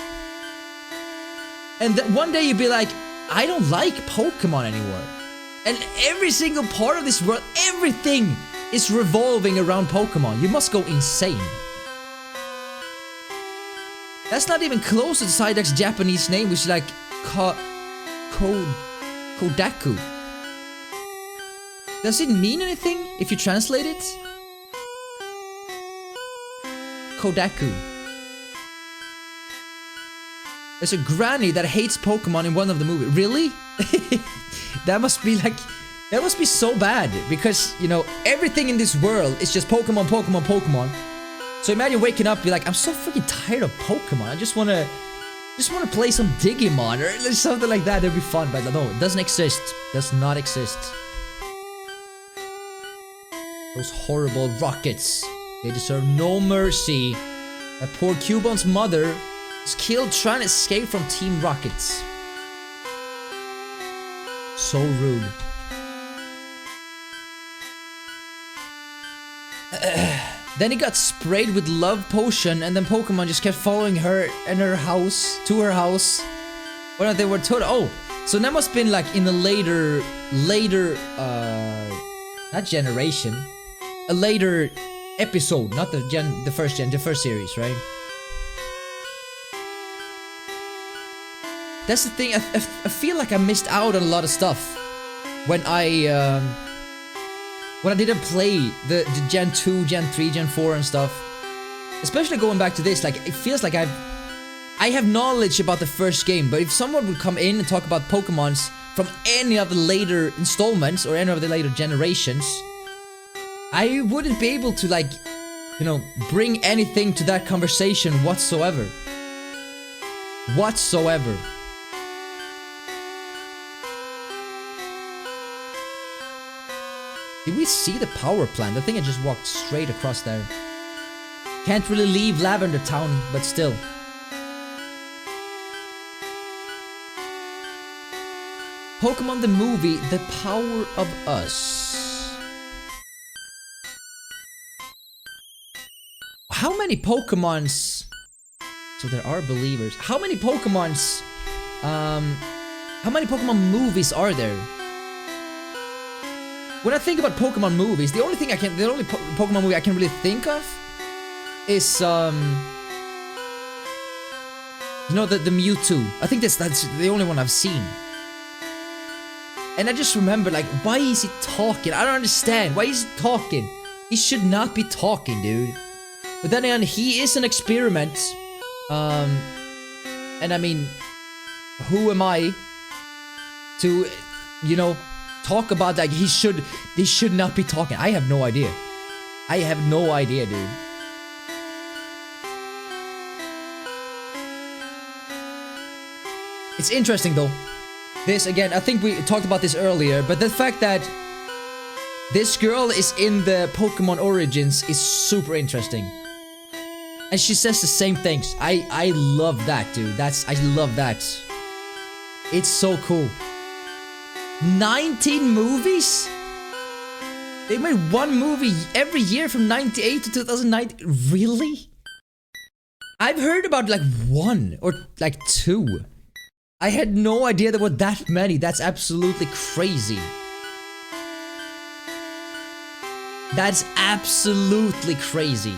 And one day you'd be like, I don't like Pokemon anymore. And every single part of this world, everything is revolving around Pokemon. You must go insane. That's not even close to Psyduck's Japanese name, which is like Kodaku. Does it mean anything if you translate it? Kodaku. There's a granny that hates Pokemon in one of the movies. Really? That must be so bad, because, you know, everything in this world is just Pokemon, Pokemon, Pokemon. So imagine waking up and be like, I'm so freaking tired of Pokemon. I just wanna play some Digimon or something like that. It'd be fun, but no, it doesn't exist. Does not exist. Those horrible rockets. They deserve no mercy. That poor Cubon's mother was killed trying to escape from Team Rockets. So rude. Then he got sprayed with love potion, and then Pokemon just kept following her and her house to her house. Well, they were told. Oh, so that must have been like in a later, not generation, a later episode, not the first series, right? That's the thing. I feel like I missed out on a lot of stuff when I when I didn't play the Gen 2, Gen 3, Gen 4 and stuff. Especially going back to this, like, it feels like I have knowledge about the first game, but if someone would come in and talk about Pokemons from any of the later installments or any of the later generations, I wouldn't be able to, like, you know, bring anything to that conversation whatsoever. Whatsoever. Did we see the power plant? I think I just walked straight across there. Can't really leave Lavender Town, but still. Pokemon the movie, The Power of Us. How many Pokemons? So there are believers. How many Pokemons? How many Pokemon movies are there? When I think about Pokemon movies, the only Pokemon movie I can really think of is you know, the Mewtwo. I think that's the only one I've seen. And I just remember, like, why is he talking? I don't understand. Why is he talking? He should not be talking, dude. But then again, he is an experiment. And I mean, who am I to, you know, talk about that? They should not be talking. I have no idea. I have no idea, dude. It's interesting though. This, again, I think we talked about this earlier, but the fact that this girl is in the Pokemon Origins is super interesting. And she says the same things. I love that, dude. I love that. It's so cool. 19 movies? They made one movie every year from 98 to 2019. Really? I've heard about like one or like two. I had no idea there were that many. That's absolutely crazy. That's absolutely crazy.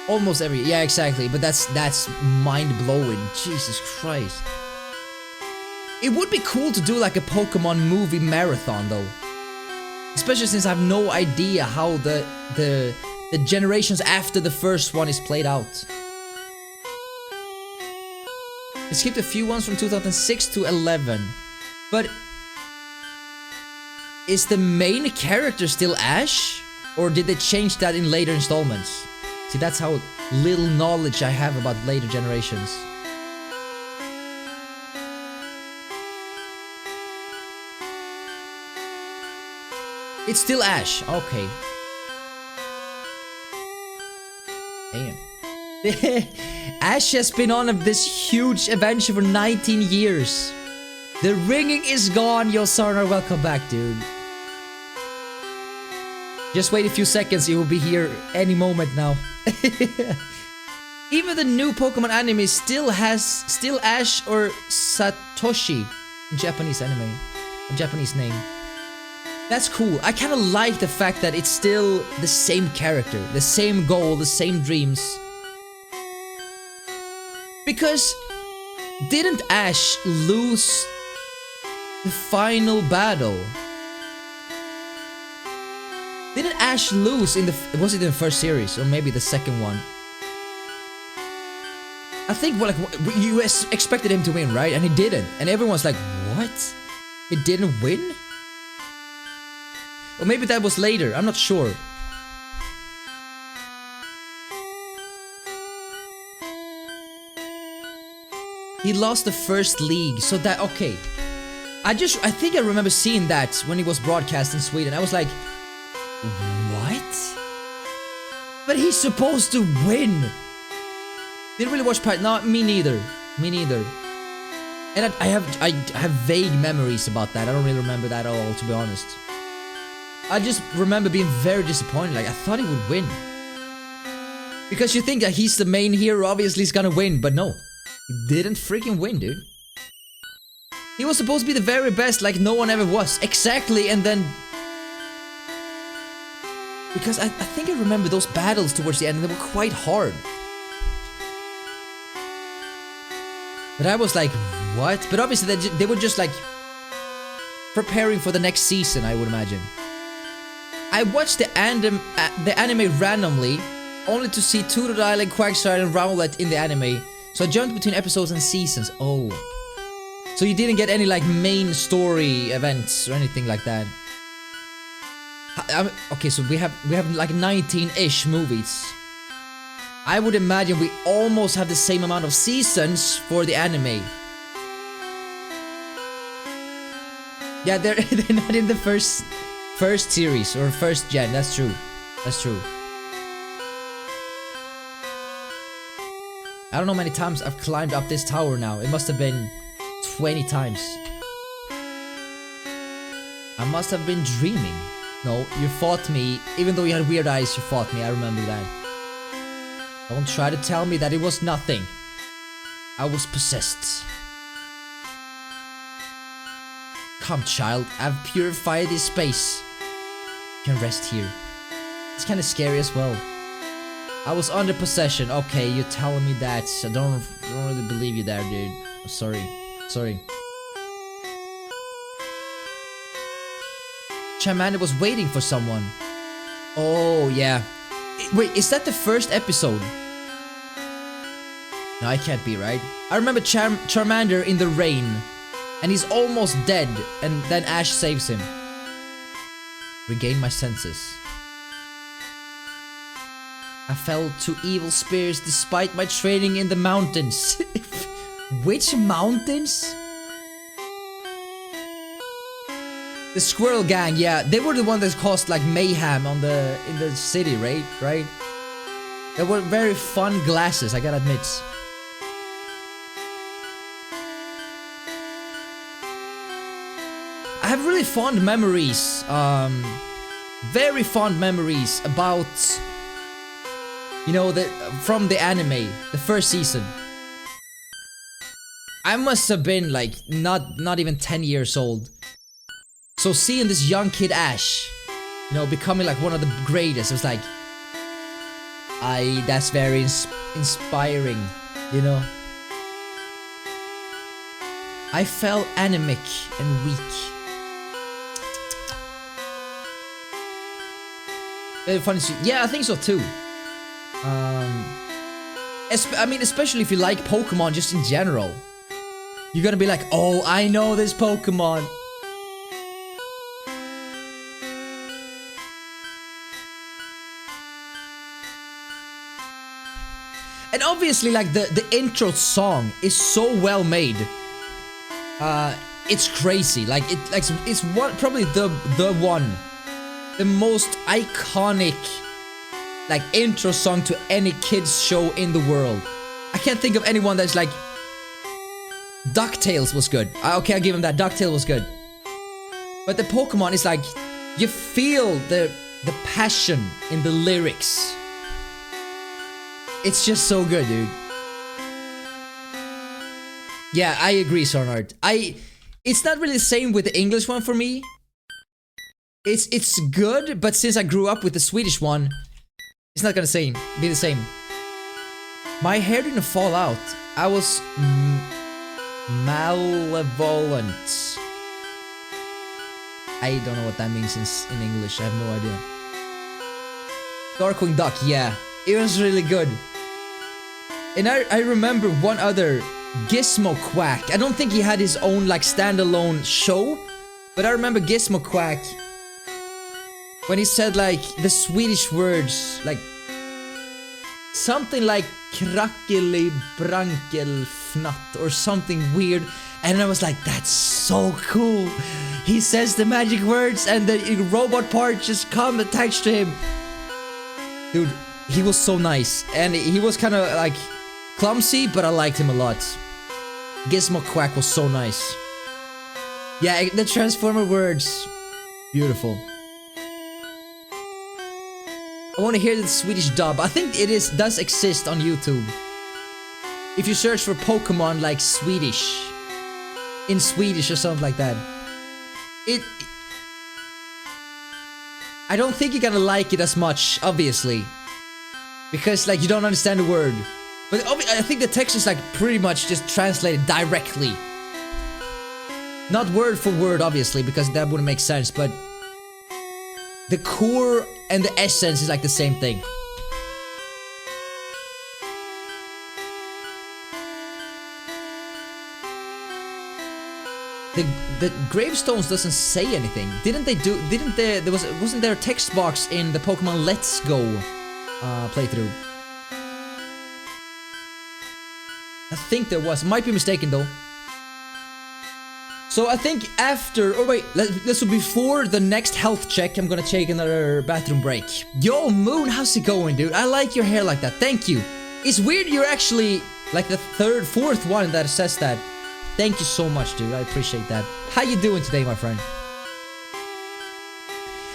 Almost every, yeah, exactly. But that's mind-blowing. Jesus Christ. It would be cool to do like a Pokemon movie marathon though. Especially since I have no idea how the generations after the first one is played out. We skipped a few ones from 2006 to 11. But is the main character still Ash? Or did they change that in later installments? See, that's how little knowledge I have about later generations. It's still Ash. Okay. Damn. Ash has been on this huge adventure for 19 years. The ringing is gone. Yo, Sarnar, welcome back, dude. Just wait a few seconds. You will be here any moment now. Even the new Pokemon anime still Ash or Satoshi in Japanese anime. A Japanese name. That's cool. I kind of like the fact that it's still the same character, the same goal, the same dreams. Because didn't Ash lose the final battle? Didn't Ash lose in the... Was it in the first series? Or maybe the second one? I think, well, like, you expected him to win, right? And he didn't. And everyone's like, what? He didn't win? Or maybe that was later. I'm not sure. He lost the first league, so that... Okay. I think I remember seeing that when it was broadcast in Sweden. I was like... What? But he's supposed to win! Didn't really watch No, me neither. Me neither. And I have vague memories about that. I don't really remember that at all, to be honest. I just remember being very disappointed. Like, I thought he would win. Because you think that he's the main hero, obviously he's gonna win, but no. He didn't freaking win, dude. He was supposed to be the very best, like no one ever was. Exactly, and then... Because I think I remember those battles towards the end, and they were quite hard. But I was like, what? But obviously they were just like... preparing for the next season, I would imagine. I watched the anime randomly, only to see Totodile and Quagsire and Rowlet in the anime. So I jumped between episodes and seasons. Oh. So you didn't get any like main story events or anything like that? Okay, so we have like 19-ish movies. I would imagine we almost have the same amount of seasons for the anime. Yeah, they're not in the first series or first gen. That's true. That's true. I don't know how many times I've climbed up this tower now. It must have been 20 times. I must have been dreaming. No, you fought me. Even though you had weird eyes, you fought me. I remember that. Don't try to tell me that it was nothing. I was possessed. Come, child. I've purified this space. You can rest here. It's kind of scary as well. I was under possession. Okay, you're telling me that. I don't really believe you there, dude. I'm sorry. Sorry. Charmander was waiting for someone. Oh, yeah. Wait, is that the first episode? No, it can't be, right? I remember Charmander in the rain. And he's almost dead. And then Ash saves him. Regain my senses. I fell to evil spirits despite my training in the mountains. Which mountains? The Squirrel Gang, yeah, they were the one that caused like mayhem in the city, right? They were very fun glasses, I gotta admit. I have really fond memories, very fond memories about, you know, from the anime, the first season. I must have been like not even 10 years old. So seeing this young kid Ash, you know, becoming like one of the greatest, it was like, that's very inspiring, you know. I felt anemic and weak. Very funny. Yeah, I think so too. I mean, especially if you like Pokemon just in general. You're gonna be like, oh, I know this Pokemon. And obviously, like, the intro song is so well made. It's crazy. Like, it's probably the most iconic, like, intro song to any kids show in the world. I can't think of anyone that's like... DuckTales was good. Okay, I'll give him that. DuckTales was good. But the Pokemon is like, you feel the passion in the lyrics. It's just so good, dude. Yeah, I agree, Sornart. It's not really the same with the English one for me. It's good, but since I grew up with the Swedish one, it's not gonna be the same. My hair didn't fall out. I was malevolent. I don't know what that means in English. I have no idea. Darkwing Duck, yeah. It was really good. And I remember one other, Gizmo Quack. I don't think he had his own like standalone show, but I remember Gizmo Quack when he said like the Swedish words, like something like krackeli brankel fnatt or something weird, and I was like, that's so cool. He says the magic words and the robot parts just come attached to him. Dude, he was so nice, and he was kind of like clumsy, but I liked him a lot. Gizmo Quack was so nice. Yeah, the Transformer words, beautiful. I want to hear the Swedish dub. I think it does exist on YouTube. If you search for Pokemon like Swedish, in Swedish or something like that. I don't think you're gonna like it as much, obviously, because like you don't understand the word. But I think the text is like pretty much just translated directly. Not word for word, obviously, because that wouldn't make sense, but the core and the essence is like the same thing. The gravestones doesn't say anything. Didn't wasn't there a text box in the Pokemon Let's Go playthrough? I think there was. Might be mistaken though. So I think after, oh wait, this will before the next health check. I'm gonna take another bathroom break. Yo, Moon, how's it going, dude? I like your hair like that. Thank you. It's weird you're actually like the fourth one that says that. Thank you so much, dude. I appreciate that. How you doing today, my friend?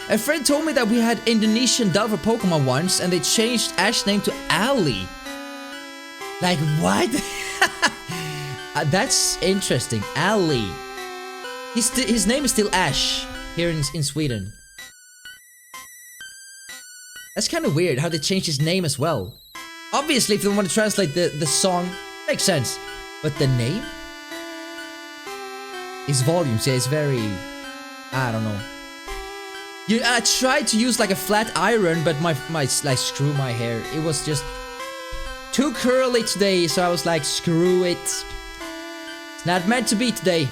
A friend told me that we had Indonesian dub for Pokemon once, and they changed Ash's name to Ali. Like, what? That's interesting. Ali. His name is still Ash here in Sweden. That's kind of weird how they changed his name as well. Obviously, if they want to translate the song, makes sense. But the name? His volumes, yeah, it's very... I don't know. I tried to use like a flat iron, but my like screw my hair. It was just too curly today, so I was like, screw it. It's not meant to be today.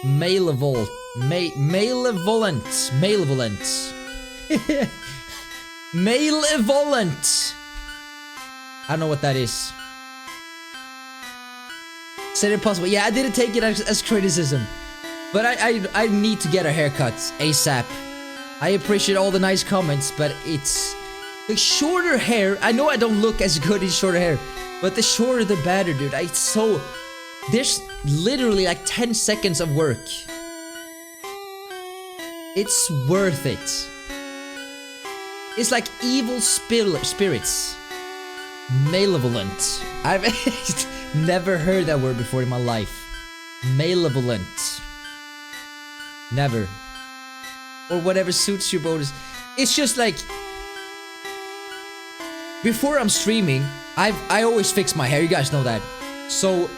Malevolent. Malevolent. Malevolent. I don't know what that is. Said it possible. Yeah, I didn't take it as criticism. But I need to get a haircut ASAP. I appreciate all the nice comments, but it's... The shorter hair... I know I don't look as good in shorter hair, but the shorter the better, dude. It's so... There's literally like 10 seconds of work. It's worth it. It's like evil spirits. Malevolent. I've never heard that word before in my life. Malevolent. Never. Or whatever suits you, Bodus. It's just like... Before I'm streaming, I always fix my hair, you guys know that. So...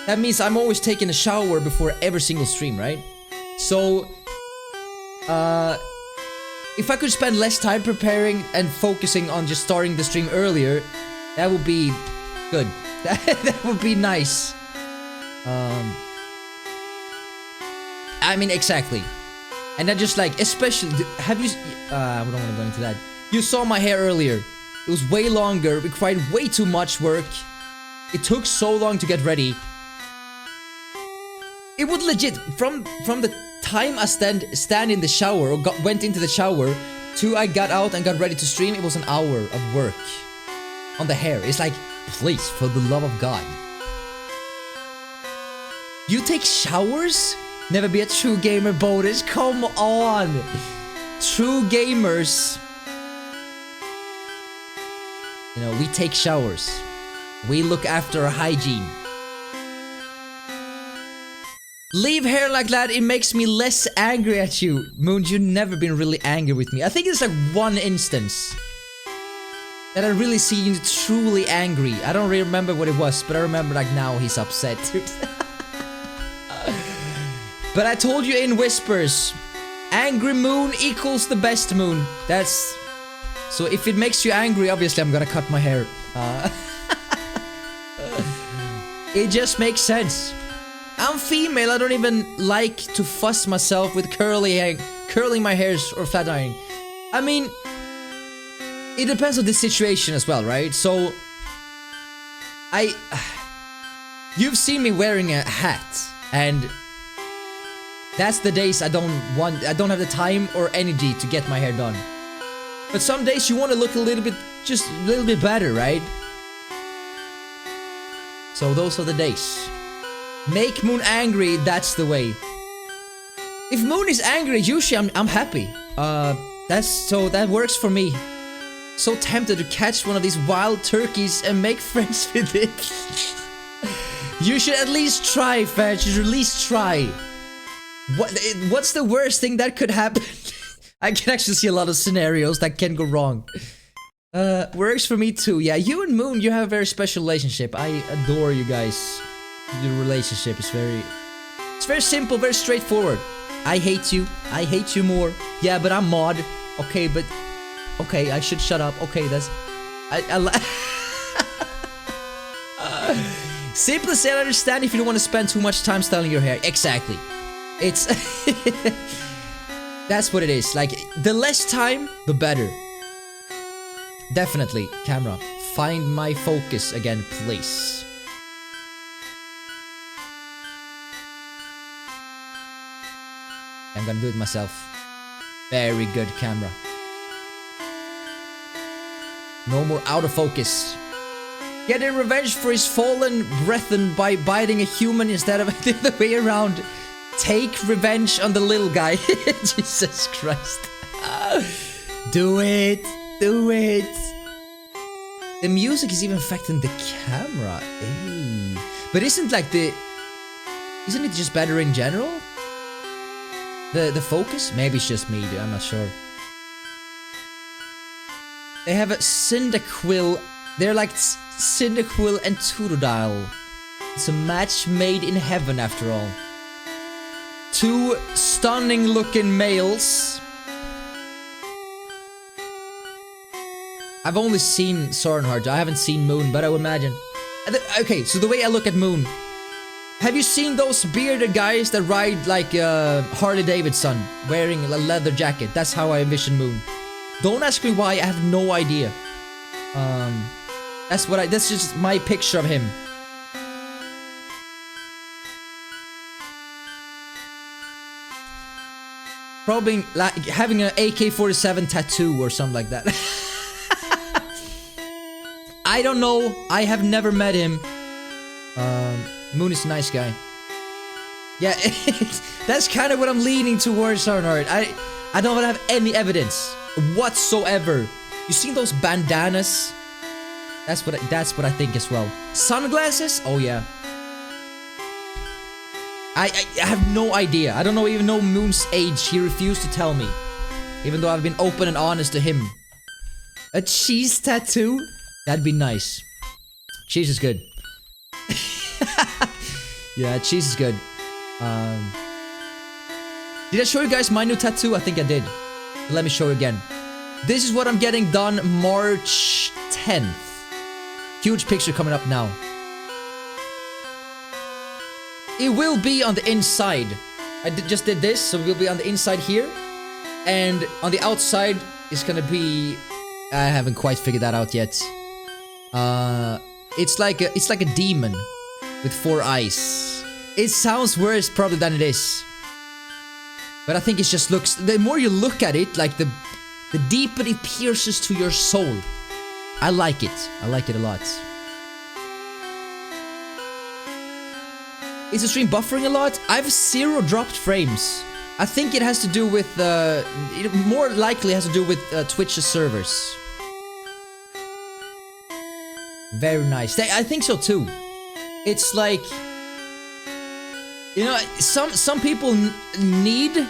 That means I'm always taking a shower before every single stream, right? So... If I could spend less time preparing and focusing on just starting the stream earlier, that would be good. That would be nice. I mean, exactly. And then just like, especially, have you... I don't want to go into that. You saw my hair earlier. It was way longer, required way too much work. It took so long to get ready. It would legit, from the time I stand in the shower or went into the shower to I got out and got ready to stream, it was an hour of work on the hair. It's like, please, for the love of God. You take showers? Never be a true gamer, Bodus. Come on. True gamers. You know, we take showers. We look after our hygiene. Leave hair like that, it makes me less angry at you. Moon, you've never been really angry with me. I think it's like one instance that I really see you truly angry. I don't really remember what it was, but I remember like now he's upset. But I told you in whispers, angry Moon equals the best Moon. That's... So if it makes you angry, obviously I'm gonna cut my hair. It just makes sense. I'm female, I don't even like to fuss myself with curling my hairs or flat ironing. I mean, it depends on the situation as well, right? So, you've seen me wearing a hat, and that's the days I don't have the time or energy to get my hair done. But some days you want to look just a little bit better, right? So those are the days. Make Moon angry, that's the way. If Moon is angry, usually I'm happy. That works for me. So tempted to catch one of these wild turkeys and make friends with it. You should at least try, fam. You should at least try. What's the worst thing that could happen? I can actually see a lot of scenarios that can go wrong. Works for me too. Yeah, you and Moon, you have a very special relationship. I adore you guys. Your relationship is it's very simple, very straightforward. I hate you more. Yeah, but I'm mod. Okay, but okay, I should shut up. Okay, that's Simply said, I understand if you don't want to spend too much time styling your hair. Exactly. It's that's what it is. Like, the less time, the better. Definitely. Camera, find my focus again, please. I'm gonna do it myself. Very good, camera. No more out of focus. Getting revenge for his fallen brethren by biting a human instead of the other way around. Take revenge on the little guy. Jesus Christ. Do it. Do it. The music is even affecting the camera. Hey. But isn't it just better in general? The focus? Maybe it's just me, I'm not sure. They have a Cyndaquil. They're like Cyndaquil and Totodile. It's a match made in heaven after all. Two stunning looking males. I've only seen Sorenheart. I haven't seen Moon, but I would imagine. Okay, so the way I look at Moon. Have you seen those bearded guys that ride like Harley Davidson, wearing a leather jacket? That's how I envision Moon. Don't ask me why, I have no idea. That's just my picture of him. Probably like having an AK-47 tattoo or something like that. I don't know. I have never met him. Moon is a nice guy. Yeah, that's kind of what I'm leaning towards, Arnard. I don't have any evidence whatsoever. You seen those bandanas? That's what I think as well. Sunglasses? Oh yeah. I have no idea. I don't even know Moon's age. He refused to tell me, even though I've been open and honest to him. A cheese tattoo? That'd be nice. Cheese is good. Yeah, cheese is good. Did I show you guys my new tattoo? I think I did. Let me show you again. This is what I'm getting done March 10th. Huge picture coming up now. It will be on the inside. I just did this, so it will be on the inside here. And on the outside, it's gonna be... I haven't quite figured that out yet. It's like a demon with 4 eyes. It sounds worse probably than it is. But I think it just looks... The more you look at it, like the deeper it pierces to your soul. I like it. I like it a lot. Is the stream buffering a lot? I have 0 dropped frames. I think it has to do with... it more likely has to do with Twitch's servers. Very nice. I think so too. It's like... You know, some people need...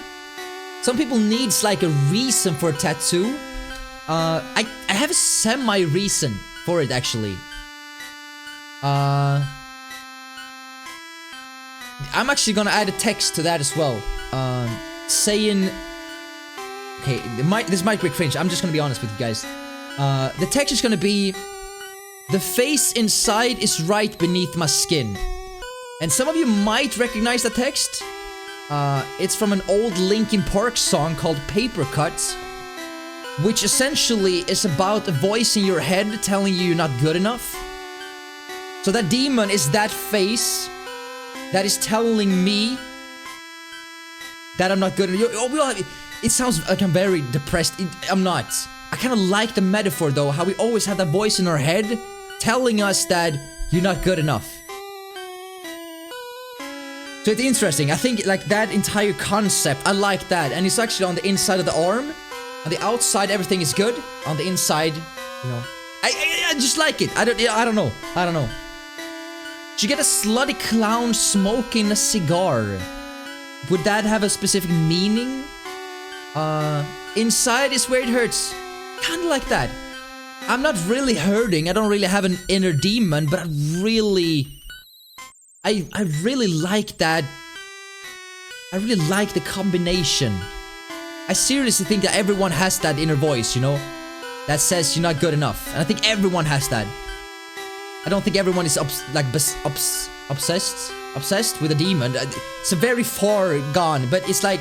Some people needs like a reason for a tattoo. I have a semi-reason for it actually. I'm actually gonna add a text to that as well. Saying... Okay, this might be cringe. I'm just gonna be honest with you guys. The text is gonna be... The face inside is right beneath my skin. And some of you might recognize the text. It's from an old Linkin Park song called Paper Cuts, which essentially is about a voice in your head telling you you're not good enough. So that demon is that face that is telling me that I'm not good enough. It sounds like I'm very depressed. I'm not. I kind of like the metaphor though, how we always have that voice in our head telling us that you're not good enough. So it's interesting. I think like that entire concept, I like that. And it's actually on the inside of the arm. On the outside, everything is good. On the inside, you know, I just like it. I don't know. Should you get a slutty clown smoking a cigar? Would that have a specific meaning? Inside is where it hurts. Kinda like that. I'm not really hurting. I don't really have an inner demon, but I really like that. I really like the combination. I seriously think that everyone has that inner voice, you know, that says you're not good enough. And I think everyone has that. I don't think everyone is obsessed with a demon. It's a very far gone, but it's like,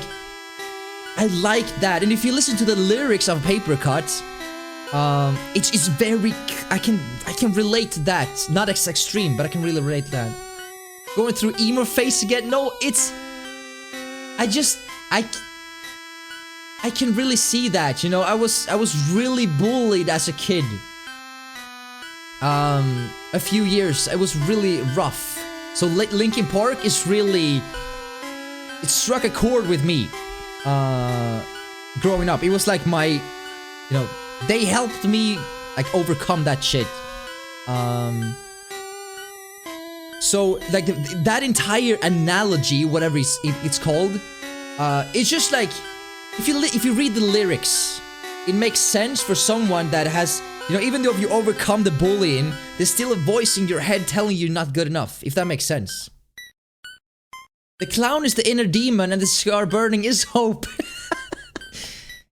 I like that. And if you listen to the lyrics of Paper Cut, it's very, I can relate to that. Not as extreme, but I can really relate to that. Going through emo phase again. No, it's, I can really see that, you know. I was really bullied as a kid. A few years, it was really rough. So Linkin Park is really, it struck a chord with me. Growing up, it was like my, you know, they helped me like overcome that shit. So like that entire analogy, whatever it's called, it's just like, if you read the lyrics, it makes sense for someone that has, you know, even though if you overcome the bullying, there's still a voice in your head telling you you're not good enough, if that makes sense. The clown is the inner demon and the scar burning is hope.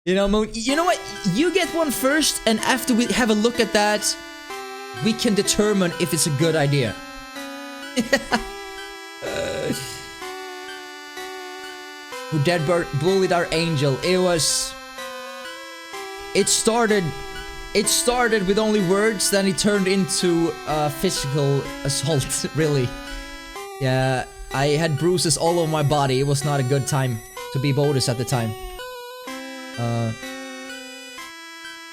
You know, Moon, you know what? You get one first, and after we have a look at that, we can determine if it's a good idea. Who bullied our angel? It started with only words, then it turned into physical assault. Really, yeah. I had bruises all over my body. It was not a good time to be Bodus at the time.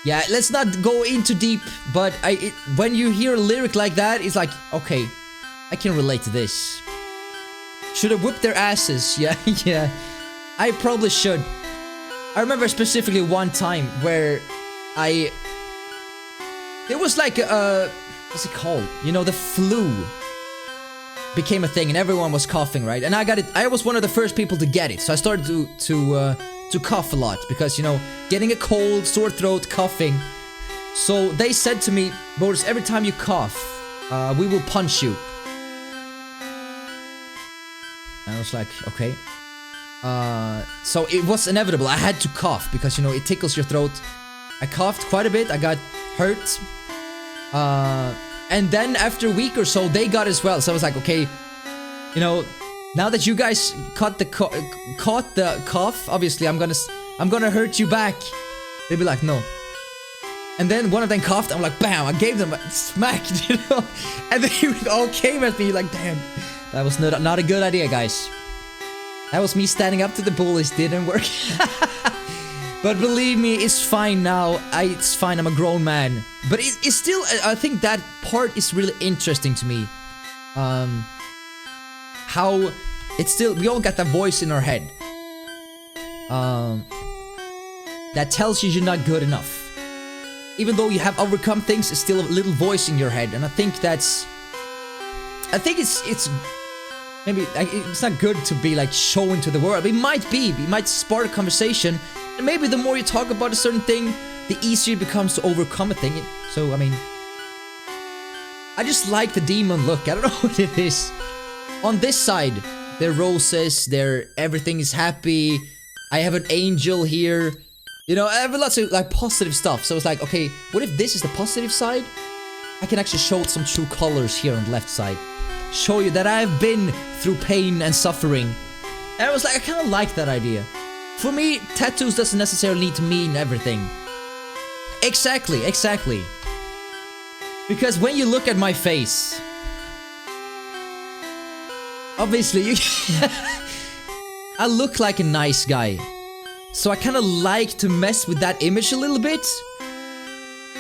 Yeah, let's not go into deep, but when you hear a lyric like that, it's like, okay, I can relate to this. Should have whipped their asses. Yeah, yeah. I probably should. I remember specifically one time where there was like what's it called? You know, the flu became a thing and everyone was coughing, right? And I got it. I was one of the first people to get it, so I started to cough a lot because, you know, getting a cold, sore throat, coughing. So they said to me, Boris, every time you cough, we will punch you. And I was like, okay. So it was inevitable. I had to cough because, you know, it tickles your throat. I coughed quite a bit. I got hurt. And then after a week or so, they got as well. So I was like, okay, you know, now that you guys caught the cough, obviously I'm gonna hurt you back. They'd be like, no. And then one of them coughed. I'm like, bam! I gave them a smack, you know. And they all came at me like, damn, that was not a good idea, guys. That was me standing up to the bullies. Didn't work. But believe me, it's fine now. It's fine. I'm a grown man. But it's still. I think that part is really interesting to me. How it's still. We all got that voice in our head. That tells you you're not good enough. Even though you have overcome things, it's still a little voice in your head, and I think that's. I think it's. Maybe it's not good to be like showing to the world. It might be. It might spark a conversation. And maybe the more you talk about a certain thing, the easier it becomes to overcome a thing. So, I mean, I just like the demon look. I don't know what it is. On this side, there are roses. Everything is happy. I have an angel here. You know, I have lots of like positive stuff. So it's like, okay, what if this is the positive side? I can actually show some true colors here on the left side. Show you that I've been through pain and suffering. And I was like, I kind of like that idea. For me, tattoos doesn't necessarily need to mean everything. Exactly, exactly. Because when you look at my face, obviously, I look like a nice guy. So I kind of like to mess with that image a little bit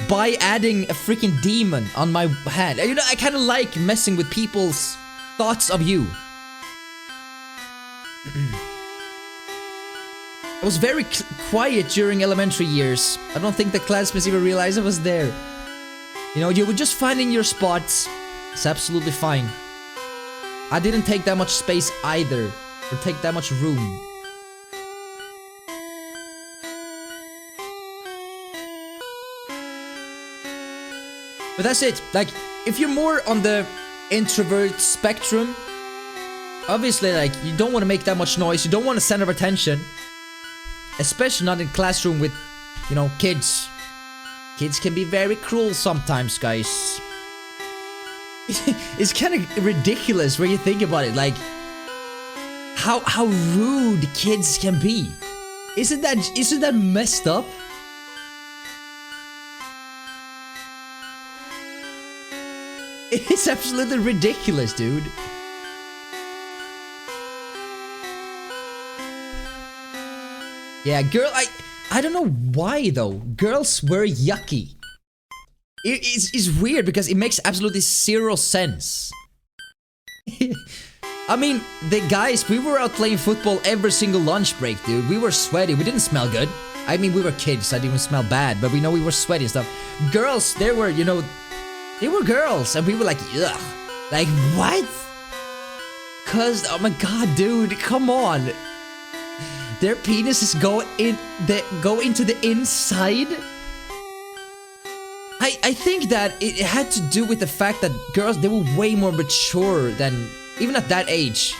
by adding a freaking demon on my hand. You know, I kind of like messing with people's thoughts of you. I was very quiet during elementary years. I don't think the classmates even realized I was there. You know, you were just finding your spots. It's absolutely fine. I didn't take that much space either, or take that much room. But that's it. Like, if you're more on the introvert spectrum, obviously, like, you don't want to make that much noise. You don't want a center of attention. Especially not in classroom with, you know, kids. Kids can be very cruel sometimes, guys. It's kind of ridiculous when you think about it. Like, how rude kids can be. Isn't that messed up? It's absolutely ridiculous, dude. Yeah, girl, I don't know why though. Girls were yucky. It's weird because it makes absolutely zero sense. I mean, the guys, we were out playing football every single lunch break, dude. We were sweaty. We didn't smell good. I mean, we were kids. I didn't smell bad, but we know we were sweaty and stuff. Girls, they were, you know, they were girls, and we were like, ugh. Like, what? Cause, oh my god, dude, come on. Their penises go into the inside. I think that it had to do with the fact that girls, they were way more mature than, even at that age.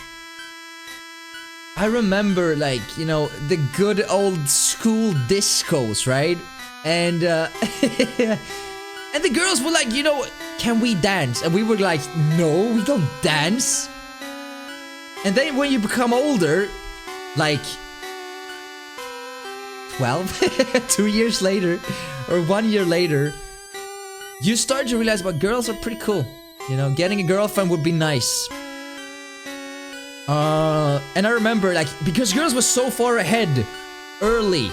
I remember, like, you know, the good old school discos, right? And and the girls were like, you know, can we dance? And we were like, no, we don't dance. And then when you become older, like 12, 2 years later, or 1 year later, you start to realize, well, girls are pretty cool. You know, getting a girlfriend would be nice. And I remember, like, because girls were so far ahead early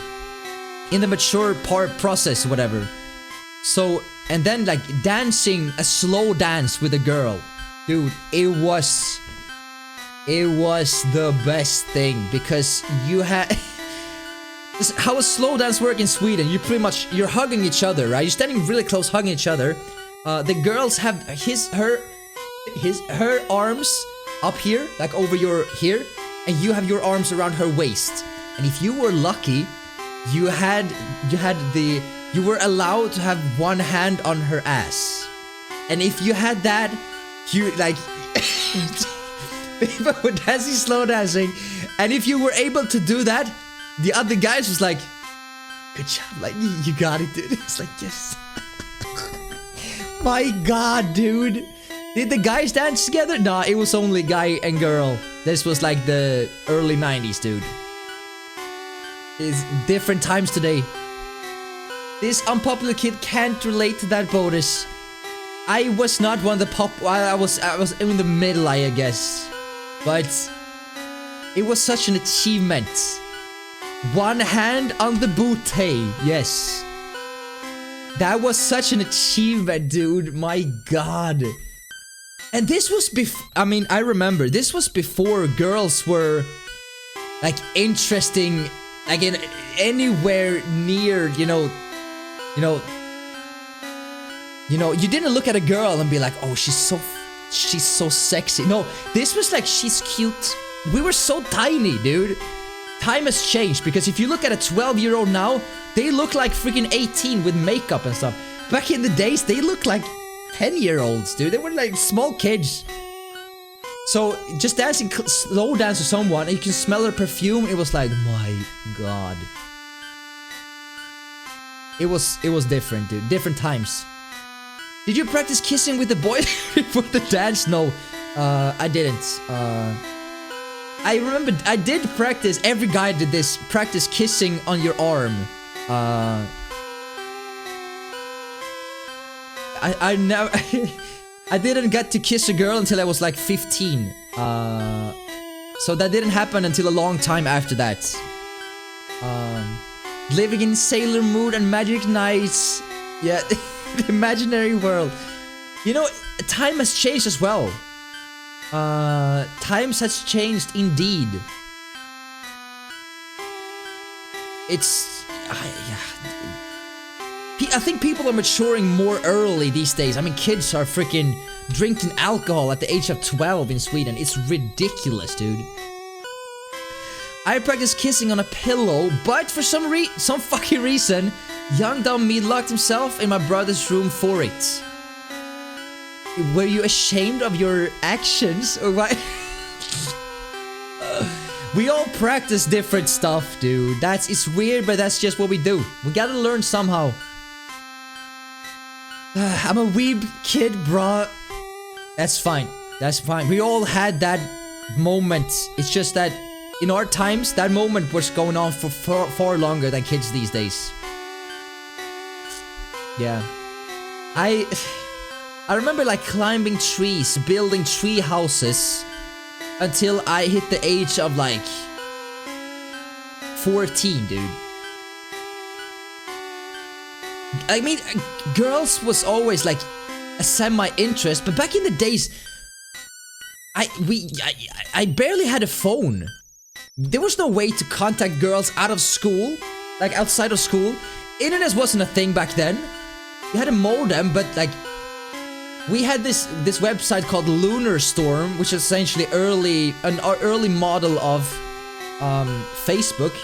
in the mature process, whatever. So, and then, like, dancing a slow dance with a girl, dude, it was the best thing, because you had how a slow dance work in Sweden. You pretty much, you're hugging each other, right? You're standing really close, hugging each other. The girls have her arms up here, like over your here, and you have your arms around her waist. And if you were lucky, you were allowed to have one hand on her ass. And if you had that, you like people were dancing, slow dancing, and if you were able to do that, the other guys was like, good job, like, you got it, dude. It's like, yes. My god, dude. Did the guys dance together? Nah, it was only guy and girl. This was like the early 90s, dude. It's different times today. This unpopular kid can't relate to that, Bodus. I was not one of the I was in the middle, I guess. But it was such an achievement. One hand on the booty, yes. That was such an achievement, dude. My god. And this was I mean, I remember, this was before girls were, like, interesting, like, in anywhere near, you didn't look at a girl and be like, oh, she's so sexy. No, this was like, she's cute. We were so tiny, dude. Time has changed, because if you look at a 12-year-old now, they look like freaking 18 with makeup and stuff. Back in the days, they looked like 10-year-olds, dude. They were like small kids. So, just dancing, slow dance to someone, and you can smell her perfume, it was like, my god. It was different, dude. Different times. Did you practice kissing with the boys before the dance? No, I didn't. I remember I did practice, every guy did this, practice kissing on your arm. I never, I didn't get to kiss a girl until I was like 15. So that didn't happen until a long time after that. Living in Sailor Moon and Magic Nights. Yeah, the imaginary world. You know, time has changed as well. Times has changed indeed. It's... I think people are maturing more early these days. I mean, kids are freaking drinking alcohol at the age of 12 in Sweden. It's ridiculous, dude. I practiced kissing on a pillow, but for some fucking reason, young dumb me locked himself in my brother's room for it. were you ashamed of your actions or what? We all practice different stuff, dude. It's weird, but that's just what we do. We gotta learn somehow. I'm a weeb kid, bruh. That's fine. That's fine. We all had that moment. It's just that in our times, that moment was going on for far longer than kids these days. Yeah. I remember like climbing trees, building tree houses until I hit the age of like 14, dude. I mean, girls was always like a semi-interest, but back in the days, I barely had a phone. There was no way to contact girls out of school, like outside of school. Internet wasn't a thing back then. You had a modem, but like we had this website called Lunar Storm, which is essentially an early model of Facebook,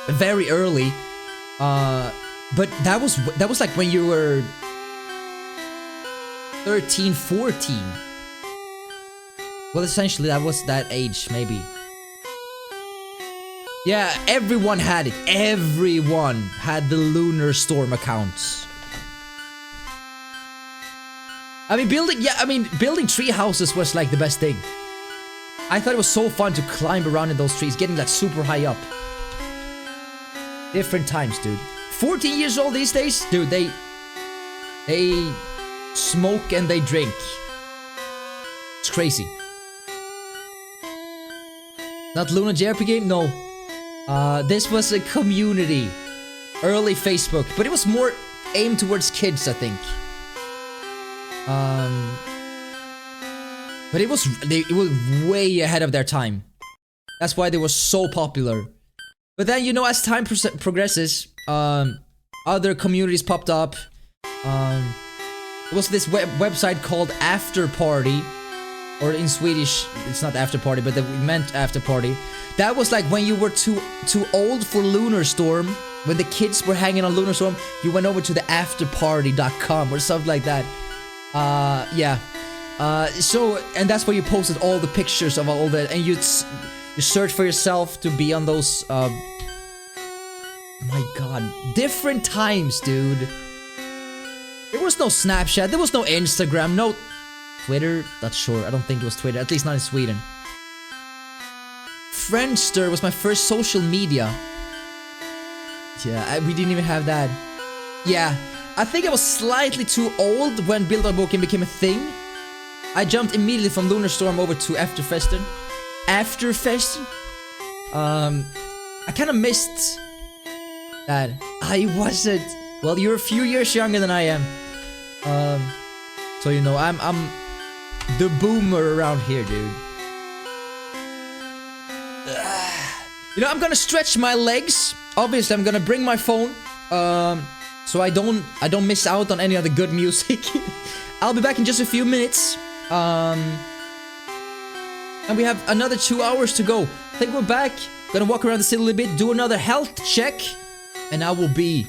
very early. But that was like when you were 13, 14. Well, essentially that was that age, maybe. Yeah, everyone had it. Everyone had the Lunar Storm accounts. I mean, building tree houses was like the best thing. I thought it was so fun to climb around in those trees, getting like super high up. Different times, dude. 14 years old these days, dude, they smoke and they drink. It's crazy. Not Luna JRP game? No. This was a community. Early Facebook, but it was more aimed towards kids, I think. But it was way ahead of their time. That's why they were so popular. But then, you know, as time progresses, other communities popped up. There was this website called After Party, or in Swedish, it's not After Party, but we meant After Party. That was like when you were too old for Lunar Storm. When the kids were hanging on Lunar Storm, you went over to the afterparty.com or something like that. Yeah. So, and that's where you posted all the pictures of all that, and you search for yourself to be on those, my god, different times, dude. There was no Snapchat, there was no Instagram, no Twitter, not sure, I don't think it was Twitter, at least not in Sweden. Friendster was my first social media. Yeah, we didn't even have that. Yeah, I think I was slightly too old when debunking became a thing. I jumped immediately from Lunar Storm over to Afterfesten. I kind of missed that. I wasn't. Well, you're a few years younger than I am. So you know, I'm the boomer around here, dude. You know, I'm gonna stretch my legs. Obviously, I'm gonna bring my phone, so I don't miss out on any of the good music. I'll be back in just a few minutes. And we have another 2 hours to go. I think we're back. Gonna walk around the city a little bit, do another health check, and I will be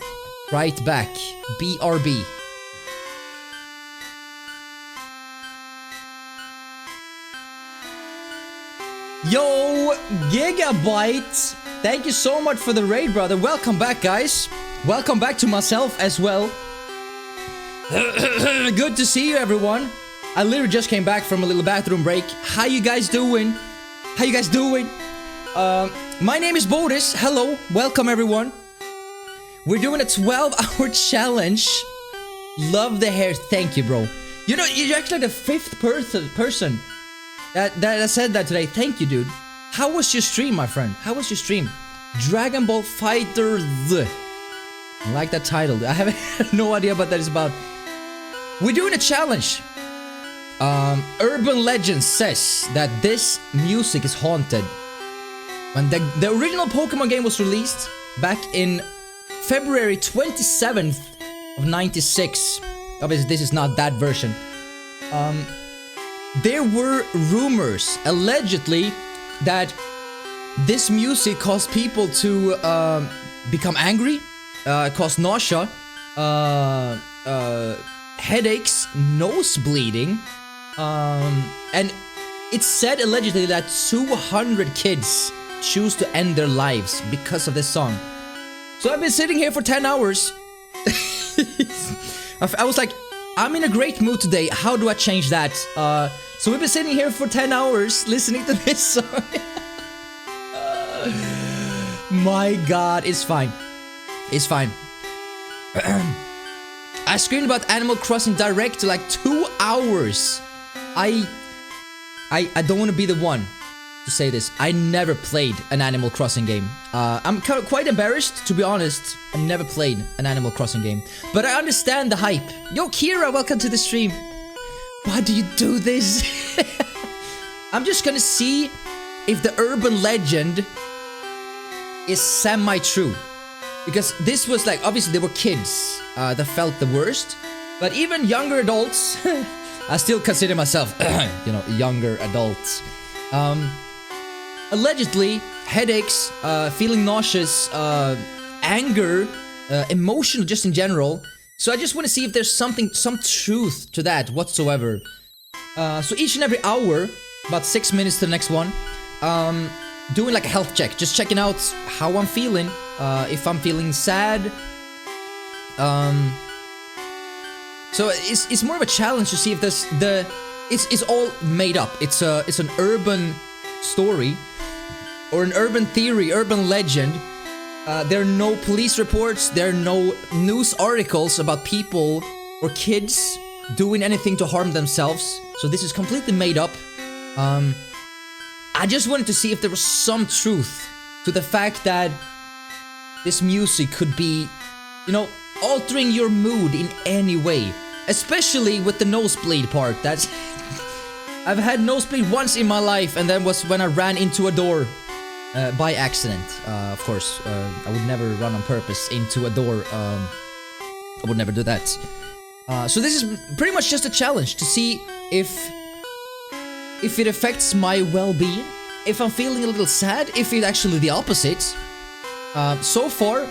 right back. BRB. Yo, Gigabyte! Thank you so much for the raid, brother. Welcome back, guys. Welcome back to myself as well. Good to see you, everyone. I literally just came back from a little bathroom break. How you guys doing? How you guys doing? My name is Bodus. Hello. Welcome, everyone. We're doing a 12-hour challenge. Love the hair. Thank you, bro. You know, you're actually the 5th person that said that today. Thank you, dude. How was your stream, my friend? How was your stream? Dragon Ball Fighter The. I like that title. I have no idea what that is about. We're doing a challenge. Urban Legend says that this music is haunted. When the original Pokemon game was released back in February 27th of 96. Obviously, this is not that version. There were rumors, allegedly, that this music caused people to become angry, caused nausea, headaches, nose bleeding, and it's said allegedly that 200 kids choose to end their lives because of this song. So I've been sitting here for 10 hours. I was like, I'm in a great mood today. How do I change that? So we've been sitting here for 10 hours listening to this song. My god, it's fine. It's fine. I screamed about Animal Crossing Direct to like 2 hours. I don't want to be the one to say this. I never played an Animal Crossing game. I'm quite embarrassed, to be honest. I never played an Animal Crossing game. But I understand the hype. Yo, Kira, welcome to the stream. Why do you do this? I'm just gonna see if the urban legend is semi-true. Because this was like, obviously there were kids that felt the worst. But even younger adults, I still consider myself, you know, younger adults. Allegedly, headaches, feeling nauseous, anger, emotional just in general. So I just want to see if there's some truth to that whatsoever. So each and every hour, about 6 minutes to the next one, doing like a health check, just checking out how I'm feeling, if I'm feeling sad. So it's more of a challenge to see if there's it's all made up. It's an urban story or an urban theory, urban legend. There are no police reports, there are no news articles about people or kids doing anything to harm themselves. So this is completely made up. I just wanted to see if there was some truth to the fact that this music could be, you know, altering your mood in any way. Especially with the nosebleed part. That's I've had nosebleed once in my life, and that was when I ran into a door by accident. Of course, I would never run on purpose into a door. I would never do that. So this is pretty much just a challenge to see if it affects my well-being, if I'm feeling a little sad, if it's actually the opposite. So far,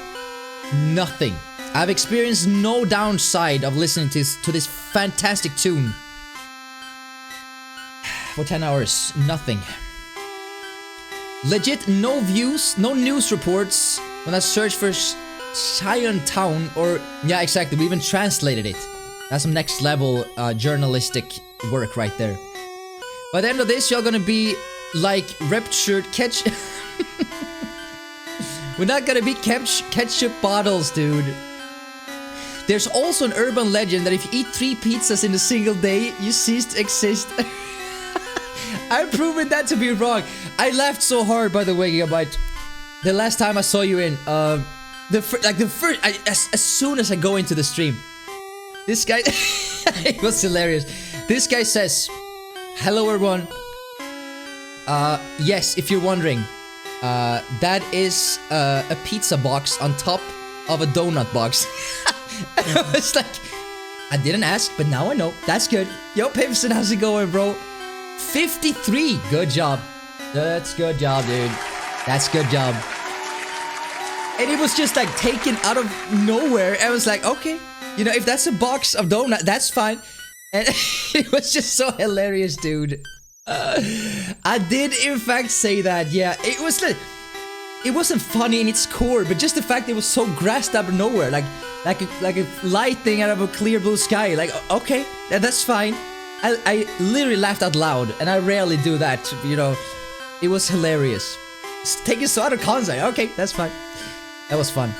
nothing. I've experienced no downside of listening to this fantastic tune. For 10 hours, nothing. Legit, no views, no news reports when I searched for Cheyenne Town, or yeah, exactly, we even translated it. That's some next level journalistic work right there. By the end of this, y'all gonna be like raptured ketchup. We're not gonna be ketchup bottles, dude. There's also an urban legend that if you eat 3 pizzas in a single day, you cease to exist. I've proven that to be wrong. I laughed so hard, by the way, Gigabyte. The last time I saw you in, as soon as I go into the stream, this guy, it was hilarious. This guy says, "Hello, everyone. Yes, if you're wondering, that is a pizza box on top of a donut box." I was like, I didn't ask, but now I know. That's good. Yo, Pimson, how's it going, bro? 53. Good job. That's good job, dude. That's good job. And it was just like taken out of nowhere. I was like, okay, you know, if that's a box of donut, that's fine. And it was just so hilarious, dude. I did in fact say that. Yeah, it was like, it wasn't funny in its core, but just the fact it was so grasped out of nowhere, like a lightning out of a clear blue sky. Like, okay, that's fine. I literally laughed out loud, and I rarely do that, you know. It was hilarious. Take it so out of context. Okay, that's fine. That was fun.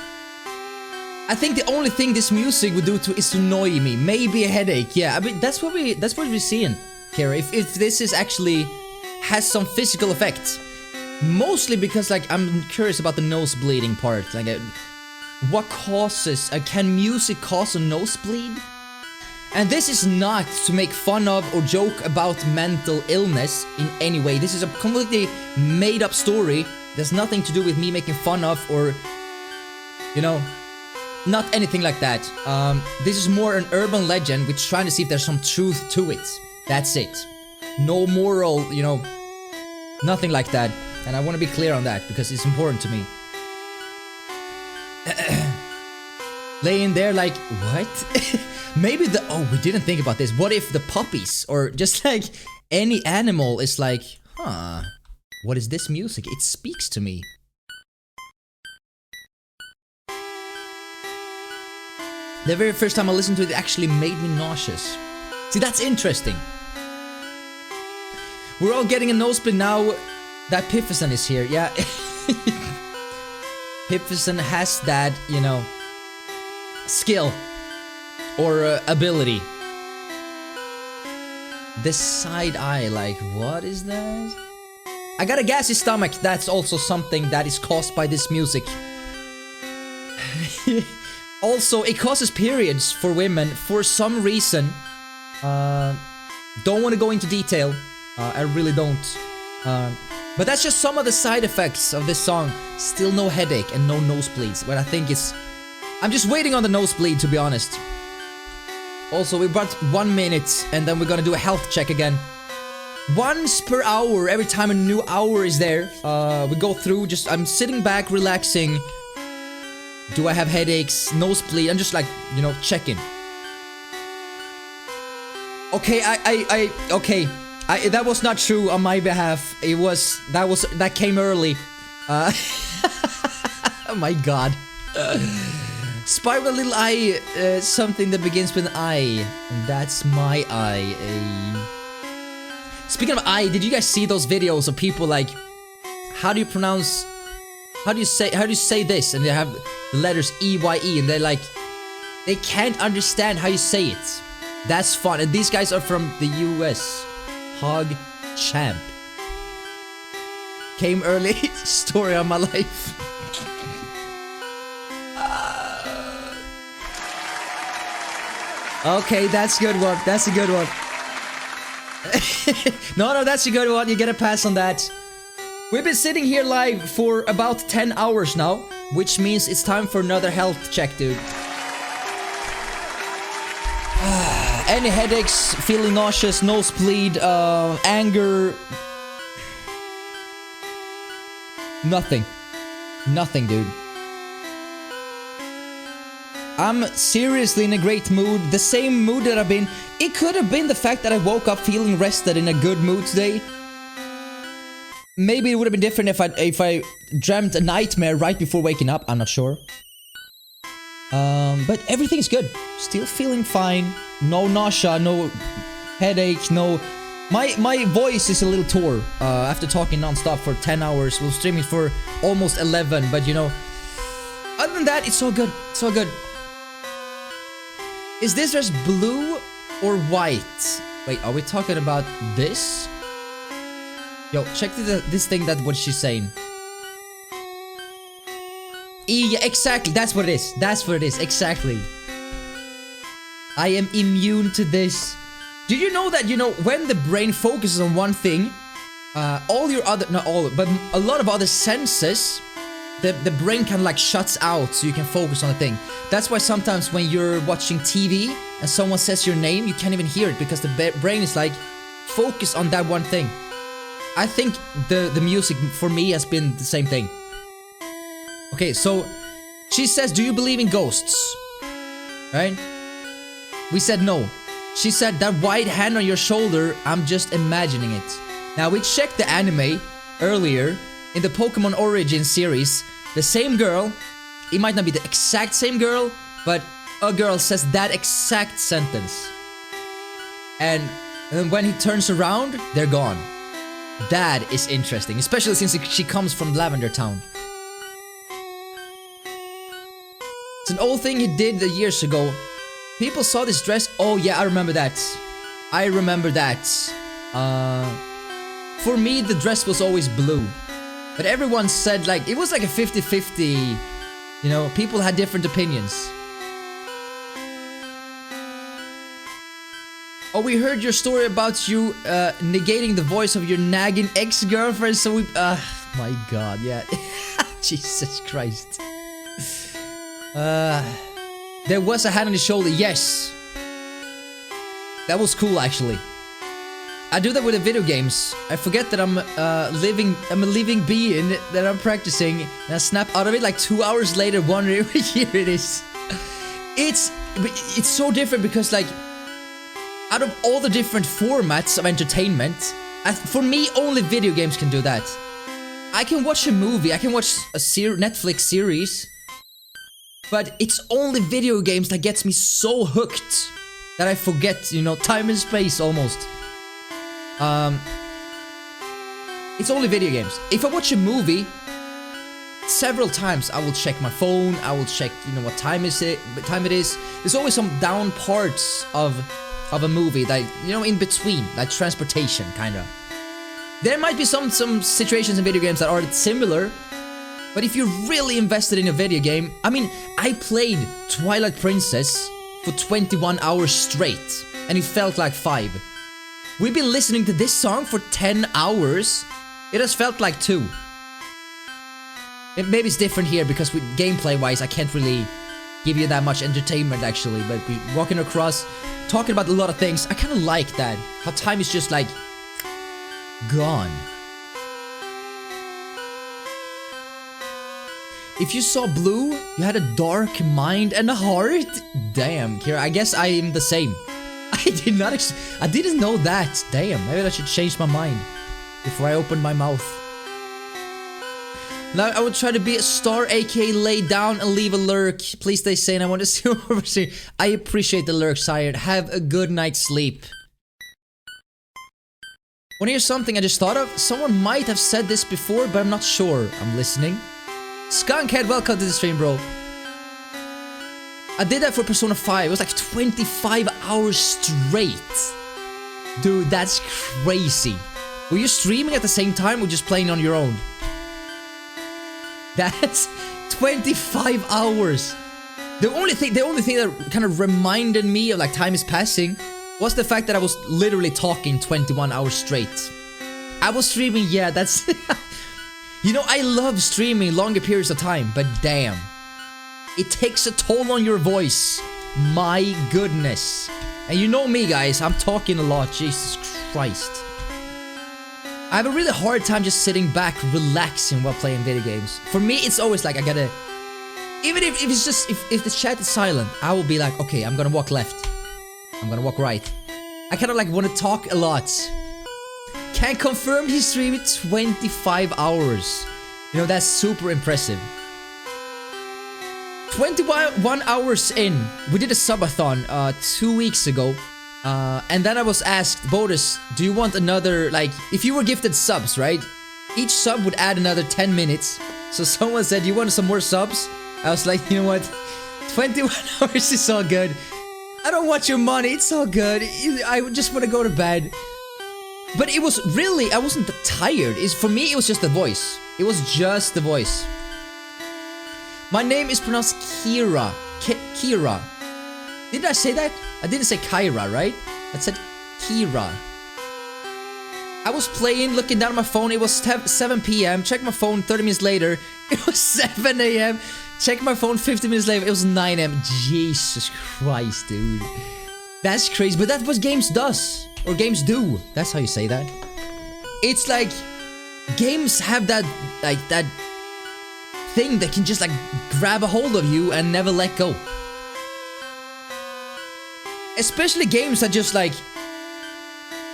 I think the only thing this music would do is to annoy me. Maybe a headache. Yeah, I mean that's what we're seeing, Kara. If this is actually has some physical effects, mostly because like I'm curious about the nose bleeding part. Like, what causes? Can music cause a nosebleed? And this is not to make fun of or joke about mental illness in any way. This is a completely made up story. There's nothing to do with me making fun of or, you know, not anything like that. This is more an urban legend. We're trying to see if there's some truth to it. That's it. No moral, you know, nothing like that. And I want to be clear on that because it's important to me. Laying there like, what? Maybe the... Oh, we didn't think about this. What if the puppies, or just like any animal is like, huh, what is this music? It speaks to me. The very first time I listened to it, it actually made me nauseous. See, that's interesting. We're all getting a nosebleed now that Piffison is here. Yeah. Piffison has that, you know, skill or ability. The side eye, like, what is that? I got a gassy stomach. That's also something that is caused by this music. Also, it causes periods for women for some reason. Don't want to go into detail. I really don't. But that's just some of the side effects of this song. Still no headache and no nosebleeds. But I think it's... I'm just waiting on the nosebleed, to be honest. Also, we brought 1 minute, and then we're gonna do a health check again. Once per hour, every time a new hour is there, we go through, just, I'm sitting back, relaxing. Do I have headaches, nosebleed? I'm just like, you know, checking. Okay, okay. That was not true on my behalf. It was, that came early. Oh my god. Spy with a little eye, something that begins with an I. And that's my eye. Speaking of I, did you guys see those videos of people like, how do you say this? And they have the letters E-Y-E, and they're like, they can't understand how you say it. That's fun. And these guys are from the US. Hog Champ. Came early. Story of my life. Okay, that's a good one. That's a good one. No, that's a good one. You get a pass on that. We've been sitting here live for about 10 hours now, which means it's time for another health check, dude. Any headaches, feeling nauseous, nosebleed, anger? Nothing. Nothing, dude. I'm seriously in a great mood. The same mood that I've been. It could have been the fact that I woke up feeling rested, in a good mood today. Maybe it would have been different if I dreamt a nightmare right before waking up. I'm not sure. But everything's good. Still feeling fine. No nausea, no headache, no... My voice is a little tore after talking non-stop for 10 hours. We're streaming for almost 11, but you know... Other than that, it's all good. It's all good. Is this dress blue or white? Wait, are we talking about this? Yo, check this thing, that what she's saying. Yeah, exactly, that's what it is. That's what it is, exactly. I am immune to this. Did you know that, you know, when the brain focuses on one thing, all your other, not all, but a lot of other senses, the brain kind of like shuts out so you can focus on a thing. That's why sometimes when you're watching TV and someone says your name, you can't even hear it because the brain is like, focus on that one thing. I think the music for me has been the same thing. Okay, so she says, do you believe in ghosts? Right? We said no. She said, that white hand on your shoulder, I'm just imagining it. Now, we checked the anime earlier in the Pokémon Origin series. The same girl, it might not be the exact same girl, but a girl says that exact sentence. And when he turns around, they're gone. That is interesting, especially since she comes from Lavender Town. It's an old thing he did years ago. People saw this dress. Oh yeah, I remember that. I remember that. For me, the dress was always blue. But everyone said like, it was like a 50-50. You know, people had different opinions. Oh, we heard your story about you negating the voice of your nagging ex-girlfriend, so we... my god, yeah. Jesus Christ. There was a hand on his shoulder, yes. That was cool, actually. I do that with the video games. I forget that I'm a living being that I'm practicing, and I snap out of it like 2 hours later, wondering what year it is. It's so different because like out of all the different formats of entertainment, for me only video games can do that. I can watch a movie, I can watch a Netflix series, but it's only video games that gets me so hooked that I forget, you know, time and space almost. It's only video games. If I watch a movie, several times I will check my phone, I will check, you know, what time it is. There's always some down parts of a movie that, you know, in between, like transportation, kinda. There might be some situations in video games that are similar, but if you're really invested in a video game, I mean, I played Twilight Princess for 21 hours straight, and it felt like 5. We've been listening to this song for 10 hours, it has felt like 2. Maybe it's different here, because with gameplay-wise, I can't really give you that much entertainment, actually, but we're walking across, talking about a lot of things. I kind of like that, how time is just like gone. If you saw blue, you had a dark mind and a heart? Damn, Kira, I guess I am the same. I didn't know that. Damn, maybe I should change my mind before I open my mouth. Now I will try to be a star, aka lay down and leave a lurk. Please stay sane, I want to see oversee. I appreciate the lurk, sire. Have a good night's sleep. Wanna hear something I just thought of? Someone might have said this before, but I'm not sure. I'm listening. Skunkhead, welcome to the stream, bro. I did that for Persona 5. It was like 25 hours straight. Dude, that's crazy. Were you streaming at the same time or just playing on your own? That's 25 hours. The only thing that kind of reminded me of like time is passing was the fact that I was literally talking 21 hours straight. I was streaming, yeah, that's... You know, I love streaming longer periods of time, but damn. It takes a toll on your voice. My goodness. And you know me, guys, I'm talking a lot, Jesus Christ. I have a really hard time just sitting back, relaxing while playing video games. For me, it's always like I gotta... Even if it's just... If the chat is silent, I will be like, okay, I'm gonna walk left. I'm gonna walk right. I kind of like want to talk a lot. Can confirm he's streaming 25 hours. You know, that's super impressive. 21 hours in, we did a subathon 2 weeks ago. And then I was asked, Bodus, do you want another, like, if you were gifted subs, right? Each sub would add another 10 minutes. So someone said, you want some more subs? I was like, you know what? 21 hours is all good. I don't want your money, it's all good. I just want to go to bed. But it was really, I wasn't tired. For me, it was just the voice. It was just the voice. My name is pronounced Kira. Kira. Did I say that? I didn't say Kyra, right? I said Kira. I was playing, looking down at my phone. It was 7 p.m. Check my phone 30 minutes later. It was 7 a.m. Check my phone 50 minutes later. It was 9 a.m. Jesus Christ, dude. That's crazy. But that's what games does. Or games do. That's how you say that. It's like games have that, like, that thing that can just, like, grab a hold of you and never let go. Especially games that just, like,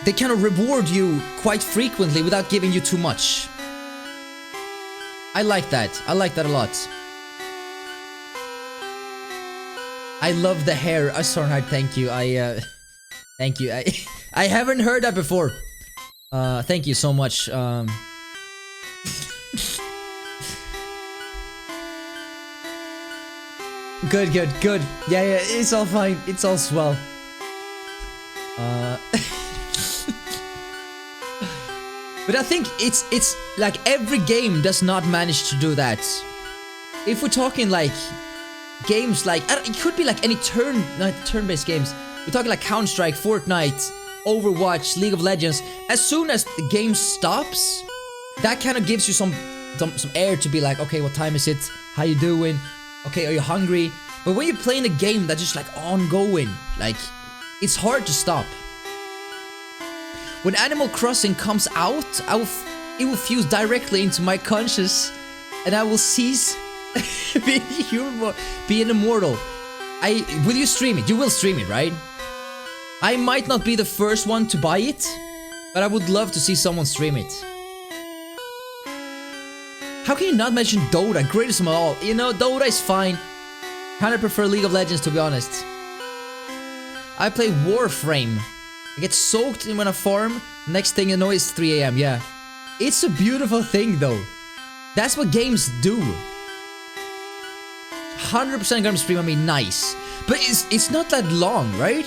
they kind of reward you quite frequently without giving you too much. I like that. I like that a lot. I love the hair. Sorry, thank you. Thank you. I haven't heard that before. Thank you so much. Good. Yeah, it's all fine. It's all swell. But I think it's like every game does not manage to do that. If we're talking like games like, it could be like any turn-based games. We're talking like Counter-Strike, Fortnite, Overwatch, League of Legends. As soon as the game stops, that kind of gives you some air to be like, okay, what time is it? How you doing? Okay, are you hungry? But when you're playing a game that's just like ongoing, like, it's hard to stop. When Animal Crossing comes out, it will fuse directly into my conscious, and I will cease being immortal. Will you stream it? You will stream it, right? I might not be the first one to buy it, but I would love to see someone stream it. How can you not mention Dota? Greatest of all. You know, Dota is fine. Kinda prefer League of Legends, to be honest. I play Warframe. I get soaked when I farm. Next thing you know, it's 3 AM, yeah. It's a beautiful thing, though. That's what games do. 100% gonna stream, I mean, nice. But it's not that long, right?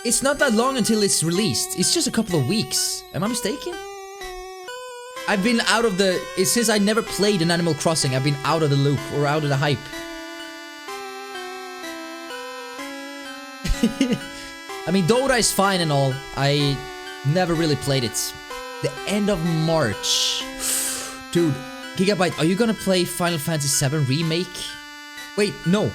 It's not that long until it's released. It's just a couple of weeks. Am I mistaken? I've been out of the... Since I never played an Animal Crossing, I've been out of the loop or out of the hype. I mean, Dota is fine and all. I never really played it. The end of March. Dude, Gigabyte, are you gonna play Final Fantasy VII Remake? Wait, no.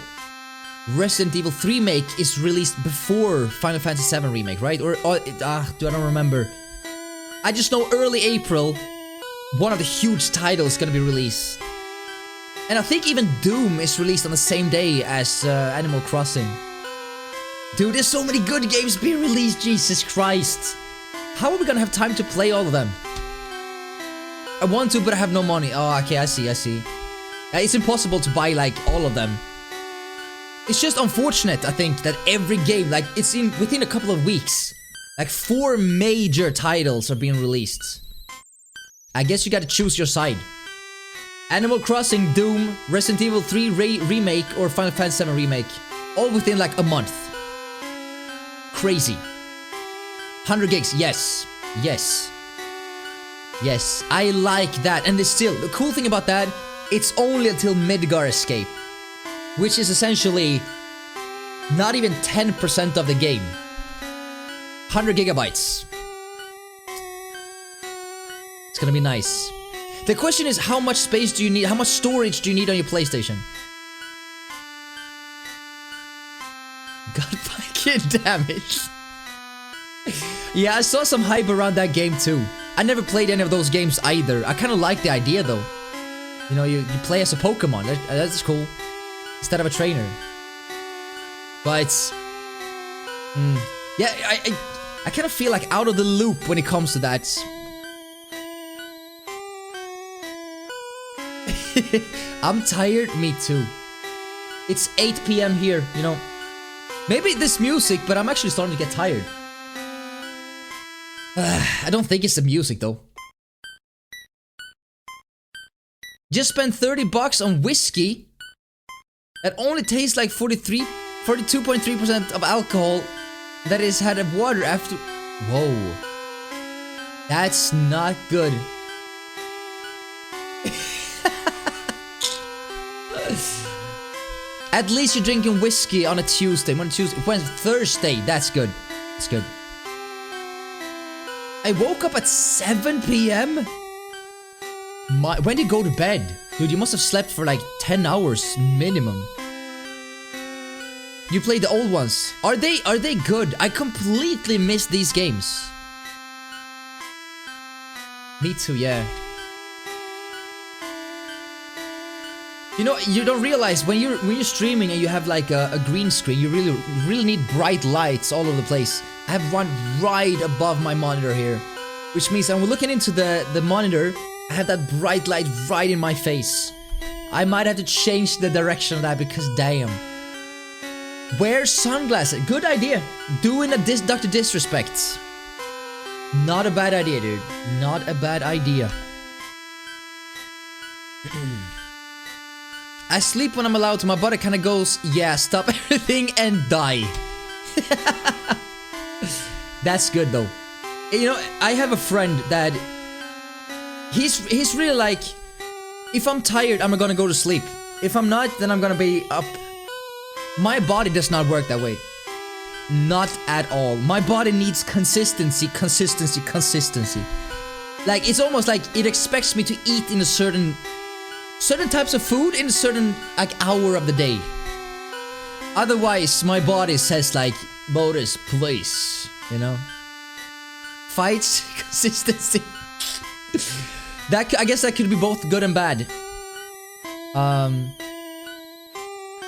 Resident Evil 3 Remake is released before Final Fantasy VII Remake, right? Or dude, I don't remember. I just know early April, one of the huge titles is gonna be released. And I think even Doom is released on the same day as Animal Crossing. Dude, there's so many good games being released, Jesus Christ. How are we gonna have time to play all of them? I want to, but I have no money. Oh, okay, I see. It's impossible to buy, like, all of them. It's just unfortunate, I think, that every game, like, it's within a couple of weeks. Like, 4 major titles are being released. I guess you gotta choose your side. Animal Crossing, Doom, Resident Evil 3 Remake, or Final Fantasy VII Remake. All within, like, a month. Crazy. 100 gigs, yes. Yes, I like that. And it's still, the cool thing about that, it's only until Midgar Escape. Which is essentially not even 10% of the game. 100 gigabytes. It's gonna be nice. The question is, how much space do you need? How much storage do you need on your PlayStation? God fucking damage. Yeah, I saw some hype around that game too. I never played any of those games either. I kind of like the idea though. You know, you play as a Pokémon. That's cool. Instead of a trainer. But yeah, I kind of feel like out of the loop when it comes to that. I'm tired, me too. It's 8 PM here, you know. Maybe this music, but I'm actually starting to get tired. I don't think it's the music though. Just spent 30 bucks on whiskey. That only tastes like 42.3% of alcohol. That is had of water after. Whoa. That's not good. At least you're drinking whiskey on a Tuesday. When Thursday, that's good. It's good. I woke up at 7 PM? When did you go to bed? Dude, you must have slept for like 10 hours minimum. You played the old ones. Are they good? I completely missed these games. Me too, yeah. You know, you don't realize when you're streaming and you have like a green screen, you really need bright lights all over the place. I have one right above my monitor here, which means I'm looking into the monitor. I have that bright light right in my face. I might have to change the direction of that because damn. Wear sunglasses. Good idea. Doing a Dr. Disrespect. Not a bad idea, dude. Not a bad idea. I sleep when I'm allowed to. My body kind of goes, yeah, stop everything and die. That's good though. You know, I have a friend that he's really like, if I'm tired, I'm gonna go to sleep. If I'm not, then I'm gonna be up. My body does not work that way. Not at all. My body needs consistency. Like, it's almost like it expects me to eat in a certain types of food in a certain, like, hour of the day. Otherwise, my body says, like, Bodus, please, you know? Fights, consistency. I guess that could be both good and bad.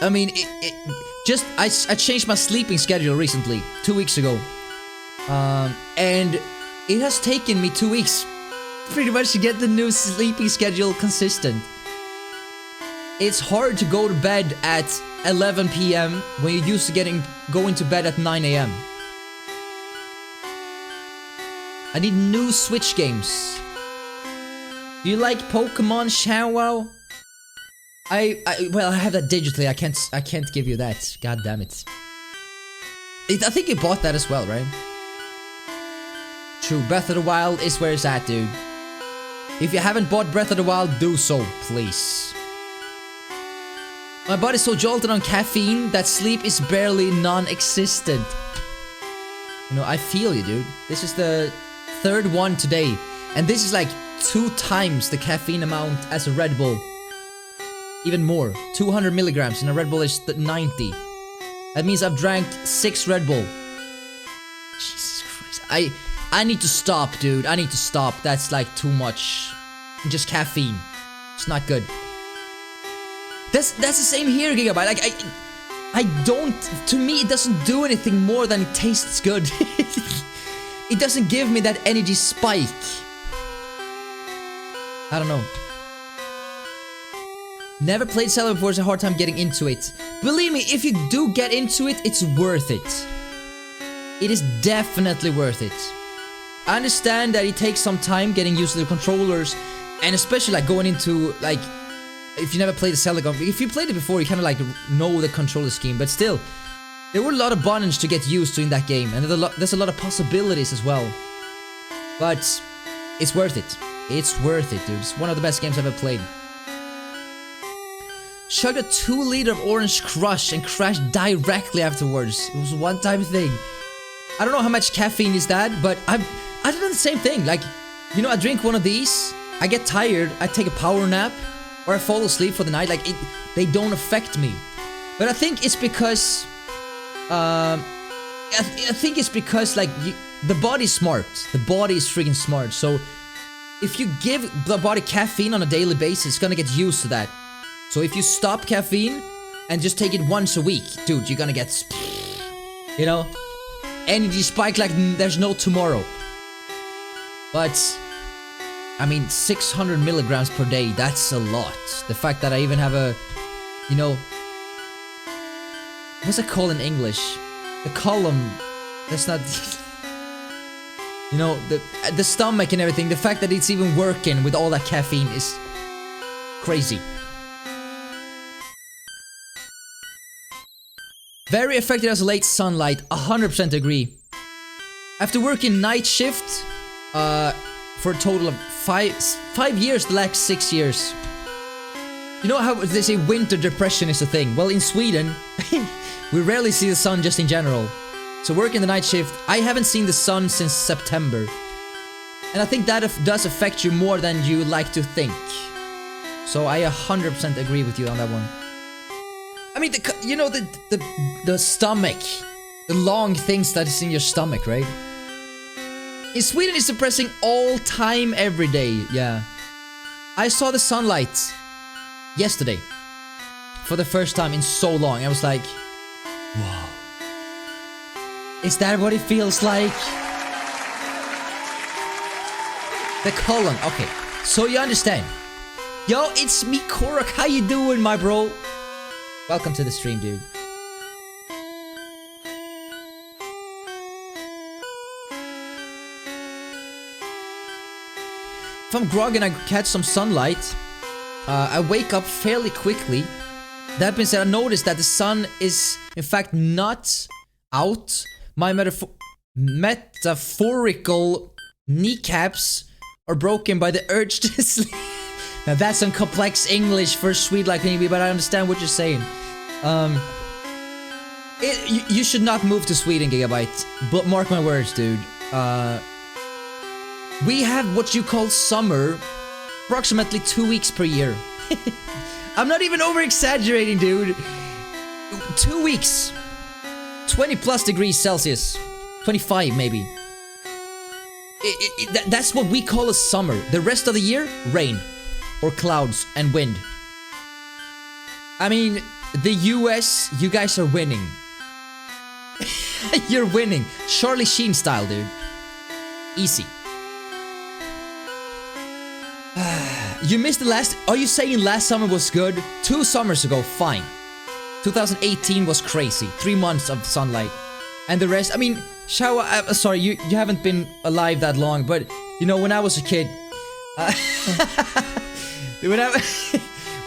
I mean, I changed my sleeping schedule recently, 2 weeks ago. And it has taken me 2 weeks pretty much to get the new sleeping schedule consistent. It's hard to go to bed at 11 p.m. when you're used to going to bed at 9 a.m. I need new Switch games. Do you like Pokémon Shower? Well, I have that digitally. I can't give you that. God damn it. I think you bought that as well, right? True. Breath of the Wild is where it's at, dude. If you haven't bought Breath of the Wild, do so, please. My body's so jolted on caffeine that sleep is barely non-existent. You know, I feel you, dude. This is the third one today. And this is like 2 times the caffeine amount as a Red Bull. Even more. 200 milligrams and a Red Bull is 90. That means I've drank 6 Red Bull. Jesus Christ. I need to stop, dude. I need to stop. That's like too much. Just caffeine. It's not good. That's the same here, Gigabyte. Like, I don't... To me, it doesn't do anything more than it tastes good. It doesn't give me that energy spike. I don't know. Never played Zelda before, it's a hard time getting into it. Believe me, if you do get into it, it's worth it. It is definitely worth it. I understand that it takes some time getting used to the controllers, and especially like going into like... If you never played the Zelda game, if you played it before, you kind of like know the controller scheme, but still, there were a lot of buttons to get used to in that game, and there's a lot of possibilities as well. But it's worth it. It's worth it, dude. It's one of the best games I've ever played. Chugged a 2-liter of Orange Crush and crashed directly afterwards. It was a one-time thing. I don't know how much caffeine is that, but I've done the same thing. Like, you know, I drink one of these, I get tired, I take a power nap, or I fall asleep for the night. Like, they don't affect me. But I think it's because... I think it's because, like, the body's smart. The body is freaking smart. So, if you give the body caffeine on a daily basis, it's gonna get used to that. So, if you stop caffeine and just take it once a week, dude, you're gonna get... You know? Energy spike like there's no tomorrow. But... I mean, 600 milligrams per day, that's a lot. The fact that I even have a, you know... What's it called in English? The column. That's not... You know, the stomach and everything. The fact that it's even working with all that caffeine is... crazy. Very effective as late sunlight, 100% agree. After working night shift, for a total of 5 years, the last 6 years. You know how they say winter depression is a thing? Well, in Sweden, we rarely see the sun just in general. So working the night shift, I haven't seen the sun since September. And I think that does affect you more than you like to think. So I 100% agree with you on that one. I mean, you know, the stomach. The long things that is in your stomach, right? In Sweden, it's depressing all time, every day. Yeah. I saw the sunlight yesterday for the first time in so long. I was like, wow. Is that what it feels like? The colon. Okay. So you understand. Yo, it's me, Korak. How you doing, my bro? Welcome to the stream, dude. If I'm groggy and I catch some sunlight, I wake up fairly quickly. That being said, I noticed that the sun is, in fact, not out. My metaphorical kneecaps are broken by the urge to sleep. Now that's some complex English for Swede like me, but I understand what you're saying. You should not move to Sweden, Gigabyte. But mark my words, dude. We have what you call summer approximately 2 weeks per year. I'm not even over exaggerating, dude. 2 weeks. 20 plus degrees Celsius. 25 maybe. That's what we call a summer. The rest of the year, rain. Or clouds and wind. I mean, the US, you guys are winning. You're winning. Charlie Sheen style, dude. Easy. You missed the last... Are you saying last summer was good? 2 summers ago, fine. 2018 was crazy. 3 months of sunlight. And the rest... I mean, Shawa... sorry, you haven't been alive that long, but... You know, when I was a kid... when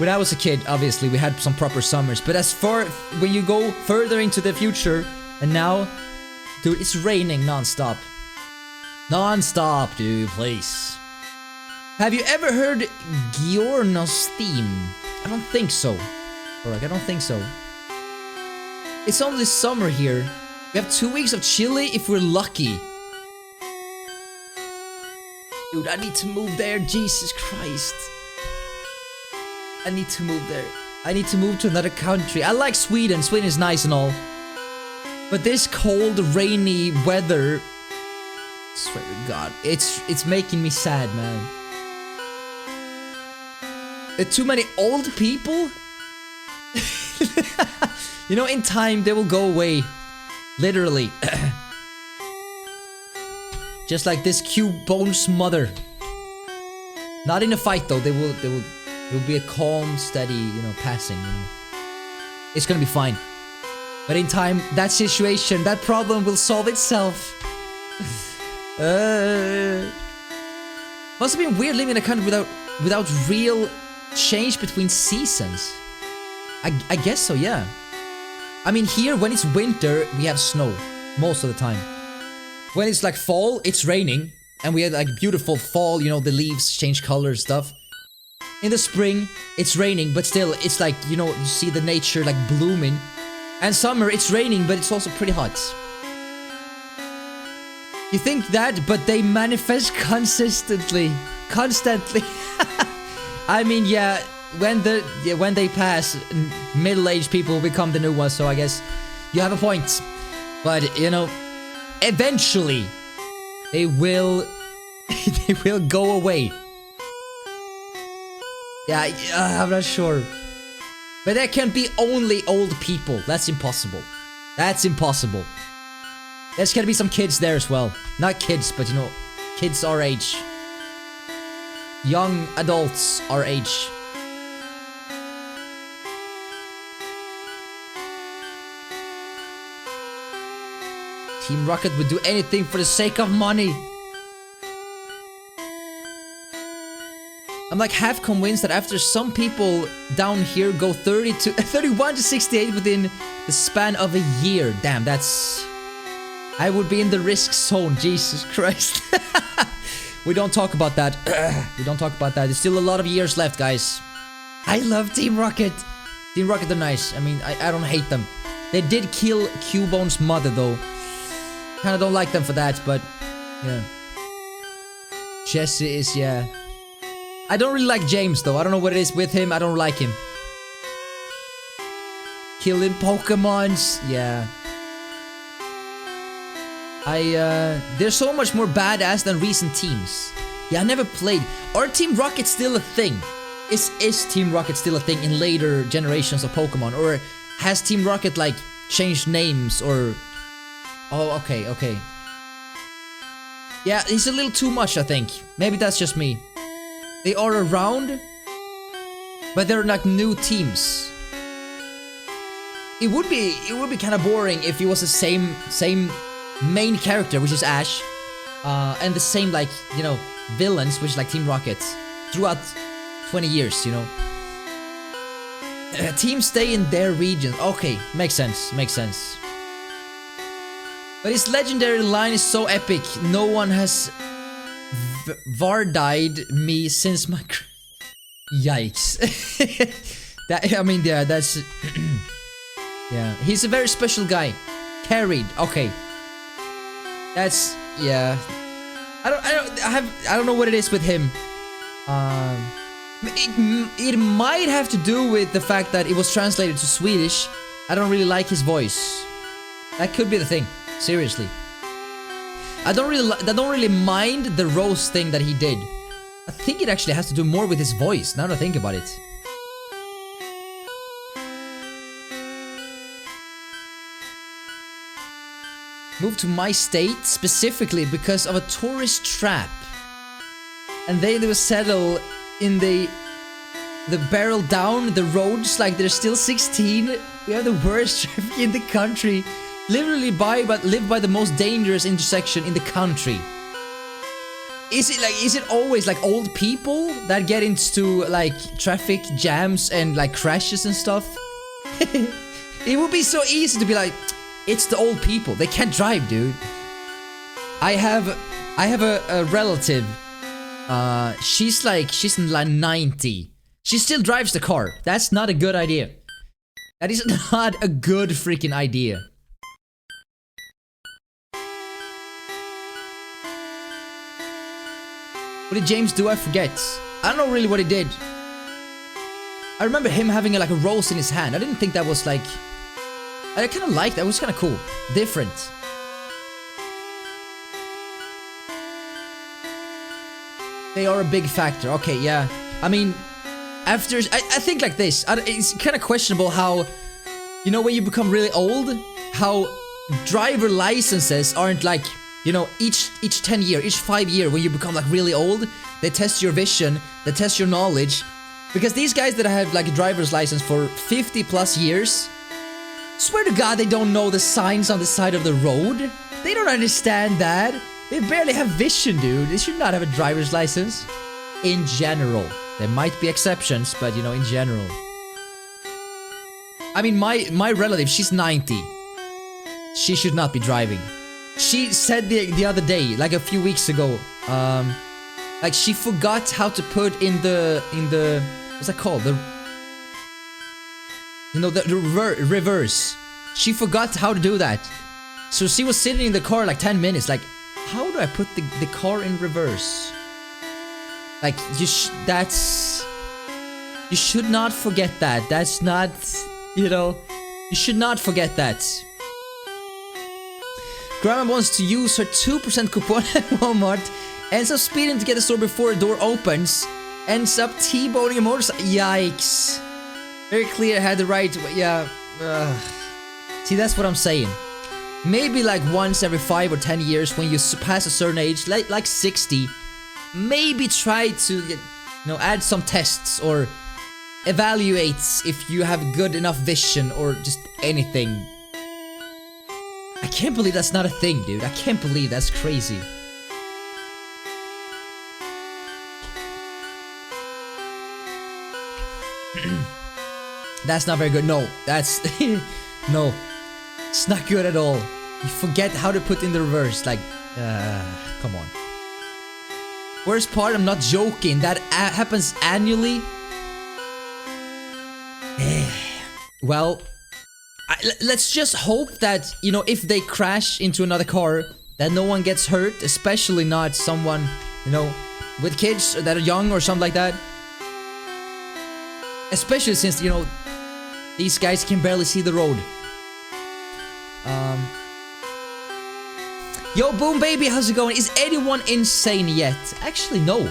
I was a kid, obviously, we had some proper summers. But as far... When you go further into the future... And now... Dude, it's raining non-stop. Non-stop, dude, please. Have you ever heard Giorno's theme? I don't think so. Alright, I don't think so. It's only summer here. We have 2 weeks of chilly if we're lucky. Dude, I need to move there. Jesus Christ. I need to move there. I need to move to another country. I like Sweden. Sweden is nice and all. But this cold, rainy weather... I swear to God. It's making me sad, man. Too many old people? You know, in time, they will go away. Literally. Just like this Cubone's mother. Not in a fight, though. It will be a calm, steady, you know, passing, you know. It's gonna be fine. But in time, that situation, that problem will solve itself. Must have been weird living in a country without real... change between seasons. I guess so, yeah. I mean, here when it's winter, we have snow most of the time. When it's like fall, it's raining, and we have like beautiful fall. You know, the leaves change color stuff. In the spring, it's raining, but still, it's like, you know, you see the nature like blooming. And summer, it's raining, but it's also pretty hot. You think that, but they manifest constantly. I mean, yeah, when they pass, middle-aged people become the new ones, so I guess you have a point. But, you know, eventually, they will go away. Yeah, I'm not sure. But there can be only old people. That's impossible. That's impossible. There's gonna be some kids there as well. Not kids, but, you know, kids our age. Young adults our age. Team Rocket would do anything for the sake of money. I'm like half convinced that after some people down here go 31 to 68 within the span of a year. Damn, that's... I would be in the risk zone, Jesus Christ. We don't talk about that. We don't talk about that. There's still a lot of years left, guys. I love Team Rocket. Team Rocket are nice. I mean, I don't hate them. They did kill Cubone's mother, though. Kinda don't like them for that, but... Yeah. Jesse is, yeah... I don't really like James, though. I don't know what it is with him. I don't like him. Killing Pokemons. Yeah. They're so much more badass than recent teams. Yeah, I never played. Are Team Rocket still a thing? Is Team Rocket still a thing in later generations of Pokemon? Or has Team Rocket, like, changed names or... Oh, okay, okay. Yeah, he's a little too much, I think. Maybe that's just me. They are around, but they're like new teams. It would be kind of boring if it was the same main character, which is Ash, and the same, like, you know, villains, which is like Team Rocket, throughout 20 years, you know. Teams stay in their region. Okay, makes sense, makes sense. But his legendary line is so epic. No one has Vardied me since my... Yikes. That, I mean, yeah, that's... yeah, he's a very special guy. Carried, okay. That's... yeah. I don't know what it is with him. It might have to do with the fact that it was translated to Swedish. I don't really like his voice. That could be the thing. Seriously. I don't really mind the roast thing that he did. I think it actually has to do more with his voice, now that I think about it. moved to my state specifically because of a tourist trap. And they will settle in the barrel down the roads like they're still 16. We have the worst traffic in the country. Literally live by the most dangerous intersection in the country. Is it always like old people that get into like traffic jams and like crashes and stuff? It would be so easy to be like, it's the old people. They can't drive, dude. I have a relative. She's in like 90. She still drives the car. That's not a good idea. That is not a good freaking idea. What did James do? I forget. I don't know really what he did. I remember him having like a rose in his hand. I didn't think that was like... I kind of liked that. It was kind of cool. Different. They are a big factor. Okay, yeah. I mean, after... I think like this. It's kind of questionable how... You know, when you become really old, how driver licenses aren't like... You know, each 10 year, each 5 year, when you become like really old, they test your vision, they test your knowledge. Because these guys that have like a driver's license for 50 plus years, swear to God they don't know the signs on the side of the road. They don't understand that. They barely have vision, dude. They should not have a driver's license. In general. There might be exceptions, but you know, in general. I mean, my relative, she's 90. She should not be driving. She said the other day, like a few weeks ago, like she forgot how to put in the what's that called? The reverse. She forgot how to do that. So she was sitting in the car like 10 minutes, like, how do I put the car in reverse? Like, you should not forget that. That's not, you know, you should not forget that. Grandma wants to use her 2% coupon at Walmart, ends up speeding to get the store before a door opens, ends up T-boning a motorcycle. Yikes. Very clear, had the right, yeah. See, that's what I'm saying. Maybe like once every 5 or 10 years when you surpass a certain age, like 60, maybe try to, you know, add some tests or evaluate if you have good enough vision or just anything. I can't believe that's not a thing, dude. I can't believe that's crazy. That's not very good. No, that's... no. It's not good at all. You forget how to put in the reverse. Like, come on. Worst part, I'm not joking. That happens annually. Well... let's just hope that, you know, if they crash into another car, that no one gets hurt, especially not someone, you know, with kids that are young or something like that. Especially since, you know, these guys can barely see the road. Yo, Boom Baby, how's it going? Is anyone insane yet? Actually, no.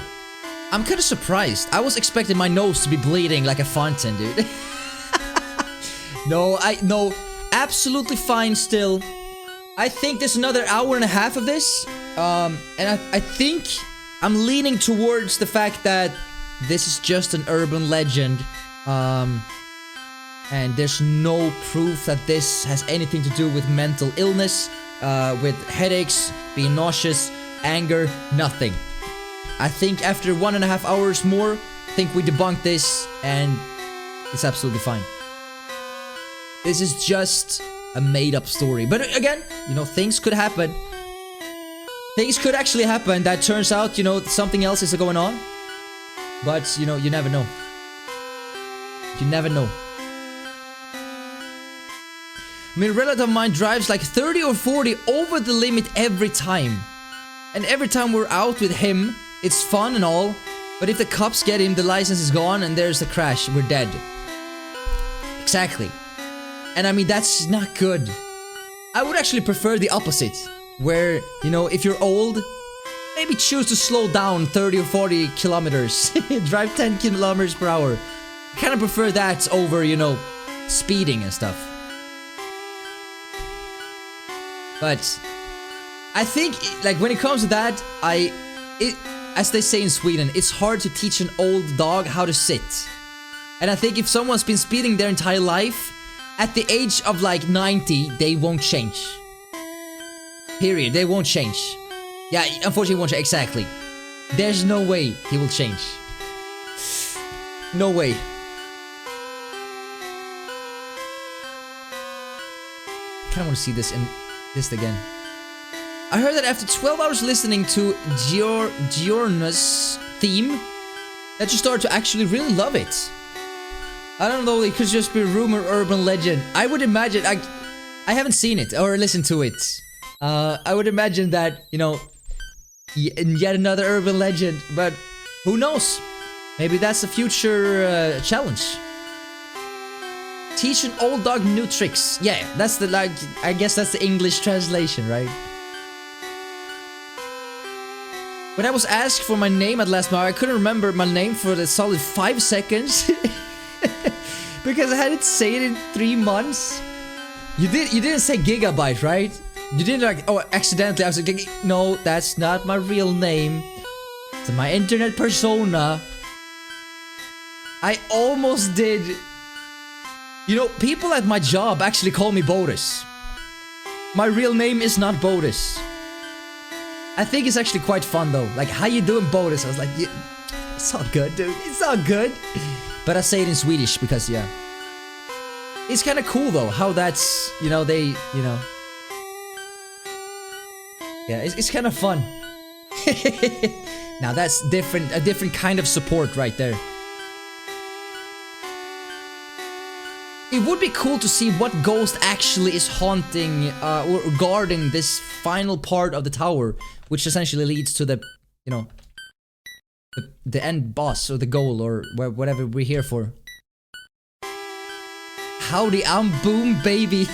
I'm kind of surprised. I was expecting my nose to be bleeding like a fountain, dude. No, absolutely fine still. I think there's another hour and a half of this. And I think I'm leaning towards the fact that this is just an urban legend. And there's no proof that this has anything to do with mental illness, with headaches, being nauseous, anger, nothing. I think after 1.5 hours more, I think we debunk this and it's absolutely fine. This is just a made-up story. But again, you know, things could happen. Things could actually happen that turns out, you know, something else is going on. But, you know, you never know. You never know. I mean, a relative of mine drives like 30 or 40 over the limit every time. And every time we're out with him, it's fun and all. But if the cops get him, the license is gone and there's a crash. We're dead. Exactly. And I mean, that's not good. I would actually prefer the opposite. Where, you know, if you're old, maybe choose to slow down 30 or 40 kilometers. Drive 10 kilometers per hour. I kind of prefer that over, you know, speeding and stuff. But I think, like, when it comes to that, as they say in Sweden, it's hard to teach an old dog how to sit. And I think if someone's been speeding their entire life, at the age of like 90, they won't change. Period. They won't change. Yeah, unfortunately, he won't change. Exactly. There's no way he will change. No way. I kinda want to see this again. I heard that after 12 hours listening to Giorno's theme, that you start to actually really love it. I don't know, it could just be rumor, urban legend. I would imagine, I haven't seen it or listened to it. I would imagine that, you know, yet another urban legend, but who knows? Maybe that's a future challenge. Teach an old dog new tricks. Yeah, that's the, like, I guess that's the English translation, right? When I was asked for my name at last night, I couldn't remember my name for the solid 5 seconds. Because I hadn't said it in 3 months. You didn't say Gigabyte, right? You didn't like, oh, accidentally I was like, no, that's not my real name. It's my internet persona. I almost did. You know, people at my job actually call me Bodus. My real name is not Bodus. I think it's actually quite fun though. Like, how you doing, Bodus? I was like, yeah, it's all good, dude. It's all good. But I say it in Swedish because, yeah. It's kind of cool though, how that's, you know, they, you know. Yeah, it's kind of fun. Now that's different, a different kind of support right there. It would be cool to see what ghost actually is haunting or guarding this final part of the tower, which essentially leads to the, you know, the end boss or the goal or whatever we're here for. Howdy, I'm Boom Baby.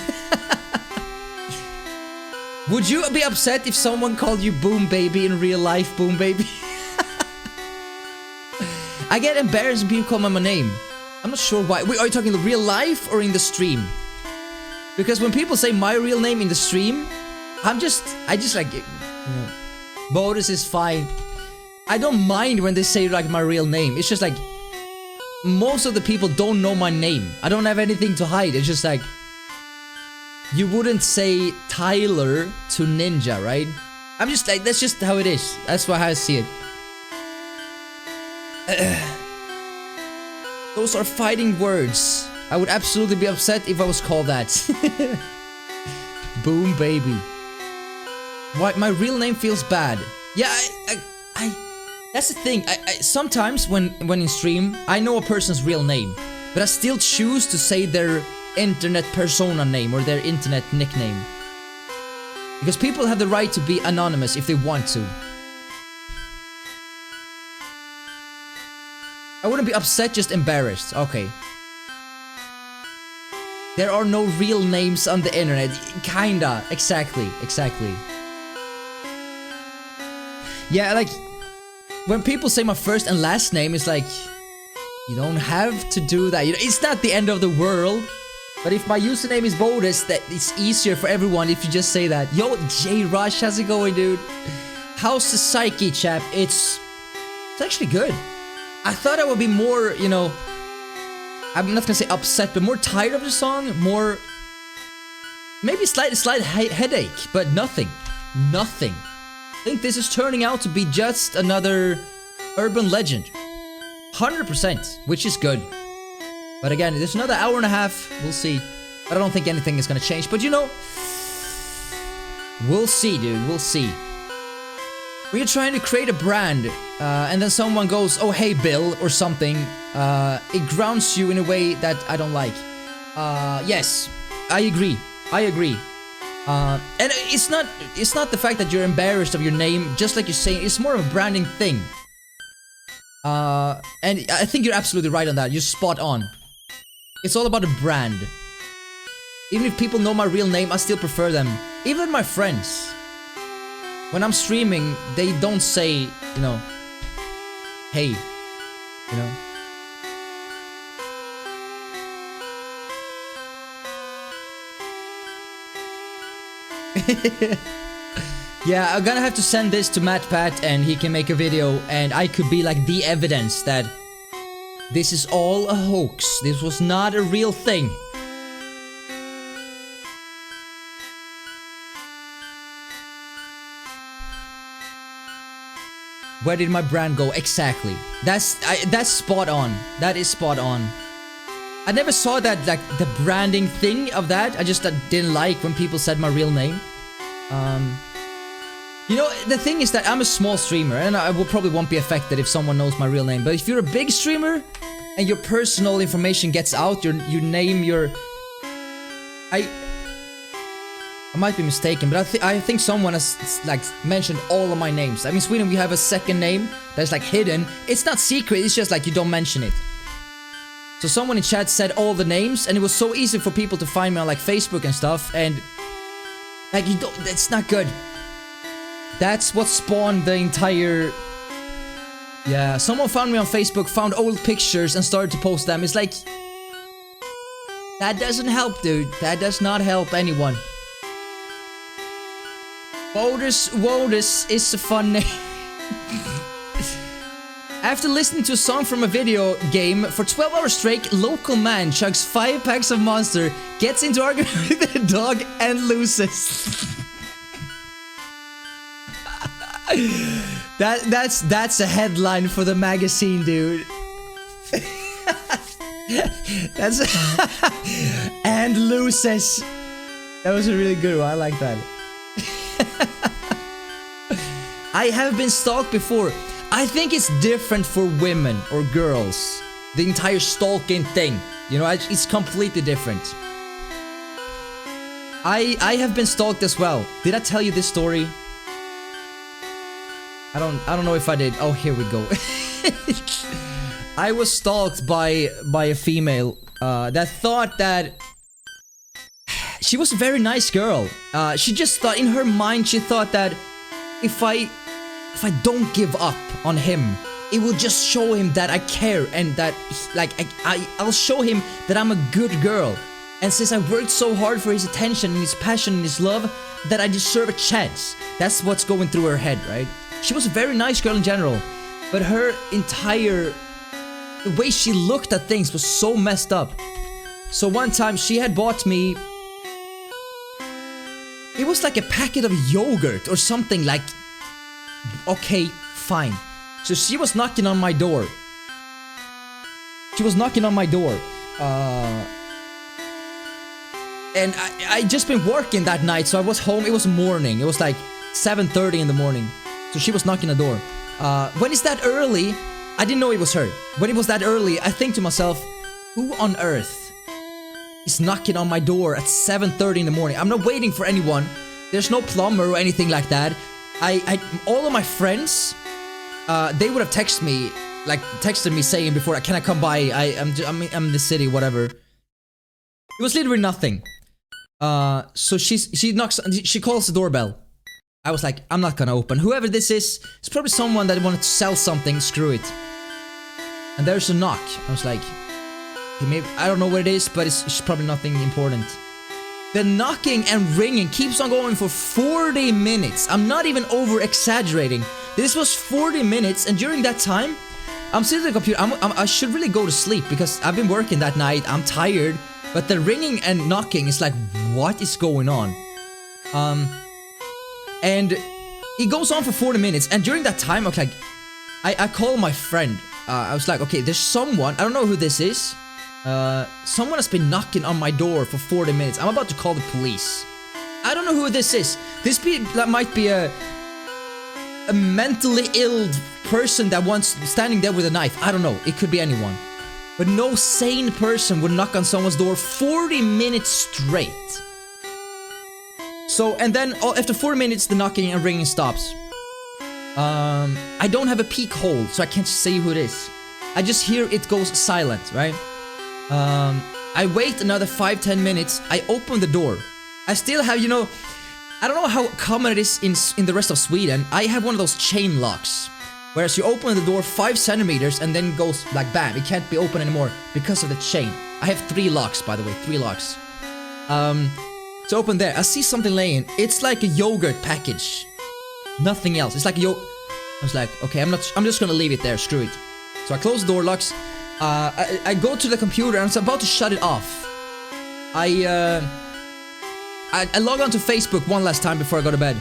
Would you be upset if someone called you Boom Baby in real life, Boom Baby? I get embarrassed when people call my name. I'm not sure why. Wait, are you talking in real life or in the stream? Because when people say my real name in the stream, I just like, you know, Bodus is fine. I don't mind when they say like my real name. It's just like, most of the people don't know my name. I don't have anything to hide. It's just like, you wouldn't say Tyler to Ninja, right? I'm just like, that's just how it is. That's how I see it. Those are fighting words. I would absolutely be upset if I was called that. Boom Baby. Why my real name feels bad. Yeah, I that's the thing. I sometimes when in stream, I know a person's real name, but I still choose to say their internet persona name or their internet nickname. Because people have the right to be anonymous if they want to. I wouldn't be upset, just embarrassed. Okay. There are no real names on the internet. Kinda. Exactly. Yeah, like, when people say my first and last name, it's like, you don't have to do that. You know, it's not the end of the world. But if my username is Bodus, that it's easier for everyone if you just say that. Yo, J Rush, how's it going, dude? How's the psyche, chap? It's actually good. I thought I would be more, you know, I'm not gonna say upset, but more tired of the song, more, maybe slight headache, but nothing. I think this is turning out to be just another urban legend. 100%, which is good. But again, there's another hour and a half, we'll see. But I don't think anything is gonna change, but you know, we'll see, dude, we'll see. When you're trying to create a brand, and then someone goes, oh hey Bill, or something, it grounds you in a way that I don't like. Yes, I agree. And it's not the fact that you're embarrassed of your name, just like you're saying, it's more of a branding thing. And I think you're absolutely right on that, you're spot on. It's all about a brand. Even if people know my real name, I still prefer them. Even my friends. When I'm streaming, they don't say, you know, hey, you know. Yeah, I'm gonna have to send this to MatPat and he can make a video and I could be like the evidence that this is all a hoax. This was not a real thing. Where did my brand go? Exactly. That's spot on. That is spot on. I never saw that, like, the branding thing of that. I just didn't like when people said my real name. You know, the thing is that I'm a small streamer and I will probably won't be affected if someone knows my real name. But if you're a big streamer and your personal information gets out, your name, your... I might be mistaken, but I think someone has like mentioned all of my names. I mean, in Sweden we have a second name that's like hidden. It's not secret, it's just like you don't mention it. So someone in chat said all the names, and it was so easy for people to find me on like Facebook and stuff, and like you don't, that's not good. That's what spawned the entire... Yeah, someone found me on Facebook, found old pictures and started to post them. It's like... That doesn't help, dude. That does not help anyone. Bodus is a fun name. After listening to a song from a video game for 12 hours straight, local man chugs 5 packs of Monster, gets into argument with a dog and loses. That's a headline for the magazine, dude. That's and loses. That was a really good one. I like that. I have been stalked before. I think it's different for women or girls. The entire stalking thing, you know, it's completely different. I have been stalked as well. Did I tell you this story? I don't know if I did. Oh, here we go. I was stalked by a female that thought that she was a very nice girl. She just thought, in her mind, she thought that if I don't give up on him, it will just show him that I care and that, like, I'll show him that I'm a good girl. And since I worked so hard for his attention and his passion and his love, that I deserve a chance. That's what's going through her head, right? She was a very nice girl in general, but her entire... the way she looked at things was so messed up. So one time she had bought me... it was like a packet of yogurt or something, like... okay, fine. So she was knocking on my door. She was knocking on my door. And I just been working that night, so I was home. It was morning. It was like 7:30 in the morning. So she was knocking the door. When it's that early, I didn't know it was her. When it was that early, I think to myself, who on earth is knocking on my door at 7:30 in the morning? I'm not waiting for anyone. There's no plumber or anything like that. All of my friends, they would have texted me saying before, can I come by? I'm in the city, whatever. It was literally nothing. So she knocks, she calls the doorbell. I was like, I'm not gonna open. Whoever this is, it's probably someone that wanted to sell something, screw it. And there's a knock. I was like, okay, maybe, I don't know what it is, but it's probably nothing important. The knocking and ringing keeps on going for 40 minutes. I'm not even over exaggerating. This was 40 minutes, and during that time, I'm sitting at the computer. I should really go to sleep because I've been working that night. I'm tired, but the ringing and knocking is like, what is going on? And it goes on for 40 minutes, and during that time, I was like, I call my friend. I was like, okay, there's someone, I don't know who this is. Someone has been knocking on my door for 40 minutes. I'm about to call the police. I don't know who this is. This might be a mentally ill person that wants standing there with a knife. I don't know. It could be anyone. But no sane person would knock on someone's door 40 minutes straight. So, and then after 4 minutes, the knocking and ringing stops. I don't have a peek hole, so I can't see who it is. I just hear it goes silent, right? I wait another 5-10 minutes. I open the door. I still have, you know, I don't know how common it is in the rest of Sweden. I have one of those chain locks. Whereas you open the door 5 centimeters and then it goes like bam. It can't be open anymore because of the chain. I have 3 locks, by the way, 3 locks. So open there. I see something laying. It's like a yogurt package. Nothing else. It's like yo. I was like, okay, I'm just gonna leave it there. Screw it. So I close the door locks. I go to the computer and I'm about to shut it off. I log on to Facebook one last time before I go to bed.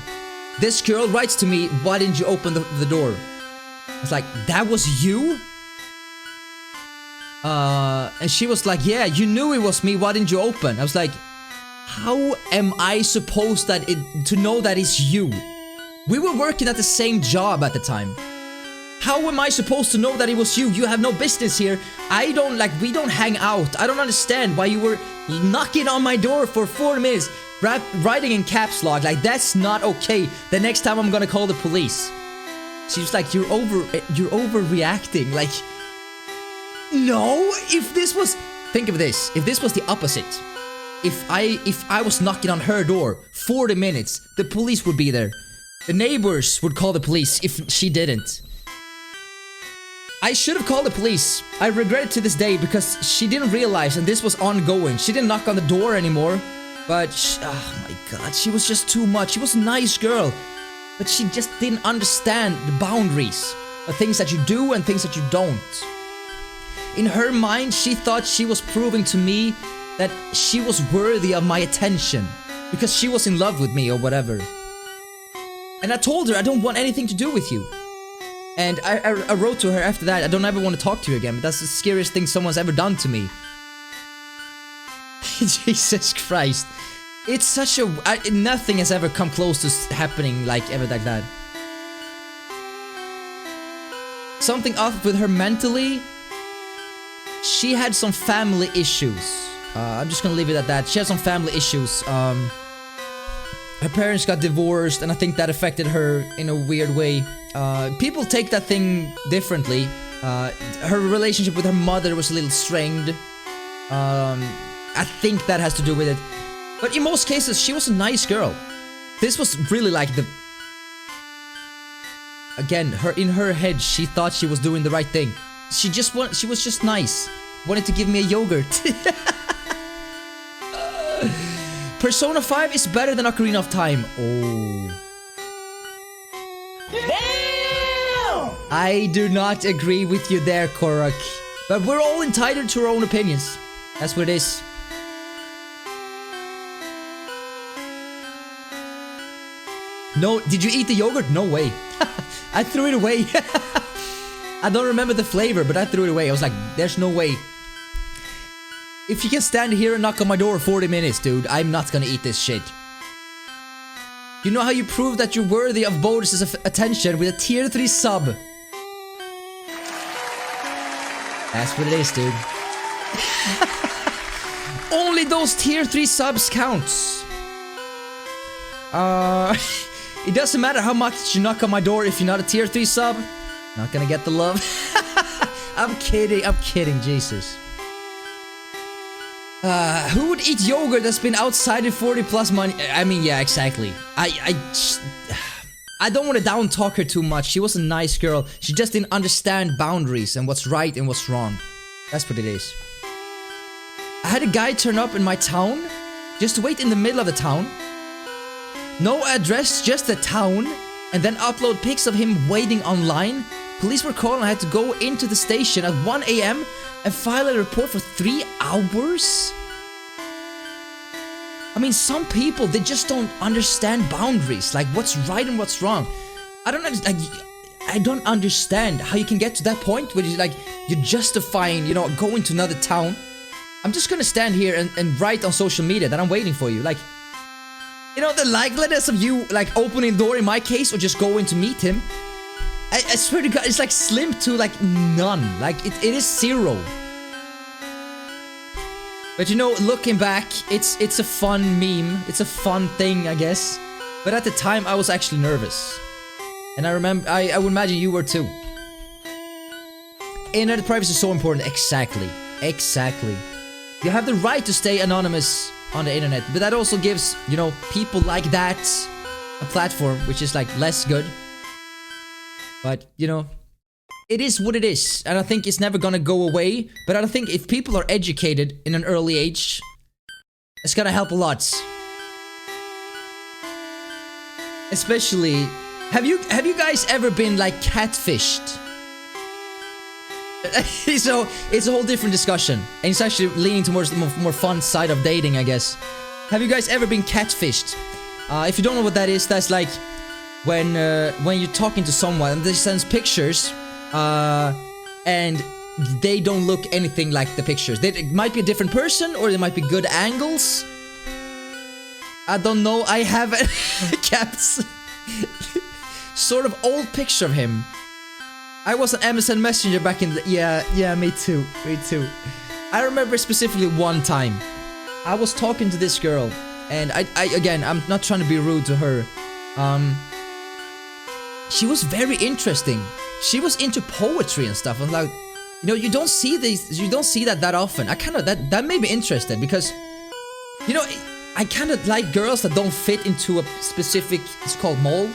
This girl writes to me, "Why didn't you open the door?" I was like, "That was you?" And she was like, "Yeah, you knew it was me. Why didn't you open?" I was like, "How am I supposed to know that it's you? We were working at the same job at the time. How am I supposed to know that it was you? You have no business here. We don't hang out. I don't understand why you were knocking on my door for 4 minutes, writing in caps lock. Like, that's not okay. The next time I'm gonna call the police." She was like, you're overreacting. Like, no, think of this. If this was the opposite. If I was knocking on her door 40 minutes, the police would be there. The neighbors would call the police if she didn't. I should have called the police. I regret it to this day because she didn't realize, and this was ongoing. She didn't knock on the door anymore. But, oh my god, she was just too much. She was a nice girl. But she just didn't understand the boundaries. The things that you do and things that you don't. In her mind, she thought she was proving to me that she was worthy of my attention. Because she was in love with me or whatever. And I told her, I don't want anything to do with you. And I wrote to her after that, I don't ever want to talk to you again, but that's the scariest thing someone's ever done to me. Jesus Christ. It's such a... nothing has ever come close to happening ever like that. Something off with her mentally. She had some family issues. I'm just gonna leave it at that. She had some family issues. Her parents got divorced, and I think that affected her in a weird way. People take that thing differently. Her relationship with her mother was a little strained. I think that has to do with it. But in most cases, she was a nice girl. This was really like the... Again, in her head, she thought she was doing the right thing. She was just nice. Wanted to give me a yogurt. Persona 5 is better than Ocarina of Time. Oh. Damn! I do not agree with you there, Korok. But we're all entitled to our own opinions. That's what it is. No, did you eat the yogurt? No way. I threw it away. I don't remember the flavor, but I threw it away. I was like, there's no way. If you can stand here and knock on my door 40 minutes, dude, I'm not gonna eat this shit. You know how you prove that you're worthy of Bodus' attention with a tier 3 sub? That's what it is, dude. Only those tier 3 subs counts. It doesn't matter how much you knock on my door if you're not a tier 3 sub. Not gonna get the love. I'm kidding, Jesus. Who would eat yogurt that's been outside in 40 plus money? I mean, yeah, exactly. I don't want to down talk her too much. She was a nice girl. She just didn't understand boundaries and what's right and what's wrong. That's what it is. I had a guy turn up in my town. Just wait in the middle of the town. No address, just the town. And then upload pics of him waiting online. Police were called and I had to go into the station at 1 AM and file a report for 3 hours? I mean, some people, they just don't understand boundaries, like what's right and what's wrong. I don't understand how you can get to that point where you're justifying, you know, going to another town. I'm just gonna stand here and write on social media that I'm waiting for you. Like, you know, the likeliness of you, like, opening the door in my case or just going to meet him. I swear to God, it's like slim to like none. Like it is 0. But you know, looking back, it's a fun meme. It's a fun thing, I guess. But at the time, I was actually nervous. And I remember, I would imagine you were too. Internet privacy is so important. Exactly. Exactly. You have the right to stay anonymous on the internet. But that also gives, you know, people like that a platform, which is like less good. But, you know, it is what it is, and I think it's never gonna go away, but I think if people are educated in an early age, it's gonna help a lot. Especially Have you guys ever been like catfished? So it's a whole different discussion, and it's actually leaning towards the more fun side of dating, I guess. Have you guys ever been catfished? If you don't know what that is, that's like when you're talking to someone and they send pictures, and they don't look anything like the pictures. It might be a different person, or there might be good angles. I don't know. I have a Cap's sort of old picture of him. I was an MSN Messenger back in the... Yeah, me too. I remember specifically one time. I was talking to this girl, and again, I'm not trying to be rude to her. She was very interesting. She was into poetry and stuff. I'm like, you know, you don't see that often. I kind of, that made me interested, because, you know, I kind of like girls that don't fit into a specific, it's called mold,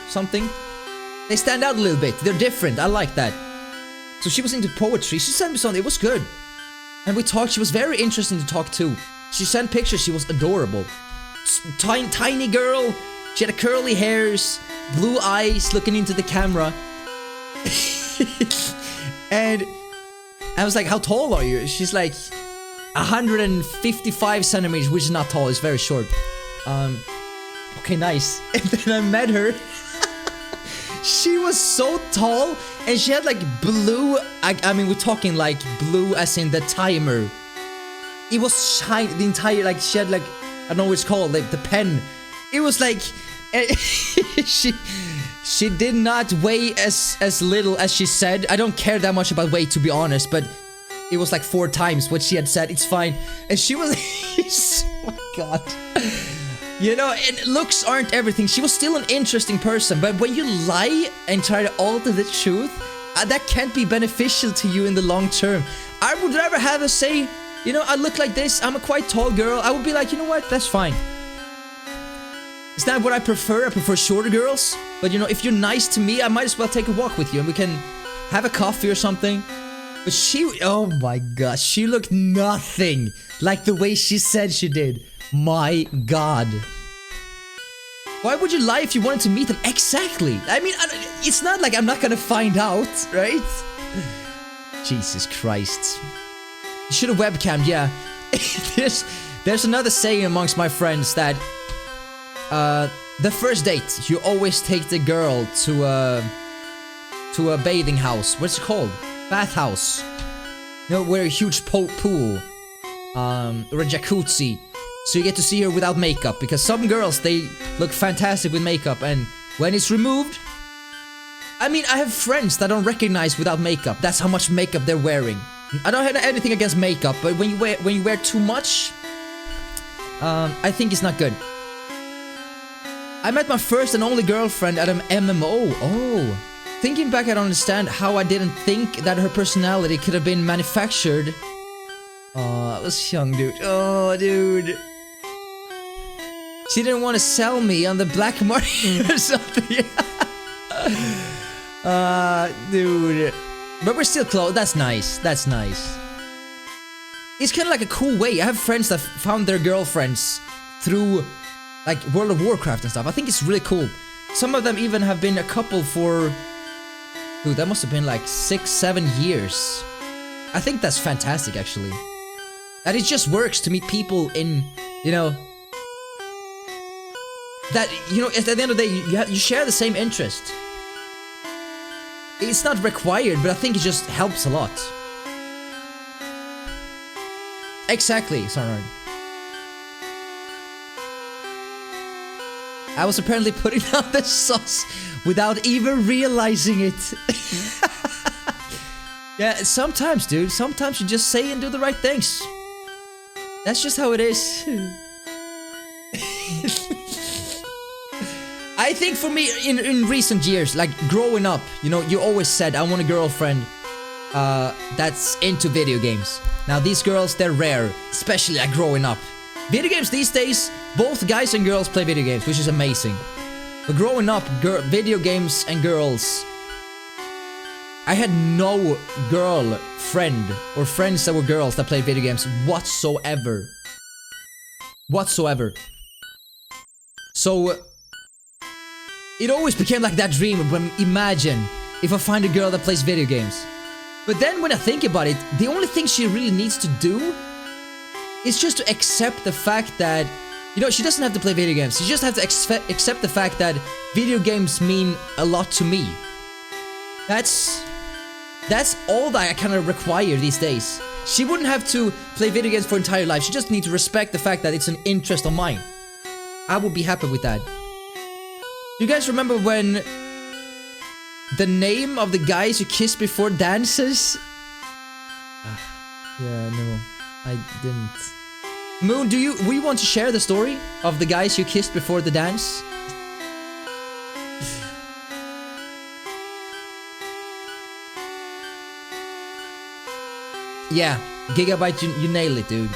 something. They stand out a little bit. They're different. I like that. So she was into poetry. She sent me something. It was good. And we talked. She was very interesting to talk to. She sent pictures. She was adorable. Tiny girl. She had curly hairs, blue eyes, looking into the camera. And I was like, how tall are you? She's like 155 centimeters, which is not tall. It's very short. Okay, nice. And then I met her. She was so tall, and she had like blue, I mean, we're talking like blue as in the timer. It was shiny, the entire, like, she had like, I don't know what it's called, like the pen. It was like, she did not weigh as little as she said. I don't care that much about weight, to be honest, but it was like 4 times what she had said. It's fine. And she was, oh my god. You know, and looks aren't everything. She was still an interesting person, but when you lie and try to alter the truth, that can't be beneficial to you in the long term. I would rather have her say, you know, I look like this, I'm a quite tall girl. I would be like, you know what, that's fine. It's not what I prefer. I prefer shorter girls. But you know, if you're nice to me, I might as well take a walk with you and we can have a coffee or something. But she, oh my gosh, she looked nothing like the way she said she did. My god. Why would you lie if you wanted to meet them? Exactly. I mean, it's not like I'm not gonna find out, right? Jesus Christ. You should have webcammed, yeah. There's another saying amongst my friends that the first date, you always take the girl to a bathing house. What's it called? Bathhouse. You know, where a huge pool, or a jacuzzi. So you get to see her without makeup, because some girls, they look fantastic with makeup, and when it's removed, I mean, I have friends that don't recognize without makeup. That's how much makeup they're wearing. I don't have anything against makeup, but when you wear too much, I think it's not good. I met my first and only girlfriend at an MMO. Oh, thinking back, I don't understand how I didn't think that her personality could have been manufactured. Oh, I was young, dude. Oh, dude. She didn't want to sell me on the black market or something. Dude. But we're still close. That's nice. That's nice. It's kind of like a cool way. I have friends that found their girlfriends through, like, World of Warcraft and stuff. I think it's really cool. Some of them even have been a couple for... Dude, that must have been like 6-7 years. I think that's fantastic, actually. And it just works to meet people in, you know... That, you know, at the end of the day, you share the same interest. It's not required, but I think it just helps a lot. Exactly, sorry. I was apparently putting out the sauce without even realizing it. Yeah, sometimes, dude. Sometimes you just say and do the right things. That's just how it is. I think for me, in recent years, like growing up, you know, you always said, I want a girlfriend that's into video games. Now, these girls, they're rare, especially like growing up. Video games these days, both guys and girls play video games, which is amazing. But growing up, video games and girls, I had no girl friend or friends that were girls that played video games whatsoever. Whatsoever. So, It always became like that dream when imagine if I find a girl that plays video games. But then when I think about it, the only thing she really needs to do is just to accept the fact that, you know, she doesn't have to play video games. She just has to accept the fact that video games mean a lot to me. That's all that I kind of require these days. She wouldn't have to play video games for her entire life. She just needs to respect the fact that it's an interest of mine. I would be happy with that. You guys remember when the name of the guys you kissed before dances? Yeah, no, I didn't. Moon, we want to share the story of the guys you kissed before the dance? Yeah, Gigabyte, you nailed it, dude.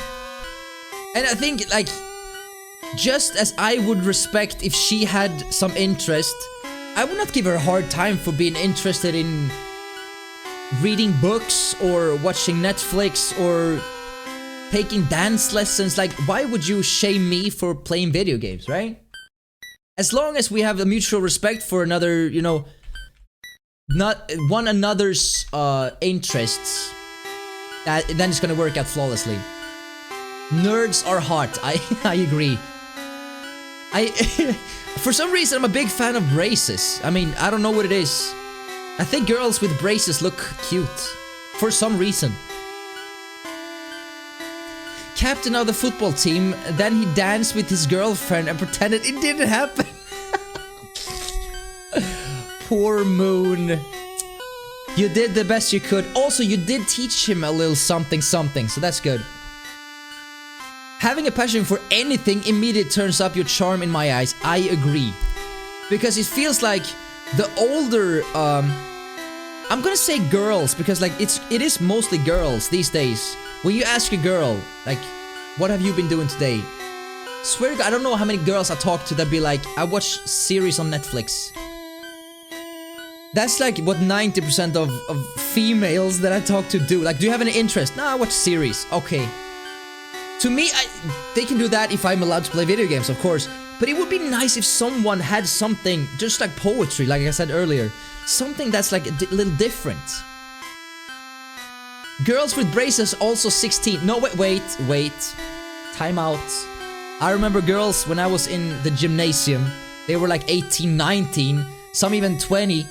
And I think, like, just as I would respect if she had some interest, I would not give her a hard time for being interested in reading books or watching Netflix or taking dance lessons. Like, why would you shame me for playing video games, right? As long as we have a mutual respect for another, you know, not one another's interests, then it's gonna work out flawlessly. Nerds are hot. I agree. For some reason, I'm a big fan of braces. I mean, I don't know what it is. I think girls with braces look cute. For some reason. Captain of the football team, then he danced with his girlfriend and pretended it didn't happen. Poor Moon. You did the best you could. Also, you did teach him a little something, so that's good. Having a passion for anything immediately turns up your charm in my eyes. I agree. Because it feels like the older, I'm gonna say girls, because like it is mostly girls these days. When you ask a girl, like, what have you been doing today? Swear to God, I don't know how many girls I talk to that be like, I watch series on Netflix. That's like what 90% of females that I talk to do. Like, do you have any interest? Nah, I watch series. Okay. To me, they can do that if I'm allowed to play video games, of course. But it would be nice if someone had something, just like poetry, like I said earlier. Something that's like a little different. Girls with braces also 16. No, wait. Time out. I remember girls when I was in the gymnasium. They were like 18, 19, some even 20.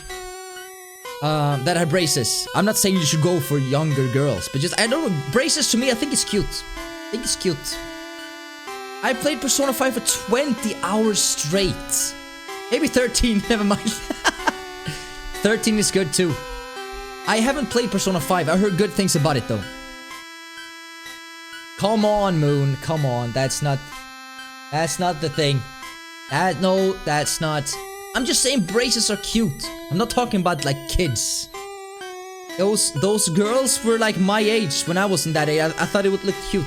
That had braces. I'm not saying you should go for younger girls, but just, I don't know, braces to me, I think it's cute. I played Persona 5 for 20 hours straight. Maybe 13, never mind. 13 is good too. I haven't played Persona 5, I heard good things about it though. Come on, Moon, come on, that's not the thing. No, that's not. I'm just saying braces are cute. I'm not talking about like kids. Those girls were like my age when I was in that age. I thought it would look cute.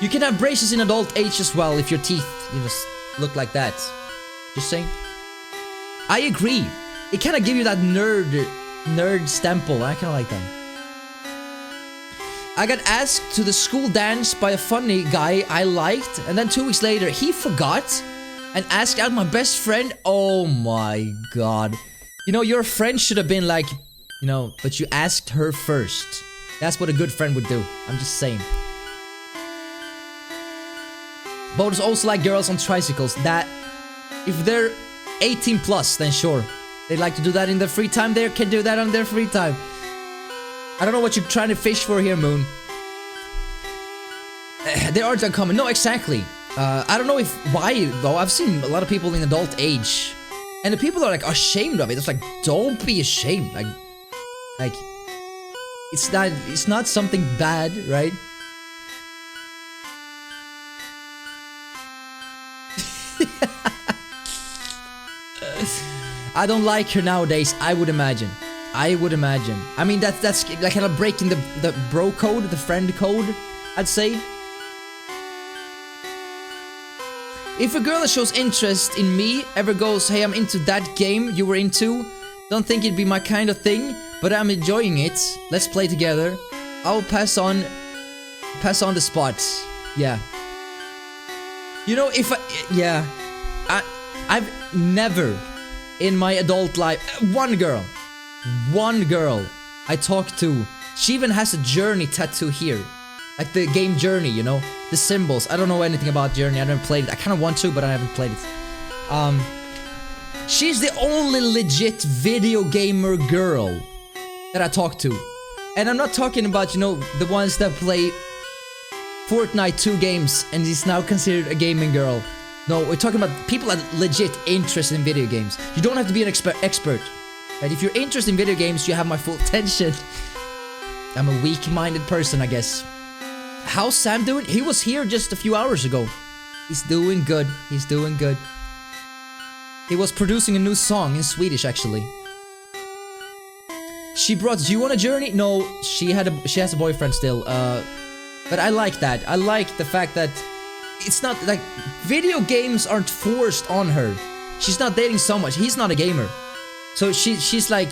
You can have braces in adult age as well if your teeth, you just look like that. Just saying. I agree. It kind of give you that nerd stample. I kind of like that. I got asked to the school dance by a funny guy I liked, and then 2 weeks later he forgot and asked out my best friend. Oh my god. You know, your friend should have been like, you know, but you asked her first. That's what a good friend would do. I'm just saying. Bodus also like girls on tricycles. That, if they're 18 plus, then sure. They like to do that in their free time. They can do that on their free time. I don't know what you're trying to fish for here, Moon. They aren't uncommon. No, exactly. I don't know why though. I've seen a lot of people in adult age, and the people are like ashamed of it. It's like, don't be ashamed. Like it's not something bad, right? I don't like her nowadays. I would imagine. I mean, that's like kind of breaking the bro code, the friend code, I'd say. If a girl that shows interest in me ever goes, hey, I'm into that game you were into, don't think it'd be my kind of thing, but I'm enjoying it, let's play together, I'll pass on the spots. Yeah. You know, I've never in my adult life, one girl I talked to, she even has a Journey tattoo here. Like the game Journey, you know? The symbols. I don't know anything about Journey, I never played it. I kind of want to, but I haven't played it. She's the only legit video gamer girl that I talked to. And I'm not talking about, you know, the ones that play Fortnite 2 games and is now considered a gaming girl. No, we're talking about people that are legit interested in video games. You don't have to be an expert. Right? If you're interested in video games, you have my full attention. I'm a weak-minded person, I guess. How's Sam doing? He was here just a few hours ago. He's doing good. He's doing good. He was producing a new song in Swedish, actually. She brought you on a journey? No, she has a boyfriend still. But I like that. I like the fact that it's not like video games aren't forced on her. She's not dating so much. He's not a gamer. So she's like,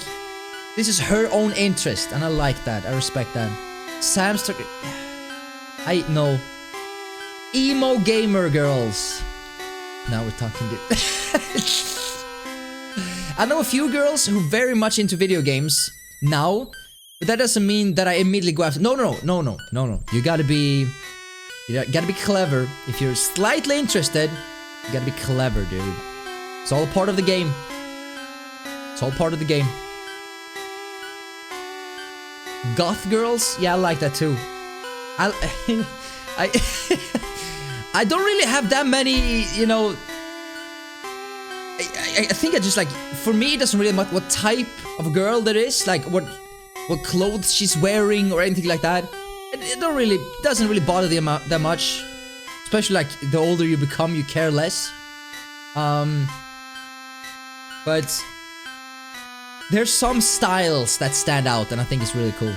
this is her own interest, and I like that. I respect that. Sam's I know. Emo gamer girls. Now we're talking to I know a few girls who are very much into video games now, but that doesn't mean that I immediately go after. No. You gotta be clever. If you're slightly interested, you gotta be clever, dude. It's all a part of the game. It's all part of the game. Goth girls? Yeah, I like that too. I don't really have that many, you know. I think I just like, for me it doesn't really matter what type of girl there is, like what clothes she's wearing or anything like that. It doesn't really bother them that much. Especially like the older you become, you care less. But there's some styles that stand out, and I think it's really cool.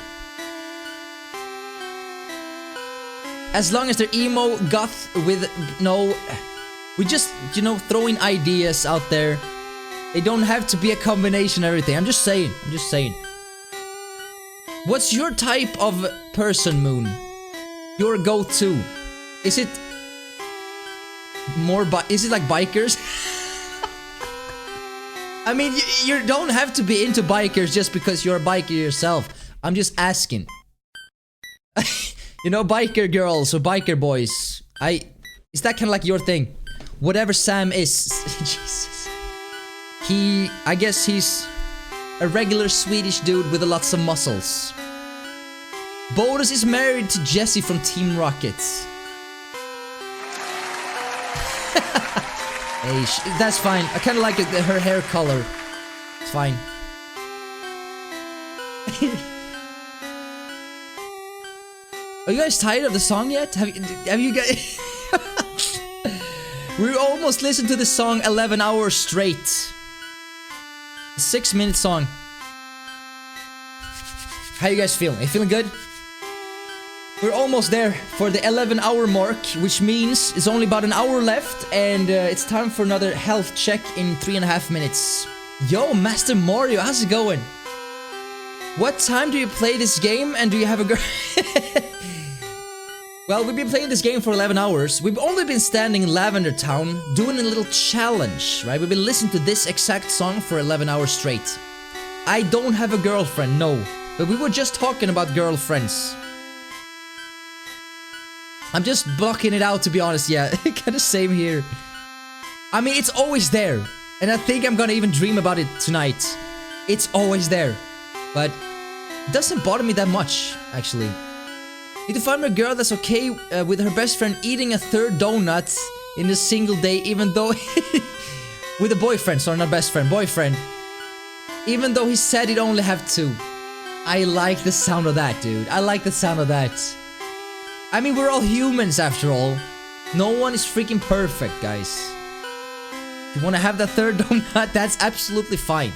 As long as they're emo, goth with no... We just, you know, throwing ideas out there. They don't have to be a combination of everything. I'm just saying. What's your type of person, Moon? Your go-to? Is it more is it like bikers? I mean, you don't have to be into bikers just because you're a biker yourself. I'm just asking. You know, biker girls or biker boys. Is that kind of like your thing? Whatever Sam is. Jesus. I guess he's a regular Swedish dude with lots of muscles. Bodus is married to Jessie from Team Rocket. Hey, that's fine. I kind of like her hair color. It's fine. Are you guys tired of the song yet? Have you guys... We almost listened to this song 11 hours straight. A 6-minute song. How you guys feeling? Are you feeling good? We're almost there for the 11-hour mark, which means it's only about an hour left, and it's time for another health check in 3.5 minutes. Yo, Master Mario, how's it going? What time do you play this game, and do you have a girl? Well, we've been playing this game for 11 hours. We've only been standing in Lavender Town, doing a little challenge, right? We've been listening to this exact song for 11 hours straight. I don't have a girlfriend, no. But we were just talking about girlfriends. I'm just blocking it out, to be honest, yeah. Kinda same here. I mean, it's always there. And I think I'm gonna even dream about it tonight. It's always there. But it doesn't bother me that much, actually. Need to find a girl that's okay with her best friend eating a third donut in a single day, even though... with a boyfriend, sorry, not best friend, boyfriend. Even though he said he'd only have 2. I like the sound of that, dude. I like the sound of that. I mean, we're all humans after all. No one is freaking perfect, guys. If you want to have that third donut, that's absolutely fine.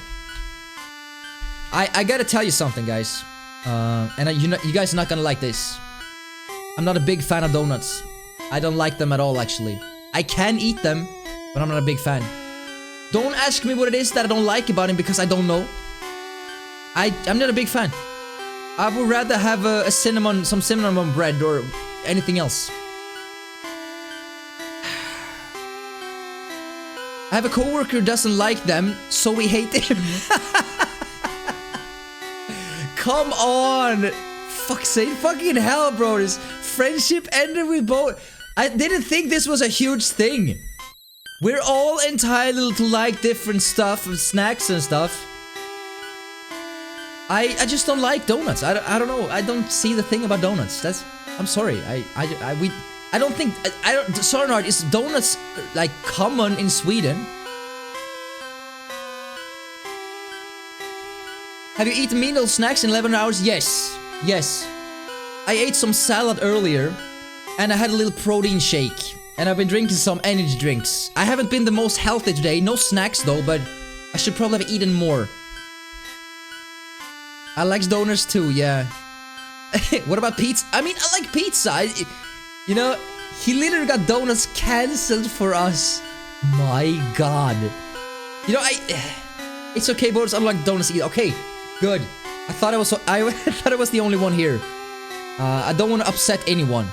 I gotta tell you something, guys. And you guys are not gonna like this. I'm not a big fan of donuts. I don't like them at all, actually. I can eat them, but I'm not a big fan. Don't ask me what it is that I don't like about him, because I don't know. I'm not a big fan. I would rather have some cinnamon bread or anything else. I have a coworker who doesn't like them, so we hate him. Come on! Fuck's sake, fucking hell, bro. This friendship ended with both. I didn't think this was a huge thing. We're all entitled to like different stuff, snacks and stuff. I just don't like donuts. I don't know. I don't see the thing about donuts. I'm sorry. I don't think Sarnard, is donuts like common in Sweden? Have you eaten meal snacks in 11 hours? Yes. Yes. I ate some salad earlier and I had a little protein shake and I've been drinking some energy drinks. I haven't been the most healthy today. No snacks though, but I should probably have eaten more. I like donuts too, yeah. What about pizza? I mean, I like pizza. You know, he literally got donuts cancelled for us. My god. You know, it's okay, Bodus. I don't like donuts either. Okay, good. I thought I was the only one here. I don't want to upset anyone.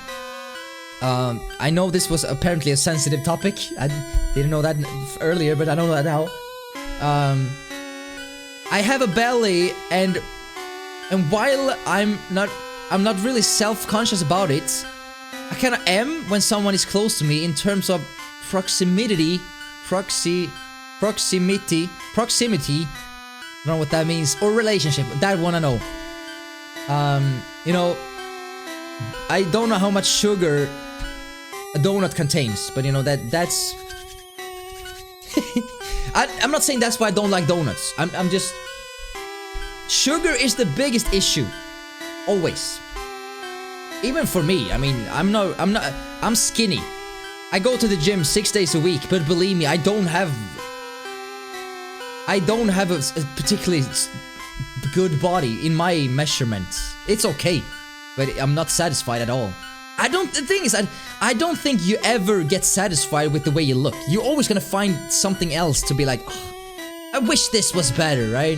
I know this was apparently a sensitive topic. I didn't know that earlier, but I know that now. I have a belly, and while I'm not really self-conscious about it, I kind of am when someone is close to me in terms of proximity. I don't know what that means, or relationship. That one I know. You know, I don't know how much sugar a donut contains, but you know that's. I'm not saying that's why I don't like donuts. I'm just. Sugar is the biggest issue, always. Even for me, I mean, I'm skinny. I go to the gym 6 days a week, but believe me, I don't have a particularly good body in my measurements. It's okay, but I'm not satisfied at all. The thing is, I don't think you ever get satisfied with the way you look. You're always gonna find something else to be like, oh, I wish this was better, right?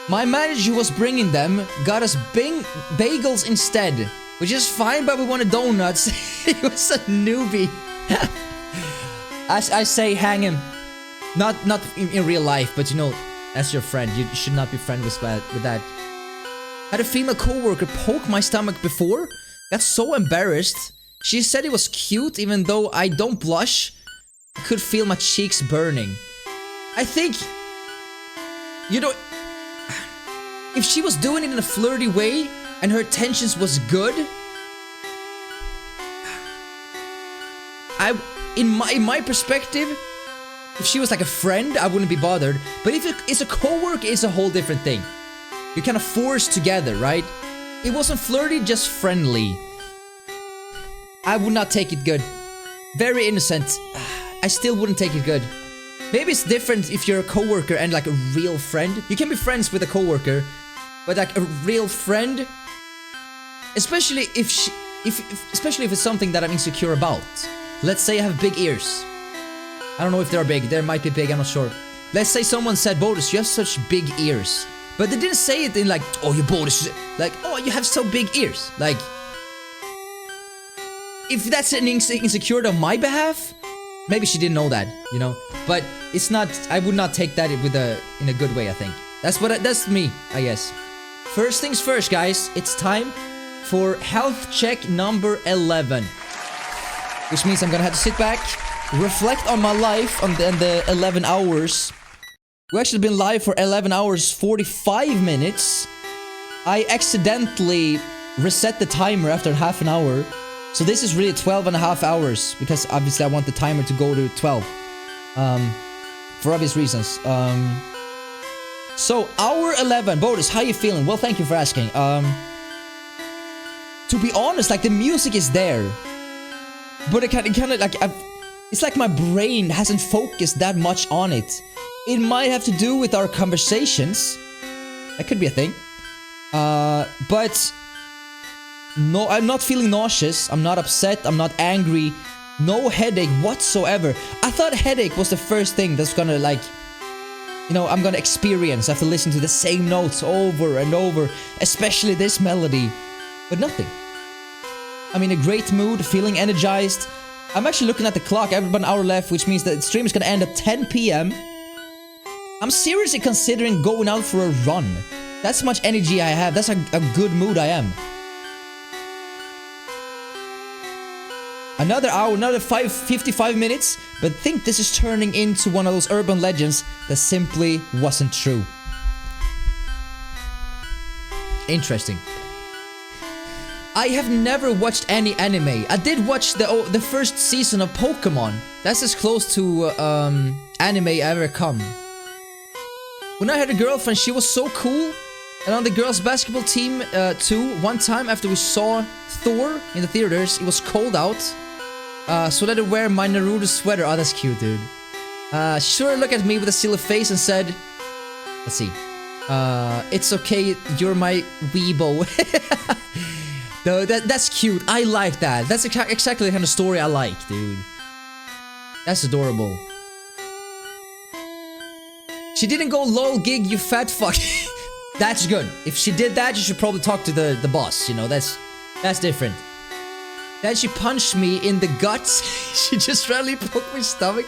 My manager was bringing them, got us bagels instead, which is fine, but we wanted donuts. He was a newbie. I say hang him. Not in real life, but you know, as your friend, you should not be friends with that. Had a female coworker poke my stomach before. Got so embarrassed. She said it was cute, even though I don't blush. I could feel my cheeks burning. I think, you know, if she was doing it in a flirty way and her intentions was good, in my perspective, if she was like a friend, I wouldn't be bothered. But if it's a coworker, it's a whole different thing. You're kind of forced together, right? It wasn't flirty, just friendly. I would not take it good. Very innocent. I still wouldn't take it good. Maybe it's different if you're a coworker and like a real friend. You can be friends with a coworker, but like a real friend, especially if it's something that I'm insecure about. Let's say I have big ears. I don't know if they're big. They might be big. I'm not sure. Let's say someone said, "Bodus, you have such big ears," but they didn't say it in like, "Oh, you Bodus," like, "Oh, you have so big ears." Like, if that's an insecurity on my behalf, maybe she didn't know that, you know. But it's not. I would not take that in a good way. I think that's me, I guess. First things first, guys. It's time for health check number 11, which means I'm gonna have to sit back, reflect on my life on the 11 hours. We've actually been live for 11 hours 45 minutes. I accidentally reset the timer after half an hour, so this is really 12 and a half hours, because obviously I want the timer to go to 12 for obvious reasons. So hour 11, Bodus, how you feeling? Well, thank you for asking. To be honest, like, the music is there, but it kind of like it's like my brain hasn't focused that much on it. It might have to do with our conversations. That could be a thing. But no, I'm not feeling nauseous. I'm not upset. I'm not angry. No headache whatsoever. I thought headache was the first thing that's gonna, like, you know, I'm gonna experience after listening to the same notes over and over, especially this melody. But nothing. I'm in a great mood, feeling energized. I'm actually looking at the clock. I have about an hour left, which means that the stream is gonna end at 10 p.m. I'm seriously considering going out for a run. That's how much energy I have. That's a good mood I am. Another hour, another 55 minutes, but I think this is turning into one of those urban legends that simply wasn't true. Interesting. I have never watched any anime. I did watch the first season of Pokémon. That's as close to anime I ever come. When I had a girlfriend, she was so cool. And on the girls' basketball team too, one time after we saw Thor in the theaters, it was cold out. So let her wear my Naruto sweater. Oh, that's cute, dude. She sort of looked at me with a silly face and said, let's see. It's okay, you're my weebo. No, that's cute. I like that. That's exactly the kind of story I like, dude. That's adorable. She didn't go lol gig, you fat fuck. That's good. If she did that, you should probably talk to the boss, you know, that's different. Then she punched me in the guts. She just randomly poked my stomach.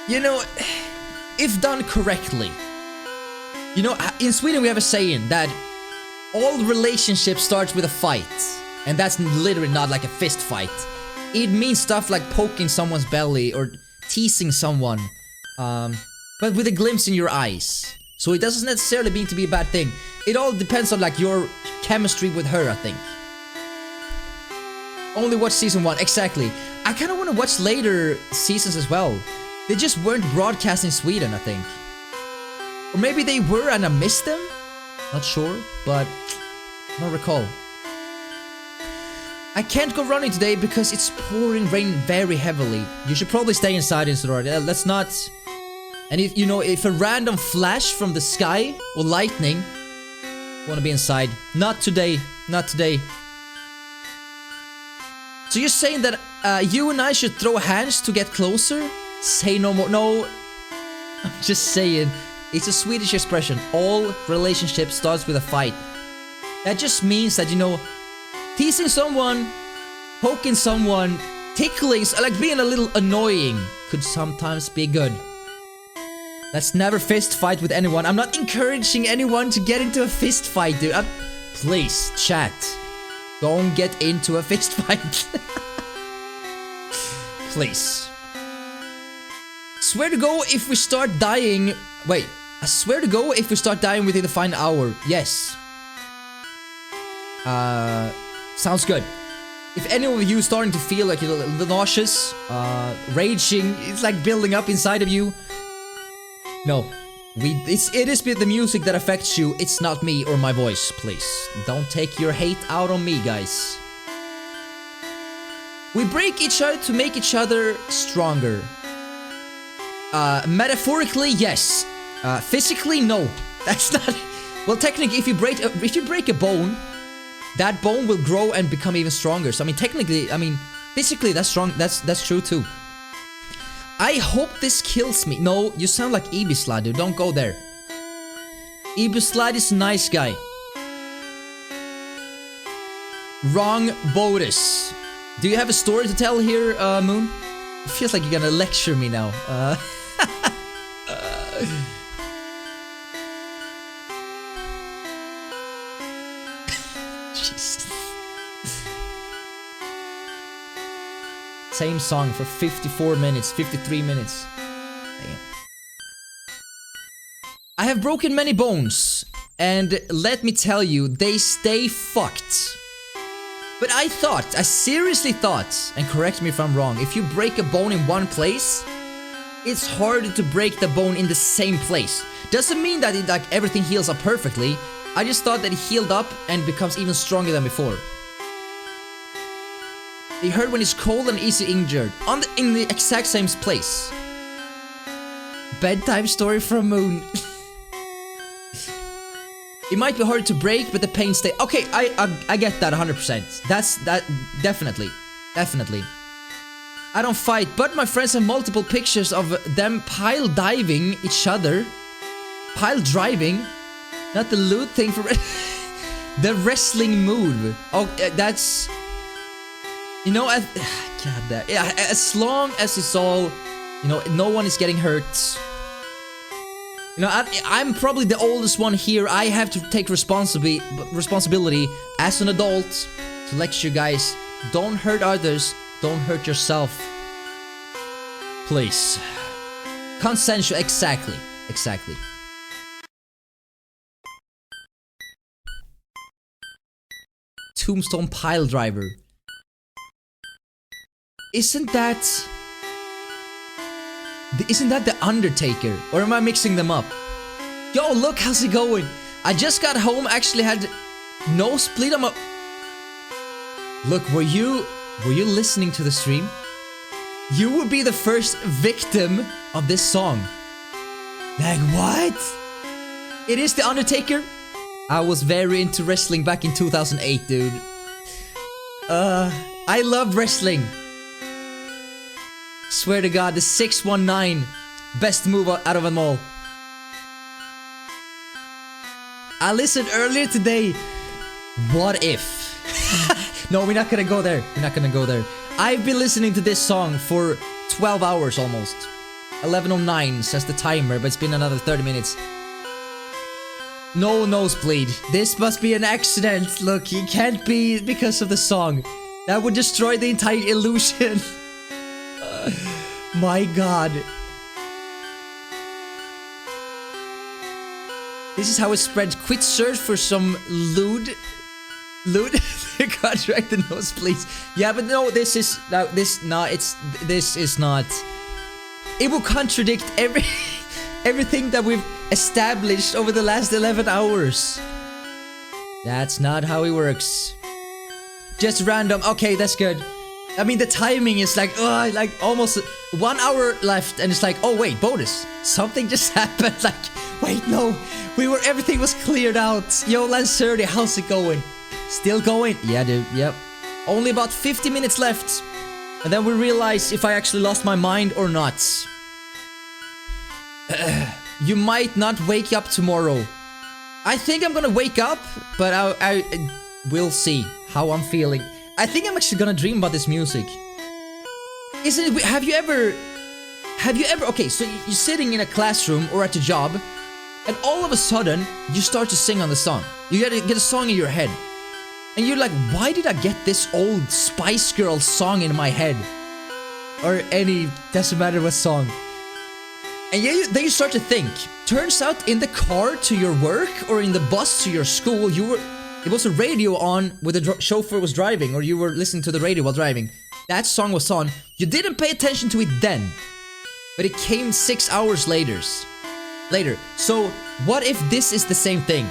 You know, if done correctly. You know, in Sweden we have a saying that all relationships starts with a fight. And that's literally not like a fist fight. It means stuff like poking someone's belly or teasing someone. But with a glimpse in your eyes. So it doesn't necessarily mean to be a bad thing. It all depends on like your chemistry with her, I think. Only watch season 1, exactly. I kind of want to watch later seasons as well. They just weren't broadcast in Sweden, I think. Or maybe they were and I missed them? Not sure, but I don't recall. I can't go running today because it's pouring rain very heavily. You should probably stay inside, Incidor. Let's not... And if, you know, if a random flash from the sky or lightning, wanna be inside. Not today. Not today. So you're saying that you and I should throw hands to get closer? Say no more. No. I'm just saying. It's a Swedish expression. All relationships starts with a fight. That just means that, you know, teasing someone, poking someone, tickling, like being a little annoying could sometimes be good. Let's never fist fight with anyone. I'm not encouraging anyone to get into a fist fight, dude. Please, chat. Don't get into a fist fight. Please. Swear to go if we start dying... Wait. I swear to go if we start dying within the final hour. Yes. Sounds good. If any of you starting to feel like you're a little nauseous, raging, it's like building up inside of you... No, it is the music that affects you. It's not me or my voice, please. Don't take your hate out on me, guys. We break each other to make each other stronger. Metaphorically, yes. Physically, no. That's not... Well, technically, if you break a bone, that bone will grow and become even stronger. So, I mean, technically, I mean, physically, that's strong. That's true too. I hope this kills me. No, you sound like Ibislide, dude. Don't go there. Ibislide is a nice guy. Wrong Bodus. Do you have a story to tell here, Moon? It feels like you're gonna lecture me now. Jesus. Same song for 54 minutes, 53 minutes. Damn. I have broken many bones, and let me tell you, they stay fucked. But I seriously thought, and correct me if I'm wrong, if you break a bone in one place, it's harder to break the bone in the same place. Doesn't mean that like everything heals up perfectly. I just thought that it healed up and becomes even stronger than before. They hurt when it's cold and easy injured. In the exact same place. Bedtime story from Moon. It might be hard to break, but the pain stay. Okay, I get that 100%. That definitely. I don't fight, but my friends have multiple pictures of them pile driving. Not the loot thing for... The wrestling move. Oh, that's... You know, God damn. Yeah, as long as it's all... You know, no one is getting hurt. You know, I'm probably the oldest one here. I have to take responsibility as an adult to lecture you guys. Don't hurt others. Don't hurt yourself. Please. Consensual. Exactly. Exactly. Tombstone Pile Driver. Isn't that the Undertaker? Or am I mixing them up? Yo, look, how's it going? I just got home, actually had nosebleed on my... Look, were you listening to the stream? You would be the first victim of this song. Like, what? It is the Undertaker? I was very into wrestling back in 2008, dude. I loved wrestling. Swear to God, the 619. Best move out of them all. I listened earlier today. What if? No, we're not gonna go there. We're not gonna go there. I've been listening to this song for 12 hours almost. 11:09 says the timer, but it's been another 30 minutes. No nosebleed. This must be an accident. Look, it can't be because of the song. That would destroy the entire illusion. My God. This is how it spreads. Quit search for some lewd contract the nosebleeds. Yeah, but no, this is not. It will contradict everything that we've established over the last 11 hours. That's not how it works. Just random. Okay, that's good. I mean, the timing is like, like almost 1 hour left, and it's like, oh wait, Bodus, something just happened. Like, wait, no, everything was cleared out. Yo, Lancerdi, how's it going? Still going? Yeah, dude. Yep. Only about 50 minutes left, and then we realize if I actually lost my mind or not. You might not wake up tomorrow. I think I'm gonna wake up, but I will see how I'm feeling. I think I'm actually gonna dream about this music. Isn't it? Have you ever? Okay, so you're sitting in a classroom or at a job, and all of a sudden you start to sing on the song. You get a song in your head, and you're like, why did I get this old Spice Girls song in my head? Or doesn't matter what song. And then you start to think. Turns out in the car to your work or in the bus to your school, it was a radio on where the chauffeur was driving, or you were listening to the radio while driving. That song was on. You didn't pay attention to it then, but it came 6 hours later. So what if this is the same thing?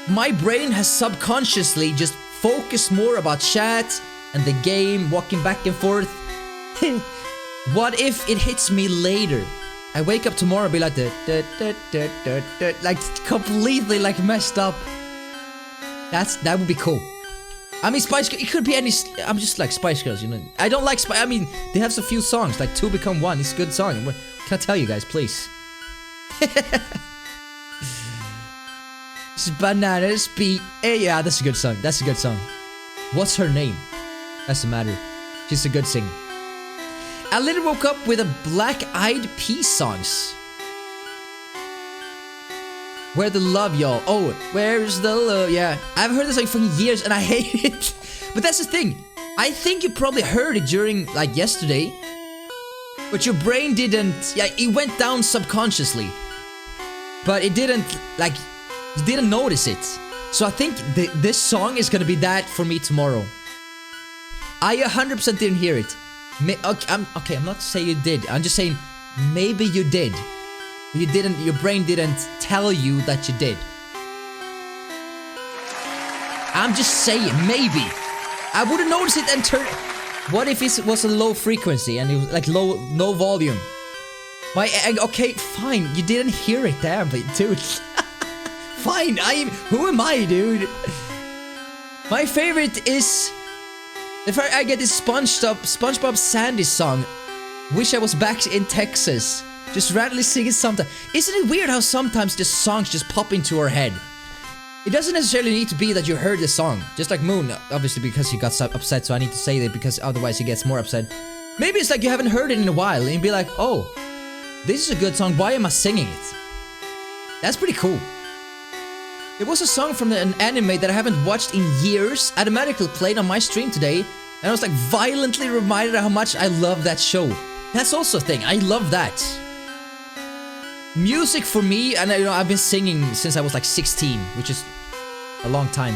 My brain has subconsciously just focused more about chat and the game, walking back and forth. What if it hits me later? I wake up tomorrow and be like, like completely like messed up. That would be cool. I mean, Spice Girls, it could be any. I'm just like Spice Girls, you know. I don't like I mean, they have a few songs, like Two Become One. It's a good song. What can I tell you guys, please? It's bananas beat. Hey, yeah, that's a good song. That's a good song. What's her name? Doesn't matter. She's a good singer. I literally woke up with a Black Eyed Peas songs. Where the love, y'all? Oh, where's the love? Yeah, I've heard this like for years and I hate it. But that's the thing. I think you probably heard it during like yesterday, but your brain didn't. Yeah, it went down subconsciously, but it didn't like. You didn't notice it. So I think this song is gonna be that for me tomorrow. I 100% didn't hear it. Okay, I'm not saying you did. I'm just saying maybe you did. You didn't. Your brain didn't tell you that you did. I'm just saying maybe. I wouldn't notice it and turn. What if it was a low frequency and it was like no volume? Okay, fine. You didn't hear it there, but dude. Fine. Who am I, dude? My favorite is. If I get this SpongeBob Sandy song, Wish I Was Back in Texas. Just randomly singing something. Isn't it weird how sometimes the songs just pop into our head? It doesn't necessarily need to be that you heard the song. Just like Moon, obviously because he got so upset, so I need to say that because otherwise he gets more upset. Maybe it's like you haven't heard it in a while and you'd be like, oh, this is a good song, why am I singing it? That's pretty cool. There was a song from an anime that I haven't watched in years, automatically played on my stream today, and I was like violently reminded of how much I love that show. That's also a thing, I love that. Music for me, and I've been singing since I was like 16, which is a long time.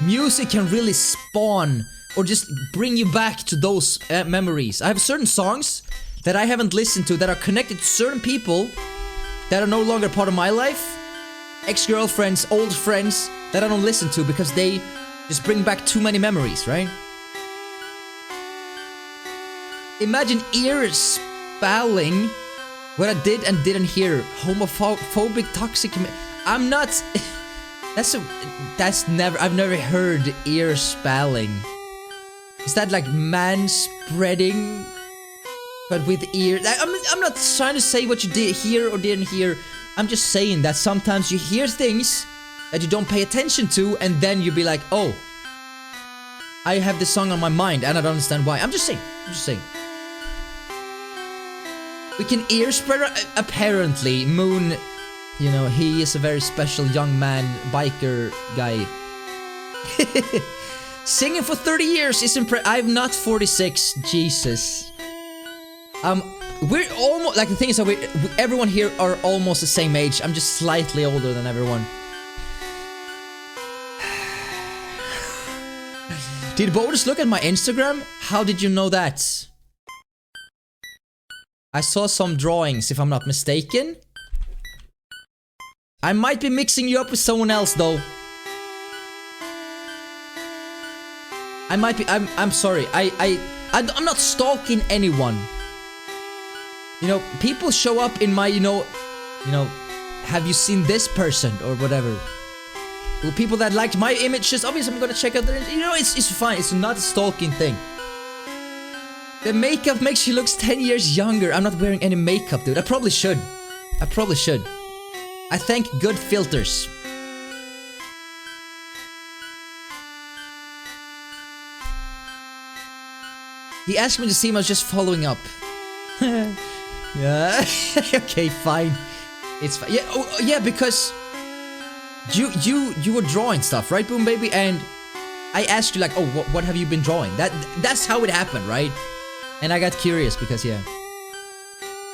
Music can really spawn or just bring you back to those memories. I have certain songs that I haven't listened to that are connected to certain people that are no longer part of my life. Ex-girlfriends, old friends that I don't listen to because they just bring back too many memories, right? Imagine ear spelling what I did and didn't hear. Homophobic, toxic. I'm not. That's never. I've never heard ear spelling. Is that like man spreading, but with ear? I'm not trying to say what you did hear or didn't hear. I'm just saying that sometimes you hear things that you don't pay attention to, and then you be like, oh, I have this song on my mind and I don't understand why. I'm just saying. We can ear spread. Apparently, Moon, you know, he is a very special young man, biker guy. Singing for 30 years is I'm not 46, Jesus. We're almost, like the thing is that everyone here are almost the same age. I'm just slightly older than everyone. Did Bodus look at my Instagram? How did you know that? I saw some drawings, if I'm not mistaken. I might be mixing you up with someone else, though. I might be. I'm sorry. I'm not stalking anyone. You know, people show up in my, you know, have you seen this person or whatever? Well, people that liked my images, obviously I'm gonna check out their, you know, it's fine. It's not a stalking thing. The makeup makes you look 10 years younger. I'm not wearing any makeup, dude. I probably should. I thank good filters. He asked me to see him, I was just following up. Yeah. Okay, fine. It's fine. Yeah, oh, yeah, because you were drawing stuff, right, Boom Baby? And I asked you like, oh, what have you been drawing? That's how it happened, right? And I got curious because, yeah.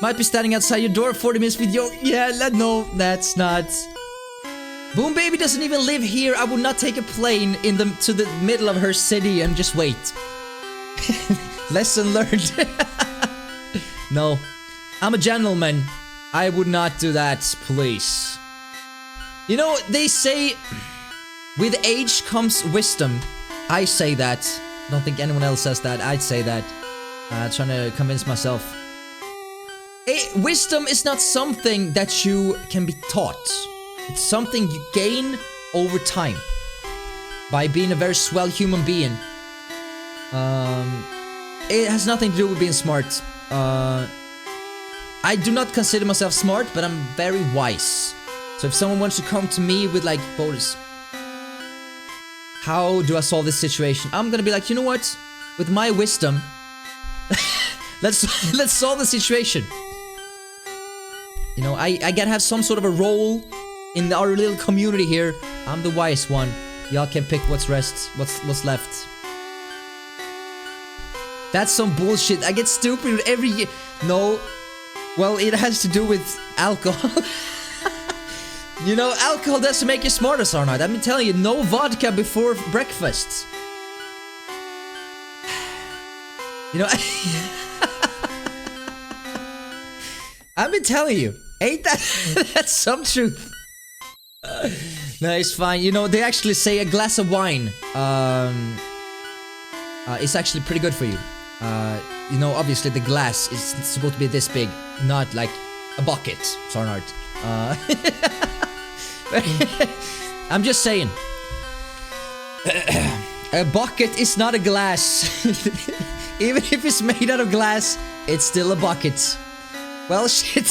Might be standing outside your door 40 minutes with your... Yeah, no, that's not... Boom Baby doesn't even live here. I would not take a plane to the middle of her city and just wait. Lesson learned. No. I'm a gentleman. I would not do that, please. You know, they say... with age comes wisdom. I say that. Don't think anyone else says that. I'd say that. Trying to convince myself. Wisdom is not something that you can be taught. It's something you gain over time. By being a very swell human being. It has nothing to do with being smart. I do not consider myself smart, but I'm very wise. So if someone wants to come to me with like, Bodus, how do I solve this situation? I'm gonna be like, you know what? With my wisdom, let's solve the situation. You know, I gotta have some sort of a role in our little community here. I'm the wise one. Y'all can pick what's left. That's some bullshit. I get stupid every year. No. Well, it has to do with alcohol. You know, alcohol doesn't make you smarter, Sarnite. I've been telling you, no vodka before breakfast. You know, I've been telling you. Ain't that... that's some truth. No, it's fine. You know, they actually say a glass of wine is actually pretty good for you. You know, obviously the glass is supposed to be this big, not like a bucket, Sarnart. I'm just saying. A bucket is not a glass. Even if it's made out of glass, it's still a bucket. Well, shit.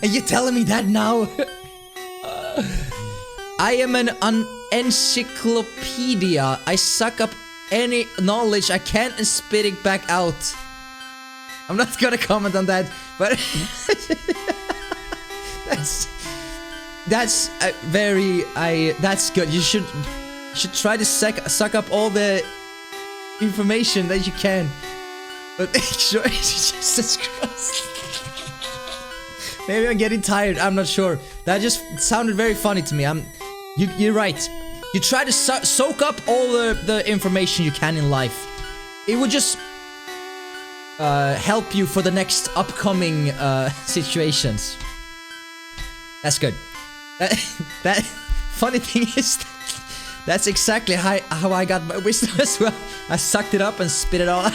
Are you telling me that now? I am an encyclopedia. I suck up any knowledge I can and spit it back out. I'm not gonna comment on that, but that's that's good. You should try to suck up all the information that you can, but make sure. Jesus Christ. Maybe I'm getting tired. I'm not sure. That just sounded very funny to me. You're right. You try to soak up all the information you can in life. It would just help you for the next upcoming situations. That's good. That funny thing is that's exactly how I got my wisdom as well. I sucked it up and spit it all out.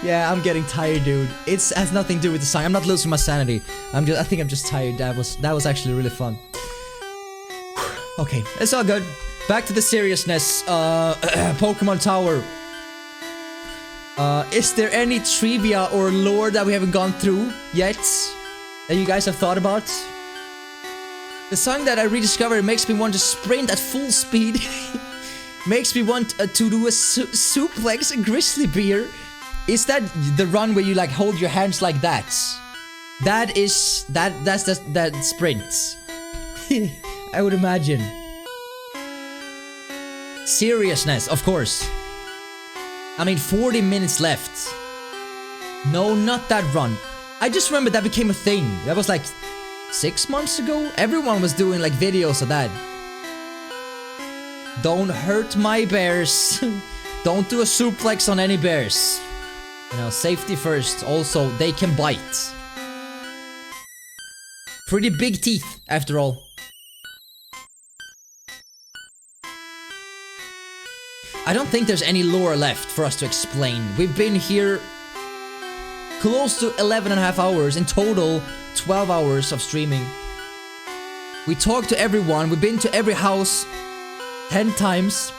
Yeah, I'm getting tired, dude. It has nothing to do with the song. I'm not losing my sanity. I think I'm just tired. That was actually really fun. Okay, it's all good. Back to the seriousness. Pokemon Tower. Is there any trivia or lore that we haven't gone through yet that you guys have thought about? The song that I rediscovered makes me want to sprint at full speed. Makes me want to do a suplex grizzly bear. Is that the run where you like hold your hands like that? That's that sprint. I would imagine. Seriousness, of course. I mean, 40 minutes left. No, not that run. I just remember that became a thing. That was like 6 months ago. Everyone was doing like videos of that. Don't hurt my bears. Don't do a suplex on any bears. You know, safety first. Also, they can bite. Pretty big teeth, after all. I don't think there's any lore left for us to explain. We've been here close to 11.5 hours. In total, 12 hours of streaming. We talked to everyone. We've been to every house 10 times.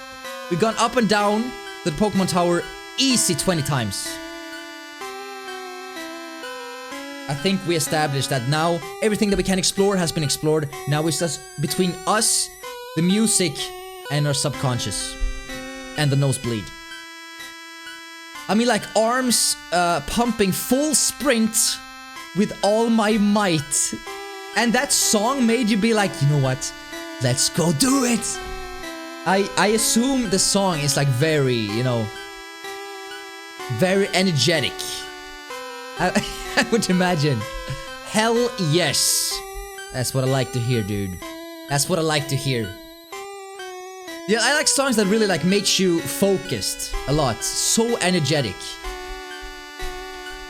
We've gone up and down the Pokemon Tower easy 20 times. I think we established that now everything that we can explore has been explored. Now it's just between us, the music, and our subconscious. And the nosebleed. I mean, like arms pumping full sprint with all my might. And that song made you be like, you know what? Let's go do it. I assume the song is like very, you know, very energetic. I would imagine. Hell yes. That's what I like to hear, dude. That's what I like to hear. Yeah, I like songs that really like makes you focused a lot. So energetic.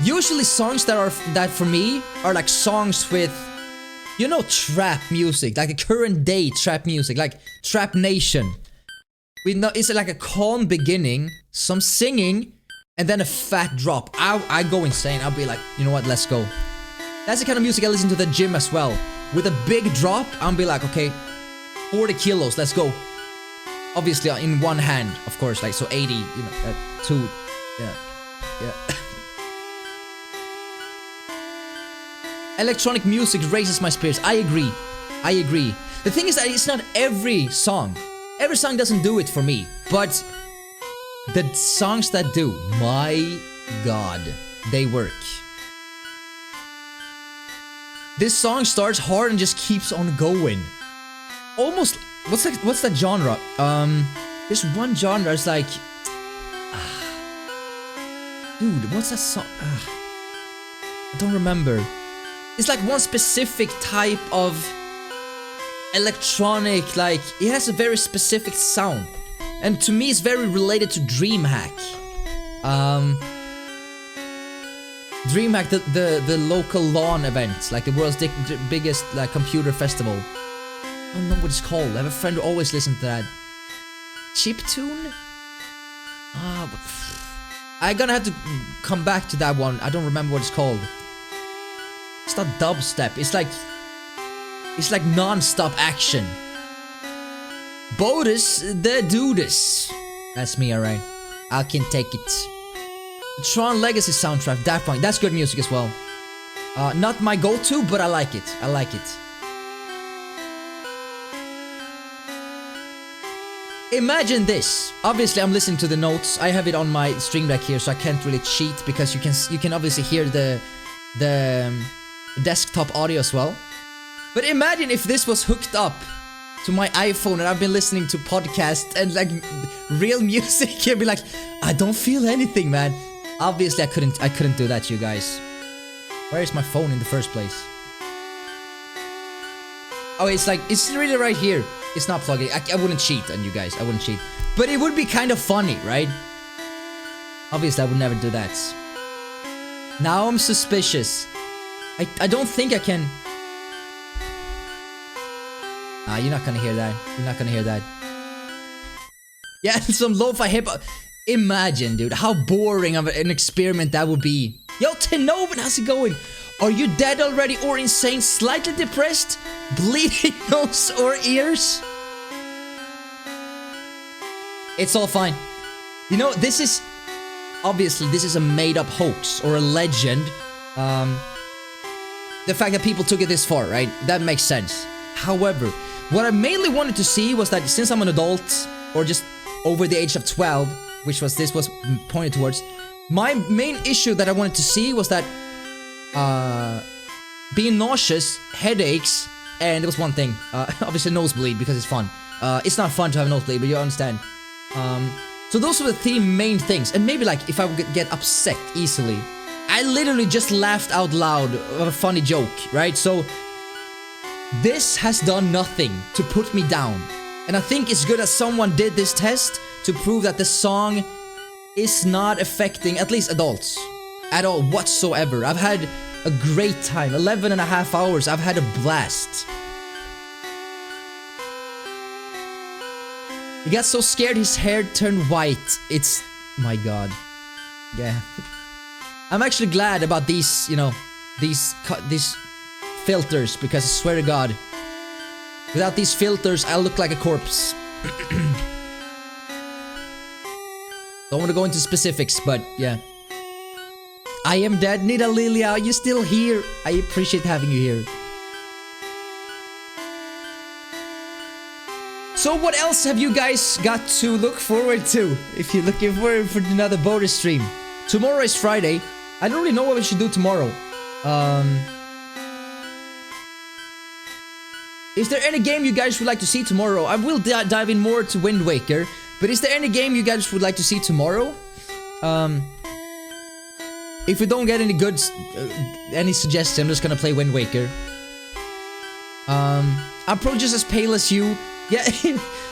Usually songs that for me are like songs with, you know, trap music, like a current day trap music, like Trap Nation. We know it's like a calm beginning, some singing, and then a fat drop. I go insane. I'll be like, you know what, let's go. That's the kind of music I listen to the gym as well. With a big drop, I'll be like, okay, 40 kilos, let's go. Obviously in one hand, of course, like so 80, you know, 2, yeah. Electronic music raises my spirits. I agree. The thing is that it's not every song. Every song doesn't do it for me, but the songs that do, my god, they work. This song starts hard and just keeps on going. Almost, what's that genre? There's one genre, it's like, dude, what's that song? I don't remember. It's like one specific type of electronic, like, it has a very specific sound. And to me, it's very related to DreamHack. DreamHack, the local LAN event, like the world's biggest like computer festival. I don't know what it's called. I have a friend who always listens to that. Chiptune? I'm gonna have to come back to that one. I don't remember what it's called. It's not dubstep. It's like non-stop action. Bodus, the Dudus. That's me, alright. I can take it. The Tron Legacy soundtrack, Daft Punk. That's good music as well. Not my go-to, but I like it. I like it. Imagine this. Obviously, I'm listening to the notes. I have it on my stream deck here, so I can't really cheat because you can obviously hear the desktop audio as well. But imagine if this was hooked up to my iPhone and I've been listening to podcasts and like real music and be like, I don't feel anything, man. Obviously, I couldn't do that, you guys. Where is my phone in the first place? Oh, it's really right here. It's not plugged in. I wouldn't cheat on you guys. I wouldn't cheat. But it would be kind of funny, right? Obviously, I would never do that. Now I'm suspicious. I don't think I can... Ah, you're not gonna hear that. You're not gonna hear that. Yeah, some lo-fi hip-hop. Imagine, dude, how boring of an experiment that would be. Yo, Tenovan, how's it going? Are you dead already or insane? Slightly depressed? Bleeding nose or ears? It's all fine. You know, this is... Obviously, this is a made-up hoax or a legend. The fact that people took it this far, right? That makes sense. However, what I mainly wanted to see was that since I'm an adult, or just over the age of 12, which was this was pointed towards, my main issue that I wanted to see was that being nauseous, headaches, and there was one thing, obviously nosebleed because it's fun. It's not fun to have a nosebleed, but you understand. So those were the three main things, and maybe like if I would get upset easily. I literally just laughed out loud of a funny joke, right? So this has done nothing to put me down. And I think it's good that someone did this test to prove that the song is not affecting at least adults at all whatsoever. I've had a great time. 11.5 hours. I've had a blast. He got so scared his hair turned white. It's... my god. Yeah. I'm actually glad about these, you know, these filters, because I swear to god, without these filters, I look like a corpse. Don't want to go into specifics, but yeah. I am dead. Nida Lilia, are you still here? I appreciate having you here. So what else have you guys got to look forward to? If you're looking forward for another Bodus stream. Tomorrow is Friday. I don't really know what we should do tomorrow. Is there any game you guys would like to see tomorrow? I will dive in more to Wind Waker. But is there any game you guys would like to see tomorrow? If we don't get any good, any suggestion, I'm just gonna play Wind Waker. I'm probably just as pale as you. Yeah,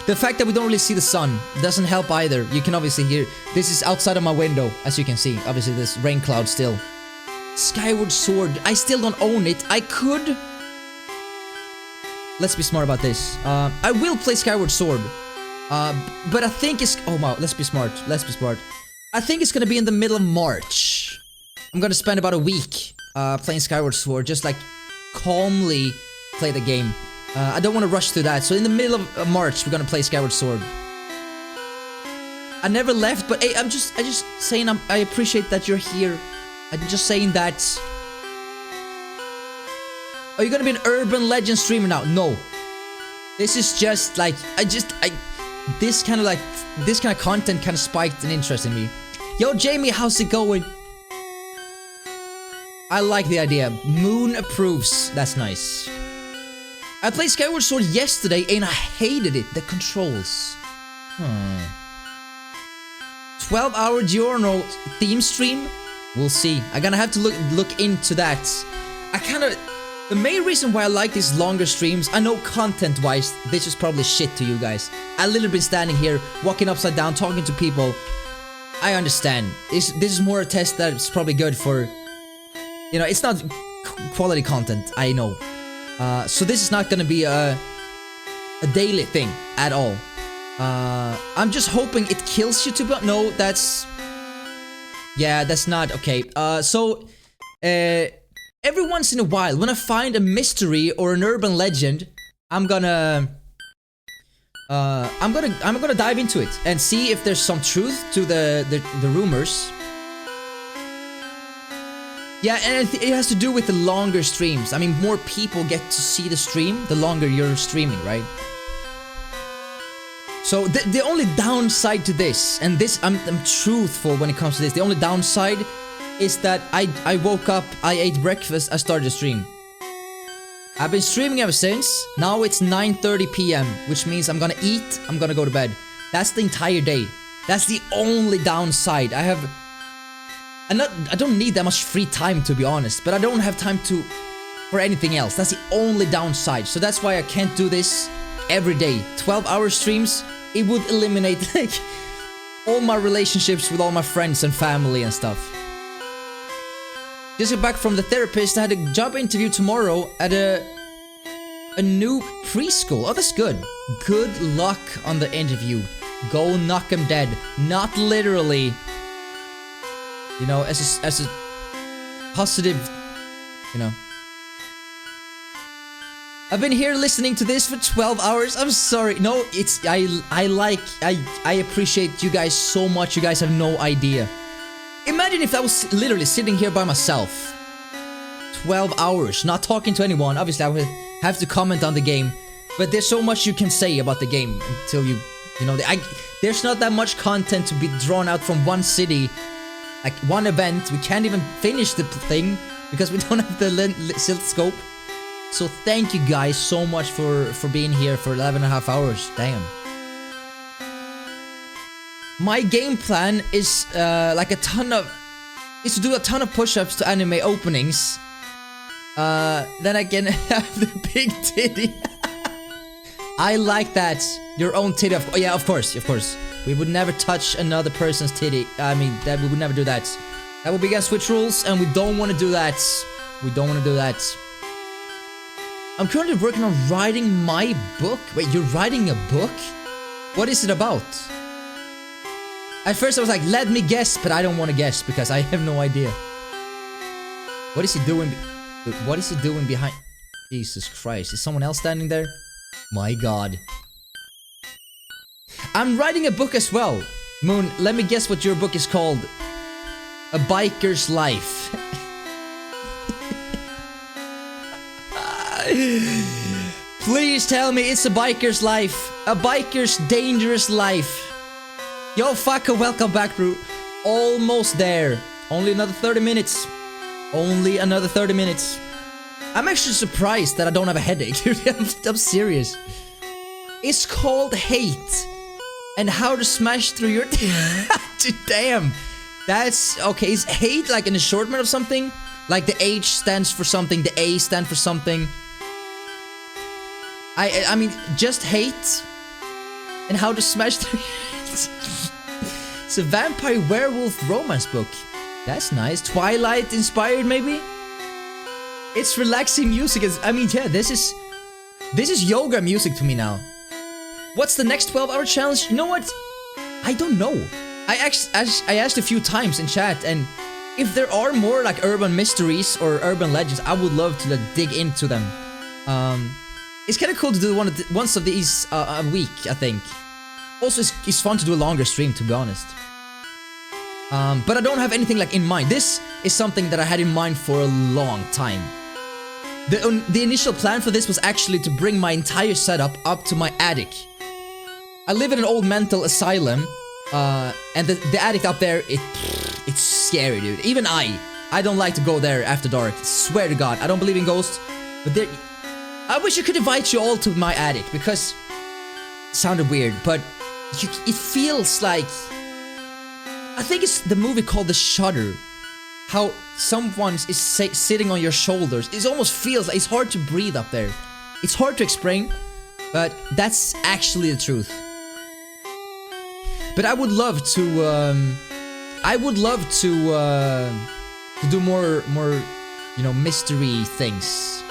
the fact that we don't really see the sun doesn't help either. You can obviously hear, this is outside of my window, as you can see. Obviously, there's rain cloud still. Skyward Sword, I still don't own it. I could... Let's be smart about this. I will play Skyward Sword. But I think it's... Oh wow, let's be smart. Let's be smart. I think it's gonna be in the middle of March. I'm gonna spend about a week playing Skyward Sword. Just like calmly play the game. I don't want to rush through that. So in the middle of March, we're gonna play Skyward Sword. I never left, but hey, I just saying I appreciate that you're here. I'm just saying that... Are you gonna be an urban legend streamer now? No. This is just like, this kind of content kind of spiked an interest in me. Yo, Jamie, how's it going? I like the idea. Moon approves. That's nice. I played Skyward Sword yesterday and I hated it. The controls. 12-hour journal theme stream? We'll see. I'm gonna have to look into that. The main reason why I like these longer streams, I know content-wise, this is probably shit to you guys. I literally been standing here, walking upside down, talking to people. I understand. This is more a test that's probably good for... You know, it's not quality content, I know. So this is not gonna be a daily thing at all. I'm just hoping it kills you to... No, that's... Yeah, that's not... Okay, every once in a while, when I find a mystery or an urban legend, I'm gonna dive into it and see if there's some truth to the rumors. Yeah, and it has to do with the longer streams. I mean, more people get to see the stream the longer you're streaming, right? So the only downside to this, and this I'm truthful when it comes to this, the only downside is that I woke up, I ate breakfast, I started the stream. I've been streaming ever since. Now it's 9:30 p.m, which means I'm gonna eat, I'm gonna go to bed. That's the entire day. That's the only downside. I don't need that much free time, to be honest, but I don't have time for anything else. That's the only downside. So that's why I can't do this every day. 12-hour streams, it would eliminate like all my relationships with all my friends and family and stuff. Just got back from the therapist. I had a job interview tomorrow at a new preschool. Oh, that's good. Good luck on the interview. Go knock 'em dead. Not literally. You know, as a positive, you know. I've been here listening to this for 12 hours. I'm sorry. No, it's I appreciate you guys so much. You guys have no idea. Imagine if I was literally sitting here by myself. 12 hours, not talking to anyone. Obviously, I would have to comment on the game. But there's so much you can say about the game until you know, there's not that much content to be drawn out from one city. Like, one event. We can't even finish the thing because we don't have the silt scope. So thank you guys so much for being here for 11.5 hours. Damn. My game plan is is to do a ton of push-ups to anime openings. Then I can have the big titty. I like that. Your own titty. Yeah, of course. We would never touch another person's titty. I mean, we would never do that. That would be against Switch rules, and we don't want to do that. I'm currently working on writing my book. Wait, you're writing a book? What is it about? At first I was like, let me guess, but I don't want to guess because I have no idea. What is he doing? What is he doing behind? Jesus Christ, is someone else standing there? My God. I'm writing a book as well. Moon, let me guess what your book is called. A Biker's Life. Please tell me it's a biker's life. A biker's dangerous life. Yo, fucker, welcome back, bro. Almost there. Only another 30 minutes. Only another 30 minutes. I'm actually surprised that I don't have a headache. I'm serious. It's called Hate. And how to smash through your... Damn. That's... Okay, is hate like an assortment of something? Like the H stands for something, the A stands for something. I mean, just hate. And how to smash through... It's a vampire werewolf romance book. That's nice. Twilight inspired, maybe? It's relaxing music. I mean, yeah, this is yoga music to me now. What's the next 12-hour challenge? You know what? I don't know. I asked a few times in chat, and if there are more like urban mysteries or urban legends, I would love to like, dig into them. It's kind of cool to do once of these a week, I think. Also, it's fun to do a longer stream, to be honest. But I don't have anything like in mind. This is something that I had in mind for a long time. The initial plan for this was actually to bring my entire setup up to my attic. I live in an old mental asylum, and the attic up there, it's scary, dude. Even I don't like to go there after dark. Swear to God, I don't believe in ghosts. But I wish I could invite you all to my attic, because it sounded weird, but it feels like... I think it's the movie called The Shudder. How someone is sitting on your shoulders. It almost feels like it's hard to breathe up there. It's hard to explain, but that's actually the truth. But I would love to do more, you know, mystery things.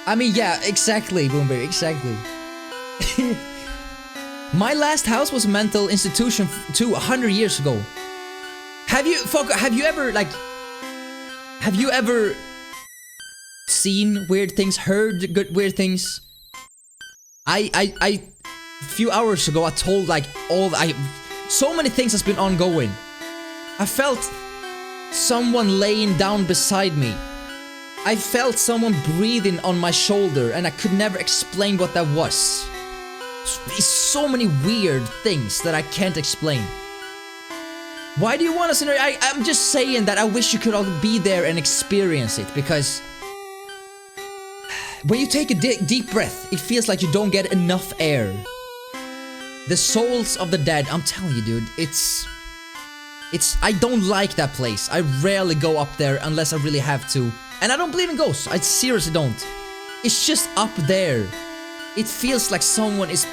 I mean, yeah, exactly, Boomberry, exactly. My last house was a mental institution 100 years ago. Have you ever seen weird things, heard good weird things? A few hours ago I told like so many things has been ongoing. I felt someone laying down beside me. I felt someone breathing on my shoulder and I could never explain what that was. It's so many weird things that I can't explain. Why do you want us in here? I'm just saying that I wish you could all be there and experience it, because when you take a deep breath, it feels like you don't get enough air. The souls of the dead, I'm telling you, dude, I don't like that place. I rarely go up there unless I really have to. And I don't believe in ghosts. I seriously don't. It's just up there. It feels like someone is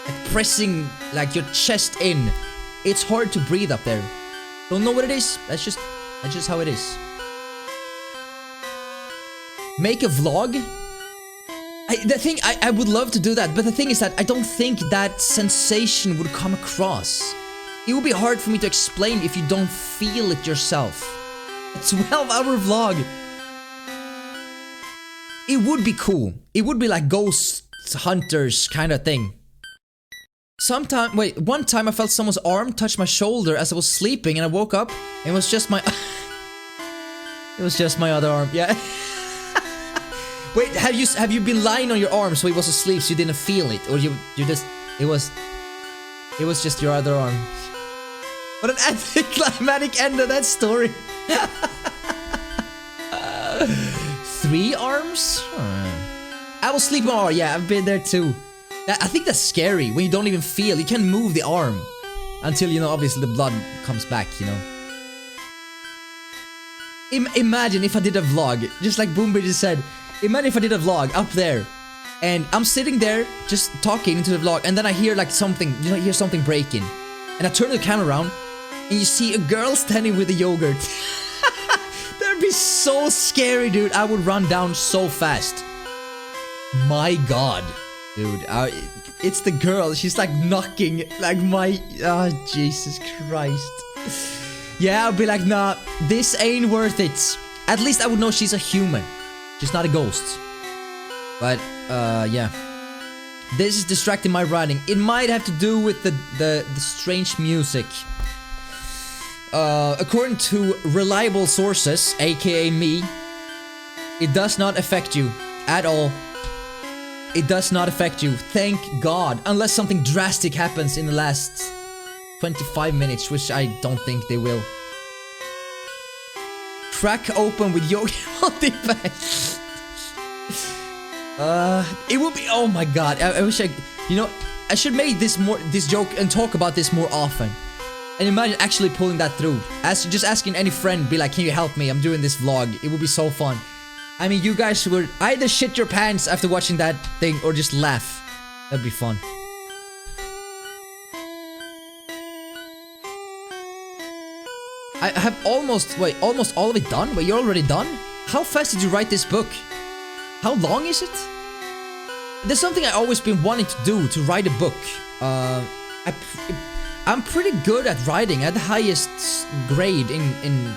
like pressing like your chest in. It's hard to breathe up there. Don't know what it is. That's just how it is. Make a vlog? I would love to do that, but the thing is that I don't think that sensation would come across. It would be hard for me to explain if you don't feel it yourself. A 12-hour vlog. It would be cool. It would be like ghost hunters kind of thing. One time I felt someone's arm touch my shoulder as I was sleeping, and I woke up and it was just my it was just my other arm. Yeah. Wait, have you been lying on your arm so he was asleep so you didn't feel it, or you just it was just your other arm? What an anticlimactic end of that story. 3 arms? I was sleeping. Oh yeah, I've been there too. I think that's scary when you don't even feel. You can't move the arm until, you know, obviously the blood comes back, you know. Imagine if I did a vlog, just like Boomber just said. Imagine if I did a vlog up there, and I'm sitting there just talking into the vlog, and then I hear like something, you know, I hear something breaking, and I turn the camera around, and you see a girl standing with a yogurt. That'd be so scary, dude. I would run down so fast. My God. Dude, it's the girl. She's like knocking, like my... Oh, Jesus Christ. Yeah, I'll be like, nah, this ain't worth it. At least I would know she's a human. She's not a ghost. But, yeah. This is distracting my writing. It might have to do with the strange music. According to reliable sources, aka me, it does not affect you at all. It does not affect you, thank God, unless something drastic happens in the last 25 minutes, which I don't think they will. Crack open with yogurt multi-pack. It would be, oh my God, I wish you know, I should make this joke and talk about this more often. And imagine actually pulling that through. Just asking any friend, be like, can you help me? I'm doing this vlog. It would be so fun. I mean, you guys would either shit your pants after watching that thing or just laugh. That'd be fun. I have almost all of it done? Wait, you're already done? How fast did you write this book? How long is it? There's something I've always been wanting to do, to write a book. I'm pretty good at writing. I had the highest grade in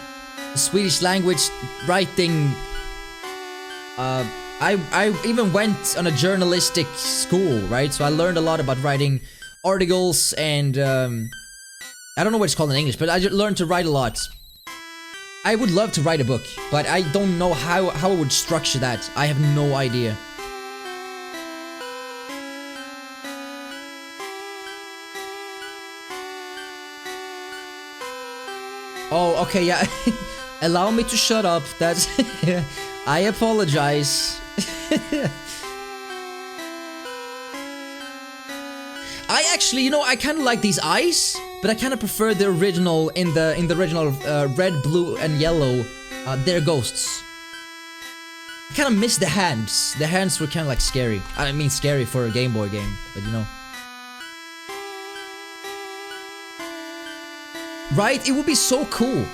Swedish language writing. I even went on a journalistic school, right? So I learned a lot about writing articles and, I don't know what it's called in English, but I just learned to write a lot. I would love to write a book, but I don't know how I would structure that. I have no idea. Oh, okay, yeah. Allow me to shut up. That's... I apologize. I actually, you know, I kind of like these eyes, but I kind of prefer the original in the original red, blue, and yellow. They're ghosts. I kind of miss the hands. The hands were kind of like scary. I mean, scary for a Game Boy game, but you know. Right? It would be so cool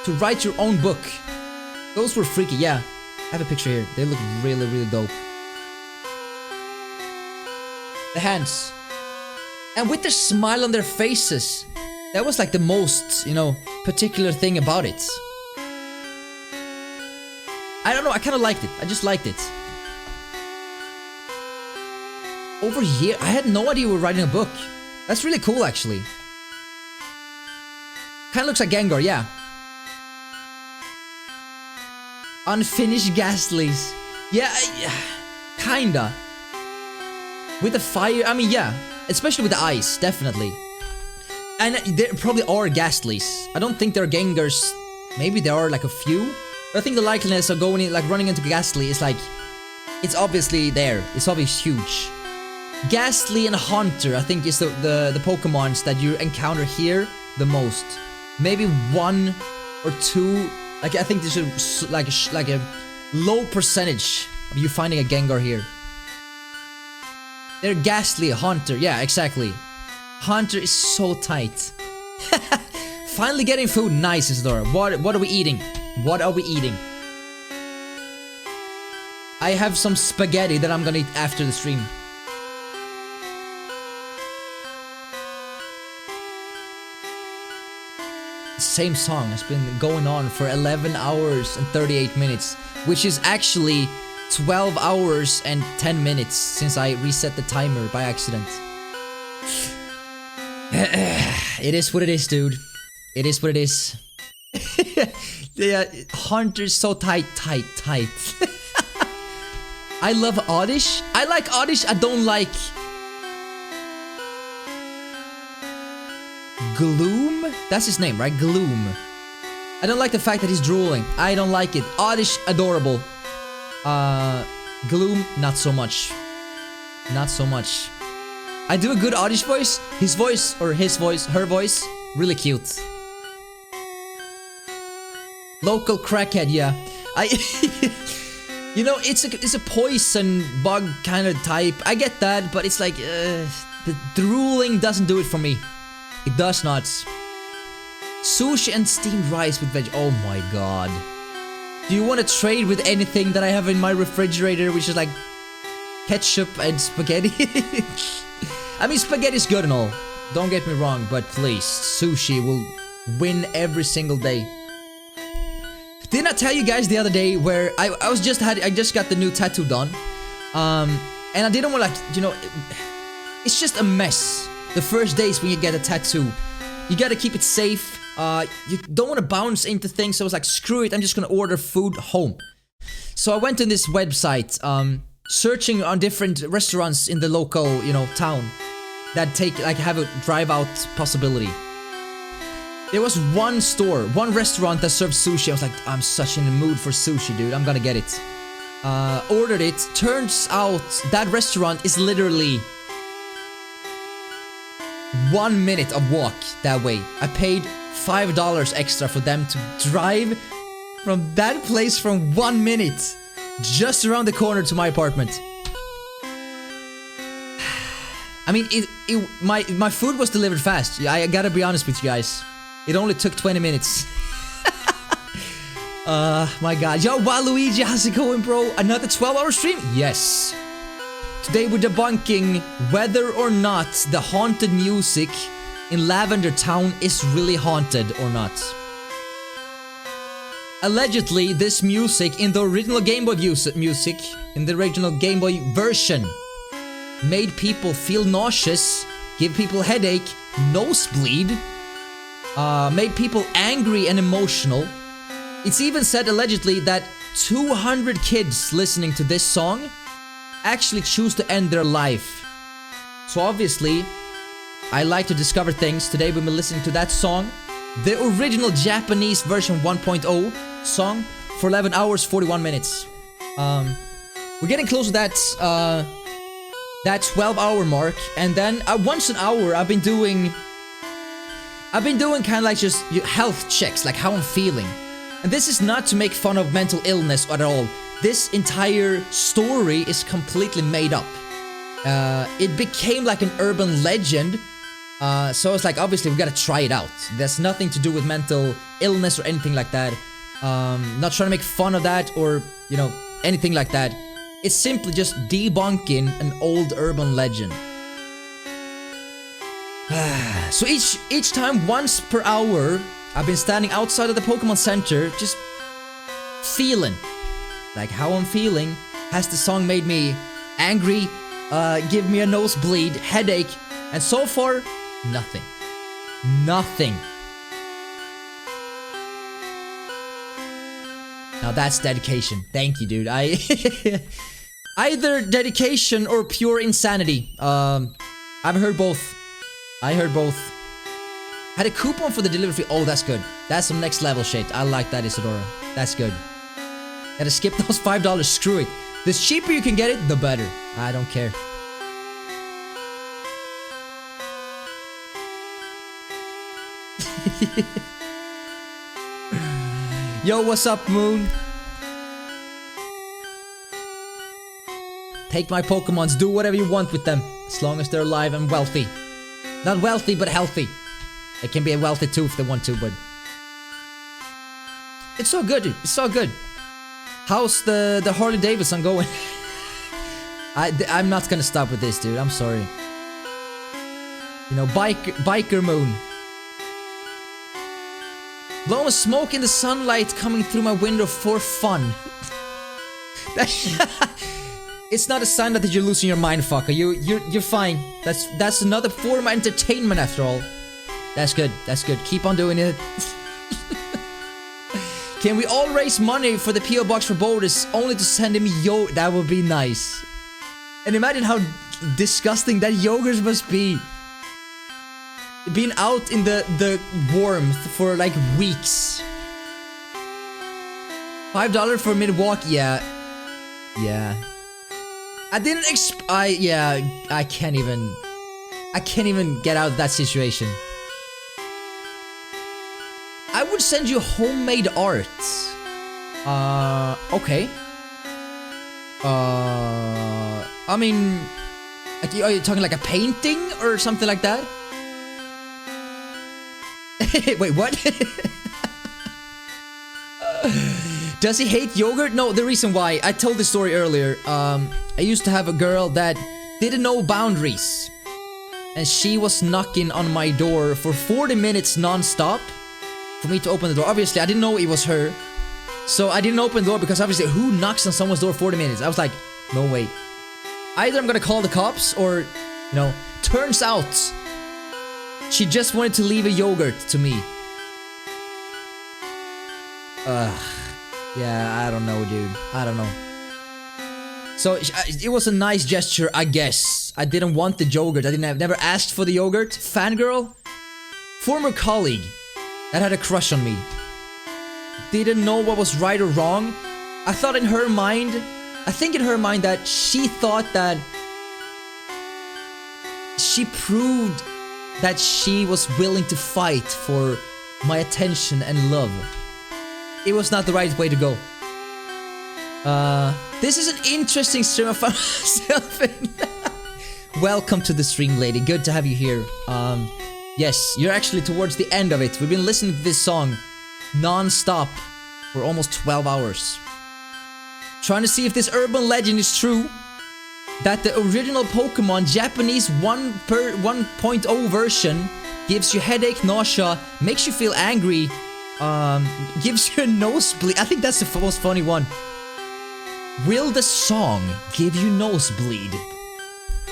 to write your own book. Those were freaky, yeah. I have a picture here. They look really, really dope. The hands. And with the smile on their faces. That was like the most, you know, particular thing about it. I don't know, I kind of liked it. I just liked it. Over here, I had no idea we were writing a book. That's really cool, actually. Kind of looks like Gengar, yeah. Unfinished Ghastlies. Yeah, kinda. With the fire, I mean, yeah. Especially with the ice, definitely. And there probably are Ghastlies. I don't think there are Gengars. Maybe there are like a few. But I think the likeliness of going in, like running into Ghastly is like, it's obviously there. It's obviously huge. Ghastly and Haunter, I think, is the Pokemons that you encounter here the most. Maybe 1 or 2. Like, I think there's like a low percentage of you finding a Gengar here. They're Ghastly, Haunter. Yeah, exactly. Haunter is so tight. Finally getting food. Nice, Isadora. What are we eating? What are we eating? I have some spaghetti that I'm gonna eat after the stream. Same song has been going on for 11 hours and 38 minutes, which is actually 12 hours and 10 minutes since I reset the timer by accident. It is what it is, dude. It is what it is. Yeah, Haunter's so tight. I love Oddish. I like Oddish. I don't like Gloom? That's his name, right? Gloom. I don't like the fact that he's drooling. I don't like it. Oddish, adorable. Gloom, not so much. Not so much. I do a good Oddish voice. His voice, or his voice, her voice, really cute. Local crackhead, yeah. You know, it's a poison bug kind of type. I get that, but it's like, the drooling doesn't do it for me. It does not. Sushi and steamed rice with veg. Oh my god. Do you want to trade with anything that I have in my refrigerator, which is like ketchup and spaghetti? I mean, spaghetti's good and all. Don't get me wrong, but please, sushi will win every single day. Didn't I tell you guys the other day where I just got the new tattoo done, and I didn't want, like, you know, it's just a mess. The first days when you get a tattoo, you gotta keep it safe. You don't want to bounce into things, so I was like, screw it, I'm just gonna order food home. So I went on this website, searching on different restaurants in the local, you know, town that have a drive-out possibility. There was one store, one restaurant that served sushi. I was like, I'm such in the mood for sushi, dude. I'm gonna get it. Ordered it. Turns out that restaurant is literally 1 minute of walk that way. I paid $5 extra for them to drive from that place from 1 minute just around the corner to my apartment. I mean, my food was delivered fast. I gotta be honest with you guys. It only took 20 minutes. My god. Yo, Waluigi, how's it going, bro? Another 12-hour stream? Yes. Today we're debunking whether or not the haunted music in Lavender Town is really haunted or not. Allegedly, this music in the original Gameboy music, in the original Gameboy version, made people feel nauseous, give people headache, nosebleed, made people angry and emotional. It's even said allegedly that 200 kids listening to this song actually choose to end their life. So obviously, I like to discover things. Today we've been listening to that song, the original Japanese version 1.0 song, for 11 hours 41 minutes. We're getting close to that 12-hour mark, and then once an hour I've been doing kind of like just health checks, like how I'm feeling. And this is not to make fun of mental illness at all. This entire story is completely made up. It became like an urban legend. So it's like, obviously we gotta try it out. There's nothing to do with mental illness or anything like that. Not trying to make fun of that or, you know, anything like that. It's simply just debunking an old urban legend. So each time, once per hour, I've been standing outside of the Pokemon Center, just feeling like how I'm feeling. Has the song made me angry, give me a nosebleed, headache, and so far, nothing. Nothing. Now that's dedication. Thank you, dude. I either dedication or pure insanity. I've heard both. I heard both. Had a coupon for the delivery fee. Oh, that's good. That's some next level shit. I like that, Isadora. That's good. Gotta skip those $5. Screw it. The cheaper you can get it, the better. I don't care. Yo, what's up, Moon? Take my Pokemons, do whatever you want with them, as long as they're alive and wealthy. Not wealthy, but healthy. They can be wealthy too if they want to, but... It's so good, dude. It's so good. How's the Harley Davidson going? I'm not gonna stop with this, dude. I'm sorry. You know, biker Moon. Blowing smoke in the sunlight coming through my window for fun. It's not a sign that you're losing your mind, fucker. You're fine. That's another form of entertainment after all. That's good. That's good. Keep on doing it. Can we all raise money for the PO box for Bodus only to send him That would be nice. And imagine how disgusting that yogurt must be. Being out in the warmth for like weeks. $5 for a minute walk, yeah. Yeah. I didn't I can't even get out of that situation. I would send you homemade art. Okay. I mean, like, are you talking like a painting or something like that? Wait, what? Does he hate yogurt? No, the reason why, I told this story earlier. I used to have a girl that didn't know boundaries. And she was knocking on my door for 40 minutes non-stop for me to open the door. Obviously, I didn't know it was her. So I didn't open the door because obviously, who knocks on someone's door 40 minutes? I was like, no way. Either I'm gonna call the cops or, you know, turns out she just wanted to leave a yogurt to me. Yeah, I don't know, dude. I don't know. So, it was a nice gesture, I guess. I didn't want the yogurt. I've never asked for the yogurt. Fangirl? Former colleague that had a crush on me. Didn't know what was right or wrong. I thought in her mind... I think in her mind that she thought that... she proved that she was willing to fight for my attention and love. It was not the right way to go. This is an interesting stream I found myself in. Welcome to the stream, lady. Good to have you here. Yes, you're actually towards the end of it. We've been listening to this song non-stop for almost 12 hours. Trying to see if this urban legend is true. That the original Pokemon Japanese 1.0 version gives you headache, nausea, makes you feel angry, gives you a nosebleed. I think that's the most funny one. Will the song give you nosebleed?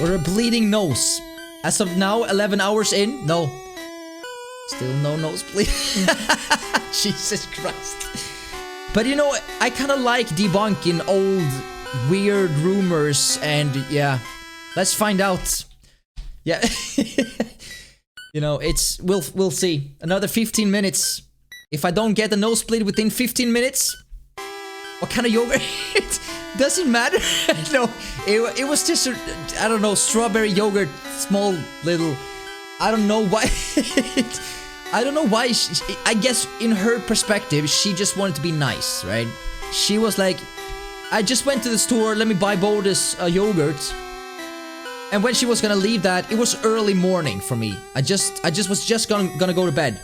Or a bleeding nose? As of now, 11 hours in? No. Still no nosebleed. Jesus Christ. But you know, I kind of like debunking old weird rumors, and yeah, let's find out. Yeah. You know, we'll see. Another 15 minutes. If I don't get a nosebleed within 15 minutes, what kind of yogurt? It doesn't matter. No, it was just I don't know, strawberry yogurt, small little. I don't know why. I don't know why. I guess in her perspective, she just wanted to be nice, right? She was like, I just went to the store, let me buy Bodus yogurt. And when she was gonna leave that, it was early morning for me. I was gonna go to bed.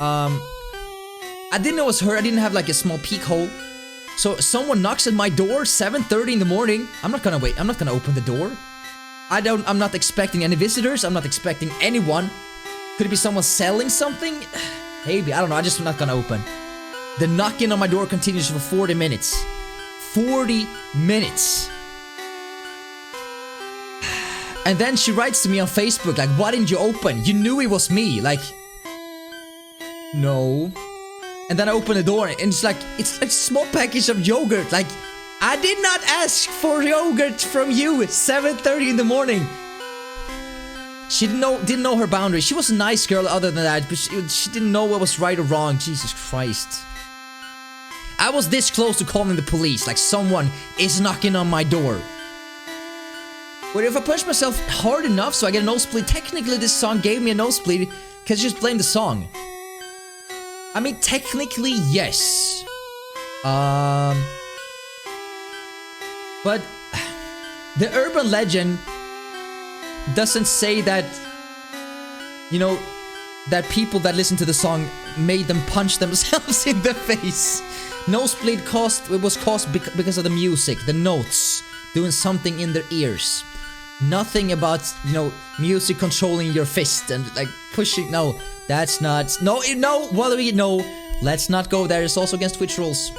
I didn't know it was her. I didn't have like a small peek hole. So someone knocks at my door 7:30 in the morning. I'm not gonna wait. I'm not gonna open the door. I'm not expecting any visitors. I'm not expecting anyone. Could it be someone selling something? Maybe. I don't know. I'm just not gonna open. The knocking on my door continues for 40 minutes. 40 minutes. And then she writes to me on Facebook like, why didn't you open? You knew it was me. Like, no. And then I open the door and it's like a small package of yogurt. Like, I did not ask for yogurt from you at 7:30 in the morning. She didn't know her boundaries. She was a nice girl other than that, but she didn't know what was right or wrong. Jesus Christ. I was this close to calling the police, like someone is knocking on my door. But if I push myself hard enough so I get a nosebleed, technically this song gave me a nosebleed, because you just blame the song. I mean, technically, yes. But the urban legend doesn't say that, you know, that people that listen to the song made them punch themselves in the face. Nosebleed was caused because of the music, the notes, doing something in their ears. Nothing about, you know, music controlling your fist and like pushing. No, that's not. No, Wallaby, no. Let's not go there. It's also against Twitch rules.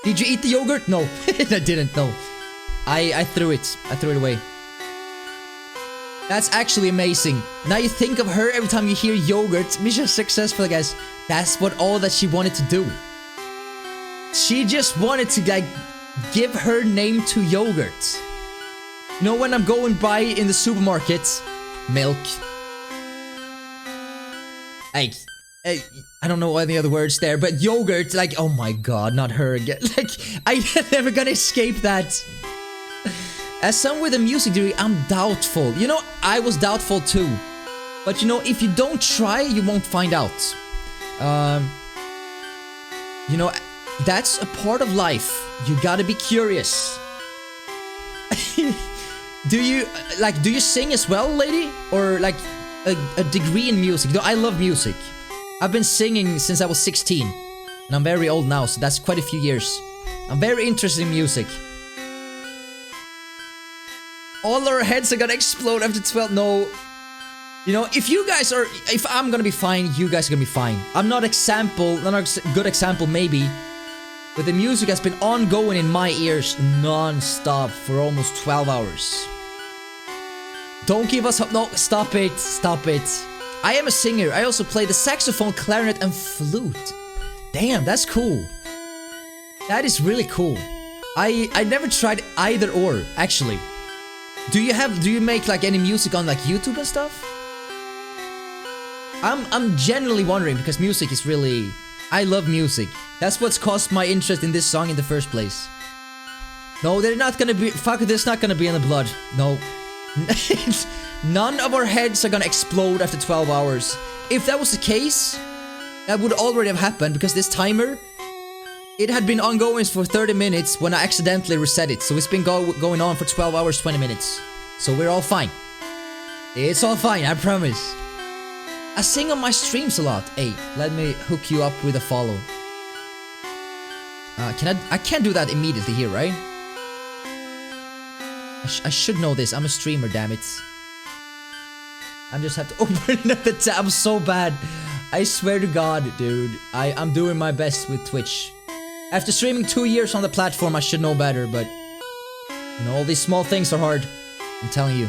Did you eat the yogurt? No, I didn't. No, I threw it. I threw it away. That's actually amazing. Now you think of her every time you hear yogurt. Mission successful, guys. That's all that she wanted to do. She just wanted to like give her name to yogurt. You know, when I'm going by in the supermarket, milk. Like, I don't know any other words there, but yogurt, like, oh my god, not her again. Like, I'm never gonna escape that. As someone with a music degree, I'm doubtful. You know, I was doubtful too. But you know, if you don't try, you won't find out. You know, that's a part of life. You gotta be curious. Do you sing as well, lady? Or like a degree in music? No, I love music. I've been singing since I was 16. And I'm very old now, so that's quite a few years. I'm very interested in music. All our heads are gonna explode after 12. No. You know, if I'm gonna be fine, you guys are gonna be fine. I'm not a good example maybe. But the music has been ongoing in my ears non-stop for almost 12 hours. Don't give us up. No, stop it. Stop it. I am a singer. I also play the saxophone, clarinet, and flute. Damn, that's cool. That is really cool. I never tried either or, actually. Do you make like any music on like YouTube and stuff? I'm genuinely wondering because music is really... I love music. That's what's caused my interest in this song in the first place. No, they're not gonna be... Fuck, this not gonna be in the blood. No. None of our heads are gonna explode after 12 hours. If that was the case, that would already have happened because this timer, it had been ongoing for 30 minutes when I accidentally reset it. So it's been going on for 12 hours, 20 minutes. So we're all fine. It's all fine, I promise. I sing on my streams a lot. Hey, let me hook you up with a follow. I can't do that immediately here, right? I should know this. I'm a streamer, damn it. I just have to open up the tab so bad. I swear to God, dude. I'm doing my best with Twitch. After streaming 2 years on the platform, I should know better, but... You know, all these small things are hard. I'm telling you.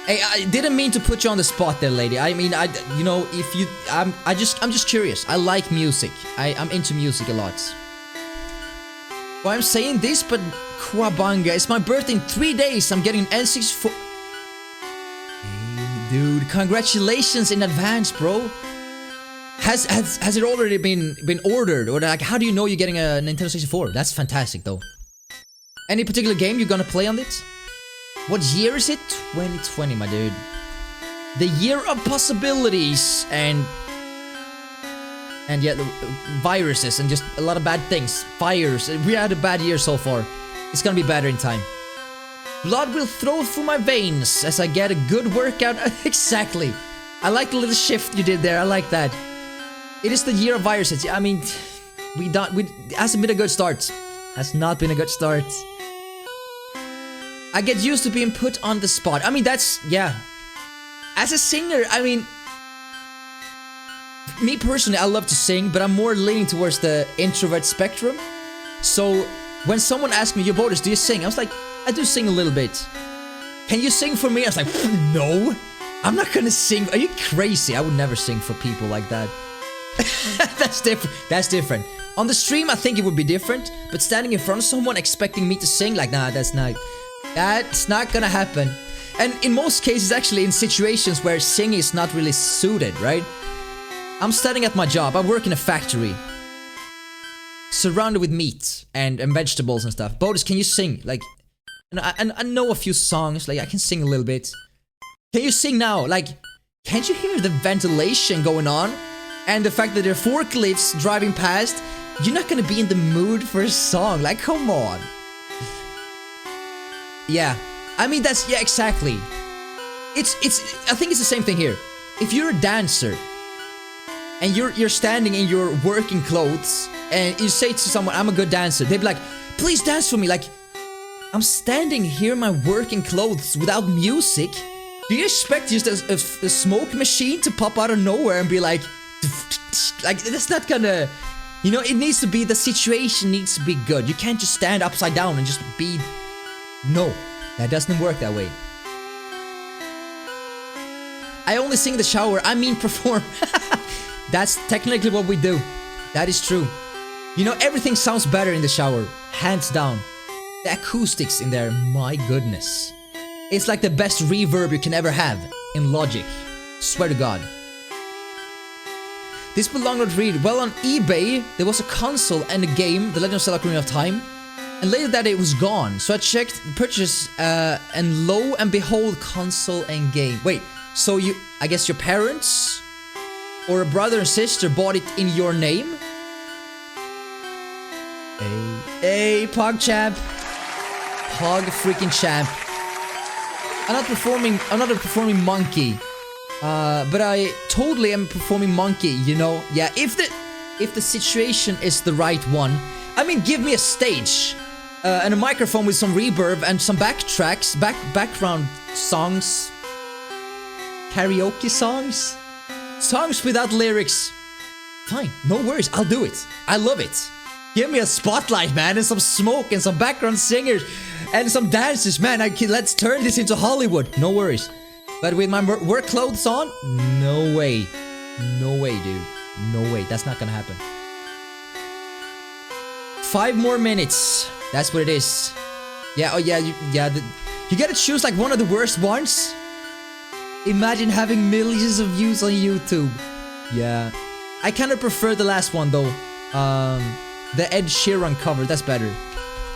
Hey, I didn't mean to put you on the spot there, lady. I mean, you know, if you... I'm just curious. I like music. I'm into music a lot. Well, I'm saying this, but... Kwabanga, it's my birthday in 3 days. I'm getting an N64... Hey, dude. Congratulations in advance, bro. Has it already been ordered? Or like, how do you know you're getting a Nintendo 64? That's fantastic, though. Any particular game you're gonna play on it? What year is it? 2020, my dude. The year of possibilities and yeah, the viruses and just a lot of bad things. Fires. We had a bad year so far. It's gonna be better in time. Blood will flow through my veins as I get a good workout. Exactly. I like the little shift you did there. I like that. It is the year of viruses. I mean, it hasn't been a good start. Has not been a good start. I get used to being put on the spot. I mean, that's... Yeah. As a singer, I mean... Me personally, I love to sing, but I'm more leaning towards the introvert spectrum. So, when someone asked me, yo, Bodus, do you sing? I was like, I do sing a little bit. Can you sing for me? I was like, no. I'm not gonna sing. Are you crazy? I would never sing for people like that. That's different. That's different. On the stream, I think it would be different. But standing in front of someone expecting me to sing, like, nah, that's not gonna happen. And in most cases, actually, in situations where singing is not really suited, right? I'm standing at my job. I work in a factory, surrounded with meat and vegetables and stuff. Bodus, can you sing? Like, and I know a few songs. Like, I can sing a little bit. Can you sing now? Like, can't you hear the ventilation going on? And the fact that there are forklifts driving past, you're not gonna be in the mood for a song. Like, come on. Yeah, I mean, that's, yeah, exactly. I think it's the same thing here. If you're a dancer, and you're standing in your working clothes, and you say to someone, I'm a good dancer, they'd be like, please dance for me. Like, I'm standing here in my working clothes without music. Do you expect just a smoke machine to pop out of nowhere and be like, that's not gonna, you know, it needs to be, the situation needs to be good. You can't just stand upside down and just be, no, that doesn't work that way. I only sing in the shower, I mean perform. That's technically what we do. That is true. You know, everything sounds better in the shower, hands down. The acoustics in there, my goodness. It's like the best reverb you can ever have in Logic. Swear to God. This belonged not read. Well, on eBay, there was a console and a game, The Legend of Zelda Ocarina of Time, and later that it was gone. So I checked the purchase, and lo and behold, console and game. Wait, so you, I guess your parents or a brother and sister bought it in your name? Hey, Pog champ. Pog freaking champ. I'm not a performing monkey. But I totally am performing monkey, you know? Yeah, if the situation is the right one, I mean, give me a stage and a microphone with some reverb and some backtracks, background songs, karaoke songs, songs without lyrics. Fine, no worries, I'll do it. I love it. Give me a spotlight, man, and some smoke and some background singers and some dancers, man. Let's turn this into Hollywood. No worries. But with my work clothes on, no way. No way, dude. No way. That's not gonna happen. 5 more minutes. That's what it is. Yeah, oh yeah, you gotta choose like one of the worst ones. Imagine having millions of views on YouTube. Yeah. I kinda prefer the last one though. The Ed Sheeran cover, that's better.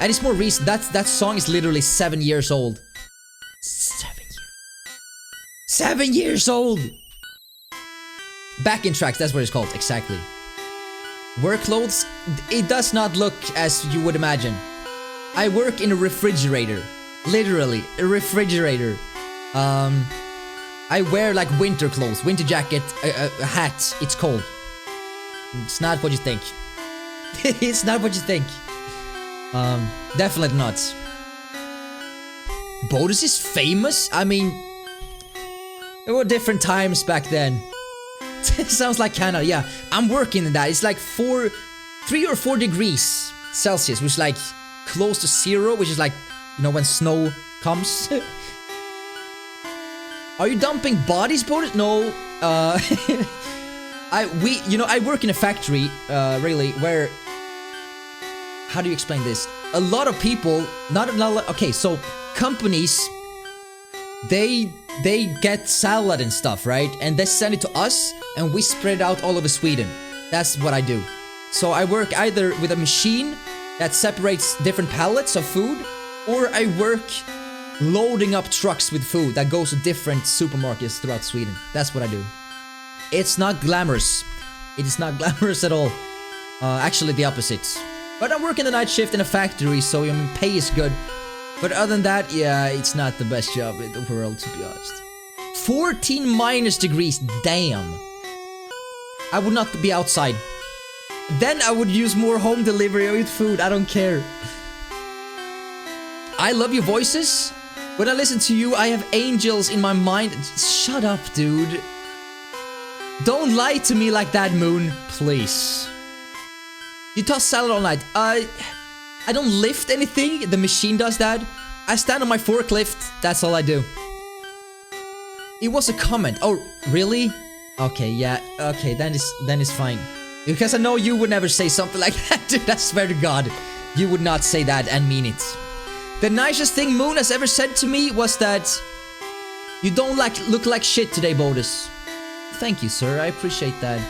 And it's more recent. That song is literally 7 years old. 7 years old! Backing tracks, that's what it's called, exactly. Work clothes, it does not look as you would imagine. I work in a refrigerator. Literally, a refrigerator. I wear like winter clothes, winter jacket, a hat, it's cold. It's not what you think. It's not what you think. Definitely not. Bodus is famous? I mean, there were different times back then. Sounds like Canada, yeah. I'm working in that. It's like 3 or 4 degrees Celsius, which is like close to 0, which is like, you know, when snow comes. Are you dumping bodies, Bodus? No. I work in a factory, really, where, how do you explain this? A lot of people, okay, so companies, they get salad and stuff, right? And they send it to us, and we spread it out all over Sweden. That's what I do. So I work either with a machine that separates different pallets of food, or I work loading up trucks with food that goes to different supermarkets throughout Sweden. That's what I do. It's not glamorous. It is not glamorous at all. Actually, the opposite. But I'm working the night shift in a factory, so I mean, pay is good. But other than that, yeah, it's not the best job in the world, to be honest. 14 minus degrees, damn. I would not be outside. Then I would use more home delivery with food, I don't care. I love your voices. When I listen to you, I have angels in my mind. Shut up, dude. Don't lie to me like that, Moon, please. You toss salad all night. I don't lift anything, the machine does that. I stand on my forklift, that's all I do. It was a comment. Oh, really? Okay, yeah, okay, then it's fine. Because I know you would never say something like that, dude, I swear to God. You would not say that and mean it. The nicest thing Moon has ever said to me was that you don't look like shit today, Bodus. Thank you, sir, I appreciate that.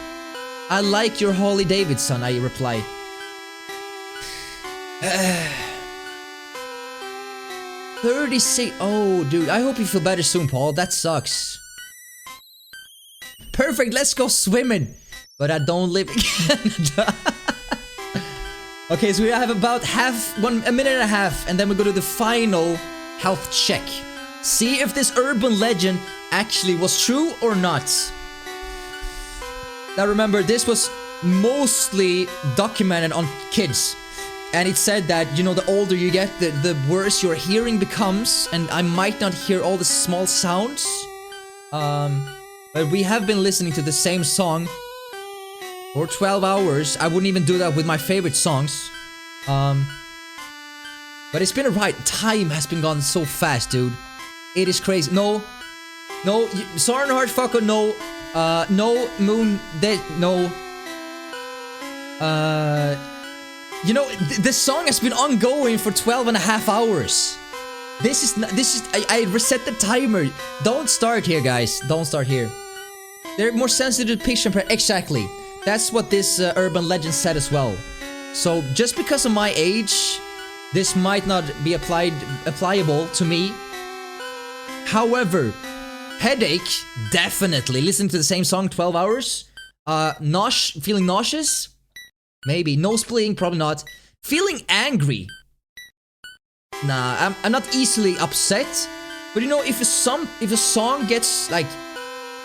I like your Harley Davidson, I reply. 36. Oh, dude, I hope you feel better soon, Paul. That sucks. Perfect, let's go swimming. But I don't live in Canada. Okay, so we have about a minute and a half, and then we go to the final health check. See if this urban legend actually was true or not. Now remember, this was mostly documented on kids. And it said that, you know, the older you get, the worse your hearing becomes. And I might not hear all the small sounds. But we have been listening to the same song for 12 hours. I wouldn't even do that with my favorite songs. But it's been a ride. Time has been gone so fast, dude. It is crazy. No, Soren Hardfucker, no. No, Moon, no. You know, this song has been ongoing for 12 and a half hours. I reset the timer. Don't start here, guys. Don't start here. They're more sensitive to pitch and exactly. That's what this urban legend said as well. So, just because of my age, this might not be applicable to me. However, headache, definitely. Listening to the same song 12 hours. Feeling nauseous? Maybe. Nosebleeding, probably not. Feeling angry. Nah, I'm not easily upset. But you know, if a song gets like,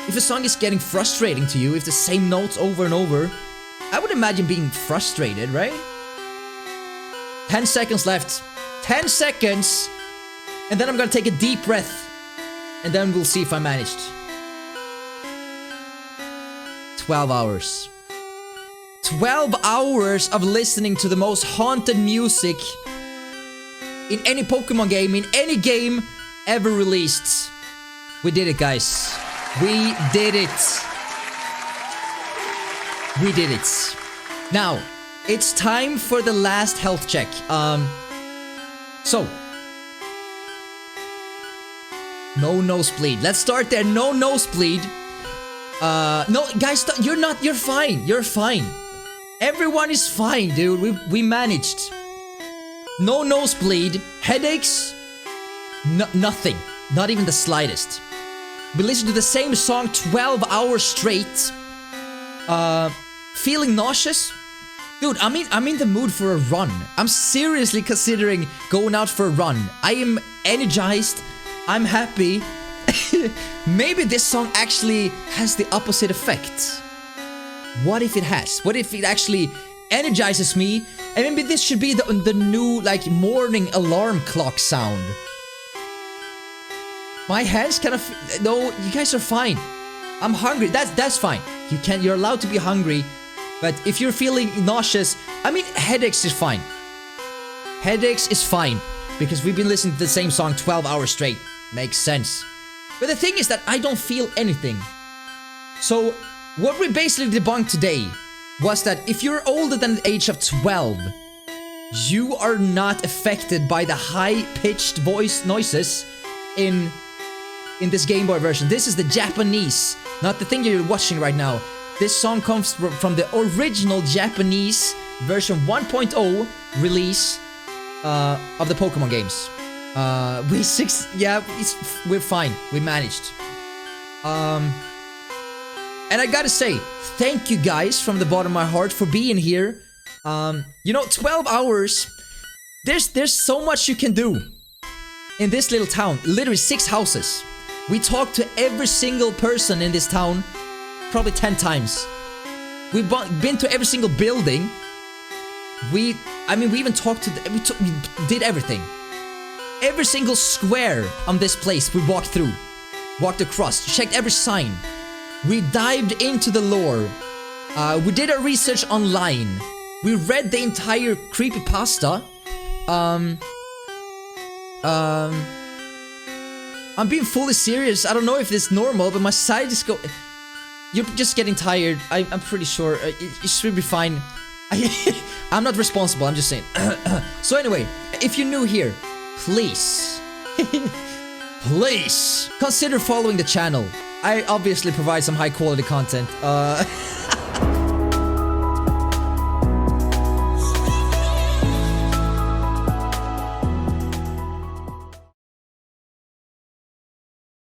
if a song is getting frustrating to you, if the same notes over and over, I would imagine being frustrated, right? 10 seconds left. 10 seconds! And then I'm gonna take a deep breath. And then we'll see if I managed. 12 hours. 12 hours of listening to the most haunted music in any Pokemon game, in any game ever released. We did it, guys. We did it. We did it. Now, it's time for the last health check. So. No nosebleed. Let's start there. No nosebleed. No, guys, you're fine. You're fine. Everyone is fine, dude. We managed. No nosebleed. Headaches. Nothing. Not even the slightest. We listened to the same song 12 hours straight. Feeling nauseous. Dude, I'm in the mood for a run. I'm seriously considering going out for a run. I am energized. I'm happy. Maybe this song actually has the opposite effect. What if it has? What if it actually energizes me? And maybe this should be the new, like, morning alarm clock sound. My hands kind of... No, you guys are fine. I'm hungry. That's fine. You're allowed to be hungry. But if you're feeling nauseous... I mean, headaches is fine. Headaches is fine. Because we've been listening to the same song 12 hours straight. Makes sense. But the thing is that I don't feel anything. So, what we basically debunked today was that if you're older than the age of 12, you are not affected by the high-pitched voice noises in this Gameboy version. This is the Japanese, not the thing you're watching right now. This song comes from the original Japanese version 1.0 release of the Pokemon games. We're fine. We managed. And I gotta say, thank you guys from the bottom of my heart for being here. You know, 12 hours, there's so much you can do in this little town. Literally 6 houses. We talked to every single person in this town probably 10 times. We've been to every single building. We even talked to... we did everything. Every single square on this place we walked through. Walked across. Checked every sign. We dived into the lore. We did our research online. We read the entire creepypasta. I'm being fully serious. I don't know if this is normal, but my side is You're just getting tired. I'm pretty sure it should be fine. I'm not responsible, I'm just saying. So anyway, if you're new here, please, please consider following the channel. I obviously provide some high quality content.